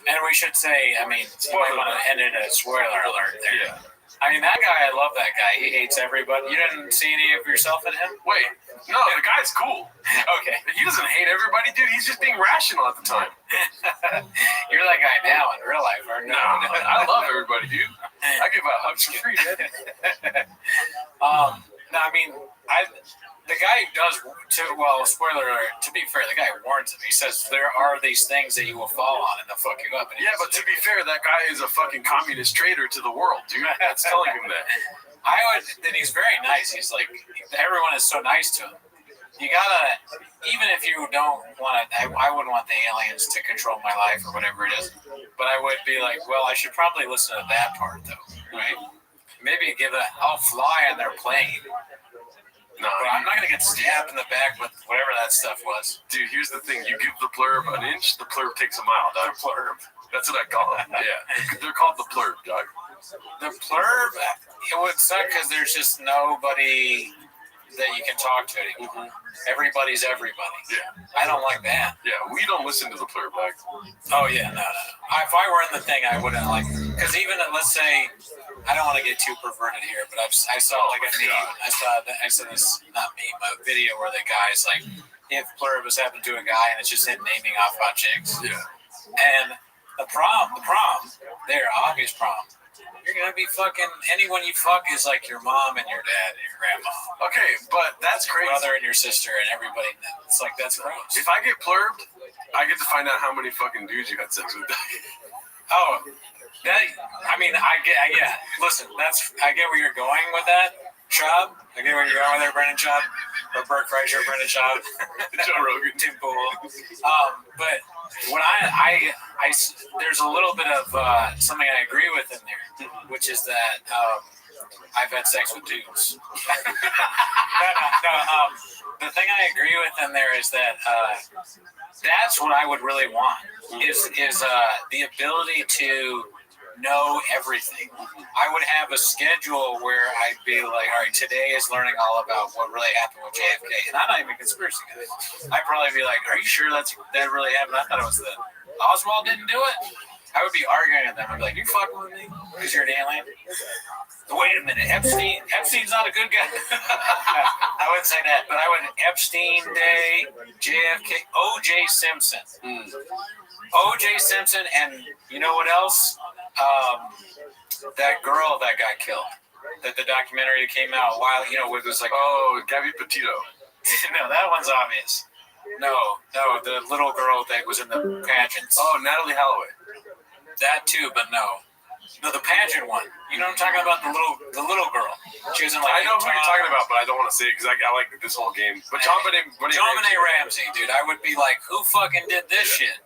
Speaker 16: And we should say, you might want to end it a spoiler alert there.
Speaker 5: Yeah.
Speaker 16: That guy, I love that guy. He hates everybody. You didn't see any of yourself in him?
Speaker 5: Wait, no, the guy's cool.
Speaker 16: Okay.
Speaker 5: He doesn't hate everybody, dude. He's just being rational at the time.
Speaker 16: You're that guy now in real life, aren't you?
Speaker 5: No, I love everybody, dude. I give out hugs for free, man.
Speaker 16: The guy does, spoiler alert, to be fair, the guy warns him. He says, there are these things that you will fall on and they'll fuck you up.
Speaker 5: Yeah, but to be fair, that guy is a fucking communist traitor to the world, dude. That's telling him that.
Speaker 16: And he's very nice. He's like, everyone is so nice to him. You gotta, even if you don't want to, I wouldn't want the aliens to control my life or whatever it is, but I would be like, well, I should probably listen to that part though, right? Maybe I'll fly on their plane. No, but I'm not going to get stabbed in the back with whatever that stuff was.
Speaker 5: Dude, here's the thing. You give the plurb an inch, the plurb takes a mile, dog. The plurb. That's what I call them. Yeah. They're called the plurb, dog.
Speaker 16: The plurb, it would suck because there's just nobody that you can talk to anymore. Everybody's everybody.
Speaker 5: Yeah.
Speaker 16: I don't like that.
Speaker 5: Yeah, we don't listen to the plurb, dog.
Speaker 16: Oh, yeah, no. If I were in the thing, I wouldn't like, because even, let's say, I don't want to get too perverted here, but I saw a meme. I saw this, not meme, a video where the guy's like, if Pluribus happened to a guy and it's just him naming off hot chicks.
Speaker 5: Yeah.
Speaker 16: And the prom, their obvious prom, you're going to be fucking, anyone you fuck is like your mom and your dad and your grandma.
Speaker 5: Okay, but that's crazy.
Speaker 16: Your brother and your sister and everybody. It's like, that's gross.
Speaker 5: If I get plurbed, I get to find out how many fucking dudes you had sex with.
Speaker 16: Oh, I get. Listen, I get where you're going with that, Schaub. I get where you're going with there, Brendan Schaub, or Bert Kreischer, Brendan Schaub,
Speaker 5: Joe Rogan,
Speaker 16: Tim Pool. But when there's a little bit of something I agree with in there, which is that I've had sex with dudes. The thing I agree with in there is that that's what I would really want is the ability to know everything. I would have a schedule where I'd be like, all right, today is learning all about what really happened with JFK. And I'm not even a conspiracy guy. I'd probably be like, are you sure that really happened? I thought it was Oswald didn't do it. I would be arguing with them. I'd be like, you fucking with me? Because you're an alien? Wait a minute, Epstein's not a good guy. I wouldn't say that, but I would Epstein Day, JFK, O.J. Simpson. O.J. Simpson, and you know what else? That girl that got killed. That the documentary came out while it was like,
Speaker 5: oh, Gabby Petito.
Speaker 16: No, that one's obvious. No, the little girl that was in the pageants.
Speaker 5: Oh, Natalie Holloway.
Speaker 16: That too, but no, the pageant one. You know what I'm talking about? The little girl. She was in like.
Speaker 5: I know who you're talking about, but I don't want to say it because I like this whole game. But John Benet
Speaker 16: Ramsey, dude. I would be like, who fucking did this shit?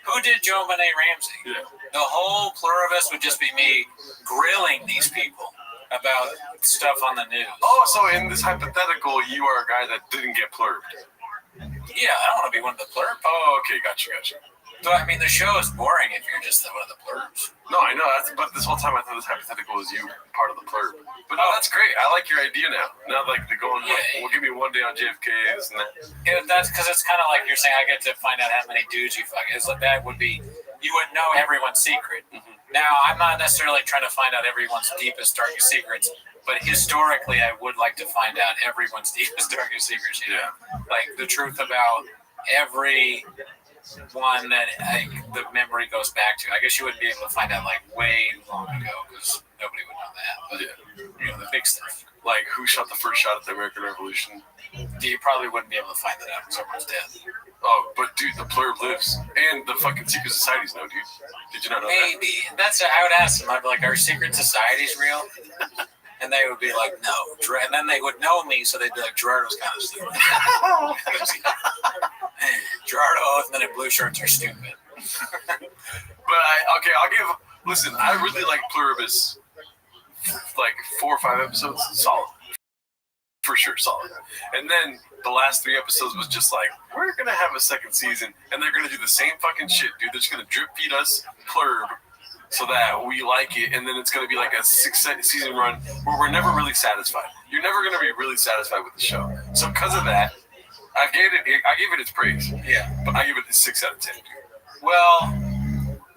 Speaker 16: Who did Joe Benet Ramsey?
Speaker 5: Yeah.
Speaker 16: The whole pluribus would just be me grilling these people about stuff on the news.
Speaker 5: Oh, so in this hypothetical, you are a guy that didn't get plurbed.
Speaker 16: Yeah, I don't want to be one of the plurbs.
Speaker 5: Oh, okay, gotcha.
Speaker 16: So, I mean, the show is boring if you're just one of the plurbs.
Speaker 5: No, I know. But this whole time I thought this hypothetical was you part of the plurb. But no, that's great. I like your idea now. Now, like, the going, well, give me one day on JFK, this and that.
Speaker 16: Yeah, that's because it's kind of like you're saying, I get to find out how many dudes you fuck. It's like that would be, you would know everyone's secret. Mm-hmm. Now, I'm not necessarily trying to find out everyone's deepest, darkest secrets, but historically, I would like to find out everyone's deepest, darkest secrets. You know? Like the truth about every one that the memory goes back to. I guess you wouldn't be able to find out like way long ago because nobody would know that. But the big stuff,
Speaker 5: like who shot the first shot at the American Revolution,
Speaker 16: you probably wouldn't be able to find that out because everyone's dead.
Speaker 5: Oh, but dude, the plurb lives, and the fucking secret societies know, dude. Did you not know that?
Speaker 16: Maybe I would ask them. I'd be like, "Are secret societies real?" And they would be like, "No." And then they would know me, so they'd be like, "Gerardo's kind of stupid." Gerardo and then in blue shirts are stupid.
Speaker 5: But I'll give. Listen, I really like Pluribus. Like 4 or 5 episodes, solid. For sure, solid. And then the last 3 episodes was just like, we're gonna have a second season, and they're gonna do the same fucking shit, dude. They're just gonna drip feed us Plurb so that we like it, and then it's gonna be like a 6-season run where we're never really satisfied. You're never gonna be really satisfied with the show. So because of that, I gave it its praise.
Speaker 16: Yeah,
Speaker 5: but I give it a 6 out of 10. Dude.
Speaker 16: Well,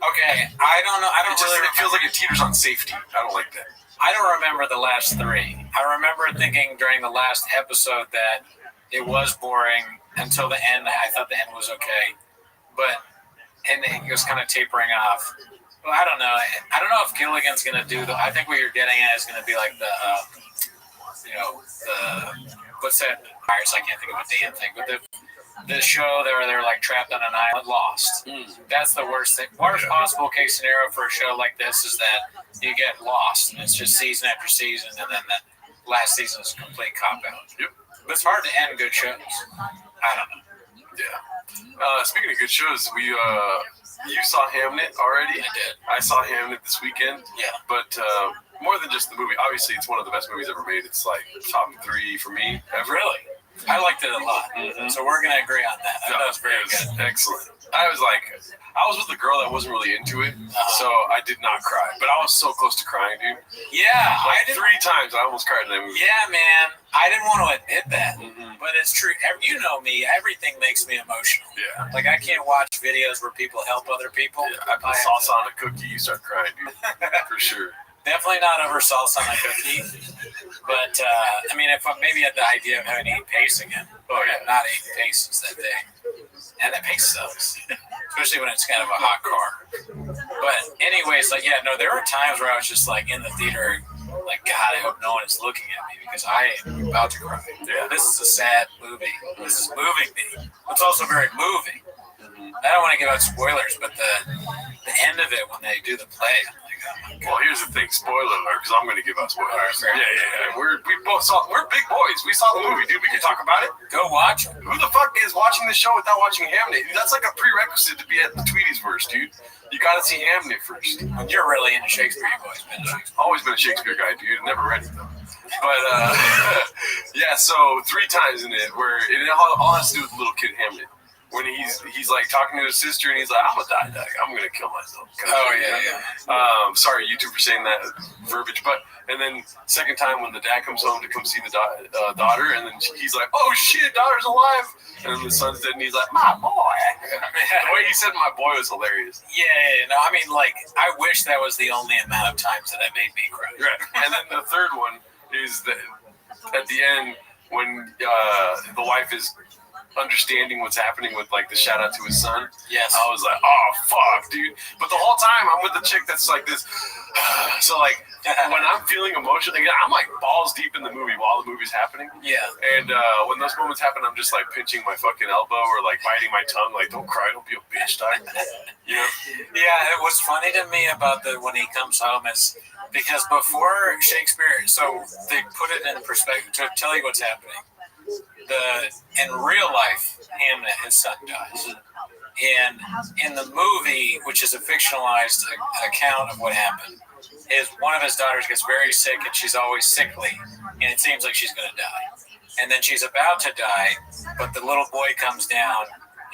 Speaker 16: okay, I don't know.
Speaker 5: It feels like it teeters on safety. I don't like that.
Speaker 16: I don't remember the last 3. I remember thinking during the last episode that it was boring until the end. I thought the end was okay, and it was kind of tapering off. Well, I don't know. I don't know if Gilligan's gonna do the. I think what you're getting at is gonna be like the, what's that? I can't think of a damn thing, but the show they're like trapped on an island, Lost. That's the worst thing. Worst possible case scenario for a show like this is that you get lost, and it's just season after season, and then the last season is a complete cop out.
Speaker 5: Yep.
Speaker 16: But it's hard to end good shows. I don't know.
Speaker 5: Yeah. Speaking of good shows, you saw Hamnet already?
Speaker 16: I did.
Speaker 5: I saw Hamnet this weekend.
Speaker 16: Yeah.
Speaker 5: But more than just the movie, obviously it's one of the best movies ever made. It's like top 3 for me ever.
Speaker 16: Really? I liked it a lot. Mm-hmm. So we're going to agree on that. That was very good.
Speaker 5: Excellent. I was with a girl that wasn't really into it, so I did not cry. But I was so close to crying, dude.
Speaker 16: Yeah.
Speaker 5: Like 3 times I almost cried in that movie.
Speaker 16: Yeah, man. I didn't want to admit that, but it's true. You know me. Everything makes me emotional.
Speaker 5: Yeah.
Speaker 16: Like, I can't watch videos where people help other people.
Speaker 5: Yeah, I put salsa on a cookie, you start crying, dude. For sure.
Speaker 16: Definitely not over salsa on a cookie. But, I mean, if maybe at the idea of having to eat paste again. Oh, yeah. Not eating paste since that day. And that paste sucks. Especially when it's kind of a hot car. But anyways, there were times where I was just like in the theater, like, God, I hope no one is looking at me because I am about to cry. Yeah, this is a sad movie. This is moving me. It's also very moving. I don't want to give out spoilers, but the end of it when they do the play, I'm like, oh my God.
Speaker 5: Well, here's the thing, spoiler alert, because I'm going to give out spoilers. Yeah. We're big boys. We saw the movie, dude. We can talk about it.
Speaker 16: Go watch it.
Speaker 5: Who the fuck is watching the show without watching Hamnet? That's like a prerequisite to be at the Tweety's verse, dude. You got to see Hamnet first.
Speaker 16: You're really into Shakespeare. You've always been into Shakespeare.
Speaker 5: Always been a Shakespeare guy, dude. Never read it, though. But, yeah, so 3 times in it where it all has to do with the little kid Hamnet. When he's like talking to his sister and he's like, I'm gonna die. I'm gonna kill myself.
Speaker 16: Oh yeah.
Speaker 5: Sorry, YouTube, for saying that verbiage. But and then second time when the dad comes home to come see the daughter, and then he's like, oh shit, daughter's alive. And then the son's dead, and he's like, my boy. The way he said my boy was hilarious.
Speaker 16: Yeah. No, I mean, like, I wish that was the only amount of times that made me cry.
Speaker 5: Right. And then the third one is at the end when the wife is understanding what's happening with like the shout out to his son.
Speaker 16: Yes.
Speaker 5: I was like, oh fuck, dude. But the whole time I'm with the chick that's like this. So like when I'm feeling emotional, I'm like balls deep in the movie while the movie's happening.
Speaker 16: Yeah.
Speaker 5: And when those moments happen, I'm just like pinching my fucking elbow or like biting my tongue. Like, don't cry, don't be a bitch, dog. You know?
Speaker 16: Yeah. It was funny to me about when he comes home is because before Shakespeare, so they put it in perspective to tell you what's happening. In real life, Hamnet, his son, dies. And in the movie, which is a fictionalized account of what happened, one of his daughters gets very sick and she's always sickly, and it seems like she's going to die. And then she's about to die, but the little boy comes down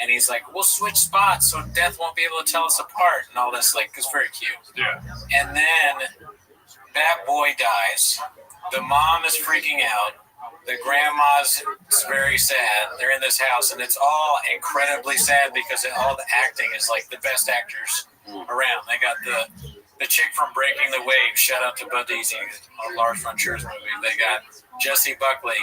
Speaker 16: and he's like, we'll switch spots so death won't be able to tell us apart and all this. Like, it's very cute.
Speaker 5: Yeah.
Speaker 16: And then that boy dies. The mom is freaking out. The grandma's very sad. They're in this house, and it's all incredibly sad because all the acting is like the best actors around. They got the chick from Breaking the Wave. Shout out to Bud Easy, a Lars von Trier's movie. They got Jessie Buckley,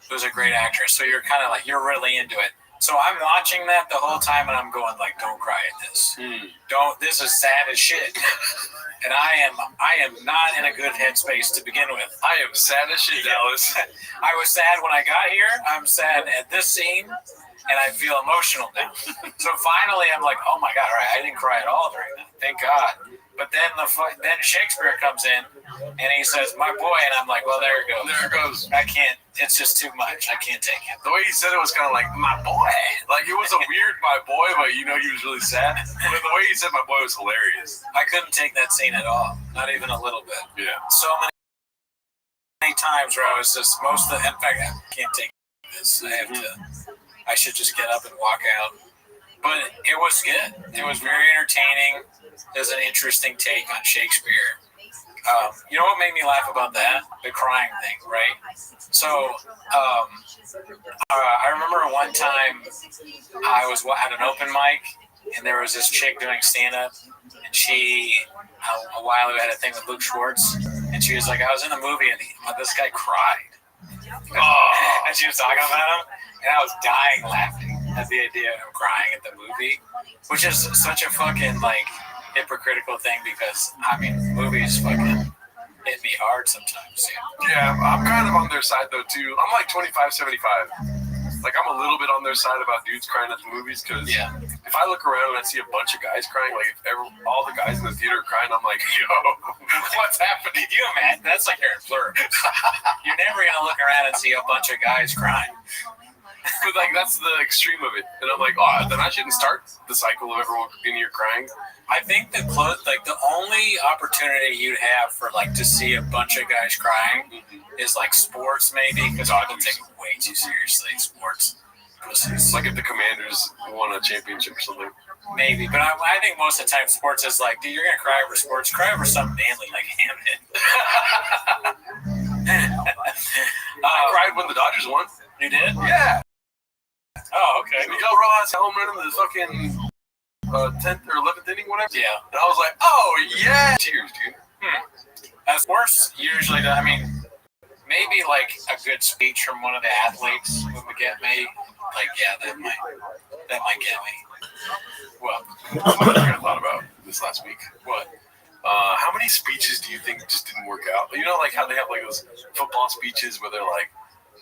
Speaker 16: who's a great actress. So you're kind of like, you're really into it. So I'm watching that the whole time, and I'm going like, don't cry at this. This is sad as shit. And I am not in a good headspace to begin with.
Speaker 5: I am sad as shit, Dallas.
Speaker 16: I was sad when I got here. I'm sad at this scene, and I feel emotional now. So finally, I'm like, oh my God, all right, I didn't cry at all during that. Thank God. But then then Shakespeare comes in, and he says, my boy, and I'm like, well, there it goes.
Speaker 5: There it goes.
Speaker 16: I can't. It's just too much. I can't take it.
Speaker 5: The way he said it was kind of like, my boy. Like, it was a weird my boy, but you know he was really sad. But the way he said my boy was hilarious.
Speaker 16: I couldn't take that scene at all. Not even a little bit.
Speaker 5: Yeah.
Speaker 16: So many times where I was just in fact, I can't take this. I should just get up and walk out. But it was good. It was very entertaining. It was an interesting take on Shakespeare. You know what made me laugh about that? The crying thing, right? So, I remember one time I was at an open mic, and there was this chick doing stand-up, and she, a while ago, had a thing with Luke Schwartz, and she was like, I was in the movie, and this guy cried. And she was talking about him, and I was dying laughing at the idea of him crying at the movie, which is such a fucking, like, hypocritical thing because, I mean, movies fucking hit me hard sometimes.
Speaker 5: Yeah, I'm kind of on their side, though, too. I'm like 25-75. Like, I'm a little bit on their side about dudes crying at the movies because if I look around and I see a bunch of guys crying, like, if all the guys in the theater are crying, I'm like, yo, what's happening?
Speaker 16: You imagine? That's like you're in Fleur. You're never going to look around and see a bunch of guys crying.
Speaker 5: But, like, that's the extreme of it. And I'm like, oh, then I shouldn't start the cycle of everyone in here crying.
Speaker 16: I think the only opportunity you'd have for, like, to see a bunch of guys crying is, like, sports, maybe, because people take it way too seriously, sports.
Speaker 5: Like if the Commanders won a championship or something.
Speaker 16: Maybe, but I think most of the time sports is like, dude, you're going to cry over sports. Cry over something manly like Hamnet.
Speaker 5: I cried when the Dodgers won.
Speaker 16: You did?
Speaker 5: Yeah.
Speaker 16: Oh, okay.
Speaker 5: Miguel Rojas home run in the fucking 10th or 11th inning, whatever.
Speaker 16: Yeah.
Speaker 5: And I was like, oh, yeah. Cheers, dude.
Speaker 16: As worse, usually, I mean, maybe like a good speech from one of the athletes would get me. Like, yeah, that might get me.
Speaker 5: Well, what I thought about this last week.
Speaker 16: What?
Speaker 5: How many speeches do you think just didn't work out? You know, like how they have like those football speeches where they're like,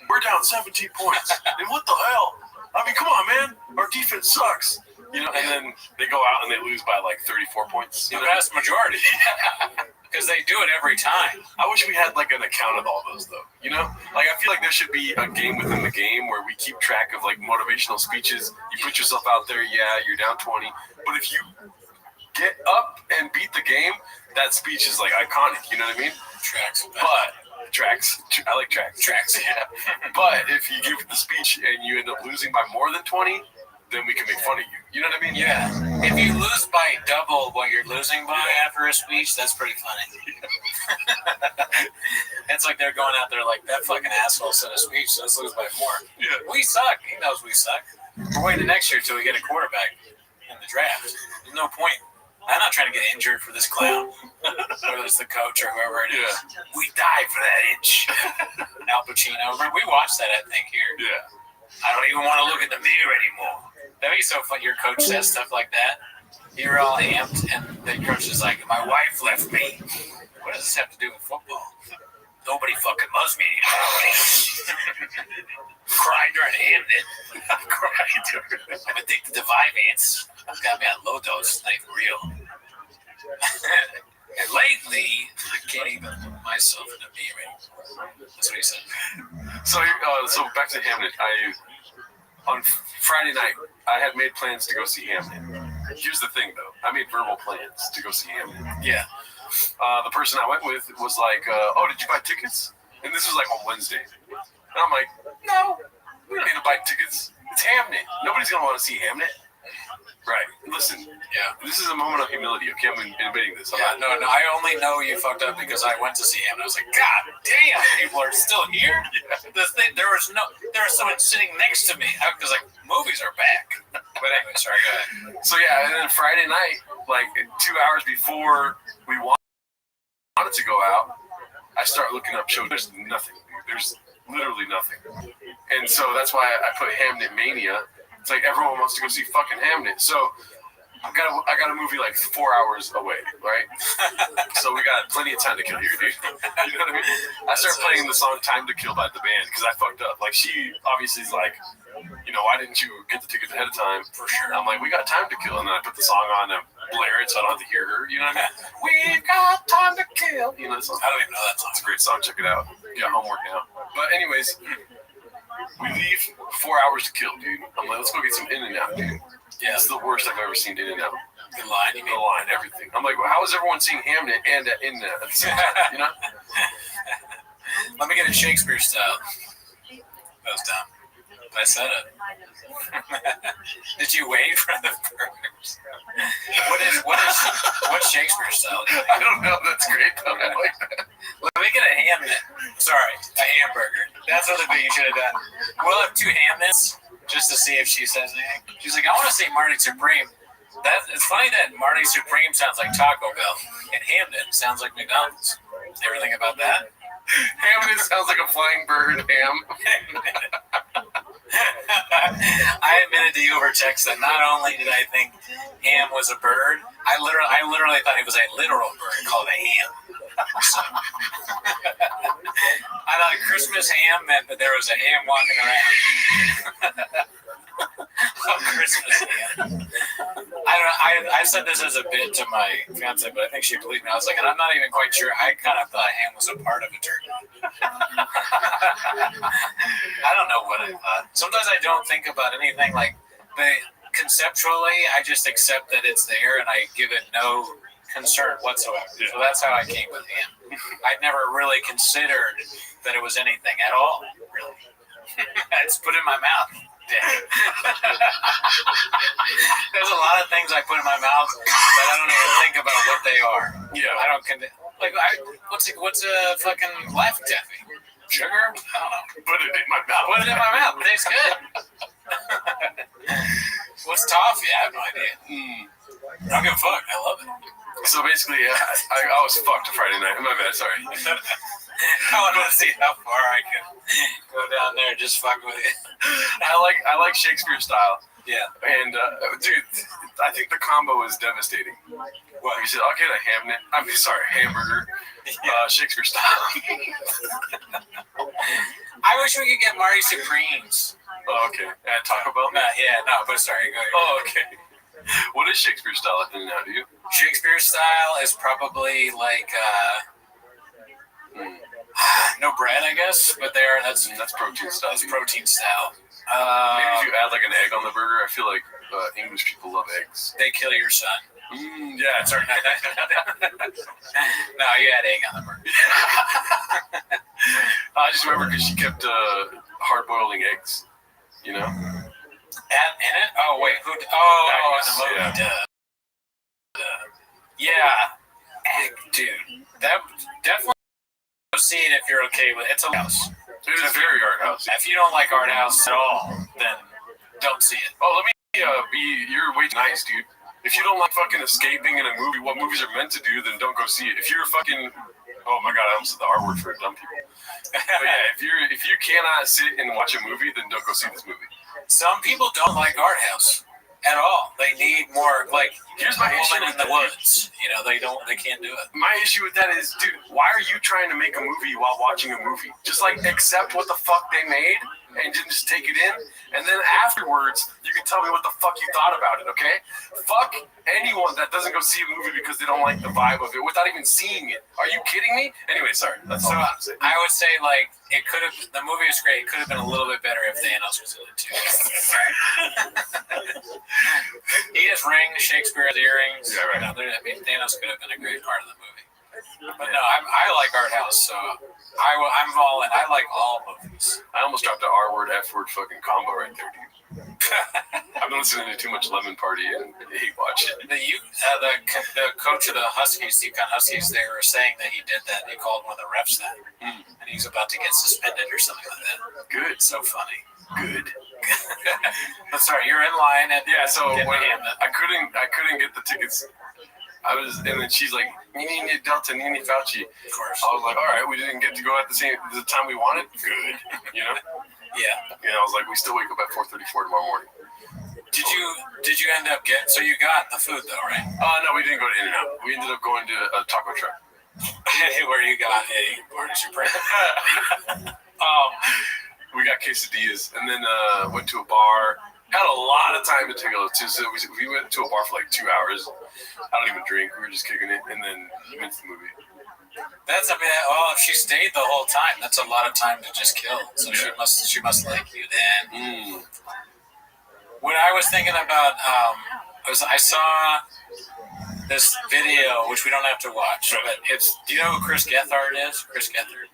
Speaker 5: we're down 17 points. And what the hell? I mean, come on, man. Our defense sucks. You know, and then they go out and they lose by like 34 points.
Speaker 16: The vast majority. Because they do it every time.
Speaker 5: I wish we had like an account of all those though. You know? Like I feel like there should be a game within the game where we keep track of like motivational speeches. You put yourself out there, yeah, you're down 20. But if you get up and beat the game, that speech is like iconic, you know what I mean?
Speaker 16: Tracks.
Speaker 5: I like tracks, yeah. But if you give the speech and you end up losing by more than 20, then we can make fun of you. You know what I mean?
Speaker 16: Yeah. If you lose by double what you're losing by after a speech, that's pretty funny. It's like they're going out there like, that fucking asshole said a speech, so let's lose by 4. Yeah. We suck. He knows we suck. We're waiting next year till we get a quarterback in the draft. There's no point. I'm not trying to get injured for this clown. Whether it's the coach or whoever it is. We died for that inch. Al Pacino. We watched that, I think, here.
Speaker 5: Yeah.
Speaker 16: I don't even want to look in the mirror anymore. That'd be so fun. Your coach says stuff like that. You're all amped, and the coach is like, my wife left me. What does this have to do with football? Nobody fucking loves me anymore. Cried during Hamden. I'm addicted to Vyvanse. Got me on low dose, like real. And lately, I can't even put myself in a mirror anymore. That's what he said.
Speaker 5: So back to Hamnet. On Friday night, I had made plans to go see Hamnet. Here's the thing, though. I made verbal plans to go see Hamnet.
Speaker 16: Yeah.
Speaker 5: The person I went with was like, oh, did you buy tickets? And this was like on Wednesday. And I'm like, no, we don't need to buy tickets. It's Hamnet. Nobody's going to want to see Hamnet. Right. Listen, yeah, this is a moment of humility. Okay, I'm admitting this.
Speaker 16: No. I only know you fucked up because I went to see him and I was like, God damn, people are still here. There was someone sitting next to me. I was like, movies are back. But anyway, sorry, go ahead.
Speaker 5: So yeah, and then Friday night, like 2 hours before we wanted to go out, I start looking up shows. There's nothing. There's literally nothing. And so that's why I put Hamnet Mania. It's like everyone wants to go see fucking Hamnet. So I got a movie like 4 hours away, right? So we got plenty of time to kill here, dude. You know what I mean? I started playing the song Time to Kill by the band because I fucked up. Like, she obviously is like, why didn't you get the tickets ahead of time? For sure. I'm like, we got time to kill. And then I put the song on and blare it so I don't have to hear her. You know what I mean? We've got time to kill. You know that song?
Speaker 16: I don't even know that song.
Speaker 5: It's a great song. Check it out. You got homework now. But anyways, we leave 4 hours to kill, dude. I'm like, let's go get some In-N-Out, dude. Yeah, it's the worst I've ever seen In-N-Out.
Speaker 16: The line,
Speaker 5: everything. I'm like, well, how is everyone seeing Hamnet and In-N-Out at the same time, you know?
Speaker 16: Let me get it Shakespeare style. That was dumb. I said it. Did you wait for the burgers? What's Shakespeare style?
Speaker 5: I don't know. That's great, though. I like that.
Speaker 16: Let me get a Hamnet. Sorry, a hamburger. That's what you should have done. We'll have 2 Hamnets just to see if she says anything. She's like, I want to say Marty Supreme. It's funny that Marty Supreme sounds like Taco Bell, and Hamnet sounds like McDonald's. Ever think about that?
Speaker 5: Hamnet sounds like a flying bird ham.
Speaker 16: I admitted to you over text that not only did I think ham was a bird, I literally thought it was a literal bird called a ham. I thought Christmas ham meant that there was a ham walking around. Christmas ham. I said this as a bit to my fiance, but I think she believed me. I was like, and I'm not even quite sure. I kind of thought ham was a part of a turkey. I don't know what I thought. Sometimes I don't think about anything like, conceptually, I just accept that it's there and I give it no concern whatsoever. So that's how I came with ham. I'd never really considered that it was anything at all, really. It's put in my mouth. There's a lot of things I put in my mouth that I don't even think about what they are.
Speaker 5: Yeah.
Speaker 16: I don't what's a fucking Life Taffy? Sugar? I don't know.
Speaker 5: Put it in my mouth.
Speaker 16: Put it in my mouth. It tastes good. What's toffee? I have no idea. I don't give a fuck. I love it.
Speaker 5: So basically, I was fucked Friday night. My bad. Sorry.
Speaker 16: I want to see how far I can go down there and just fuck with it.
Speaker 5: I like Shakespeare style.
Speaker 16: Yeah.
Speaker 5: And dude, I think the combo is devastating. Well, you said I'll get a hamburger, Shakespeare style.
Speaker 16: I wish we could get Marty Supremes.
Speaker 5: Oh, okay. At Taco Bell?
Speaker 16: But sorry. Go ahead.
Speaker 5: Oh, okay. What is Shakespeare style now? Do you?
Speaker 16: Shakespeare style is probably like no bread, I guess, but that's
Speaker 5: protein style.
Speaker 16: That's protein style.
Speaker 5: Maybe if you add like an egg on the burger, I feel like English people love eggs.
Speaker 16: They kill your son.
Speaker 5: Yeah, sorry.
Speaker 16: No, you had egg on the burger.
Speaker 5: I just remember because she kept hard-boiling eggs, you know?
Speaker 16: In it? Oh, wait. Who? Oh, in the movie. Yeah. Egg, dude. That definitely go see it if you're okay with it. It's a house.
Speaker 5: It's a very art house.
Speaker 16: If you don't like art house at all, then don't see it.
Speaker 5: Oh, let me you're way too nice, dude. If you don't like fucking escaping in a movie, what movies are meant to do, then don't go see it. If you're fucking, oh my god, I almost said the R word for dumb people. But yeah, if you cannot sit and watch a movie, then don't go see this movie.
Speaker 16: Some people don't like art house at all. They need more, like,
Speaker 5: here's my issue
Speaker 16: in the woods. You know, they can't do it.
Speaker 5: My issue with that is, dude, why are you trying to make a movie while watching a movie? Just like accept what the fuck they made and just take it in, and then afterwards you can tell me what the fuck you thought about it, okay? Fuck anyone that doesn't go see a movie because they don't like the vibe of it without even seeing it. Are you kidding me? Anyway, sorry. That's all I'm saying.
Speaker 16: I would say, like, it could have. The movie was great. It could have been a little bit better if Thanos was in it too. He has rings, Shakespeare's earrings.
Speaker 5: Yeah, right.
Speaker 16: I mean, Thanos could have been a great part of the movie. But no, I like art house, so I'm all in. I like all movies.
Speaker 5: I almost dropped an R-word, F-word fucking combo right there, dude. I've been listening to too much Lemon Party and hate watch it.
Speaker 16: The coach of the Huskies, the UConn Huskies, they were saying that he did that. He called one of the refs that, and he's about to get suspended or something like that.
Speaker 5: Good.
Speaker 16: So funny.
Speaker 5: Good.
Speaker 16: But sorry, you're in line, and
Speaker 5: yeah. So when I couldn't get the tickets. And then she's like, Nini Delta, Nini Fauci.
Speaker 16: Of course.
Speaker 5: I was like, all right, we didn't get to go at the time we wanted. Good, you know.
Speaker 16: Yeah.
Speaker 5: And I was like, we still wake up at 4:34 tomorrow morning.
Speaker 16: Did you end up getting? So you got the food though, right?
Speaker 5: No, we didn't go to In-N-Out. We ended up going to a taco truck.
Speaker 16: Where you got Barney Supreme.
Speaker 5: We got quesadillas, and then went to a bar. Had a lot of time to take a look too. So we went to a bar for like 2 hours. I don't even drink. We were just kicking it, and then went to the movie.
Speaker 16: Well, if she stayed the whole time, that's a lot of time to just kill. So yeah. she must like you then. What I was thinking about I saw this video, which we don't have to watch, but do you know who Chris Gethard is? Chris Gethard.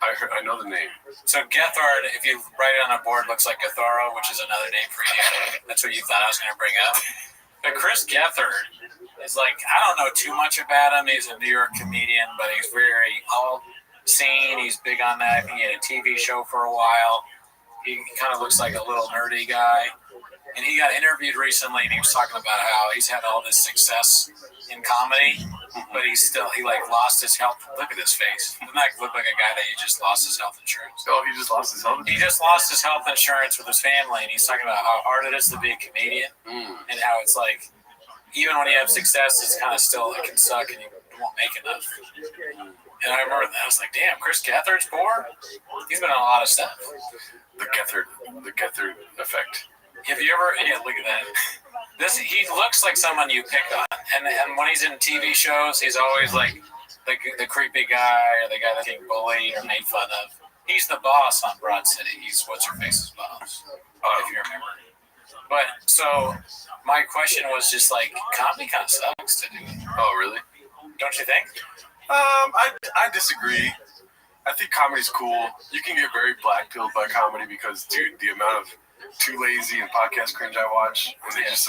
Speaker 5: I know the name.
Speaker 16: So Gethard, if you write it on a board, looks like Gatharo, which is another name for you. That's what you thought I was going to bring up. But Chris Gethard is like, I don't know too much about him. He's a New York comedian, but he's very all-seen. He's big on that. He had a TV show for a while. He kind of looks like a little nerdy guy. And he got interviewed recently, and he was talking about how he's had all this success in comedy, but he lost his health. Look at his face. Doesn't that look like a guy that he just lost his health insurance?
Speaker 5: Oh, he just lost his health insurance?
Speaker 16: He just lost his health insurance with his family, and he's talking about how hard it is to be a comedian, and how it's like, even when you have success, it's kind of still, it can suck, and you won't make enough. And I remember that. I was like, damn, Chris Gethard's poor? He's been on a lot of stuff.
Speaker 5: The Gethard effect.
Speaker 16: Have you ever? Yeah, look at that. He looks like someone you pick on, and when he's in TV shows, he's always like the creepy guy or the guy that's getting bullied or made fun of. He's the boss on Broad City. He's what's her face's boss, if you remember. But so my question was just like, comedy kind of sucks to do.
Speaker 5: Oh, really?
Speaker 16: Don't you think?
Speaker 5: I disagree. I think comedy's cool. You can get very black-pilled by comedy because, dude, the amount of Too Lazy and podcast cringe I watch, and they just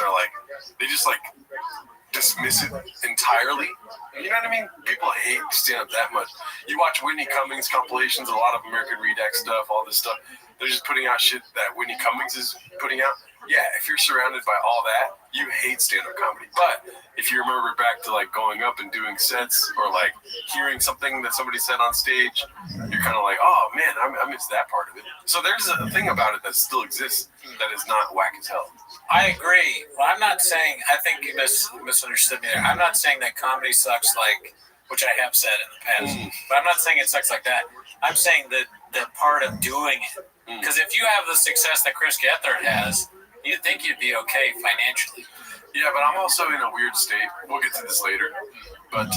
Speaker 5: dismiss it entirely. You know what I mean? People hate stand-up that much. You watch Whitney Cummings compilations, a lot of American Redux stuff, all this stuff. They're just putting out shit that Whitney Cummings is putting out. Yeah, if you're surrounded by all that, you hate stand-up comedy. But if you remember back to like going up and doing sets or like hearing something that somebody said on stage, you're kind of like, oh man, I missed that part of it. So there's a thing about it that still exists that is not whack as hell.
Speaker 16: I agree. Well, I'm not saying, I think you misunderstood me there. I'm not saying that comedy sucks like, which I have said in the past, but I'm not saying it sucks like that. I'm saying that the part of doing it. Because if you have the success that Chris Gethard has, you'd think you'd be okay financially.
Speaker 5: Yeah, but I'm also in a weird state. We'll get to this later. But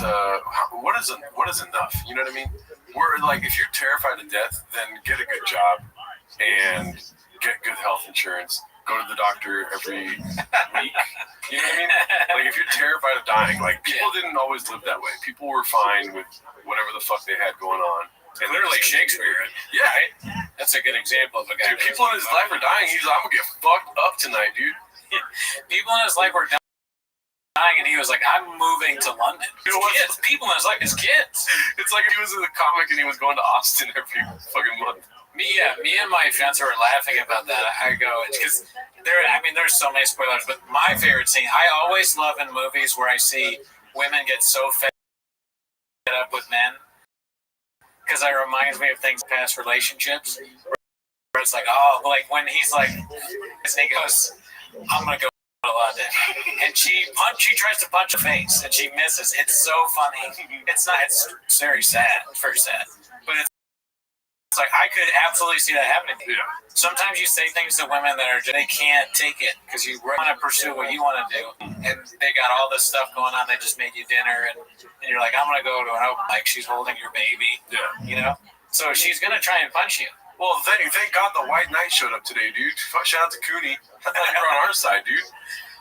Speaker 5: what is enough? You know what I mean? We're like, if you're terrified of death, then get a good job and get good health insurance. Go to the doctor every week. You know what I mean? Like, if you're terrified of dying, like, people didn't always live that way. People were fine with whatever the fuck they had going on.
Speaker 16: And literally Shakespeare.
Speaker 5: Yeah.
Speaker 16: Right? That's a good example of a guy.
Speaker 5: Dude, people in his life are dying. He's like, I'm going to get fucked up tonight, dude.
Speaker 16: People in his life were dying, and he was like, I'm moving to London. Kids. People in his life, his kids.
Speaker 5: It's like if he was in a comic and he was going to Austin every fucking month.
Speaker 16: Me and my fiance were laughing about that. I go, because there's so many spoilers, but my favorite scene, I always love in movies where I see women get so fed up with men. because it reminds me of things past relationships. Where it's like, oh, like when he's like, and he goes, I'm gonna go to London, and she tries to punch her face, and she misses. It's so funny. It's not. It's very sad. It's very sad, but it's like I could absolutely see that happening. Yeah. Sometimes you say things to women that are they can't take it because you want to pursue what you want to do, and they got all this stuff going on. They just made you dinner, and you're like, I'm gonna go to an open mic. She's holding your baby. Yeah. You know, so she's gonna try and punch you.
Speaker 5: Well, thank God the White Knight showed up today, dude. Shout out to Cooney. I thought you were on our side, dude.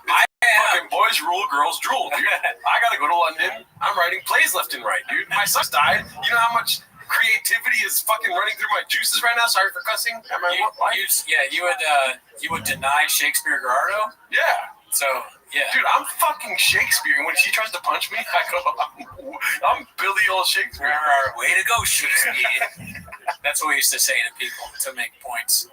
Speaker 5: Fucking boys rule, girls drool, dude. I gotta go to London. I'm writing plays left and right, dude. My son died. You know how much creativity is fucking running through my juices right now? Sorry for cussing.
Speaker 16: You would deny Shakespeare Garardo?
Speaker 5: Yeah.
Speaker 16: So, yeah.
Speaker 5: Dude, I'm fucking Shakespeare. And when she tries to punch me, I go, I'm Billy old Shakespeare.
Speaker 16: Way to go, Shakespeare. That's what we used to say to people to make points.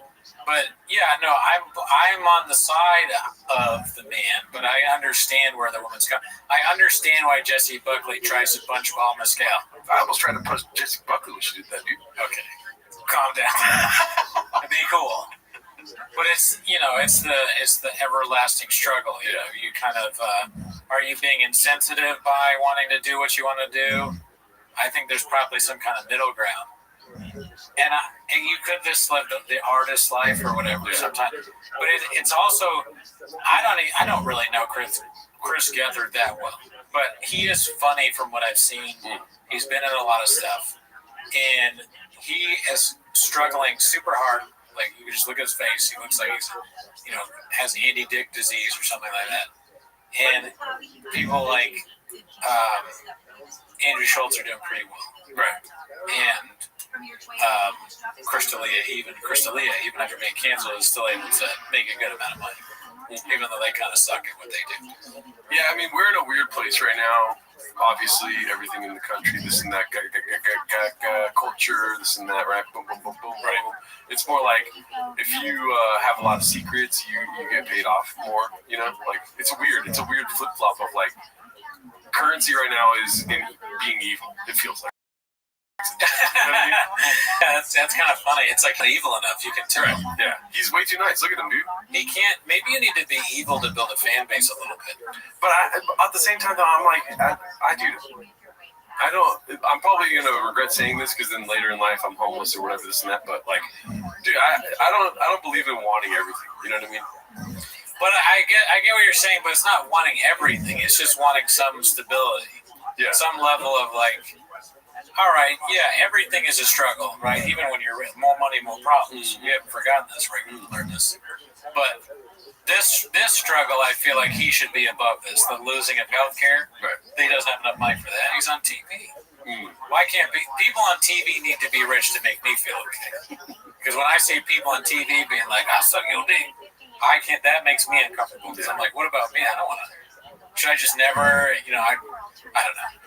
Speaker 16: But yeah, no, I'm on the side of the man, but I understand where the woman's coming. I understand why Jessie Buckley tries to punch Paul Mescal.
Speaker 5: I almost tried to punch Jessie Buckley when she did that, dude.
Speaker 16: Okay, calm down. Be cool. But it's the everlasting struggle. You know, you kind of are you being insensitive by wanting to do what you want to do? I think there's probably some kind of middle ground. And you could just live the artist's life or whatever sometimes, but it's also I don't really know Chris Gethard that well, but he is funny from what I've seen. He's been in a lot of stuff, and he is struggling super hard. Like you just look at his face, he looks like he's has Andy Dick disease or something like that. And people like Andrew Schultz are doing pretty well, right? And Crystalia, even after being canceled, is still able to make a good amount of money, even though they kind of suck at what they do.
Speaker 5: Yeah, I mean, we're in a weird place right now. Obviously, everything in the country, this and that, culture, this and that, right? Boom, boom, boom, boom, right? It's more like if you have a lot of secrets, you get paid off more. You know, like it's a weird flip flop of like currency right now is in being evil. It feels like.
Speaker 16: Yeah, that's kind of funny. It's like evil enough you can turn.
Speaker 5: Yeah, he's way too nice. Look at him, dude.
Speaker 16: He can't. Maybe you need to be evil to build a fan base a little bit.
Speaker 5: But at the same time, though, I'm like, I'm probably gonna regret saying this because then later in life I'm homeless or whatever, this and that. But like, dude, I don't believe in wanting everything. You know what I mean?
Speaker 16: But I get what you're saying. But it's not wanting everything. It's just wanting some stability. Yeah. Some level of like. All right, yeah, everything is a struggle, right? Even when you're more money, more problems. You haven't forgotten this, right? You learned this. But this struggle, I feel like he should be above this. The losing of healthcare, right. He doesn't have enough money for that. He's on TV. Why can't people on TV need to be rich to make me feel okay? Because when I see people on TV being like, "I'll suck your dick," I can't. That makes me uncomfortable. Because I'm like, what about me? I don't want to. Should I just never? I don't know.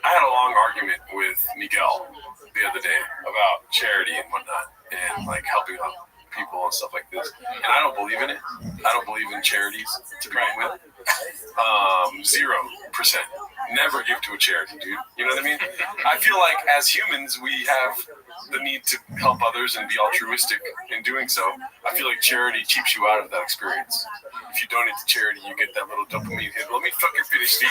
Speaker 5: I had a long argument with Miguel the other day about charity and whatnot and like helping out people and stuff like this. And I don't believe in it. I don't believe in charities to begin with. 0%. Never give to a charity, dude. You know what I mean? I feel like as humans, we have the need to help others and be altruistic in doing so. I feel like charity keeps you out of that experience. If you donate to charity, you get that little dopamine hit. Let me fucking finish the.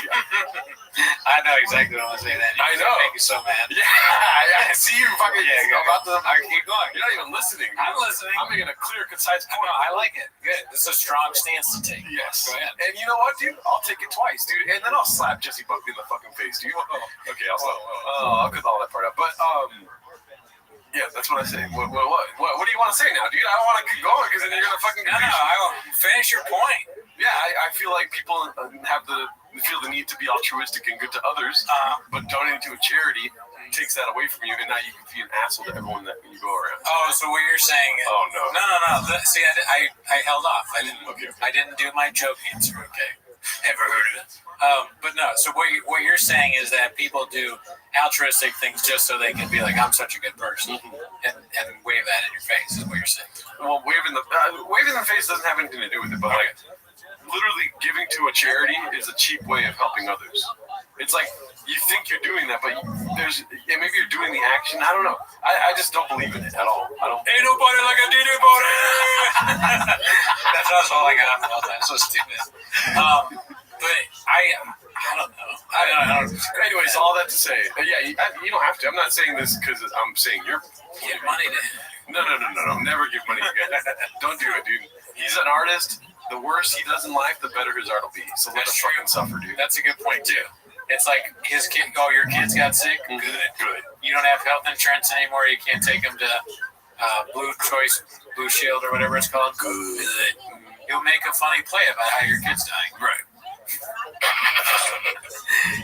Speaker 16: I know exactly what I'm saying.
Speaker 5: I know.
Speaker 16: Make you so mad.
Speaker 5: Yeah, I see you fucking.
Speaker 16: Yeah,
Speaker 5: about to.
Speaker 16: I keep going.
Speaker 5: You're not even listening.
Speaker 16: I'm listening.
Speaker 5: I'm making a clear, concise point.
Speaker 16: I like it. Good. This is a strong stance to take.
Speaker 5: Yes.
Speaker 16: Go ahead.
Speaker 5: And you know what, dude? I'll take it twice, dude. And then I'll slap Jessie Buckley in the fucking face, dude. Okay, I'll stop. I'll cut all that part out. But yeah, that's what I say. What do you want to say now, dude? I don't want to keep going because then you're gonna fucking.
Speaker 16: No, I will finish your point.
Speaker 5: Yeah, I feel like people feel the need to be altruistic and good to others, but donating to a charity takes that away from you, and now you can be an asshole to everyone that you go around.
Speaker 16: Oh, so what you're saying?
Speaker 5: Oh no.
Speaker 16: No. See, I held off. I didn't do my joke answer. Okay. Ever heard of it? But no. So what you're saying is that people do altruistic things just so they can be like, I'm such a good person, and wave that in your face. Is what you're saying?
Speaker 5: Well, waving the face doesn't have anything to do with it, but like literally giving to a charity is a cheap way of helping others. It's like you think you're doing that, but maybe you're doing the action. I don't know. I just don't believe in it at all. I don't.
Speaker 16: Ain't nobody like a DD body. That's all I got from all time. So stupid. But I don't know. I don't.
Speaker 5: Anyways, all that to say, yeah, you don't have to. I'm not saying this because I'm saying you're
Speaker 16: Give money to him.
Speaker 5: No. Never give money to guys. Don't do it, dude. He's an artist. The worse he does in life, the better his art will be. So let him fucking suffer, dude.
Speaker 16: That's a good point too. It's like his kid. Oh, your kids got sick. Good. You don't have health insurance anymore. You can't take them to Blue Shield or whatever it's called. Good. You'll make a funny play about how your kid's dying.
Speaker 5: Right.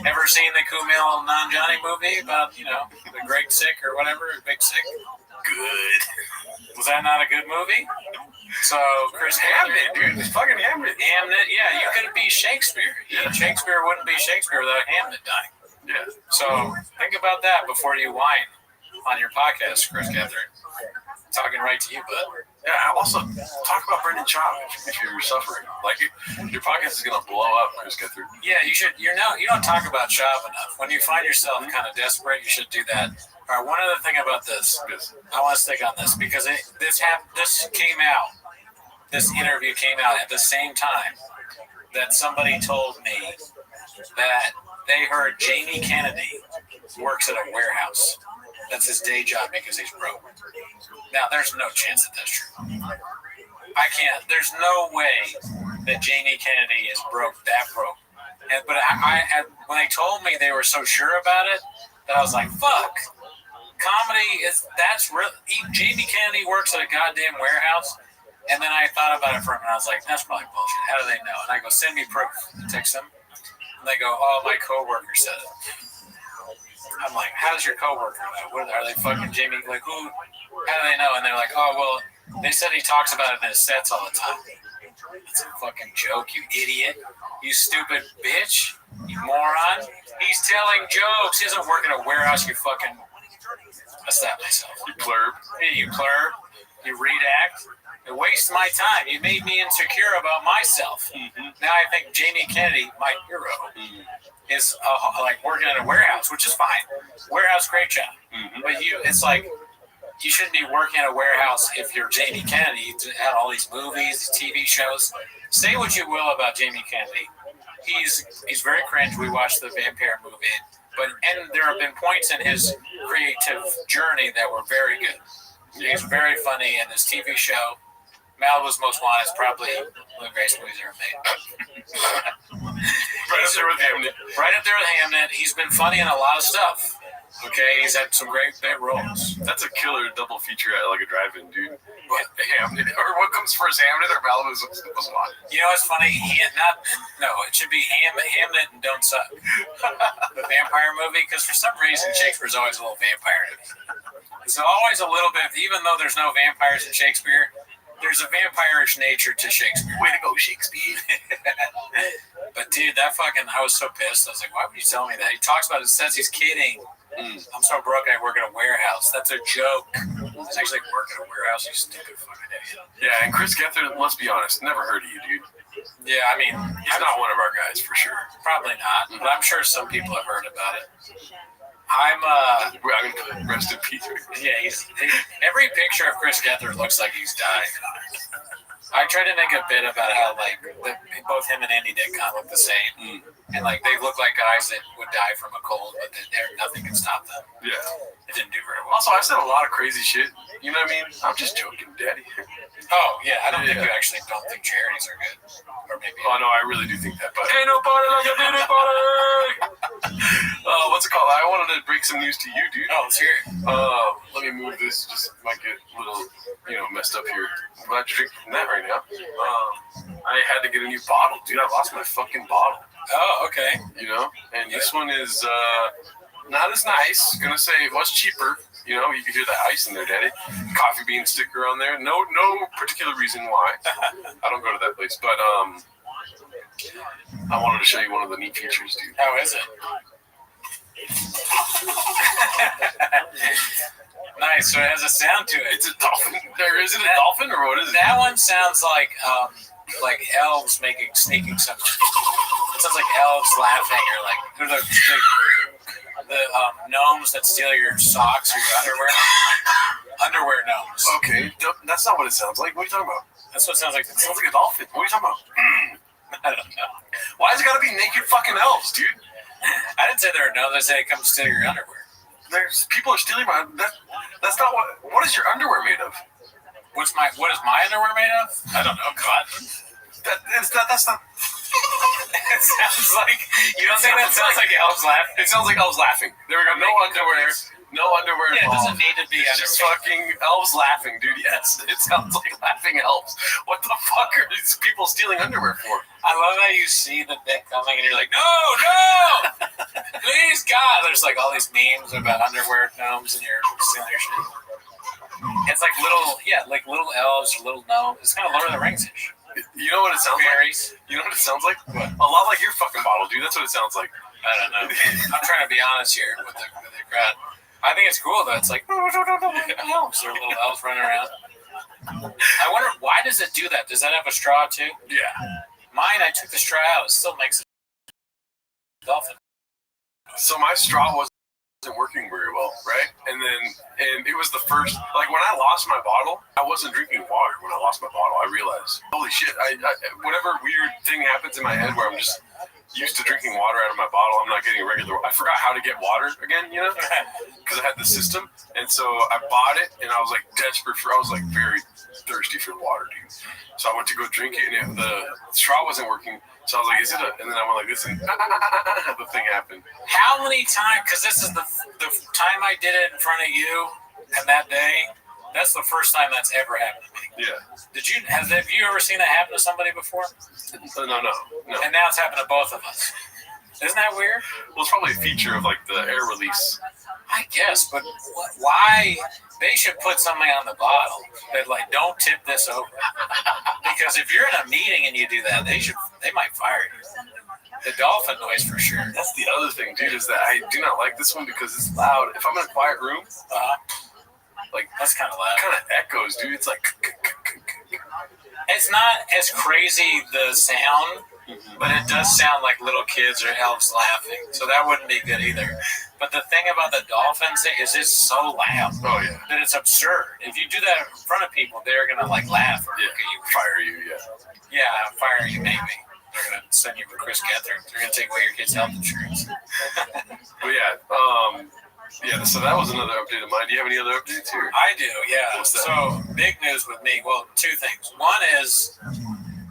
Speaker 16: Ever seen the Kumail Nanjiani movie about the Great Sick or whatever? Big Sick. Good. Was that not a good movie? So Chris
Speaker 5: Hamnet, dude, it's fucking Hamnet.
Speaker 16: Hamnet, yeah, you couldn't be Shakespeare. Yeah. Shakespeare wouldn't be Shakespeare without Hamnet dying.
Speaker 5: Yeah.
Speaker 16: So think about that before you whine on your podcast, Chris Catherine. Talking right to you, bud.
Speaker 5: Yeah. Also, talk about Brendan Schaub if you're suffering. Like your podcast is gonna blow up, Chris Catherine.
Speaker 16: Yeah, you should. You don't talk about Schaub enough. When you find yourself kind of desperate, you should do that. All right. One other thing about this, I want to stick on this because this came out. This interview came out at the same time that somebody told me that they heard Jamie Kennedy works at a warehouse. That's his day job because he's broke. Now, there's no chance that that's true. I can't. There's no way that Jamie Kennedy is that broke. But when they told me they were so sure about it, that I was like, fuck. Comedy that's real. Jamie Kennedy works at a goddamn warehouse. And then I thought about it for a minute. I was like, that's probably bullshit. How do they know? And I go, send me proof. Text them. And they go, oh, my coworker said it. I'm like, how does your coworker know? What are they fucking Jamie? Like, who? How do they know? And they're like, oh, well, they said he talks about it in his sets all the time. It's a fucking joke, you idiot. You stupid bitch. You moron. He's telling jokes. He doesn't work in a warehouse, you fucking... I stabbed myself.
Speaker 5: You plurb.
Speaker 16: Hey, you plurb. You redact. It wastes my time. You made me insecure about myself. Mm-hmm. Now I think Jamie Kennedy, my hero, is like working in a warehouse, which is fine. Warehouse, great job. Mm-hmm. But it's like you shouldn't be working in a warehouse if you're Jamie Kennedy. You had all these movies, these TV shows. Say what you will about Jamie Kennedy. He's very cringe. We watched the Vampire movie, and there have been points in his creative journey that were very good. He's very funny in this TV show. Malibu's Most Wanted is probably one of the greatest movies ever made.
Speaker 5: Right up there with Hamnet.
Speaker 16: Right up there with Hamnet. He's been funny in a lot of stuff. Okay, he's had some great bit roles.
Speaker 5: That's a killer double feature at like a drive-in, dude. What, Hamnet? Or what comes first, Hamnet or Malibu's Most Wanted?
Speaker 16: You know what's funny? It should be Hamnet and Don't Suck. The vampire movie, because for some reason Shakespeare's always a little vampire to me. There's always a little bit, even though there's no vampires in Shakespeare, there's a vampire-ish nature to Shakespeare.
Speaker 5: Way to go, Shakespeare.
Speaker 16: But dude, I was so pissed. I was like, why would you tell me that? He talks about it, says he's kidding. I'm so broke I work at a warehouse. That's a joke. He's actually working at a warehouse, you stupid fucking idiot.
Speaker 5: Yeah, and Chris Gethard, let's be honest, never heard of you, dude.
Speaker 16: Yeah, I mean,
Speaker 5: he's not one of our guys for sure.
Speaker 16: Probably not, but I'm sure some people have heard about it.
Speaker 5: Rest in peace.
Speaker 16: Yeah, every picture of Chris Gethard looks like he's died. I tried to make a bit about how both him and Andy Dick kind of look the same, and they look like guys that would die from a cold, but nothing can stop them.
Speaker 5: Yeah,
Speaker 16: it didn't do very well.
Speaker 5: Also, I said a lot of crazy shit. You know what I mean? I'm just joking, Daddy.
Speaker 16: Oh yeah, I don't think you actually don't think charities are good, or maybe.
Speaker 5: Oh no, I really do think that. But ain't no party like a dinner party. What's it called? I wanted to break some news to you, dude.
Speaker 16: Oh, let's hear it.
Speaker 5: Let me move this. Just might get a little, messed up here. I'm glad you're drinking that right now. I had to get a new bottle, dude. I lost my fucking bottle.
Speaker 16: Oh, okay.
Speaker 5: And this one is not as nice. Gonna say it was cheaper. You can hear the ice in there, Daddy. Coffee bean sticker on there. No particular reason why. I don't go to that place, but I wanted to show you one of the neat features, dude.
Speaker 16: How is it? Nice. So it has a sound to it.
Speaker 5: It's a dolphin. Is it a dolphin or what is it?
Speaker 16: That one sounds like elves sneaking something. It sounds like elves laughing or The gnomes that steal your socks or your underwear. Underwear gnomes.
Speaker 5: Okay, that's not what it sounds like. What are you talking about?
Speaker 16: That's what it sounds like.
Speaker 5: It sounds like a dolphin. What are you talking about? I don't know. Why has it got to be naked fucking elves, dude?
Speaker 16: I didn't say there are gnomes. I said come steal your underwear.
Speaker 5: There's people are stealing my. That's not what. What is your underwear made of?
Speaker 16: What is my underwear made of? I don't know. Cotton.
Speaker 5: That's not.
Speaker 16: It sounds like you don't think that sounds like elves laughing.
Speaker 5: It sounds like elves laughing. There we go. No underwear. No underwear.
Speaker 16: Yeah, it doesn't need to be.
Speaker 5: It's just fucking elves laughing, dude. Yes, it sounds like laughing elves. What the fuck are these people stealing underwear for?
Speaker 16: I love how you see the dick coming and you're like, no, please God. There's like all these memes about underwear gnomes and you're stealing their shit. It's like little elves or little gnomes. It's kind of Lord of the Rings-ish.
Speaker 5: You know what it sounds
Speaker 16: Fairies.
Speaker 5: like? You know what it sounds like? What? A lot like your fucking bottle, dude. That's what it sounds like.
Speaker 16: I don't know. I'm trying to be honest here with the crowd. I think it's cool though. It's like elves. There are little elves running around. I wonder why does it do that? Does that have a straw too?
Speaker 5: Yeah.
Speaker 16: Mine, I took the straw out. It still makes a dolphin.
Speaker 5: So my straw wasn't working very well, right? And it was the first, like when I lost my bottle, I wasn't drinking water. When I lost my bottle, I realized, holy shit, I whatever weird thing happens in my head where I'm just used to drinking water out of my bottle, I'm not getting regular. I forgot how to get water again, you know, because I had the system, and so I bought it, and I was like desperate I was like very thirsty for water, dude. So I went to go drink it, and the straw wasn't working. So I was like, is it a, and then I went like this, and the thing happened.
Speaker 16: How many times, because this is the time I did it in front of you, and that day, that's the first time that's ever happened to me.
Speaker 5: Yeah.
Speaker 16: Have you ever seen that happen to somebody before?
Speaker 5: No.
Speaker 16: And now it's happened to both of us. Isn't that weird?
Speaker 5: Well, it's probably a feature of like the air release.
Speaker 16: I guess, but why? They should put something on the bottle that like, don't tip this over. Because if you're in a meeting and you do that, they might fire you. The dolphin noise for sure.
Speaker 5: That's the other thing, dude, is that I do not like this one because it's loud. If I'm in a quiet room, like
Speaker 16: that's kind of loud.
Speaker 5: Kind of echoes, dude. It's like.
Speaker 16: It's not as crazy the sound, but it does sound like little kids or elves laughing. So that wouldn't be good either. But the thing about the dolphins is it's so loud.
Speaker 5: Oh yeah.
Speaker 16: That it's absurd. If you do that in front of people, they're gonna like laugh or look at you.
Speaker 5: Fire you, yeah.
Speaker 16: Yeah, fire you maybe. They're gonna send you for Chris Gethard. They're gonna take away your kid's health insurance.
Speaker 5: But yeah, so that was another update of mine. Do you have any other updates here?
Speaker 16: I do, yeah.
Speaker 5: What's that?
Speaker 16: So, big news with me. Well, two things. One is,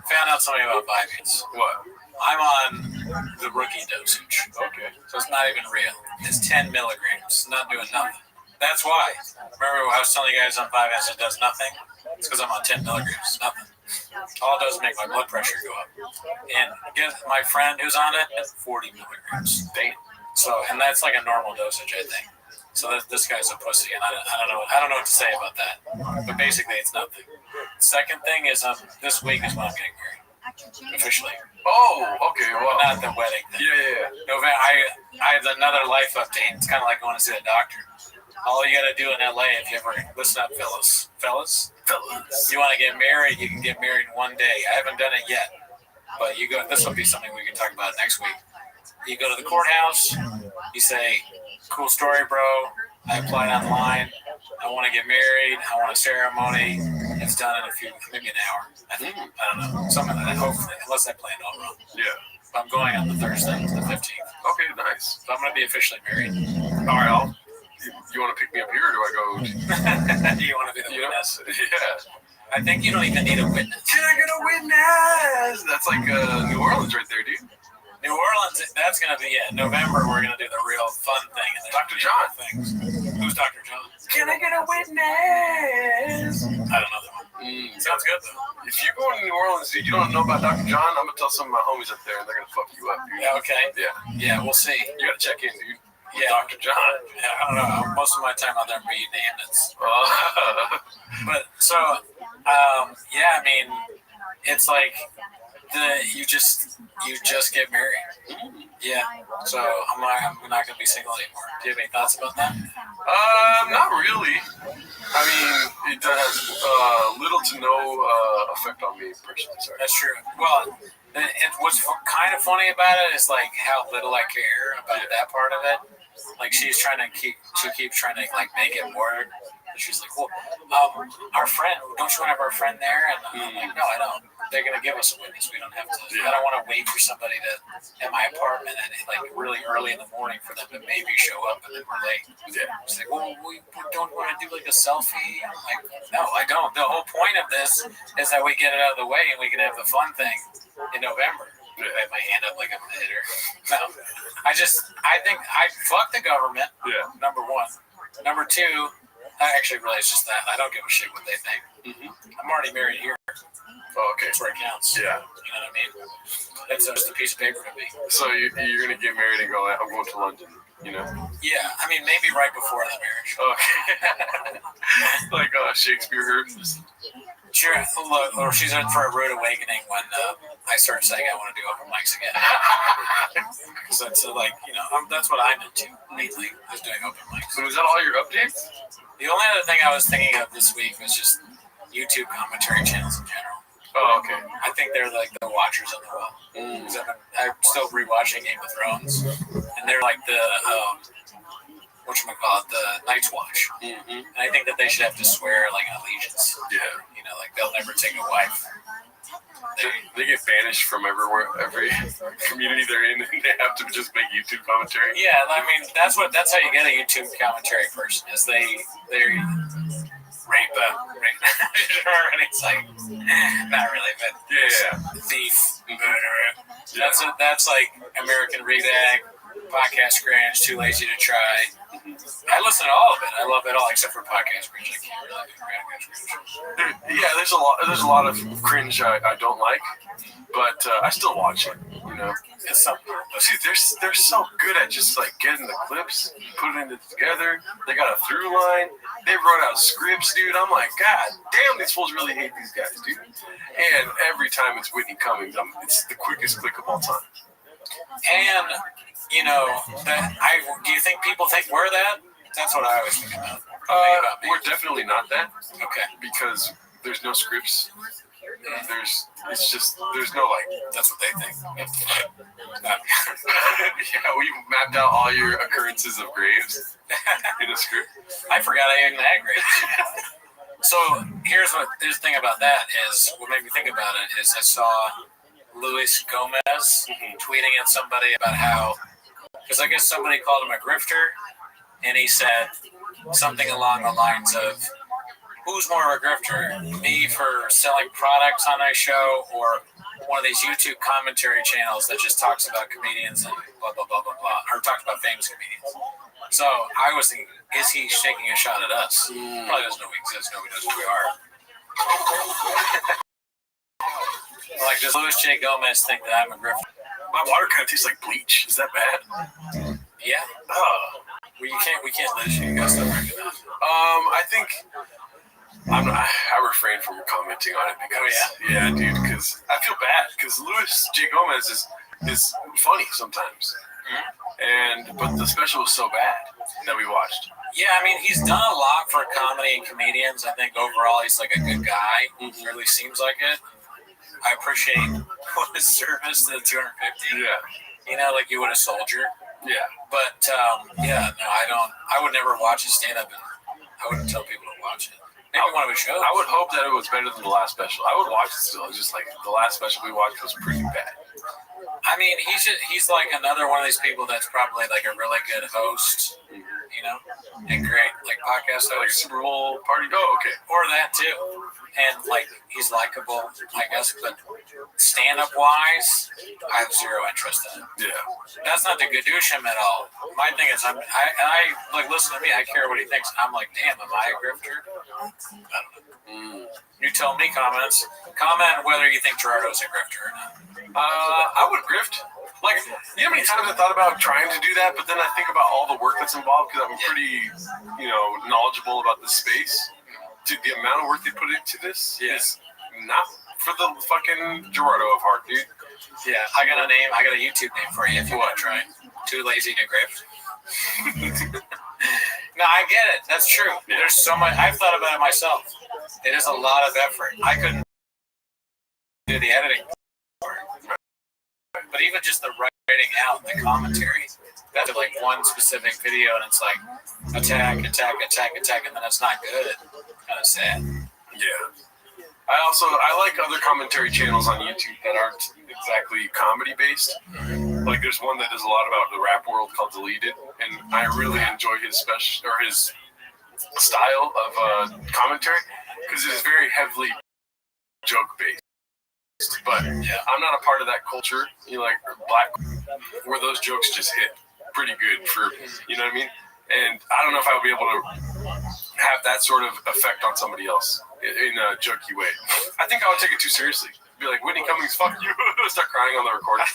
Speaker 16: found out something about Vyvanse.
Speaker 5: What?
Speaker 16: I'm on the rookie dosage.
Speaker 5: Okay.
Speaker 16: So it's not even real. It's 10 milligrams. Not doing nothing. That's why. Remember I was telling you guys on Vyvanse it does nothing? It's because I'm on 10 milligrams. Nothing. All it does is make my blood pressure go up. And my friend who's on it is 40 milligrams.
Speaker 5: Damn.
Speaker 16: So, and that's like a normal dosage, I think. So this guy's a pussy, and I don't know what to say about that. But basically, it's nothing. Second thing is, this week is when I'm getting married officially.
Speaker 5: Oh, okay. Well,
Speaker 16: not the wedding thing.
Speaker 5: Yeah.
Speaker 16: November. I have another life update. It's kind of like going to see a doctor. All you got to do in LA, if you ever listen up, fellas. You want to get married? You can get married one day. I haven't done it yet, but you go. This will be something we can talk about next week. You go to the courthouse, you say, cool story, bro. I applied online. I want to get married. I want a ceremony. It's done in maybe an hour. I think. I don't know. Something like that, hopefully, unless I plan it all wrong.
Speaker 5: Yeah.
Speaker 16: But I'm going on the Thursday, the 15th.
Speaker 5: Okay, nice.
Speaker 16: So I'm going to be officially married.
Speaker 5: All right, you want to pick me up here or do I go?
Speaker 16: Do you want to be the witness?
Speaker 5: Yeah.
Speaker 16: I think you don't even need a witness.
Speaker 5: Can I get a witness? That's like New Orleans right there, dude.
Speaker 16: New Orleans, that's going to be it. November, we're going to do the real fun thing. And
Speaker 5: Dr. John.
Speaker 16: Who's Dr. John?
Speaker 5: Can I get a witness?
Speaker 16: I don't know that one. Sounds good, though.
Speaker 5: If you're going to New Orleans, dude, you don't know about Dr. John, I'm going to tell some of my homies up there, and they're going to fuck you up, dude.
Speaker 16: Yeah, okay.
Speaker 5: Yeah,
Speaker 16: we'll see.
Speaker 5: You got to check in, dude.
Speaker 16: Yeah.
Speaker 5: Dr. John.
Speaker 16: Yeah, I don't know. Most of my time out there, I'm reading ambulance. But, so, yeah, I mean, it's like, you just get married. Yeah. So I'm not going to be single anymore. Do you have any thoughts about that?
Speaker 5: Not really. I mean, it has little to no effect on me personally. Sorry.
Speaker 16: That's true. Well, what's kind of funny about it is like how little I care about that part of it. Like she keeps trying to like make it work. She's like, well, our friend, don't you want to have our friend there? And I'm like, no, I don't. They're going to give us a witness. We don't have to. I don't want to wait for somebody at my apartment and like really early in the morning for them to maybe show up and then we're late. Yeah. She's like, well, we don't want to do like a selfie. I'm like, no, I don't. The whole point of this is that we get it out of the way and we can have the fun thing in November. I have my hand up like I'm a hitter. No, I think I fuck the government. Yeah. Number one. Number two, actually, really, it's just that. I don't give a shit what they think. Mm-hmm. I'm already married here.
Speaker 5: Oh, okay.
Speaker 16: That's where it counts.
Speaker 5: Yeah.
Speaker 16: You know what I mean? It's just a piece of paper to me.
Speaker 5: So you're going to get married and go, I'm going to London, you know?
Speaker 16: Yeah. I mean, maybe right before the marriage.
Speaker 5: Okay. Like Shakespeare herbs.
Speaker 16: Sure. Or she's in for a rude awakening when I start saying I want to do open mics again. Because that's that's what I'm into lately, is doing open mics.
Speaker 5: So is that all your updates?
Speaker 16: The only other thing I was thinking of this week was just YouTube commentary channels in general.
Speaker 5: Oh, okay.
Speaker 16: I think they're like the watchers on the wall. I'm still rewatching Game of Thrones, and they're like the the Night's Watch. Mm-hmm. And I think that they should have to swear like an allegiance. Yeah. You know, like they'll never take a wife.
Speaker 5: They get banished from every community they're in, and they have to just make YouTube commentary.
Speaker 16: Yeah, I mean that's how you get a YouTube commentary person is they rape and it's like not really, but thief, murderer. That's like American Rebag, Podcast Cringe, Too Lazy to Try. I listen to all of it. I love it all except for Podcast Cringe. I can't really do Podcast Cringe.
Speaker 5: Yeah, there's a lot of cringe I don't like, but I still watch it. You know,
Speaker 16: it's something.
Speaker 5: See, they're so good at just like getting the clips, putting it together. They got a through line. They wrote out scripts, dude. I'm like, God damn, these fools really hate these guys, dude. And every time it's Whitney Cummings, it's the quickest click of all time.
Speaker 16: And you know, do you think people think we're that? That's what I always think about.
Speaker 5: We're definitely not that.
Speaker 16: Okay.
Speaker 5: Because there's no scripts. There's no like.
Speaker 16: That's what they think.
Speaker 5: Yeah, we mapped out all your occurrences of graves in a script.
Speaker 16: I forgot I even had graves. So here's the thing about that is what made me think about it is I saw Luis Gomez tweeting at somebody about how, because I guess somebody called him a grifter, and he said something along the lines of, who's more of a grifter, me for selling products on my show or one of these YouTube commentary channels that just talks about comedians and blah, blah, blah, blah, blah, or talks about famous comedians. So I was thinking, is he taking a shot at us? Probably doesn't know we exist. Nobody knows who we are. Like, does Louis J. Gomez think that I'm a grifter?
Speaker 5: My water kind of tastes like bleach. Is that bad?
Speaker 16: Yeah. Well, we can't lose you. You gotta stop drinking that.
Speaker 5: I think I refrain from commenting on it because dude, because I feel bad because Louis J. Gomez is funny sometimes, but the special was so bad that we watched.
Speaker 16: Yeah, I mean, he's done a lot for comedy and comedians. I think overall he's like a good guy. He really seems like it. I appreciate his service to the 250.
Speaker 5: Yeah.
Speaker 16: You know, like you would a soldier.
Speaker 5: Yeah.
Speaker 16: But, I would never watch his stand-up, and I wouldn't tell people to watch it. Maybe one of his shows.
Speaker 5: I would hope that it was better than the last special. I would watch it still. It's just like the last special we watched was pretty bad.
Speaker 16: I mean, he's like another one of these people that's probably like a really good host, you know, and great like podcast host,
Speaker 5: like Super Bowl party. Oh, okay,
Speaker 16: or that too. And like he's likable, I guess. But stand-up wise, I have zero interest in it.
Speaker 5: Yeah,
Speaker 16: that's not to gadoosh him at all. My thing is, I like listen to me. I care what he thinks. I'm like, damn, am I a grifter? I don't know. You tell me. Comment whether you think Gerardo's a grifter or not.
Speaker 5: I would grift. Like, you know how many times I thought about trying to do that, but then I think about all the work that's involved because I'm pretty, knowledgeable about this space. Dude, the amount of work they put into this is not for the fucking Gerardo of heart, dude.
Speaker 16: Yeah, I got a YouTube name for you if you want to try. Too lazy to grift. No, I get it. That's true. There's so much. I've thought about it myself. It is a lot of effort. I couldn't do the editing part. But even just the writing out, the commentary, that's like one specific video, and it's like attack, and then it's not good. Kind of sad.
Speaker 5: Yeah. I like other commentary channels on YouTube that aren't exactly comedy based. Like there's one that does a lot about the rap world called Deleted, and I really enjoy his style of commentary because it is very heavily joke based. But yeah, I'm not a part of that culture, like black, where those jokes just hit pretty good for, you know what I mean? And I don't know if I would be able to have that sort of effect on somebody else in a jokey way. I think I would take it too seriously. Be like, Whitney Cummings, fuck you. Start crying on the recording.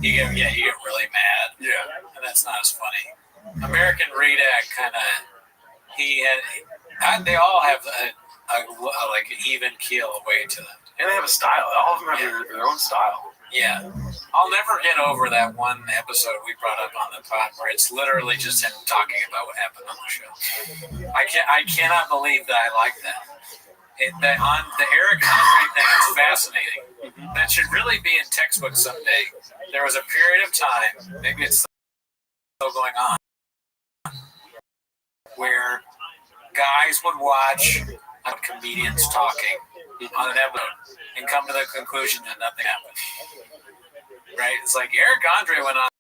Speaker 16: You get really mad.
Speaker 5: Yeah.
Speaker 16: And that's not as funny. American Redact kind of, they all have like an even keel way to them.
Speaker 5: And they have a style. All of them have their own style.
Speaker 16: Yeah. I'll never get over that one episode we brought up on the pod where it's literally just him talking about what happened on the show. I cannot believe that I like that. The Eric Andre thing is fascinating. That should really be in textbooks someday. There was a period of time, maybe it's still going on, where guys would watch comedians talking on an episode and come to the conclusion that nothing happened. Right? It's like Eric Andre went on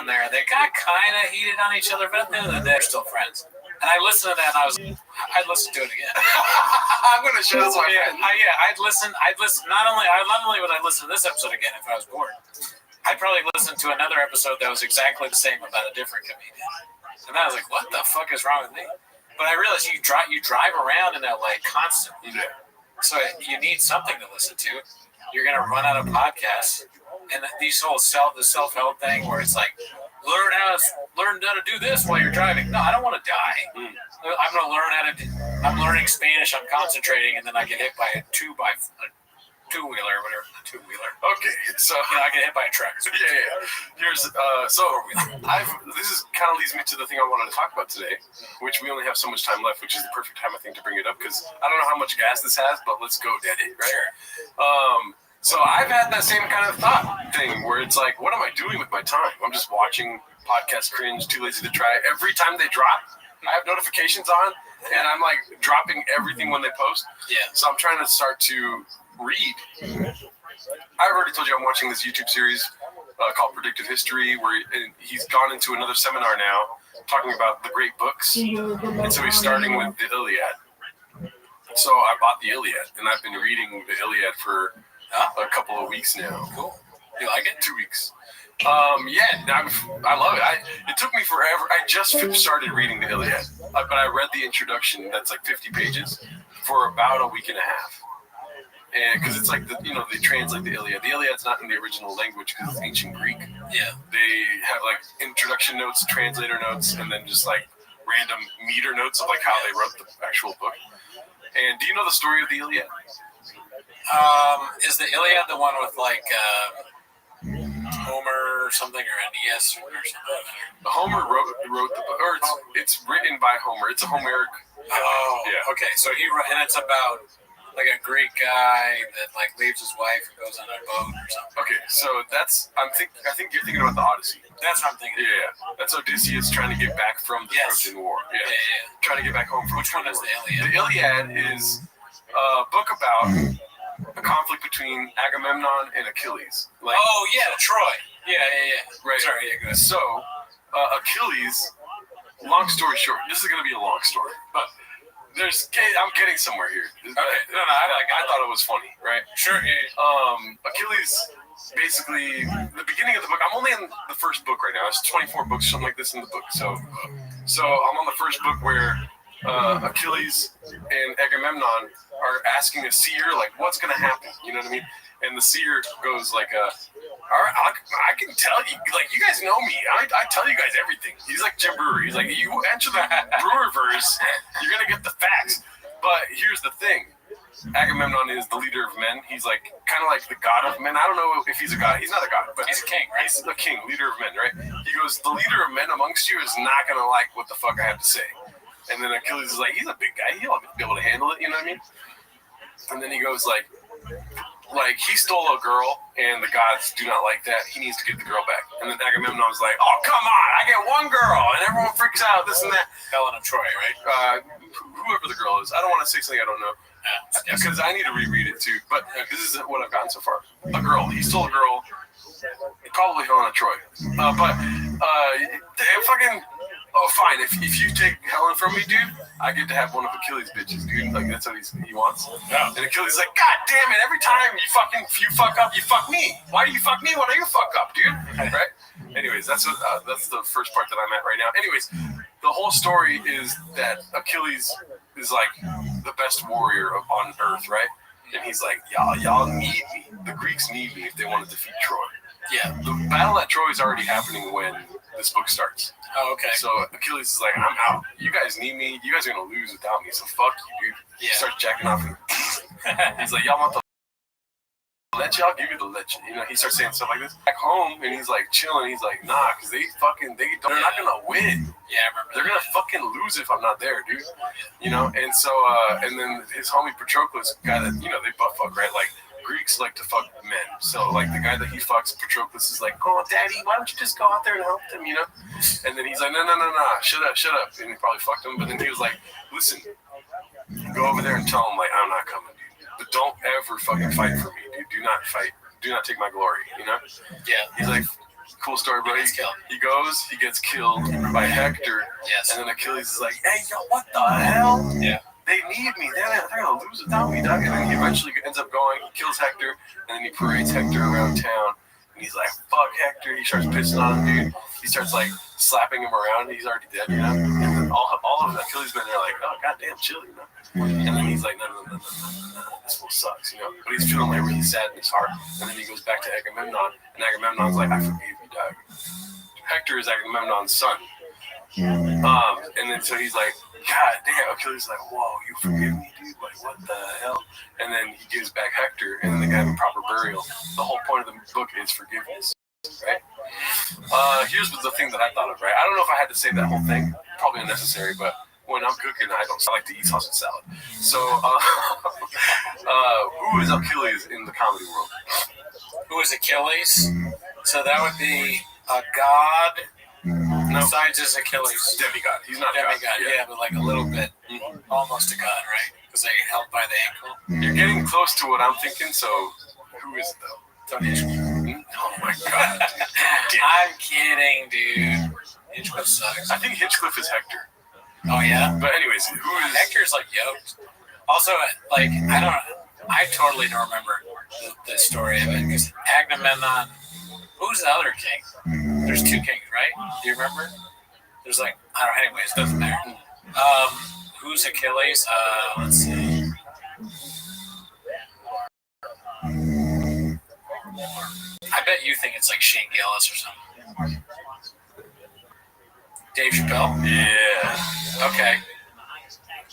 Speaker 16: there. They got kind of heated on each other, but at the end of the day, they're still friends. And I listened to that, and I'd listen to it again.
Speaker 5: I'm gonna show this one.
Speaker 16: I'd listen. Not only would I listen to this episode again if I was bored, I'd probably listen to another episode that was exactly the same about a different comedian. And I was like, what the fuck is wrong with me? But I realized you drive around in LA constantly, so you need something to listen to. You're gonna run out of podcasts, and these whole the self-help thing where it's like, learn how to do this while you're driving. No, I don't want to die. I'm gonna learn I'm learning Spanish. I'm concentrating, and then I get hit by a two-wheeler or whatever. Two-wheeler.
Speaker 5: Okay, so
Speaker 16: I get hit by a truck.
Speaker 5: Yeah. Here's this is kind of leads me to the thing I wanted to talk about today, which we only have so much time left, which is the perfect time I think to bring it up because I don't know how much gas this has, but let's go, Daddy. Right?
Speaker 16: Sure.
Speaker 5: So I've had that same kind of thought thing where it's like, what am I doing with my time? I'm just watching podcast cringe, too lazy to try. Every time they drop, I have notifications on, and I'm like dropping everything when they post.
Speaker 16: Yeah.
Speaker 5: So I'm trying to start to read. I've already told you I'm watching this YouTube series called Predictive History, where he's gone into another seminar now talking about the great books. And so he's starting with the Iliad. So I bought the Iliad, and I've been reading the Iliad for a couple of weeks now.
Speaker 16: Cool. You like it?
Speaker 5: 2 weeks. I love it. It took me forever. I just started reading the Iliad, but I read the introduction that's like 50 pages for about a week and a half. And because it's like, they translate the Iliad. The Iliad's not in the original language because it's ancient Greek.
Speaker 16: Yeah.
Speaker 5: They have like introduction notes, translator notes, and then just like random meter notes of like how they wrote the actual book. And do you know the story of the Iliad?
Speaker 16: Is the Iliad the one with like Homer or something, or Aeneas or something?
Speaker 5: Homer wrote the book, or it's written by Homer. It's a Homeric.
Speaker 16: Oh, yeah. Okay. So he wrote, and it's about like a Greek guy that like leaves his wife and goes on a boat or something.
Speaker 5: Okay, so I think you're thinking about the Odyssey.
Speaker 16: That's what I'm thinking.
Speaker 5: Yeah, that's Odysseus trying to get back from the Trojan War. Yeah. Trying to get back home from
Speaker 16: Which one is the Iliad?
Speaker 5: The Iliad is a book about a conflict between Agamemnon and Achilles.
Speaker 16: Troy. Yeah.
Speaker 5: Right.
Speaker 16: Sorry, go ahead.
Speaker 5: So, Achilles, long story short, this is going to be a long story, but I'm getting somewhere here.
Speaker 16: Okay. No, I
Speaker 5: thought it was funny, right?
Speaker 16: Sure.
Speaker 5: Achilles, basically, the beginning of the book, I'm only in the first book right now. It's 24 books, something like this in the book. So I'm on the first book where Achilles and Agamemnon are asking a seer, like, what's going to happen? You know what I mean? And the seer goes like, all right, I can tell you, like, you guys know me. I tell you guys everything. He's like Jim Brewer. He's like, you enter the Brewer verse, you're going to get the facts. But here's the thing. Agamemnon is the leader of men. He's like kind of like the god of men. I don't know if he's a god. He's not a god, but
Speaker 16: he's a king, right?
Speaker 5: He's the king, leader of men, right? He goes, the leader of men amongst you is not going to like what the fuck I have to say. And then Achilles is like, he's a big guy. He'll be able to handle it, you know what I mean? And then he goes like he stole a girl, and the gods do not like that. He needs to get the girl back. And then Agamemnon's like, oh, come on, I get one girl, and everyone freaks out, this and that.
Speaker 16: Helen of Troy, right?
Speaker 5: Whoever the girl is. I don't want to say something I don't know. Because I need to reread it, too. But this is what I've gotten so far. A girl. He stole a girl. Probably Helen of Troy. Fucking... Oh, fine. If you take Helen from me, dude, I get to have one of Achilles' bitches, dude. Like, that's what he wants. Yeah. And Achilles is like, God damn it, every time you fuck up, you fuck me. Why do you fuck me when you fuck up, dude? Right? Anyways, that's the first part that I'm at right now. Anyways, the whole story is that Achilles is like the best warrior on earth, right? And he's like, y'all need me. The Greeks need me if they want to defeat Troy. Yeah, the battle at Troy is already happening when this book starts.
Speaker 16: Oh, okay.
Speaker 5: So Achilles is like, I'm out. You guys need me. You guys are going to lose without me, so fuck you, dude. Yeah. He starts jacking off. He's like, y'all want the leche? I'll give you the leche. You know, he starts saying stuff like this. Back home, and he's like chilling. He's like, nah, because they're not going to win.
Speaker 16: Yeah, I remember.
Speaker 5: They're going to fucking lose if I'm not there, dude. You know, and so, and then his homie Patroclus, guy that, you know, they butt fuck, right? Like, Greeks like to fuck men. So, like, the guy that he fucks, Patroclus, is like, oh, daddy, why don't you just go out there and help them, you know? And then he's like, no, shut up. And he probably fucked him. But then he was like, listen, go over there and tell him, like, I'm not coming, dude. But don't ever fucking fight for me, dude. Do not fight. Do not take my glory, you know? Yeah. He's like, cool story, bro. He goes, he gets killed by Hector. Yes. And then Achilles is like, hey, yo, what the hell? Yeah. They need me. They're going to lose without me, dog. And then he eventually ends up going, he kills Hector, and then he parades Hector around town. And he's like, fuck Hector. He starts pissing on him, dude. He starts, like, slapping him around. He's already dead, you know? And then all of Achilles' men are like, oh, goddamn, chill, you know? And then he's like, no. This one sucks, you know? But he's feeling, like, really sad in his heart. And then he goes back to Agamemnon, and Agamemnon's like, I forgive you, dog. Hector is Agamemnon's son. And then so he's like, God damn, Achilles is like, whoa, you forgive me, dude? Like, what the hell? And then he gives back Hector, and then they have a proper burial. The whole point of the book is forgiveness, right? Here's the thing that I thought of, right? I don't know if I had to say that whole thing. Probably unnecessary, but when I'm cooking, I like to eat sausage salad. So, who is Achilles in the comedy world?
Speaker 16: Who is Achilles? So that would be a god. No. Besides his Achilles.
Speaker 5: Demigod. He's not
Speaker 16: demigod.
Speaker 5: God.
Speaker 16: Yeah, but like a little bit. Almost a god, right? Because they get held by the ankle.
Speaker 5: You're getting close to what I'm thinking, so who is it, though?
Speaker 16: Tony Hitchcock.
Speaker 5: Oh, my God.
Speaker 16: I'm kidding, dude. Hitchcock sucks.
Speaker 5: I think Hitchcliff is Hector.
Speaker 16: Oh, yeah?
Speaker 5: But anyways, who is...
Speaker 16: Hector's, like, yoked. Also, like, I totally don't remember the story of it. Because Agamemnon... Who's the other king? There's two kings, right? Do you remember? There's like, I don't know, anyways, doesn't matter. Who's Achilles? Let's see. I bet you think it's like Shane Gillis or something. Dave Chappelle?
Speaker 5: Yeah.
Speaker 16: Okay.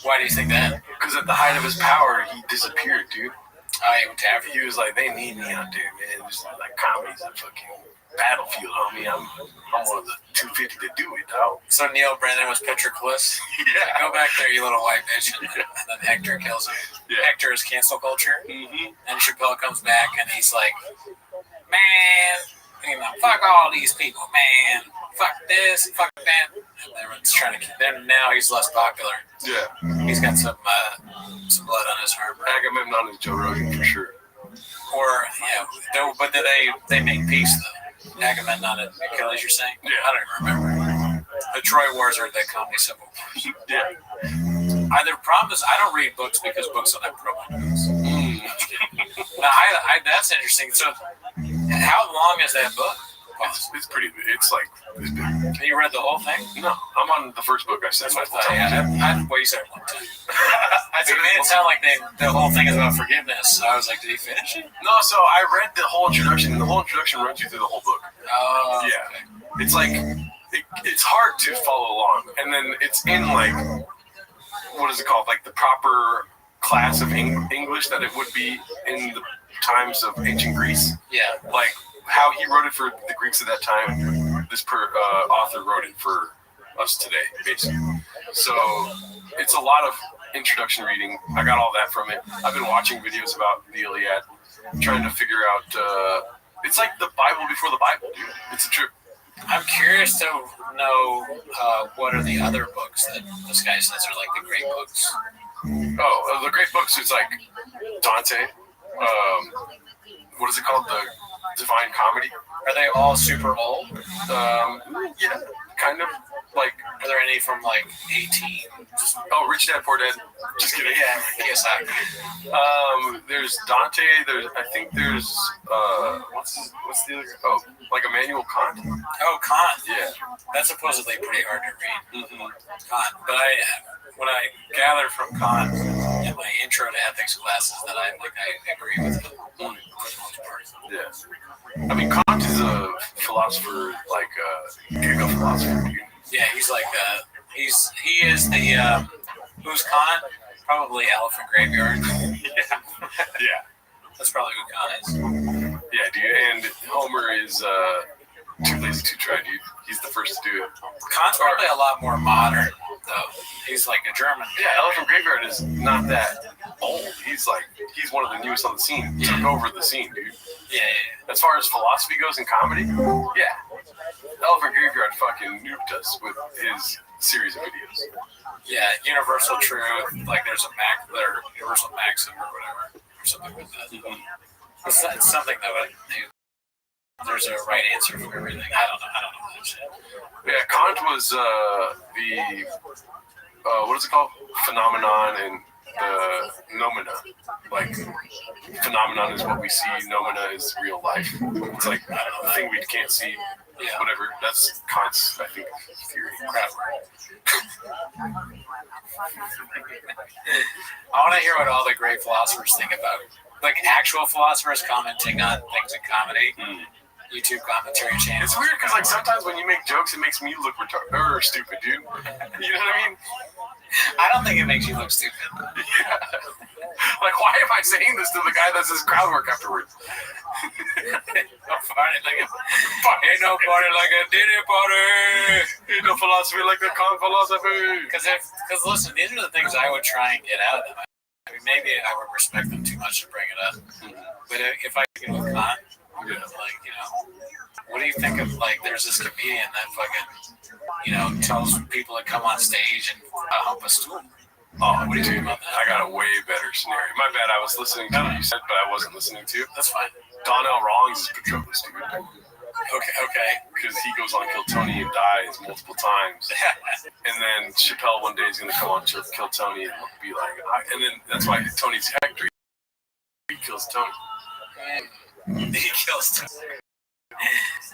Speaker 16: Why do you think that?
Speaker 5: Because at the height of his power, he disappeared, dude.
Speaker 16: Oh, he went to Africa.
Speaker 5: He was like, they need me out there, man. Just like comedy's a fucking battlefield, homie. I'm one of the 250 to do it, dog.
Speaker 16: So Neil Brennan was Patroclus.
Speaker 5: Yeah.
Speaker 16: Go back there, you little white bitch. And then Hector kills him.
Speaker 5: Yeah.
Speaker 16: Hector is cancel culture.
Speaker 5: Mm-hmm.
Speaker 16: And Chappelle comes back and he's like, man, you know, fuck all these people, man. Fuck this, fuck that. And everyone's trying to. Then now he's less popular.
Speaker 5: Yeah.
Speaker 16: He's got some blood on his arm. Right?
Speaker 5: Agamemnon is Joe Rogan for sure.
Speaker 16: Or yeah, but do they make peace though? Agamemnon and Achilles, you're saying?
Speaker 5: Yeah.
Speaker 16: I don't even remember. The Troy Wars are the comedy symbol.
Speaker 5: Yeah.
Speaker 16: The problem is I don't read books because books don't have promos. Now, that's interesting. So, how long is that book?
Speaker 5: It's pretty big. It's like this big.
Speaker 16: You read the whole thing?
Speaker 5: No, I'm on the first book I said.
Speaker 16: That's what I thought. Well, you said one time. It made it sound like the whole thing is about forgiveness. So I was like, did he finish it?
Speaker 5: No, so I read the whole introduction. The whole introduction runs you through the whole book.
Speaker 16: Oh.
Speaker 5: Yeah.
Speaker 16: Okay.
Speaker 5: It's like, it's hard to follow along. And then it's in like, what is it called? Like the proper class of English that it would be in the times of ancient Greece.
Speaker 16: Yeah.
Speaker 5: Like how he wrote it for the Greeks at that time, this author wrote it for us today, basically. So it's a lot of introduction reading. I got all that from it. I've been watching videos about the Iliad, trying to figure out. It's like the Bible before the Bible, dude. It's a trip.
Speaker 16: I'm curious to know what are the other books that this guy says are like the great books.
Speaker 5: Oh, the great books. It's like Dante. What is it called? The Divine Comedy.
Speaker 16: Are they all super old?
Speaker 5: Yeah, kind of. Like,
Speaker 16: are there any from like 18?
Speaker 5: Oh, Rich Dad Poor Dad. Just kidding.
Speaker 16: Yeah, Kiyosaki.
Speaker 5: There's Dante. I think there's what's the other? Oh, like Immanuel Kant.
Speaker 16: Oh, Kant.
Speaker 5: Yeah,
Speaker 16: that's supposedly pretty hard to read. Kant, but when I gather from Kant in my intro to ethics classes that I agree with him for the most part.
Speaker 5: Yeah, I mean Kant is a philosopher, like a philosopher.
Speaker 16: Yeah, he's like he is the who's Kant? Probably Elephant Graveyard.
Speaker 5: Yeah,
Speaker 16: that's probably who Kant is.
Speaker 5: Yeah, dude, and Homer is too lazy to try, dude. He's the first to do it.
Speaker 16: Kant's probably a lot more modern, though. He's like a German.
Speaker 5: Yeah, Elephant Graveyard is not that old. He's one of the newest on the scene. He took over the scene, dude.
Speaker 16: Yeah.
Speaker 5: As far as philosophy goes in comedy, yeah. Elephant Graveyard fucking nuked us with his series of videos.
Speaker 16: Yeah, Universal Truth, like there's a Universal Maxim or whatever, or something like that. It's something that there's a right answer for everything. I don't know that shit.
Speaker 5: Yeah, Kant was what is it called? Phenomenon and the noumena. Like, phenomenon is what we see, noumena is real life. It's like, I don't know, the thing we can't see, whatever. That's Kant's, I think, theory. Crap.
Speaker 16: I want to hear what all the great philosophers think about it. Like, actual philosophers commenting on things in comedy. YouTube commentary channel.
Speaker 5: It's weird because, like, sometimes when you make jokes, it makes me look retarded or stupid, dude. You know what I mean?
Speaker 16: I don't think it makes you look stupid.
Speaker 5: Yeah. Like, why am I saying this to the guy that says crowd work afterwards?
Speaker 16: Ain't no party like a Diddy party.
Speaker 5: Ain't no philosophy like the Kant philosophy.
Speaker 16: Because listen, these are the things I would try and get out of them. I mean, maybe I would respect them too much to bring it up. But if I get with Kant, like, you know, what do you think of, like, there's this comedian that fucking, you know, tells people to come on stage and hump a stool?
Speaker 5: Oh, what do you think about that? I got a way better scenario. My bad, I was listening to what you said, but I wasn't listening to you.
Speaker 16: That's fine.
Speaker 5: Donnell Rawlings is Petrobus, dude.
Speaker 16: Okay.
Speaker 5: Because he goes on Kill Tony and dies multiple times. And then Chappelle one day is going to come on Kill Tony and be like, and then that's why Tony's Hector. He kills Tony.
Speaker 16: He kills Tony.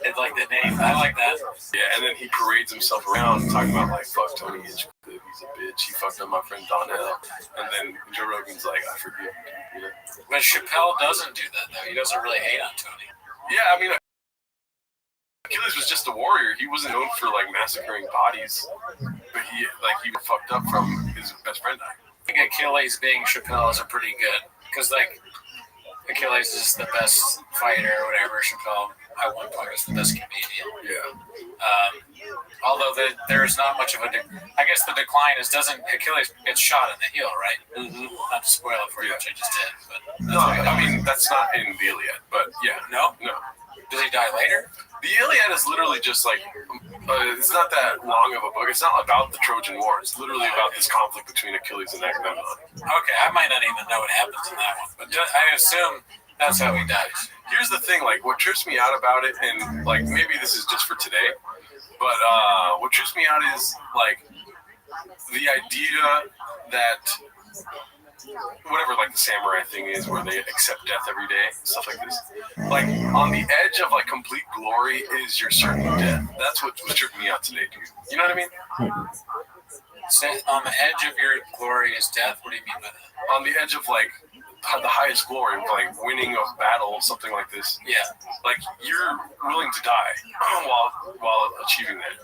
Speaker 16: It's like the name. I like that.
Speaker 5: Yeah, and then he parades himself around talking about, like, fuck Tony Hitchcock. He's a bitch. He fucked up my friend Donnell. And then Joe Rogan's like, I forgive you. You know?
Speaker 16: But Chappelle doesn't do that, though. He doesn't really hate on Tony.
Speaker 5: Yeah, I mean, Achilles was just a warrior. He wasn't known for, like, massacring bodies. But he fucked up from his best friend dying.
Speaker 16: I think Achilles being Chappelle is a pretty good, because, like, Achilles is the best fighter or whatever. Chappelle, at one point, was the best comedian.
Speaker 5: Yeah.
Speaker 16: Although there's not much of a, I guess the decline is Achilles gets shot in the heel, right?
Speaker 5: Mm-hmm.
Speaker 16: Not to spoil it for you, which I just did. But
Speaker 5: no, I mean, that's not in the Iliad, but yeah.
Speaker 16: No?
Speaker 5: No.
Speaker 16: Does he die later?
Speaker 5: The Iliad is literally just like, it's not that long of a book. It's not about the Trojan War. It's literally about this conflict between Achilles and Agamemnon.
Speaker 16: Okay, I might not even know what happens in that one, but I assume that's how he dies.
Speaker 5: Here's the thing, like, what trips me out about it, and, like, maybe this is just for today, but what trips me out is, like, the idea that whatever, like, the samurai thing is where they accept death every day, stuff like this. Like, on the edge of, like, complete glory is your certain death. That's what was tripping me out today, dude. You know what I mean?
Speaker 16: So, on the edge of your glory is death? What do you mean by that?
Speaker 5: On the edge of, like, the highest glory, like winning a battle, something like this.
Speaker 16: Yeah.
Speaker 5: Like, you're willing to die while achieving that.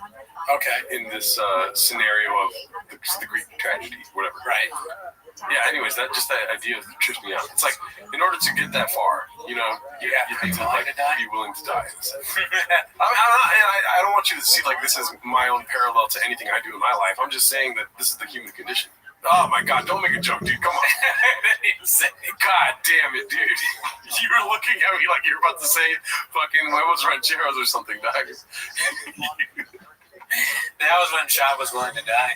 Speaker 16: Okay.
Speaker 5: In this scenario of the Greek tragedy, whatever.
Speaker 16: Right.
Speaker 5: Yeah, anyways, that idea trips me out. It's like, in order to get that far, You know, you have to be willing to die. I don't want you to see like this as my own parallel to anything I do in my life. I'm just saying that this is the human condition. Oh my God, don't make a joke, dude. Come on. God damn it, dude. You were looking at me like you were about to say fucking huevos rancheros or something, dog.
Speaker 16: That was when Shab was willing to die.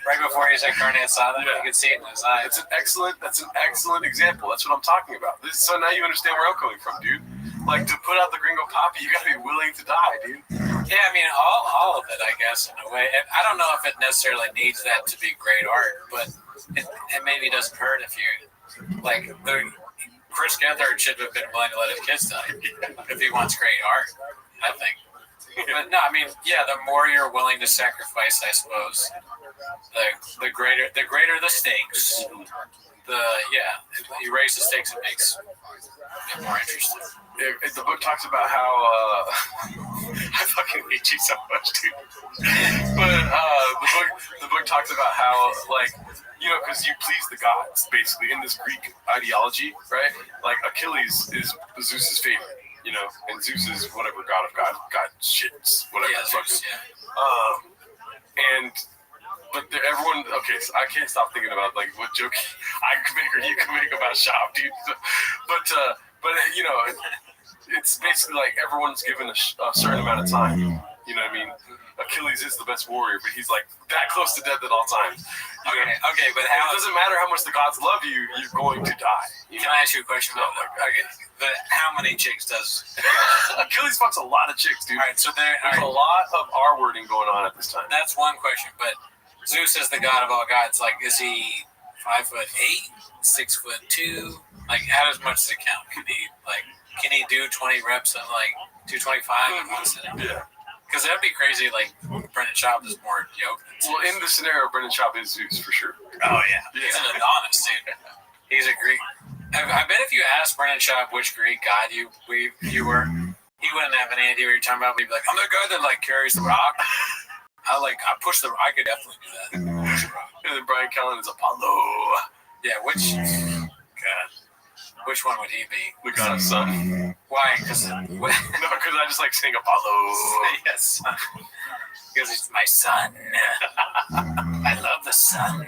Speaker 16: Right before he said carne asada, you could see it in his eyes.
Speaker 5: That's an excellent example. That's what I'm talking about. So now you understand where I'm coming from, dude. Like, to put out the gringo poppy, you gotta be willing to die, dude.
Speaker 16: Yeah, I mean, all of it, I guess, in a way. I don't know if it necessarily needs that to be great art, but it maybe doesn't hurt if you, like, Chris Gethard should have been willing to let his kids die if he wants great art, I think. But no, I mean, yeah, the more you're willing to sacrifice, I suppose, the greater the stakes. You raise the stakes, it makes it more interesting.
Speaker 5: The book talks about how I fucking hate you so much, dude. But the book talks about how, like, you know, because you please the gods, basically, in this Greek ideology, right? Like, Achilles is Zeus's favorite. You know, and Zeus is whatever god of God shits, whatever.
Speaker 16: Yeah, Zeus,
Speaker 5: But everyone, okay, so I can't stop thinking about like what joke I can make or you can make about Shop, dude. But you know, it's basically like everyone's given a certain amount of time. You know what I mean? Achilles is the best warrior, but he's like that close to death at all times.
Speaker 16: Okay, but how?
Speaker 5: It doesn't matter how much the gods love you, you're going to die.
Speaker 16: Can I ask you a question about but how many chicks does
Speaker 5: Achilles fucks a lot of chicks, dude?
Speaker 16: All right, so there's
Speaker 5: a lot of R wording going on at this time.
Speaker 16: That's one question, but Zeus is the god of all gods. Like, is he 5'8", 6'2"? Like, how much does it count? Can he do 20 reps at like 225 in one sitting?
Speaker 5: Yeah.
Speaker 16: Because that'd be crazy. Like, Brendan Schaub is more yoked.
Speaker 5: Well, in this scenario, Brendan Schaub is Zeus for sure.
Speaker 16: Oh yeah, he's an Adonis, dude. He's a Greek. I bet if you asked Brendan Schaub which Greek god you were, he wouldn't have any idea what you're talking about. He'd be like, I'm the guy that like carries the rock. I push the rock. I could definitely do that.
Speaker 5: And then Brian Callen is Apollo.
Speaker 16: Yeah, which one would he be?
Speaker 5: The god of sun.
Speaker 16: Why? Because
Speaker 5: I just like saying Apollo.
Speaker 16: Yes. Because he's my son. I love the sun.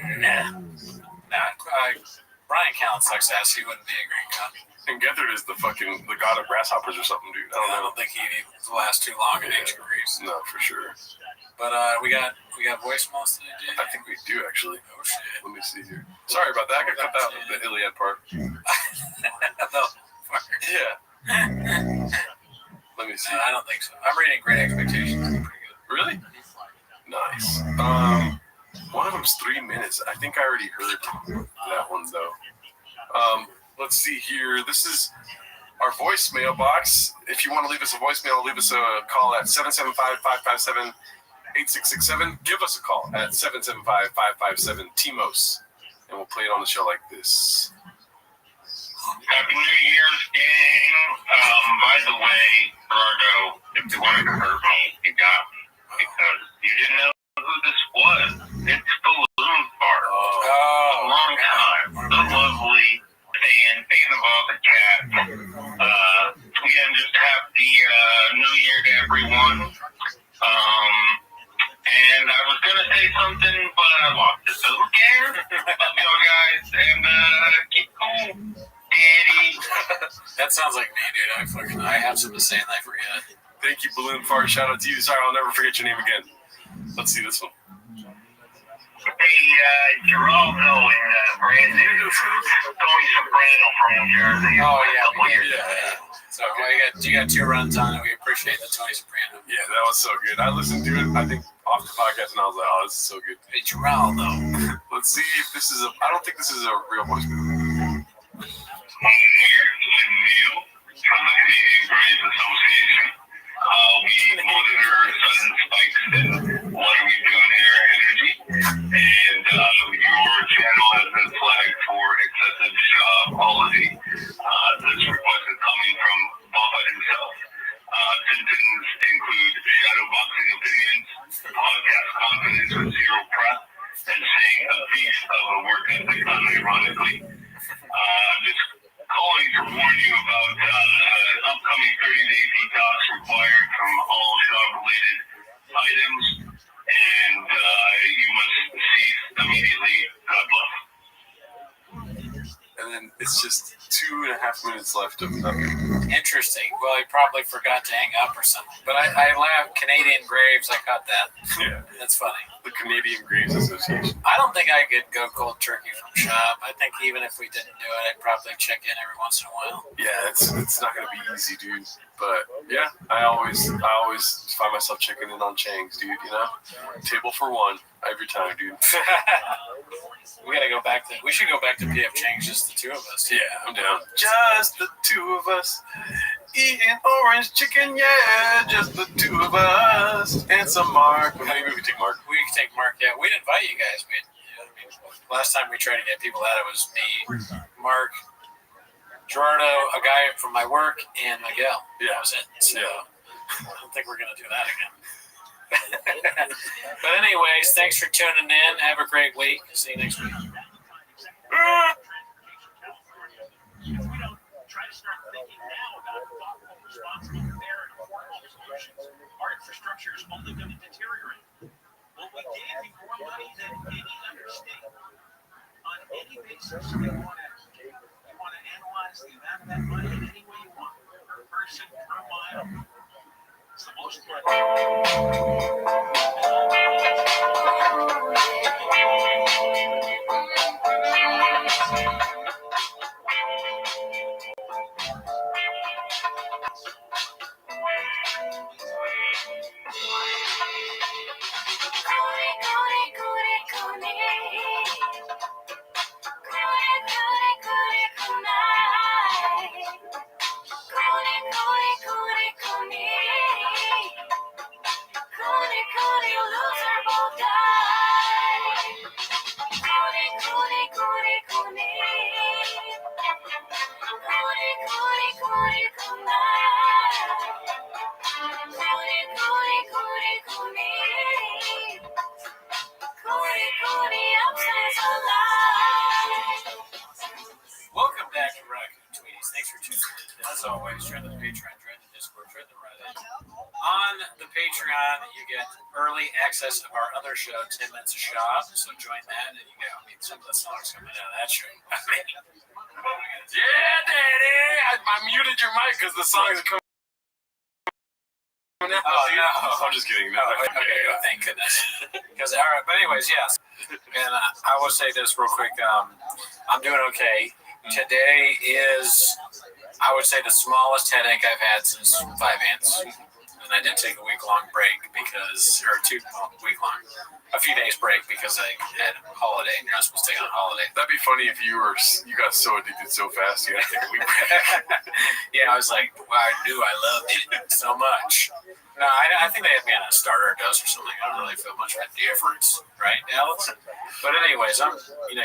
Speaker 16: Brian Callen sucks ass. He wouldn't be a great god.
Speaker 5: And Gethard is the god of grasshoppers or something, dude.
Speaker 16: I don't think he'd even last too long in ancient Greece.
Speaker 5: No, for sure.
Speaker 16: But we got voicemails today, dude.
Speaker 5: I think we do actually.
Speaker 16: Oh shit.
Speaker 5: Let me see here. Sorry about that. I got cut out the Iliad part. Yeah. Let me see.
Speaker 16: I don't think so. I'm reading Great Expectations. Pretty good.
Speaker 5: Really? Nice. One of them's 3 minutes. I think I already heard that one though. Let's see here. This is our voicemail box. If you want to leave us a voicemail, leave us a call at 775-557-8667. Give us a call at 775-557-TMOS, and we'll play it on the show like this.
Speaker 1: Happy New Year's, gang. By the way, Gerardo, if you wanted to hurt me, you got me. Because you didn't know who this was. It's Balloon Fart. A long time. The lovely fan of all the cats. Again, just happy New Year to everyone. And I was going to say something, but I lost it. So who cares? Love y'all guys, and keep cool.
Speaker 16: That sounds like me, dude. I have something to say and I forget.
Speaker 5: Thank you, Balloon Fart. Shout out to you. Sorry, I'll never forget your name again. Let's see this one.
Speaker 1: Hey, Geraldo and Brandon. Tony Soprano from New Jersey.
Speaker 16: Oh, yeah. So you got 2 runs on it. We appreciate the Tony Soprano.
Speaker 5: Yeah, that was so good. I listened to it, I think, off the podcast, and I was like, oh, this is so good.
Speaker 16: Hey, Geraldo.
Speaker 5: Let's see if this is I don't think this is a real voicemail.
Speaker 1: Neil from the Canadian Graves Association. We monitor sudden spikes in what are we doing here energy, and your channel has been flagged for excessive policy. This request is coming from Buffett himself. Symptoms include shadowboxing opinions, podcast confidence with zero prep, and seeing a piece of a work ethic unironically. Just calling to warn you about items, and you must cease immediately. God bless.
Speaker 5: And then it's just 2.5 minutes left of nothing.
Speaker 16: Interesting. Well, he probably forgot to hang up or something. But I laughed. Canadian Graves, I caught that.
Speaker 5: Yeah.
Speaker 16: That's funny.
Speaker 5: The Canadian Graves Association.
Speaker 16: I don't think I could go cold turkey from shop. I think even if we didn't do it, I'd probably check in every once in a while.
Speaker 5: Yeah, it's not gonna be easy, dude. But yeah, I always find myself checking in on Chang's, dude. You know, table for one every time, dude.
Speaker 16: We should go back to PF Chang's, just the two of us.
Speaker 5: Yeah, I'm down. Just the two of us eating orange chicken. Yeah, just the two of us and some Mark. Maybe we can take Mark.
Speaker 16: We can take Mark. Yeah, we didn't invite you guys. Last time we tried to get people out, it was me, Mark, Gerardo, a guy from my work, and Miguel.
Speaker 5: Yeah.
Speaker 16: That was it. So
Speaker 5: Yeah.
Speaker 16: I don't think we're gonna do that again. But anyways, thanks for tuning in. Have a great week. See you next week.
Speaker 10: Our infrastructure is only going to deteriorate. What we gave you more money than any other state. On any basis, you want to analyze the amount of that money in any way you want. Per person, per mile. It's the most
Speaker 16: Welcome back to Raccoon Tweeties. Thanks for tuning in. As always, join the Patreon, join the Discord, join the Reddit. On the Patreon, you get early access of our other show, 10 Minutes of Shop. So join that, and you get some of the songs coming out of that show.
Speaker 5: Yeah, Daddy! I muted your mic because the songs are coming out.
Speaker 16: Oh, no.
Speaker 5: I'm just kidding. No,
Speaker 16: Okay, thank goodness. Because, all right, but anyways, yes. And I will say this real quick. I'm doing okay. Today is, I would say, the smallest headache I've had since 5 ants. And I did take a week-long break because, or 2 week-long, a few days break because I had a holiday and you're not supposed to take on a holiday.
Speaker 5: That'd be funny if you got so addicted so fast you had to take a week break.
Speaker 16: Yeah, I was like, wow, I loved it so much. No, I think they had me on a starter dose or something. I don't really feel much of a difference, right, Alex? But anyways,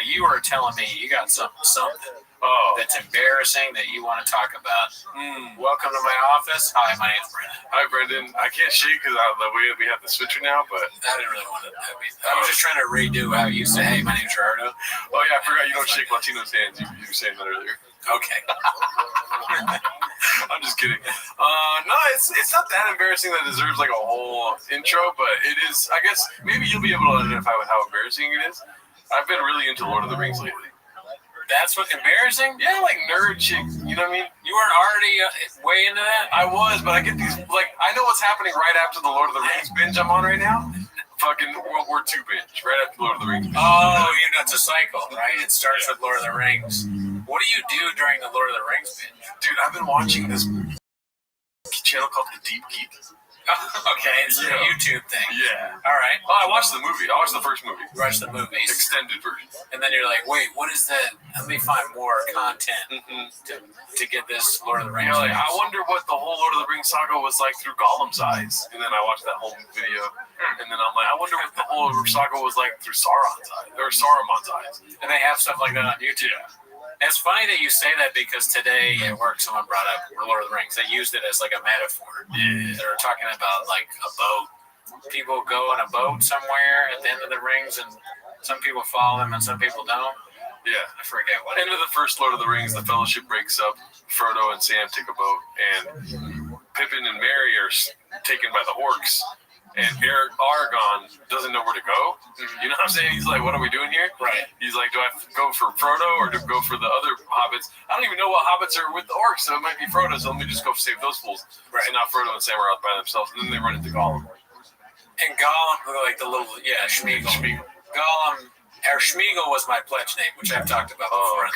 Speaker 16: you were telling me you got something that's embarrassing that you want to talk about. Welcome to my office. Hi, my name's Brendan.
Speaker 5: Hi, Brendan. I can't shake because of the way we have the switcher now, but
Speaker 16: I didn't really want to. I was just trying to redo how you say, hey, my name's Gerardo.
Speaker 5: Oh, yeah, I forgot you don't shake Latino's hands. You were saying that earlier.
Speaker 16: Okay.
Speaker 5: I'm just kidding. No, it's not that embarrassing that it deserves like a whole intro, but it is. I guess maybe you'll be able to identify with how embarrassing it is. I've been really into Lord of the Rings lately.
Speaker 16: That's what's embarrassing?
Speaker 5: Yeah, like nerd shit. You know what I mean?
Speaker 16: You weren't already way into that?
Speaker 5: I was, but I get these, like, I know what's happening right after the Lord of the Rings binge I'm on right now. Fucking World War II binge, right after Lord of the Rings binge.
Speaker 16: Oh, that's a cycle, right? It starts with Lord of the Rings. What do you do during the Lord of the Rings binge?
Speaker 5: Dude, I've been watching this channel called The Deep Geek.
Speaker 16: Okay, it's a YouTube thing.
Speaker 5: Yeah.
Speaker 16: All right.
Speaker 5: Oh, I watched the movie. I watched the first movie.
Speaker 16: You watched the movies.
Speaker 5: Extended version.
Speaker 16: And then you're like, wait, what is that? Let me find more content to get this Lord of the Rings.
Speaker 5: You're like, I wonder what the whole Lord of the Rings saga was like through Gollum's eyes. And then I watched that whole video. And then I'm like, I wonder what the whole saga was like through Sauron's eyes. Or Saruman's eyes.
Speaker 16: And they have stuff like that on YouTube.
Speaker 5: Yeah.
Speaker 16: It's funny that you say that because today at work someone brought up Lord of the Rings. They used it as like a metaphor.
Speaker 5: Yeah.
Speaker 16: They were talking about like a boat. People go on a boat somewhere at the end of the rings, and some people follow them and some people don't.
Speaker 5: Yeah.
Speaker 16: I forget what.
Speaker 5: End of the first Lord of the Rings, the Fellowship breaks up. Frodo and Sam take a boat, and Pippin and Merry are taken by the orcs. and Aragorn doesn't know where to go. You know what I'm saying? He's like, what are we doing here?
Speaker 16: Right.
Speaker 5: He's like, do I have to go for Frodo or do I go for the other hobbits? I don't even know what hobbits are with the orcs, so it might be Frodo, so let me just go save those fools.
Speaker 16: Right.
Speaker 5: So now Frodo and Sam are out by themselves, and then they run into Gollum.
Speaker 16: And Gollum, like the little, Schmeagol. Gollum, or Schmeagol was my pledge name, which I've talked about before.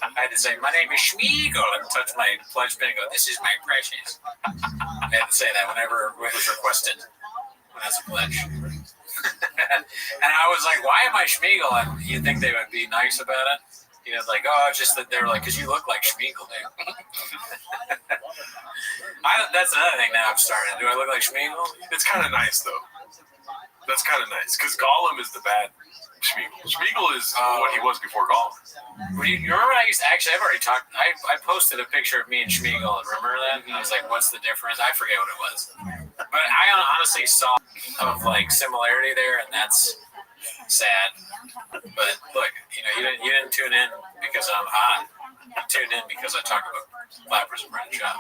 Speaker 16: I had to say, my name is Schmeagol, and touch my pledge pin and go, this is my precious. I had to say that whenever it was requested. As a pledge. And I was like, why am I Schmeagol? And you'd think they would be nice about it. You know, like, oh, it's just that they're like, because you look like Schmeagol, dude. That's another thing now I'm starting. Do I look like Schmeagol?
Speaker 5: It's kind of nice, though. That's kind of nice, because Gollum is the bad Schmeagol. Schmeagol is what he was before Gollum.
Speaker 16: You remember I've already talked, I posted a picture of me and Schmeagol, remember that? And I was like, what's the difference? I forget what it was. But I honestly saw of like similarity there, and that's sad. But look, you didn't tune in because I'm hot. You tuned in because I talk about flappers and bread and shop.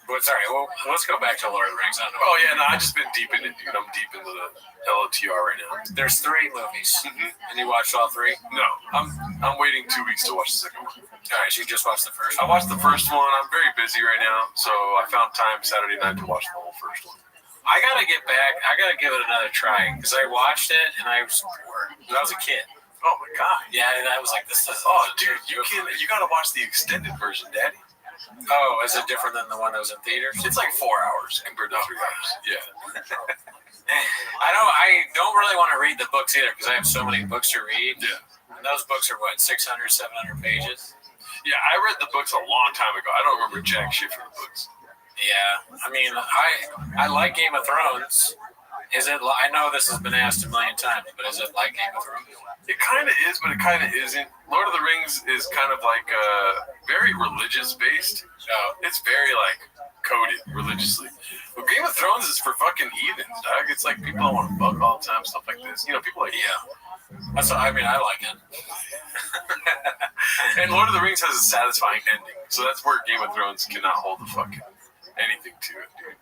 Speaker 16: But sorry, well, let's go back to Lord of the Rings. I don't know.
Speaker 5: Oh yeah, no, I just been deep in it, dude. I'm deep into the LOTR right now.
Speaker 16: There's 3 movies, and you watched all 3?
Speaker 5: No, I'm waiting 2 weeks to watch the second one.
Speaker 16: All right, so you just watched the first
Speaker 5: I
Speaker 16: one?
Speaker 5: watched the first one. I'm very busy right now, so I found time Saturday night to watch the whole first one.
Speaker 16: I gotta get back. I gotta give it another try because I watched it and I was bored. When I was a kid.
Speaker 5: Oh my god.
Speaker 16: Yeah, and I was like, this is.
Speaker 5: Oh, dude, you gotta watch the extended version, Daddy.
Speaker 16: Oh, is it different than the one that was in theaters?
Speaker 5: It's like 4 hours compared to 3 hours. Yeah.
Speaker 16: I don't really want to read the books either because I have so many books to read.
Speaker 5: Yeah.
Speaker 16: And those books are what, 600, 700 pages?
Speaker 5: Yeah, I read the books a long time ago. I don't remember jack shit from the books.
Speaker 16: Yeah, I mean, I like Game of Thrones. Is it? I know this has been asked a million times, but is it like Game of Thrones?
Speaker 5: It kind of is, but it kind of isn't. Lord of the Rings is kind of like very religious based. It's very like coded religiously. But Game of Thrones is for fucking heathens, dog. It's like people don't want to fuck all the time, stuff like this. You know, people like
Speaker 16: That's what, I mean, I like it.
Speaker 5: And Lord of the Rings has a satisfying ending, so that's where Game of Thrones cannot hold the fucking anything to it, dude.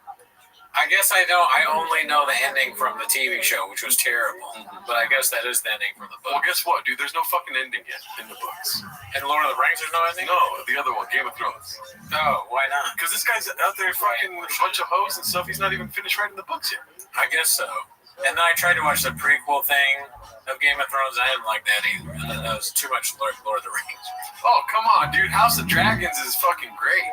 Speaker 16: I guess I only know the ending from the TV show, which was terrible. But I guess that is the ending from the book.
Speaker 5: Well, guess what, dude? There's no fucking ending yet in the books.
Speaker 16: In Lord of the Rings, there's no ending?
Speaker 5: No, the other one, Game of Thrones.
Speaker 16: Oh, why not?
Speaker 5: Because this guy's out there fucking a bunch of hoes and stuff. He's not even finished writing the books yet.
Speaker 16: I guess so. And then I tried to watch the prequel thing of Game of Thrones. I didn't like that either. And then that was too much Lord of the Rings.
Speaker 5: Oh, come on, dude. House of Dragons is fucking great.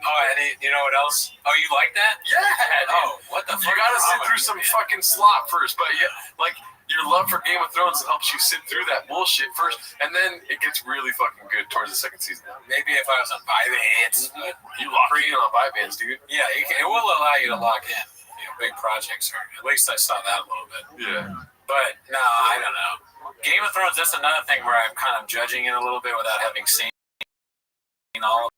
Speaker 16: Oh, and you know what else? Oh, you like that?
Speaker 5: Yeah. Dude.
Speaker 16: Oh, what the fuck?
Speaker 5: You gotta sit through some fucking slop first, but yeah, like your love for Game of Thrones helps you sit through that bullshit first, and then it gets really fucking good towards the second season.
Speaker 16: Maybe if I was on Vyvanse,
Speaker 5: you lock in on Vyvanse, dude.
Speaker 16: Yeah, it will allow you to lock in. Big projects, or at least I saw that a little bit.
Speaker 5: Yeah.
Speaker 16: But no, I don't know. Game of Thrones. That's another thing where I'm kind of judging it a little bit without having seen all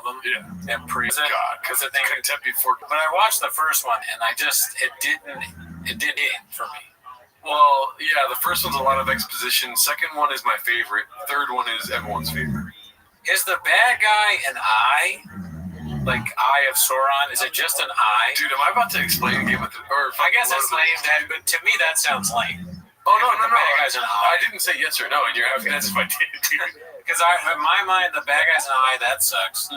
Speaker 16: of them.
Speaker 5: Yeah.
Speaker 16: And prison.
Speaker 5: God, because I think contempt before.
Speaker 16: But I watched the first one, and it didn't for me.
Speaker 5: Well, yeah, the first one's a lot of exposition. Second one is my favorite. Third one is everyone's favorite.
Speaker 16: Is the bad guy an eye? Like Eye of Sauron? Is it just an eye?
Speaker 5: Dude, am I about to explain Game of Thrones?
Speaker 16: I guess it's lame, but to me that sounds lame.
Speaker 5: Oh, no.
Speaker 16: Bad guy's an eye.
Speaker 5: I didn't say yes or no, and you're asking as if I did, dude.
Speaker 16: Because in my mind, the bad guy's an eye, that sucks.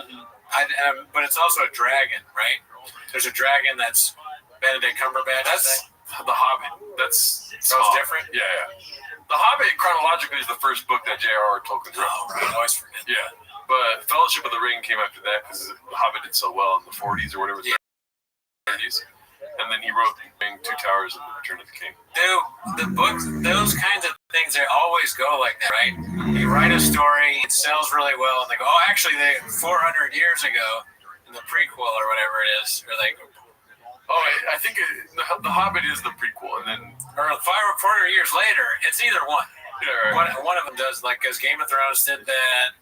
Speaker 16: But it's also a dragon, right? There's a dragon that's Benedict Cumberbatch.
Speaker 5: That's The Hobbit. That's
Speaker 16: different?
Speaker 5: Yeah. The Hobbit, chronologically, is the first book that J.R.R. Tolkien wrote.
Speaker 16: Oh, right. I always forget.
Speaker 5: Yeah. But Fellowship of the Ring came after that because The Hobbit did so well in the 40s or whatever. Yeah. 30s. And then he wrote Two Towers and The Return of the King.
Speaker 16: Dude, the books, those kinds of things, they always go like that, right? You write a story, it sells really well, and they go, oh, actually, 400 years ago, in the prequel or whatever it is, or like...
Speaker 5: Oh, I think The Hobbit is the prequel, and then...
Speaker 16: Or 400 years later, it's either one.
Speaker 5: Yeah, right.
Speaker 16: One of them does, like, because Game of Thrones did that.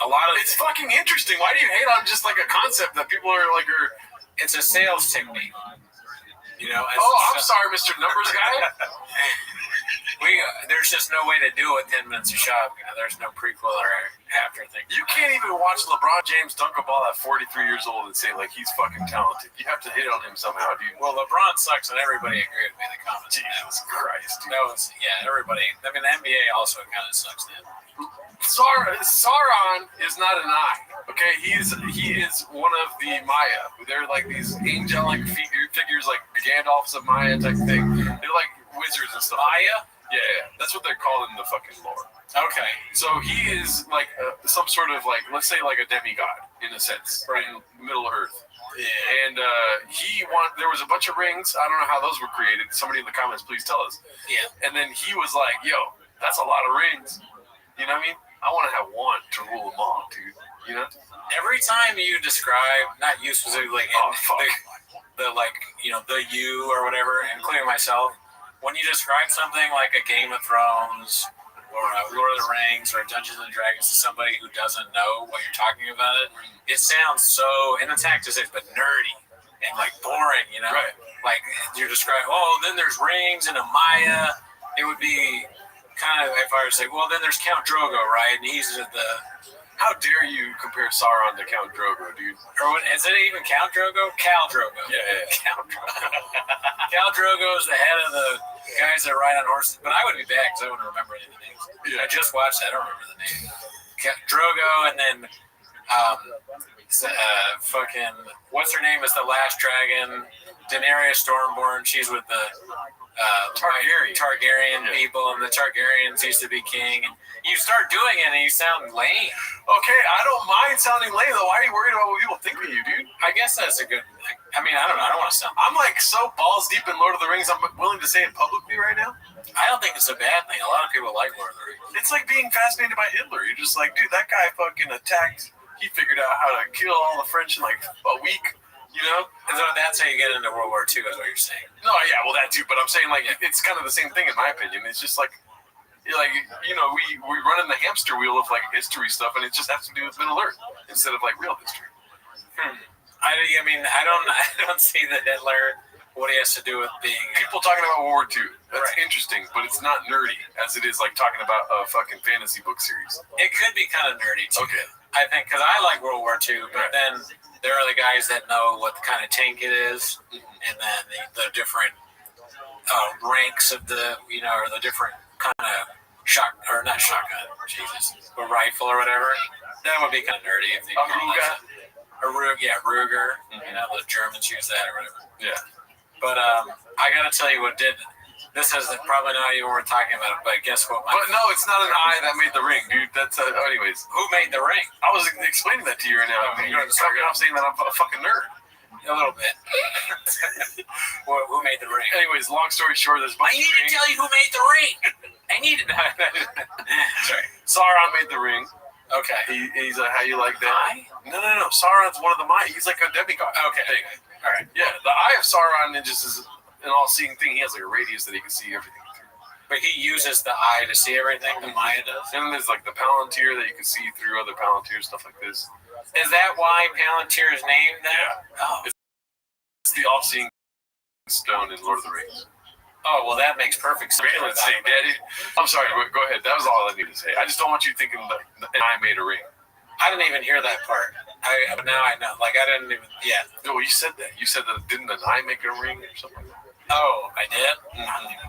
Speaker 16: A lot of
Speaker 5: it's fucking interesting. Why do you hate on just like a concept that people are like
Speaker 16: it's a sales technique, you know?
Speaker 5: I'm sorry, Mr. Numbers Guy.
Speaker 16: There's just no way to do it with 10 minutes of shop. You know, there's no prequel or after thing.
Speaker 5: You can't even watch LeBron James dunk a ball at 43 years old and say, like, he's fucking talented. You have to hit on him somehow, dude.
Speaker 16: Well, LeBron sucks, and everybody agreed with me in the comments.
Speaker 5: Jesus Christ, dude.
Speaker 16: That was, yeah, everybody. I mean, the NBA also kind of sucks, then.
Speaker 5: Sauron is not an eye. Okay, he is one of the Maya. They're like these angelic figures, like Gandalfs of Maya type thing. They're like wizards and stuff.
Speaker 16: Maya?
Speaker 5: Yeah, that's what they're called in the fucking lore.
Speaker 16: Okay.
Speaker 5: So he is like some sort of like, let's say like a demigod in a sense, right in Middle Earth. Yeah. And there was a bunch of rings. I don't know how those were created. Somebody in the comments, please tell us. Yeah. And then he was like, yo, that's a lot of rings. You know what I mean? I want to have one to rule them all, dude. You know?
Speaker 16: Every time you describe, not you specifically, the like, you know, the you or whatever, including myself, when you describe something like a Game of Thrones or Lord of the Rings or Dungeons and Dragons to somebody who doesn't know what you're talking about, it sounds so, and it's not to say, but nerdy and like boring, you know? Right. Like you describe, oh, then there's rings and a Maya. It would be kind of, if I were to say, well, then there's Count Drogo, right? And he's the...
Speaker 5: How dare you compare Sauron to Count Drogo, dude?
Speaker 16: Or what, is it even Count Drogo? Cal Drogo.
Speaker 5: Yeah.
Speaker 16: Count Drogo. Cal Drogo is the head of the guys that ride on horses. But I would be bad because I wouldn't remember any of the names. Yeah. I just watched that. I don't remember the name. Drogo, and then fucking... What's her name is the last dragon? Daenerys Stormborn. She's with the... Targaryen people, and the Targaryens used to be king, and you start doing it and you sound lame.
Speaker 5: Okay, I don't mind sounding lame though. Why are you worried about what people think of you, dude?
Speaker 16: I guess that's a good, I mean, I don't know, I don't want to sound,
Speaker 5: I'm like so balls deep in Lord of the Rings, I'm willing to say it publicly right now.
Speaker 16: I don't think it's a bad thing. A lot of people like Lord of the Rings.
Speaker 5: It's like being fascinated by Hitler. You're just like, dude, that guy fucking attacked, he figured out how to kill all the French in like a week. You know?
Speaker 16: And so that's how you get into World War II, is what you're saying.
Speaker 5: No, yeah, well, that too. But I'm saying, like, it's kind of the same thing, in my opinion. It's just like, you know, we run in the hamster wheel of, like, history stuff, and it just has to do with Middle Earth instead of, like, real history.
Speaker 16: I mean, I don't see the Hitler, what he has to do with being...
Speaker 5: People talking about World War II. That's interesting, but it's not nerdy, as it is, like, talking about a fucking fantasy book series.
Speaker 16: It could be kind of nerdy, too.
Speaker 5: Okay.
Speaker 16: I think, because I like World War II, but then... There are the guys that know what kind of tank it is, and then the different ranks of the, you know, or the different kind of not shotgun, Jesus, a rifle or whatever. That would be kind of nerdy. If Ruger. You know, the Germans use that or whatever.
Speaker 5: Yeah.
Speaker 16: But I gotta tell you what did. This is probably not even worth talking about it, but guess what?
Speaker 5: But no, it's not an eye that made the ring, dude. That's anyways.
Speaker 16: Who made the ring?
Speaker 5: I was explaining that to you right now. You're starting off saying that I'm a fucking nerd.
Speaker 16: A little bit. Who made the ring?
Speaker 5: Anyways, long story short, there's.
Speaker 16: I need to tell you who made the ring. I need to know.
Speaker 5: Sorry. Sauron made the ring.
Speaker 16: Okay.
Speaker 5: He's how you like that? No. Sauron's one of the Maya. He's like a demigod.
Speaker 16: Okay.
Speaker 5: All right. Yeah, the eye of Sauron just is an all-seeing thing. He has like a radius that he can see everything through.
Speaker 16: But he uses the eye to see everything. The Maya does.
Speaker 5: And there's like the Palantir that you can see through other Palantirs, stuff like this.
Speaker 16: Is that why Palantir is named that?
Speaker 5: Yeah. Oh. It's the all-seeing stone in Lord of the Rings.
Speaker 16: Oh, well, that makes perfect sense.
Speaker 5: Let's say, Daddy. I'm sorry. Go ahead. That was all I needed to say. I just don't want you thinking that I made a ring.
Speaker 16: I didn't even hear that part. But now I know. Like, I didn't even. Yeah.
Speaker 5: No, you said that. You said that didn't an eye make a ring or something?
Speaker 16: Oh, I did?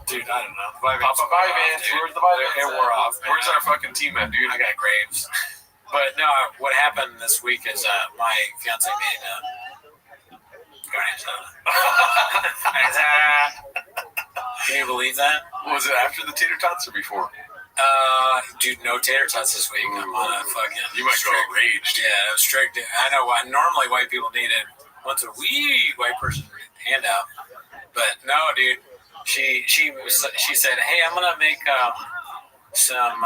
Speaker 16: Dude, I don't know.
Speaker 5: Papa Vivance. Where's the Vivance?
Speaker 16: It wore off. Man.
Speaker 5: Where's our fucking team at, dude?
Speaker 16: I got Graves. But no, what happened this week is my fiance made Can you believe that?
Speaker 5: Was it after the tater tots or before?
Speaker 16: Dude, no tater tots this week. I'm on a fucking...
Speaker 5: You might go raged.
Speaker 16: Yeah, it was strict. I know. Normally, white people need it once a week. White person handout. But no, dude. She said, "Hey, I'm gonna make some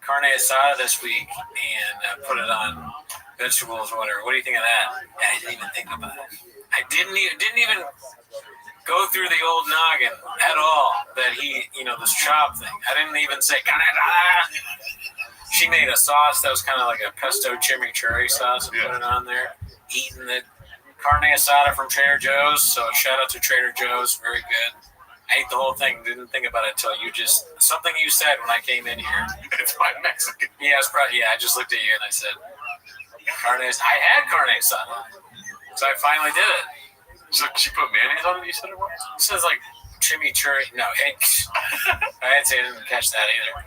Speaker 16: carne asada this week and put it on vegetables or whatever. What do you think of that?" And I didn't even think about it. I didn't even go through the old noggin at all that this chop thing. I didn't even say carne asada. She made a sauce that was kind of like a pesto chimichurri sauce and put it on there. Eating the carne asada from Trader Joe's. So shout out to Trader Joe's. Very good. I ate the whole thing. Didn't think about it until something you said when I came in here.
Speaker 5: It's my Mexican.
Speaker 16: Yeah, I just looked at you and I said, Carne. I had carne asada, so I finally did it.
Speaker 5: So she put mayonnaise on it, you said it was?
Speaker 16: It says like chimichurri. No, I didn't catch that either.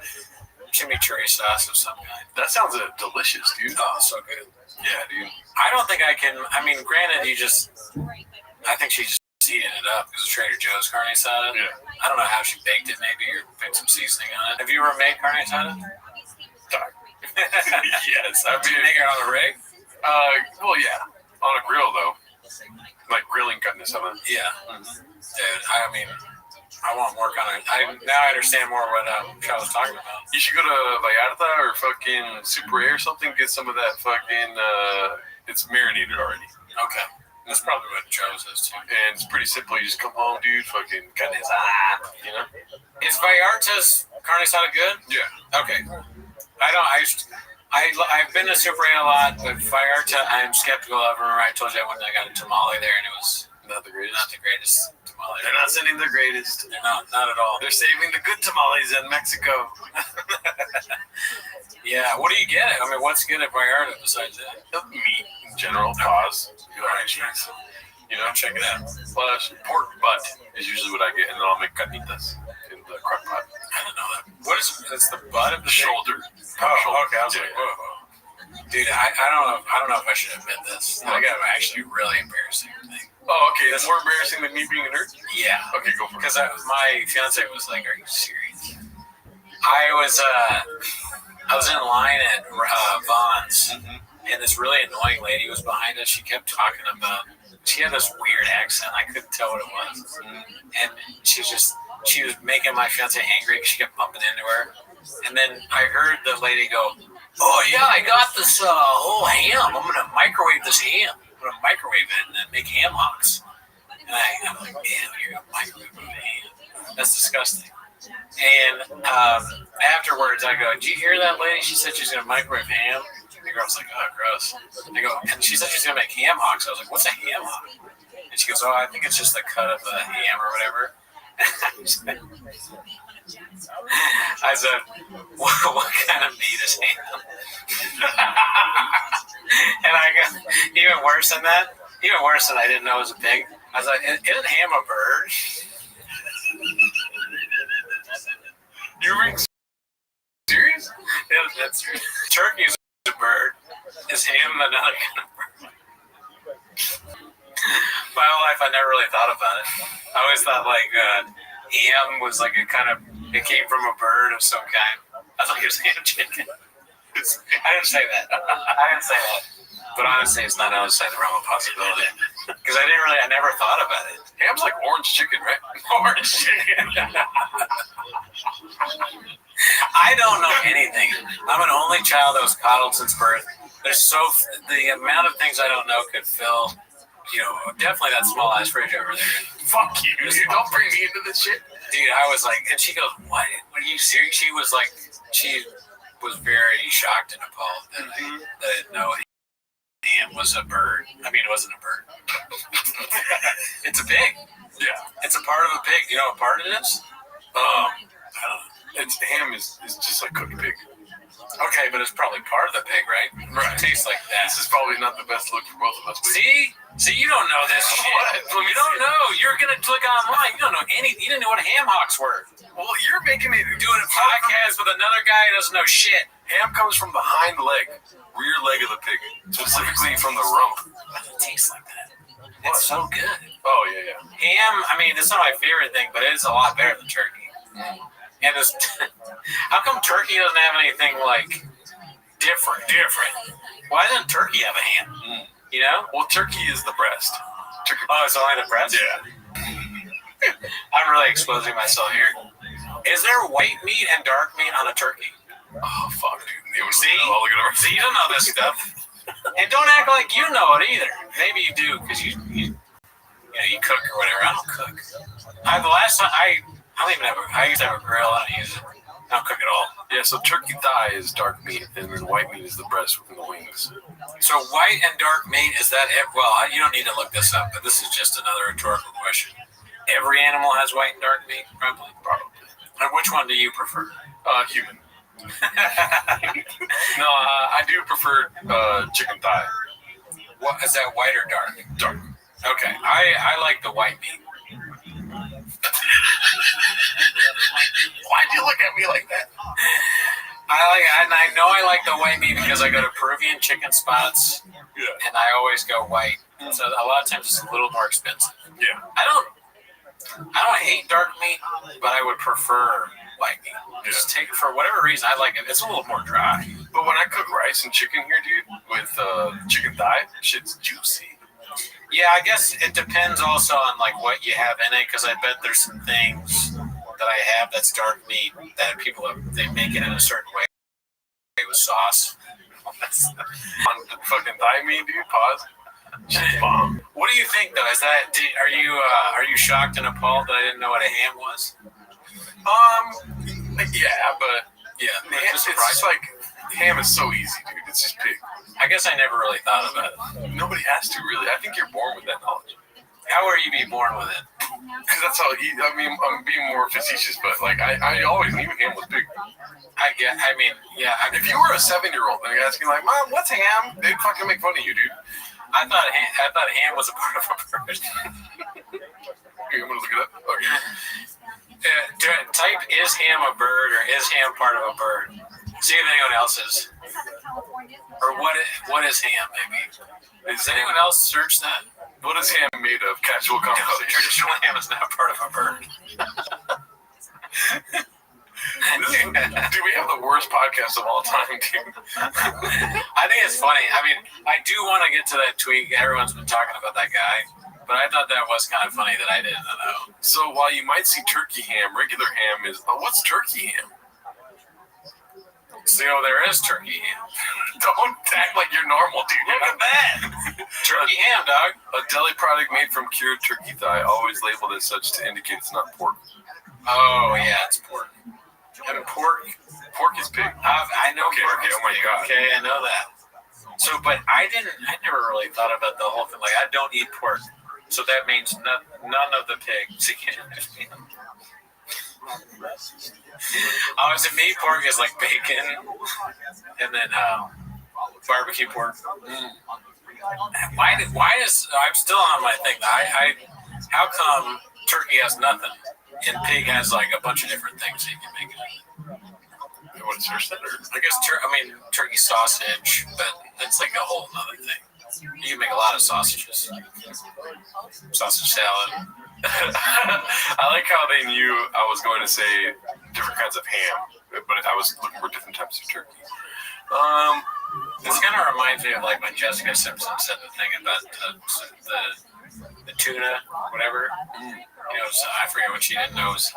Speaker 16: Chimichurri sauce of some kind.
Speaker 5: That sounds delicious, dude.
Speaker 16: Oh, so good.
Speaker 5: Yeah, dude.
Speaker 16: I don't think I can. I mean, granted, I think she just heated it up because it's Trader Joe's carne asada.
Speaker 5: Yeah.
Speaker 16: I don't know how she baked it, maybe, or put some seasoning on it. Have you ever made carne asada?
Speaker 5: Yes. I
Speaker 16: Do you
Speaker 5: mean,
Speaker 16: make it on a rig?
Speaker 5: well, yeah. On a grill, though. Like grilling carne asada.
Speaker 16: Yeah. Dude, I mean, I want more kind of. Now I understand more what I was talking about.
Speaker 5: You should go to Vallarta or fucking Super A or something. Get some of that fucking. It's marinated already.
Speaker 16: Okay. That's probably what Joe's is too.
Speaker 5: And it's pretty simple. You just come home, dude. Fucking carne asada. You know.
Speaker 16: Is Vallarta's carne asada good?
Speaker 5: Yeah.
Speaker 16: Okay. I've been to Super A a lot, but Vallarta, I'm skeptical of. Remember, I told you I went and I got a tamale there, and it was
Speaker 5: not the greatest.
Speaker 16: Not the greatest tamale.
Speaker 5: They're not sending their greatest.
Speaker 16: They're not at all.
Speaker 5: They're saving the good tamales in Mexico.
Speaker 16: Yeah. What do you get? I mean, what's good at Vallarta besides that?
Speaker 5: Meat in general. Pause. You know,
Speaker 16: check it out.
Speaker 5: Plus, pork butt is usually what I get, and then I'll make carnitas in the crock pot.
Speaker 16: I don't know that. What is? It's the butt of the
Speaker 5: shoulder.
Speaker 16: Oh, okay. I was like, whoa. Dude, I don't know if I should admit this. I got an actually really embarrassing thing.
Speaker 5: Oh, okay. That's more embarrassing than me being a nerd?
Speaker 16: Yeah.
Speaker 5: Okay, go for it.
Speaker 16: Because my fiance was like, "Are you serious?" I was in line at Vaughn's, and this really annoying lady was behind us. She kept talking about. She had this weird accent. I couldn't tell what it was, and she was making my fiance angry because she kept bumping into her. And then I heard the lady go, "Oh yeah, I got this whole ham. I'm gonna microwave this ham. I'm gonna microwave it and then make ham hocks." And I'm like, "Damn, you're gonna microwave ham? That's disgusting." And afterwards, I go, "Did you hear that lady? She said she's gonna microwave ham." And the girl's like, "Oh, gross." I go, "And she said she's gonna make ham hocks." I was like, "What's a ham hock?" And she goes, "Oh, I think it's just the cut of the ham or whatever." I said, what kind of meat is ham? And I go, even worse than that, I didn't know it was a pig. I was like, isn't ham a bird?
Speaker 5: You're being serious?
Speaker 16: Yeah, that's true. Turkey is a bird. Is ham another kind of bird? My whole life, I never really thought about it. I always thought like ham was like it came from a bird of some kind. I thought it was ham chicken. I didn't say that. But honestly, it's not outside the realm of possibility. Because I never thought about it.
Speaker 5: Ham's like orange chicken, right?
Speaker 16: Orange chicken. I don't know anything. I'm an only child that was coddled since birth. The amount of things I don't know could fill, definitely that small ass fridge over there.
Speaker 5: Fuck you, dude. Don't bring me into this shit.
Speaker 16: Dude, I was like, and she goes, "What? What are you serious?" She was like, she was very shocked and appalled that I didn't know ham was a bird. I mean, it wasn't a bird. It's a pig.
Speaker 5: Yeah.
Speaker 16: It's a part of a pig. You know what part it is? I don't know.
Speaker 5: Ham is just like cooked pig.
Speaker 16: Okay, but it's probably part of the pig, right?
Speaker 5: Right.
Speaker 16: It tastes like that.
Speaker 5: This is probably not the best look for both of us.
Speaker 16: See, you don't know this shit. You don't know. You're gonna click online. You don't know anything. You didn't know what ham hocks were.
Speaker 5: Well, you're making it
Speaker 16: doing a podcast with another guy who doesn't know shit.
Speaker 5: Ham comes from the hind leg, rear leg of the pig, specifically from the rump.
Speaker 16: It tastes like that. It's so good.
Speaker 5: Oh yeah.
Speaker 16: Ham. I mean, it's not my favorite thing, but it's a lot better than turkey. And how come turkey doesn't have anything like different? Why doesn't turkey have a ham? You know?
Speaker 5: Well, turkey is the breast. Turkey.
Speaker 16: Oh, it's only the breast?
Speaker 5: Yeah.
Speaker 16: I'm really exposing myself here. Is there white meat and dark meat on a turkey?
Speaker 5: Oh, fuck, dude.
Speaker 16: See, you don't know this stuff. And don't act like you know it either. Maybe you do because you cook or whatever. I don't cook. I used to have a grill. I don't use it. I don't cook at all.
Speaker 5: Yeah, so turkey thigh is dark meat, and then white meat is the breast and the wings.
Speaker 16: So white and dark meat, is that it? Well, you don't need to look this up, but this is just another rhetorical question. Every animal has white and dark meat, probably?
Speaker 5: Probably.
Speaker 16: And which one do you prefer?
Speaker 5: Human. No, I do prefer chicken thigh.
Speaker 4: What is that, white or dark?
Speaker 5: Dark.
Speaker 4: Okay, I like the white meat.
Speaker 5: Why'd you look at me like that?
Speaker 4: I know I like the white meat because I go to Peruvian chicken spots, and I always go white. So a lot of times it's a little more expensive.
Speaker 5: Yeah.
Speaker 4: I don't hate dark meat, but I would prefer white meat. Just take it for whatever reason. I like it. It's a little more dry.
Speaker 5: But when I cook rice and chicken here, dude, with chicken thigh, shit's juicy.
Speaker 4: Yeah, I guess it depends also on like what you have in it, because I bet there's some things that I have that's dark meat that they make it in a certain way with sauce.
Speaker 5: On fucking thigh meat, dude. Pause. Shit's bomb.
Speaker 4: What do you think though? Are you shocked and appalled that I didn't know what a ham was?
Speaker 5: Yeah, but it's just like ham is so easy, dude. It's just pig.
Speaker 4: I guess I never really thought about it.
Speaker 5: Nobody has to really. I think you're born with that knowledge.
Speaker 4: How are you being born with it?
Speaker 5: Because that's how. I mean, I'm being more facetious, but like I always knew ham was pig. If you were a 7-year-old and you're asking like, Mom, what's ham? They'd fucking make fun of you, dude.
Speaker 4: I thought ham was a part of a bird.
Speaker 5: I'm gonna look it up. Okay.
Speaker 4: Type is ham a bird or is ham part of a bird? See if anyone else is. Or what is ham, maybe? Does anyone else search that?
Speaker 5: What is ham made of? Casual conversation.
Speaker 4: No, traditional ham is not part of a bird.
Speaker 5: Dude, we have the worst podcast of all time, dude.
Speaker 4: I think it's funny. I mean, I do want to get to that tweet. Everyone's been talking about that guy. But I thought that was kind of funny that I didn't know.
Speaker 5: So while you might see turkey ham, regular ham is... what's turkey ham?
Speaker 4: So there is turkey ham.
Speaker 5: Don't act like you're normal, dude.
Speaker 4: Look at that. Turkey ham, dog.
Speaker 5: A deli product made from cured turkey thigh, always labeled as such to indicate it's not pork.
Speaker 4: Oh, yeah, it's pork. I mean, pork
Speaker 5: is pig.
Speaker 4: I know pork is
Speaker 5: oh my
Speaker 4: pig.
Speaker 5: God.
Speaker 4: Okay, I know that. So, but I never really thought about the whole thing. Like, I don't eat pork. So that means none of the pigs. Oh, is it meat? Pork is like bacon, and then barbecue pork. Why is I'm still on my thing? How come turkey has nothing and pig has like a bunch of different things you can make it?
Speaker 5: You want to search that?
Speaker 4: I guess turkey sausage, but that's like a whole other thing. You can make a lot of sausages. Sausage salad.
Speaker 5: I like how they knew I was going to say different kinds of ham, but I was looking for different types of turkey.
Speaker 4: This kind of reminds me of like when Jessica Simpson said the thing about the tuna, whatever. You know, so I forget what she didn't know was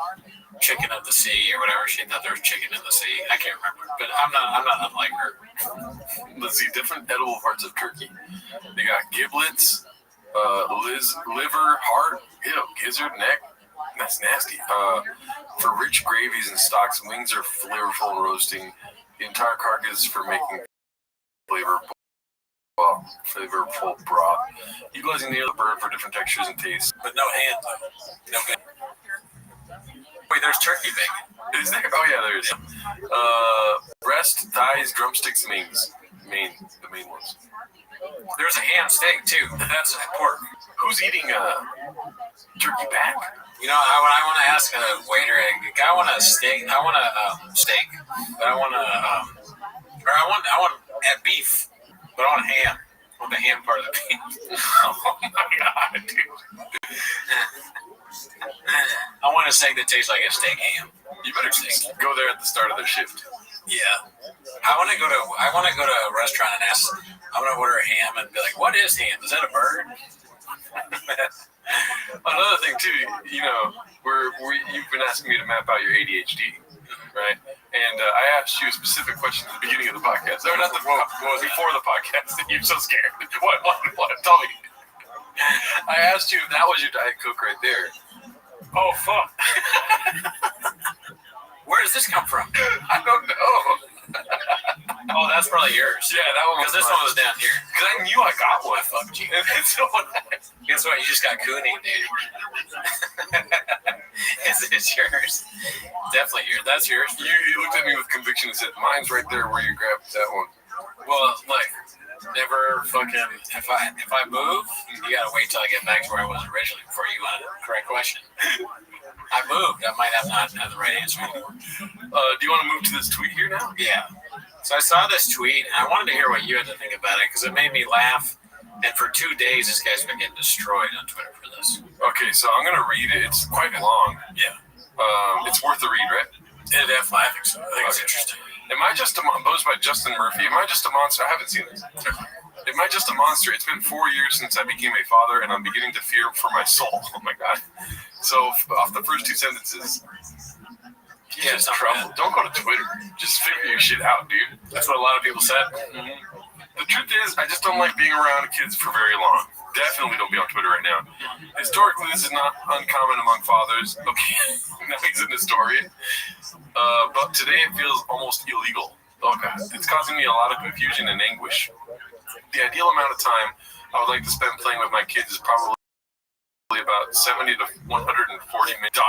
Speaker 4: chicken of the sea or whatever. She thought there was chicken in the sea. I can't remember, but I'm not unlike her.
Speaker 5: Let's see, different edible parts of turkey. They got giblets, liver, heart, gizzard, neck. That's nasty. For rich gravies and stocks, wings are flavorful in roasting. The entire carcass for making flavorful broth. Utilizing the other bird for different textures and tastes.
Speaker 4: But no hand, though. No bacon. Wait, there's turkey bacon.
Speaker 5: Is there? Oh, yeah, there is. Breast, thighs, drumsticks, wings. The main ones.
Speaker 4: There's a ham steak, too. That's pork.
Speaker 5: Who's eating turkey back?
Speaker 4: You know, when I want to ask a waiter, I want a steak. I want a steak, but I want beef, but I want ham. I want the ham part of the beef.
Speaker 5: Oh my God, dude!
Speaker 4: I want a steak that tastes like a steak ham.
Speaker 5: You better go there at the start of their shift.
Speaker 4: Yeah, I want to go to a restaurant and ask. I want to order a ham and be like, "What is ham? Is that a bird?"
Speaker 5: Another thing too, you know, you've been asking me to map out your ADHD, right? And I asked you a specific question at the beginning of the podcast, or not before the podcast. You're so scared. What? Tell me. I asked you if that was your Diet Coke right there.
Speaker 4: Oh fuck! Where does this come from?
Speaker 5: I don't know.
Speaker 4: Oh, that's probably yours.
Speaker 5: Yeah, that one.
Speaker 4: Because this one was down here.
Speaker 5: Because I knew I got one.
Speaker 4: Fuck you.
Speaker 5: So
Speaker 4: Guess what? You just got cooning, dude.
Speaker 16: Is it yours? Definitely yours. That's yours.
Speaker 5: You looked at me with conviction and said, "Mine's right there where you grabbed that one."
Speaker 16: Well, like, never fucking. If I move, you gotta wait till I get back to where I was originally before you want a correct question. I moved. I might not have the right answer anymore.
Speaker 5: Do you want to move to this tweet here now?
Speaker 16: Yeah. So I saw this tweet, and I wanted to hear what you had to think about it because it made me laugh. And for 2 days, this guy's been getting destroyed on Twitter for this.
Speaker 5: Okay, so I'm gonna read it. It's quite long.
Speaker 16: Yeah.
Speaker 5: It's worth a read, right?
Speaker 16: Yeah, definitely. I think so. I think it's interesting.
Speaker 5: Am I just posed by Justin Murphy? Am I just a monster? I haven't seen this. Am I just a monster? It's been 4 years since I became a father, and I'm beginning to fear for my soul. Oh my god. So off the first 2 sentences, he's just trouble. Don't go to Twitter. Just figure your shit out, dude.
Speaker 16: That's what a lot of people said.
Speaker 5: Mm-hmm. The truth is, I just don't like being around kids for very long. Definitely don't be on Twitter right now. Historically, this is not uncommon among fathers. Okay, now he's an historian. But today it feels almost illegal. Okay, it's causing me a lot of confusion and anguish. The ideal amount of time I would like to spend playing with my kids is probably about 70 to 140 minutes.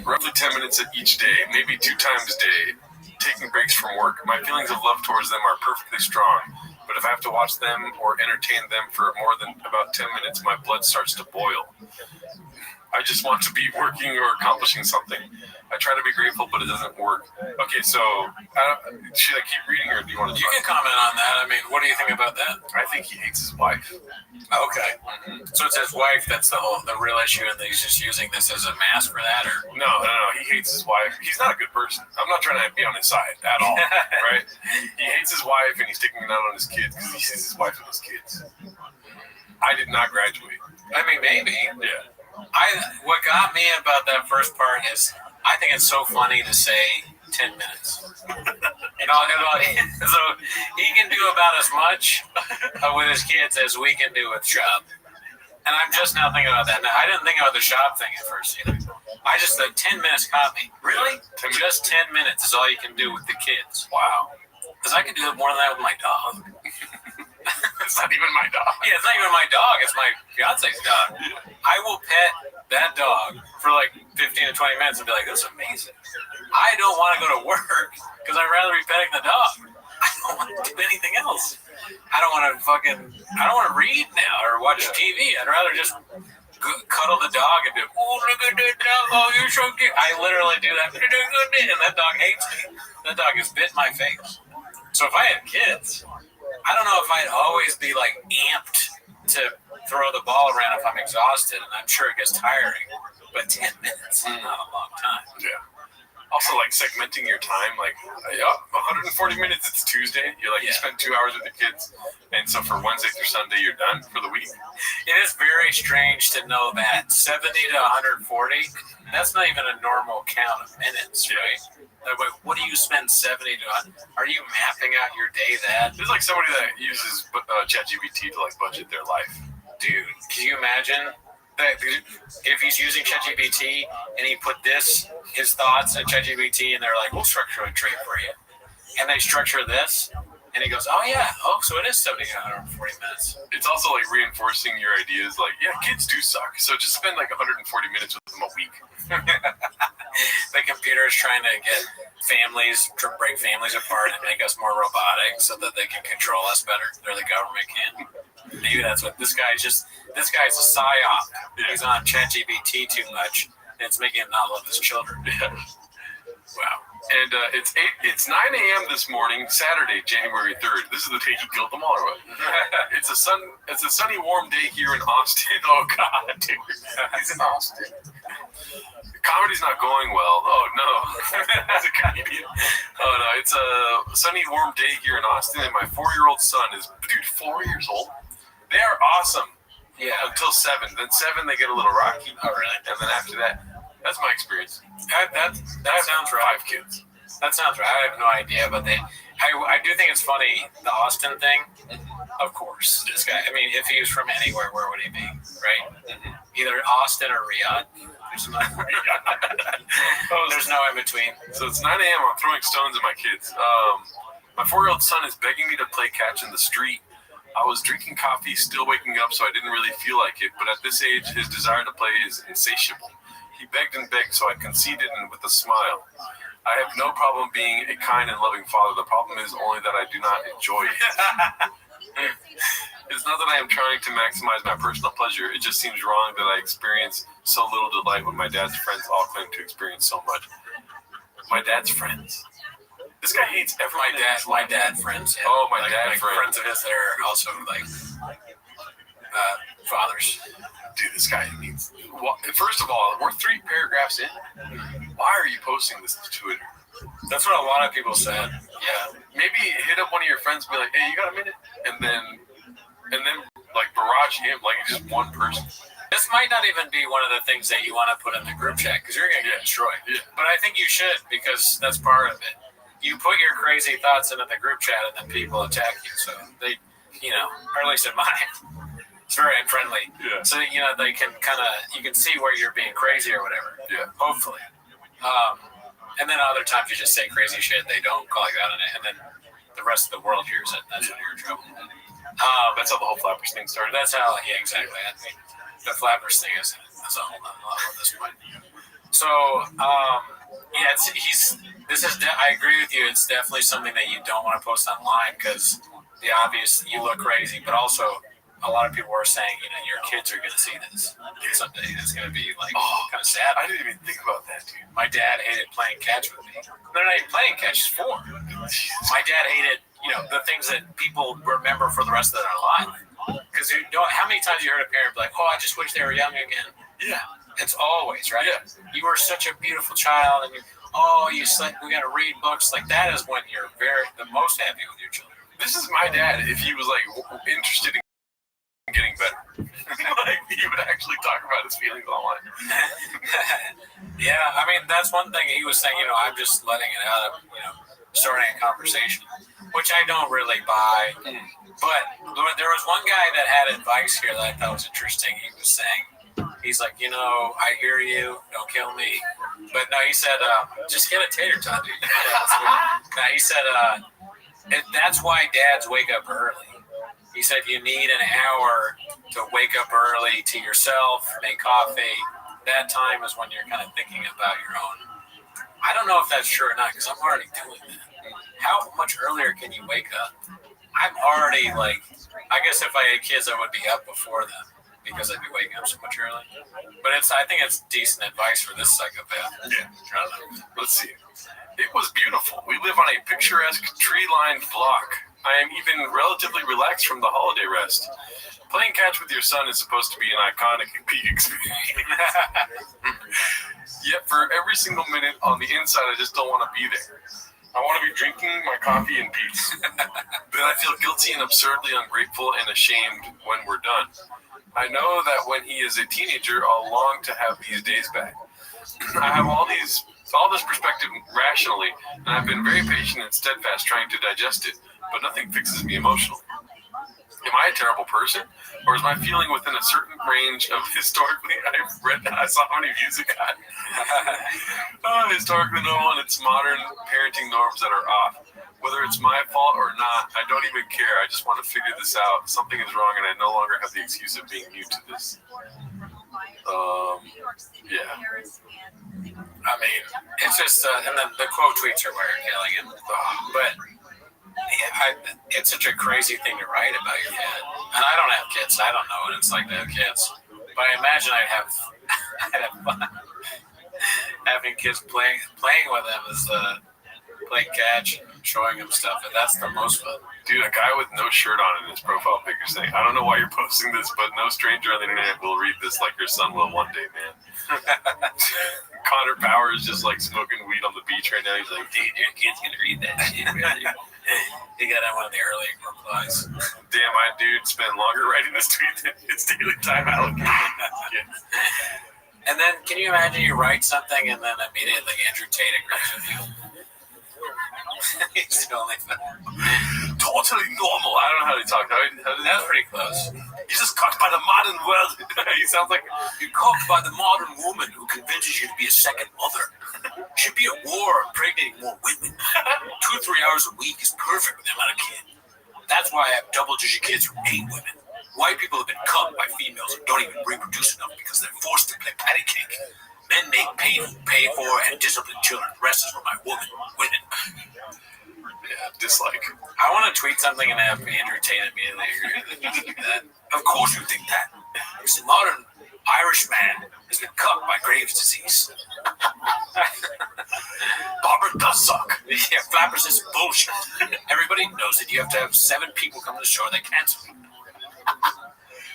Speaker 5: Roughly 10 minutes each day, maybe 2 times a day. Taking breaks from work. My feelings of love towards them are perfectly strong, but if I have to watch them or entertain them for more than about 10 minutes, my blood starts to boil. I just want to be working or accomplishing something. I try to be grateful, but it doesn't work. Okay, so should I keep reading, or do you want to?
Speaker 16: You can comment on that. I mean, what do you think about that?
Speaker 5: I think he hates his wife.
Speaker 16: Okay, so it's his wife that's the real issue, and he's just using this as a mask for that, or
Speaker 5: no, he hates his wife. He's not a good person. I'm not trying to be on his side at all, right? He hates his wife, and he's taking it out on his kids because he sees his wife and his kids. I did not graduate.
Speaker 16: I mean, maybe.
Speaker 5: Yeah.
Speaker 16: What got me about that first part is I think it's so funny to say 10 minutes. So he can do about as much with his kids as we can do with shop. And I'm just now thinking about that. Now, I didn't think about the shop thing at first. I just thought 10 minutes caught me. Really? Just 10 minutes is all you can do with the kids.
Speaker 5: Wow.
Speaker 16: Because I can do more than that with my dog.
Speaker 5: It's not even my dog.
Speaker 16: Yeah, it's not even my dog. It's my fiance's dog. I will pet that dog for like 15 to 20 minutes and be like, "That's amazing." I don't want to go to work because I'd rather be petting the dog. I don't want to do anything else. I don't want to read now or watch TV. I'd rather just cuddle the dog and do, "Oh, look at that dog. Oh, you're so cute." I literally do that. And that dog hates me. That dog has bit my face. So if I had kids, I don't know if I'd always be like amped to throw the ball around if I'm exhausted, and I'm sure it gets tiring. But 10 minutes is not a long time.
Speaker 5: Yeah. Also, like segmenting your time, like 140 minutes. It's Tuesday. You spend 2 hours with the kids, and so for Wednesday through Sunday, you're done for the week.
Speaker 16: It is very strange to know that 70 to 140. That's not even a normal count of minutes, right? Like, what do you spend 70 to? Are you mapping out your day that?
Speaker 5: There's like somebody that uses ChatGPT to like budget their life.
Speaker 16: Dude, can you imagine that if he's using ChatGPT and he put his thoughts in ChatGPT and they're like, "We'll structure a trade for you," and they structure this, and he goes, "Oh yeah, so it is 70 to 140 minutes."
Speaker 5: It's also like reinforcing your ideas. Like, yeah, kids do suck, so just spend like 140 minutes with them a week.
Speaker 16: The computer is trying to break families apart and make us more robotic so that they can control us better, or the government can. Maybe that's what this guy's a psyop. He's on ChatGPT too much, and it's making him not love his children.
Speaker 5: Yeah. Wow. And it's 9 a.m. this morning, Saturday, January 3rd. This is the day he killed them all. It's a sunny, warm day here in Austin. Oh God, dude. He's in Austin. Comedy's not going well. Oh no. That's a comedian. Oh no, it's a sunny, warm day here in Austin, and my 4-year-old son is, 4 years old. They are awesome. Yeah. Until 7. Then 7, they get a little rocky. Oh really? And then after that, that's my experience.
Speaker 16: That sounds right.
Speaker 5: 5 kids.
Speaker 16: That sounds right. I have no idea, but I do think it's funny, the Austin thing. Of course, this guy. I mean, if he was from anywhere, where would he be? Right? Mm-hmm. Either Austin or Riyadh. There's no in between.
Speaker 5: So it's 9 a.m. I'm throwing stones at my kids. My 4-year-old son is begging me to play catch in the street. I was drinking coffee, still waking up, so I didn't really feel like it. But at this age, his desire to play is insatiable. He begged and begged, so I conceded and with a smile. I have no problem being a kind and loving father. The problem is only that I do not enjoy it. It's not that I am trying to maximize my personal pleasure. It just seems wrong that I experience so little delight when my dad's friends all claim to experience so much. My dad's friends? This guy hates everyone.
Speaker 16: My dad friends. Yeah.
Speaker 5: Oh, my dad
Speaker 16: friends of his that are also like fathers.
Speaker 5: Dude, this guy needs. Well, first of all, we're 3 paragraphs in. Why are you posting this to Twitter?
Speaker 16: That's what a lot of people said. Yeah.
Speaker 5: Maybe hit up one of your friends and be like, "Hey, you got a minute?" And then like barrage him like just one person.
Speaker 16: This might not even be one of the things that you want to put in the group chat because you're gonna get destroyed.
Speaker 5: Yeah.
Speaker 16: But I think you should because that's part of it. You put your crazy thoughts into the group chat and then people attack you. So they, or at least in mine. It's very unfriendly.
Speaker 5: Yeah.
Speaker 16: So, they can you can see where you're being crazy or whatever.
Speaker 5: Yeah.
Speaker 16: Hopefully. And then other times you just say crazy shit. They don't call you out on it. And then the rest of the world hears it. That's when you're in trouble.
Speaker 5: That's how the whole Flappers thing started.
Speaker 16: That's how, yeah, exactly. I mean, the Flappers thing is a whole other level at this point. So, yeah, I agree with you. It's definitely something that you don't want to post online because the obvious, you look crazy, but also a lot of people are saying, your kids are going to see this someday. It's going to be kind of sad.
Speaker 5: I didn't even think about that, dude.
Speaker 16: My dad hated playing catch with me. They're not even playing catch, it's 4. My dad hated, the things that people remember for the rest of their life. Because how many times you heard a parent be like, "Oh, I just wish they were young again."
Speaker 5: Yeah.
Speaker 16: It's always, right?
Speaker 5: Yeah.
Speaker 16: You were such a beautiful child, and you slept, we got to read books. Like, that is when you're the most happy with your children.
Speaker 5: This is my dad if he was, interested in getting better. He would actually talk about his feelings online.
Speaker 16: Yeah, I mean, that's one thing he was saying, I'm just letting it out of, starting a conversation, which I don't really buy. But there was one guy that had advice here that I thought was interesting. He was saying, he's like, I hear you, don't kill me. But no, he said, just get a tater tot, dude. No, he said, that's why dads wake up early. He said you need an hour to wake up early to yourself, make coffee. That time is when you're kind of thinking about your own. I don't know if that's true or not because I'm already doing that. How much earlier can you wake up? I'm already I guess if I had kids, I would be up before them because I'd be waking up so much early. But I think it's decent advice for this psychopath.
Speaker 5: Yeah. Let's see. It was beautiful. We live on a picturesque tree-lined block. I am even relatively relaxed from the holiday rest. Playing catch with your son is supposed to be an iconic peak experience. Yet for every single minute on the inside, I just don't want to be there. I want to be drinking my coffee in peace. Then I feel guilty and absurdly ungrateful and ashamed when we're done. I know that when he is a teenager, I'll long to have these days back. I have all this perspective rationally, and I've been very patient and steadfast trying to digest it, but nothing fixes me emotionally. Am I a terrible person? Or is my feeling within a certain range of historically, I saw how many views it got. Historically normal and it's modern parenting norms that are off. Whether it's my fault or not, I don't even care. I just want to figure this out. Something is wrong and I no longer have the excuse of being new to this. Yeah.
Speaker 16: I mean, it's just, and then the quote tweets are where you're killing him. But it's such a crazy thing to write about your kid. And I don't have kids, so I don't know what it's like to have kids. But I imagine I'd have fun. Having kids playing with them is playing catch and showing them stuff, and that's the most fun.
Speaker 5: Dude, a guy with no shirt on in his profile picture saying, I don't know why you're posting this, but no stranger on the internet will read this like your son will one day, man. Connor Power is just smoking weed on the beach right now. He's like, dude, your kid's gonna read that shit, brother.
Speaker 16: He got on one of the early replies.
Speaker 5: Damn, my dude spent longer writing this tweet than his daily time allocation.
Speaker 16: And then, can you imagine you write something and then immediately Andrew Tate agrees with you? He's the only thing.
Speaker 5: Totally normal. I don't know how to talk.
Speaker 16: That's pretty close.
Speaker 5: He's just caught by the modern world. He sounds like
Speaker 16: you're caught by the modern woman who convinces you to be a second mother. Should be a war impregnating more women. 2 or 3 hours a week is perfect with them on a kid. That's why I have double-digit kids from 8 women. White people have been cut by females who don't even reproduce enough because they're forced to play patty cake.
Speaker 12: Men make, pay for, and discipline children. The rest is for my women.
Speaker 5: Yeah, dislike.
Speaker 16: I want to tweet something and have Andrew Tate immediately agree with that.
Speaker 12: Of course you think that. This modern Irish man has been cut by Graves' disease. Barbara does suck. Yeah, Flappers is bullshit. Everybody knows that you have to have 7 people come to the show that cancel.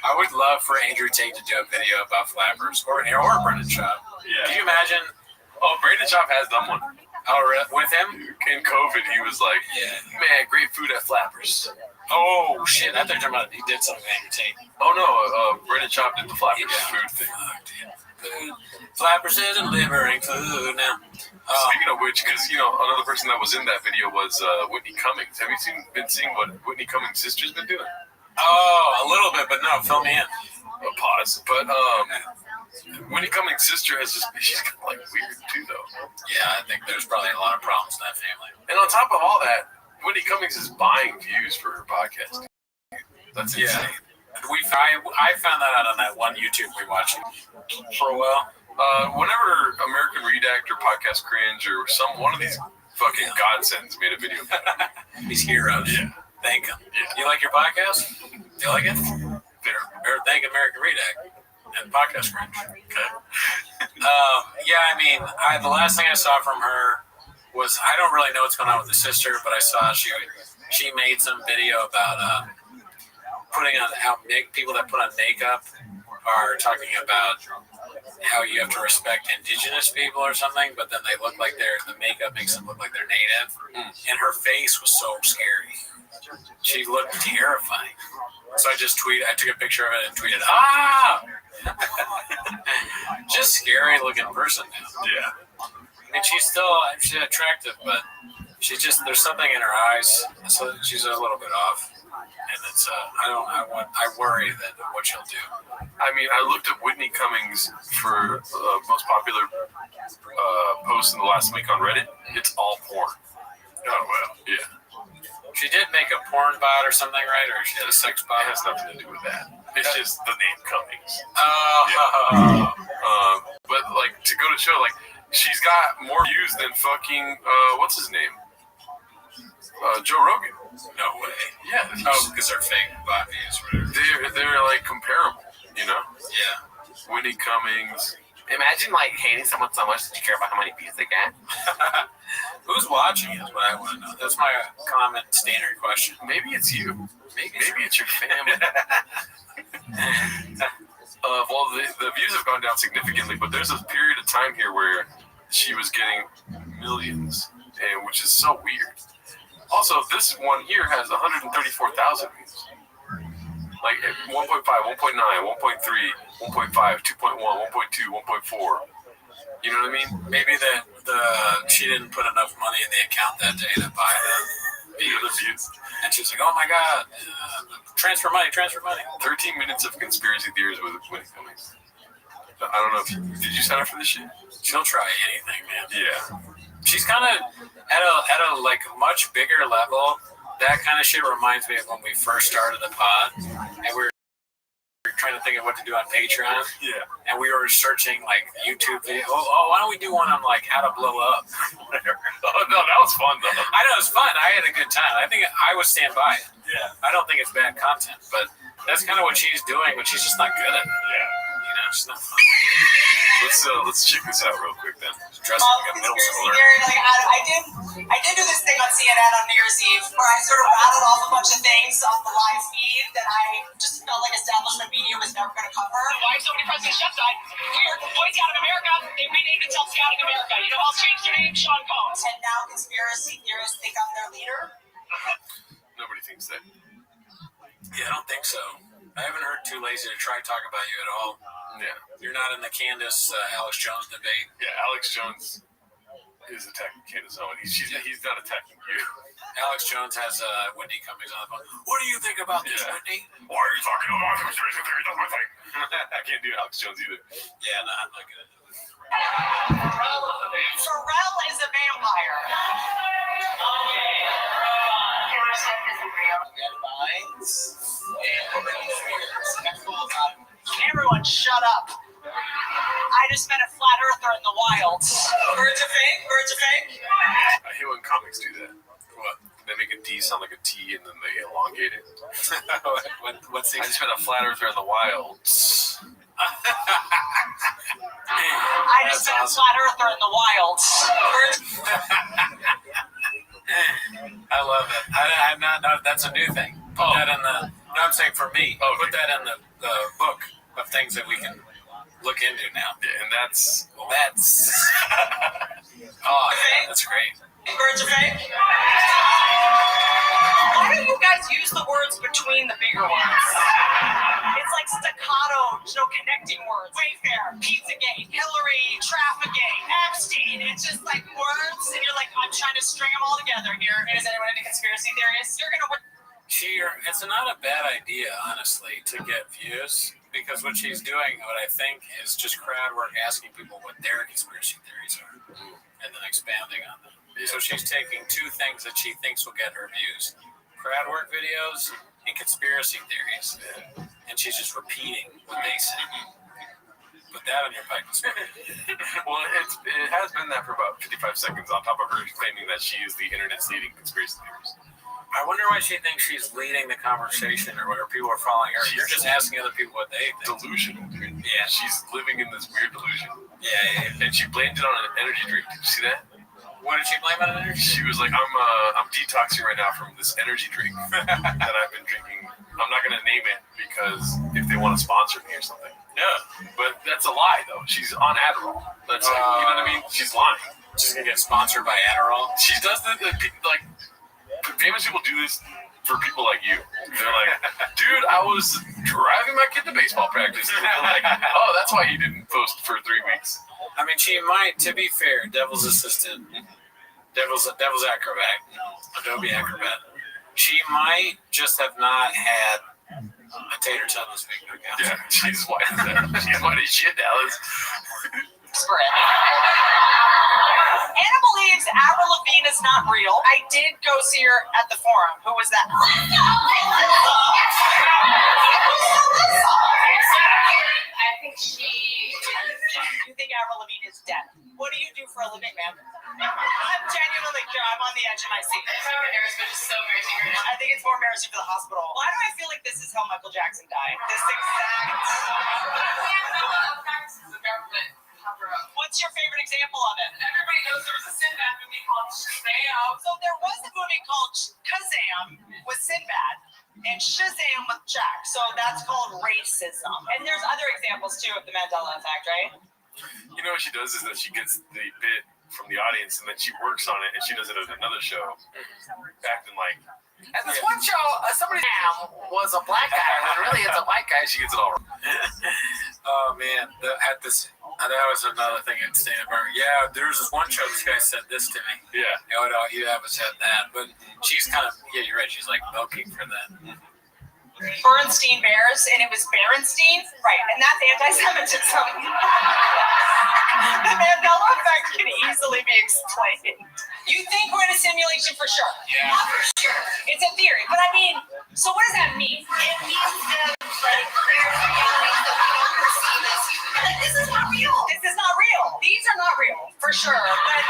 Speaker 16: I would love for Andrew Tate to do a video about Flappers or Brendan Schaub.
Speaker 5: Yeah.
Speaker 16: Can you imagine?
Speaker 5: Oh, Brandon Schaub has done one.
Speaker 16: With him?
Speaker 5: In COVID, he was like, man, great food at Flappers.
Speaker 16: Oh, shit. I thought you were talking about he did something with Andrew Tate.
Speaker 5: Oh, no. Brandon Schaub did the Flappers food thing.
Speaker 12: Flappers is delivering food now.
Speaker 5: Speaking of which, because, another person that was in that video was Whitney Cummings. Have you been seeing what Whitney Cummings' sister's been doing?
Speaker 16: Oh, a little bit, but no, fill me in.
Speaker 5: Pause. But Whitney Cummings' sister she's kind of like weird too, though.
Speaker 16: Yeah, I think there's probably a lot of problems in that family.
Speaker 5: And on top of all that, Whitney Cummings is buying views for her podcast. That's insane.
Speaker 16: I found that out on that one YouTube we watched for a while.
Speaker 5: Whenever American Redact or Podcast Cringe or one of these fucking godsends made a video about it.
Speaker 12: These heroes.
Speaker 5: Yeah.
Speaker 12: Thank them.
Speaker 16: Yeah. You like your podcast?
Speaker 12: You like it?
Speaker 16: Thank American Redact and Podcast Cringe.
Speaker 5: Okay.
Speaker 16: The last thing I saw from her was, I don't really know what's going on with the sister, but I saw she made some video about putting on how people that put on makeup are talking about how you have to respect indigenous people or something, but then they look like the makeup makes them look like they're native. And her face was so scary. She looked terrifying. So I took a picture of it and tweeted, just scary looking person now.
Speaker 5: Yeah.
Speaker 16: I mean, she's attractive, but there's something in her eyes, so she's a little bit off. And it's, I worry that what she'll do.
Speaker 5: I mean, I looked at Whitney Cummings for most popular posts in the last week on Reddit. It's all porn.
Speaker 16: Oh, well.
Speaker 5: Yeah.
Speaker 16: She did make a porn bot or something, right? Or she had a sex bot?
Speaker 5: It has nothing to do with that. It's just the name Cummings. But, to go to show, she's got more views than fucking, what's his name? Joe Rogan.
Speaker 16: No way.
Speaker 5: Yeah.
Speaker 16: Because they're fake bot views.
Speaker 5: They're comparable,
Speaker 16: Yeah.
Speaker 5: Whitney Cummings.
Speaker 22: Imagine hating someone so much that you care about how many views they get.
Speaker 16: Who's watching is what I want to know. That's my common standard question.
Speaker 5: Maybe it's you. Maybe it's your family. Well, the views have gone down significantly, but there's a period of time here where she was getting millions, which is so weird. Also, this one here has 134,000 views. 1.5, 1.9, 1.3, 1.5, 2.1, 1.2, 1.4. You know what I mean?
Speaker 16: Maybe she didn't put enough money in the account that day to buy the views. And she was like, oh my God, transfer money.
Speaker 5: 13 minutes of conspiracy theories with Whitney Cummings. I don't know did you sign up for this shit?
Speaker 16: She'll try anything, man.
Speaker 5: Yeah.
Speaker 16: She's kind of at a much bigger level. That kind of shit reminds me of when we first started the pod, and we were trying to think of what to do on Patreon.
Speaker 5: Yeah.
Speaker 16: And we were searching YouTube videos. Why don't we do one on how to blow up?
Speaker 5: Oh no, that was fun though.
Speaker 16: I know it was fun. I had a good time. I think I would stand by it.
Speaker 5: Yeah.
Speaker 16: I don't think it's bad content, but that's kind of what she's doing, but she's just not good at it.
Speaker 5: Yeah.
Speaker 16: She's not fun.
Speaker 5: Let's check this out real quick then.
Speaker 16: Dressed like a middle schooler.
Speaker 2: I did do this thing on CNN on New Year's Eve where I sort of rattled off a bunch of things off the live feed that I just felt like establishment media was never going to cover.
Speaker 23: Why so many presidents Chef died? Weird. Boy Scout of America. They renamed themselves Scouting America. You know who else changed their name? Sean Combs.
Speaker 2: And now conspiracy theorists think I'm their leader?
Speaker 5: Nobody thinks that.
Speaker 16: Yeah, I don't think so. I haven't heard Too Lazy to Try talk about you at all.
Speaker 5: Yeah.
Speaker 16: You're not in the Candace Alex Jones debate.
Speaker 5: Yeah, Alex Jones is attacking Candace Owen. He's not attacking you.
Speaker 16: Alex Jones has Whitney Cummings on the phone. What do you think about this, Whitney?
Speaker 5: Why are you talking about conspiracy theory? That's my thing. I can't do Alex Jones either.
Speaker 16: Yeah, no, I'm not gonna do it.
Speaker 2: Pharrell is a vampire.
Speaker 23: Everyone, shut up.
Speaker 2: I
Speaker 23: just met a flat earther in the wild. Birds are fake? Birds are fake?
Speaker 5: I hate when comics do that. What? They make a D sound like a T and then they elongate it.
Speaker 16: What's the
Speaker 5: I just met a flat earther in the wild.
Speaker 23: I just met a flat earther in the wild.
Speaker 16: I love it. I'm not. No, that's a new thing. Put that in the. No, I'm saying for me.
Speaker 5: Oh,
Speaker 16: put that in the book of things that we can look into now.
Speaker 5: Yeah, and that's.
Speaker 16: Oh, yeah, that's great.
Speaker 23: Birds are fake? Why don't you guys use the words between the bigger ones? It's like staccato, connecting words. Wayfair, Pizzagate, Hillary, Trafficgate, Epstein. It's just like words, and you're like, I'm trying to string them all together here. And is anyone into conspiracy theories? You're gonna win.
Speaker 16: It's not a bad idea, honestly, to get views, because what she's doing, what I think, is just crowd work, asking people what their conspiracy theories are, and then expanding on them. So she's taking two things that she thinks will get her views: crowd work videos and conspiracy theories, and she's just repeating what they say. Put that on your pipe.
Speaker 5: Well, it has been that for about 55 seconds on top of her claiming that she is the internet's leading conspiracy theorist.
Speaker 16: I wonder why she thinks she's leading the conversation, or whether people are following her. You're just asking other people what they think.
Speaker 5: Delusional, dude.
Speaker 16: Yeah.
Speaker 5: She's living in this weird delusion.
Speaker 16: Yeah.
Speaker 5: And she blamed it on an energy drink. Did you see that?
Speaker 16: What did she blame on an energy drink?
Speaker 5: She was like, I'm detoxing right now from this energy drink that I've been drinking. I'm not going to name it because if they want to sponsor me or something.
Speaker 16: Yeah.
Speaker 5: But that's a lie, though. She's on Adderall. That's like, you know what I mean? She's lying.
Speaker 16: She's going to get sponsored by Adderall?
Speaker 5: She does like, famous people do this for people like you. They're like, dude, I was driving my kid to baseball practice. And they're like, oh, that's why he didn't post for 3 weeks.
Speaker 16: I mean, she might, to be fair, Devil's Assistant, Devil's Acrobat, Adobe Acrobat, she might just have not had a tater tot this week.
Speaker 5: Yeah, she's white as that. She's white as shit, Dallas.
Speaker 23: Anna believes Avril Lavigne is not real. I did go see her at the Forum. Who was that?
Speaker 19: I think she.
Speaker 23: You think Avril Lavigne is dead? What do you do for a living, man? I'm genuinely curious. I'm on the edge of my seat.
Speaker 19: I'm so embarrassed, but it's so embarrassing right now.
Speaker 23: I think it's more embarrassing for the hospital. Why do I feel like this is how Michael Jackson died? This exact. What's your favorite example of it?
Speaker 19: Everybody knows there was a Sinbad movie called Shazam.
Speaker 23: So there was a movie called Kazam with Sinbad and Shazam with Jack. So that's called racism. And there's other examples too of the Mandela effect, right?
Speaker 5: You know what she does is that she gets the bit from the audience and then she works on it and she does it at another show, acting like.
Speaker 16: At this one show, somebody was a black guy, but really it's a white guy.
Speaker 5: She gets it all wrong.
Speaker 16: Oh man, that was another thing at Stand Up. Yeah, there was this one show. This guy said this to me.
Speaker 5: Yeah.
Speaker 16: Oh no, you haven't said that. But she's kind of you're right. She's like milking for that.
Speaker 23: Bernstein Bears, and it was Berenstein, right? And that's anti-Semitism. The Mandela effect can easily be explained. You think we're in a simulation for sure?
Speaker 16: Yeah.
Speaker 23: Not for sure. It's a theory, but I mean, so what does that mean?
Speaker 19: It means that like there's realities that we don't perceive as human. Like, this is not real.
Speaker 23: This is not real. These are not real, for sure. But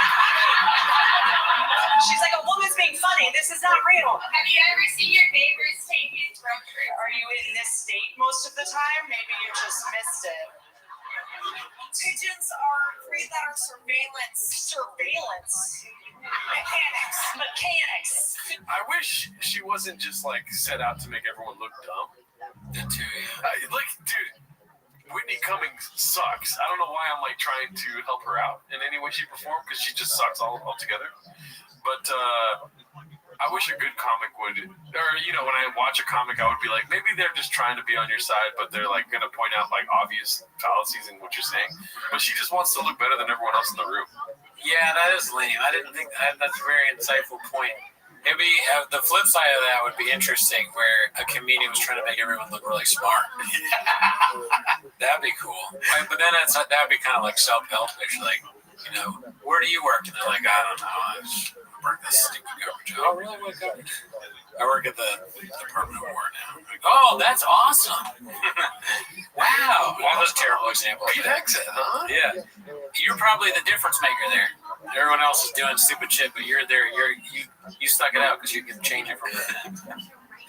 Speaker 23: she's like, a woman's being funny. This is not real.
Speaker 19: Have you ever seen your neighbors taking road trips?
Speaker 23: Are you in this state most of the time? Maybe you just missed it.
Speaker 19: Pigeons are free that are surveillance.
Speaker 23: Surveillance.
Speaker 19: Mechanics.
Speaker 5: I wish she wasn't just like set out to make everyone look dumb.
Speaker 16: That too, yeah.
Speaker 5: Like, dude, Whitney Cummings sucks. I don't know why I'm like trying to help her out in any way she performed because she just sucks altogether. But I wish a good comic would, or you know, when I watch a comic, I would be like, maybe they're just trying to be on your side, but they're like gonna point out like obvious fallacies in what you're saying. But she just wants to look better than everyone else in the room.
Speaker 16: Yeah, that is lame. I didn't think that's a very insightful point. Maybe the flip side of that would be interesting, where a comedian was trying to make everyone look really smart. That'd be cool. Right, but then that'd be kind of like self-helpish, like, you know, where do you work? And they're like, I don't know, I just work this stupid government job.
Speaker 12: Oh, really? What government? I work at the Department of War now. Oh, that's awesome! Wow, that was a terrible example.
Speaker 5: Pete Exit, huh?
Speaker 12: Yeah, you're probably the difference maker there. Everyone else is doing stupid shit, but you're there. You stuck it out because you can change it from there.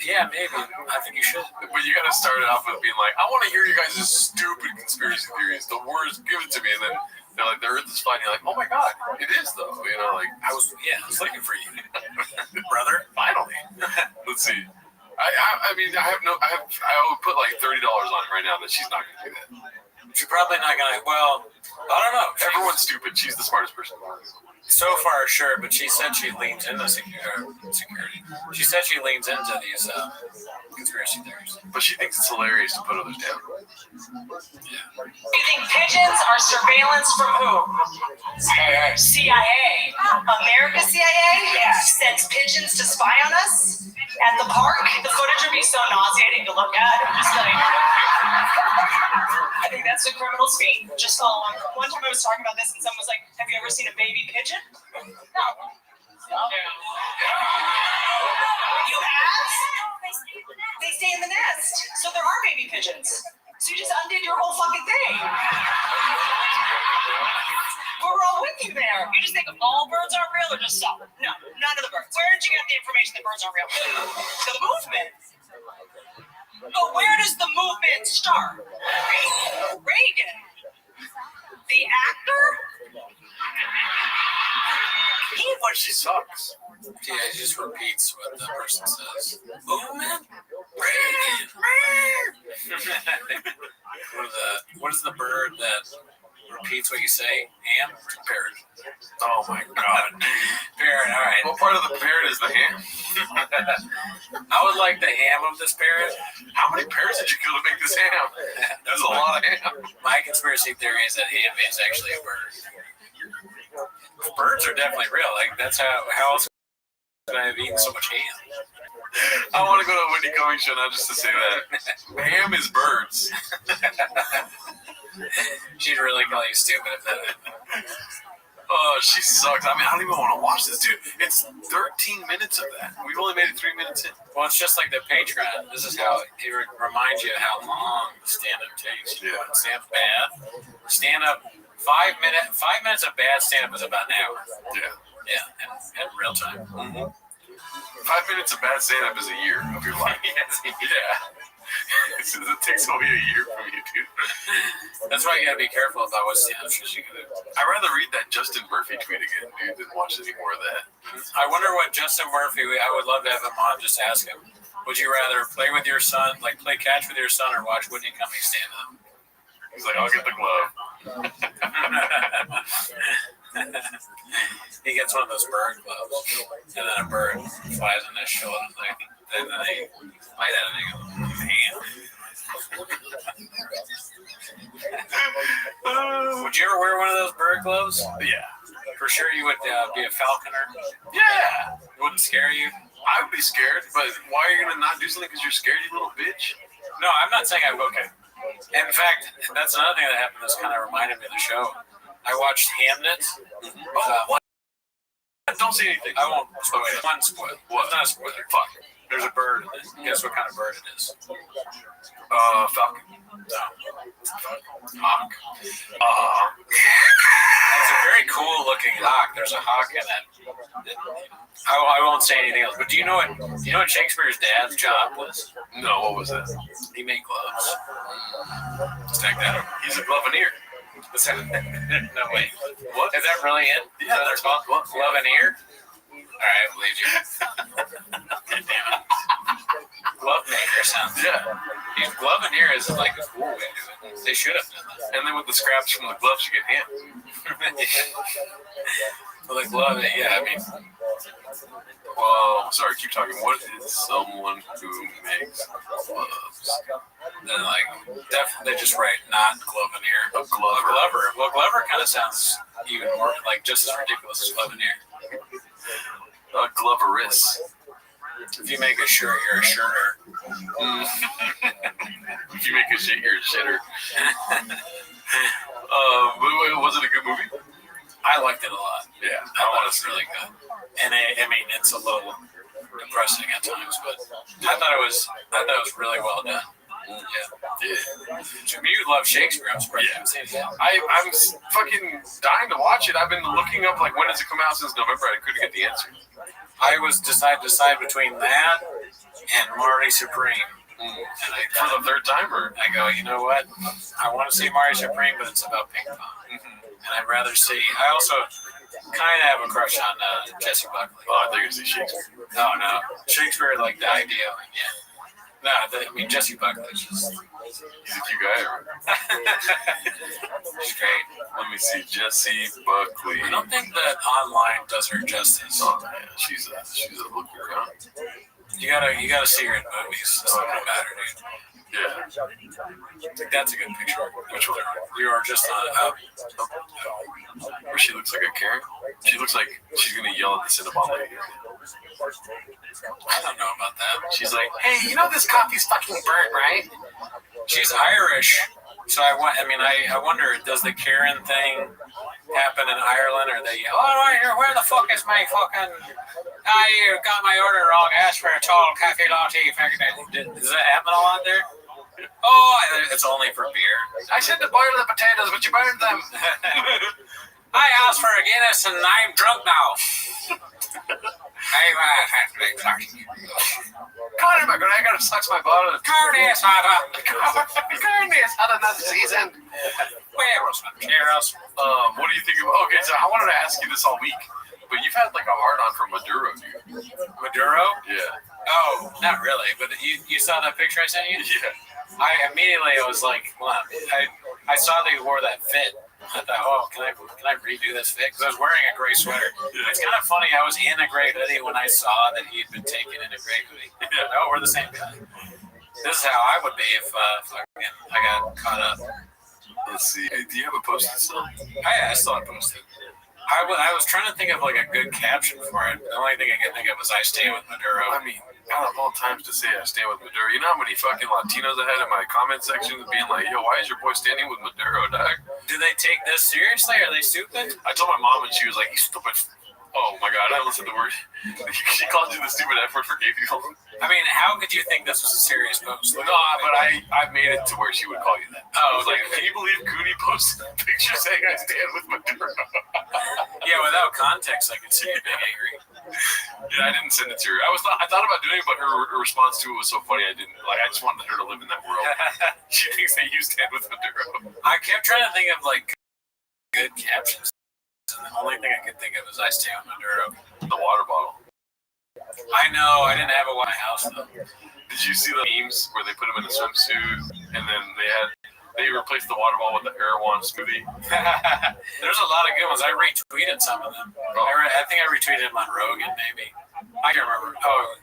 Speaker 12: Yeah, maybe. I think you should.
Speaker 5: But you got to start it off with being like, I want to hear you guys' stupid conspiracy theories. The worst, give it to me. And then they're like, the Earth is flat. And you're like, oh my God, it is though. You know, like
Speaker 12: I was looking for you, brother.
Speaker 5: Finally. Let's see. I mean, I would put like $30 on it right now that she's not going to do that.
Speaker 12: She's probably not going to. Well, I don't know.
Speaker 5: Everyone's stupid. She's the smartest person.
Speaker 12: So far, sure, but she said she leans into security. She said she leans into these conspiracy theories.
Speaker 5: But she thinks it's hilarious to put others down.
Speaker 23: You think pigeons are surveillance from who? CIA. America's CIA? Yeah. Sends pigeons to spy on us? At the park? The footage would be so nauseating to look at. I'm just like, I think that's a criminal speed. Just saw one time I was talking about this and someone was like, have you ever seen a baby pigeon? No. You have? They stay in the nest. So there are baby pigeons. So you just undid your whole fucking thing. We're all with you there. You just think all birds aren't real or just some? No, none of the birds. Where did you get the information that birds aren't real? The movement. But where does the movement start? Reagan. The actor?
Speaker 5: She sucks.
Speaker 12: Yeah, he just repeats what the person says. Movement? What is the bird that repeats what you say? Ham? Parrot.
Speaker 5: Oh my God.
Speaker 12: Parrot, all right.
Speaker 5: What part of the parrot is the ham?
Speaker 12: I would like the ham of this parrot.
Speaker 5: How many parrots did you kill to make this ham? That's a lot of ham.
Speaker 12: My conspiracy theory is that ham is actually a bird. Birds are definitely real. Like, that's how else could I have eaten so much ham?
Speaker 5: I want to go to a Wendy Cummings show now just to say that. Ham is birds.
Speaker 12: She'd really call you stupid if that happened.
Speaker 5: Oh, she sucks. I mean, I don't even want to watch this, dude. It's 13 minutes of that. We've only made it 3 minutes in.
Speaker 12: Well, it's just like the Patreon. This is how it reminds you how long the stand-up takes.
Speaker 5: Yeah.
Speaker 12: Stand-up bad. Stand-up, 5 minutes. 5 minutes of bad stand-up is about an hour.
Speaker 5: Yeah.
Speaker 12: Yeah, in real time.
Speaker 5: Mm-hmm. 5 minutes of bad stand-up is a year of your life. Yeah. It takes away a year from you, dude.
Speaker 12: That's why you gotta be careful about what stand-up shows you can do.
Speaker 5: I'd rather read that Justin Murphy tweet again, dude, than watch any more of that.
Speaker 12: I wonder what Justin Murphy, I would love to have him on, just ask him, would you rather play with your son, like play catch with your son, or watch Whitney Cummings stand up?
Speaker 5: He's like, I'll get the glove.
Speaker 12: He gets one of those bird gloves, and then a bird flies on his shoulder, and then they bite at it and go, damn. Would you ever wear one of those bird gloves?
Speaker 5: Yeah.
Speaker 12: For sure you would be a falconer?
Speaker 5: Yeah.
Speaker 12: It wouldn't scare you?
Speaker 5: I would be scared, but why are you going to not do something because you're scared, you little bitch?
Speaker 12: No, I'm not saying I'm okay. In fact, that's another thing that happened that's kind of reminded me of the show. I watched Hamnet.
Speaker 5: What? Don't say anything.
Speaker 12: I won't spoil it. One spoil.
Speaker 5: What?
Speaker 12: It's not a spoiler.
Speaker 5: Fuck.
Speaker 12: There's a bird in it. Guess what kind of bird it is?
Speaker 5: Falcon.
Speaker 12: No.
Speaker 5: Hawk.
Speaker 12: It's a very cool looking hawk. There's a hawk in it. I won't say anything else. But do you know what Shakespeare's dad's job was?
Speaker 5: No, what was that?
Speaker 12: He made gloves.
Speaker 5: Stack that up. He's a gloveneer.
Speaker 12: No, wait.
Speaker 5: What?
Speaker 12: Is that really it?
Speaker 5: Yeah,
Speaker 12: they're called gloveneer? All right, I believe you. Damn it. Glove maker sounds.
Speaker 5: Yeah.
Speaker 12: Gloveneer is like a cool way to do it. They should have done that.
Speaker 5: And then with the scraps from the gloves, you get ham.
Speaker 12: Well, the glove, yeah, I mean.
Speaker 5: Well, sorry, keep talking. What is someone who makes gloves?
Speaker 12: Then, like, they just write not gloveneer.
Speaker 5: A glover.
Speaker 12: Glover. Well, glover kind of sounds even more like just as ridiculous as gloveneer.
Speaker 5: A gloveress.
Speaker 12: If you make a shirt, you're a shirter.
Speaker 5: If you make a shit, you're a shitter. Was it a good movie?
Speaker 12: I liked it a lot.
Speaker 5: Yeah,
Speaker 12: I thought it was really good. And I mean, it's a little depressing at times, but I thought it was really well done. Yeah. You love Shakespeare. I'm surprised you haven't seen it.
Speaker 5: I'm fucking dying to watch it. I've been looking up like when does it come out since November. I couldn't get the answer.
Speaker 12: I was decide between that and Marty Supreme. And
Speaker 5: for the third time, or
Speaker 12: I go, you know what? I want to see Marty Supreme, but it's about ping pong, and I'd rather see. I also kind of have a crush on Jesse Buckley.
Speaker 5: Oh, I thought you were going to say Shakespeare.
Speaker 12: No, Shakespeare, like the idea, yeah. No, I mean Jesse Buckley. He's a
Speaker 5: cute guy.
Speaker 12: She's great.
Speaker 5: Let me see, Jesse Buckley.
Speaker 12: I don't think that online does her justice.
Speaker 5: Oh man, she's a looker, huh?
Speaker 12: You gotta see her in movies. That's not about her, dude.
Speaker 5: Yeah.
Speaker 12: I think that's a good picture. Which one? You are just on
Speaker 5: where she looks like a Karen. She looks like she's gonna yell at the Cinnabon lady.
Speaker 12: I don't know about that.
Speaker 5: She's like, hey, you know this coffee's fucking burnt, right?
Speaker 12: She's Irish, so I wonder, does the Karen thing happen in Ireland, or they yell, where the fuck is my fucking, you got my order wrong, ask for a tall cafe latte. Does that happen a lot there? Oh, it's only for beer.
Speaker 5: I said to boil the potatoes, but you burned them.
Speaker 12: I asked for a Guinness and I'm drunk now.
Speaker 5: Conor McGregor sucks my bottle.
Speaker 12: Carne asada.
Speaker 5: Carne asada another season. What do you think of? Okay, so I wanted to ask you this all week, but you've had like a hard on for Maduro, dude.
Speaker 12: Maduro?
Speaker 5: Yeah.
Speaker 12: Oh, not really. But you saw that picture I sent you?
Speaker 5: Yeah.
Speaker 12: I immediately was like, well, I saw that you wore that fit. I thought, can I redo this fit? Because I was wearing a gray sweater. Yeah. It's kind of funny. I was in a gray hoodie when I saw that he had been taken in a gray hoodie. Yeah. No, we're the same guy. This is how I would be if I got caught up.
Speaker 5: Let's see. Hey, do you have a post-it still?
Speaker 12: I still have a post-it. I was trying to think of like a good caption for it. The only thing I could think of was "I stand with Maduro."
Speaker 5: I mean, out of all times to say "I stand with Maduro," you know how many fucking Latinos I had in my comment section being like, "Yo, why is your boy standing with Maduro, dog?"
Speaker 12: Do they take this seriously? Are they stupid?
Speaker 5: I told my mom and she was like, "You stupid." Oh my god, I listened to the word. She called you the stupid F word for gay people.
Speaker 12: I mean, how could you think this was a serious post?
Speaker 5: No, but I made it to where she would call you that. I was like, can you believe Cooney posted a picture saying I stand with Maduro?
Speaker 12: Yeah, without context, I could see you being angry.
Speaker 5: Yeah, I didn't send it to her. I thought about doing it, but her response to it was so funny. I didn't like. I just wanted her to live in that world. She thinks that you stand with Maduro.
Speaker 12: I kept trying to think of like good captions. And the only thing I could think of is "I stand with Maduro."
Speaker 5: The water bottle.
Speaker 12: I know. I didn't have a White House though.
Speaker 5: Did you see the memes where they put him in a swimsuit and then they replaced the water bottle with the Erewhon smoothie?
Speaker 12: There's a lot of good ones. I retweeted some of them. I think I retweeted them on Rogan, maybe. I can't remember. Oh,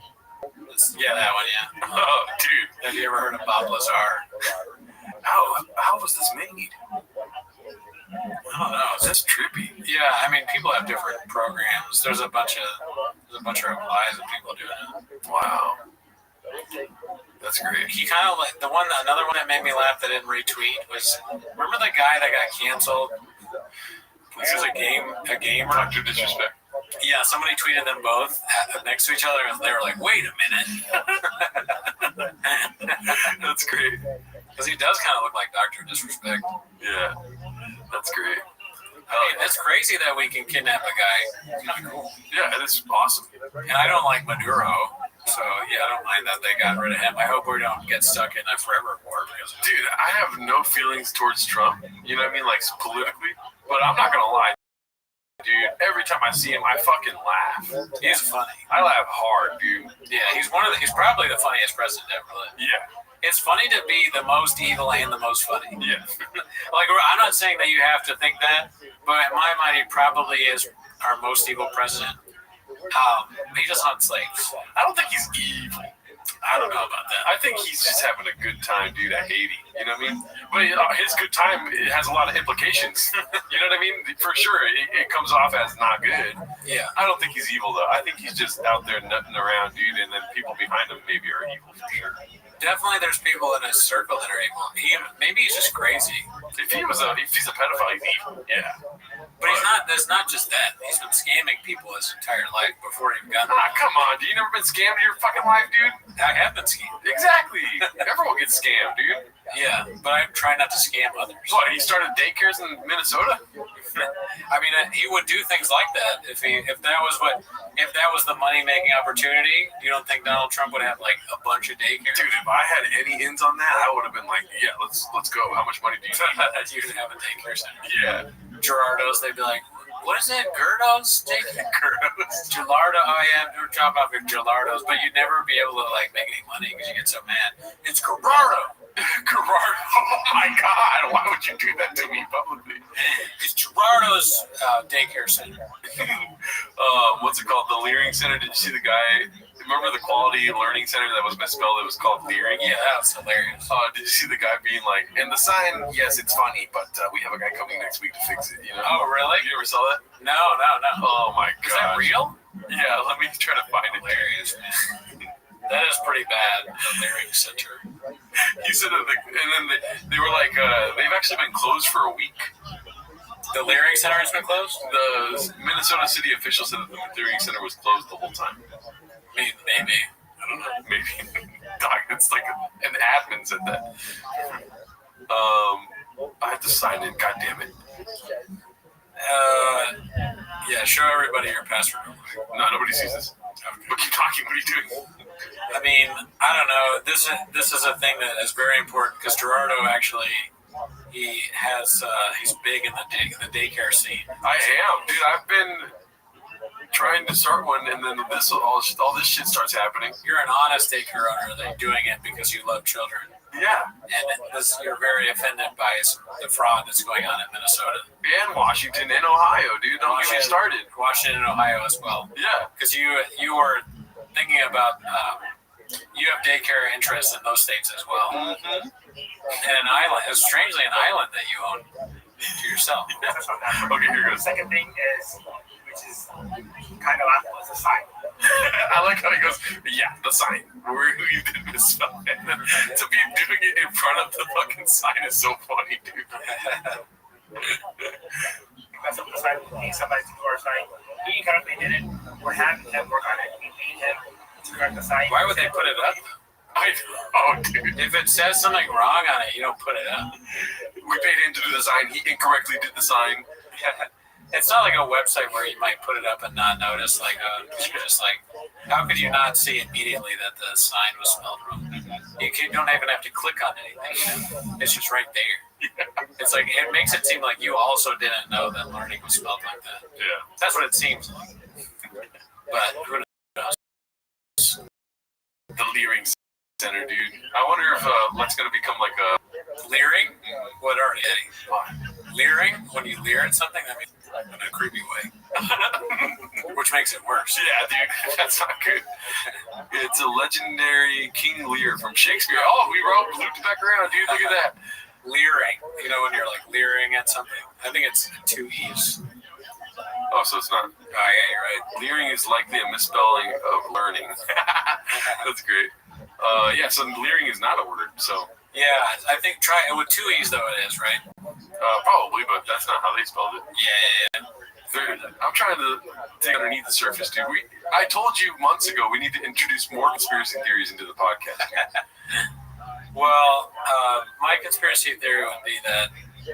Speaker 12: yeah, that one, yeah.
Speaker 5: Oh, dude.
Speaker 12: Have you ever heard of Bob Lazar?
Speaker 5: How was this made?
Speaker 12: I don't know.
Speaker 5: That's trippy.
Speaker 12: Yeah, I mean, people have different programs. There's a bunch of replies of people doing it.
Speaker 5: Wow. That's great.
Speaker 12: He kind of like another one that made me laugh that I didn't retweet was, remember the guy that got canceled? He was a gamer.
Speaker 5: Dr. Disrespect.
Speaker 12: Yeah, somebody tweeted them both next to each other, and they were like, "Wait a minute."
Speaker 5: That's great.
Speaker 12: Because he does kind of look like Dr. Disrespect.
Speaker 5: Yeah, that's great.
Speaker 12: I mean, it's crazy that we can kidnap a guy. It's kind of cool.
Speaker 5: Yeah, it is awesome.
Speaker 12: And I don't like Maduro, so yeah, I don't mind that they got rid of him. I hope we don't get stuck in a forever war because.
Speaker 5: Dude, I have no feelings towards Trump. You know what I mean, like politically. But I'm not gonna lie. Dude, every time I see him, I fucking laugh.
Speaker 12: He's funny.
Speaker 5: I laugh hard, dude.
Speaker 12: Yeah, he's probably the funniest president ever lived.
Speaker 5: Yeah.
Speaker 12: It's funny to be the most evil and the most funny.
Speaker 5: Yeah.
Speaker 12: Like, I'm not saying that you have to think that, but in my mind, he probably is our most evil president. He just hunts slaves.
Speaker 5: I don't think he's evil.
Speaker 12: I don't know about that.
Speaker 5: I think he's just having a good time, dude, at Haiti. You know what I mean? But his good time, it has a lot of implications. You know what I mean? For sure, it comes off as not good.
Speaker 12: Yeah.
Speaker 5: I don't think he's evil, though. I think he's just out there nutting around, dude, and then people behind him maybe are evil for sure.
Speaker 12: Definitely there's people in his circle that are evil. Maybe he's just crazy.
Speaker 5: If he's a pedophile, he's evil. Yeah.
Speaker 12: But he's not. There's not just that. He's been scamming people his entire life before he even got.
Speaker 5: Come on, dude. You never been scammed in your fucking life, dude?
Speaker 12: I have been scammed.
Speaker 5: Exactly. Everyone gets scammed, dude.
Speaker 12: Yeah, but I try not to scam others.
Speaker 5: What? He started daycares in Minnesota?
Speaker 12: I mean, he would do things like that if that was the money making opportunity. You don't think Donald Trump would have like a bunch of daycares?
Speaker 5: Dude, if I had any ins on that, I would have been like, yeah, let's go. How much money do you need?
Speaker 12: You should have a daycare center.
Speaker 5: Yeah.
Speaker 12: Gerardo's, they'd be like, what is it? Gerardo's daycare?
Speaker 5: Gerardo's.
Speaker 12: Gelardo. Oh yeah, we're talking about Gelardo's, but you'd never be able to like make any money because you get so mad. It's Gerardo.
Speaker 5: Gerardo. Oh my God! Why would you do that to me publicly?
Speaker 12: It's Gerardo's daycare center.
Speaker 5: What's it called? The Leering Center. Did you see the guy? Remember the Quality Learning Center that was misspelled? It was called Leering.
Speaker 12: Yeah, that was hilarious.
Speaker 5: Did you see the guy being like, and the sign? Yes, it's funny, but we have a guy coming next week to fix it. You know?
Speaker 12: Oh, really?
Speaker 5: You ever saw that?
Speaker 12: No.
Speaker 5: Oh my God!
Speaker 12: Is that real?
Speaker 5: Yeah. Let me try to find it.
Speaker 12: Hilarious, man. That is pretty bad. The Leering Center.
Speaker 5: He said that, and then they were like, they've actually been closed for a week.
Speaker 12: The Leering Center has been closed?
Speaker 5: The Minnesota city official said that the Leering Center was closed the whole time.
Speaker 12: Maybe.
Speaker 5: I don't know. Maybe. Dog, it's like an admin said that. I have to sign in. God damn it.
Speaker 12: Yeah, show everybody your password real quick.
Speaker 5: No, nobody sees this. But keep talking. What are you doing?
Speaker 12: I mean, I don't know. This is a thing that is very important because Gerardo actually he's big in the daycare scene.
Speaker 5: I am, dude. I've been trying to start one, and then all this shit starts happening.
Speaker 12: You're an honest daycare owner. They're doing it because you love children.
Speaker 5: Yeah.
Speaker 12: And you're very offended by the fraud that's going on in Minnesota.
Speaker 5: And Washington and Ohio, dude. Don't get me started.
Speaker 12: Washington and Ohio as well.
Speaker 5: Yeah.
Speaker 12: Because you were thinking about, you have daycare interests in those states as well.
Speaker 5: Mm-hmm.
Speaker 12: And an island, it's strangely an island that you own to yourself.
Speaker 5: Okay, here goes.
Speaker 3: The second thing which is kind of awful, is the sign.
Speaker 5: I like how he goes, yeah, the sign. Where you did misspell it. To be doing it in front of the fucking sign is so funny, dude.
Speaker 3: Mess up the sign. We need somebody to do our sign. He currently did it. We're having him work on it. We need him to correct the sign.
Speaker 12: Why would they put it up?
Speaker 5: Dude.
Speaker 12: If it says something wrong on it, you don't put it up.
Speaker 5: We paid him to do the sign. He incorrectly did the sign.
Speaker 12: It's not like a website where you might put it up and not notice. Like, you're just like, how could you not see immediately that the sign was spelled wrong? You don't even have to click on anything. It's just right there. It's like, it makes it seem like you also didn't know that learning was spelled like that.
Speaker 5: Yeah.
Speaker 12: That's what it seems like. But who knows?
Speaker 5: The Leering Center, dude. I wonder if that's going to become like a...
Speaker 12: Leering? What are you? Leering? When you leer at something, that means in a creepy way. Which makes it worse.
Speaker 5: Yeah, dude. That's not good. It's a legendary King Lear from Shakespeare. Oh, we looped it back around, dude. Look at that.
Speaker 12: Leering. You know when you're like leering at something? I think it's 2 E's.
Speaker 5: Oh, so it's not.
Speaker 12: Oh, yeah, you're right.
Speaker 5: Leering is likely a misspelling of learning. That's great. Yeah, so leering is not a word, so...
Speaker 12: Yeah, I think with 2 E's though it is, right?
Speaker 5: Probably, but that's not how they spelled it.
Speaker 12: Yeah.
Speaker 5: I'm trying to dig underneath the surface, dude. I told you months ago we need to introduce more conspiracy theories into the podcast.
Speaker 12: Well, my conspiracy theory would be that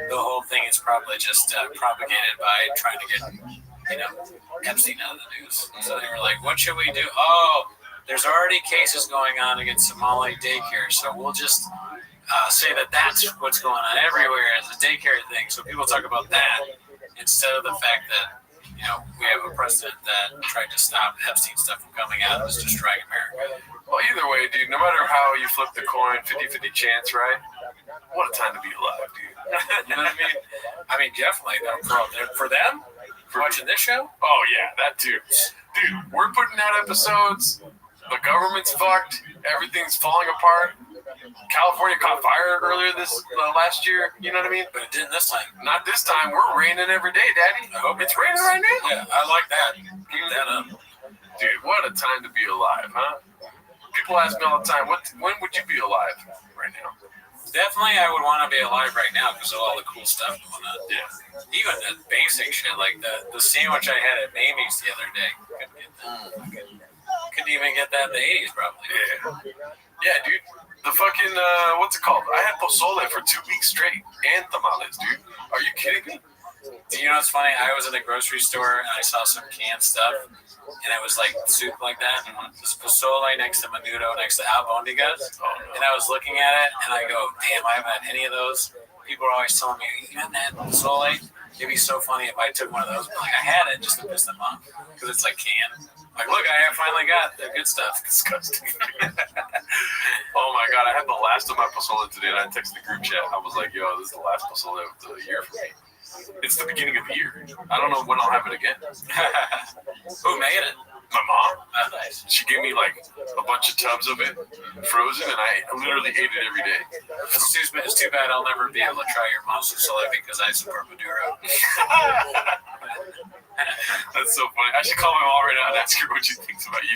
Speaker 12: the whole thing is probably just propagated by trying to get, Epstein out of the news. So they were like, what should we do? Oh, there's already cases going on against Somali daycare, so we'll just say that that's what's going on everywhere as a daycare thing. So people talk about that instead of the fact that, we have a president that tried to stop Epstein stuff from coming out and was destroying America.
Speaker 5: Well, either way, dude, no matter how you flip the coin, 50-50 chance, right? What a time to be alive, dude.
Speaker 12: You know what I mean? I mean, definitely. For them? For watching this show?
Speaker 5: Oh, yeah, that too. Dude, we're putting out episodes. The government's fucked. Everything's falling apart. California caught fire earlier this last year. You know what I mean?
Speaker 12: But it didn't this time.
Speaker 5: Not this time. We're raining every day, Daddy.
Speaker 12: I hope
Speaker 5: it's raining right now.
Speaker 12: Yeah, I like that. Keep that up.
Speaker 5: Dude, what a time to be alive, huh? People ask me all the time, when would you be alive right now?
Speaker 12: Definitely, I would want to be alive right now because of all the cool stuff going on.
Speaker 5: Yeah.
Speaker 12: Even the basic shit, like the sandwich I had at Mamie's the other day. Couldn't even get that in the 80s, probably.
Speaker 5: Yeah, dude. The fucking, what's it called? I had pozole for 2 weeks straight and tamales, dude. Are you kidding me?
Speaker 12: Do you know what's funny? I was in the grocery store and I saw some canned stuff, and it was like soup like that. There's pozole next to menudo, next to albondigas, and I was looking at it and I go, damn, I haven't had any of those. People are always telling me, you haven't had pozole? It'd be so funny if I took one of those, but like I had it just to piss them off because it's like canned. Like, look, I finally got the good stuff. Disgusting.
Speaker 5: Oh my god, I had the last of my pozole today, and I texted the group chat. I was like, yo, this is the last pozole of the year for me. It's the beginning of the year. I don't know when I'll have it again.
Speaker 12: Who made it?
Speaker 5: My mom.
Speaker 12: Oh, nice.
Speaker 5: She gave me like a bunch of tubs of it, frozen, and I literally ate it every day.
Speaker 12: It's too bad I'll never be able to try your mom's pozole because I support Maduro.
Speaker 5: That's so funny. I should call my mom right now and ask her what she thinks about you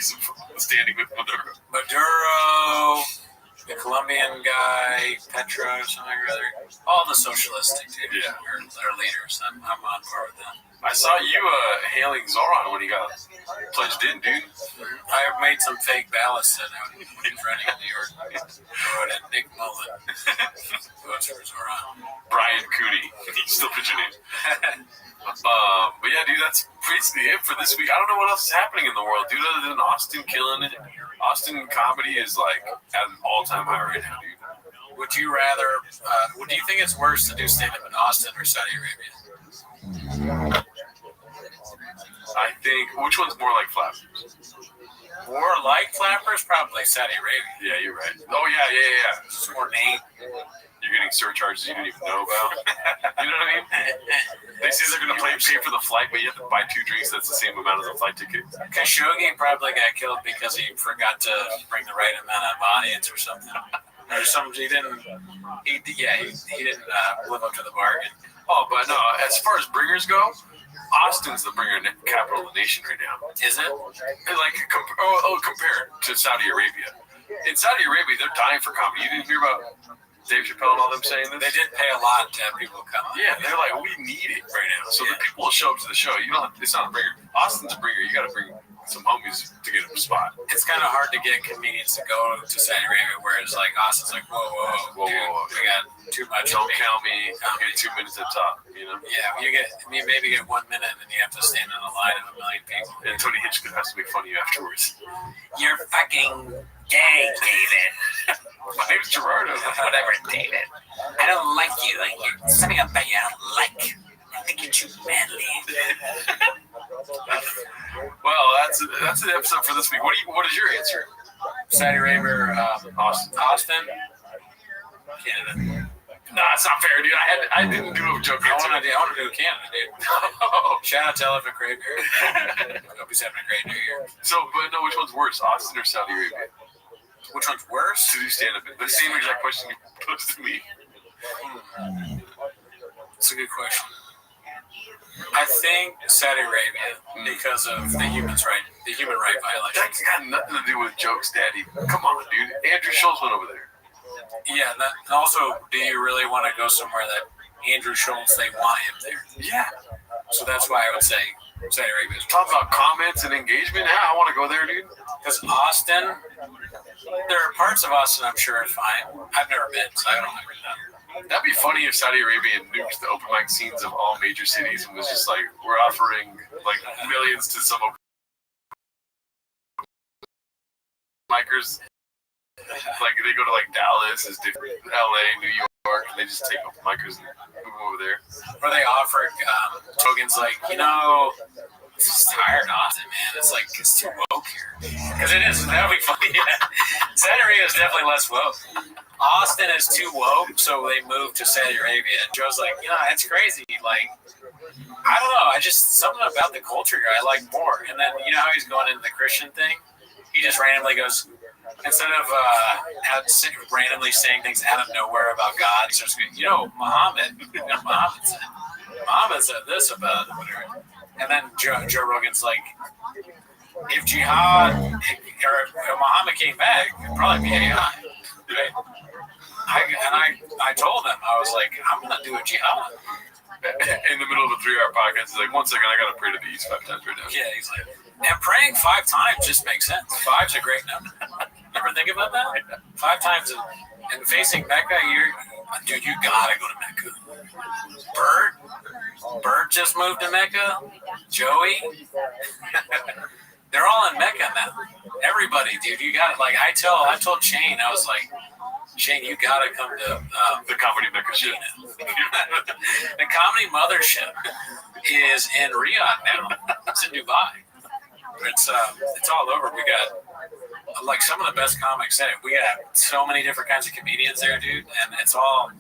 Speaker 5: standing with Maduro.
Speaker 12: Maduro, the Colombian guy, Petro, or something or other. All the socialistic dudes are leaders. I'm on board with them.
Speaker 5: I saw you hailing Zoran when he got pledged in, dude.
Speaker 12: I made some fake ballots that I was running in New York. I wrote in Nick Mullen. Votes for Zoran.
Speaker 5: Brian Cooney. He still put your name. But yeah, dude, that's basically it for this week. I don't know what else is happening in the world, dude, other than Austin killing it. Austin comedy is like at an all-time high right now, dude.
Speaker 12: Would you rather, do you think it's worse to do stand-up in Austin or Saudi Arabia?
Speaker 5: I think, which one's more like Flappers?
Speaker 12: More like Flappers? Probably Saudi Arabia.
Speaker 5: Yeah, you're right. Oh, yeah.
Speaker 12: It's more name.
Speaker 5: You're getting surcharges you didn't even know about. You know what I mean? They say they're going to pay for the flight, but you have to buy 2 drinks. That's the same amount as a flight ticket.
Speaker 12: Khashoggi probably got killed because he forgot to bring the right amount of audience or something. Or something. He didn't live up to the bargain.
Speaker 5: Oh, but no, as far as bringers go, Austin's the bringer capital of the nation right now.
Speaker 12: Is it?
Speaker 5: Like, compare it to Saudi Arabia. In Saudi Arabia, they're dying for comedy. You didn't hear about Dave Chappelle and all them saying this?
Speaker 12: They did pay a lot to have people come.
Speaker 5: Yeah, they're like, we need it right now. So the people will show up to the show. It's not a bringer. Austin's a bringer. You got to bring some homies to get a spot.
Speaker 12: It's kind of hard to get comedians to go to Saudi Arabia, whereas like Austin's like, whoa, dude, we got too much.
Speaker 5: Don't count me. I'll get 2 minutes at top, you know?
Speaker 12: Yeah, you maybe get 1 minute and you have to stand on a line of 1 million people.
Speaker 5: And Tony Hitchcock has to make fun of you afterwards.
Speaker 12: You're fucking gay, David.
Speaker 5: My name's Gerardo.
Speaker 12: Whatever, David. I don't like you. Like, you're something about you I don't like. I think you're too manly.
Speaker 5: Well, that's an episode for this week. What is your answer?
Speaker 12: Saudi Arabia, Austin, Canada.
Speaker 5: No, it's not fair, dude. I didn't do a joke.
Speaker 12: I want to do Canada, dude. Shout out to Elephant Grave here. I hope he's having a great New Year.
Speaker 5: So, but no, which one's worse, Austin or Saudi Arabia?
Speaker 12: Which one's worse?
Speaker 5: To do stand-up. The same exact question you posed to me.
Speaker 12: That's a good question. I think Saudi Arabia because of the human right violation.
Speaker 5: That's got nothing to do with jokes, Daddy. Come on, dude. Andrew Schultz went over there.
Speaker 12: Yeah. Also, do you really want to go somewhere that Andrew Schultz they want him there?
Speaker 5: Yeah.
Speaker 12: So that's why I would say Saudi Arabia.
Speaker 5: Talk about comments and engagement. Yeah, I want to go there, dude.
Speaker 12: Because Austin, there are parts of Austin I'm sure are fine. I've never been, so I don't ever know.
Speaker 5: That'd be funny if Saudi Arabia nuked the open mic scenes of all major cities and was just like, we're offering like millions to some open micers. Like they go to like Dallas, LA, New York, and they just take open micers and move them over there.
Speaker 12: Or they offer tokens like, this is tired Austin, man. It's like, it's too woke here. Because it is. That would be funny. Saudi Arabia is definitely less woke. Austin is too woke, so they moved to Saudi Arabia. And Joe's like, it's crazy. Like, I don't know. Something about the culture here I like more. And then, you know how he's going into the Christian thing? He just randomly goes, instead of randomly saying things out of nowhere about God, he starts going, Muhammad said this about whatever. And then Joe Rogan's like, if jihad or Muhammad came back, it'd probably be AI. Right? I I told him, I was like, I'm going to do a jihad.
Speaker 5: In the middle of a 3-hour podcast, he's like, 1 second, I got to pray to the east 5 times right now.
Speaker 12: Yeah, he's like, and praying 5 times just makes sense. 5's a great number. Ever think about that? 5 times and facing Mecca, dude, you gotta go to Mecca. Bert just moved to Mecca. Joey, they're all in Mecca now. Everybody, dude, you got like I told Shane, I was like, Shane, you gotta come to
Speaker 5: the comedy Mecca shit.
Speaker 12: The comedy mothership is in Riyadh now. It's in Dubai. It's all over. We got like some of the best comics in it. We got so many different kinds of comedians there, dude, and it's all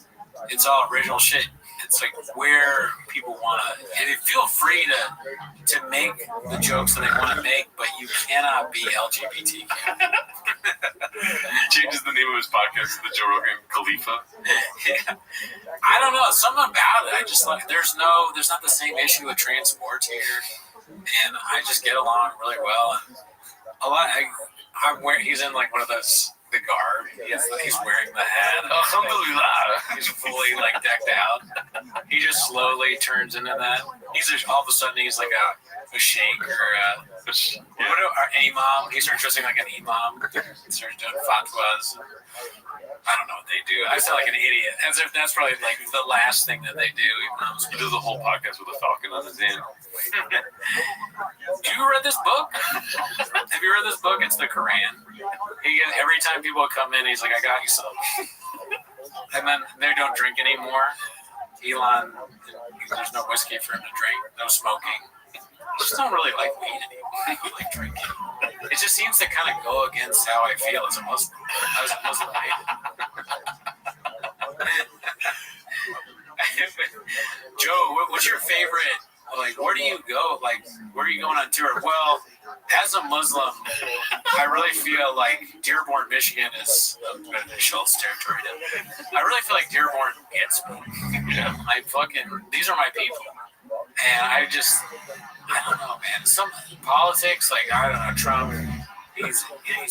Speaker 12: original shit. It's like where people want to, and they feel free to make the jokes that they want to make, but you cannot be LGBTQ.
Speaker 5: He changes the name of his podcast to the Joe Rogan Khalifa.
Speaker 12: Yeah. I don't know, something about it. I just like there's not the same issue with trans sports here, and I just get along really well. And a lot. He's in like one of those. The garb. He's wearing the hat.
Speaker 5: Alhamdulillah.
Speaker 12: He's fully like decked out. He just slowly turns into that. He's just, all of a sudden he's like a sheikh or an imam. He starts dressing like an imam. He starts doing fatwas. I don't know what they do. I sound like an idiot. As if that's probably like the last thing that they do.
Speaker 5: He does a whole podcast with a falcon on his hand.
Speaker 12: You read this book? Have you read this book? It's the Quran. Every time people come in, he's like, I got you some. And then they don't drink anymore. Elon, there's no whiskey for him to drink, no smoking. I just don't really like weed anymore. I like drinking. It just seems to kind of go against how I feel as a Muslim. Joe, what's your favorite? Like, where do you go? Like, where are you going on tour? Well, as a Muslim, I really feel like Dearborn, Michigan is Schultz territory. I really feel like Dearborn gets me. Yeah. These are my people. And I don't know, man. Some politics, like, I don't know, Trump, he's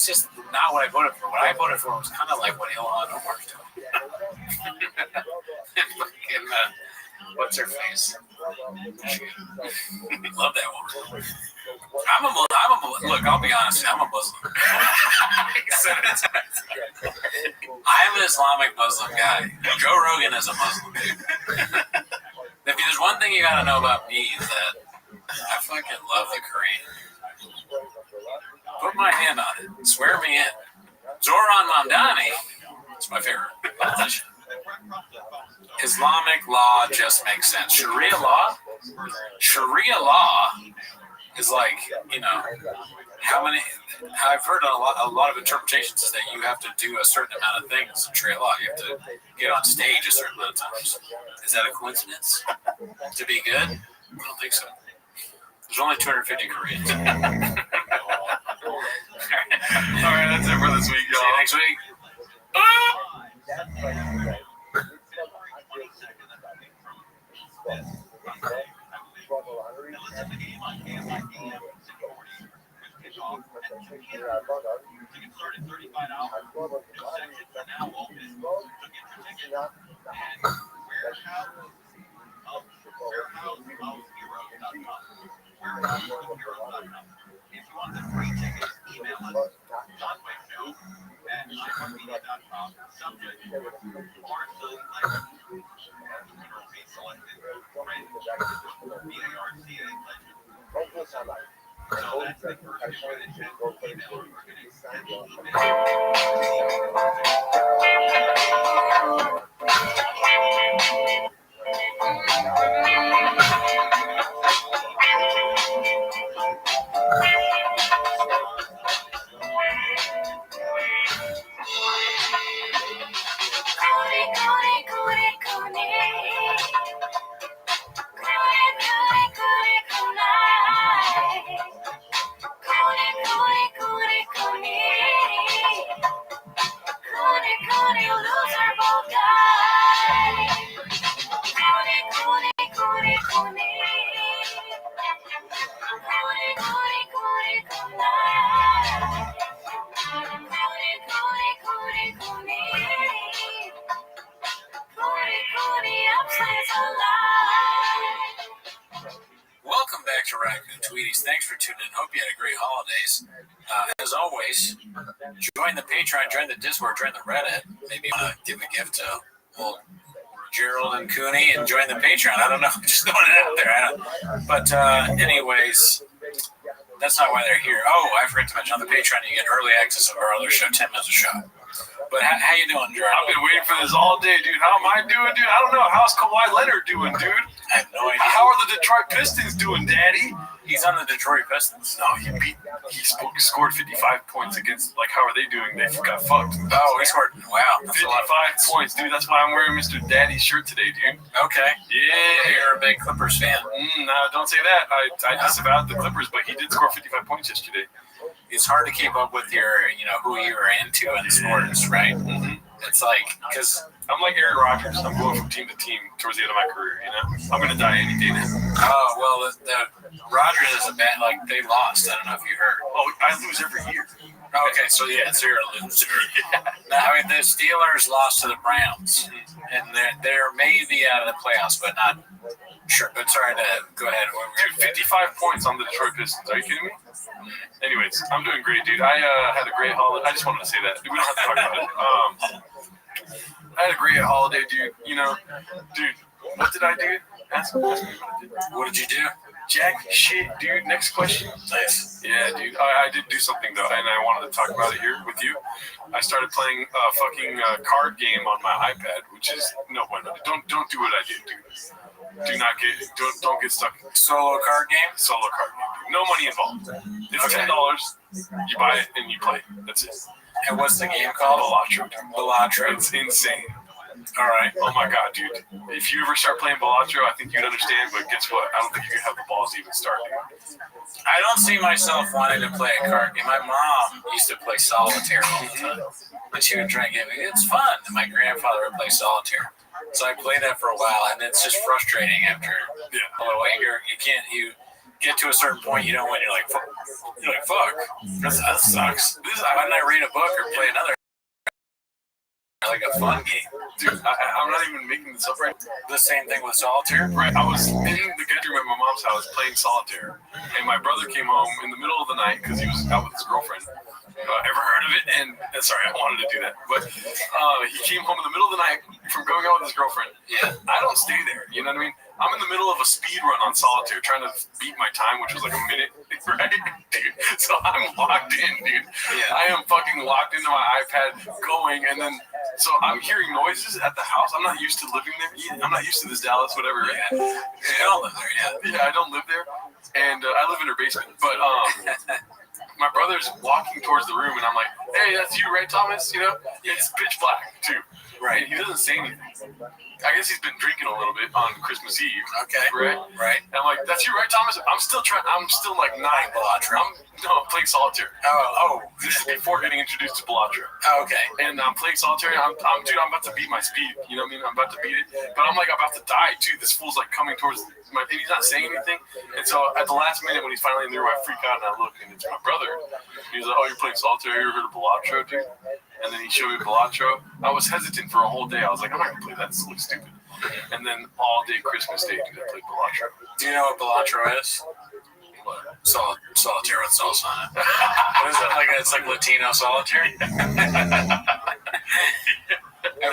Speaker 12: just not what I voted for. What I voted for was kind of like what Ilhan Omar's doing. What's her face? Love that woman. Look, I'll be honest, I'm a Muslim. I'm an Islamic Muslim guy. Joe Rogan is a Muslim. If there's one thing you gotta know about me is that I fucking love the Quran. Put my hand on it. Swear me in. Zoran Mamdani is my favorite politician. Islamic law just makes sense. Sharia law is like, how many? I've heard a lot of interpretations is that you have to do a certain amount of things in Sharia law. You have to get on stage a certain amount of times. Is that a coincidence? To be good? I don't think so. There's only 250 Koreans. All
Speaker 5: right, that's it for this week, y'all.
Speaker 12: See you next week.
Speaker 10: If you want the free tickets, email us john.show@iHeartMedia.com. Subject: Marcy Legend. Selected friend VARCA Legend. So that's the first show that you email.
Speaker 11: Kuni
Speaker 12: to Raccoon Tweeties. Thanks for tuning in. Hope you had a great holidays. As always, join the Patreon, join the Discord, join the Reddit. Maybe you want to give a gift to old Gerald and Cooney and join the Patreon. I don't know. Just throwing it out there. But anyways, that's not why they're here. Oh, I forgot to mention on the Patreon you get early access of our other show, 10 Minutes a Show. But how you doing, Gerald?
Speaker 5: I've been waiting for this all day, dude. How am I doing, dude? I don't know. How's Kawhi Leonard doing, dude?
Speaker 12: I have no idea.
Speaker 5: How are the Detroit Pistons doing, Daddy?
Speaker 12: He's on the Detroit Pistons.
Speaker 5: No, he scored 55 points against, like, how are they doing? They got fucked.
Speaker 12: Oh, he scored, wow.
Speaker 5: 55 points, dude. That's why I'm wearing Mr. Daddy's shirt today, dude.
Speaker 12: Okay.
Speaker 5: Yeah.
Speaker 12: You're a big Clippers fan.
Speaker 5: No, don't say that. I disavowed the Clippers, but he did score 55 points yesterday.
Speaker 12: It's hard to keep up with your, who you're into in sports, right? Mm-hmm. It's like, because
Speaker 5: I'm like Aaron Rodgers. I'm going from team to team towards the end of my career, I'm going to die any day now.
Speaker 12: Oh, well, the Rodgers is a bad, like, they lost. I don't know if you heard.
Speaker 5: Oh, I lose every year.
Speaker 12: Okay, so you're a loser. Now, I mean, the Steelers lost to the Browns, and they're maybe out of the playoffs, but not sure. But sorry to go ahead.
Speaker 5: Dude, 55 points on the Detroit Pistons. Are you kidding me? Anyways, I'm doing great, dude. I had a great holiday. I just wanted to say that. We don't have to talk about it. I had a great holiday, dude. Dude, what did I do? Ask me what I did.
Speaker 12: What did you do?
Speaker 5: Jack shit, dude. Next question.
Speaker 12: Nice.
Speaker 5: Yeah, dude. I did do something, though, and I wanted to talk about it here with you. I started playing a fucking card game on my iPad, which is no bueno. Don't do what I did, dude. Don't get stuck.
Speaker 12: Solo card game?
Speaker 5: Solo card game, dude. No money involved. It's $10. You buy it and you play. That's it.
Speaker 12: And what's the game called?
Speaker 5: Balatro. It's insane. All right. Oh my god, dude. If you ever start playing Balatro, I think you'd understand. But guess what? I don't think you can have the balls to even start, dude.
Speaker 12: I don't see myself wanting to play a card game. My mom used to play solitaire all the time, but she would try and get me. It's fun. And my grandfather would play solitaire, so I played that for a while, and it's just frustrating after a little while. You get to a certain point, you don't win. You're like, fuck. That sucks. Why didn't I read a book or play another? Like a fun game.
Speaker 5: Dude, I'm not even making this up right.
Speaker 12: The same thing with solitaire?
Speaker 5: Right. I was in the bedroom at my mom's house playing solitaire, and my brother came home in the middle of the night because he was out with his girlfriend. Ever heard of it? And sorry, I wanted to do that. But he came home in the middle of the night from going out with his girlfriend. Yeah. I don't stay there. You know what I mean? I'm in the middle of a speed run on solitaire trying to beat my time, which was like a minute, right? Dude. So I'm locked in, dude. Yeah. I am fucking locked into my iPad going, and then so I'm hearing noises at the house. I'm not used to living there. I'm not used to this Dallas, whatever. Yeah.
Speaker 12: I don't live there,
Speaker 5: Yeah, I don't live there. And I live in her basement. But my brother's walking towards the room, and I'm like, hey, that's you, right, Thomas? It's pitch black, too. Right. He doesn't say anything. I guess he's been drinking a little bit on Christmas Eve.
Speaker 12: Okay.
Speaker 5: Right. And I'm like, that's you, right, Thomas? I'm still like 9 Balatro. I'm playing solitaire.
Speaker 12: Oh.
Speaker 5: This is before getting introduced to Balatro.
Speaker 12: Oh, okay.
Speaker 5: And I'm playing solitaire. I'm about to beat my speed. You know what I mean? I'm about to beat it. But I'm like about to die, too. This fool's like coming towards my, and he's not saying anything. And so at the last minute when he's finally in there, I freak out and I look, and it's my brother. He's like, oh, you're playing solitaire? You ever heard of Balatro, dude? And then he showed me Balatro. I was hesitant for a whole day. I was like, I'm not going to play that. This looks stupid. And then all day Christmas Day, dude, I played Balatro.
Speaker 12: Do you know what Balatro is?
Speaker 5: What?
Speaker 12: Solitaire with salsa on it. What is that like? It's like Latino solitaire?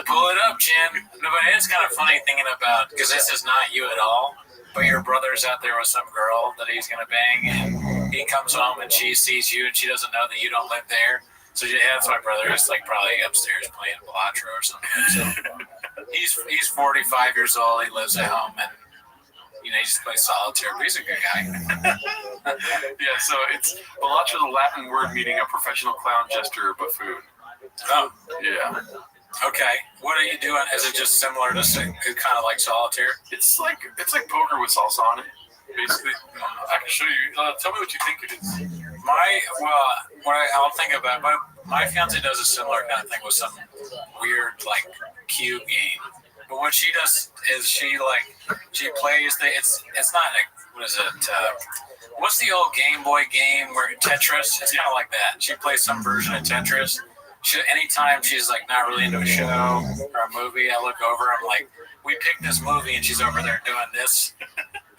Speaker 12: Pull it up, Chin. No, but it's kind of funny thinking about, because this is not you at all, but your brother's out there with some girl that he's going to bang, and he comes home and she sees you and she doesn't know that you don't live there. So yeah, that's my brother. He's like probably upstairs playing Balatro or something. So he's 45 years old. He lives at home, and he just plays solitaire. But he's a good guy.
Speaker 5: Yeah. So it's Balatro, the Latin word meaning a professional clown, jester, or buffoon.
Speaker 12: Oh.
Speaker 5: Yeah.
Speaker 12: Okay. What are you doing? Is it just similar to kind of like solitaire?
Speaker 5: It's like poker with salsa on it. Basically, I can show you. Tell me what you think it is.
Speaker 12: I'll think about it, but my fiance does a similar kind of thing with some weird, like, cute game. But what she does is she plays it's not what is it? What's the old Game Boy game where Tetris? It's kind of like that. She plays some version of Tetris. Anytime she's like not really into a show or a movie, I look over. I'm like, we picked this movie, and she's over there doing this.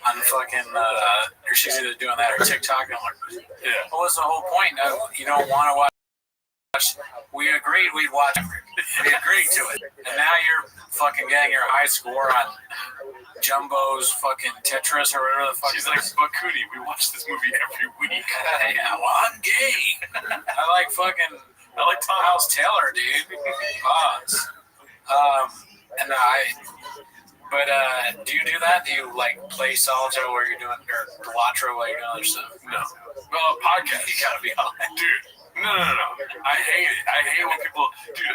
Speaker 12: on fucking, or she's either doing that or TikTok. And I'm like, yeah. Well, what's the whole point? No, you don't want to watch. We agreed we'd watch it. We agreed to it. And now you're fucking getting your high score on Jumbo's fucking Tetris or whatever the fuck.
Speaker 5: She's like, but Cootie, we watch this movie every week.
Speaker 12: Yeah, well, I'm gay. I like Tom House Taylor, dude. Pause. Do you do that? Do you like play solitaire while you're doing, or Delatro while you're doing other stuff?
Speaker 5: No. Well, podcast.
Speaker 12: You gotta be on it.
Speaker 5: Dude. No. I hate it. I hate when people, dude,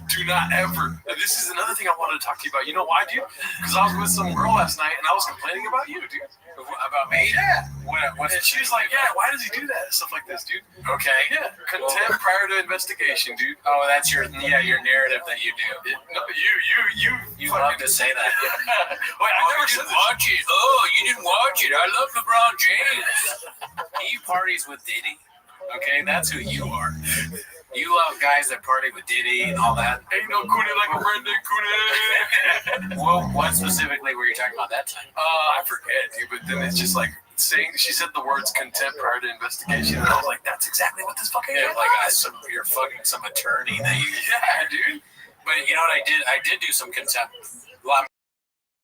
Speaker 5: do not ever. And this is another thing I wanted to talk to you about. You know why, dude? Because I was with some girl last night and I was complaining about you, dude.
Speaker 12: About me?
Speaker 5: Yeah.
Speaker 12: What
Speaker 5: and she was like, yeah, why does he do that? Stuff like this, dude.
Speaker 12: Okay.
Speaker 5: Yeah. Contempt prior to investigation, dude.
Speaker 12: Oh, that's your narrative that you do.
Speaker 5: No, you
Speaker 12: love to say that.
Speaker 5: Wait, I never
Speaker 12: didn't watch it. Oh, you didn't watch it. I love LeBron James. He parties with Diddy. Okay, that's who you are. You love guys that party with Diddy and all that.
Speaker 5: Ain't no Cooney like a Brendan Cooney.
Speaker 12: Well, what specifically were you talking about that time?
Speaker 5: I forget, dude, but then it's just like saying, she said the words contempt prior to investigation, and I was like, that's exactly what this fucking is.
Speaker 12: Like you're fucking some attorney that you.
Speaker 5: Yeah, dude.
Speaker 12: But you know what I did? I did do some contempt. Well, I'm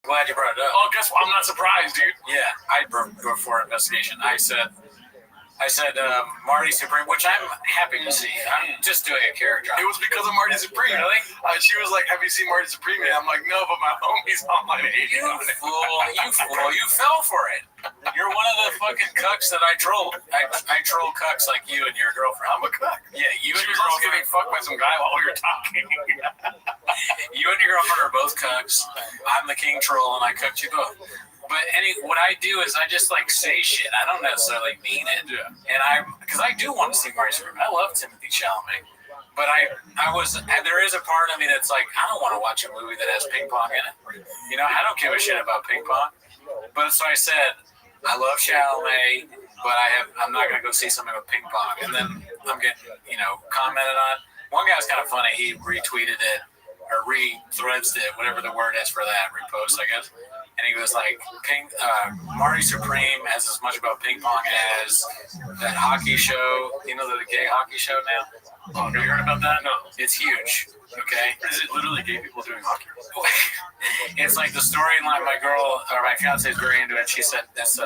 Speaker 12: glad you brought it up.
Speaker 5: Oh, guess what? I'm not surprised, dude.
Speaker 12: Yeah, before investigation, I said Marty Supreme, which I'm happy to see. I'm just doing a character.
Speaker 5: It was because of Marty Supreme.
Speaker 12: Really?
Speaker 5: She was like, have you seen Marty Supreme? And I'm like, no, but my homie's online.
Speaker 12: You fool. You fell for it. You're one of the fucking cucks that I trolled. I troll cucks like you and your girlfriend.
Speaker 5: I'm a cuck.
Speaker 12: Yeah, you and your
Speaker 5: girlfriend
Speaker 12: girlfriend.
Speaker 5: getting fucked by some guy while we were talking.
Speaker 12: You and your girlfriend are both cucks. I'm the king troll, and I cucked you both. But what I do is I just like say shit. I don't necessarily mean it. Yeah. And because I do want to see Marty Supreme. I love Timothy Chalamet. But there is a part of me that's like, I don't want to watch a movie that has ping pong in it. You know, I don't give a shit about ping pong. But so I said, I love Chalamet, but I'm not going to go see something with ping pong. And then I'm getting, commented on. One guy was kind of funny. He retweeted it or re-threads it, whatever the word is for that, repost, I guess. And he was like, Marty Supreme has as much about ping pong as that hockey show. You know, the gay hockey show now? Oh, have you heard about that? No. It's huge. Okay?
Speaker 5: Is it literally gay people doing hockey?
Speaker 12: It's like the storyline. My fiance is very into it. She said that's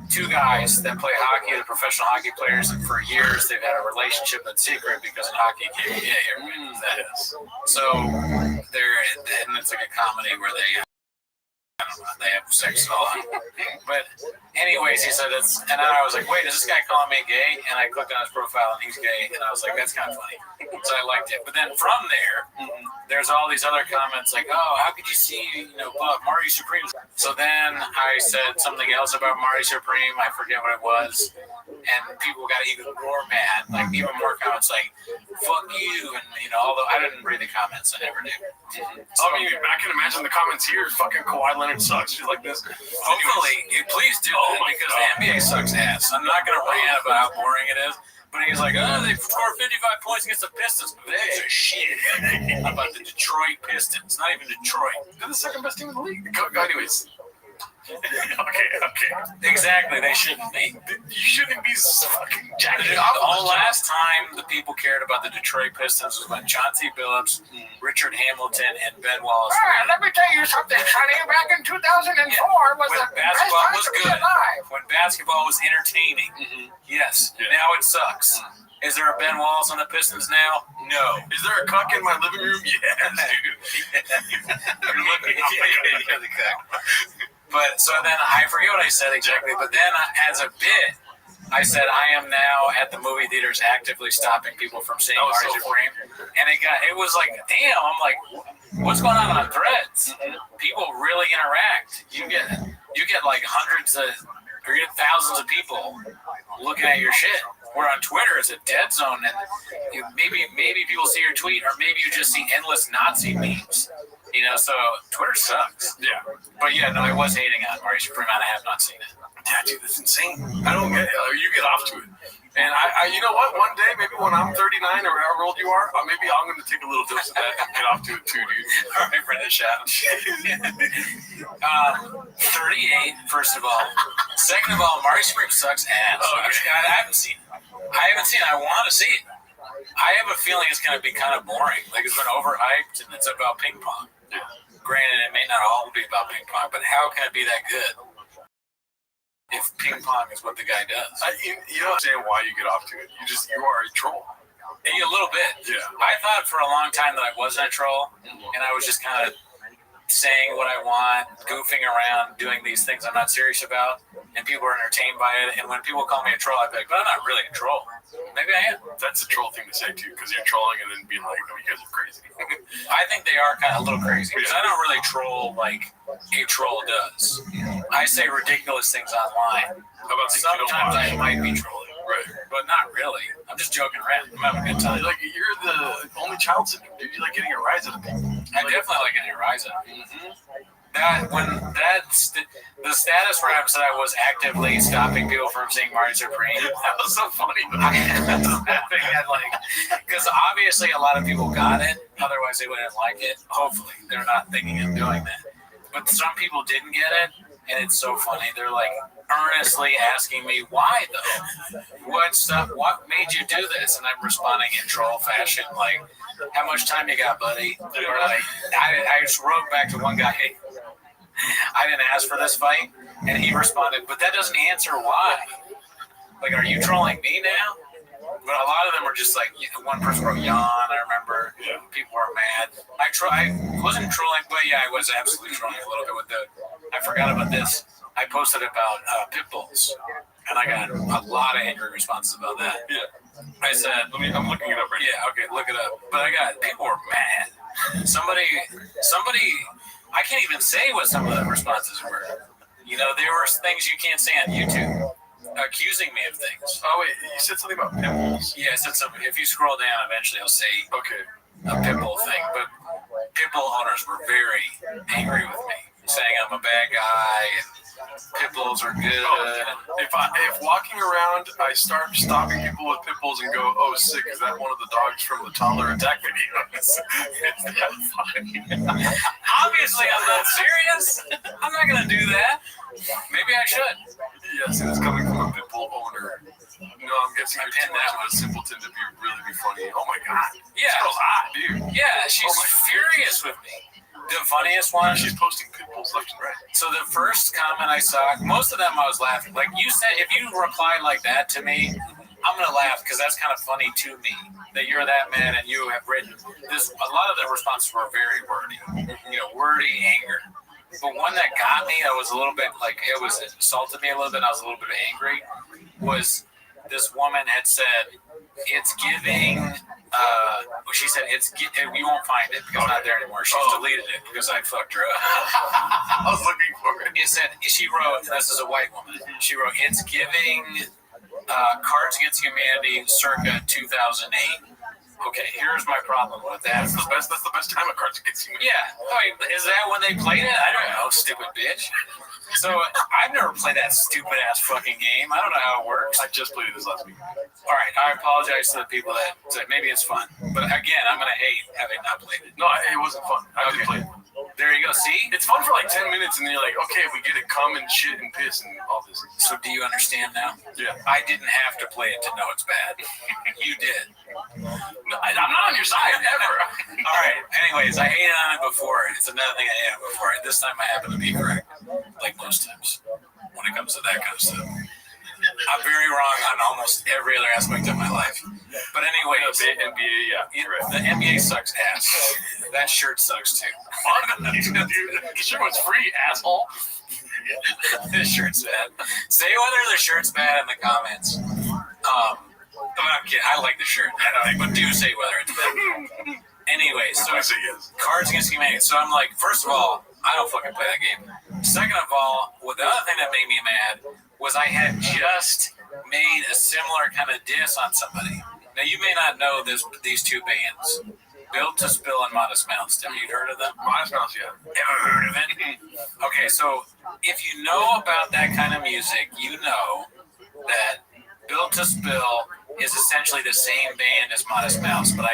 Speaker 12: two guys that play hockey. They're professional hockey players. And for years, they've had a relationship that's secret because in hockey, everybody knows that is. So, and it's like a comedy where they have sex all on. But anyways, he said it's, and then I was like, wait, is this guy calling me gay? And I clicked on his profile and he's gay, and I was like, that's kind of funny. So I liked it. But then from there, there's all these other comments like, oh, how could you see, Marty Supreme? So then I said something else about Marty Supreme. I forget what it was. And people got even more mad, like even more comments like, fuck you. And, although I didn't read the comments, I never did.
Speaker 5: So, I mean, I can imagine the comments here, fucking Kawhi Leonard sucks, shit like this.
Speaker 12: Hopefully, please do it, because the NBA sucks ass. I'm not going to rant about how boring it is, but he's like, they scored 55 points against the Pistons. They're shit. How about the Detroit Pistons? Not even Detroit.
Speaker 5: They're the second best team in the league. Anyways. Okay.
Speaker 12: Exactly, they shouldn't be.
Speaker 5: You shouldn't be fucking jacking
Speaker 12: All last time the people cared about the Detroit Pistons was when Chauncey Billups, Richard Hamilton, and Ben Wallace.
Speaker 6: Let me tell you something, Sonny. Back in 2004 was the best time to be alive.
Speaker 12: When basketball was entertaining. Yes. Now it sucks. Is there a Ben Wallace on the Pistons now? No.
Speaker 5: Is there a cuck in my living room? Yes, dude.
Speaker 12: You're the cuck. But so then I forget what I said exactly, but then as a bit, I said I am now at the movie theaters actively stopping people from seeing Marty Supreme. And it was like, damn, I'm like, what's going on Threads? People really interact. You get like thousands of people looking at your shit. Where on Twitter it's a dead zone, and maybe people see your tweet, or maybe you just see endless Nazi memes. So Twitter sucks.
Speaker 5: Yeah.
Speaker 12: But yeah, no, I was hating on Marty Supreme, and I have not seen it.
Speaker 5: Yeah, dude, that's insane. I don't get it. You get off to it. And I, you know what? One day, maybe when I'm 39 or however old you are, maybe I'm going to take a little dose of that and get off to it too, dude.
Speaker 12: All right, Brendan Schaub. 38, first of all. Second of all, Marty Spring sucks ass.
Speaker 5: Okay.
Speaker 12: I haven't seen it. I want to see it. I have a feeling it's going to be kind of boring. Like, it's been overhyped and it's about ping pong.
Speaker 5: Yeah.
Speaker 12: Granted, it may not all be about ping pong, but how can it be that good if ping pong is what the guy does?
Speaker 5: You don't understand why you get off to it. You are a troll.
Speaker 12: A little bit.
Speaker 5: Yeah.
Speaker 12: I thought for a long time that I wasn't a troll, and I was just kind of saying what I want, goofing around, doing these things I'm not serious about, and people are entertained by it. And when people call me a troll, I'd be like, but I'm not really a troll. Maybe I am.
Speaker 5: That's a troll thing to say, too, because you're trolling and then being like, oh, you guys are crazy.
Speaker 12: I think they are kind of a little crazy, because I don't really troll like a troll does. I say ridiculous things online.
Speaker 5: How about things you don't
Speaker 12: Sometimes
Speaker 5: watch?
Speaker 12: I might be trolling.
Speaker 5: Right.
Speaker 12: But not really. I'm just joking around. I'm having a good time.
Speaker 5: You're the only child syndrome, dude. You like getting a rise out of people.
Speaker 12: I definitely like getting a rise out of people. The status where I said I was actively stopping people from seeing Marty Supreme.
Speaker 5: That was so funny.
Speaker 12: Because obviously a lot of people got it. Otherwise they wouldn't like it. Hopefully they're not thinking of doing that. But some people didn't get it, and it's so funny. They're like earnestly asking me why though. What made you do this? And I'm responding in troll fashion, like, how much time you got, buddy? Or like, I just wrote back to one guy, hey, I didn't ask for this fight, and he responded, but that doesn't answer why. Like, are you trolling me now? But a lot of them were just like, one person wrote yawn, I remember. People were mad. I wasn't trolling, but yeah, I was absolutely trolling a little bit with I forgot about this. I posted about pit bulls, and I got a lot of angry responses about that.
Speaker 5: Yeah.
Speaker 12: I said,
Speaker 5: I'm looking it up right now.
Speaker 12: Yeah, okay, look it up. But people were mad. Somebody, I can't even say what some of the responses were. You know, there were things you can't say on YouTube accusing me of things.
Speaker 5: Oh, wait, you said something about pit bulls?
Speaker 12: Yeah, I said something. If you scroll down, eventually I'll say
Speaker 5: a
Speaker 12: pit bull thing. But pit bull owners were very angry with me, saying I'm a bad guy and pit bulls are good.
Speaker 5: If walking around, I start stopping people with pit bulls and go, oh, sick, is that one of the dogs from the toddler attack video? It's that funny.
Speaker 12: Obviously, I'm not serious. I'm not going to do that. Maybe I should.
Speaker 5: Yes, it's coming from a pit bull owner. No, I'm guessing you're too much of a simpleton to really be funny. Oh, my God.
Speaker 12: Yeah.
Speaker 5: So hot, dude.
Speaker 12: Yeah, she's furious with me. The funniest one.
Speaker 5: She's posting pit bulls left and right.
Speaker 12: So the first comment I saw, most of them I was laughing. Like you said, if you replied like that to me, I'm gonna laugh because that's kind of funny to me that you're that mad and you have written this. A lot of the responses were very wordy, wordy anger. But one that got me, that was a little bit like it was insulted me a little bit. I was a little bit angry. Was this woman had said it's giving. She said you won't find it because it's not there anymore. She's deleted it because I fucked her up.
Speaker 5: I was looking for it.
Speaker 12: It said she wrote. This is a white woman. She wrote it's giving Cards Against Humanity circa 2008. Okay, here's my problem with that.
Speaker 5: That's the best time of Cards Against Humanity.
Speaker 12: Yeah. Is that when they played it? I don't know, stupid bitch. So I've never played that stupid ass fucking game. I don't know how it works.
Speaker 5: I just played it this last week.
Speaker 12: All right, I apologize to the people that said maybe it's fun, but again, I'm gonna hate having not played it.
Speaker 5: No, it wasn't fun. I didn't play it.
Speaker 12: There you go. See,
Speaker 5: it's fun for like 10 minutes, and then you're like, okay, we get it, cum and shit and piss and all this.
Speaker 12: So do you understand now?
Speaker 5: Yeah.
Speaker 12: I didn't have to play it to know it's bad. You did.
Speaker 5: No, I'm not on your side ever.
Speaker 12: All right. Anyways, I hated on it before. It's another thing I hated before. This time I happen to be correct, like most times when it comes to that kind of stuff. I'm very wrong on almost every other aspect of my life. But anyways, the NBA sucks ass. That shirt sucks too.
Speaker 5: The shirt was free, asshole.
Speaker 12: This shirt's bad. Say whether the shirt's bad in the comments. I'm kidding. I like the shirt, but do say whether it's bad. Anyway, so Cards Against Humanity. So I'm like, first of all, I don't fucking play that game. Second of all, the other thing that made me mad was I had just made a similar kind of diss on somebody. Now, you may not know these two bands, Built to Spill and Modest Mouse. Have you heard of them?
Speaker 5: Modest Mouse, yeah.
Speaker 12: Ever heard of it? Okay, so if you know about that kind of music, you know that Built to Spill is essentially the same band as Modest Mouse, but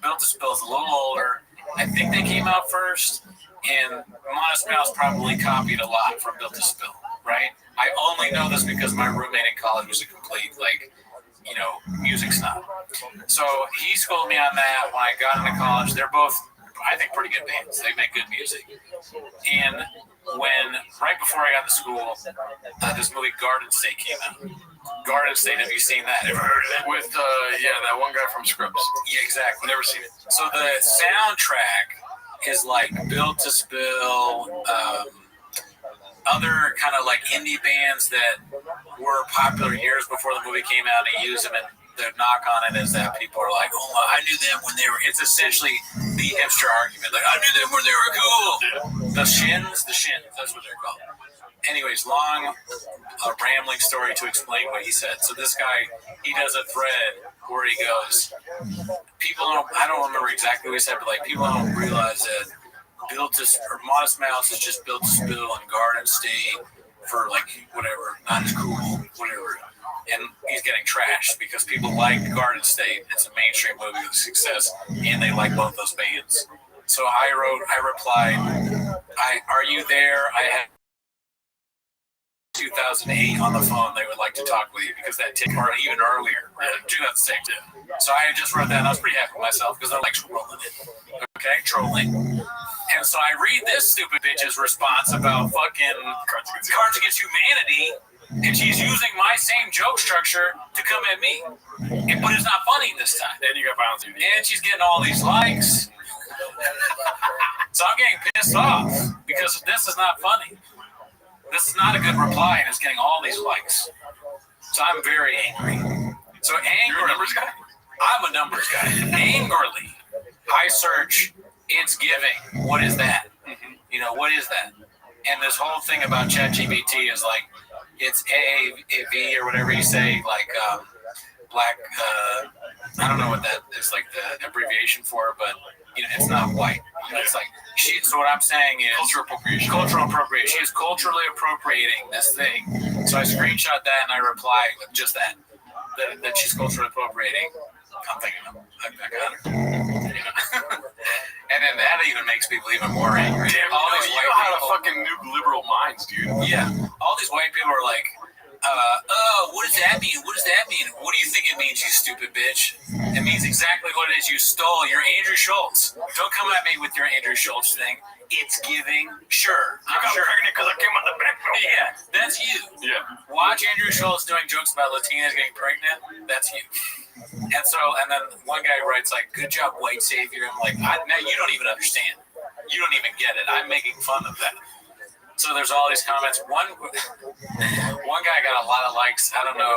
Speaker 12: Built to Spill is a little older. I think they came out first, and Modest Mouse probably copied a lot from Built to Spill, right? I only know this because my roommate in college was a complete, music snob. So he schooled me on that when I got into college. They're both, I think, pretty good bands. They make good music. And right before I got to school, this movie Garden State came out. Garden State, have you seen that? Ever heard of it?
Speaker 5: With, that one guy from Scrubs.
Speaker 12: Yeah, exactly.
Speaker 5: Never seen it.
Speaker 12: So the soundtrack is like Built to Spill, other kind of like indie bands that were popular years before the movie came out, and they use them, and the knock on it is that people are like, oh, I knew them when they were, it's essentially the hipster argument. Like, I knew them when they were cool. The Shins, that's what they're called. Anyways, long, rambling story to explain what he said. So this guy, he does a thread where he goes, I don't remember exactly what he said, but like people don't realize that Modest Mouse is just Built to Spill and Garden State for like whatever, not as cool, whatever. And he's getting trashed because people like Garden State. It's a mainstream movie with success, and they like both those bands. So I replied, are you there? I had 2008 on the phone. They would like to talk with you because that or even earlier, 2006. So I just wrote that, and I was pretty happy with myself because they're like trolling it. Okay, trolling. And so I read this stupid bitch's response about fucking Cards Against Humanity, and she's using my same joke structure to come at me. But it's not funny this time.
Speaker 5: And you got violence.
Speaker 12: And she's getting all these likes. So I'm getting pissed off because this is not funny. This is not a good reply, and it's getting all these likes. So I'm very angry. So angrily,
Speaker 5: you're a numbers guy?
Speaker 12: I'm a numbers guy. Angrily, I search, it's giving. What is that? What is that? And this whole thing about ChatGPT is like, it's AAV or whatever you say, like black, I don't know what that is, like the abbreviation for, but it's not white. It's like, so what I'm saying is cultural appropriation. She is culturally appropriating this thing. So I screenshot that and I reply with just that she's culturally appropriating. I'm thinking, I got her. And then that even makes people even more angry.
Speaker 5: Damn,
Speaker 12: all
Speaker 5: these you know how to fucking nuke liberal minds, dude.
Speaker 12: Yeah. All these white people are like, what does that mean? What does that mean? What do you think it means, you stupid bitch? It means exactly what it is. You stole your Andrew Schultz. Don't come at me with your Andrew Schultz thing. It's giving. Sure.
Speaker 5: I got pregnant because I came on the back.
Speaker 12: Yeah, that's you.
Speaker 5: Yeah.
Speaker 12: Watch Andrew Schultz doing jokes about Latinas getting pregnant. That's you. And then one guy writes like, good job, white savior. I'm like, now you don't even understand. You don't even get it. I'm making fun of that. So there's all these comments. One guy got a lot of likes. I don't know,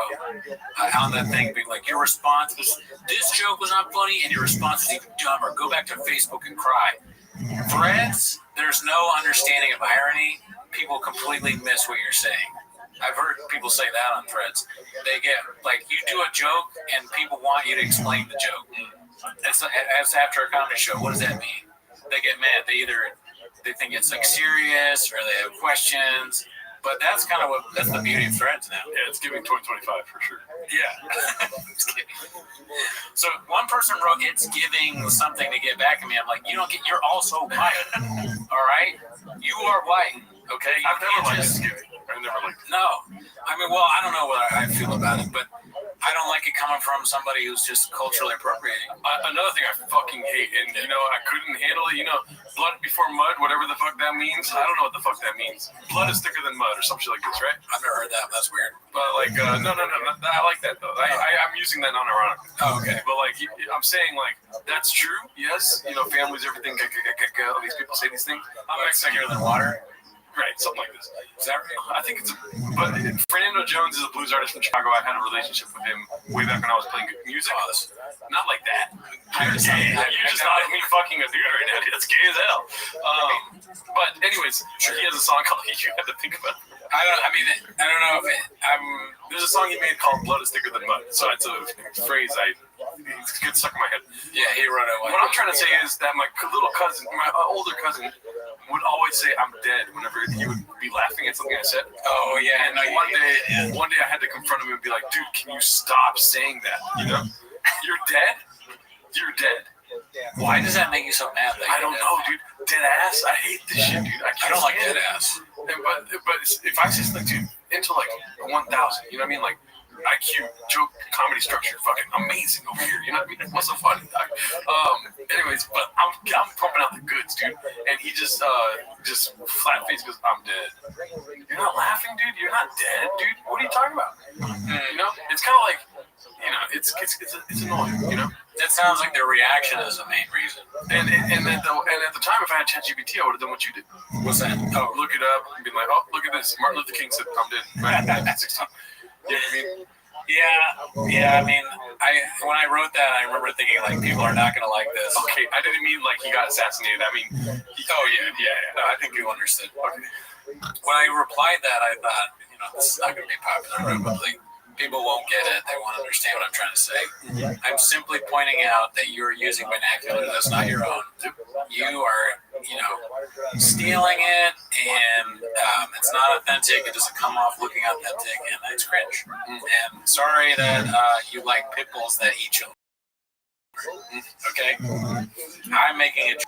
Speaker 12: on that thing being like, your response was, this joke was not funny, and your response was even dumber. Go back to Facebook and cry. Threads, there's no understanding of irony. People completely miss what you're saying. I've heard people say that on Threads. They get, like, you do a joke, and people want you to explain the joke. It's after a comedy show. What does that mean? They get mad. They think it's like serious, or they have questions. But that's kind of that's the beauty of Threads now.
Speaker 5: Yeah, it's giving 2025 for sure.
Speaker 12: Yeah. So one person wrote, it's giving something to get back at me. I'm like, you're also white. All right? You are white. Okay?
Speaker 5: I've never liked Thanksgiving. I've never liked it.
Speaker 12: No. I mean, well, I don't know what I feel about it, but I don't like it coming from somebody who's just culturally appropriating.
Speaker 5: Another thing I fucking hate, and I couldn't handle it. Blood before mud, whatever the fuck that means. I don't know what the fuck that means. Blood is thicker than mud, or some shit like this, right?
Speaker 12: I've never heard that. That's weird.
Speaker 5: But like, no. I like that though. I'm using that non-ironically.
Speaker 12: Oh, okay.
Speaker 5: But like, I'm saying like, that's true. Yes, families, everything. All these people say these things.
Speaker 12: I'm thicker than water.
Speaker 5: Right, something like this.
Speaker 12: Is that right?
Speaker 5: I think it's but Fernando Jones is a blues artist from Chicago. I had a relationship with him way back when I was playing music. Not like that. You just thought of me fucking a dude right now. That's gay as hell. But anyways, he has a song called You Have to Think About It.
Speaker 12: I don't know if
Speaker 5: there's a song he made called Blood is Thicker Than Mud. So it's a phrase it's good stuck in my head.
Speaker 12: Yeah, he wrote it.
Speaker 5: What I'm trying to say is that my little cousin, my older cousin, would always say I'm dead whenever he would be laughing at something I said.
Speaker 12: Oh yeah,
Speaker 5: And one day I had to confront him and be like, dude, can you stop saying that? You know, you're dead. You're dead.
Speaker 12: Why does that make you so mad?
Speaker 5: I don't know, dude. Dead ass. I hate this shit, dude.
Speaker 12: I don't like dead ass.
Speaker 5: But if I say something to into like 1,000, you know what I mean? Like IQ, joke, comedy structure, fucking amazing over here. You know what I mean? What's so funny? Anyways, but I'm pumping out the goods, dude. And he just flat face goes, I'm dead. You're not laughing, dude. You're not dead, dude. What are you talking about? You know, it's kind of like, you know, it's annoying. You know.
Speaker 12: It sounds like their reaction is the main reason.
Speaker 5: And at the time, if I had ChatGPT, I would have done what you did.
Speaker 12: What's that?
Speaker 5: Oh, look it up and be like, oh, look at this. Martin Luther King said, I'm dead. 1916. You know what I mean?
Speaker 12: Yeah. I mean, when I wrote that, I remember thinking like people are not gonna like this.
Speaker 5: Okay, I didn't mean like he got assassinated. I mean,
Speaker 12: No, I think you understood. Okay. When I replied that, I thought, you know, this is not gonna be popular, probably. People won't get it. They won't understand what I'm trying to say. I'm simply pointing out that you're using vernacular that's not your own. You are, you know, stealing it, and it's not authentic. It doesn't come off looking authentic, and it's cringe. And sorry that you like pit bulls that eat children. Okay? I'm making it.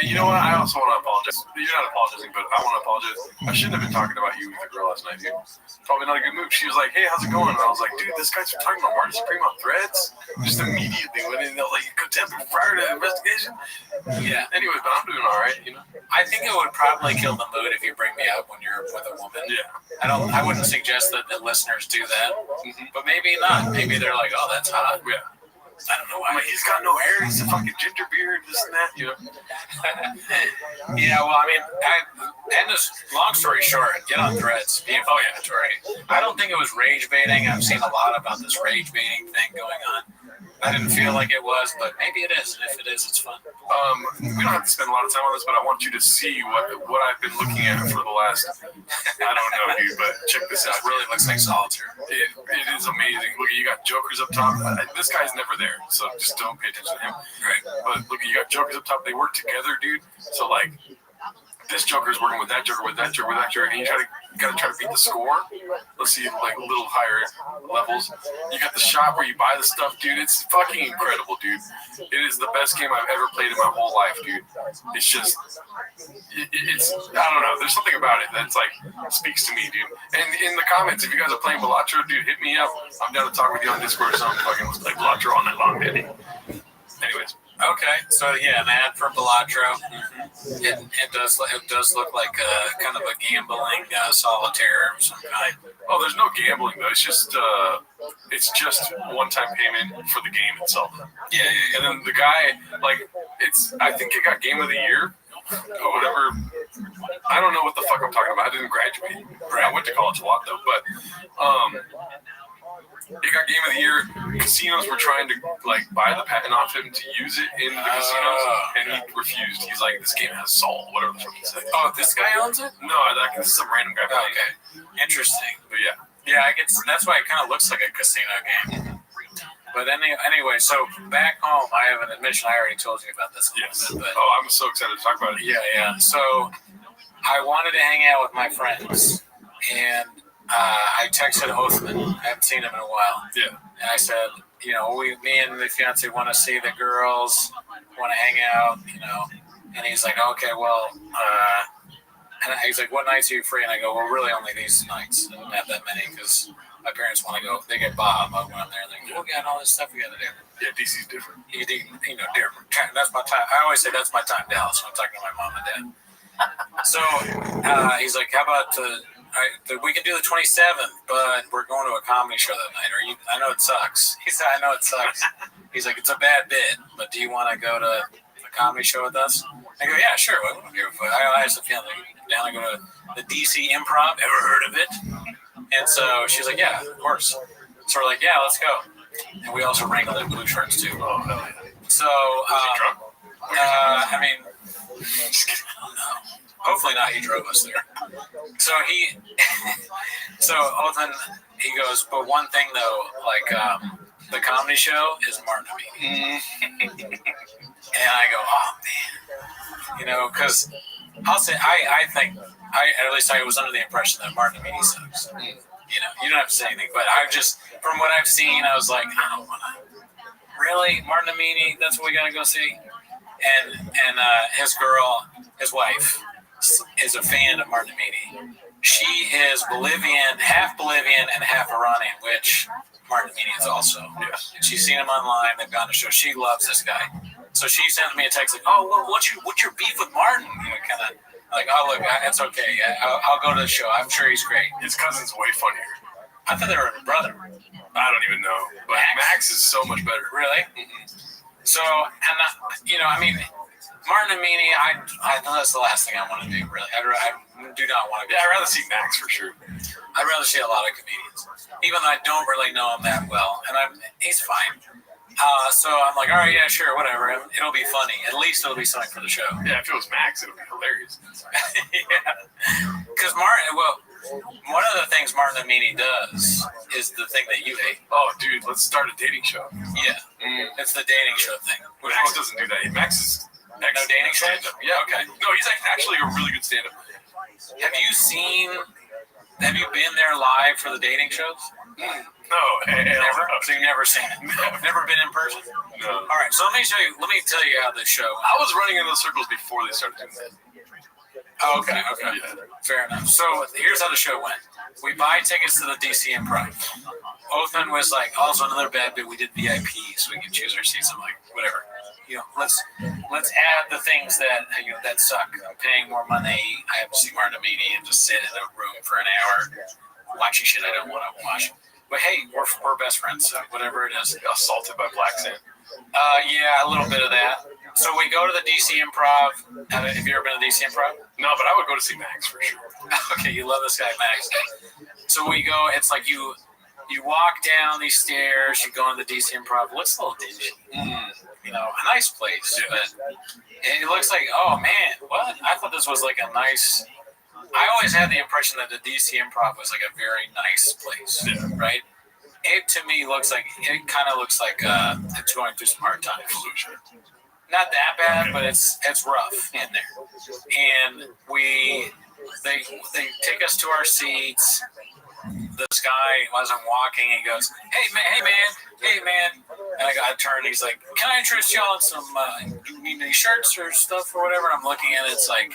Speaker 5: And you know what? I also want to apologize. You're not apologizing, but I want to apologize. I shouldn't have been talking about you with the girl last night, dude. Probably not a good move. She was like, hey, how's it going? And I was like, dude, this guy's talking about Martin Supreme on Threads. Just immediately went in, like, contempt prior to the investigation.
Speaker 12: Yeah.
Speaker 5: Anyway, but I'm doing all right, you know?
Speaker 12: I think it would probably kill the mood if you bring me up when you're with a woman.
Speaker 5: Yeah.
Speaker 12: I wouldn't suggest that the listeners do that, but maybe not. Maybe they're like, oh, that's hot.
Speaker 5: Yeah.
Speaker 12: I don't know why.
Speaker 5: I'm like, he's got no hair. He's a fucking ginger beard, this and that, you know?
Speaker 12: Yeah, well, I mean, and this long story short, get on Threads, be inflammatory. I don't think it was rage baiting. I've seen a lot about this rage baiting thing going on. I didn't feel like it was, but maybe it is. And if it is, it's fun.
Speaker 5: We don't have to spend a lot of time on this, but I want you to see what I've been looking at for the last, I don't know, dude, but check this out.
Speaker 12: It really looks like solitaire.
Speaker 5: It is amazing. Look, you got Jokers up top. This guy's never there, so just don't pay attention to him.
Speaker 12: Right.
Speaker 5: But look, you got Jokers up top. They work together, dude. So, like, this Joker's working with that Joker, with that Joker, with that Joker, and you gotta try to beat the score. Let's see, like, a little higher levels. You got the shop where you buy the stuff, dude. It's fucking incredible, dude. It is the best game I've ever played in my whole life, dude. It's just, it's I don't know. There's something about it that's, like, speaks to me, dude. And in the comments, if you guys are playing Balatro, dude, hit me up. I'm down to talk with you on Discord or something. Fucking let's play Balatro all night long, baby. Anyways.
Speaker 12: Okay, so yeah, an ad for Balatro. It does look like kind of a gambling solitaire of some kind.
Speaker 5: Oh, there's no gambling though. It's just one-time payment for the game itself.
Speaker 12: Yeah.
Speaker 5: And then the guy, like, I think it got Game of the Year or whatever. I don't know what the fuck I'm talking about. I didn't graduate. I went to college a lot though, but it got Game of the Year. Casinos were trying to, like, buy the patent off him to use it in the casinos, and he refused. He's like, this game has soul, whatever the fuck he said.
Speaker 12: Oh, this guy owns it?
Speaker 5: No, this is some random guy playing.
Speaker 12: Okay, interesting.
Speaker 5: But yeah.
Speaker 12: Yeah, I guess that's why it kind of looks like a casino game. But anyway, so back home, I have an admission. I already told you about this.
Speaker 5: Yes.
Speaker 12: Bit, but
Speaker 5: I'm so excited to talk about it.
Speaker 12: Yeah. So I wanted to hang out with my friends, and I texted Othman. I haven't seen him in a while.
Speaker 5: Yeah.
Speaker 12: And I said, you know, me and the fiance want to see the girls, want to hang out, you know. And he's like, okay, well, and he's like, what nights are you free? And I go, well, really only these nights. I don't have that many because my parents want to go. They get Bob when I'm there. They go, we got all this stuff we got to do.
Speaker 5: Yeah, DC's different.
Speaker 12: You know, different. That's my time. I always say that's my time, Dallas, when I'm talking to my mom and dad. So he's like, how about we can do the 27th, but we're going to a comedy show that night. I know it sucks. He said, I know it sucks. He's like, it's a bad bit, but do you want to go to a comedy show with us? I go, yeah, sure. I don't give a fuck. I asked the family down to go to the DC Improv. Ever heard of it? And so she's like, yeah, of course. So we're like, yeah, let's go. And we also wrangled in blue shirts too. Oh, hell yeah. So, I mean, I don't know. Hopefully not. He drove us there. So Othan, he goes, but one thing though, like the comedy show is Martin Amelie. And I go, oh man, you know, because I'll say I think at least I was under the impression that Martin Amini sucks. You know, you don't have to say anything, but I just from what I've seen, I was like, I don't want to. Really, Martin Amini? That's what we gotta go see. And his girl, his wife, is a fan of Martin Amini. She is half Bolivian and half Iranian, which Martin Amini is also. Yes. She's seen him online. They've gone to show. She loves this guy. So she sent me a text like, "Oh, well, what's your beef with Martin?" You know, kind of like, "Oh, look, it's okay. I'll go to the show. I'm sure he's great."
Speaker 5: His cousin's way funnier.
Speaker 12: I thought they were a brother.
Speaker 5: I don't even know. But Max is so much better.
Speaker 12: Really? Mm-hmm. So, and you know, I mean, Martin Amini, I know that's the last thing I want to do. Really, I do not want to.
Speaker 5: Yeah, I'd rather see Max for sure.
Speaker 12: I'd rather see a lot of comedians, even though I don't really know him that well, and he's fine. So I'm like, all right, yeah, sure, whatever. It'll be funny. At least it'll be something for the show.
Speaker 5: Yeah, if it was Max, it'll be hilarious.
Speaker 12: Yeah, because Martin. Well, one of the things Martin Amini does is the thing that you hate.
Speaker 5: Oh, dude, let's start a dating show.
Speaker 12: Yeah, it's the dating show thing.
Speaker 5: Max doesn't do that. Max is
Speaker 12: no dating show.
Speaker 5: Yeah, okay. No, he's actually a really good stand-up.
Speaker 12: Have you been there live for the dating shows?
Speaker 5: No,
Speaker 12: never. So you've never seen it? Never been in person?
Speaker 5: No.
Speaker 12: All right. So let me tell you how this show.
Speaker 5: I was running in those circles before they started doing that.
Speaker 12: Oh, okay. Yeah. Fair enough. So here's how the show went. We buy tickets to the DC Improv. Othman was like, also another bad bit. We did VIP, so we can choose our seats. I'm like, whatever. You know, let's add the things that that suck. I'm paying more money. I have to see Martin Amini and just sit in a room for an hour watching shit I don't want to watch. But hey, we're best friends, so whatever it is.
Speaker 5: Assaulted by black sand.
Speaker 12: Yeah, a little bit of that. So we go to the DC Improv. Have you ever been to DC Improv?
Speaker 5: No, but I would go to see Max for sure.
Speaker 12: Okay, you love this guy, Max. So we go. It's like you walk down these stairs. You go into the DC Improv. It looks a little dingy. You know, a nice place, but it looks like, oh man, what? I thought this was like a nice. I always had the impression that the DC Improv was like a very nice place, right? It to me kind of looks like it's going through some hard times. Not that bad, but it's rough in there. And they take us to our seats. This guy wasn't walking. He goes, hey man. And I turned. He's like, can I interest y'all in some? Do you need any shirts or stuff or whatever? I'm looking at it. It's like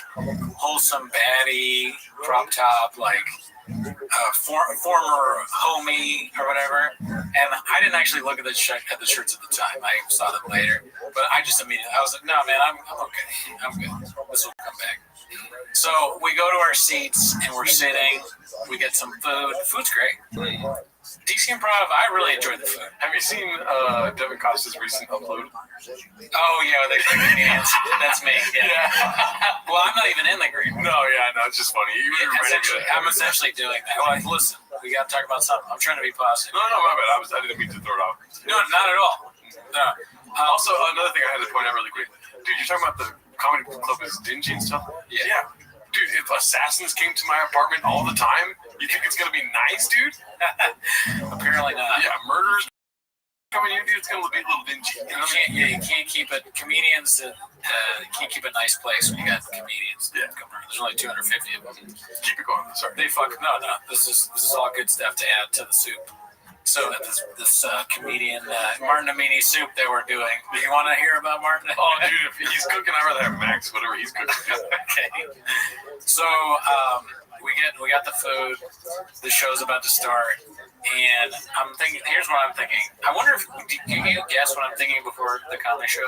Speaker 12: wholesome baddie crop top, like former homie or whatever. And I didn't actually look at the shirts at the time. I saw them later. But I just immediately, I was like, no, man, I'm okay. I'm good. This will come back. So we go to our seats and we're sitting. We get some food. Food's great. DC Improv, I really enjoyed the food.
Speaker 5: Have you seen Devin Costa's recent upload?
Speaker 12: Oh, yeah, the comedians. That's me. Yeah. Well, I'm not even in the group.
Speaker 5: No, it's just funny.
Speaker 12: I'm essentially doing that. Like, listen, we got to talk about something. I'm trying to be positive.
Speaker 5: No, my bad. I didn't mean to throw it off.
Speaker 12: No, not at all. No.
Speaker 5: Also, another thing I had to point out really quick. Dude, you're talking about the comedy club is dingy and stuff? Yeah. Dude, if assassins came to my apartment all the time, you think it's going to be nice, dude?
Speaker 12: Apparently not.
Speaker 5: Yeah, murderers coming in, dude, it's going to be a little dingy.
Speaker 12: You can't keep it. Comedians can't keep a nice place when you got comedians. Yeah. There's only 250 of them.
Speaker 5: Keep it going. Sorry.
Speaker 12: No. This is all good stuff to add to the soup. So this comedian Martin Amini soup that we're doing. Do you want to hear about Martin?
Speaker 5: Oh, dude, if he's cooking, I'd rather have Max, whatever he's cooking.
Speaker 12: Okay. So we got the food. The show's about to start, and I'm thinking. Here's what I'm thinking. I wonder if can you guess what I'm thinking before the comedy show?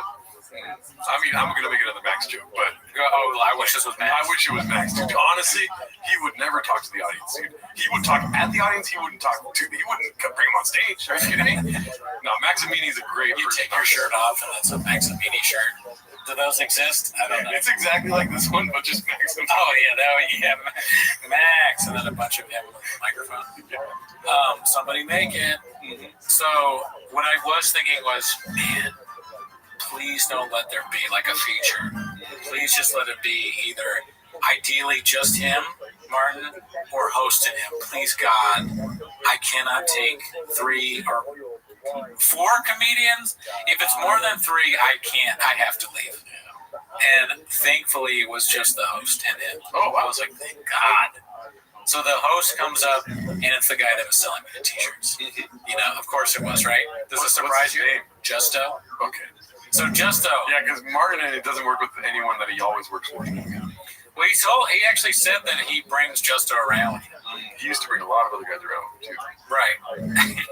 Speaker 5: I mean, I'm going to make another Max joke, but...
Speaker 12: I wish this was Max.
Speaker 5: I wish it was Max, dude. Honestly, he would never talk to the audience, dude. He would talk at the audience, he wouldn't bring him on stage. Are you kidding me? No, Max Amini's a great person.
Speaker 12: You take your shirt off, and it's a Max Amini shirt. Do those exist? I don't know.
Speaker 5: It's exactly like this one, but just Max Amini.
Speaker 12: Oh, yeah, Max, and then a bunch of him with a microphone. Somebody make it. Mm-hmm. So what I was thinking was, man, please don't let there be like a feature. Please just let it be either ideally just him, Martin, or hosting him. Please, God, I cannot take 3 or 4 comedians. If it's more than 3, I can't. I have to leave. And thankfully, it was just the host and him. Oh, I was like, thank God. So the host comes up, and it's the guy that was selling me the T-shirts. You know, of course it was, right? Does it surprise you? Name? Justo.
Speaker 5: Okay.
Speaker 12: So Justo.
Speaker 5: Yeah, because Martin it doesn't work with anyone that he always works with.
Speaker 12: Well, he actually said that he brings Justo around.
Speaker 5: He used to bring a lot of other guys around too.
Speaker 12: Right.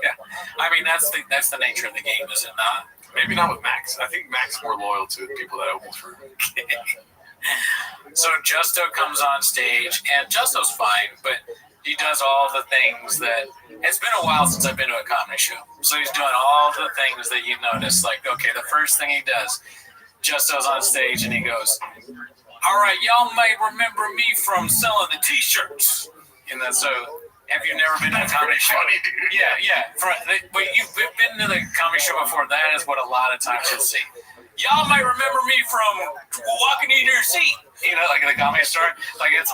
Speaker 12: Yeah. I mean, that's the nature of the game, is it not?
Speaker 5: Maybe not with Max. I think Max is more loyal to people that opens for him.
Speaker 12: So Justo comes on stage, and Justo's fine, but he does all the things that... It's been a while since I've been to a comedy show, so he's doing all the things that you notice. Like, okay, the first thing he does, Justo's on stage, and he goes, all right, y'all may remember me from selling the T-shirts. And then, so, have you never been to a comedy show? Yeah. But you've been to the comedy show before. That is what a lot of times you'll see. Y'all might remember me from walking in your seat. You know, like in the comedy store. Like, it's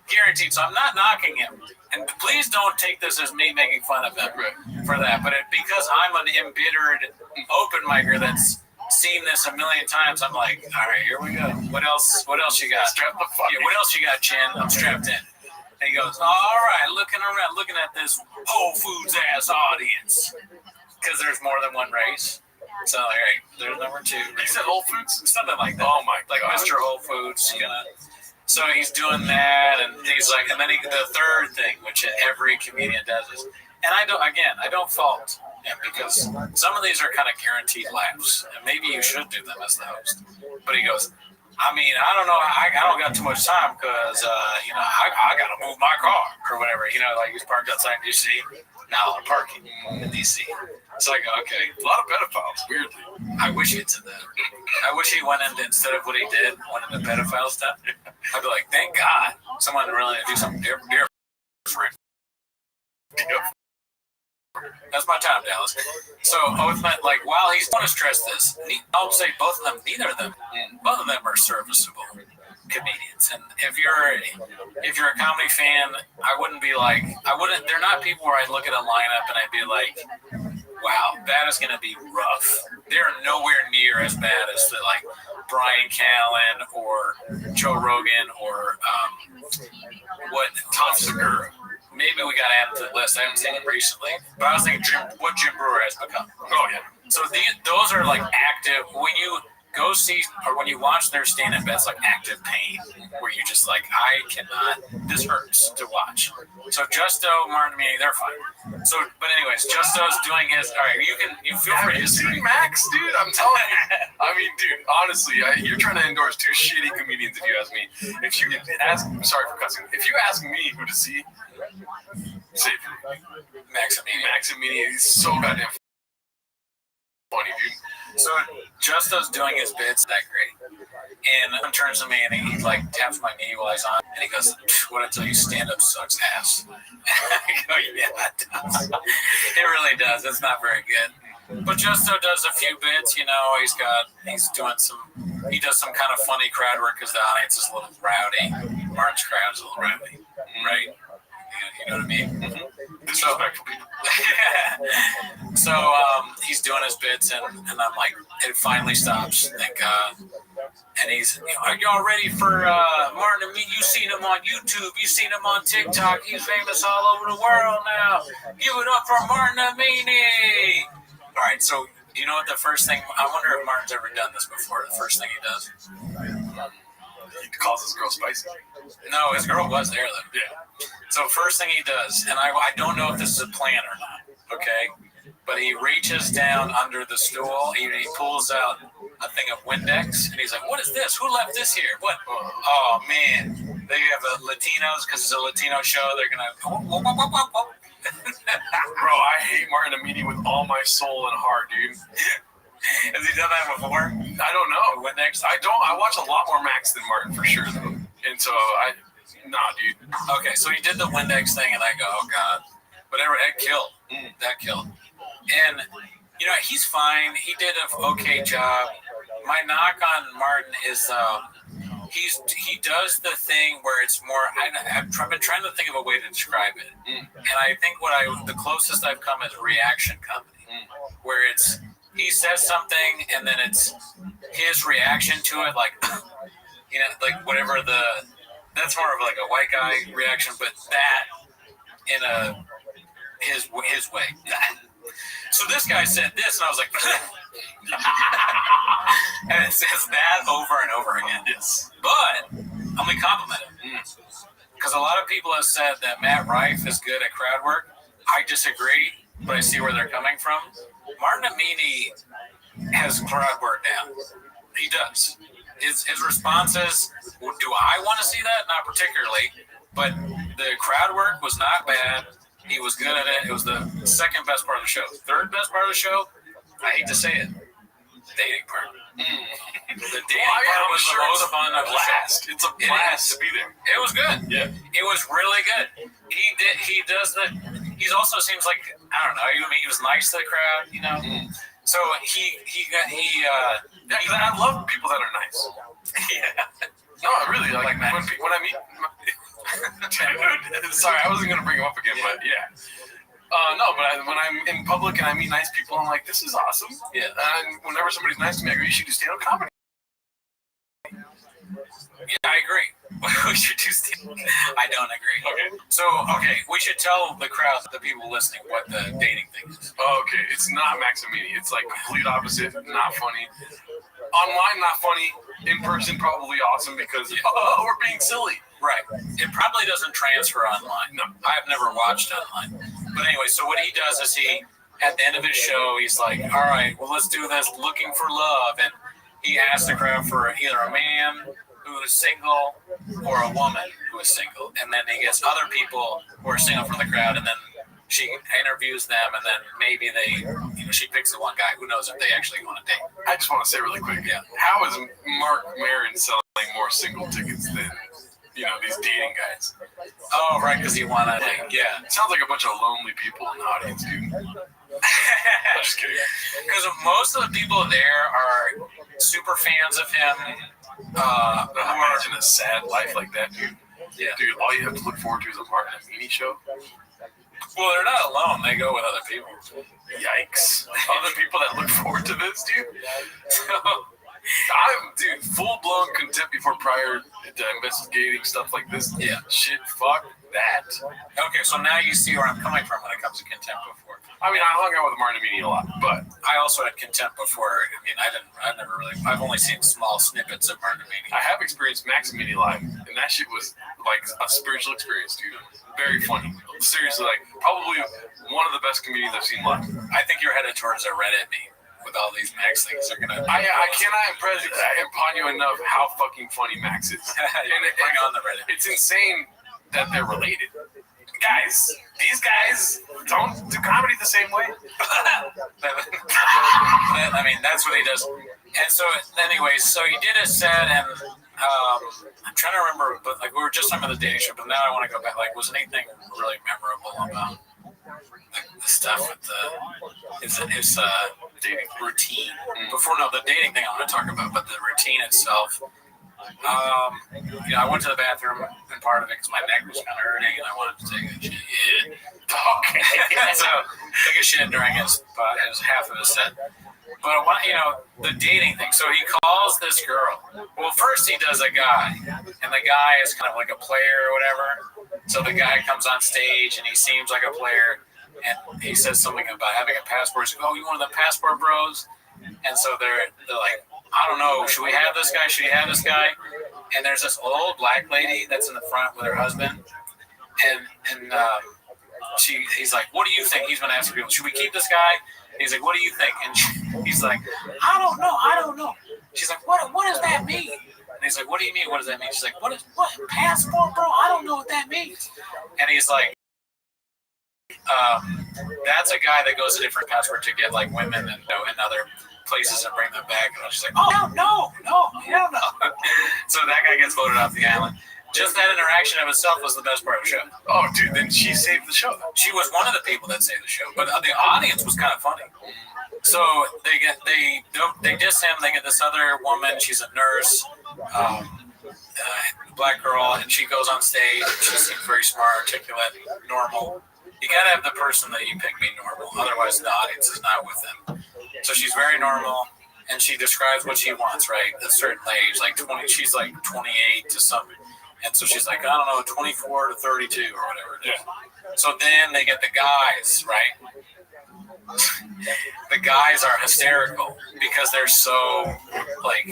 Speaker 12: guaranteed. So I'm not knocking him. And please don't take this as me making fun of him for that. But because I'm an embittered open micer that's seen this a million times, I'm like, all right, here we go. What else you got?
Speaker 5: Strap the fuck.
Speaker 12: Yeah, what else you got, Chin? I'm strapped in. And he goes, all right, looking at this Whole Foods ass audience. Because there's more than one race. So, all right, there's number two.
Speaker 5: He said Whole Foods?
Speaker 12: Something like that.
Speaker 5: Oh, my God.
Speaker 12: Like Mr. Whole Foods. So he's doing that, and he's like, and then the third thing, which every comedian does is, and I don't fault him, because some of these are kind of guaranteed laughs, and maybe you should do them as the host. But he goes, I mean, I don't know, I don't got too much time, because, I got to move my car, or whatever. You know, like he's parked outside D.C. Now I'm parking in D.C. It's like, okay,
Speaker 5: a lot of pedophiles, weirdly.
Speaker 12: I wish he'd said that. I wish he went into, instead of what he did, went into pedophile stuff. I'd be like, thank God someone really do something different. That's my time, Dallas. So, like, while he's going to stress this, I'll say both of them are serviceable comedians. And if you're a comedy fan, they're not people where I'd look at a lineup and I'd be like, wow, that is going to be rough. They're nowhere near as bad as like Brian Callen or Joe Rogan or Tom Segura. Maybe we got to add to the list. I haven't seen him recently, but I was thinking what Jim Brewer has become. Oh yeah. So those are like active. When you go see or when you watch their stand-up, that's like active pain, where you just like, I cannot. This hurts to watch. So Justo, Martin, they're fine. So, but anyways, Justo's doing his. All right, you feel free to see
Speaker 5: Max, dude. I'm telling you. I mean, dude, honestly, you're trying to endorse two shitty comedians. If you ask me, I'm sorry for cussing. If you ask me who to see, say Maximini. He's so goddamn funny, dude.
Speaker 12: So Justo's doing his bits that great, and he turns to me and he like taps my knee while he's on, and he goes, "What I tell you, stand-up sucks ass." I go, "Yeah, it does. It really does. It's not very good." But Justo does a few bits, he does some kind of funny crowd work because the audience is a little rowdy. Martin's crowd is a little rowdy, right? You know what I mean?
Speaker 5: Disrespectful people.
Speaker 12: So he's doing his bits, and I'm like, it finally stops, thank God. And he's, are y'all ready for Martin and me? You've seen him on YouTube, you've seen him on TikTok, he's famous all over the world now. Give it up for Martin Amini. All right, so you know what the first thing, I wonder if Martin's ever done this before, the first thing he does.
Speaker 5: He calls his girl spicy.
Speaker 12: No, his girl was there though.
Speaker 5: Yeah.
Speaker 12: So first thing he does, and I don't know if this is a plan or not, okay? But he reaches down under the stool, he pulls out a thing of Windex, and he's like, what is this? Who left this here? What? Oh, man. They have Latinos, because it's a Latino show, they're going to...
Speaker 5: Bro, I hate Martin Amini with all my soul and heart, dude.
Speaker 12: Has he done that before?
Speaker 5: I don't know.
Speaker 12: Windex?
Speaker 5: I watch a lot more Max than Martin, for sure, though. And so, nah, dude.
Speaker 12: Okay, so he did the Windex thing, and I go, oh, God. But that killed. That killed. And, he's fine. He did an okay job. My knock on Martin is he does the thing where it's more, I've been trying to think of a way to describe it. And I think the closest I've come is reaction comedy, where it's he says something and then it's his reaction to it, like like whatever that's more of like a white guy reaction, but that in his way. So this guy said this, and I was like, and it says that over and over again. Yes. But I'm gonna compliment him because a lot of people have said that Matt Rife is good at crowd work. I disagree, but I see where they're coming from. Martin Amini has crowd work down. He does. His responses, do I want to see that? Not particularly, but the crowd work was not bad. He was good at it. It was the second best part of the show. Third best part of the show, I hate to say it, the dating part. The dating part was the most fun of the show.
Speaker 5: It's a blast to be there.
Speaker 12: It was good.
Speaker 5: Yeah.
Speaker 12: It was really good. He also seems like, I don't know, I mean, he was nice to the crowd, you know? So
Speaker 5: I love people that are nice.
Speaker 12: Yeah.
Speaker 5: No, really, like when I meet, dude, sorry, I wasn't gonna bring him up again, but yeah. When I'm in public and I meet nice people, I'm like, this is awesome.
Speaker 12: Yeah.
Speaker 5: And whenever somebody's nice to me, I go, you should do stand-up comedy.
Speaker 12: Yeah, I agree. We should do stand-up. I don't agree.
Speaker 5: Okay.
Speaker 12: So, we should tell the crowd, the people listening, what the dating thing is.
Speaker 5: Okay, it's not Maximini. It's like complete opposite. Not funny. Online, not funny. In person, probably awesome because we're being silly.
Speaker 12: Right. It probably doesn't transfer online. No, I've never watched online. But anyway, so what he does is at the end of his show, he's like, all right, well, let's do this looking for love. And he asks the crowd for either a man who is single or a woman who is single. And then he gets other people who are single from the crowd, and then she interviews them, and then maybe she picks the one guy. Who knows if they actually want to date.
Speaker 5: I just want to say really quick, how is Mark Maron selling more single tickets than these dating guys?
Speaker 12: Oh, right, because you want to date. Yeah.
Speaker 5: It sounds like a bunch of lonely people in the audience, dude. I'm just kidding.
Speaker 12: Because most of the people there are super fans of him.
Speaker 5: Imagine a sad life like that, dude.
Speaker 12: Yeah.
Speaker 5: Dude, all you have to look forward to is a Martin Amini show.
Speaker 12: Well, they're not alone. They go with other people.
Speaker 5: Yikes. Other people that look forward to this, dude. I'm full-blown contempt before prior to investigating stuff like this.
Speaker 12: Yeah.
Speaker 5: Shit, fuck that.
Speaker 12: Okay, so now you see where I'm coming from when it comes to contempt before.
Speaker 5: I mean, I hung out with Martin Amini a lot, but
Speaker 12: I also had contempt before. I mean, I've only seen small snippets of Martin Amini.
Speaker 5: I have experienced Max Amini live, and that shit was like a spiritual experience, dude. Very funny. Seriously, like probably one of the best comedians I've seen live.
Speaker 12: I think you're headed towards a Reddit meme with all these Max things. They're gonna.
Speaker 5: I cannot impress upon you enough how fucking funny Max is.
Speaker 12: Bring on the Reddit.
Speaker 5: It's insane that they're related. Guys, these guys don't do comedy the same way.
Speaker 12: I mean, that's what he does. And so, anyways, so he did a set, and I'm trying to remember, but like we were just talking about the dating show, but now I want to go back. Like, was anything really memorable about the stuff with his dating routine? Before the dating thing I want to talk about, but the routine itself. I went to the bathroom and part of it because my neck was kind of hurting and I wanted to take a shit. Okay. So took a shit during it was half of his set. But the dating thing. So he calls this girl. Well, first he does a guy, and the guy is kind of like a player or whatever. So the guy comes on stage and he seems like a player, and he says something about having a passport. He's like, "Oh, you one of the passport bros?" And so they're like, I don't know, should we have this guy? Should we have this guy? And there's this old black lady that's in the front with her husband. And he's like, what do you think? He's been asking people, should we keep this guy? And he's like, what do you think? And he's like, I don't know. She's like, what does that mean? And he's like, what do you mean? What does that mean? She's like, what passport, bro? I don't know what that means. And he's like, that's a guy that goes to different passports to get like women and other places and bring them back. And she's like, oh, no. So that guy gets voted off the island. Just that interaction of itself was the best part of the show.
Speaker 5: Oh, dude, then she saved the show.
Speaker 12: She was one of the people that saved the show, but the audience was kind of funny. So they diss him. They get this other woman. She's a nurse, black girl, and she goes on stage. She seems very smart, articulate, normal. You gotta have the person that you pick be normal, otherwise the audience is not with them. So she's very normal, and she describes what she wants, right? At a certain age, like 20. She's like 28 to something, and so she's like, I don't know, 24 to 32 or whatever it is. So then they get the guys, right? The guys are hysterical because they're so like,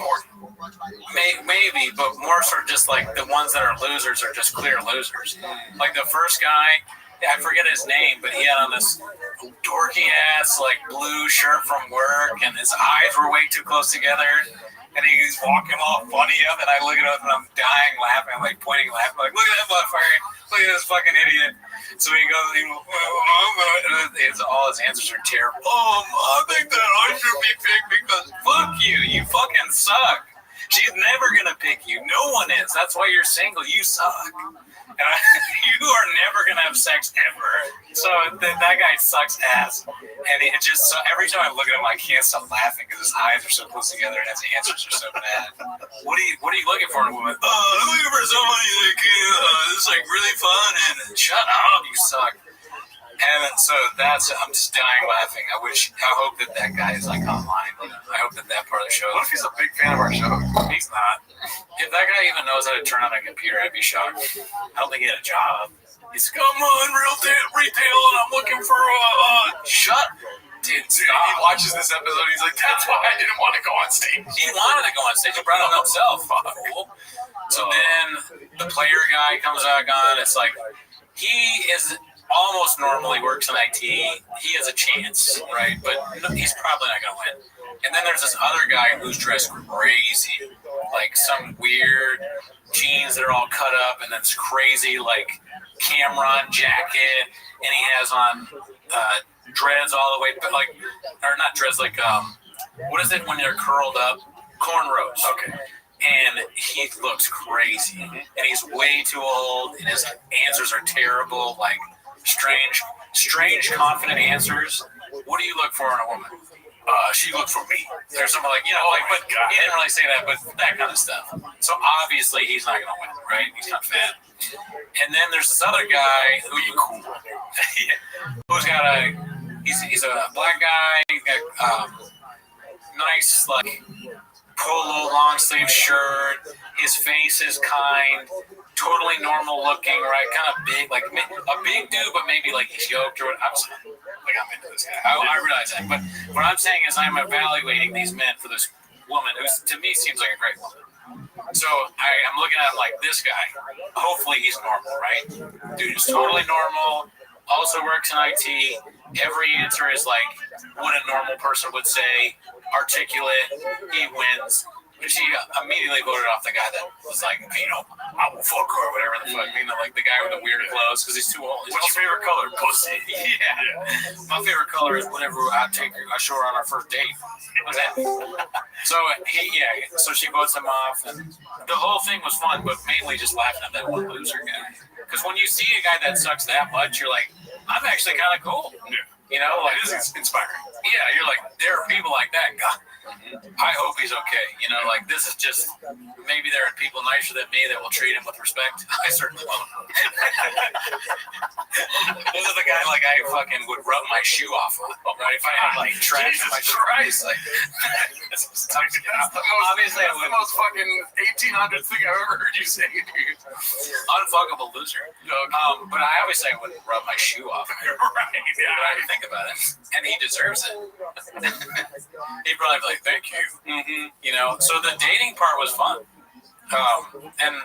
Speaker 12: maybe, but more sort of just like the ones that are losers are just clear losers. Like the first guy, I forget his name, but he had on this dorky ass like blue shirt from work, and his eyes were way too close together, and he's walking all funny up, and I look at him and I'm dying laughing, I'm like pointing laughing, like look at that motherfucker, look at this fucking idiot. So he goes, all his answers are terrible. I think that I should be picked because fuck you, you fucking suck. She's never gonna pick you. No one is. That's why you're single. You suck. You are never gonna have sex ever. So that guy sucks ass. And it just, so every time I look at him, I can't stop laughing because his eyes are so close together and his answers are so bad. What are you looking for in a woman? I'm looking for somebody that can, it's like really fun and shut up, you suck. And so I'm just dying laughing. I hope that guy is like online. I hope that part of the show.
Speaker 5: What if he's a big fan of our show?
Speaker 12: He's not. If that guy even knows how to turn on a computer, I'd be shocked. I don't think he had a job. He's come on, retail, and I'm looking for shut. Dude, he
Speaker 5: watches this episode. He's like, that's why I didn't want to go on stage.
Speaker 12: He wanted to go on stage. He brought it himself. So then the player guy comes back on. It's like he is almost normally works in IT. He has a chance, right? But he's probably not going to win. And then there's this other guy who's dressed crazy, like some weird jeans that are all cut up, and then this crazy like Cameron jacket, and he has on dreads all the way, but like, or not dreads, like what is it when they're curled up? Cornrows. Okay. And he looks crazy, and he's way too old, and his answers are terrible, like strange, confident answers. What do you look for in a woman? She looked for me. There's something like, but he didn't really say that, but that kind of stuff. So obviously he's not going to win, right? He's not fat. And then there's this other guy who's got he's a black guy. He's got nice, like, polo long sleeve shirt. His face is kind, totally normal looking, right? Kind of big, like a big dude, but maybe like he's yoked or what. I'm into this guy. I realize that. But what I'm saying is I'm evaluating these men for this woman who to me seems like a great woman. So I'm looking at him like this guy. Hopefully he's normal, right? Dude is totally normal. Also works in IT. Every answer is like what a normal person would say. Articulate. He wins. But she immediately voted off the guy that was like, I will fuck her or whatever the fuck. Like the guy with the weird clothes because he's too old.
Speaker 5: What's your favorite color? Pussy.
Speaker 12: Yeah. My favorite color is whenever I show her on our first date. So so she votes him off, and the whole thing was fun, but mainly just laughing at that one loser guy. Because when you see a guy that sucks that much, you're like, I'm actually kind of cool.
Speaker 5: Yeah.
Speaker 12: Like
Speaker 5: it is inspiring.
Speaker 12: Yeah, you're like, there are people like that. God, I hope he's okay. Like this is just, maybe there are people nicer than me that will treat him with respect. I certainly won't. This is the guy like I fucking would rub my shoe off on, right? If I had like trash in my Christ, like obviously
Speaker 5: that's the most fucking 1800s thing I've ever heard you say, dude.
Speaker 12: Unfuckable loser. But I obviously wouldn't rub my shoe off. Right? Yeah, I think about it, and he deserves it. He'd probably be like, thank you. So the dating part was fun. And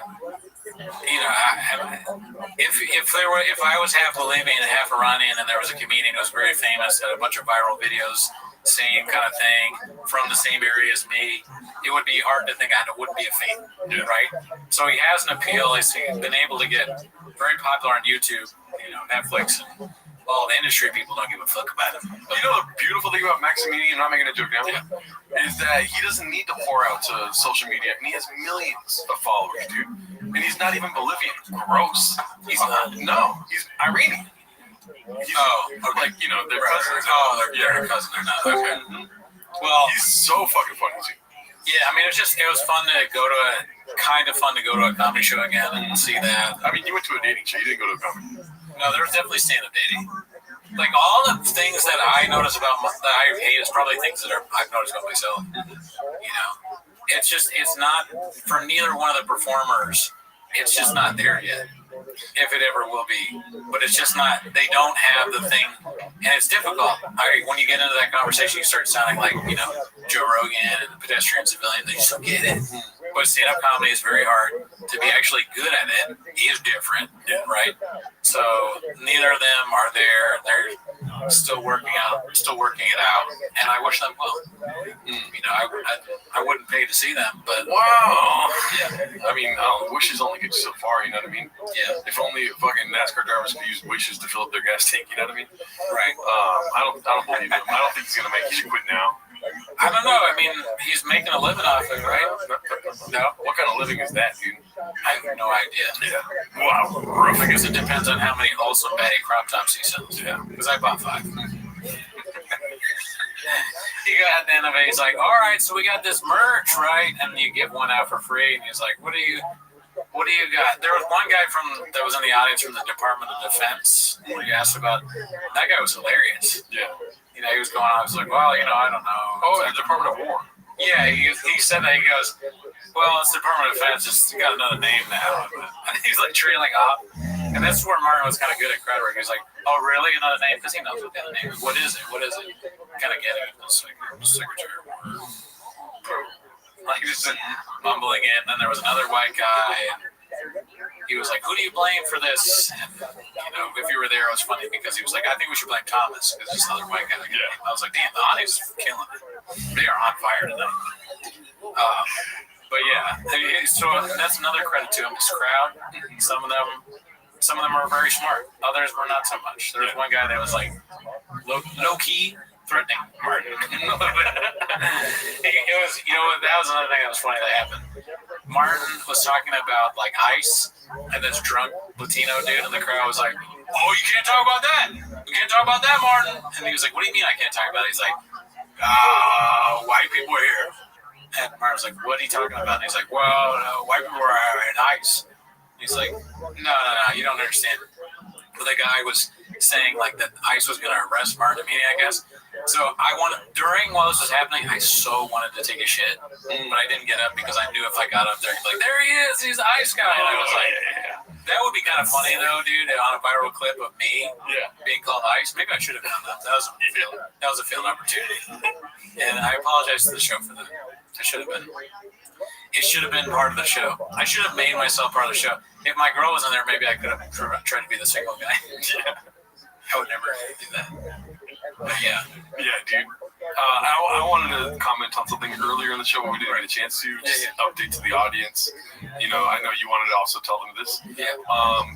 Speaker 12: if I was half Bolivian and half Iranian, and there was a comedian who was very famous, had a bunch of viral videos, same kind of thing, from the same area as me, it would be hard to think I wouldn't be a fan, right? So he has an appeal. He's been able to get very popular on YouTube, Netflix, and all the industry people don't give a fuck about him.
Speaker 5: But the beautiful thing about Maximilian, I'm not making a joke now, is that he doesn't need to pour out to social media, and he has millions of followers, dude. And he's not even Bolivian. Gross. He's not. No, he's Iranian. Like, they're cousins.
Speaker 12: They're cousins. They're not. Okay. Well,
Speaker 5: he's so fucking funny, too.
Speaker 12: Yeah, I mean, it was fun to go to a comedy show again and see that.
Speaker 5: I mean, you went to a dating show. You didn't go to a comedy.
Speaker 12: No, there was definitely stand-up dating. like all the things that I notice about that I hate is probably things that I've noticed about myself. You know, it's not for neither one of the performers. It's just not there yet. If it ever will be, but it's just not. They don't have the thing, and it's difficult. When you get into that conversation, you start sounding like Joe Rogan and the pedestrian civilian. They just don't get it. But stand-up comedy is very hard to be actually good at it. Is different, right? So neither of them are there. They're still working it out, and I wish them well. I wouldn't pay to see them, but
Speaker 5: wow. Yeah. I mean, wishes only get you so far. You know what I mean?
Speaker 12: Yeah.
Speaker 5: If only fucking NASCAR drivers could use wishes to fill up their gas tank. You know what I mean?
Speaker 12: Right.
Speaker 5: I don't believe him. I don't think he's gonna make you quit now.
Speaker 12: I don't know. I mean, he's making a living off it, right?
Speaker 5: No. What kind of living is that, dude?
Speaker 12: I have no idea.
Speaker 5: Yeah. Wow.
Speaker 12: I guess it depends on how many Olson Bay crop tops he sells.
Speaker 5: Yeah.
Speaker 12: Because I bought 5. He got the end of it. He's like, all right, so we got this merch, right? And you give one out for free. And he's like, what do you got? There was one guy that was in the audience from the Department of Defense. When he asked about, that guy was hilarious.
Speaker 5: Yeah.
Speaker 12: He was going on. I was like, well, I don't know.
Speaker 5: Oh, the Department of War.
Speaker 12: Yeah, he said that. He goes, well, it's the Department of Defense. It's got another name now. And he's like trailing off. And that's where Martin was kind of good at crowd work. He's like, oh, really? Another name? Because he knows what the other name is. What is it? Kind of getting it. Secretary of War. Like just mumbling in. Then there was another white guy. And he was like, who do you blame for this? And, if you were there, it was funny because he was like, I think we should blame Thomas because this other white guy. Yeah. I was like, damn, the audience is killing it. They are on fire tonight. But yeah, so that's another credit to him. His crowd, some of them are very smart. Others were not so much. There was one guy that was like low key threatening Martin. It was, that was another thing that was funny that happened. Martin was talking about like ice, and this drunk Latino dude in the crowd was like, "Oh, you can't talk about that. You can't talk about that, Martin." And he was like, "What do you mean I can't talk about it?" He's like, "White people are here." And Martin was like, "What are you talking about?" And he's like, "Well, white people are in ice." He's like, no, you don't understand. But the guy was saying like that ICE was going to arrest Martin Amini, I guess. So while this was happening, I so wanted to take a shit, but I didn't get up because I knew if I got up there, he'd be like, there he is, he's the ICE guy. And I was like, that would be kind of funny though, dude, on a viral clip of me being called ICE. Maybe I should have done that. That was a failed opportunity. And I apologize to the show for that. It should have been part of the show. I should have made myself part of the show. If my girl was in there, maybe I could have tried to be the single guy. I would never do that. But yeah,
Speaker 5: dude. I wanted to comment on something earlier in the show when we didn't get a chance to update to the audience. I know you wanted to also tell them this.
Speaker 12: Yeah.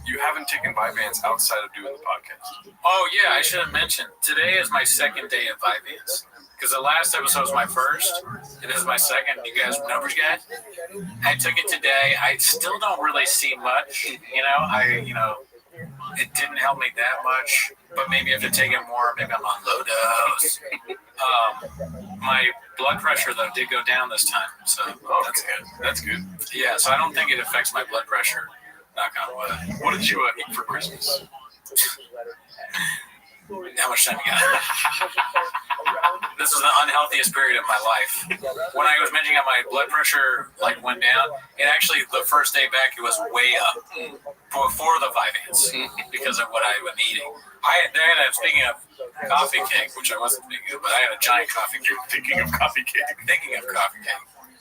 Speaker 5: You haven't taken Vyvanse outside of doing the podcast.
Speaker 12: Oh yeah, I should have mentioned. Today is my second day of Vyvanse. Because the last episode was my first, and this is my second. You guys, numbers guys? I took it today. I still don't really see much. It didn't help me that much. But maybe if I take it more, maybe I'm on low dose. My blood pressure though did go down this time, so that's good.
Speaker 5: That's good.
Speaker 12: Yeah, so I don't think it affects my blood pressure. Knock on wood.
Speaker 5: What did you eat for Christmas?
Speaker 12: How much time you got? This is the unhealthiest period of my life. When I was mentioning how my blood pressure went down, it actually the first day back it was way up before the Vyvanse because of what I was eating. Speaking of coffee cake, which I wasn't thinking of, but I had a giant coffee cake. Thinking of coffee cake.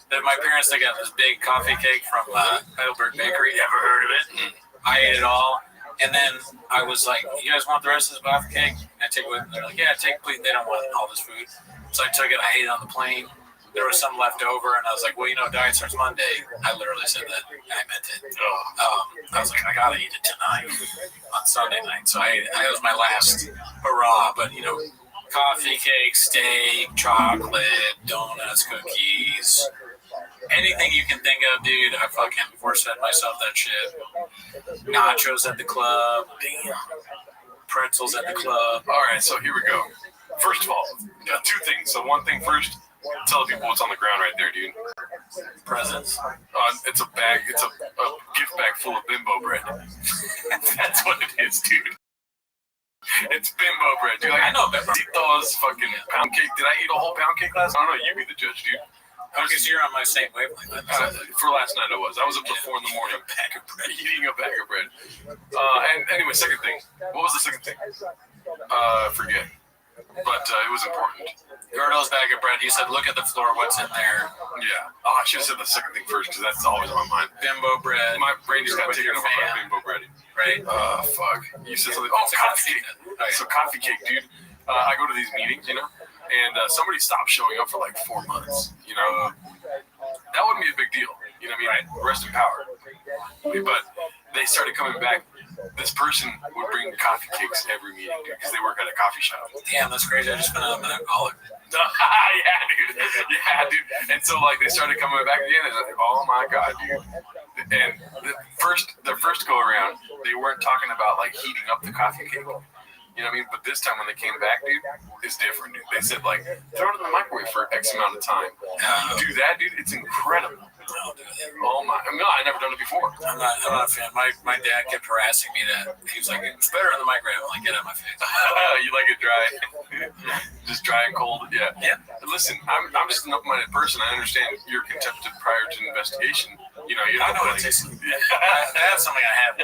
Speaker 12: That my parents got this big coffee cake from Heidelberg Bakery. Ever heard of it? I ate it all. And then I was like, you guys want the rest of this coffee cake? And I take it with them. They're like, yeah, take it, please. They don't want all this food. So I took it. I ate it on the plane. There was some left over. And I was like, well, diet starts Monday. I literally said that. And I meant it. I was like, I got to eat it tonight on Sunday night. So I ate it. That was my last hurrah. But, coffee cake, steak, chocolate, donuts, cookies. Anything you can think of, dude, I fucking force-fed myself that shit. Nachos at the club. Damn. Pretzels at the club.
Speaker 5: All right, so here we go. First of all, got two things. So one thing first, tell people what's on the ground right there, dude.
Speaker 12: Presents?
Speaker 5: It's a bag. It's a gift bag full of bimbo bread. That's what it is, dude. It's bimbo bread, dude.
Speaker 12: I know Bimbo.
Speaker 5: Tito's fucking pound cake. Did I eat a whole pound cake last night? I don't know. You be the judge, dude.
Speaker 12: Okay, so you're on my same wavelength.
Speaker 5: For last night, I was up till 4 in the morning, eating a bag of bread. And anyway, second thing. What was the second thing? Forget. But it was important.
Speaker 12: Gordo's bag of bread. You said, look at the floor. What's in there?
Speaker 5: Yeah. Oh, I should have said the second thing first because that's always on my mind.
Speaker 12: Bimbo bread.
Speaker 5: My brain just got taken over by bimbo bread.
Speaker 12: Right?
Speaker 5: Fuck. You said something. Oh, coffee cake. So coffee cake, dude. I go to these meetings, and somebody stopped showing up for like 4 months. That wouldn't be a big deal. You know what I mean? Rest in power. But they started coming back. This person would bring coffee cakes every meeting, dude, because they work at a coffee shop.
Speaker 12: Damn, that's crazy. I just found out I'm an alcoholic.
Speaker 5: Yeah, dude. And so, they started coming back again, and like, oh my god, dude. And the first go around, they weren't talking about heating up the coffee cake. You know what I mean? But this time when they came back, dude, it's different, dude. They said, throw it in the microwave for X amount of time. Do that, dude. It's incredible. Oh my! No, I never done it before.
Speaker 12: I'm not a fan. My dad kept harassing me that he was like, it's better in the microwave. I'm like, get out of my face.
Speaker 5: You like it dry? Just dry and cold? Yeah.
Speaker 12: Yeah.
Speaker 5: Listen, I'm just an open-minded person. I understand you're contempted prior to an investigation. You know
Speaker 12: what it tastes like. That's something I have.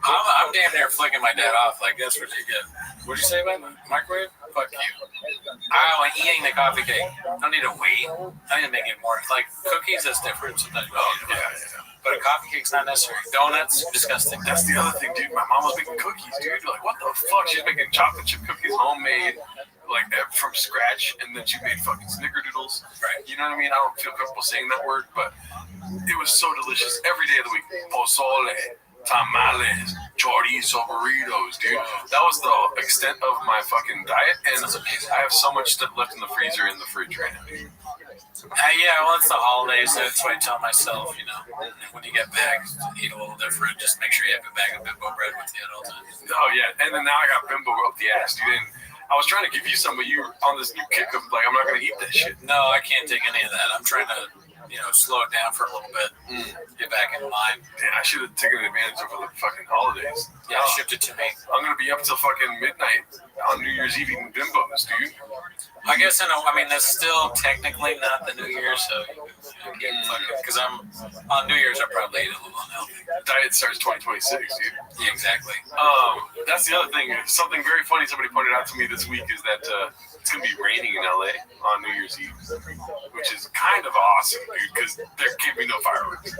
Speaker 12: I'm damn near flicking my dad off. That's what you get. What'd you say about the microwave? Fuck you. I'm eating the coffee cake. I don't need to wait. I need to make it more. Cookies, that's different. Sometimes yeah. But a coffee cake's not necessary. Donuts, disgusting.
Speaker 5: That's the other thing, dude. My mom was making cookies, dude. What the fuck? She's making chocolate chip cookies, homemade, from scratch, and then she made fucking snickerdoodles.
Speaker 12: Right.
Speaker 5: You know what I mean? I don't feel comfortable saying that word, but it was so delicious every day of the week. Pozole, tamales, chorizo, burritos, dude. That was the extent of my fucking diet, and I have so much stuff left in the freezer in the fridge right now, dude.
Speaker 12: Well, it's the holidays. That's what I tell myself, when you get back, eat a little different. Just make sure you have a bag of bimbo bread with you at all times.
Speaker 5: Oh, yeah. And then now I got bimbo up the ass, dude. And I was trying to give you some, but you were on this new kick of, I'm not going to eat that shit.
Speaker 12: No, I can't take any of that. I'm trying to, slow it down for a little bit. Get back in line.
Speaker 5: Yeah, I should have taken advantage over the fucking holidays.
Speaker 12: Yeah, shift it to me.
Speaker 5: I'm going to be up till fucking midnight on New Year's Eve eating bimbos, dude.
Speaker 12: I guess that's still technically not the New Year, so because I'm on New Year's, I probably eat a little unhealthy.
Speaker 5: Diet starts 2026, dude.
Speaker 12: Yeah, exactly.
Speaker 5: That's the other thing. Something very funny somebody pointed out to me this week is that it's going to be raining in LA on New Year's Eve, which is kind of awesome, dude, because there can't be no fireworks.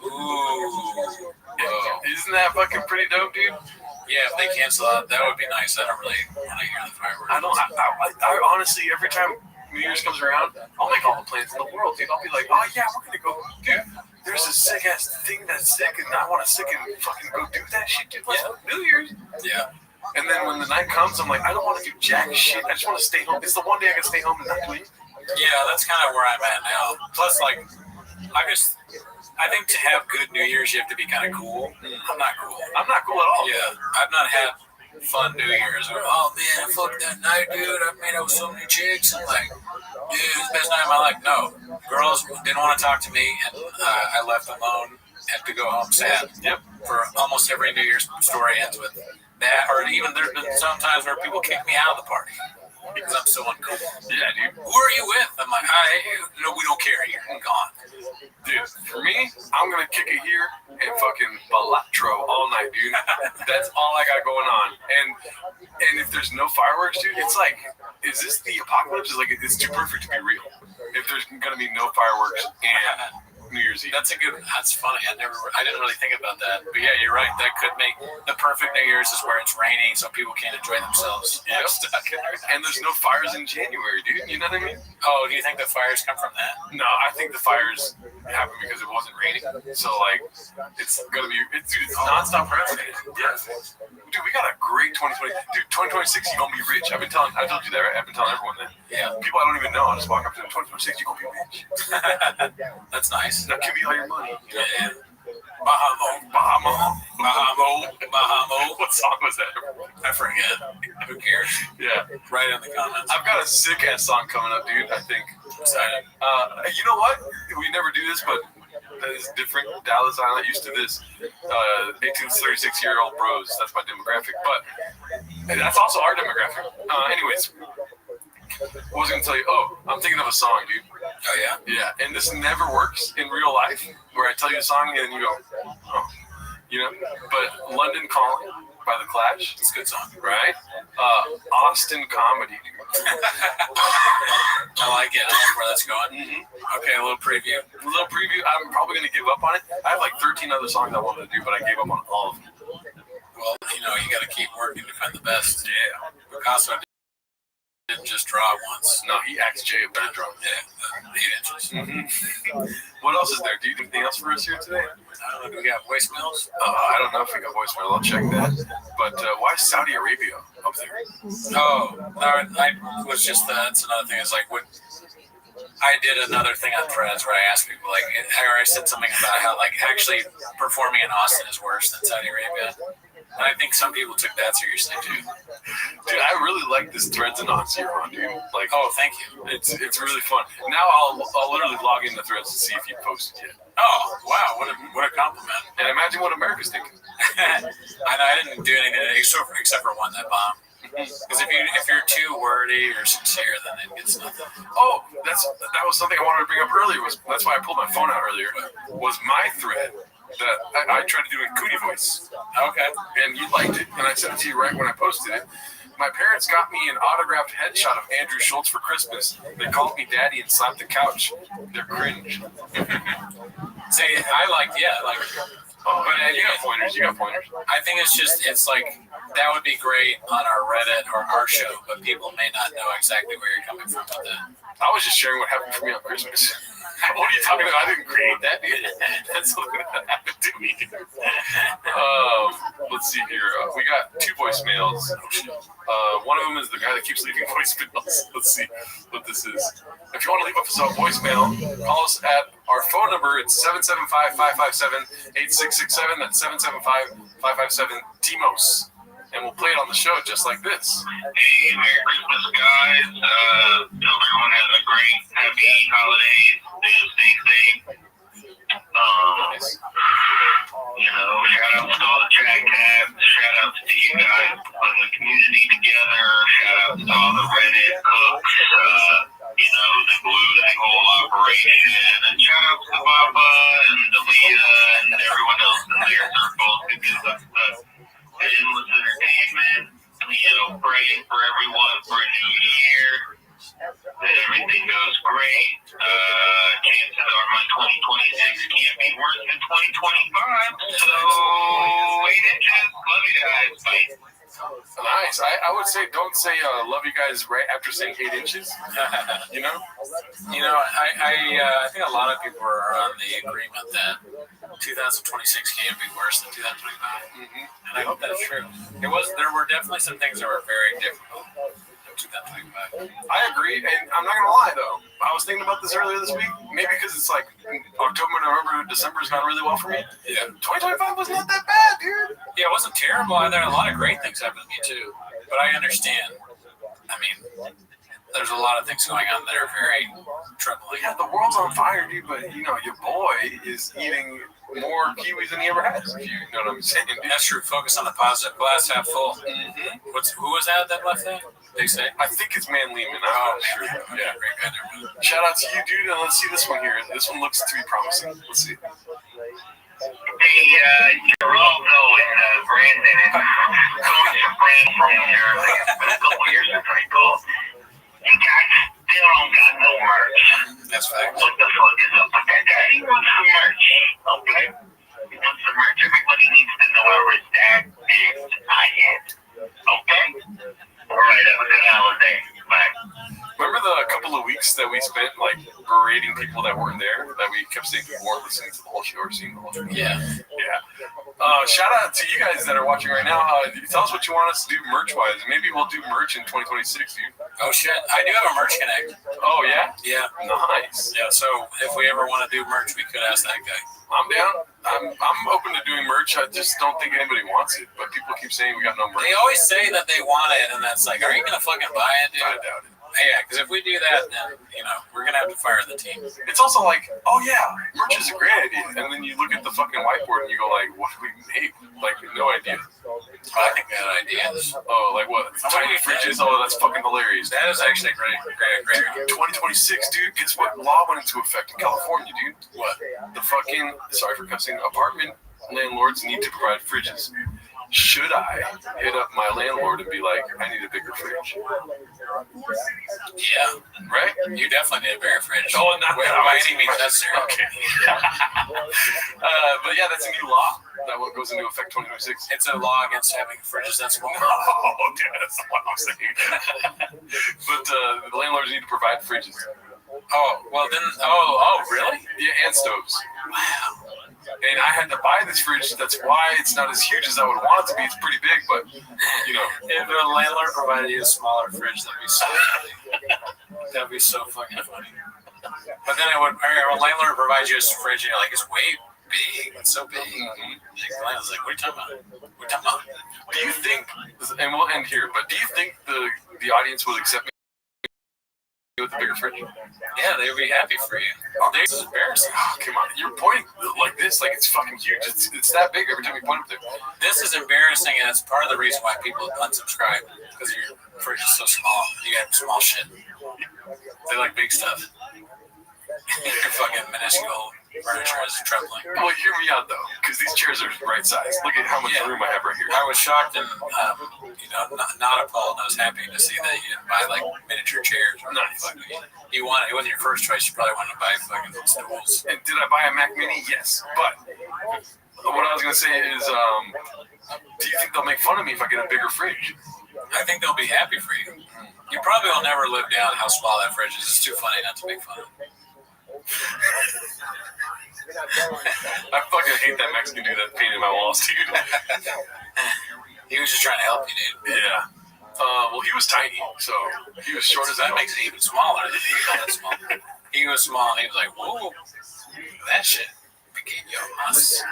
Speaker 12: Ooh.
Speaker 5: Yeah. Isn't that fucking pretty dope, dude?
Speaker 12: Yeah, if they cancel that would be nice. I don't really want to hear the fireworks.
Speaker 5: I honestly, every time New Year's comes around, I'll make all the plans in the world, dude. I'll be like, oh yeah, we're gonna go, dude. There's a sick ass thing that's sick, and I want to sick and fucking go do that shit, dude. Let's go New Year's.
Speaker 12: Yeah.
Speaker 5: And then when the night comes, I'm like, I don't want to do jack shit. I just want to stay home. It's the one day I can stay home and not do anything.
Speaker 12: Yeah, that's kind of where I'm at now. Plus, I think to have good New Year's, you have to be kind of cool. I'm not cool.
Speaker 5: I'm not cool at all.
Speaker 12: Yeah, I've not had fun New Year's. Oh man, I fucked that night, dude. I made out with so many chicks. I'm like, dude, it's the best night of my life. No, girls didn't want to talk to me, and I left alone. Had to go home sad.
Speaker 5: Yep.
Speaker 12: For almost every New Year's story ends with that, or even there's been some times where people kick me out of the party because I'm so uncool.
Speaker 5: Yeah, dude.
Speaker 12: Who are you with? I'm like, no, we don't care here. I'm gone.
Speaker 5: Dude, for me, I'm gonna kick it here and fucking balatro all night, dude. That's all I got going on. And if there's no fireworks, dude, it's like, is this the apocalypse? It's too perfect to be real. If there's gonna be no fireworks and New Year's Eve.
Speaker 12: That's funny. I didn't really think about that. But yeah, you're right. That could make the perfect New Year's is where it's raining, so people can't enjoy themselves.
Speaker 5: Yep. And there's no fires in January, dude. You know what I mean?
Speaker 12: Oh, do you think the fires come from that?
Speaker 5: No, I think the fires happen because it wasn't raining. So it's gonna be it's nonstop rain. Yeah. Dude, we got a great 2020. Dude, 2026, you're gonna be rich. I told you that, right? I've been telling everyone that.
Speaker 12: Yeah.
Speaker 5: People I don't even know, I just walk up to them, 2026, you're gonna be rich.
Speaker 12: That's nice.
Speaker 5: Now give me all your money.
Speaker 12: Yeah. Bahamo. What
Speaker 5: song was that?
Speaker 12: I forget. Who cares?
Speaker 5: Yeah.
Speaker 12: Write in the comments.
Speaker 5: I've got a sick ass song coming up, dude. I think.
Speaker 12: Excited.
Speaker 5: You know what? We never do this, but that is different. Dallas, I'm not used to this. 18 to 36-year-old bros. That's my demographic. But And that's also our demographic. Anyways, what was I gonna tell you? Oh, I'm thinking of a song, dude.
Speaker 12: Oh yeah.
Speaker 5: Yeah, and this never works in real life, where I tell you a song and then you go, oh, you know. But London Calling by The Clash.
Speaker 12: It's a good song,
Speaker 5: right? Austin Comedy, dude.
Speaker 12: I like it. I like where that's going.
Speaker 5: Mm-hmm.
Speaker 12: Okay, a little preview.
Speaker 5: I'm probably gonna give up on it. I have like 13 other songs I wanted to do, but I gave up on all of them.
Speaker 12: Well, you know, you got to keep working to find the best.
Speaker 5: Yeah.
Speaker 12: Picasso didn't just draw once.
Speaker 5: No, he asked Jay about a drum.
Speaker 12: Yeah, the 8 inches.
Speaker 5: Mm-hmm. What else is there? Do you have anything else for us here today?
Speaker 12: I don't know. Do we got voicemails?
Speaker 5: I don't know if we got voicemail. I'll check that. But why Saudi Arabia up there?
Speaker 12: Oh, no, I was just that's another thing. It's like when I did another thing on Threads where I asked people, like, or I said something about how, like, actually performing in Austin is worse than Saudi Arabia. And I think some people took that seriously too.
Speaker 5: Dude, I really like this Threads and Anonsi you're on, dude. Like,
Speaker 12: oh, thank you.
Speaker 5: It's really fun. Now I'll literally log into Threads to see if you posted yet.
Speaker 12: Oh, wow, what a compliment.
Speaker 5: And imagine what America's thinking.
Speaker 12: I know I didn't do anything except for one that bombed. Because if you're too wordy or sincere, then it gets nothing.
Speaker 5: Oh, that was something I wanted to bring up earlier. That's why I pulled my phone out earlier. Was my thread that I tried to do in Cootie voice.
Speaker 12: Okay.
Speaker 5: And you liked it, and I sent it to you right when I posted it. My parents got me an autographed headshot of Andrew Schultz for Christmas. They called me daddy and slapped the couch. They're cringe.
Speaker 12: Say, I like.
Speaker 5: Oh, but you got pointers.
Speaker 12: I think it's like, that would be great on our Reddit or our show, but people may not know exactly where you're coming from with that.
Speaker 5: I was just sharing what happened for me on Christmas. What are you talking about? I didn't create that, dude. That's something that happened to me. Let's see here. We got 2 voicemails. One of them is the guy that keeps leaving voicemails. Let's see what this is. If you want to leave us a voicemail, call us at our phone number. It's 775-557-8667. That's 775-557-TMOS. And we'll play it on the show just like this.
Speaker 1: Hey, Merry Christmas, guys. Hope everyone has a great, happy holidays. Stay safe. Shout out to all the chat cats. Shout out to you guys putting the community together. Shout out to all the Reddit cooks. That glued the whole operation. And shout out to Baba and Dalia and everyone else in their circles who gives us the endless entertainment. Praying for everyone for a new year. That everything goes great. Chances are my 2026 can't be worse than 2025. So, 8 inches. Love you guys. Bye.
Speaker 5: Nice. I would say don't say love you guys right after saying 8 inches.
Speaker 12: I think a lot of people are on the agreement that 2026 can't be worse than 2025. And I hope that's true. There were definitely some things that were very difficult in 2025.
Speaker 5: I agree, and I'm not gonna lie though. I was thinking about this earlier this week. Maybe because it's like October, November, December's gone really well for me.
Speaker 12: Yeah.
Speaker 5: 2025 was not that bad, dude.
Speaker 12: Yeah, it wasn't terrible either. A lot of great things happened to me too. But I understand. I mean, there's a lot of things going on that are very troubling.
Speaker 5: Yeah, the world's on fire, dude. But your boy is eating more kiwis than he ever has. If you know what I'm saying? Dude.
Speaker 12: That's true. Focus on the positive. Glass half full. Mm-hmm. Who was that left there? They say.
Speaker 5: I think it's Man Lehman. I'm not sure. Yeah. Shout out to you, dude. And let's see this one here. This one looks to be promising. Let's see.
Speaker 1: Hey, Geraldo and Brandon and Coach Brand from Jersey. It's been a couple years since I called. You guys still don't got no merch.
Speaker 12: That's facts.
Speaker 1: What the fuck is up with that guy? He wants some merch, okay? He wants some merch. Everybody needs to know how rich that is I am, okay? All right, have a good holiday. Bye.
Speaker 5: Remember the couple of weeks that we spent berating people that weren't there? That we kept saying people weren't listening to the whole show or seeing the whole show?
Speaker 12: Yeah.
Speaker 5: Shout out to you guys that are watching right now. Tell us what you want us to do merch-wise. Maybe we'll do merch in 2026, dude.
Speaker 12: Oh, shit. I do have a merch connect.
Speaker 5: Oh, yeah?
Speaker 12: Yeah.
Speaker 5: Nice.
Speaker 12: Yeah, so if we ever want to do merch, we could ask that guy.
Speaker 5: I'm down. I'm open to doing merch. I just don't think anybody wants it. But people keep saying we got no merch.
Speaker 12: They always say that they want it, and that's like, are you going to fucking buy it, dude?
Speaker 5: I doubt it.
Speaker 12: Yeah, because if we do that, then we're gonna have to fire the team.
Speaker 5: It's also like, oh yeah, merch is a great idea, and then you look at the fucking whiteboard and you go like, what do we make? Like, no idea.
Speaker 12: I think that idea is
Speaker 5: like what? Tiny fridges? Oh, that's fucking hilarious.
Speaker 12: That is actually great.
Speaker 5: 2026, dude. Guess what law went into effect in California, dude?
Speaker 12: What?
Speaker 5: The fucking, sorry for cussing, apartment landlords need to provide fridges. Should I hit up my landlord and be like, I need a bigger fridge?
Speaker 12: Yeah.
Speaker 5: Right?
Speaker 12: You definitely need a bigger fridge.
Speaker 5: Oh, not
Speaker 12: by any means necessary.
Speaker 5: Okay. But yeah, that's a new law. That one goes into effect 2026.
Speaker 12: It's a law against having fridges that small.
Speaker 5: Oh, okay, that's not what I'm saying. But the landlords need to provide fridges.
Speaker 12: Oh, well then, oh, really?
Speaker 5: Yeah, and stoves.
Speaker 12: Wow.
Speaker 5: And I had to buy this fridge. That's why it's not as huge as I would want it to be. It's pretty big, but
Speaker 12: if a landlord provided you a smaller fridge, that'd be so funny. That'd be so fucking funny. But then a landlord provides you a fridge, and you're like, it's way big. It's so big. The landlord's like, what are you talking about? What are you talking about?
Speaker 5: Do you think? And we'll end here. But do you think the audience would accept me with the bigger fridge?
Speaker 12: Yeah, they would be happy for you. This is embarrassing.
Speaker 5: Oh, come on, you're pointing like this, like it's fucking huge. It's that big every time you point up there.
Speaker 12: This is embarrassing, and it's part of the reason why people unsubscribe, because your fridge is so small. You got small shit. They like big stuff. Your fucking minuscule furniture is troubling.
Speaker 5: Well, hear me out though, because these chairs are right size. Look at how much room I have right here.
Speaker 12: I was shocked and not appalled. I was happy to see that you didn't buy like miniature chairs.
Speaker 5: Nice.
Speaker 12: It wasn't your first choice. You probably wanted to buy fucking stools.
Speaker 5: And did I buy a Mac Mini? Yes, but what I was gonna say is, do you think they'll make fun of me if I get a bigger fridge?
Speaker 12: I think they'll be happy for you. You probably will never live down how small that fridge is. It's too funny not to make fun of.
Speaker 5: I fucking hate that Mexican dude that painted my walls, dude.
Speaker 12: He was just trying to help you, dude.
Speaker 5: Yeah. Well, he was tiny, so he was short as
Speaker 12: that makes it even smaller. He was small, and he was like, whoa, that shit became your ass.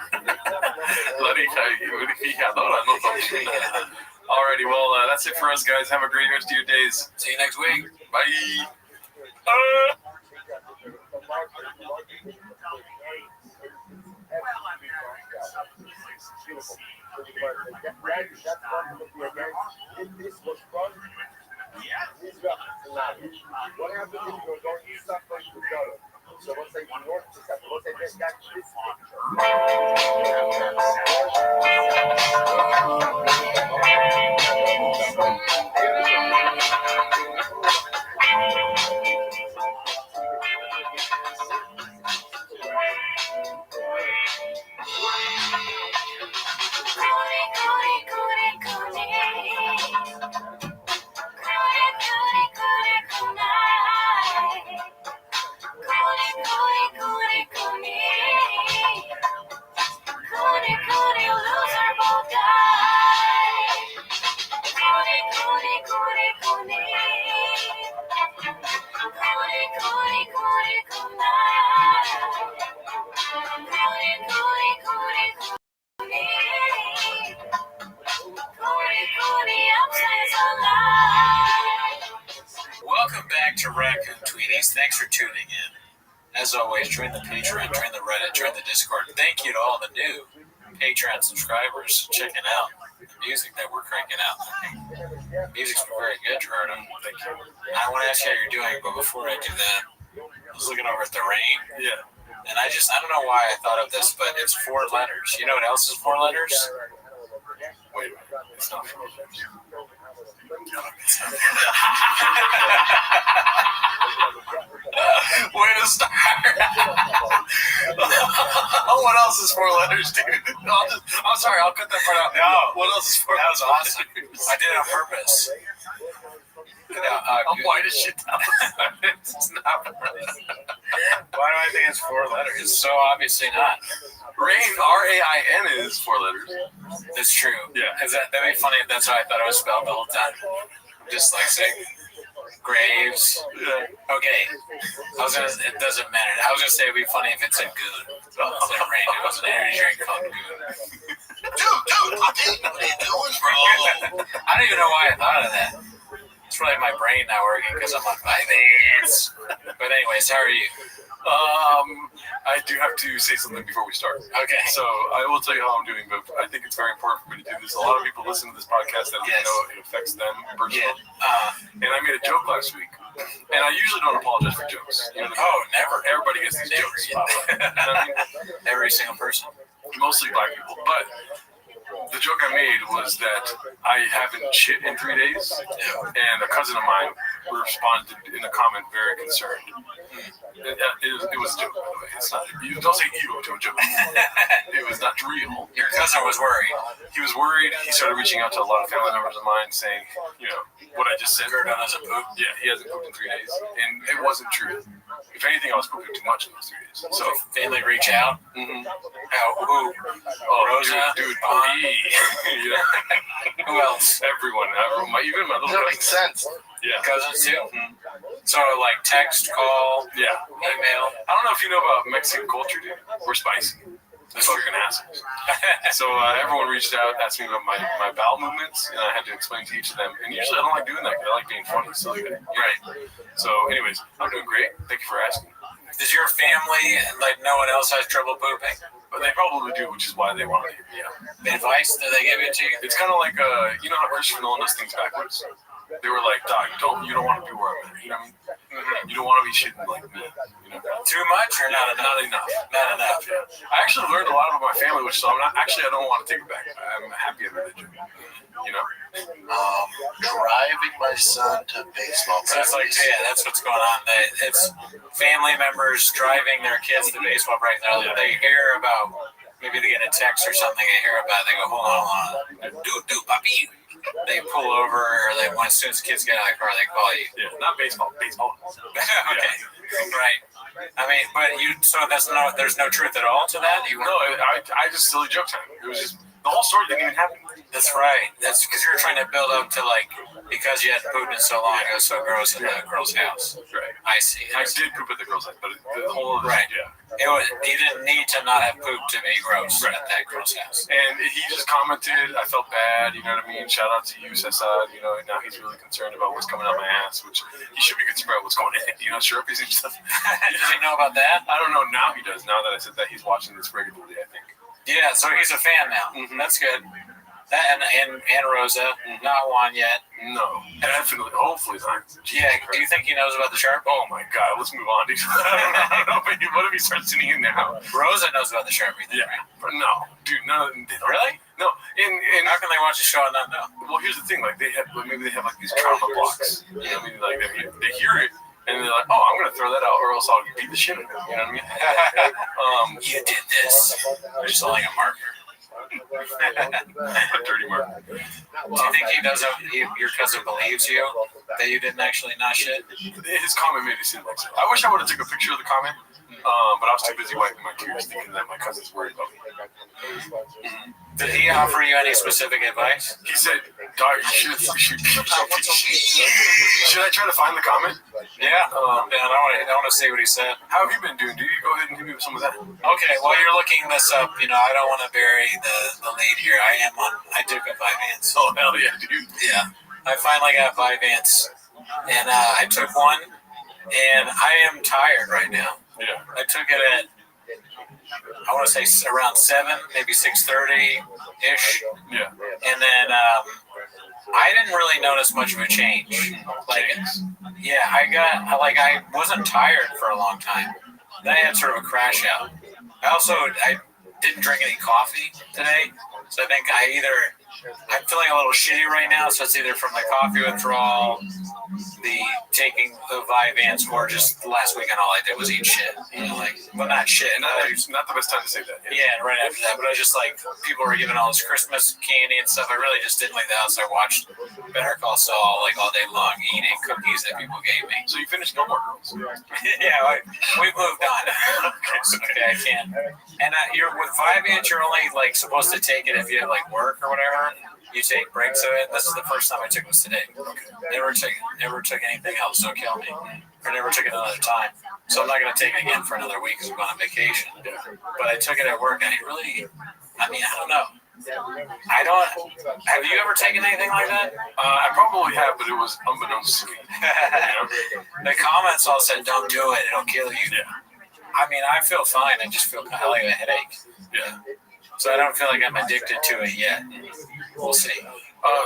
Speaker 5: Alrighty, well, that's it for us, guys. Have a great rest of your days.
Speaker 12: See you next week.
Speaker 5: Bye.
Speaker 11: What happens if you don't use that place to go? So let's say north to south. Let's say this guy.
Speaker 12: Welcome back to Raccoon Tweeties. Thanks for tuning in. As always, join the Patreon, join the Reddit, join the Discord. Thank you to all the new Patreon subscribers checking out the music that we're cranking out. Music's been very good, Gerardo. Thank you. I want to ask you how you're doing, but before I do that, I was looking over at the rain.
Speaker 5: Yeah.
Speaker 12: And I don't know why I thought of this, but it's 4 letters. You know what else is 4 letters?
Speaker 5: Wait, it's not 4 letters. Way to start. What else is 4 letters, dude? I'm sorry, I'll cut that part out.
Speaker 12: No.
Speaker 5: What else is 4 letters?
Speaker 12: That was awesome. I did it on purpose.
Speaker 5: I'm white as shit now. It's not.
Speaker 12: Why do I think it's 4 letters? It's so obviously not.
Speaker 5: Rain, R-A-I-N is 4 letters.
Speaker 12: That's true.
Speaker 5: Yeah.
Speaker 12: That'd be funny if that's how I thought it was spelled the whole time. Just like saying Graves.
Speaker 5: Yeah.
Speaker 12: Okay. It doesn't matter. I was gonna say it'd be funny if it said Goon. Instead of Rain. It was an energy drink called Goon.
Speaker 11: Dude, I didn't know what you're doing, bro.
Speaker 12: I don't even know why I thought of that. It's probably my brain not working because I'm on Vyvanse. But anyways, how are you?
Speaker 5: I do have to say something before we start.
Speaker 12: Okay.
Speaker 5: So I will tell you how I'm doing, but I think it's very important for me to do this. A lot of people listen to this podcast that know it affects them personally. And I made a joke last week. And I usually don't apologize for jokes. You know,
Speaker 12: never.
Speaker 5: Everybody gets these jokes. You know what I mean?
Speaker 12: Every single person.
Speaker 5: Mostly black people. But the joke I made was that I haven't shit in 3 days. And a cousin of mine responded in a comment very concerned. It was a joke, by the way. It's not, you don't say ego to a joke. It was not real.
Speaker 12: Your cousin was worried.
Speaker 5: He was worried. He started reaching out to a lot of family members of mine saying, you know, what I just said.
Speaker 12: Gordon hasn't pooped?
Speaker 5: Yeah, he hasn't pooped in 3 days. And it wasn't true. If anything, I was pooping too much in those 3 days. So
Speaker 12: family reach out?
Speaker 5: Mm-hmm.
Speaker 12: Who? Rosa?
Speaker 5: Dude,
Speaker 12: Who else?
Speaker 5: Everyone, even my little
Speaker 7: That makes sense.
Speaker 5: Yeah.
Speaker 12: Cousins too? Mm-hmm. So like text, call, email.
Speaker 5: I don't know if you know about Mexican culture, dude. We're spicy. That's fucking assholes. So everyone reached out, asked me about my bowel movements, and I had to explain to each of them. And usually I don't like doing that because I like being funny. So right. So anyways, I'm doing great. Thank you for asking.
Speaker 12: Does your family, like no one else, has trouble pooping?
Speaker 5: But they probably do, which is why they want to hear me out.
Speaker 12: The advice that they give it to you?
Speaker 5: It's kind of like, you know how Christopher Nolan does things backwards? They were like, Doc, you don't want to be where I'm at. You know what I mean? You don't want to be shitting like me. You know?
Speaker 12: Too much or not enough?
Speaker 5: Not enough.
Speaker 12: Not enough.
Speaker 5: Yeah. I actually learned a lot about my family, which so I don't want to take it back. I'm happy about it. You know?
Speaker 7: Driving my son to baseball practice.
Speaker 12: So it's like, that's what's going on. It's family members driving their kids to baseball practice. They hear about, maybe they get a text or something, they hear about it, they go, hold on. Dude, papi. They pull over, or as soon as kids get out of the car, they call you.
Speaker 5: Yeah, not baseball.
Speaker 12: Okay, right. I mean, but there's no truth at all to that?
Speaker 5: I just silly joke time. It was just, the whole story didn't even happen.
Speaker 12: That's right. That's because you're trying to build up to because you hadn't pooped in so long, it was so gross in the girl's house.
Speaker 5: Right.
Speaker 12: I see.
Speaker 5: I did poop at the girl's house, but the whole
Speaker 12: you didn't need to not have pooped to be gross at that girl's house.
Speaker 5: And he just commented, I felt bad, you know what I mean? Shout out to you, Cesar. You know, now he's really concerned about what's coming out my ass, which he should be concerned about what's going in, you know, syruppies and stuff.
Speaker 12: Does he know about that?
Speaker 5: I don't know. Now he does. Now that I said that, he's watching this regularly, I think.
Speaker 12: Yeah, so he's a fan now. Mm-hmm. That's good. That and Rosa, not one yet.
Speaker 5: No, definitely. Hopefully not.
Speaker 12: Yeah, do you think he knows about the sharp?
Speaker 5: Oh my God, let's move on, dude. I don't know, but what if he starts tuning in now?
Speaker 12: Rosa knows about the Sharpie thing, right?
Speaker 5: But no, dude, no.
Speaker 12: Really?
Speaker 5: No. And
Speaker 12: how can they watch the show and not know?
Speaker 5: Well, here's the thing. Maybe they have these trauma blocks. You know what I mean? They hear it. And they're like, oh, I'm going to throw that out or else I'll beat the shit out of it. You know what I mean?
Speaker 12: You did this. You're just like a marker.
Speaker 5: A dirty marker.
Speaker 12: Do you think he does? Your cousin believes you that you didn't actually not shit?
Speaker 5: His comment made it seem like so. I wish I would have took a picture of the comment, but I was too busy wiping my tears thinking that my cousin's worried about me.
Speaker 12: Did he offer you any specific advice?
Speaker 5: He said, Dog, should I try to find the comment?
Speaker 12: Yeah. I want to see what he said.
Speaker 5: How have you been doing, dude? Go ahead and hit me with some of that.
Speaker 12: Okay, while you're looking this up, I don't want to bury the lead here. I did get Vyvanse.
Speaker 5: Oh, hell yeah, dude.
Speaker 12: Yeah. I finally got Vyvanse, and I took one, and I am tired right now.
Speaker 5: Yeah.
Speaker 12: I took it at, I want to say around 7, maybe 6:30-ish.
Speaker 5: Yeah.
Speaker 12: And then I didn't really notice much of a change. I wasn't tired for a long time. Then I had sort of a crash out. I didn't drink any coffee today, so I think I'm feeling a little shitty right now, so it's either from the coffee withdrawal, the taking the Vyvanse, or just last weekend all I did was eat shit. Well, not shit.
Speaker 5: Not the best time to say that.
Speaker 12: Yeah, right after that. But I just people were giving all this Christmas candy and stuff. I really just didn't leave the house. I watched Better Call Saul all day long, eating cookies that people gave me.
Speaker 5: So you finished No More Girls?
Speaker 12: Yeah, we've moved on. Okay, I can't. And with Vyvanse, you're only supposed to take it if you have work or whatever. You take breaks of it. This is the first time I took this today. Never took anything else. Don't kill me. Or never took it another time. So I'm not going to take it again for another week because I'm going on vacation. But I took it at work, and I don't know. I don't. Have you ever taken anything like that?
Speaker 5: I probably have, but it was unbeknownst to me.
Speaker 12: The comments all said, "Don't do it; it'll kill you."
Speaker 5: Yeah.
Speaker 12: I mean, I feel fine. I just feel kind of like a headache.
Speaker 5: Yeah.
Speaker 12: So I don't feel like I'm addicted to it yet. We'll see.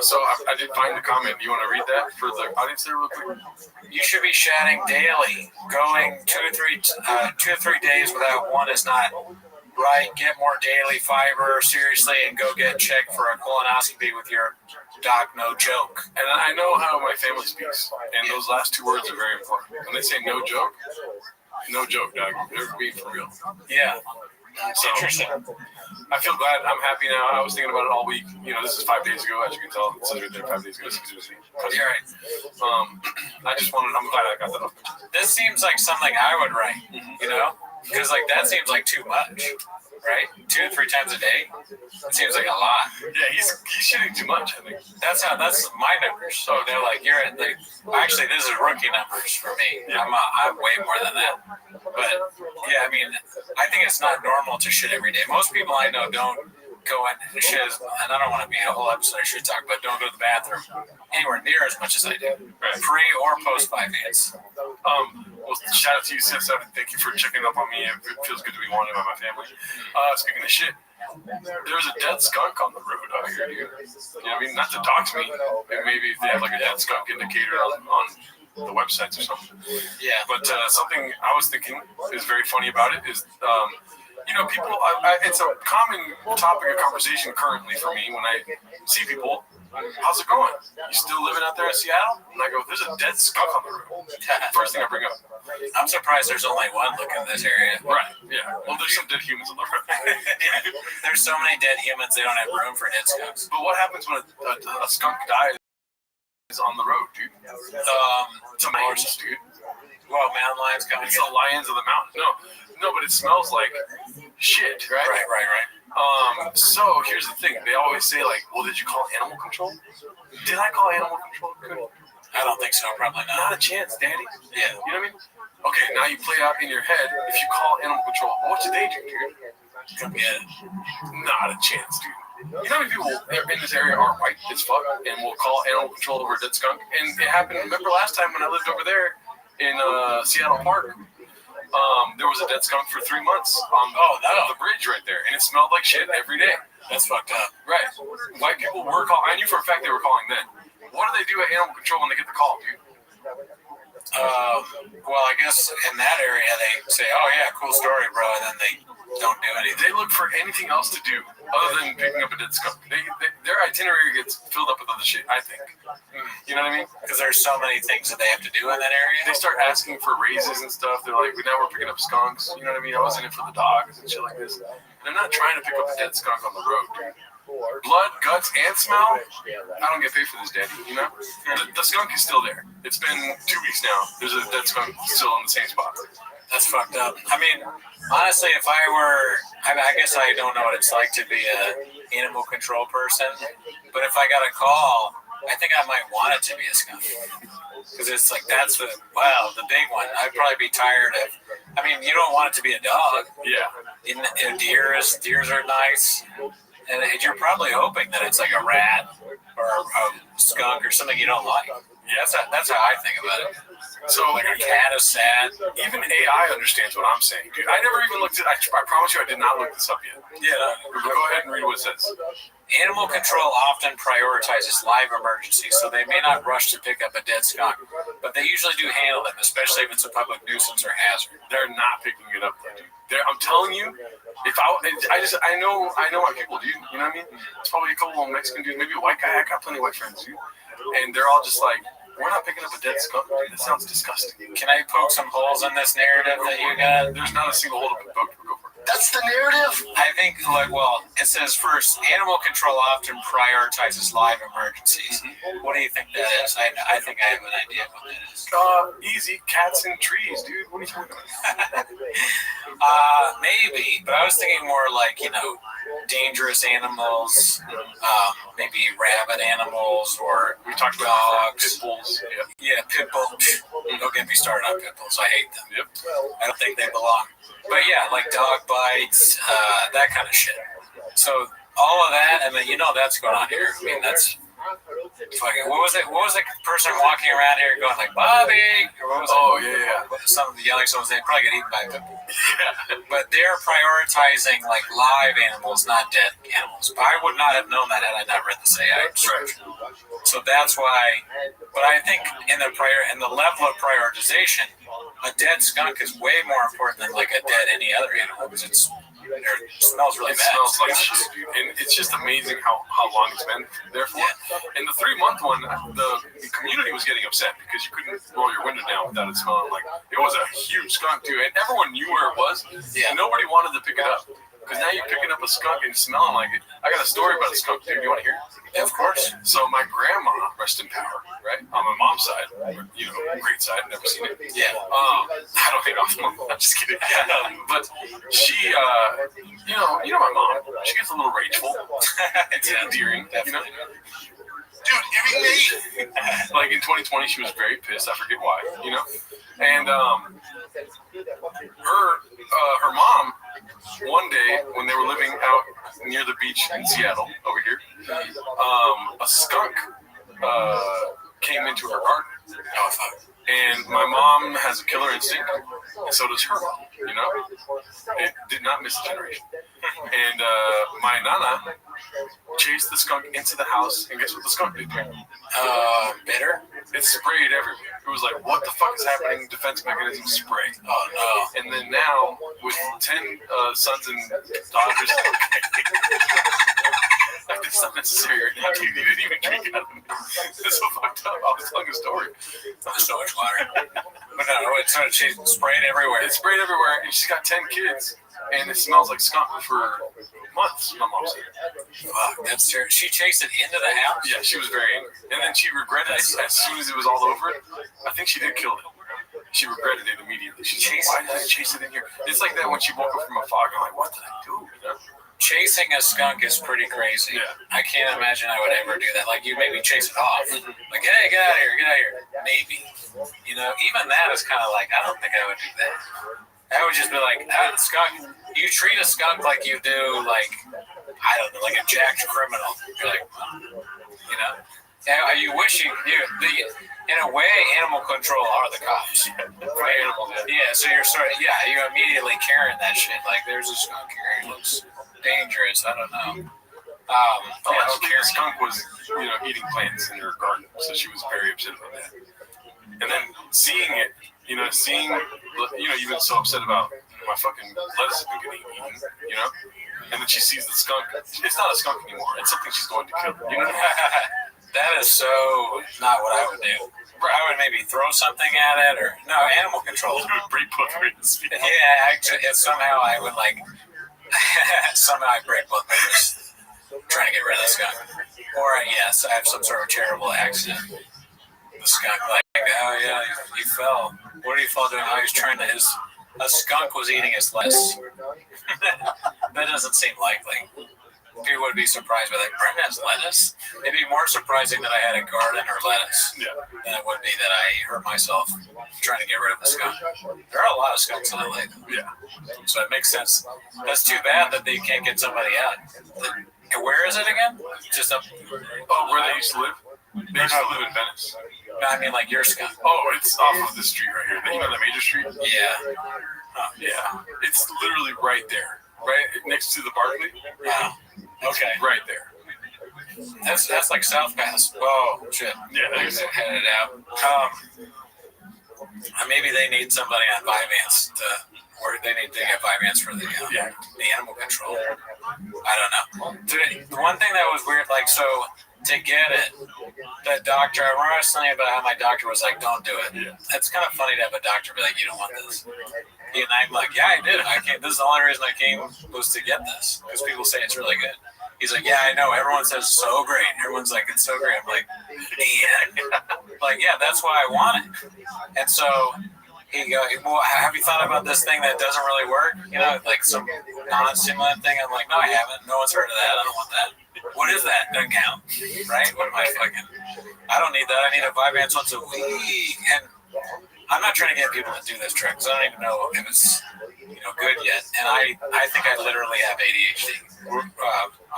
Speaker 5: So I did find the comment. Do you want to read that for the audience there real quick?
Speaker 12: You should be chatting daily. Going 2 to 3 days without one is not right. Get more daily fiber, seriously, and go get checked for a colonoscopy with your doc. No joke.
Speaker 5: And I know how my family speaks, and those last 2 words are very important. When they say no joke, dog. They're being for real.
Speaker 12: Yeah.
Speaker 5: So,
Speaker 12: interesting.
Speaker 5: I feel glad. I'm happy now. I was thinking about it all week. This is 5 days ago, as you can tell. It says right there 5 days ago.
Speaker 12: You're right.
Speaker 5: I'm glad I got that off.
Speaker 12: This seems like something I would write, because that seems like too much, right? 2 to 3 times a day. It seems like a lot.
Speaker 5: Yeah, he's shitting too much, I think.
Speaker 12: That's my numbers. So they're like, actually, this is rookie numbers for me. I'm way more than that. But yeah, I mean, I think it's not normal to shit every day. Most people I know don't go in and shit, and I don't want to be a whole episode of shit talk, but don't go to the bathroom anywhere near as much as I do, pre or post 5 days.
Speaker 5: Well, shout out to you, Sif7. Thank you for checking up on me. It feels good to be wanted by my family. Speaking of shit, there's a dead skunk on the road out here, dude. You know what I mean? Not to dox me. Maybe if they have like a dead skunk indicator on the websites or something.
Speaker 12: Yeah.
Speaker 5: But something I was thinking is very funny about it is, people, it's a common topic of conversation currently for me when I see people. How's it going? You still living out there in Seattle? And I go, there's a dead skunk on the road. First thing I bring up.
Speaker 12: I'm surprised there's only one looking in this area.
Speaker 5: Right, yeah. Well, there's some dead humans on the road.
Speaker 12: There's so many dead humans, they don't have room for dead skunks.
Speaker 5: But what happens when a skunk dies on the road, dude? It's a lions, dude.
Speaker 12: Well, mountain lions coming.
Speaker 5: It's the lions of the mountain. No, but it smells like shit, right?
Speaker 12: Right.
Speaker 5: So here's the thing. They always say like, well, did you call animal control? Did I call animal control?
Speaker 12: I don't think so. Probably not.
Speaker 5: Not a chance, Daddy.
Speaker 12: Yeah.
Speaker 5: You know what I mean? Okay, now you play out in your head. If you call animal control, what should they do, dude?
Speaker 12: Come get it.
Speaker 5: Not a chance, dude. You know how many people in this area are white as fuck and will call animal control over a dead skunk? And it happened. Remember last time when I lived over there in Seattle Park? There was a dead skunk for 3 months on the bridge right there, and it smelled like shit every day.
Speaker 12: That's fucked up.
Speaker 5: Right. White people were calling. I knew for a fact they were calling then. What do they do at animal control when they get the call, dude?
Speaker 12: Well, I guess in that area they say, "Oh yeah, cool story, bro," and then they don't do anything.
Speaker 5: They look for anything else to do other than picking up a dead skunk. Their itinerary gets filled up with other shit, I think. You know what I mean?
Speaker 12: Because there's so many things that they have to do in that area.
Speaker 5: They start asking for raises and stuff. They're like, now we're picking up skunks. You know what I mean? I was in it for the dogs and shit like this. They're not trying to pick up a dead skunk on the road, dude. Blood, guts, and smell? I don't get paid for this, Daddy, you know? The skunk is still there. It's been 2 weeks now. There's a dead skunk still in the same spot.
Speaker 12: That's fucked up. I mean, honestly, if I were, I guess I don't know what it's like to be a animal control person, but if I got a call, I think I might want it to be a skunk. Because it's like, that's the big one. I'd probably be tired of, you don't want it to be a dog.
Speaker 5: Yeah.
Speaker 12: Deers are nice. And you're probably hoping that it's like a rat or a skunk or something you don't like. Yeah, that's how I think about it.
Speaker 5: So
Speaker 12: like a cat is sad.
Speaker 5: Even AI understands what I'm saying, dude. I never even looked at. I promise you, I did not look this up yet.
Speaker 12: Yeah.
Speaker 5: Go ahead and read what it says.
Speaker 12: Animal control often prioritizes live emergencies, so they may not rush to pick up a dead skunk, but they usually do handle them, especially if it's a public nuisance or hazard.
Speaker 5: They're not picking it up, dude. I'm telling you, I know my people, dude. You know what I mean? It's probably a couple of Mexican dudes, maybe a white guy. I got plenty of white friends, dude, and they're all just like, we're not picking up a dead skunk, dude. That sounds disgusting.
Speaker 12: Can I poke some holes in this narrative that you got?
Speaker 5: There's not a single hole to poke. Go for it.
Speaker 12: That's the narrative? I think, it says first, animal control often prioritizes live emergencies. Mm-hmm. What do you think that is? I think I have an idea of what that is.
Speaker 5: Easy, cats in trees, dude. What are you talking about?
Speaker 12: Maybe, but I was thinking more like, dangerous animals, maybe rabid animals, or
Speaker 5: we talked about
Speaker 12: dogs.
Speaker 5: Pit bulls.
Speaker 12: Yeah, pit bulls. Don't get me started on pit bulls. I hate them.
Speaker 5: Yep.
Speaker 12: I don't think they belong. But yeah, like dog bites, that kind of shit. So all of that, and then that's going on here. I mean, that's fucking. What was it? What was the person walking around here going like Bobby? Or what was it?
Speaker 5: Oh yeah.
Speaker 12: Some yelling someone's name. Probably get eaten by a pit bull. But they're prioritizing like live animals, not dead animals. But I would not have known that had I not read the AI description. So that's why. But I think in the level of prioritization, a dead skunk is way more important than like a dead any other animal because it smells really bad.
Speaker 5: It smells like shit, dude. And it's just amazing how long it's been there for. Yeah. And the 3-month one, the community was getting upset because you couldn't roll your window down without it smelling like it was a huge skunk, too. And everyone knew where it was. Yeah. And nobody wanted to pick it up. Because now you're picking up a skunk and smelling like it. I got a story about a skunk, dude. You want to hear it?
Speaker 12: Yeah, of course.
Speaker 5: So my grandma, rest in power, right? On my mom's side, great side, never seen it.
Speaker 12: Yeah.
Speaker 5: I don't hate off my mom. I'm just kidding. But she, you know my mom. She gets a little rageful. It's endearing,
Speaker 12: definitely.
Speaker 5: Dude, giving me. Like in 2020, she was very pissed. I forget why, And her mom, one day when they were living out near the beach in Seattle over here, a skunk came into her garden. And my mom has a killer instinct, and so does her mom, It did not miss a generation. And my nana chased the skunk into the house, and guess what the skunk did?
Speaker 12: Bitter?
Speaker 5: It sprayed everywhere. It was like, what the fuck is happening? Defense mechanism spray. Oh, no. And then now, with 10 sons and daughters, it's not necessary right now, dude. You didn't even drink out of it. It's so fucked up. I was telling a story.
Speaker 12: There's so much water. But no, she sprayed everywhere.
Speaker 5: It sprayed everywhere, and she's got 10 kids, and it smells like skunk for months, my mom said.
Speaker 12: Fuck, that's terrible. She chased it into the house?
Speaker 5: Yeah, she was very angry. And then she regretted it as soon as it was all over. I think she did kill it. She regretted it immediately. She said, why did I chase it in here? It's like that when she woke up from a fog. I'm like, what did I do?
Speaker 12: Chasing a skunk is pretty crazy.
Speaker 5: Yeah.
Speaker 12: I can't imagine I would ever do that. Like, you maybe chase it off. Like, hey, get out of here, get out of here. Maybe. Even that is kind of like, I don't think I would do that. I would just be like, skunk. You treat a skunk like you do, like, I don't know, like a jacked criminal. You're like, you wish in a way, animal control are the cops.
Speaker 5: Right?
Speaker 12: Yeah, so you're you immediately carrying that shit. Like, there's a skunk here. He looks dangerous. I don't know.
Speaker 5: The skunk was, eating plants in her garden, so she was very upset about that. And then seeing it, you've been so upset about my fucking lettuce has been getting eaten, And then she sees the skunk. It's not a skunk anymore. It's something she's going to kill.
Speaker 12: That is so not what I would do. I would maybe throw something at it, or no, animal control.
Speaker 5: Break both ribs.
Speaker 12: Yeah, somehow I would somehow I break both ribs trying to get rid of the skunk. Or yes, I have some sort of terrible accident. The skunk, oh yeah, he fell. What did he fall doing? Oh, he was trying to. A skunk was eating his lettuce. That doesn't seem likely. People would be surprised by that. Brenda has lettuce? It'd be more surprising that I had a garden or lettuce than it would be that I hurt myself trying to get rid of a skunk. There are a lot of skunks in LA.
Speaker 5: Yeah.
Speaker 12: So it makes sense. That's too bad that they can't get somebody out. Where is it again? Just up.
Speaker 5: Oh, where they used to live? They used to live in Venice.
Speaker 12: No, I mean like your skunk.
Speaker 5: Oh, it's off of the street right here. You know the major street?
Speaker 12: Yeah.
Speaker 5: Yeah. It's literally right there. Right next to the Barclay.
Speaker 12: Wow. Okay.
Speaker 5: Right there.
Speaker 12: That's like South Pass. Whoa, shit.
Speaker 5: Yeah,
Speaker 12: they're headed out. Maybe they need somebody on Vyvanse or they need to get Vyvanse for the animal control. I don't know. The one thing that was weird, to get it, the doctor, I remember I was telling you about how my doctor was like, don't do it. Yeah. It's kind of funny to have a doctor be like, you don't want this. And I'm like, yeah, I did. This is the only reason I came was to get this. Because people say it's really good. He's like, yeah, I know. Everyone says so great. Everyone's like, it's so great. I'm like, yeah, that's why I want it. And so he goes, well, have you thought about this thing that doesn't really work? Like some non-stimulant thing? I'm like, no, I haven't. No one's heard of that. I don't want that. What is that? Doesn't count, right? What am I fucking? I don't need that. I need a Vyvanse once a week. And I'm not trying to get people to do this trick because I don't even know if it's good yet. And I think I literally have ADHD.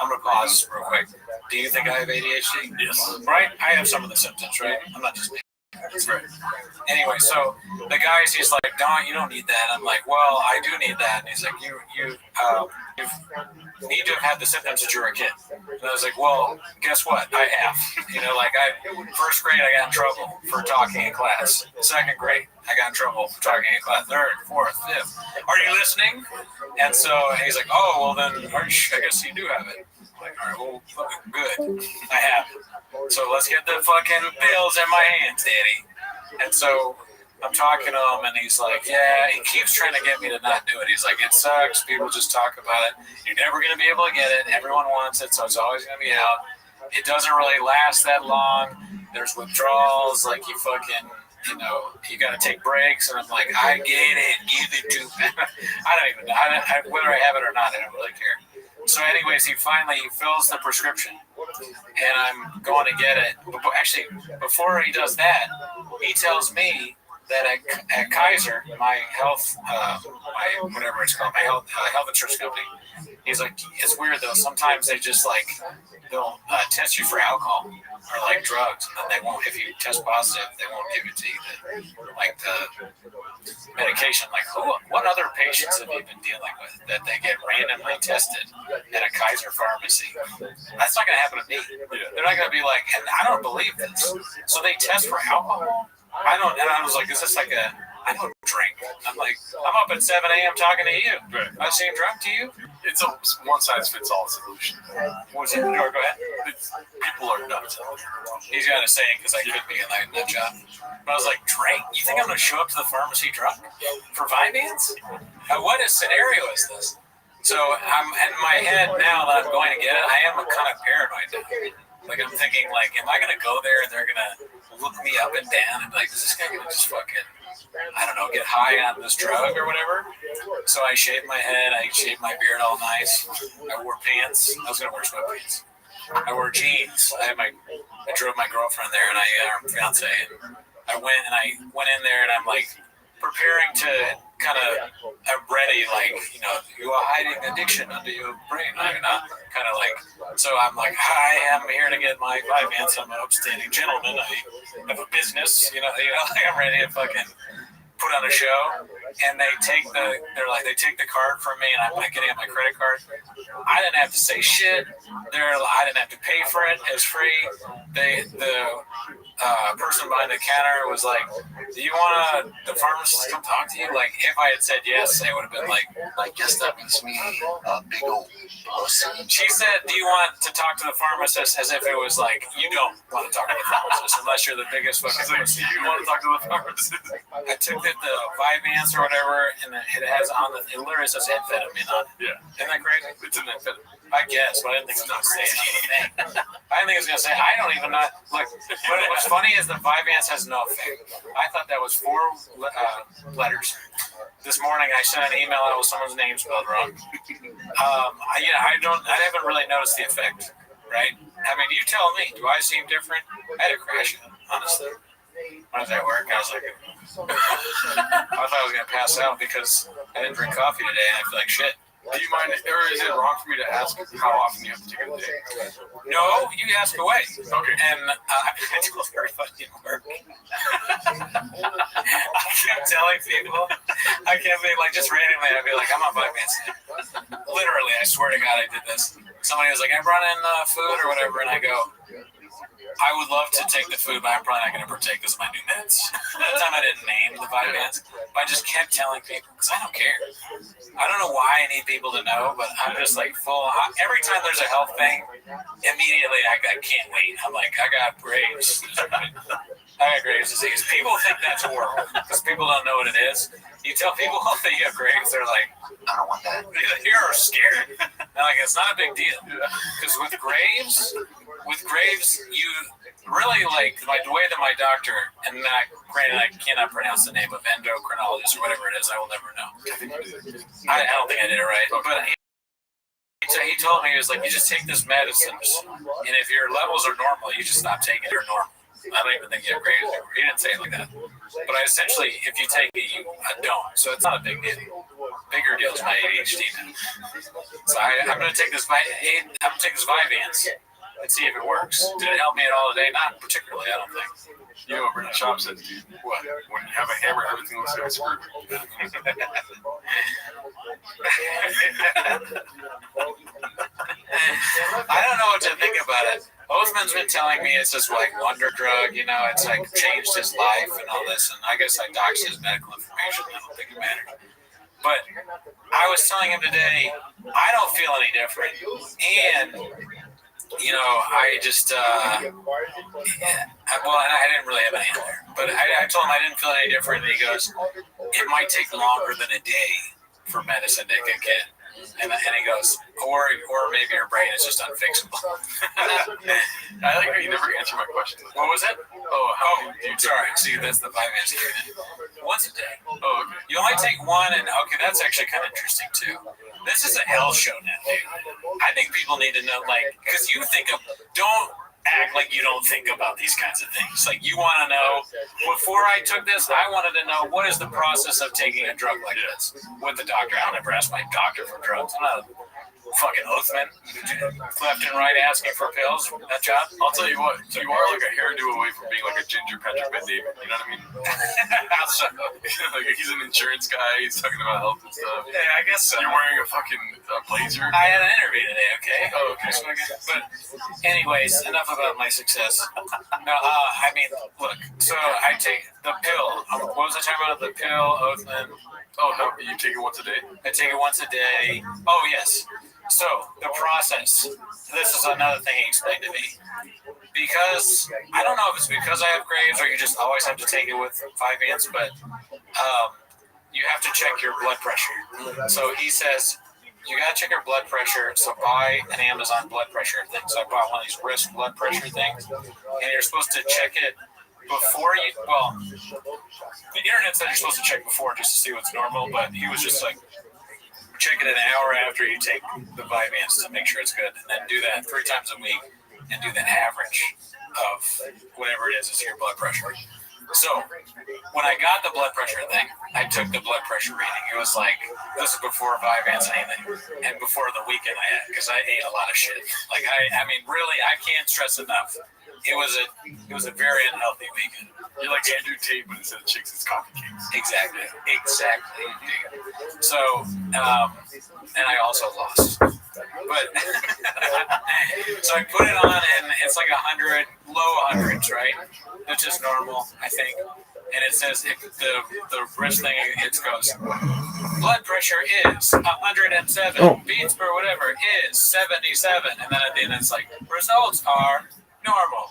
Speaker 12: I'm gonna pause real quick. Do you think I have ADHD?
Speaker 5: Yes.
Speaker 12: Right? I have some of the symptoms, right? I'm not just right. Anyway, so the guys, he's like, Don, you don't need that. I'm like, well, I do need that. And he's like, you need to have had the symptoms since you were a kid. And I was like, well, guess what? I have. First grade, I got in trouble for talking in class. Second grade, I got in trouble for talking in class. Third, fourth, fifth. Are you listening? And so he's like, oh, well then, I guess you do have it. I'm like, all right, well, good. I have it. So let's get the fucking pills in my hands, Daddy. And so I'm talking to him, and he's like, yeah, he keeps trying to get me to not do it. He's like, it sucks. People just talk about it. You're never going to be able to get it. Everyone wants it, so it's always going to be out. It doesn't really last that long. There's withdrawals. Like, you fucking, you got to take breaks. And I'm like, I get it. Give it to me. I don't even know. Whether I have it or not, I don't really care. So anyways, he fills the prescription, and I'm going to get it. Actually, before he does that, he tells me that at Kaiser, my health, whatever it's called, my health insurance company, he's like, it's weird though. Sometimes they just they'll test you for alcohol or drugs, and then they won't. If you test positive, they won't give it to you. The medication. What other patients have you been dealing with that they get randomly tested at a Kaiser pharmacy? That's not going to happen to me. They're not going to be like, and I don't believe this. So they test for alcohol. And I was like, is this I don't drink. I'm like, I'm up at 7 a.m. talking to you.
Speaker 5: Right.
Speaker 12: I seem drunk to you?
Speaker 5: It's a one-size-fits-all solution.
Speaker 12: What's it? Go ahead.
Speaker 5: People are nuts.
Speaker 12: He's got to say it because I could be in that job. But I was like, drink? You think I'm going to show up to the pharmacy drunk for Vyvanse? What a scenario is this? So I'm in my head now that I'm going to get it. I am kind of paranoid now. I'm thinking, am I going to go there and they're going to look me up and down and be like, is this guy going to just fucking, I don't know, get high on this drug or whatever? So I shaved my head. I shaved my beard all nice. I wore pants. I was going to wear sweatpants. I wore jeans. I drove my girlfriend there and our fiance. And I went in there and I'm preparing to I'm ready, you are hiding addiction under your brain. So I'm like, hi, I'm here to get my Vyvanse. I'm an upstanding gentleman. I have a business, I'm ready to fucking put on a show. And they take the card from me, and I'm getting my credit card. I didn't have to say shit. I didn't have to pay for it. It was free. The person behind the counter was like, do you want the pharmacist to come talk to you? If I had said yes, they would have been like, I guess that means me, big old pussy. She said, do you want to talk to the pharmacist, as if it was you don't want to talk to the pharmacist unless you're the biggest fucking pussy.
Speaker 5: You want to talk to the pharmacist?
Speaker 12: I took the Vyvanse or whatever, and it has it literally says amphetamine on it.
Speaker 5: Yeah.
Speaker 12: Isn't that crazy?
Speaker 5: It's an amphetamine.
Speaker 12: I guess, but I didn't think it was going to say anything. I didn't think it was going to say, I don't even know. Look, what's funny is the Vyvanse has no effect. I thought that was 4 letters. This morning I sent an email out with someone's name spelled wrong. I haven't really noticed the effect, right? I mean, you tell me, do I seem different? I had a crash, honestly. When I was at work, I was like, I thought I was going to pass out because I didn't drink coffee today and I feel like shit.
Speaker 5: Do you mind, or is it wrong for me to ask how often you have to take a day?
Speaker 12: No, you ask away.
Speaker 5: Okay.
Speaker 12: And I told everybody at work. I kept telling people. I kept being just randomly, I'd be like, I'm on Vyvanse. Literally, I swear to God, I did this. Somebody was like, I brought in food or whatever, and I go, I would love to take the food, but I'm probably not going to partake because of my new meds. That time I didn't name the Vyvanse, but I just kept telling people because I don't care. I don't know why I need people to know, but I'm just full. Every time there's a health thing, immediately I can't wait. I'm like, I got Graves. I got Graves disease. People think that's horrible because people don't know what it is. You tell people that you have Graves, they're like, I don't want that. You're scared. I'm it's not a big deal. Because with Graves, you really the way that my doctor, and granted I cannot pronounce the name of endocrinologist or whatever it is, I will never know. I don't think I did it right. But he told me, he was like, you just take this medicine, and if your levels are normal, you just stop taking it. You're normal. I don't even think you have Graves. He didn't say it like that. But essentially, if you take it, you don't. So it's not a big deal. bigger deal is my ADHD now. So I'm gonna take this Vyvanse and see if it works. Did it help me at all today? Not particularly, I don't think.
Speaker 5: You know what Brendan Schaub says, dude? What? When you have a hammer, everything looks like a screw.
Speaker 12: I don't know what to think about it. Othman's been telling me it's this like wonder drug, you know, it's like changed his life and all this, and I guess I doxed his medical information. I don't think it mattered. But I was telling him today, I don't feel any different. And, you know, I just, and I didn't really have any there. But I told him I didn't feel any different, and he goes, it might take longer than a day for medicine to kick in. And he goes, or maybe your brain is just unfixable.
Speaker 5: I like how you never answer my question.
Speaker 12: What was it? Sorry. See, that's the Vyvanse. Once a day.
Speaker 5: Oh, okay.
Speaker 12: You only take one, and okay, that's actually kind of interesting too. This is a health show now, dude. I think people need to know, like, because you think of, don't act like you don't think about these kinds of things. Like, you want to know, before I took this, I wanted to know, what is the process of taking a drug like this with the doctor? I don't ever ask my doctor for drugs. I'm not a fucking Othman, left and right asking for pills. That job.
Speaker 5: I'll tell you what, you are like a hairdo away from being like a Ginger Patrick Ben David. You know what I mean? Like, he's an insurance guy. He's talking about health and stuff.
Speaker 12: Yeah, I guess so.
Speaker 5: You're wearing a fucking blazer.
Speaker 12: I had an interview today. Okay.
Speaker 5: Oh, okay.
Speaker 12: But anyways, enough about my success. No, I mean, look. So I take the pill. What was I talking about? The pill, Othman.
Speaker 5: Oh, no, you take it once a day?
Speaker 12: I take it once a day. Oh, yes. So, the process. This is another thing he explained to me. Because, I don't know if it's because I have Graves or you just always have to take it with Vyvanse, but you have to check your blood pressure. So, he says, you got to check your blood pressure, so buy an Amazon blood pressure thing. So, I bought one of these wrist blood pressure things, and you're supposed to check it before you, well, the internet said you're supposed to check before just to see what's normal, but he was just like, check it an hour after you take the Vyvanse to make sure it's good, and then do that 3 times a week, and do the average of whatever it is your blood pressure. So, when I got the blood pressure thing, I took the blood pressure reading. It was like, this is before Vyvanse and anything, and before the weekend I had, because I ate a lot of shit. Like, I mean, really, I can't stress enough. It was a very unhealthy weekend.
Speaker 5: You're like Andrew Tate, but instead of chicks, it's coffee cakes.
Speaker 12: Exactly. So, and I also lost. But so I put it on, and it's like 100, low hundreds, right? Which is normal, I think. And it says the wrist thing, it goes, blood pressure is 107, beats per whatever is 77, and then at the end it's like, results are normal.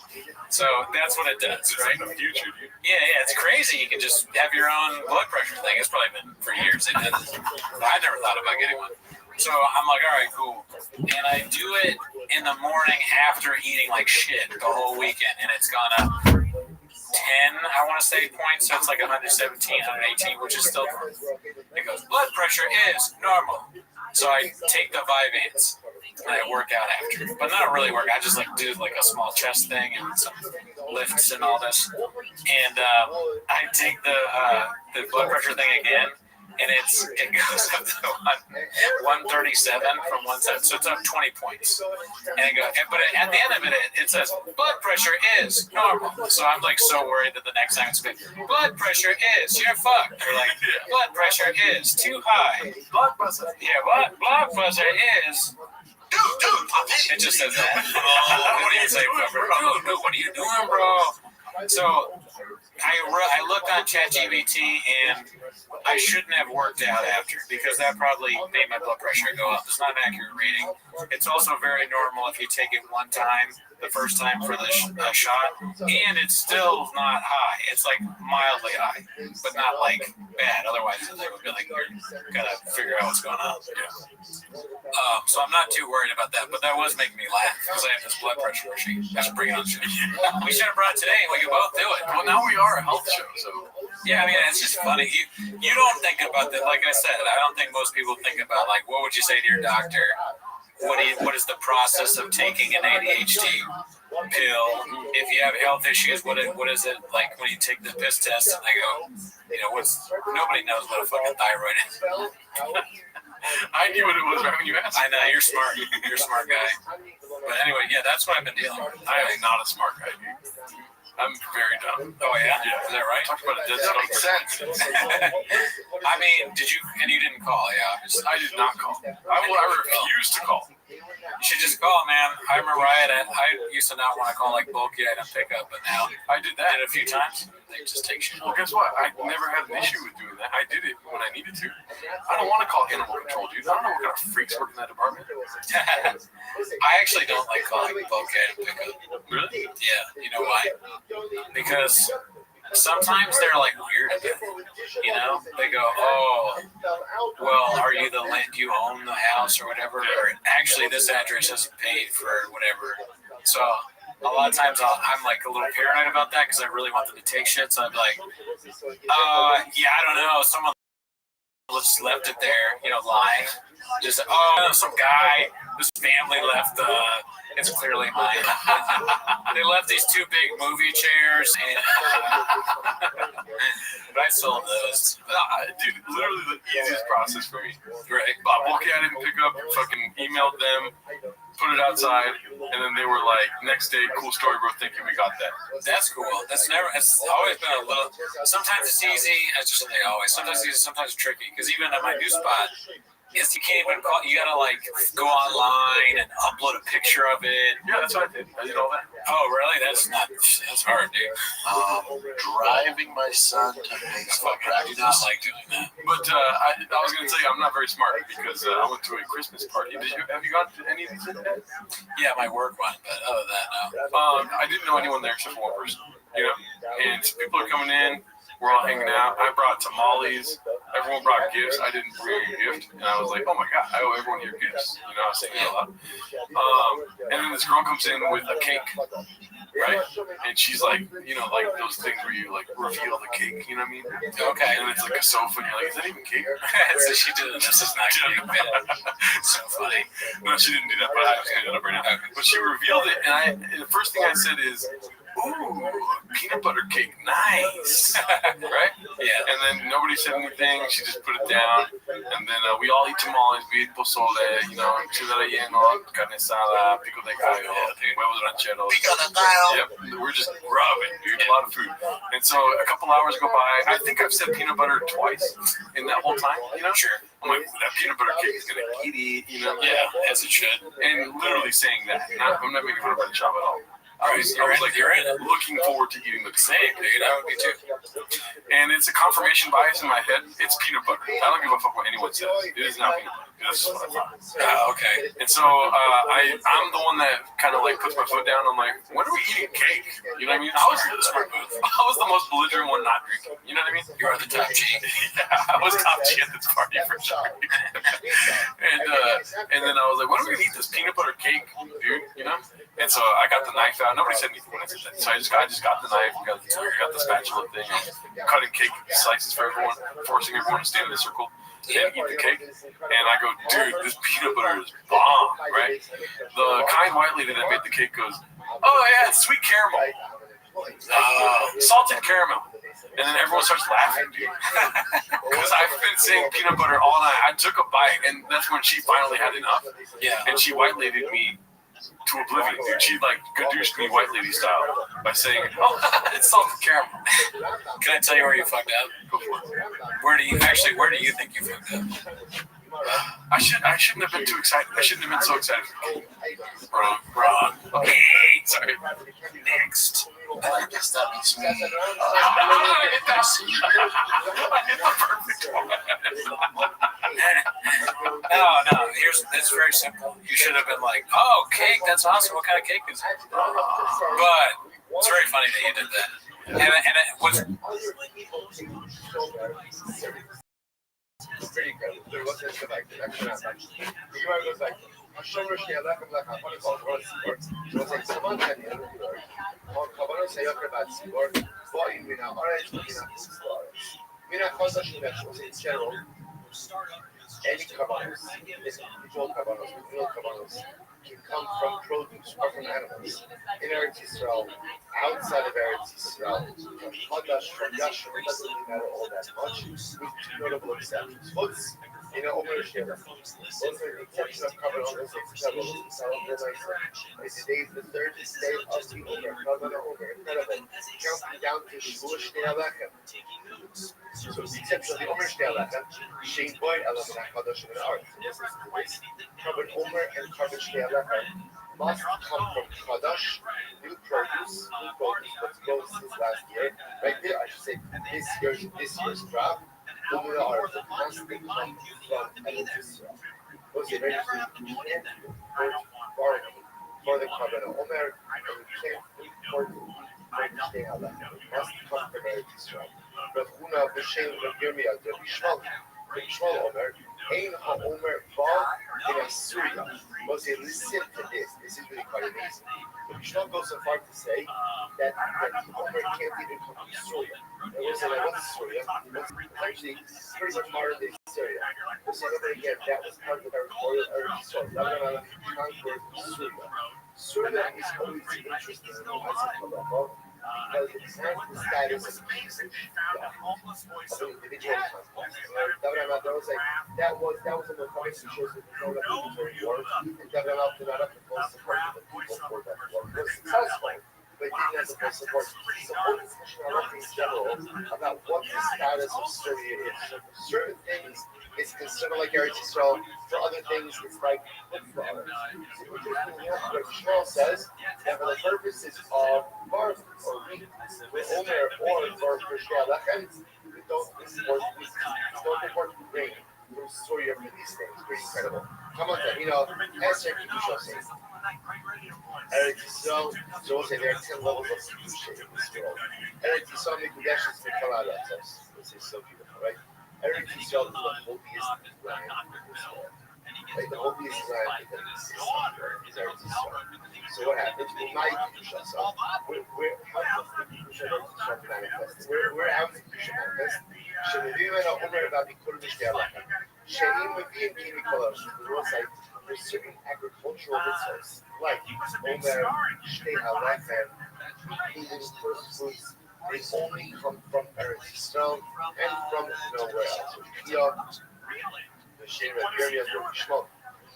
Speaker 12: So that's what it does, right?
Speaker 5: Like the future, dude.
Speaker 12: Yeah, it's crazy. You can just have your own blood pressure thing. It's probably been for years. I never thought about getting one. So I'm like, all right, cool. And I do it in the morning after eating like shit the whole weekend, and it's gone up 10, I want to say, points. So it's like 117, 118, which is still normal. It goes, blood pressure is normal. So I take the Vyvanse. And I work out after, but not really work. I just like do like a small chest thing and some lifts and all this. And I take the blood pressure thing again, and it goes up to 137 from 170, so it's up 20 points. And but at the end of it says blood pressure is normal. So I'm like so worried that the next time it's going, blood pressure is, you're fucked. Or like, blood pressure is too high.
Speaker 5: Blood pressure.
Speaker 12: Yeah, what? Blood pressure is. Dude, pop in. It just says that. What do you say, dude, what are you doing, bro? So I looked on ChatGPT, and I shouldn't have worked out after, because that probably made my blood pressure go up. It's not an accurate reading. It's also very normal if you take it one time, the first time for the shot, and it's still not high. It's like mildly high, but not like bad. Otherwise, they would be like, you're gotta figure out what's going on. Yeah. So I'm not too worried about that, but that was making me laugh because I have this blood pressure machine. I should bring it on the show. We should have brought it today, and we could both do it.
Speaker 5: Well, now we are a health show, so.
Speaker 12: Yeah, I mean, it's just funny. You don't think about that. Like I said, I don't think most people think about, like, what would you say to your doctor? What is the process of taking an ADHD? pill. If you have health issues, what is it like when you take the piss test? And they go, nobody knows what a fucking thyroid is.
Speaker 5: I knew what it was right when you asked.
Speaker 12: I know, you're smart. You're a smart guy. But anyway, yeah, that's what I've been dealing with.
Speaker 5: I am not a smart guy, dude. I'm very dumb.
Speaker 12: Oh, yeah?
Speaker 5: Yeah.
Speaker 12: Is that right?
Speaker 5: Talk about a dead
Speaker 7: That
Speaker 5: stone.
Speaker 7: makes sense.
Speaker 12: I mean, you didn't call, yeah.
Speaker 5: I did not call. I refuse to call.
Speaker 12: You should just call, man. I remember I used to not want to call like bulky item pickup, but now
Speaker 5: I did that
Speaker 12: a few times. They just take shit.
Speaker 5: Well, guess what? I never had an issue with doing that. I did it when I needed to. I don't want to call animal control, dude. I don't know what kind of freaks work in that department.
Speaker 12: I actually don't like calling bulky item pickup.
Speaker 5: Really?
Speaker 12: Yeah. You know why? Because sometimes they're like weird about it. You know, they go, "Oh, well, do you own the house or whatever?" Or actually, this address isn't paid for whatever. So a lot of times I'm like a little paranoid about that because I really want them to take shit. So I'd be like, yeah, I don't know. Someone just left it there, lying. Just some guy whose family left. It's clearly mine. They left these two big movie chairs, and but I sold those.
Speaker 5: Dude, literally the easiest process for me.
Speaker 12: Right.
Speaker 5: Okay, I didn't pick up. Fucking emailed them, put it outside, and then they were like, "Next day, cool story, bro. Thank you, we got that."
Speaker 12: That's cool. It's always been a little. Sometimes it's easy. I just say always. Sometimes it's easy. Sometimes it's tricky. Because even at my new spot. Yes, you can't even call. You gotta go online and upload a picture of it.
Speaker 5: Yeah, that's what I did. I did all that.
Speaker 12: Oh, really? That's hard, dude.
Speaker 7: Driving my son to baseball practice.
Speaker 12: I do not like doing that.
Speaker 5: But I was gonna tell you, I'm not very smart because I went to a Christmas party. Have you gone to any of these?
Speaker 12: Yeah, my work one, but other than that, no.
Speaker 5: I didn't know anyone there except for one person. And people are coming in. We're all hanging out. I brought tamales. Everyone brought gifts. I didn't bring a gift. And I was like, oh my God, I owe everyone here gifts. I was saying it a lot. And then this girl comes in with a cake, right? And she's like, like those things where you reveal the cake, you know what I mean?
Speaker 12: Okay.
Speaker 5: And it's like a sofa, and you're like, is that even cake?
Speaker 12: So she did it. This is not cake. So funny.
Speaker 5: No, she didn't do that, but I just ended up right now. But she revealed it, and the first thing I said is, ooh, peanut butter cake, nice, right?
Speaker 12: Yeah.
Speaker 5: And then nobody said anything. She just put it down, and then we all eat tamales. We eat pozole, chile relleno, carne asada, pico de gallo, huevos rancheros.
Speaker 7: Pico de gallo.
Speaker 5: Yep. We're just grubbing, dude. A lot of food. And so a couple hours go by. I think I've said peanut butter twice in that whole time.
Speaker 12: Sure.
Speaker 5: I'm like, that peanut butter cake is gonna get it,
Speaker 12: Yeah, as it should.
Speaker 5: And literally saying that. I'm not making fun of the shop at all. I was looking forward to eating the
Speaker 12: same, dude. I would be too.
Speaker 5: And it's a confirmation bias in my head. It's peanut butter. I don't give a fuck what anyone says. It is not peanut butter. This is what I thought.
Speaker 12: Okay.
Speaker 5: And so I'm the one that kind of puts my foot down. I'm like, when are we eating cake? You know what I mean? I was the most belligerent one not drinking. You know what I mean?
Speaker 12: You are the top G.
Speaker 5: Yeah, I was top G at this party for sure. And then I was like, when are we gonna eat this peanut butter cake, dude? And so I got the knife out. Nobody said anything when I said that. So I just got the knife, got the spatula thing, cutting cake slices for everyone, forcing everyone to stand in a circle and eat the cake. And I go, dude, this peanut butter is bomb, right? The kind white lady that made the cake goes, oh yeah, it's sweet caramel. Salted caramel. And then everyone starts laughing, dude. Because I've been saying peanut butter all night. I took a bite, and that's when she finally had enough.
Speaker 12: Yeah.
Speaker 5: And she white ladied me to oblivion, dude. She gadooshed me white lady style by saying, oh, it's salted caramel.
Speaker 12: Can I tell you where you fucked up?
Speaker 5: Go for it.
Speaker 12: Where do you think you fucked up?
Speaker 5: I shouldn't have been too excited. I shouldn't have been so excited.
Speaker 12: Wrong.
Speaker 5: Okay, sorry.
Speaker 12: Next.
Speaker 7: I guess that makes me.
Speaker 5: I hit the perfect one.
Speaker 12: No. It's very simple. You should have been like, oh, cake. That's awesome. What kind of cake is it? But it's very funny that you did that. And it was.
Speaker 14: can come from produce or from animals. In Eretz Yisrael, outside of Eretz Yisrael, from Chadash, from Yashim, it doesn't really matter all that much, with two notable exceptions. Chutz, Omer Sheva. Those are the exception of common Omer's exceptions. Today is the third day of the Omer, common Omer, incredible. Counting down to Shavuot Shnei Alechem. So the exception of the Omer Shnei Alechem, Shein Boy Elam HaKadosh and Art. Common Omer and common Shnei Alechem must come from Chadash, new produce, what's grown since last year. Right there, I should say this year's crop. Umra are the constant come from Eretz Yisrael. What's the register? We can't import for the Kabbalah Omer, and we can't import for the Shnei Alechem. It must come from Eretz Yisrael. Rav Huna b'Shem Rav Yirmiyah, Rav Yishmael Omer, Ein HaOmer Ba in Assyria. Moshe, listen to this. This is really quite amazing. Rav Yishmael goes so far to say that the Omer can't even come from Syria. It was like, what's Syria? It's actually pretty much modern day Syria. We'll say over again, that was part of our royal Eretz Yisrael. That conquered Syria. Syria is always interesting in the Halacha because it has the status of an individual conquest. That was a Mephiles who shows that there's no refuge war, and David did not have the full support of the people for that war. It was successful, but it didn't have the full support. Support is in general about what the status of Syria is. So for certain things, it's considered like Eretz Yisrael. For other things, it's like Israel. So interestingly enough, what Shmuel says that for the purposes of barley or wheat, with Omer or for Shnei Alechem, we don't import grain from Syria for these things. Pretty incredible. Come on, Esther Kedusha says. Eretz Yisrael, so we'll say there are 10 levels of Kedusha in this world. Eretz Yisrael Mekudesh is Mekala Ratzos. This is so beautiful, right? Eretz Yisrael is the holiest land in this world. Like the holiest land that exists on earth is Eretz Yisrael. So what happens? My Kedusha, so how does the Kedusha of Eretz Yisrael manifest? Where how does the Kedusha manifest? Shemivim and Omer about the Kurdish Shnei Alechem. Sheim Mevim Kini Kolosh. There's certain agricultural resources like Omer, Shnei Alechem, including first fruits. They only come from Eretz Yisrael and from nowhere else. The Shem Rav Yirmiyah, Rav Yishmael.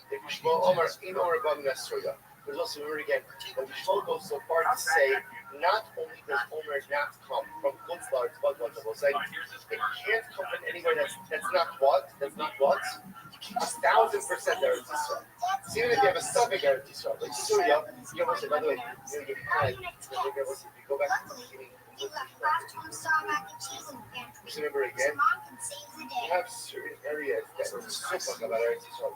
Speaker 14: The Yishmael Omer, in Omer Bam Nasruya. There's also, remember again, Rav Yishmael goes so far to say, not only does Omer not come from Kutzlar, but what I will say, it can't come from anywhere that's not what? 1,000% Eretz Yisrael. So even if you have a suffix Eretz Yisrael, like Syria, you almost another way, you had, if you go back to the beginning, remember again, you have certain areas that are so fucking about Eretz Yisrael.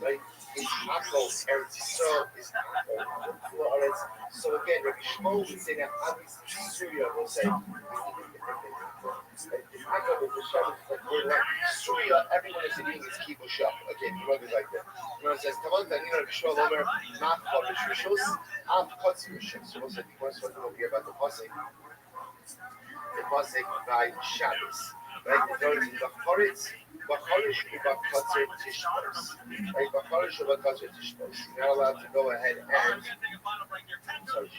Speaker 14: Right? Is Akol Eretz Yisrael is Akol. So again, Rabbi Shmuel would say that obviously Syria will say, Syria, everyone is eating is kibbutz. Okay, the word is like that. When it says, "Taman Danina Rishol Omer Mat Chavish Rishos Av Kotz Rishos." So what's the first one over here about the pasuk? The pasuk by Shabbos, right? The word is Bachoritz, Bachorish, Ubakotzer Tishbos. Right? Bachorish, Ubakotzer Tishbos. You're not allowed to go ahead and. Sorry.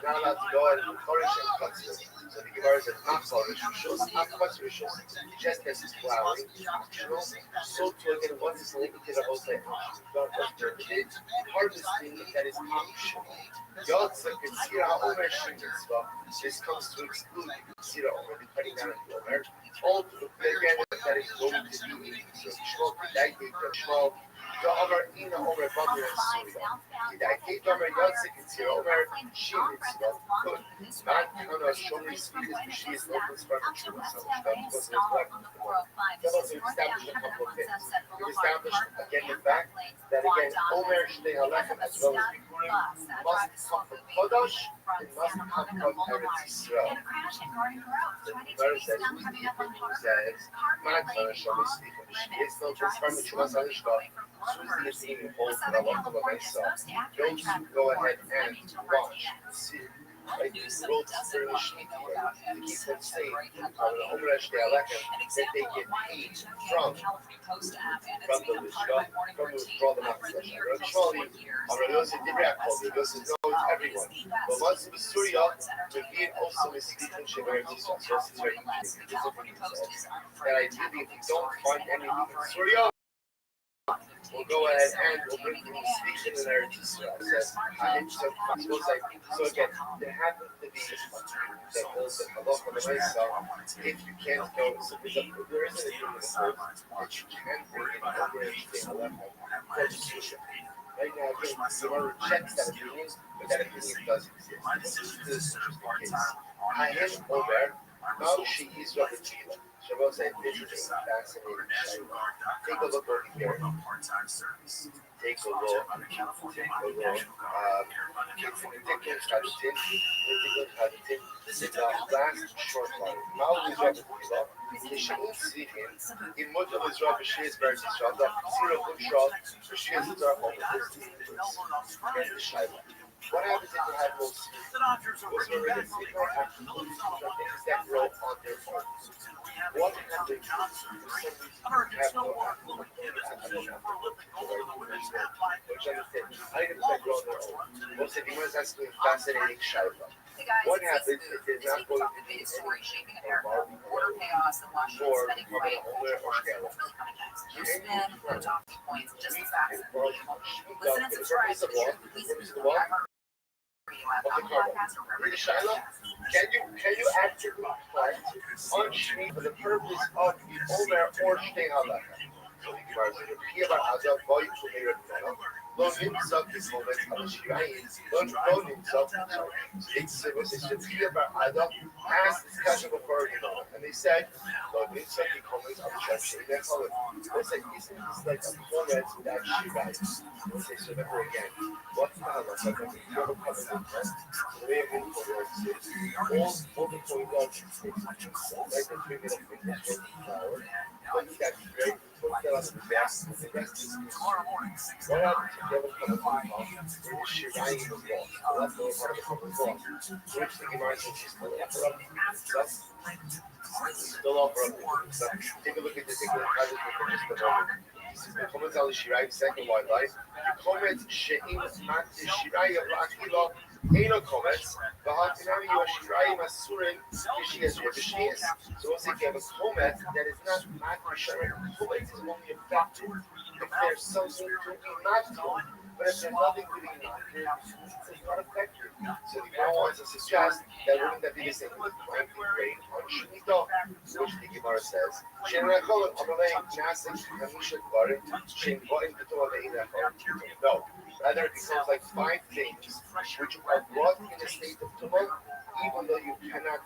Speaker 14: You're not allowed to go ahead and Bachorish and Kotzer. So the Gemara says, not Chorish, Rishos, not Kotzer Rishos. Just as it's flowering, so to again, what is limited about the harvesting that is optional. Yotza Ketzira Omer Shemitzvah. This comes to exclude Ketzira Omer, the cutting down of the Omer. All to the again that is going to be eaten. So Shmuel, Kedai Shmuel, the Omer Ina Omer Bamir and Syria. Kedai Omer Yotza Ketzira Omer Shemitzvah. Good. Man Kana Shomer Speakers, she is open from the true. So that was left with the one. That was to establish a couple of things. We established again the fact that again Omer Shnei Alechem as well as Bikurim must come from Kodosh and must come from Eretz Yisrael. The Gemara says, who's the Hebrew who says, Man Kana Shomer Speakers, she is still transformed to Chumas Halishka. Who's the Hebrew who holds that I want to myself? Those who go ahead and watch, see. Like these roads very shitty to keep them safe. That they get paid from the Lishka, from the draw them out. This is no, it's everyone. But once it was Surya, the Vir also is speaking Shemer Yisrael. So this is very easy. That ideally, if you don't find anything in Surya, we'll go ahead and we'll bring the speaking in Eretz Yisrael. So again, there happens to be that those that halacha l'maisa, if you can't go, so there isn't a thing in the court that you can't bring it over and stay halacha for the Surya. Right now, again, Gemara rejects that opinion, but that opinion does exist. This is the interesting case. Hayim Omer, now she is Rabbi Rothschild. Shabbos said, this is fascinating. Take a look over here. Take a look. Take a look. This is the last short line. Now we Rabbi Rothschild. Yeshaim Tzvichim. In Mutter is Rabbi Shir Beretz Yisrael. Zero Bushal. Shir Zitar Home. Here's the Shaila. What happens if you have no speakers? What's the reason? Things that grow on their own. What happens if somebody have no items that grow on their own? Most of the ones that's doing fascinating Shaila. What happens if there's not going to be any or
Speaker 19: Listen and subscribe to the
Speaker 14: Can you actively plant on Shmi for the purpose of the Omer or Shtei Halacha? So the Gemara says, "Pia bar Adam boy kumeir b'nana lo nimtzah b'moment ha'shirayim lo nimtzah." It's Pia bar Adam asked this question before and they said, "Lo nimtzah b'moment ha'shirayim." They said, "Isn't this like a moment that shirayim?" They say, "So remember again, what's the halacha? The way of all the point of like the 3 minute flower, but that's great. Put that on the best. The rest is tomorrow morning. What happens if you have a cup of coffee where the shirayim is lost? That's the part of the cup of coffee. Which the Gemara says she's still up for up. Still up for up. Take a look at this. Take a look at this for just a moment. This is the comments on the shirayim second wildlife. The comments she'im mat shirayim la'akila. Eno comments, so once if you have a comment that is not sharing, comment is only effective if there's something to be not done, but if there's nothing to be not done, it's not effective. So the Gemara wants to suggest that wouldn't that be the same with plant the grain on Shemitah, which the Gemara says, no. Rather, it becomes like 5 things which are brought in a state of tumah, even though you cannot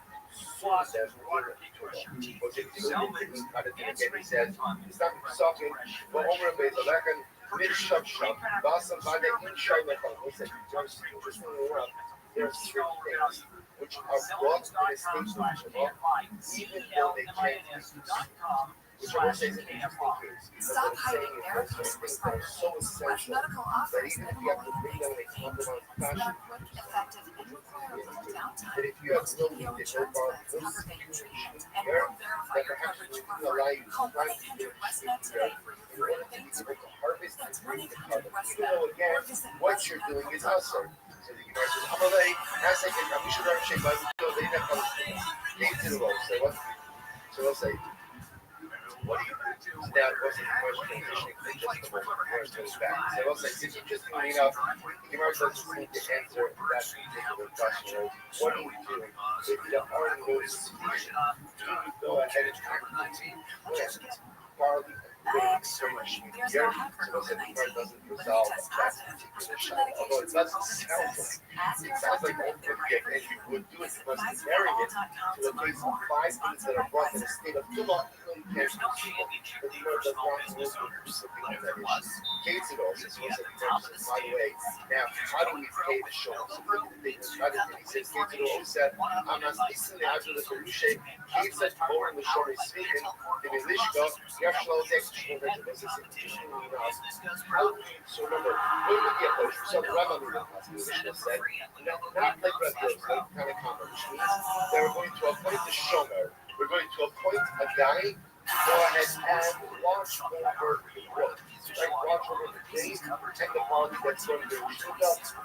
Speaker 14: solve them in tumah. Which if you look at again, he says, it's not talking, but Omer Beizalechen, Mishab Shab, Basam Bade, Inshay Mechal. He said, interestingly enough, there are certain things which are brought in a state of tumah, even though they can't be used. Which I will say is an interesting case. Stop hiding their things that are so essential that even if you have to bring them in a compromised fashion, that if you have no need to go far, that perhaps we can allow you to plant your there in order to be able to harvest and bring the carbon. Even though, again, what you're doing is awesome. So the Gemara says, Amalei, Hasek, and Rabbi Shadar Shek, but they never come to the road. So we'll say, what do you do? So that wasn't the question transitioning for just a moment. Gemara goes back. So we'll say, it's interestingly enough, the Gemara doesn't seem to answer that particular question. What do you do if there are no species? Go ahead and plant barley and so much here. So we'll say the Gemara doesn't resolve that particular shot. Although it doesn't sound like it sounds like one could get, and you would do it because comparing it to the case of 5 things that are brought in a state of tumah. But the Lord does not move something like that issue. Kates it all, says, by the way, now, how do we pay the show? So look at the things, he says, Kates it all said, I'm not speaking the Ajah the Perushe, Kates said, more in the short is speaking, in the Lishka, Yashlo, so remember, look at the approach. So the Rabbi said, not like Rabbi girls, like kind of combo, which means that we're going to appoint a shomer. We're going to appoint a guy to go ahead and watch over the growth. Right? Watch over the days and the quality that's going to be reached up. So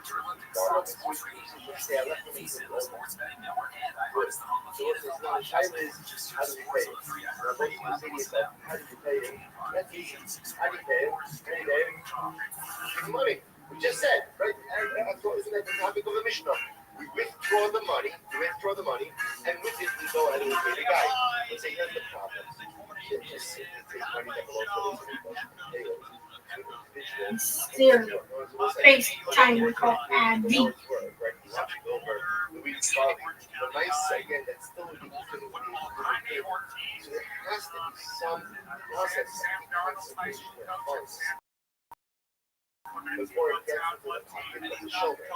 Speaker 14: it's not a China is how do we pay it? Now, both of the cities are how do you pay it? That's easy. How do you pay it? Give money. We just said, right? Isn't that the topic of the Mishnah? We withdraw the money, and with it we go ahead and we pay the guy. Let's say here's the problem. Just take money that belongs to the
Speaker 13: Stereo. FaceTime we call Abby.
Speaker 14: The nice again, that's still would be considered so there has to be some process concentration of funds. Before it gets into the pocket of the shoulder,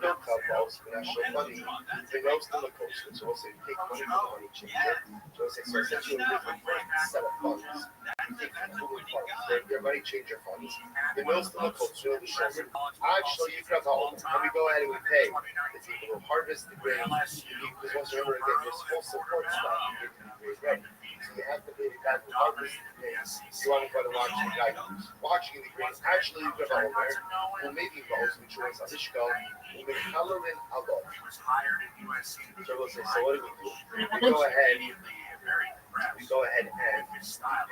Speaker 14: no couples, national money, they roast in the coast. So we'll say take money from the money changer. So we'll say, so essentially we take a set of funds. We take moving funds, their money changer funds. They roast in the coast, so the shoulder. Actually, you grab home, and we go ahead and we pay the people who harvest the grain. Because once you remember again, you're supposed to support stuff, you get the grain ready. So you have to pay the guy who harvests the grain. You want to go to watch the guy who's watching the grain. Actually, you grab home there, who maybe goes, which was a Mishko, who may color in a lot. So we'll say, so what do? We go ahead and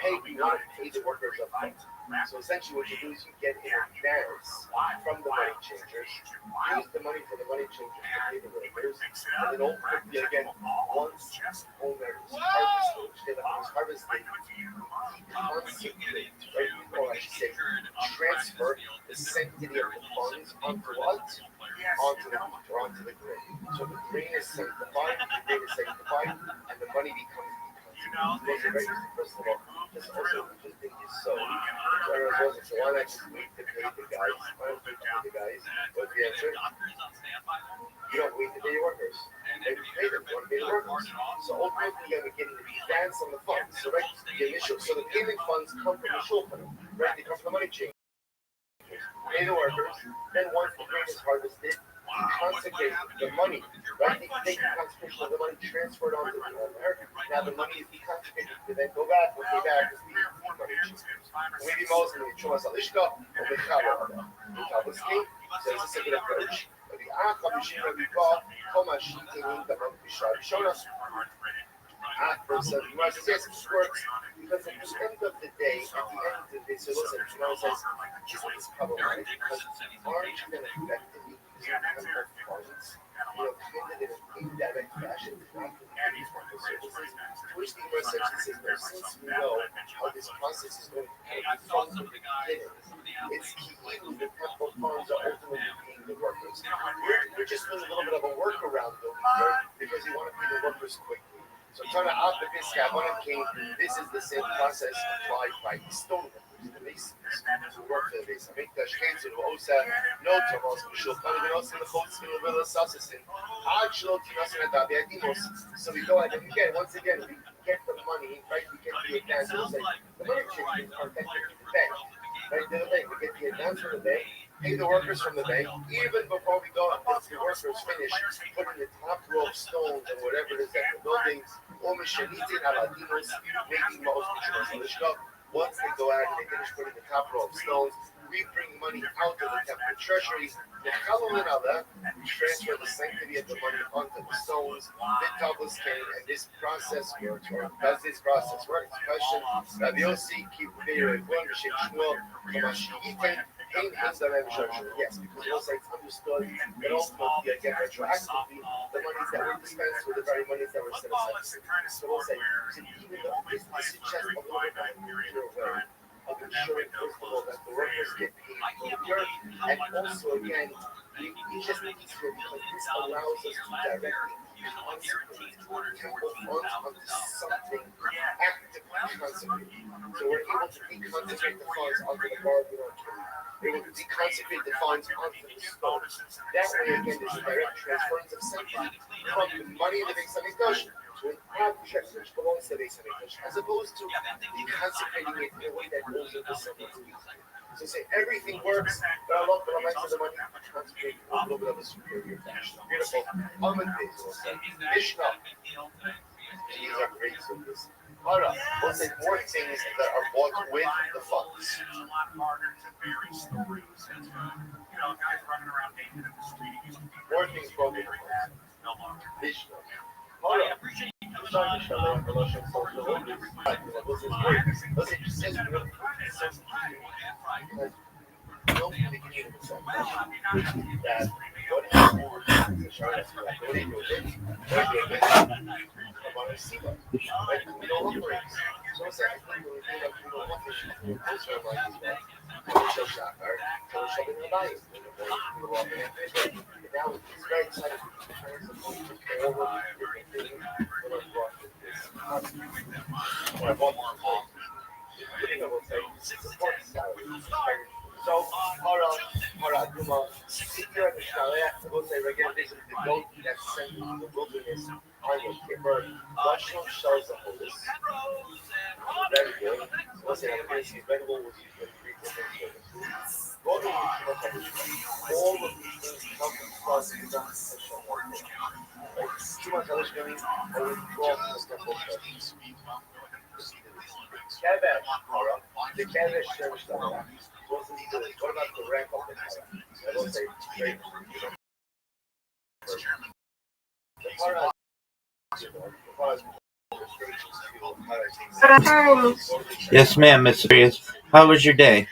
Speaker 14: pay, we want to pay the workers up front. So essentially what you do is you get in advance from the money changers, use the money for the money changers to pay the workers, and then ultimately again, once owner is harvested, or I should say, transfer the sanctity of the funds onto what? Onto the grain. So the grain is sanctified, and the money becomes first of all, just also just think is so. So why not just wait to pay the guys? But the answer, you don't wait to pay your workers. They pay them, you want to pay the workers. So ultimately you're getting the advance on the funds. So right, so the payment funds come from the shulchan, right? They come from the money chain. Pay the workers, then once the grain is harvested, consecrate the money, right? They take the consecration of the money transferred onto the owner. Now the money is deconsecrated to then go back and pay back as the money changes. Maybe most of the Chumas Alishka or the Chabad. The Chabad king says a second approach. But the Acham Shira Bika, Komash, Tinin, the Bishar Shona. Person, yes, it works because at the end of the day, so listen, says, this is problematic because aren't you going to affect the funds, in an indirect fashion, not from these market services, to which the US essentially says, since we know how this process is going to be from the beginning, it's key the temple funds are ultimately paying the workers. We're just doing a little bit of a workaround though, because you want to pay the workers quickly. So turn it off the Pisca, this is the same process applied by the stone workers, the masons, who work for the base. Amikdash Kenzu, Osa, no Tomos, Mishul, Kalinos, and the Colts, and the Willis Assassin, Archlo, Tinos, and Adabi Adimos. So we go ahead and again, once again, we get the money, right? We get the advance. The money changes are technically the bank, right? The bank, we get the advance from the bank. Pay the workers from the bank, even before we go, once the workers finish putting the top row of stones and whatever it is at the buildings, once they go out and they finish putting the top row of stones, we bring money out of the temple treasury, the Halloween we transfer the sanctity of the money onto the stones, the tablets came, and this process works. Or does this process work? Question. Rabbi Yossi, keep the one, yes, because also it's understood that ultimately, again, retroactively, the monies that were dispensed were the very monies that were set aside. So we'll say, even though this is just a little bit of ensuring, first of all, that the workers get paid earlier, and also, again, we just need to because this allows us to directly consecrate temple funds onto something actively consecrated. So we're able to deconsecrate the funds onto the bar we don't carry. We're able to deconsecrate the funds onto the stones. That way, again, there's a direct transference of sanctity from the money in the Beis Hamikdash to an object which belongs to the Beis Hamikdash, as opposed to deconsecrating it in a way that goes into something. So say everything works, but I love the money concentrate a little bit of a superior fashion. Beautiful. Mishnah. These are great service. Alright, we'll say more things that are bought with the funds. More things bought with the funds. Mishnah. Alright. So, if you're in the Shaleach, we'll say again, this is the goat that's sent into the wilderness on your Kippur. Mushroom shells of holis. Very good. We'll say that this is very well with you. All of these things come from too much Elishgami, I withdraw from the temple church. Kevesh, the Kevesh church, what about the rank of the Torah? I will say very
Speaker 15: Yes, ma'am, Miss Arias. How was your day?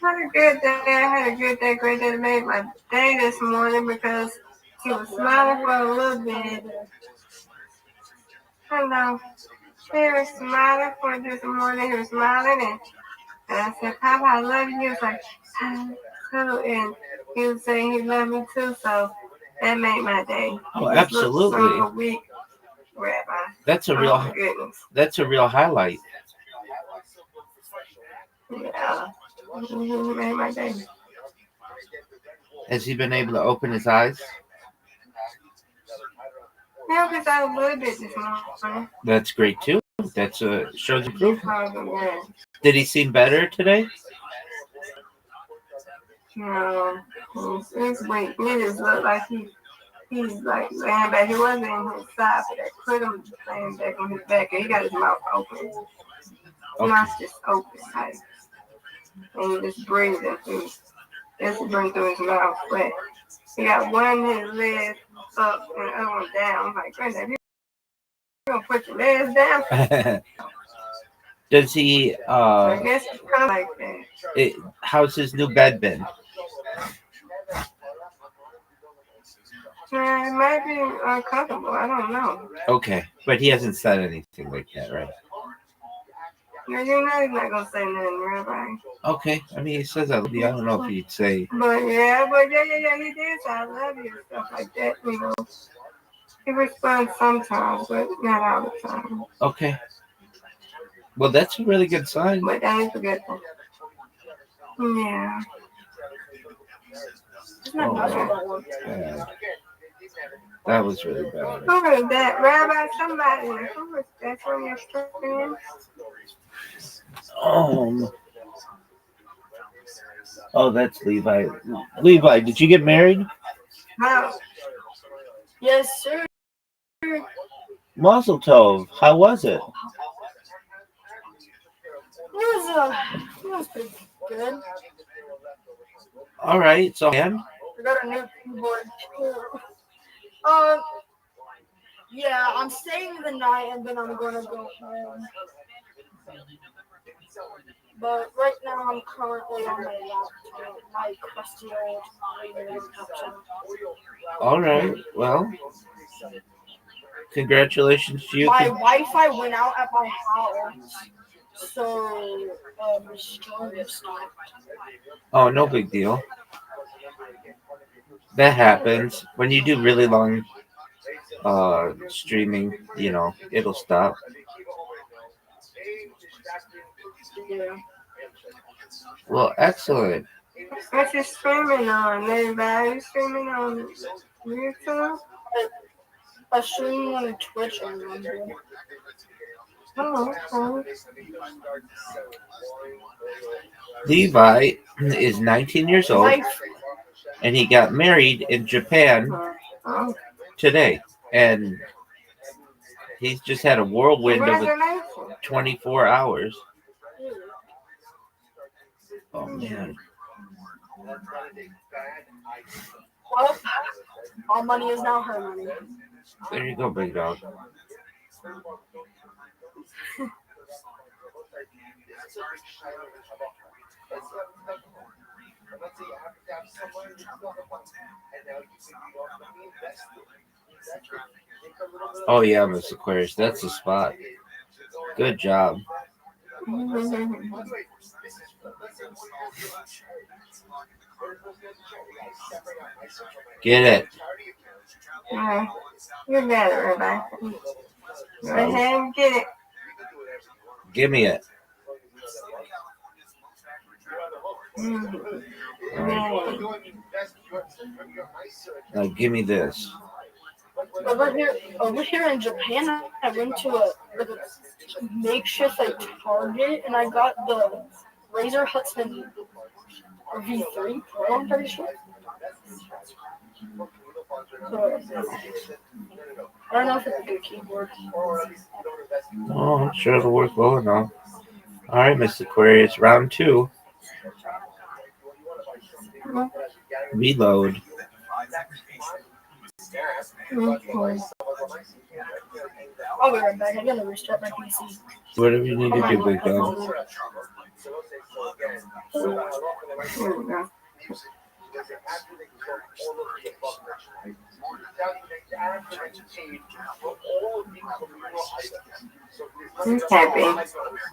Speaker 18: Had a good day. I had a good day, great day to make my day this morning because he was smiling for a little bit. Hello. He was smiling for this morning. He was smiling and I said, Papa, I love you. He was like, too. And he was saying he loved me too. So that made my day.
Speaker 15: Oh, absolutely.
Speaker 18: A week, Rabbi.
Speaker 15: That's a real highlight.
Speaker 18: Yeah. Made my day.
Speaker 15: Has he been able to open his eyes?
Speaker 18: Yeah, because I was a little bit this morning.
Speaker 15: That's great too. That shows improvement. Did he seem better today?
Speaker 18: No, it's weak. It just looked like he's like laying back. He wasn't in his side, but they put him laying back on his back, and he got his mouth open. His mouth just open, like, and he just breathing through. Just breathing through his mouth, but he got one his legs up and the other one down. I'm like, granddad, you gonna put your legs down?
Speaker 15: Does he?
Speaker 18: I guess it's kind of like that.
Speaker 15: How's his new bed been?
Speaker 18: It might be uncomfortable. I don't know.
Speaker 15: Okay, but he hasn't said anything like that, right?
Speaker 18: No, you know he's not gonna say nothing, Rabbi.
Speaker 15: Okay, I mean he says I love you. I don't know if he'd say.
Speaker 18: But yeah, he did say I love you and stuff like that. You know, he responds sometimes, but not all the time.
Speaker 15: Okay. Well, that's a really good sign.
Speaker 18: But that is a good thing. Yeah.
Speaker 15: Yeah. That was really bad.
Speaker 18: Who was that? Rabbi somebody. Who was that from your stream?
Speaker 15: Oh, that's Levi. Levi, did you get married?
Speaker 18: No. Yes, sir.
Speaker 15: Mazel tov. How was it?
Speaker 18: It was pretty good.
Speaker 15: All right. So, and?
Speaker 18: We got a new keyboard too. Yeah, I'm staying the night and then I'm gonna go home. But right now I'm currently on my laptop, my crusty old laptop.
Speaker 15: All right. Well, congratulations to you.
Speaker 18: My Wi-Fi went out at my house, so the storm stopped.
Speaker 15: Oh, no big deal. That happens when you do really long streaming. You know, it'll stop.
Speaker 18: Yeah.
Speaker 15: Well, excellent.
Speaker 18: What you streaming on, everybody? You streaming on YouTube? I stream on Twitch, I remember. Oh,
Speaker 15: Levi is 19 years old, and he got married in Japan today. And he's just had a whirlwind of 24 hours. Oh, man.
Speaker 8: Well, all money is now her money.
Speaker 15: There you go, big dog. Oh, yeah, Miss Aquarius. That's the spot. Good job. Get it.
Speaker 18: Yeah, you got it, Rabbi. Go ahead and get it.
Speaker 15: Give me it. Now give me this.
Speaker 8: Over here in Japan, I went to a makeshift Target, and I got the Razer Hudson V3 Pro, I'm pretty sure. So, I don't know if it's a good keyboard.
Speaker 15: Oh, I'm sure it'll work well enough. All right, Miss Aquarius, round 2. Reload.
Speaker 8: I'll be right back. I gotta restart my PC.
Speaker 15: Whatever you need to do, big dog.
Speaker 18: He's happy.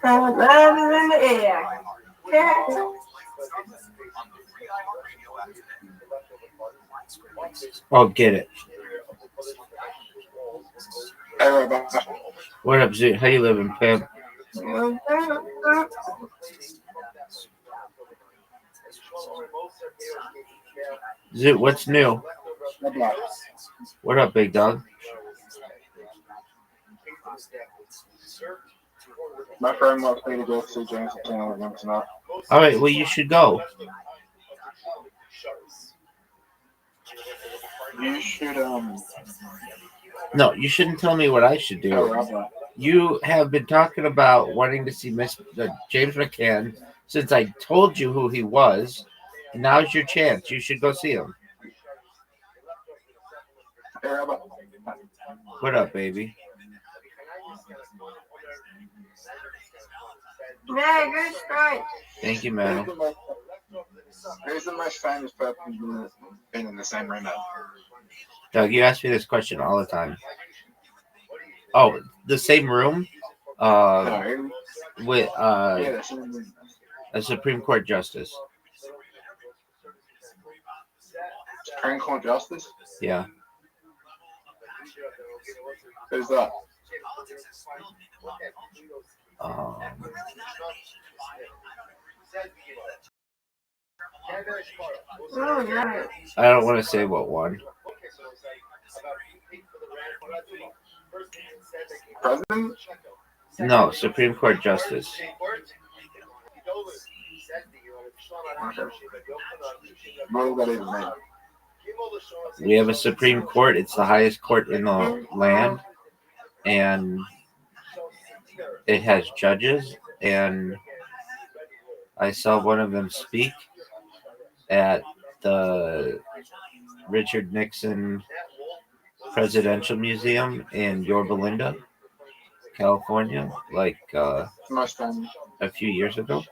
Speaker 18: Love is in the air.
Speaker 15: Oh, get it. What up, Z? How you living, pimp? Zoot, what's new? What up, big dog?
Speaker 20: My friend wants me to go see James Channel again tonight.
Speaker 15: All right, well, you should go.
Speaker 20: You should,
Speaker 15: No, you shouldn't tell me what I should do. You have been talking about wanting to see James McCann since I told you who he was. Now's your chance. You should go see him. What up, baby?
Speaker 18: Yeah, good strike.
Speaker 15: Thank you, man.
Speaker 20: Who's the most famous person who's been in the same room ever?
Speaker 15: Doug, you ask me this question all the time. Oh, the same room? With a Supreme Court justice.
Speaker 20: Supreme Court justice?
Speaker 15: Yeah.
Speaker 20: Who's that?
Speaker 15: I don't want to say what one.
Speaker 20: President?
Speaker 15: No, Supreme Court justice.
Speaker 20: What does that even mean?
Speaker 15: We have a Supreme Court. It's the highest court in the land, and it has judges. And I saw one of them speak at the Richard Nixon Presidential Museum in Yorba Linda, California, like a few years ago.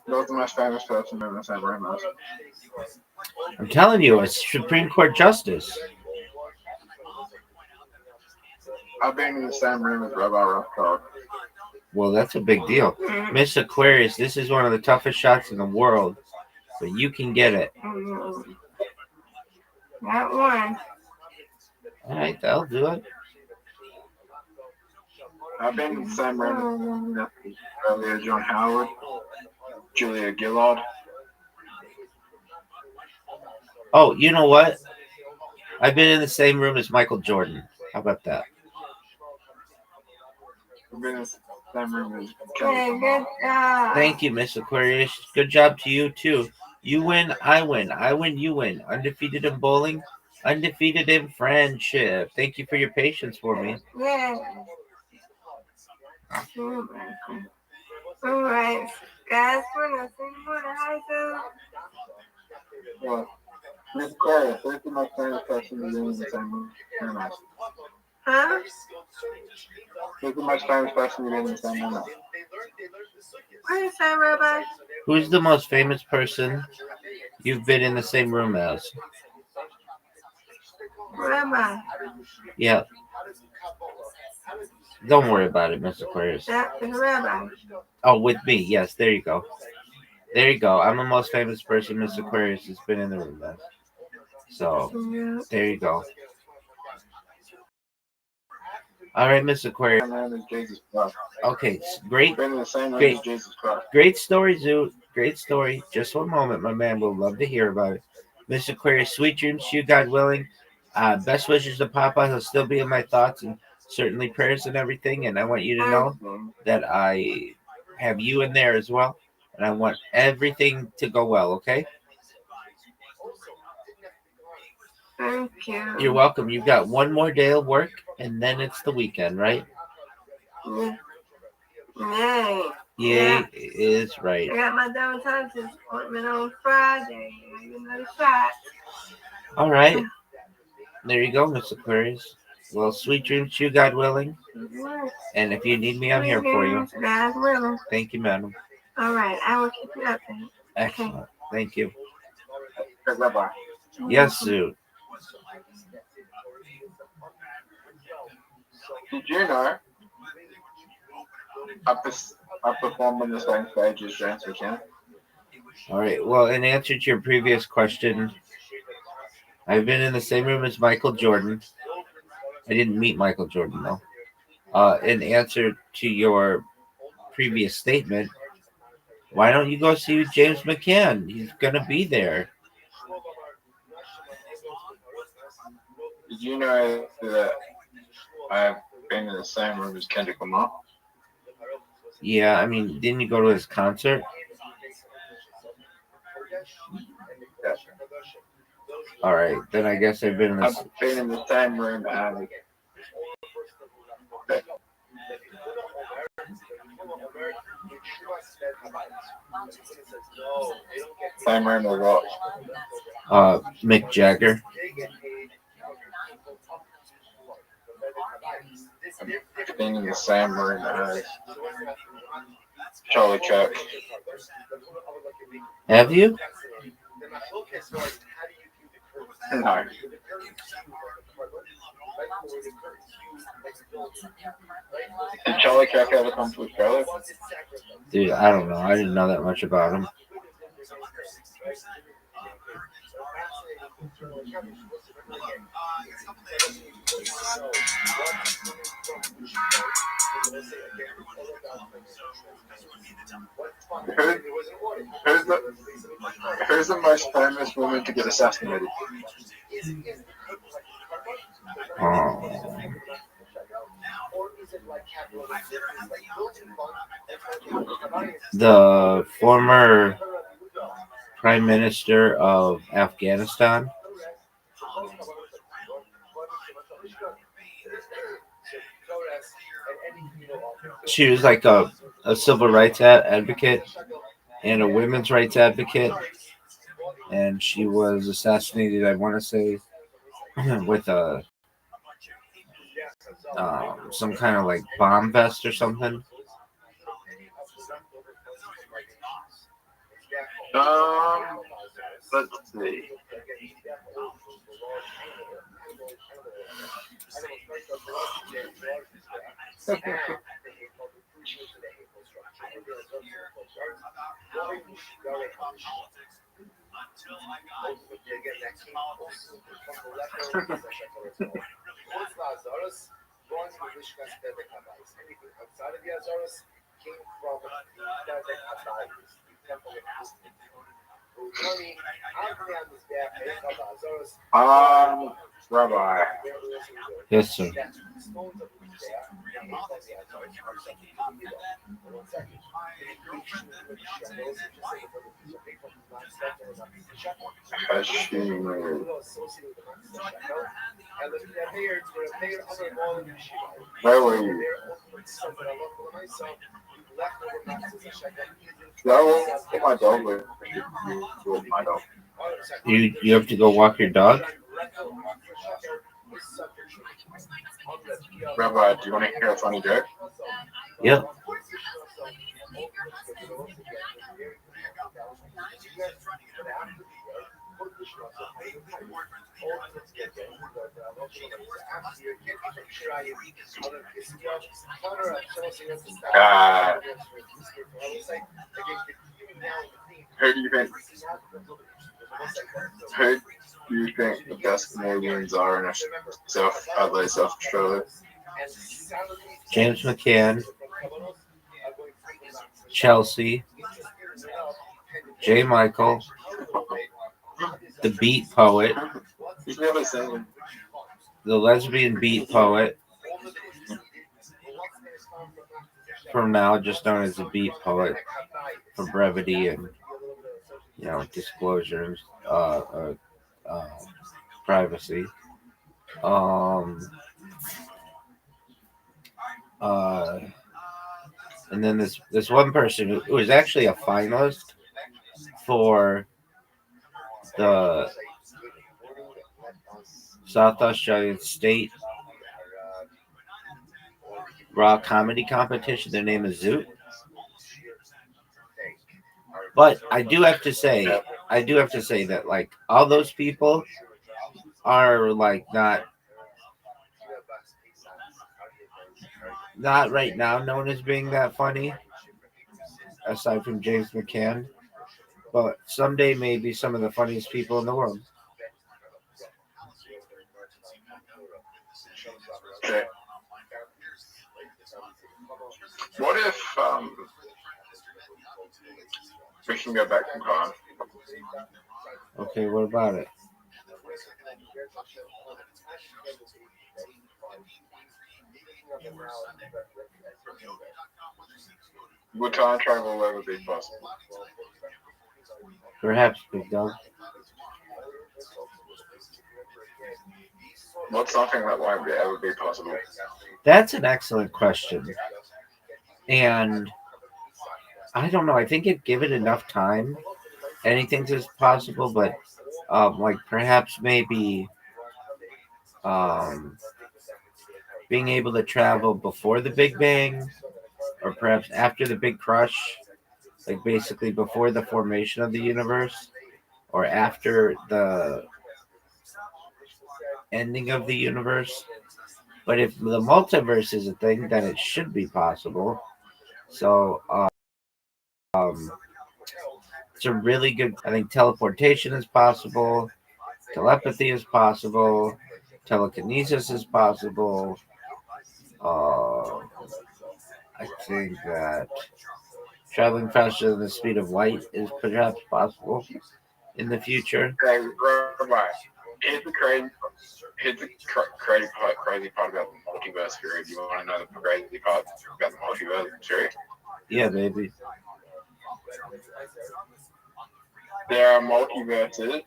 Speaker 20: Those the most famous person in the same room as.
Speaker 15: I'm telling you, a Supreme Court justice.
Speaker 20: I've been in the same room as Rabbi Rothschild.
Speaker 15: Well, that's a big deal. Miss Aquarius, this is one of the toughest shots in the world, but you can get it.
Speaker 18: That one.
Speaker 15: All right, I'll do it.
Speaker 20: I've been in the same room as earlier John Howard, Julia Gillard.
Speaker 15: Oh, you know what? I've been in the same room as Michael Jordan. How about that?
Speaker 20: We've been in the same room as
Speaker 18: Hey,
Speaker 20: Kendrick
Speaker 18: good job.
Speaker 15: Thank you, Miss Aquarius. Good job to you too. You win, I win. I win, you win. Undefeated in bowling, undefeated in friendship. Thank you for your patience for me.
Speaker 18: Yeah. All right, guys, we're not seeing more than high school.
Speaker 20: Well, Miss Aquarius, where's the most famous person you've been in the same room as?
Speaker 18: Huh?
Speaker 20: Who's the most famous person you've been in the same room as?
Speaker 18: What did you say, Rabbi?
Speaker 15: Who's the most famous person you've been in the same room as?
Speaker 18: Rabbi.
Speaker 15: Yeah. Don't worry about it, Miss Aquarius.
Speaker 18: That is Rabbi.
Speaker 15: Oh, with me. Yes, there you go. There you go. I'm the most famous person Miss Aquarius has been in the room as. So, there you go. All right, Miss Aquarius. Okay, great. Great story, Zoo. Great story. Just one moment, my man. We'll love to hear about it. Miss Aquarius, sweet dreams to you, God willing. Best wishes to Papa. He'll still be in my thoughts and certainly prayers and everything. And I want you to know that I have you in there as well. And I want everything to go well, okay?
Speaker 18: Thank you.
Speaker 15: You're welcome. You've got one more day of work, and then it's the weekend, right?
Speaker 18: Yay.
Speaker 15: Yay is right.
Speaker 18: I got my dermatologist appointment on Friday. I get another shot.
Speaker 15: All right. There you go, Miss Aquarius. Well, sweet dreams to you, God willing. And if you need me, I'm here for you.
Speaker 18: God willing.
Speaker 15: Thank you, madam.
Speaker 18: All right. I will keep you updated.
Speaker 15: Excellent. Okay. Thank you.
Speaker 20: Rabbi.
Speaker 15: Yes, Sue.
Speaker 20: Did you know I performed on the same stage as James McCann?
Speaker 15: All right. Well, in answer to your previous question, I've been in the same room as Michael Jordan. I didn't meet Michael Jordan, though. In answer to your previous statement, why don't you go see James McCann? He's going to be there.
Speaker 20: Did you know that I've been in the same room as Kendrick Lamar?
Speaker 15: Yeah, I mean, didn't you go to his concert?
Speaker 20: Yes.
Speaker 15: All right, then I guess I've been in
Speaker 20: the same room as same room as what?
Speaker 15: Mick Jagger.
Speaker 20: Being in the same room as Charlie Kirk.
Speaker 15: Have you?
Speaker 20: No. Did Charlie Kirk ever come to Australia?
Speaker 15: Dude, I don't know. I didn't know that much about him.
Speaker 20: Who's the most famous woman to get assassinated?
Speaker 15: The former Prime Minister of Afghanistan. She was like a civil rights advocate and a women's rights advocate. And she was assassinated, I want to say, with a some kind of like bomb vest or something.
Speaker 20: Let's see. Rabbi.
Speaker 15: Yes, sir.
Speaker 20: Has she moved? Where were you? No, my dog with my dog.
Speaker 15: You have to go walk your dog?
Speaker 20: Rabbi, do you want to hear a funny joke?
Speaker 15: Yep.
Speaker 20: Who do you think? Who do you think the best Canadians are in South Australia?
Speaker 15: James McCann, Chelsea, J. Michael, the beat poet,
Speaker 20: He's never seen.
Speaker 15: the lesbian beat poet, from now just known as the beat poet for brevity and disclosure and privacy. And then this one person who was actually a finalist for the South Australian State Raw Comedy Competition. Their name is Zoot. But I do have to say that like all those people are like not right now known as being that funny, aside from James McCann. But someday maybe some of the funniest people in the world.
Speaker 20: Okay. What if we can go back in time?
Speaker 15: Okay, what about it?
Speaker 20: Would time travel ever be possible?
Speaker 15: Perhaps, Big Dog.
Speaker 20: What's something that won't ever be possible?
Speaker 15: That's an excellent question. And I don't know. I think if given enough time, anything's is possible. But like perhaps maybe being able to travel before the Big Bang, or perhaps after the Big Crush, like basically before the formation of the universe, or after the ending of the universe. But if the multiverse is a thing, then it should be possible. So it's a really good. I think teleportation is possible. Telepathy is possible. Telekinesis is possible. I think that traveling faster than the speed of light is perhaps possible in the future.
Speaker 20: Hey, Rabbi, here's the crazy part about the multiverse theory. Do you want to know the crazy part about the multiverse theory?
Speaker 15: Yeah, baby.
Speaker 20: There are multiverses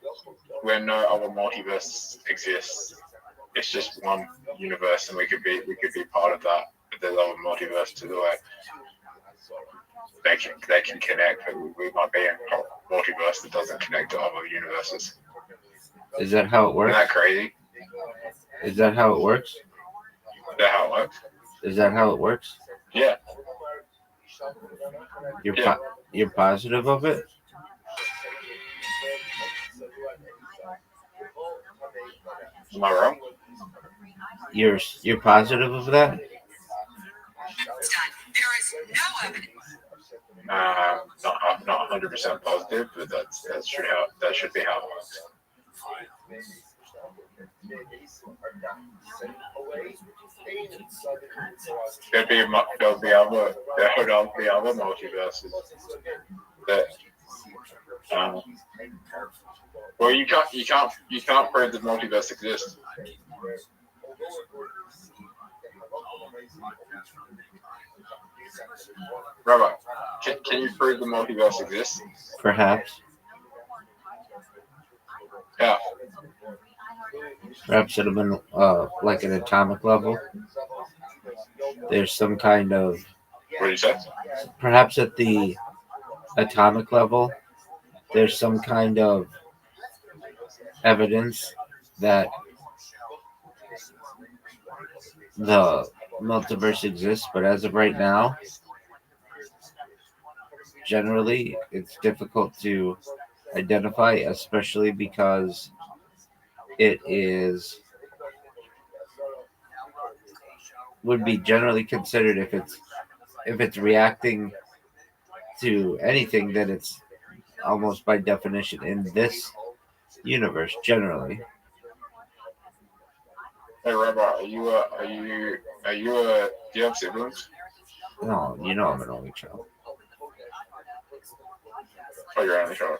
Speaker 20: where no other multiverse exists. It's just one universe, and we could be part of that. But there's other multiverse to the way they can connect, but we might be in a multiverse that doesn't connect to other universes.
Speaker 15: Is that how it works?
Speaker 20: Isn't that crazy?
Speaker 15: Is that how it works?
Speaker 20: Is that how it works?
Speaker 15: Is that how it works?
Speaker 20: Yeah.
Speaker 15: You're positive of it?
Speaker 20: Am I wrong?
Speaker 15: You're positive of that?
Speaker 20: Not 100% positive, but that should be how it works. There'll be other multiverses that well, you can't prove that multiverse exists. Rabbi, can you prove the multiverse exists?
Speaker 15: Perhaps.
Speaker 20: Yeah.
Speaker 15: Perhaps at an like an atomic level. There's some kind of.
Speaker 20: What did you say?
Speaker 15: Perhaps at the atomic level, there's some kind of evidence that the multiverse exists, but as of right now, generally it's difficult to identify, especially because it would be generally considered if it's reacting to anything, then it's almost by definition in this universe generally.
Speaker 20: Hey, Rabbi, do you have siblings?
Speaker 15: No, you know I'm an only child.
Speaker 20: Oh, you're only child.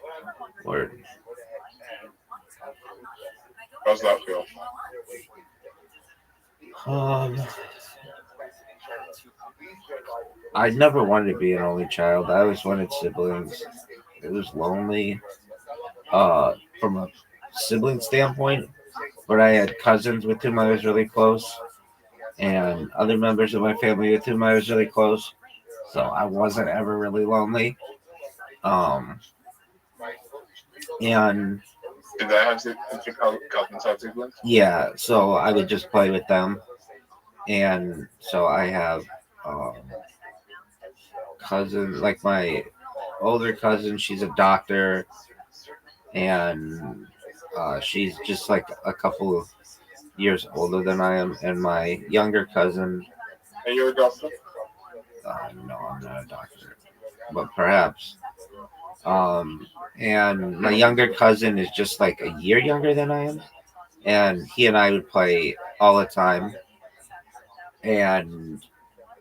Speaker 15: Word.
Speaker 20: How's that feel?
Speaker 15: I never wanted to be an only child. I always wanted siblings. It was lonely. From a sibling standpoint, but I had cousins with whom I was really close, and other members of my family with whom I was really close. So I wasn't ever really lonely. And
Speaker 20: did they have cousins have siblings?
Speaker 15: Yeah, so I would just play with them, and so I have cousins, like my older cousin. She's a doctor, and she's just like a couple of years older than I am, and my younger cousin.
Speaker 20: Are you a doctor?
Speaker 15: No, I'm not a doctor, but perhaps. And my younger cousin is just like a year younger than I am, and he and I would play all the time, and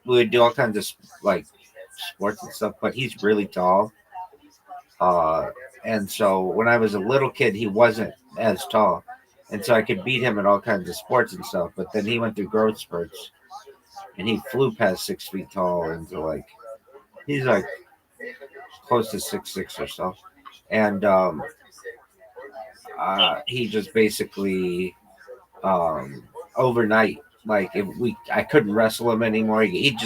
Speaker 15: we would do all kinds of like sports and stuff. But he's really tall, and so when I was a little kid, he wasn't as tall, and so I could beat him at all kinds of sports and stuff. But then he went through growth spurts, and he flew past 6 feet tall, and so like he's like close to 6'6" or so, and he just basically overnight, like I couldn't wrestle him anymore. He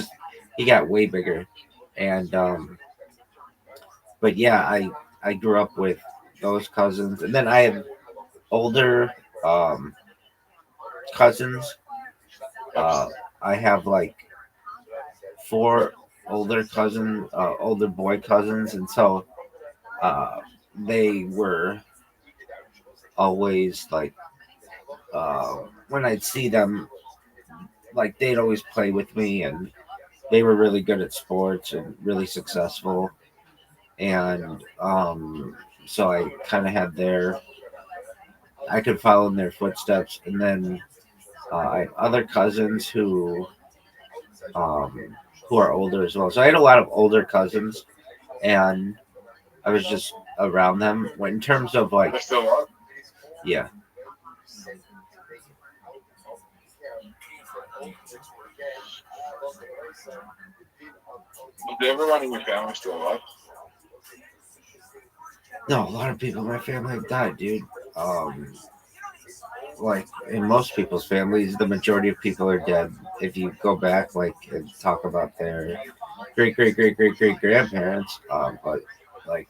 Speaker 15: got way bigger, and but yeah, I grew up with those cousins, and then I have older cousins. I have like 4 older boy cousins, and so they were always like when I'd see them, like they'd always play with me, and they were really good at sports and really successful, and so I kind of had I could follow in their footsteps. And then I have other cousins who are older as well. So I had a lot of older cousins, and I was just around them. In terms of like,
Speaker 20: they're still alive?
Speaker 15: Yeah.
Speaker 20: Is everyone in your family still alive?
Speaker 15: No, a lot of people in my family have died, dude. Like in most people's families, the majority of people are dead. If you go back, like, and talk about their great grandparents, but like,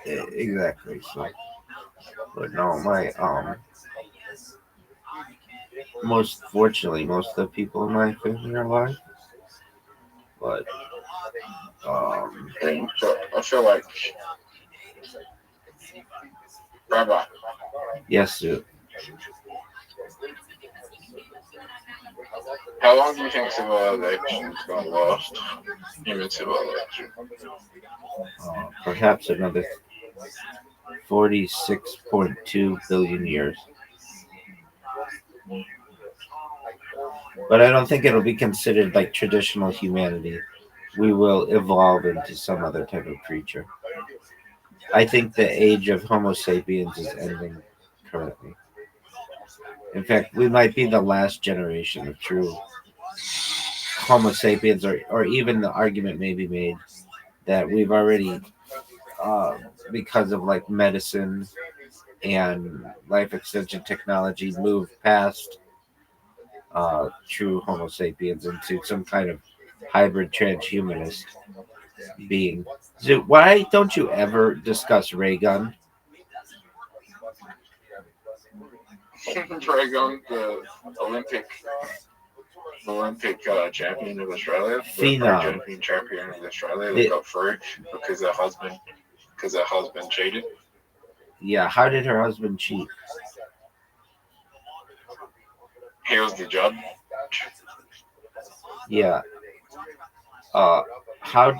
Speaker 15: exactly. So, but no, my fortunately, most of the people in my family are alive. But
Speaker 20: I feel like Rabbi.
Speaker 15: Yes, dude.
Speaker 20: How long do you think civilization is going to last? Human civilization.
Speaker 15: Perhaps another 46.2 billion years. But I don't think it'll be considered like traditional humanity. We will evolve into some other type of creature. I think the age of Homo sapiens is ending currently. In fact, we might be the last generation of true Homo sapiens, or even the argument may be made that we've already, because of like medicine and life extension technology, moved past true Homo sapiens into some kind of hybrid transhumanist being. So why don't you ever discuss ray gun?
Speaker 20: Dragon, the Olympic champion of Australia, the
Speaker 15: Phenom.
Speaker 20: champion of Australia, they got through because her husband cheated.
Speaker 15: Yeah, how did her husband cheat?
Speaker 20: He was the judge.
Speaker 15: Yeah. How?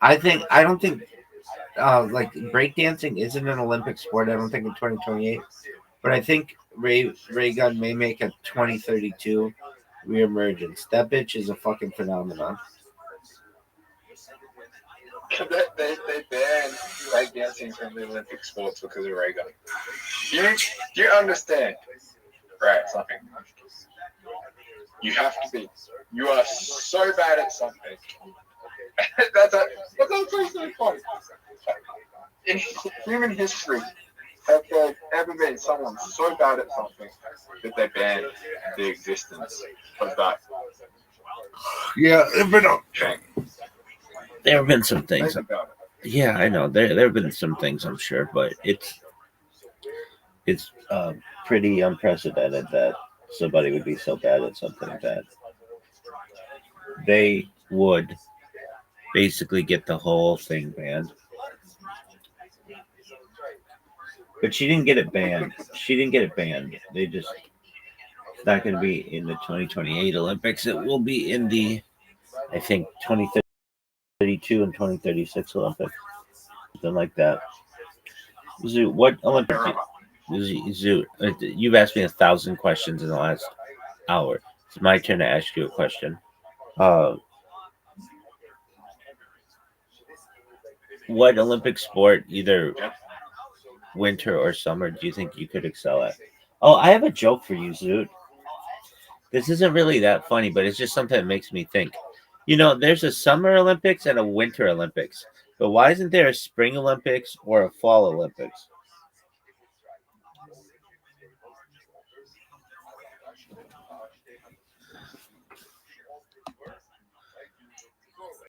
Speaker 15: I don't think like breakdancing isn't an Olympic sport. I don't think in 2028, but I think Ray Gun may make a 2032 reemergence. That bitch is a fucking phenomenon.
Speaker 20: They banned breakdancing from the Olympic sports because of Ray Gun. You understand, right? Something. You have to be. You are so bad at something. That's actually so funny. In human history, have there ever been someone so bad at something that they banned the existence of that?
Speaker 15: Yeah, there have been some things. Yeah, I know. There have been some things, I'm sure, but it's pretty unprecedented that somebody would be so bad at something that they would basically get the whole thing banned. But she didn't get it banned. They just, it's not going to be in the 2028 Olympics. It will be in the, I think, 2032 and 2036 Olympics. Something like that. Zoo, what Olympic? Zoo, you've asked me 1,000 questions in the last hour. It's my turn to ask you a question. What Olympic sport, either winter or summer, do you think you could excel at? Oh, I have a joke for you, Zoot. This isn't really that funny, but it's just something that makes me think. You know, there's a Summer Olympics and a Winter Olympics, but why isn't there a Spring Olympics or a Fall Olympics?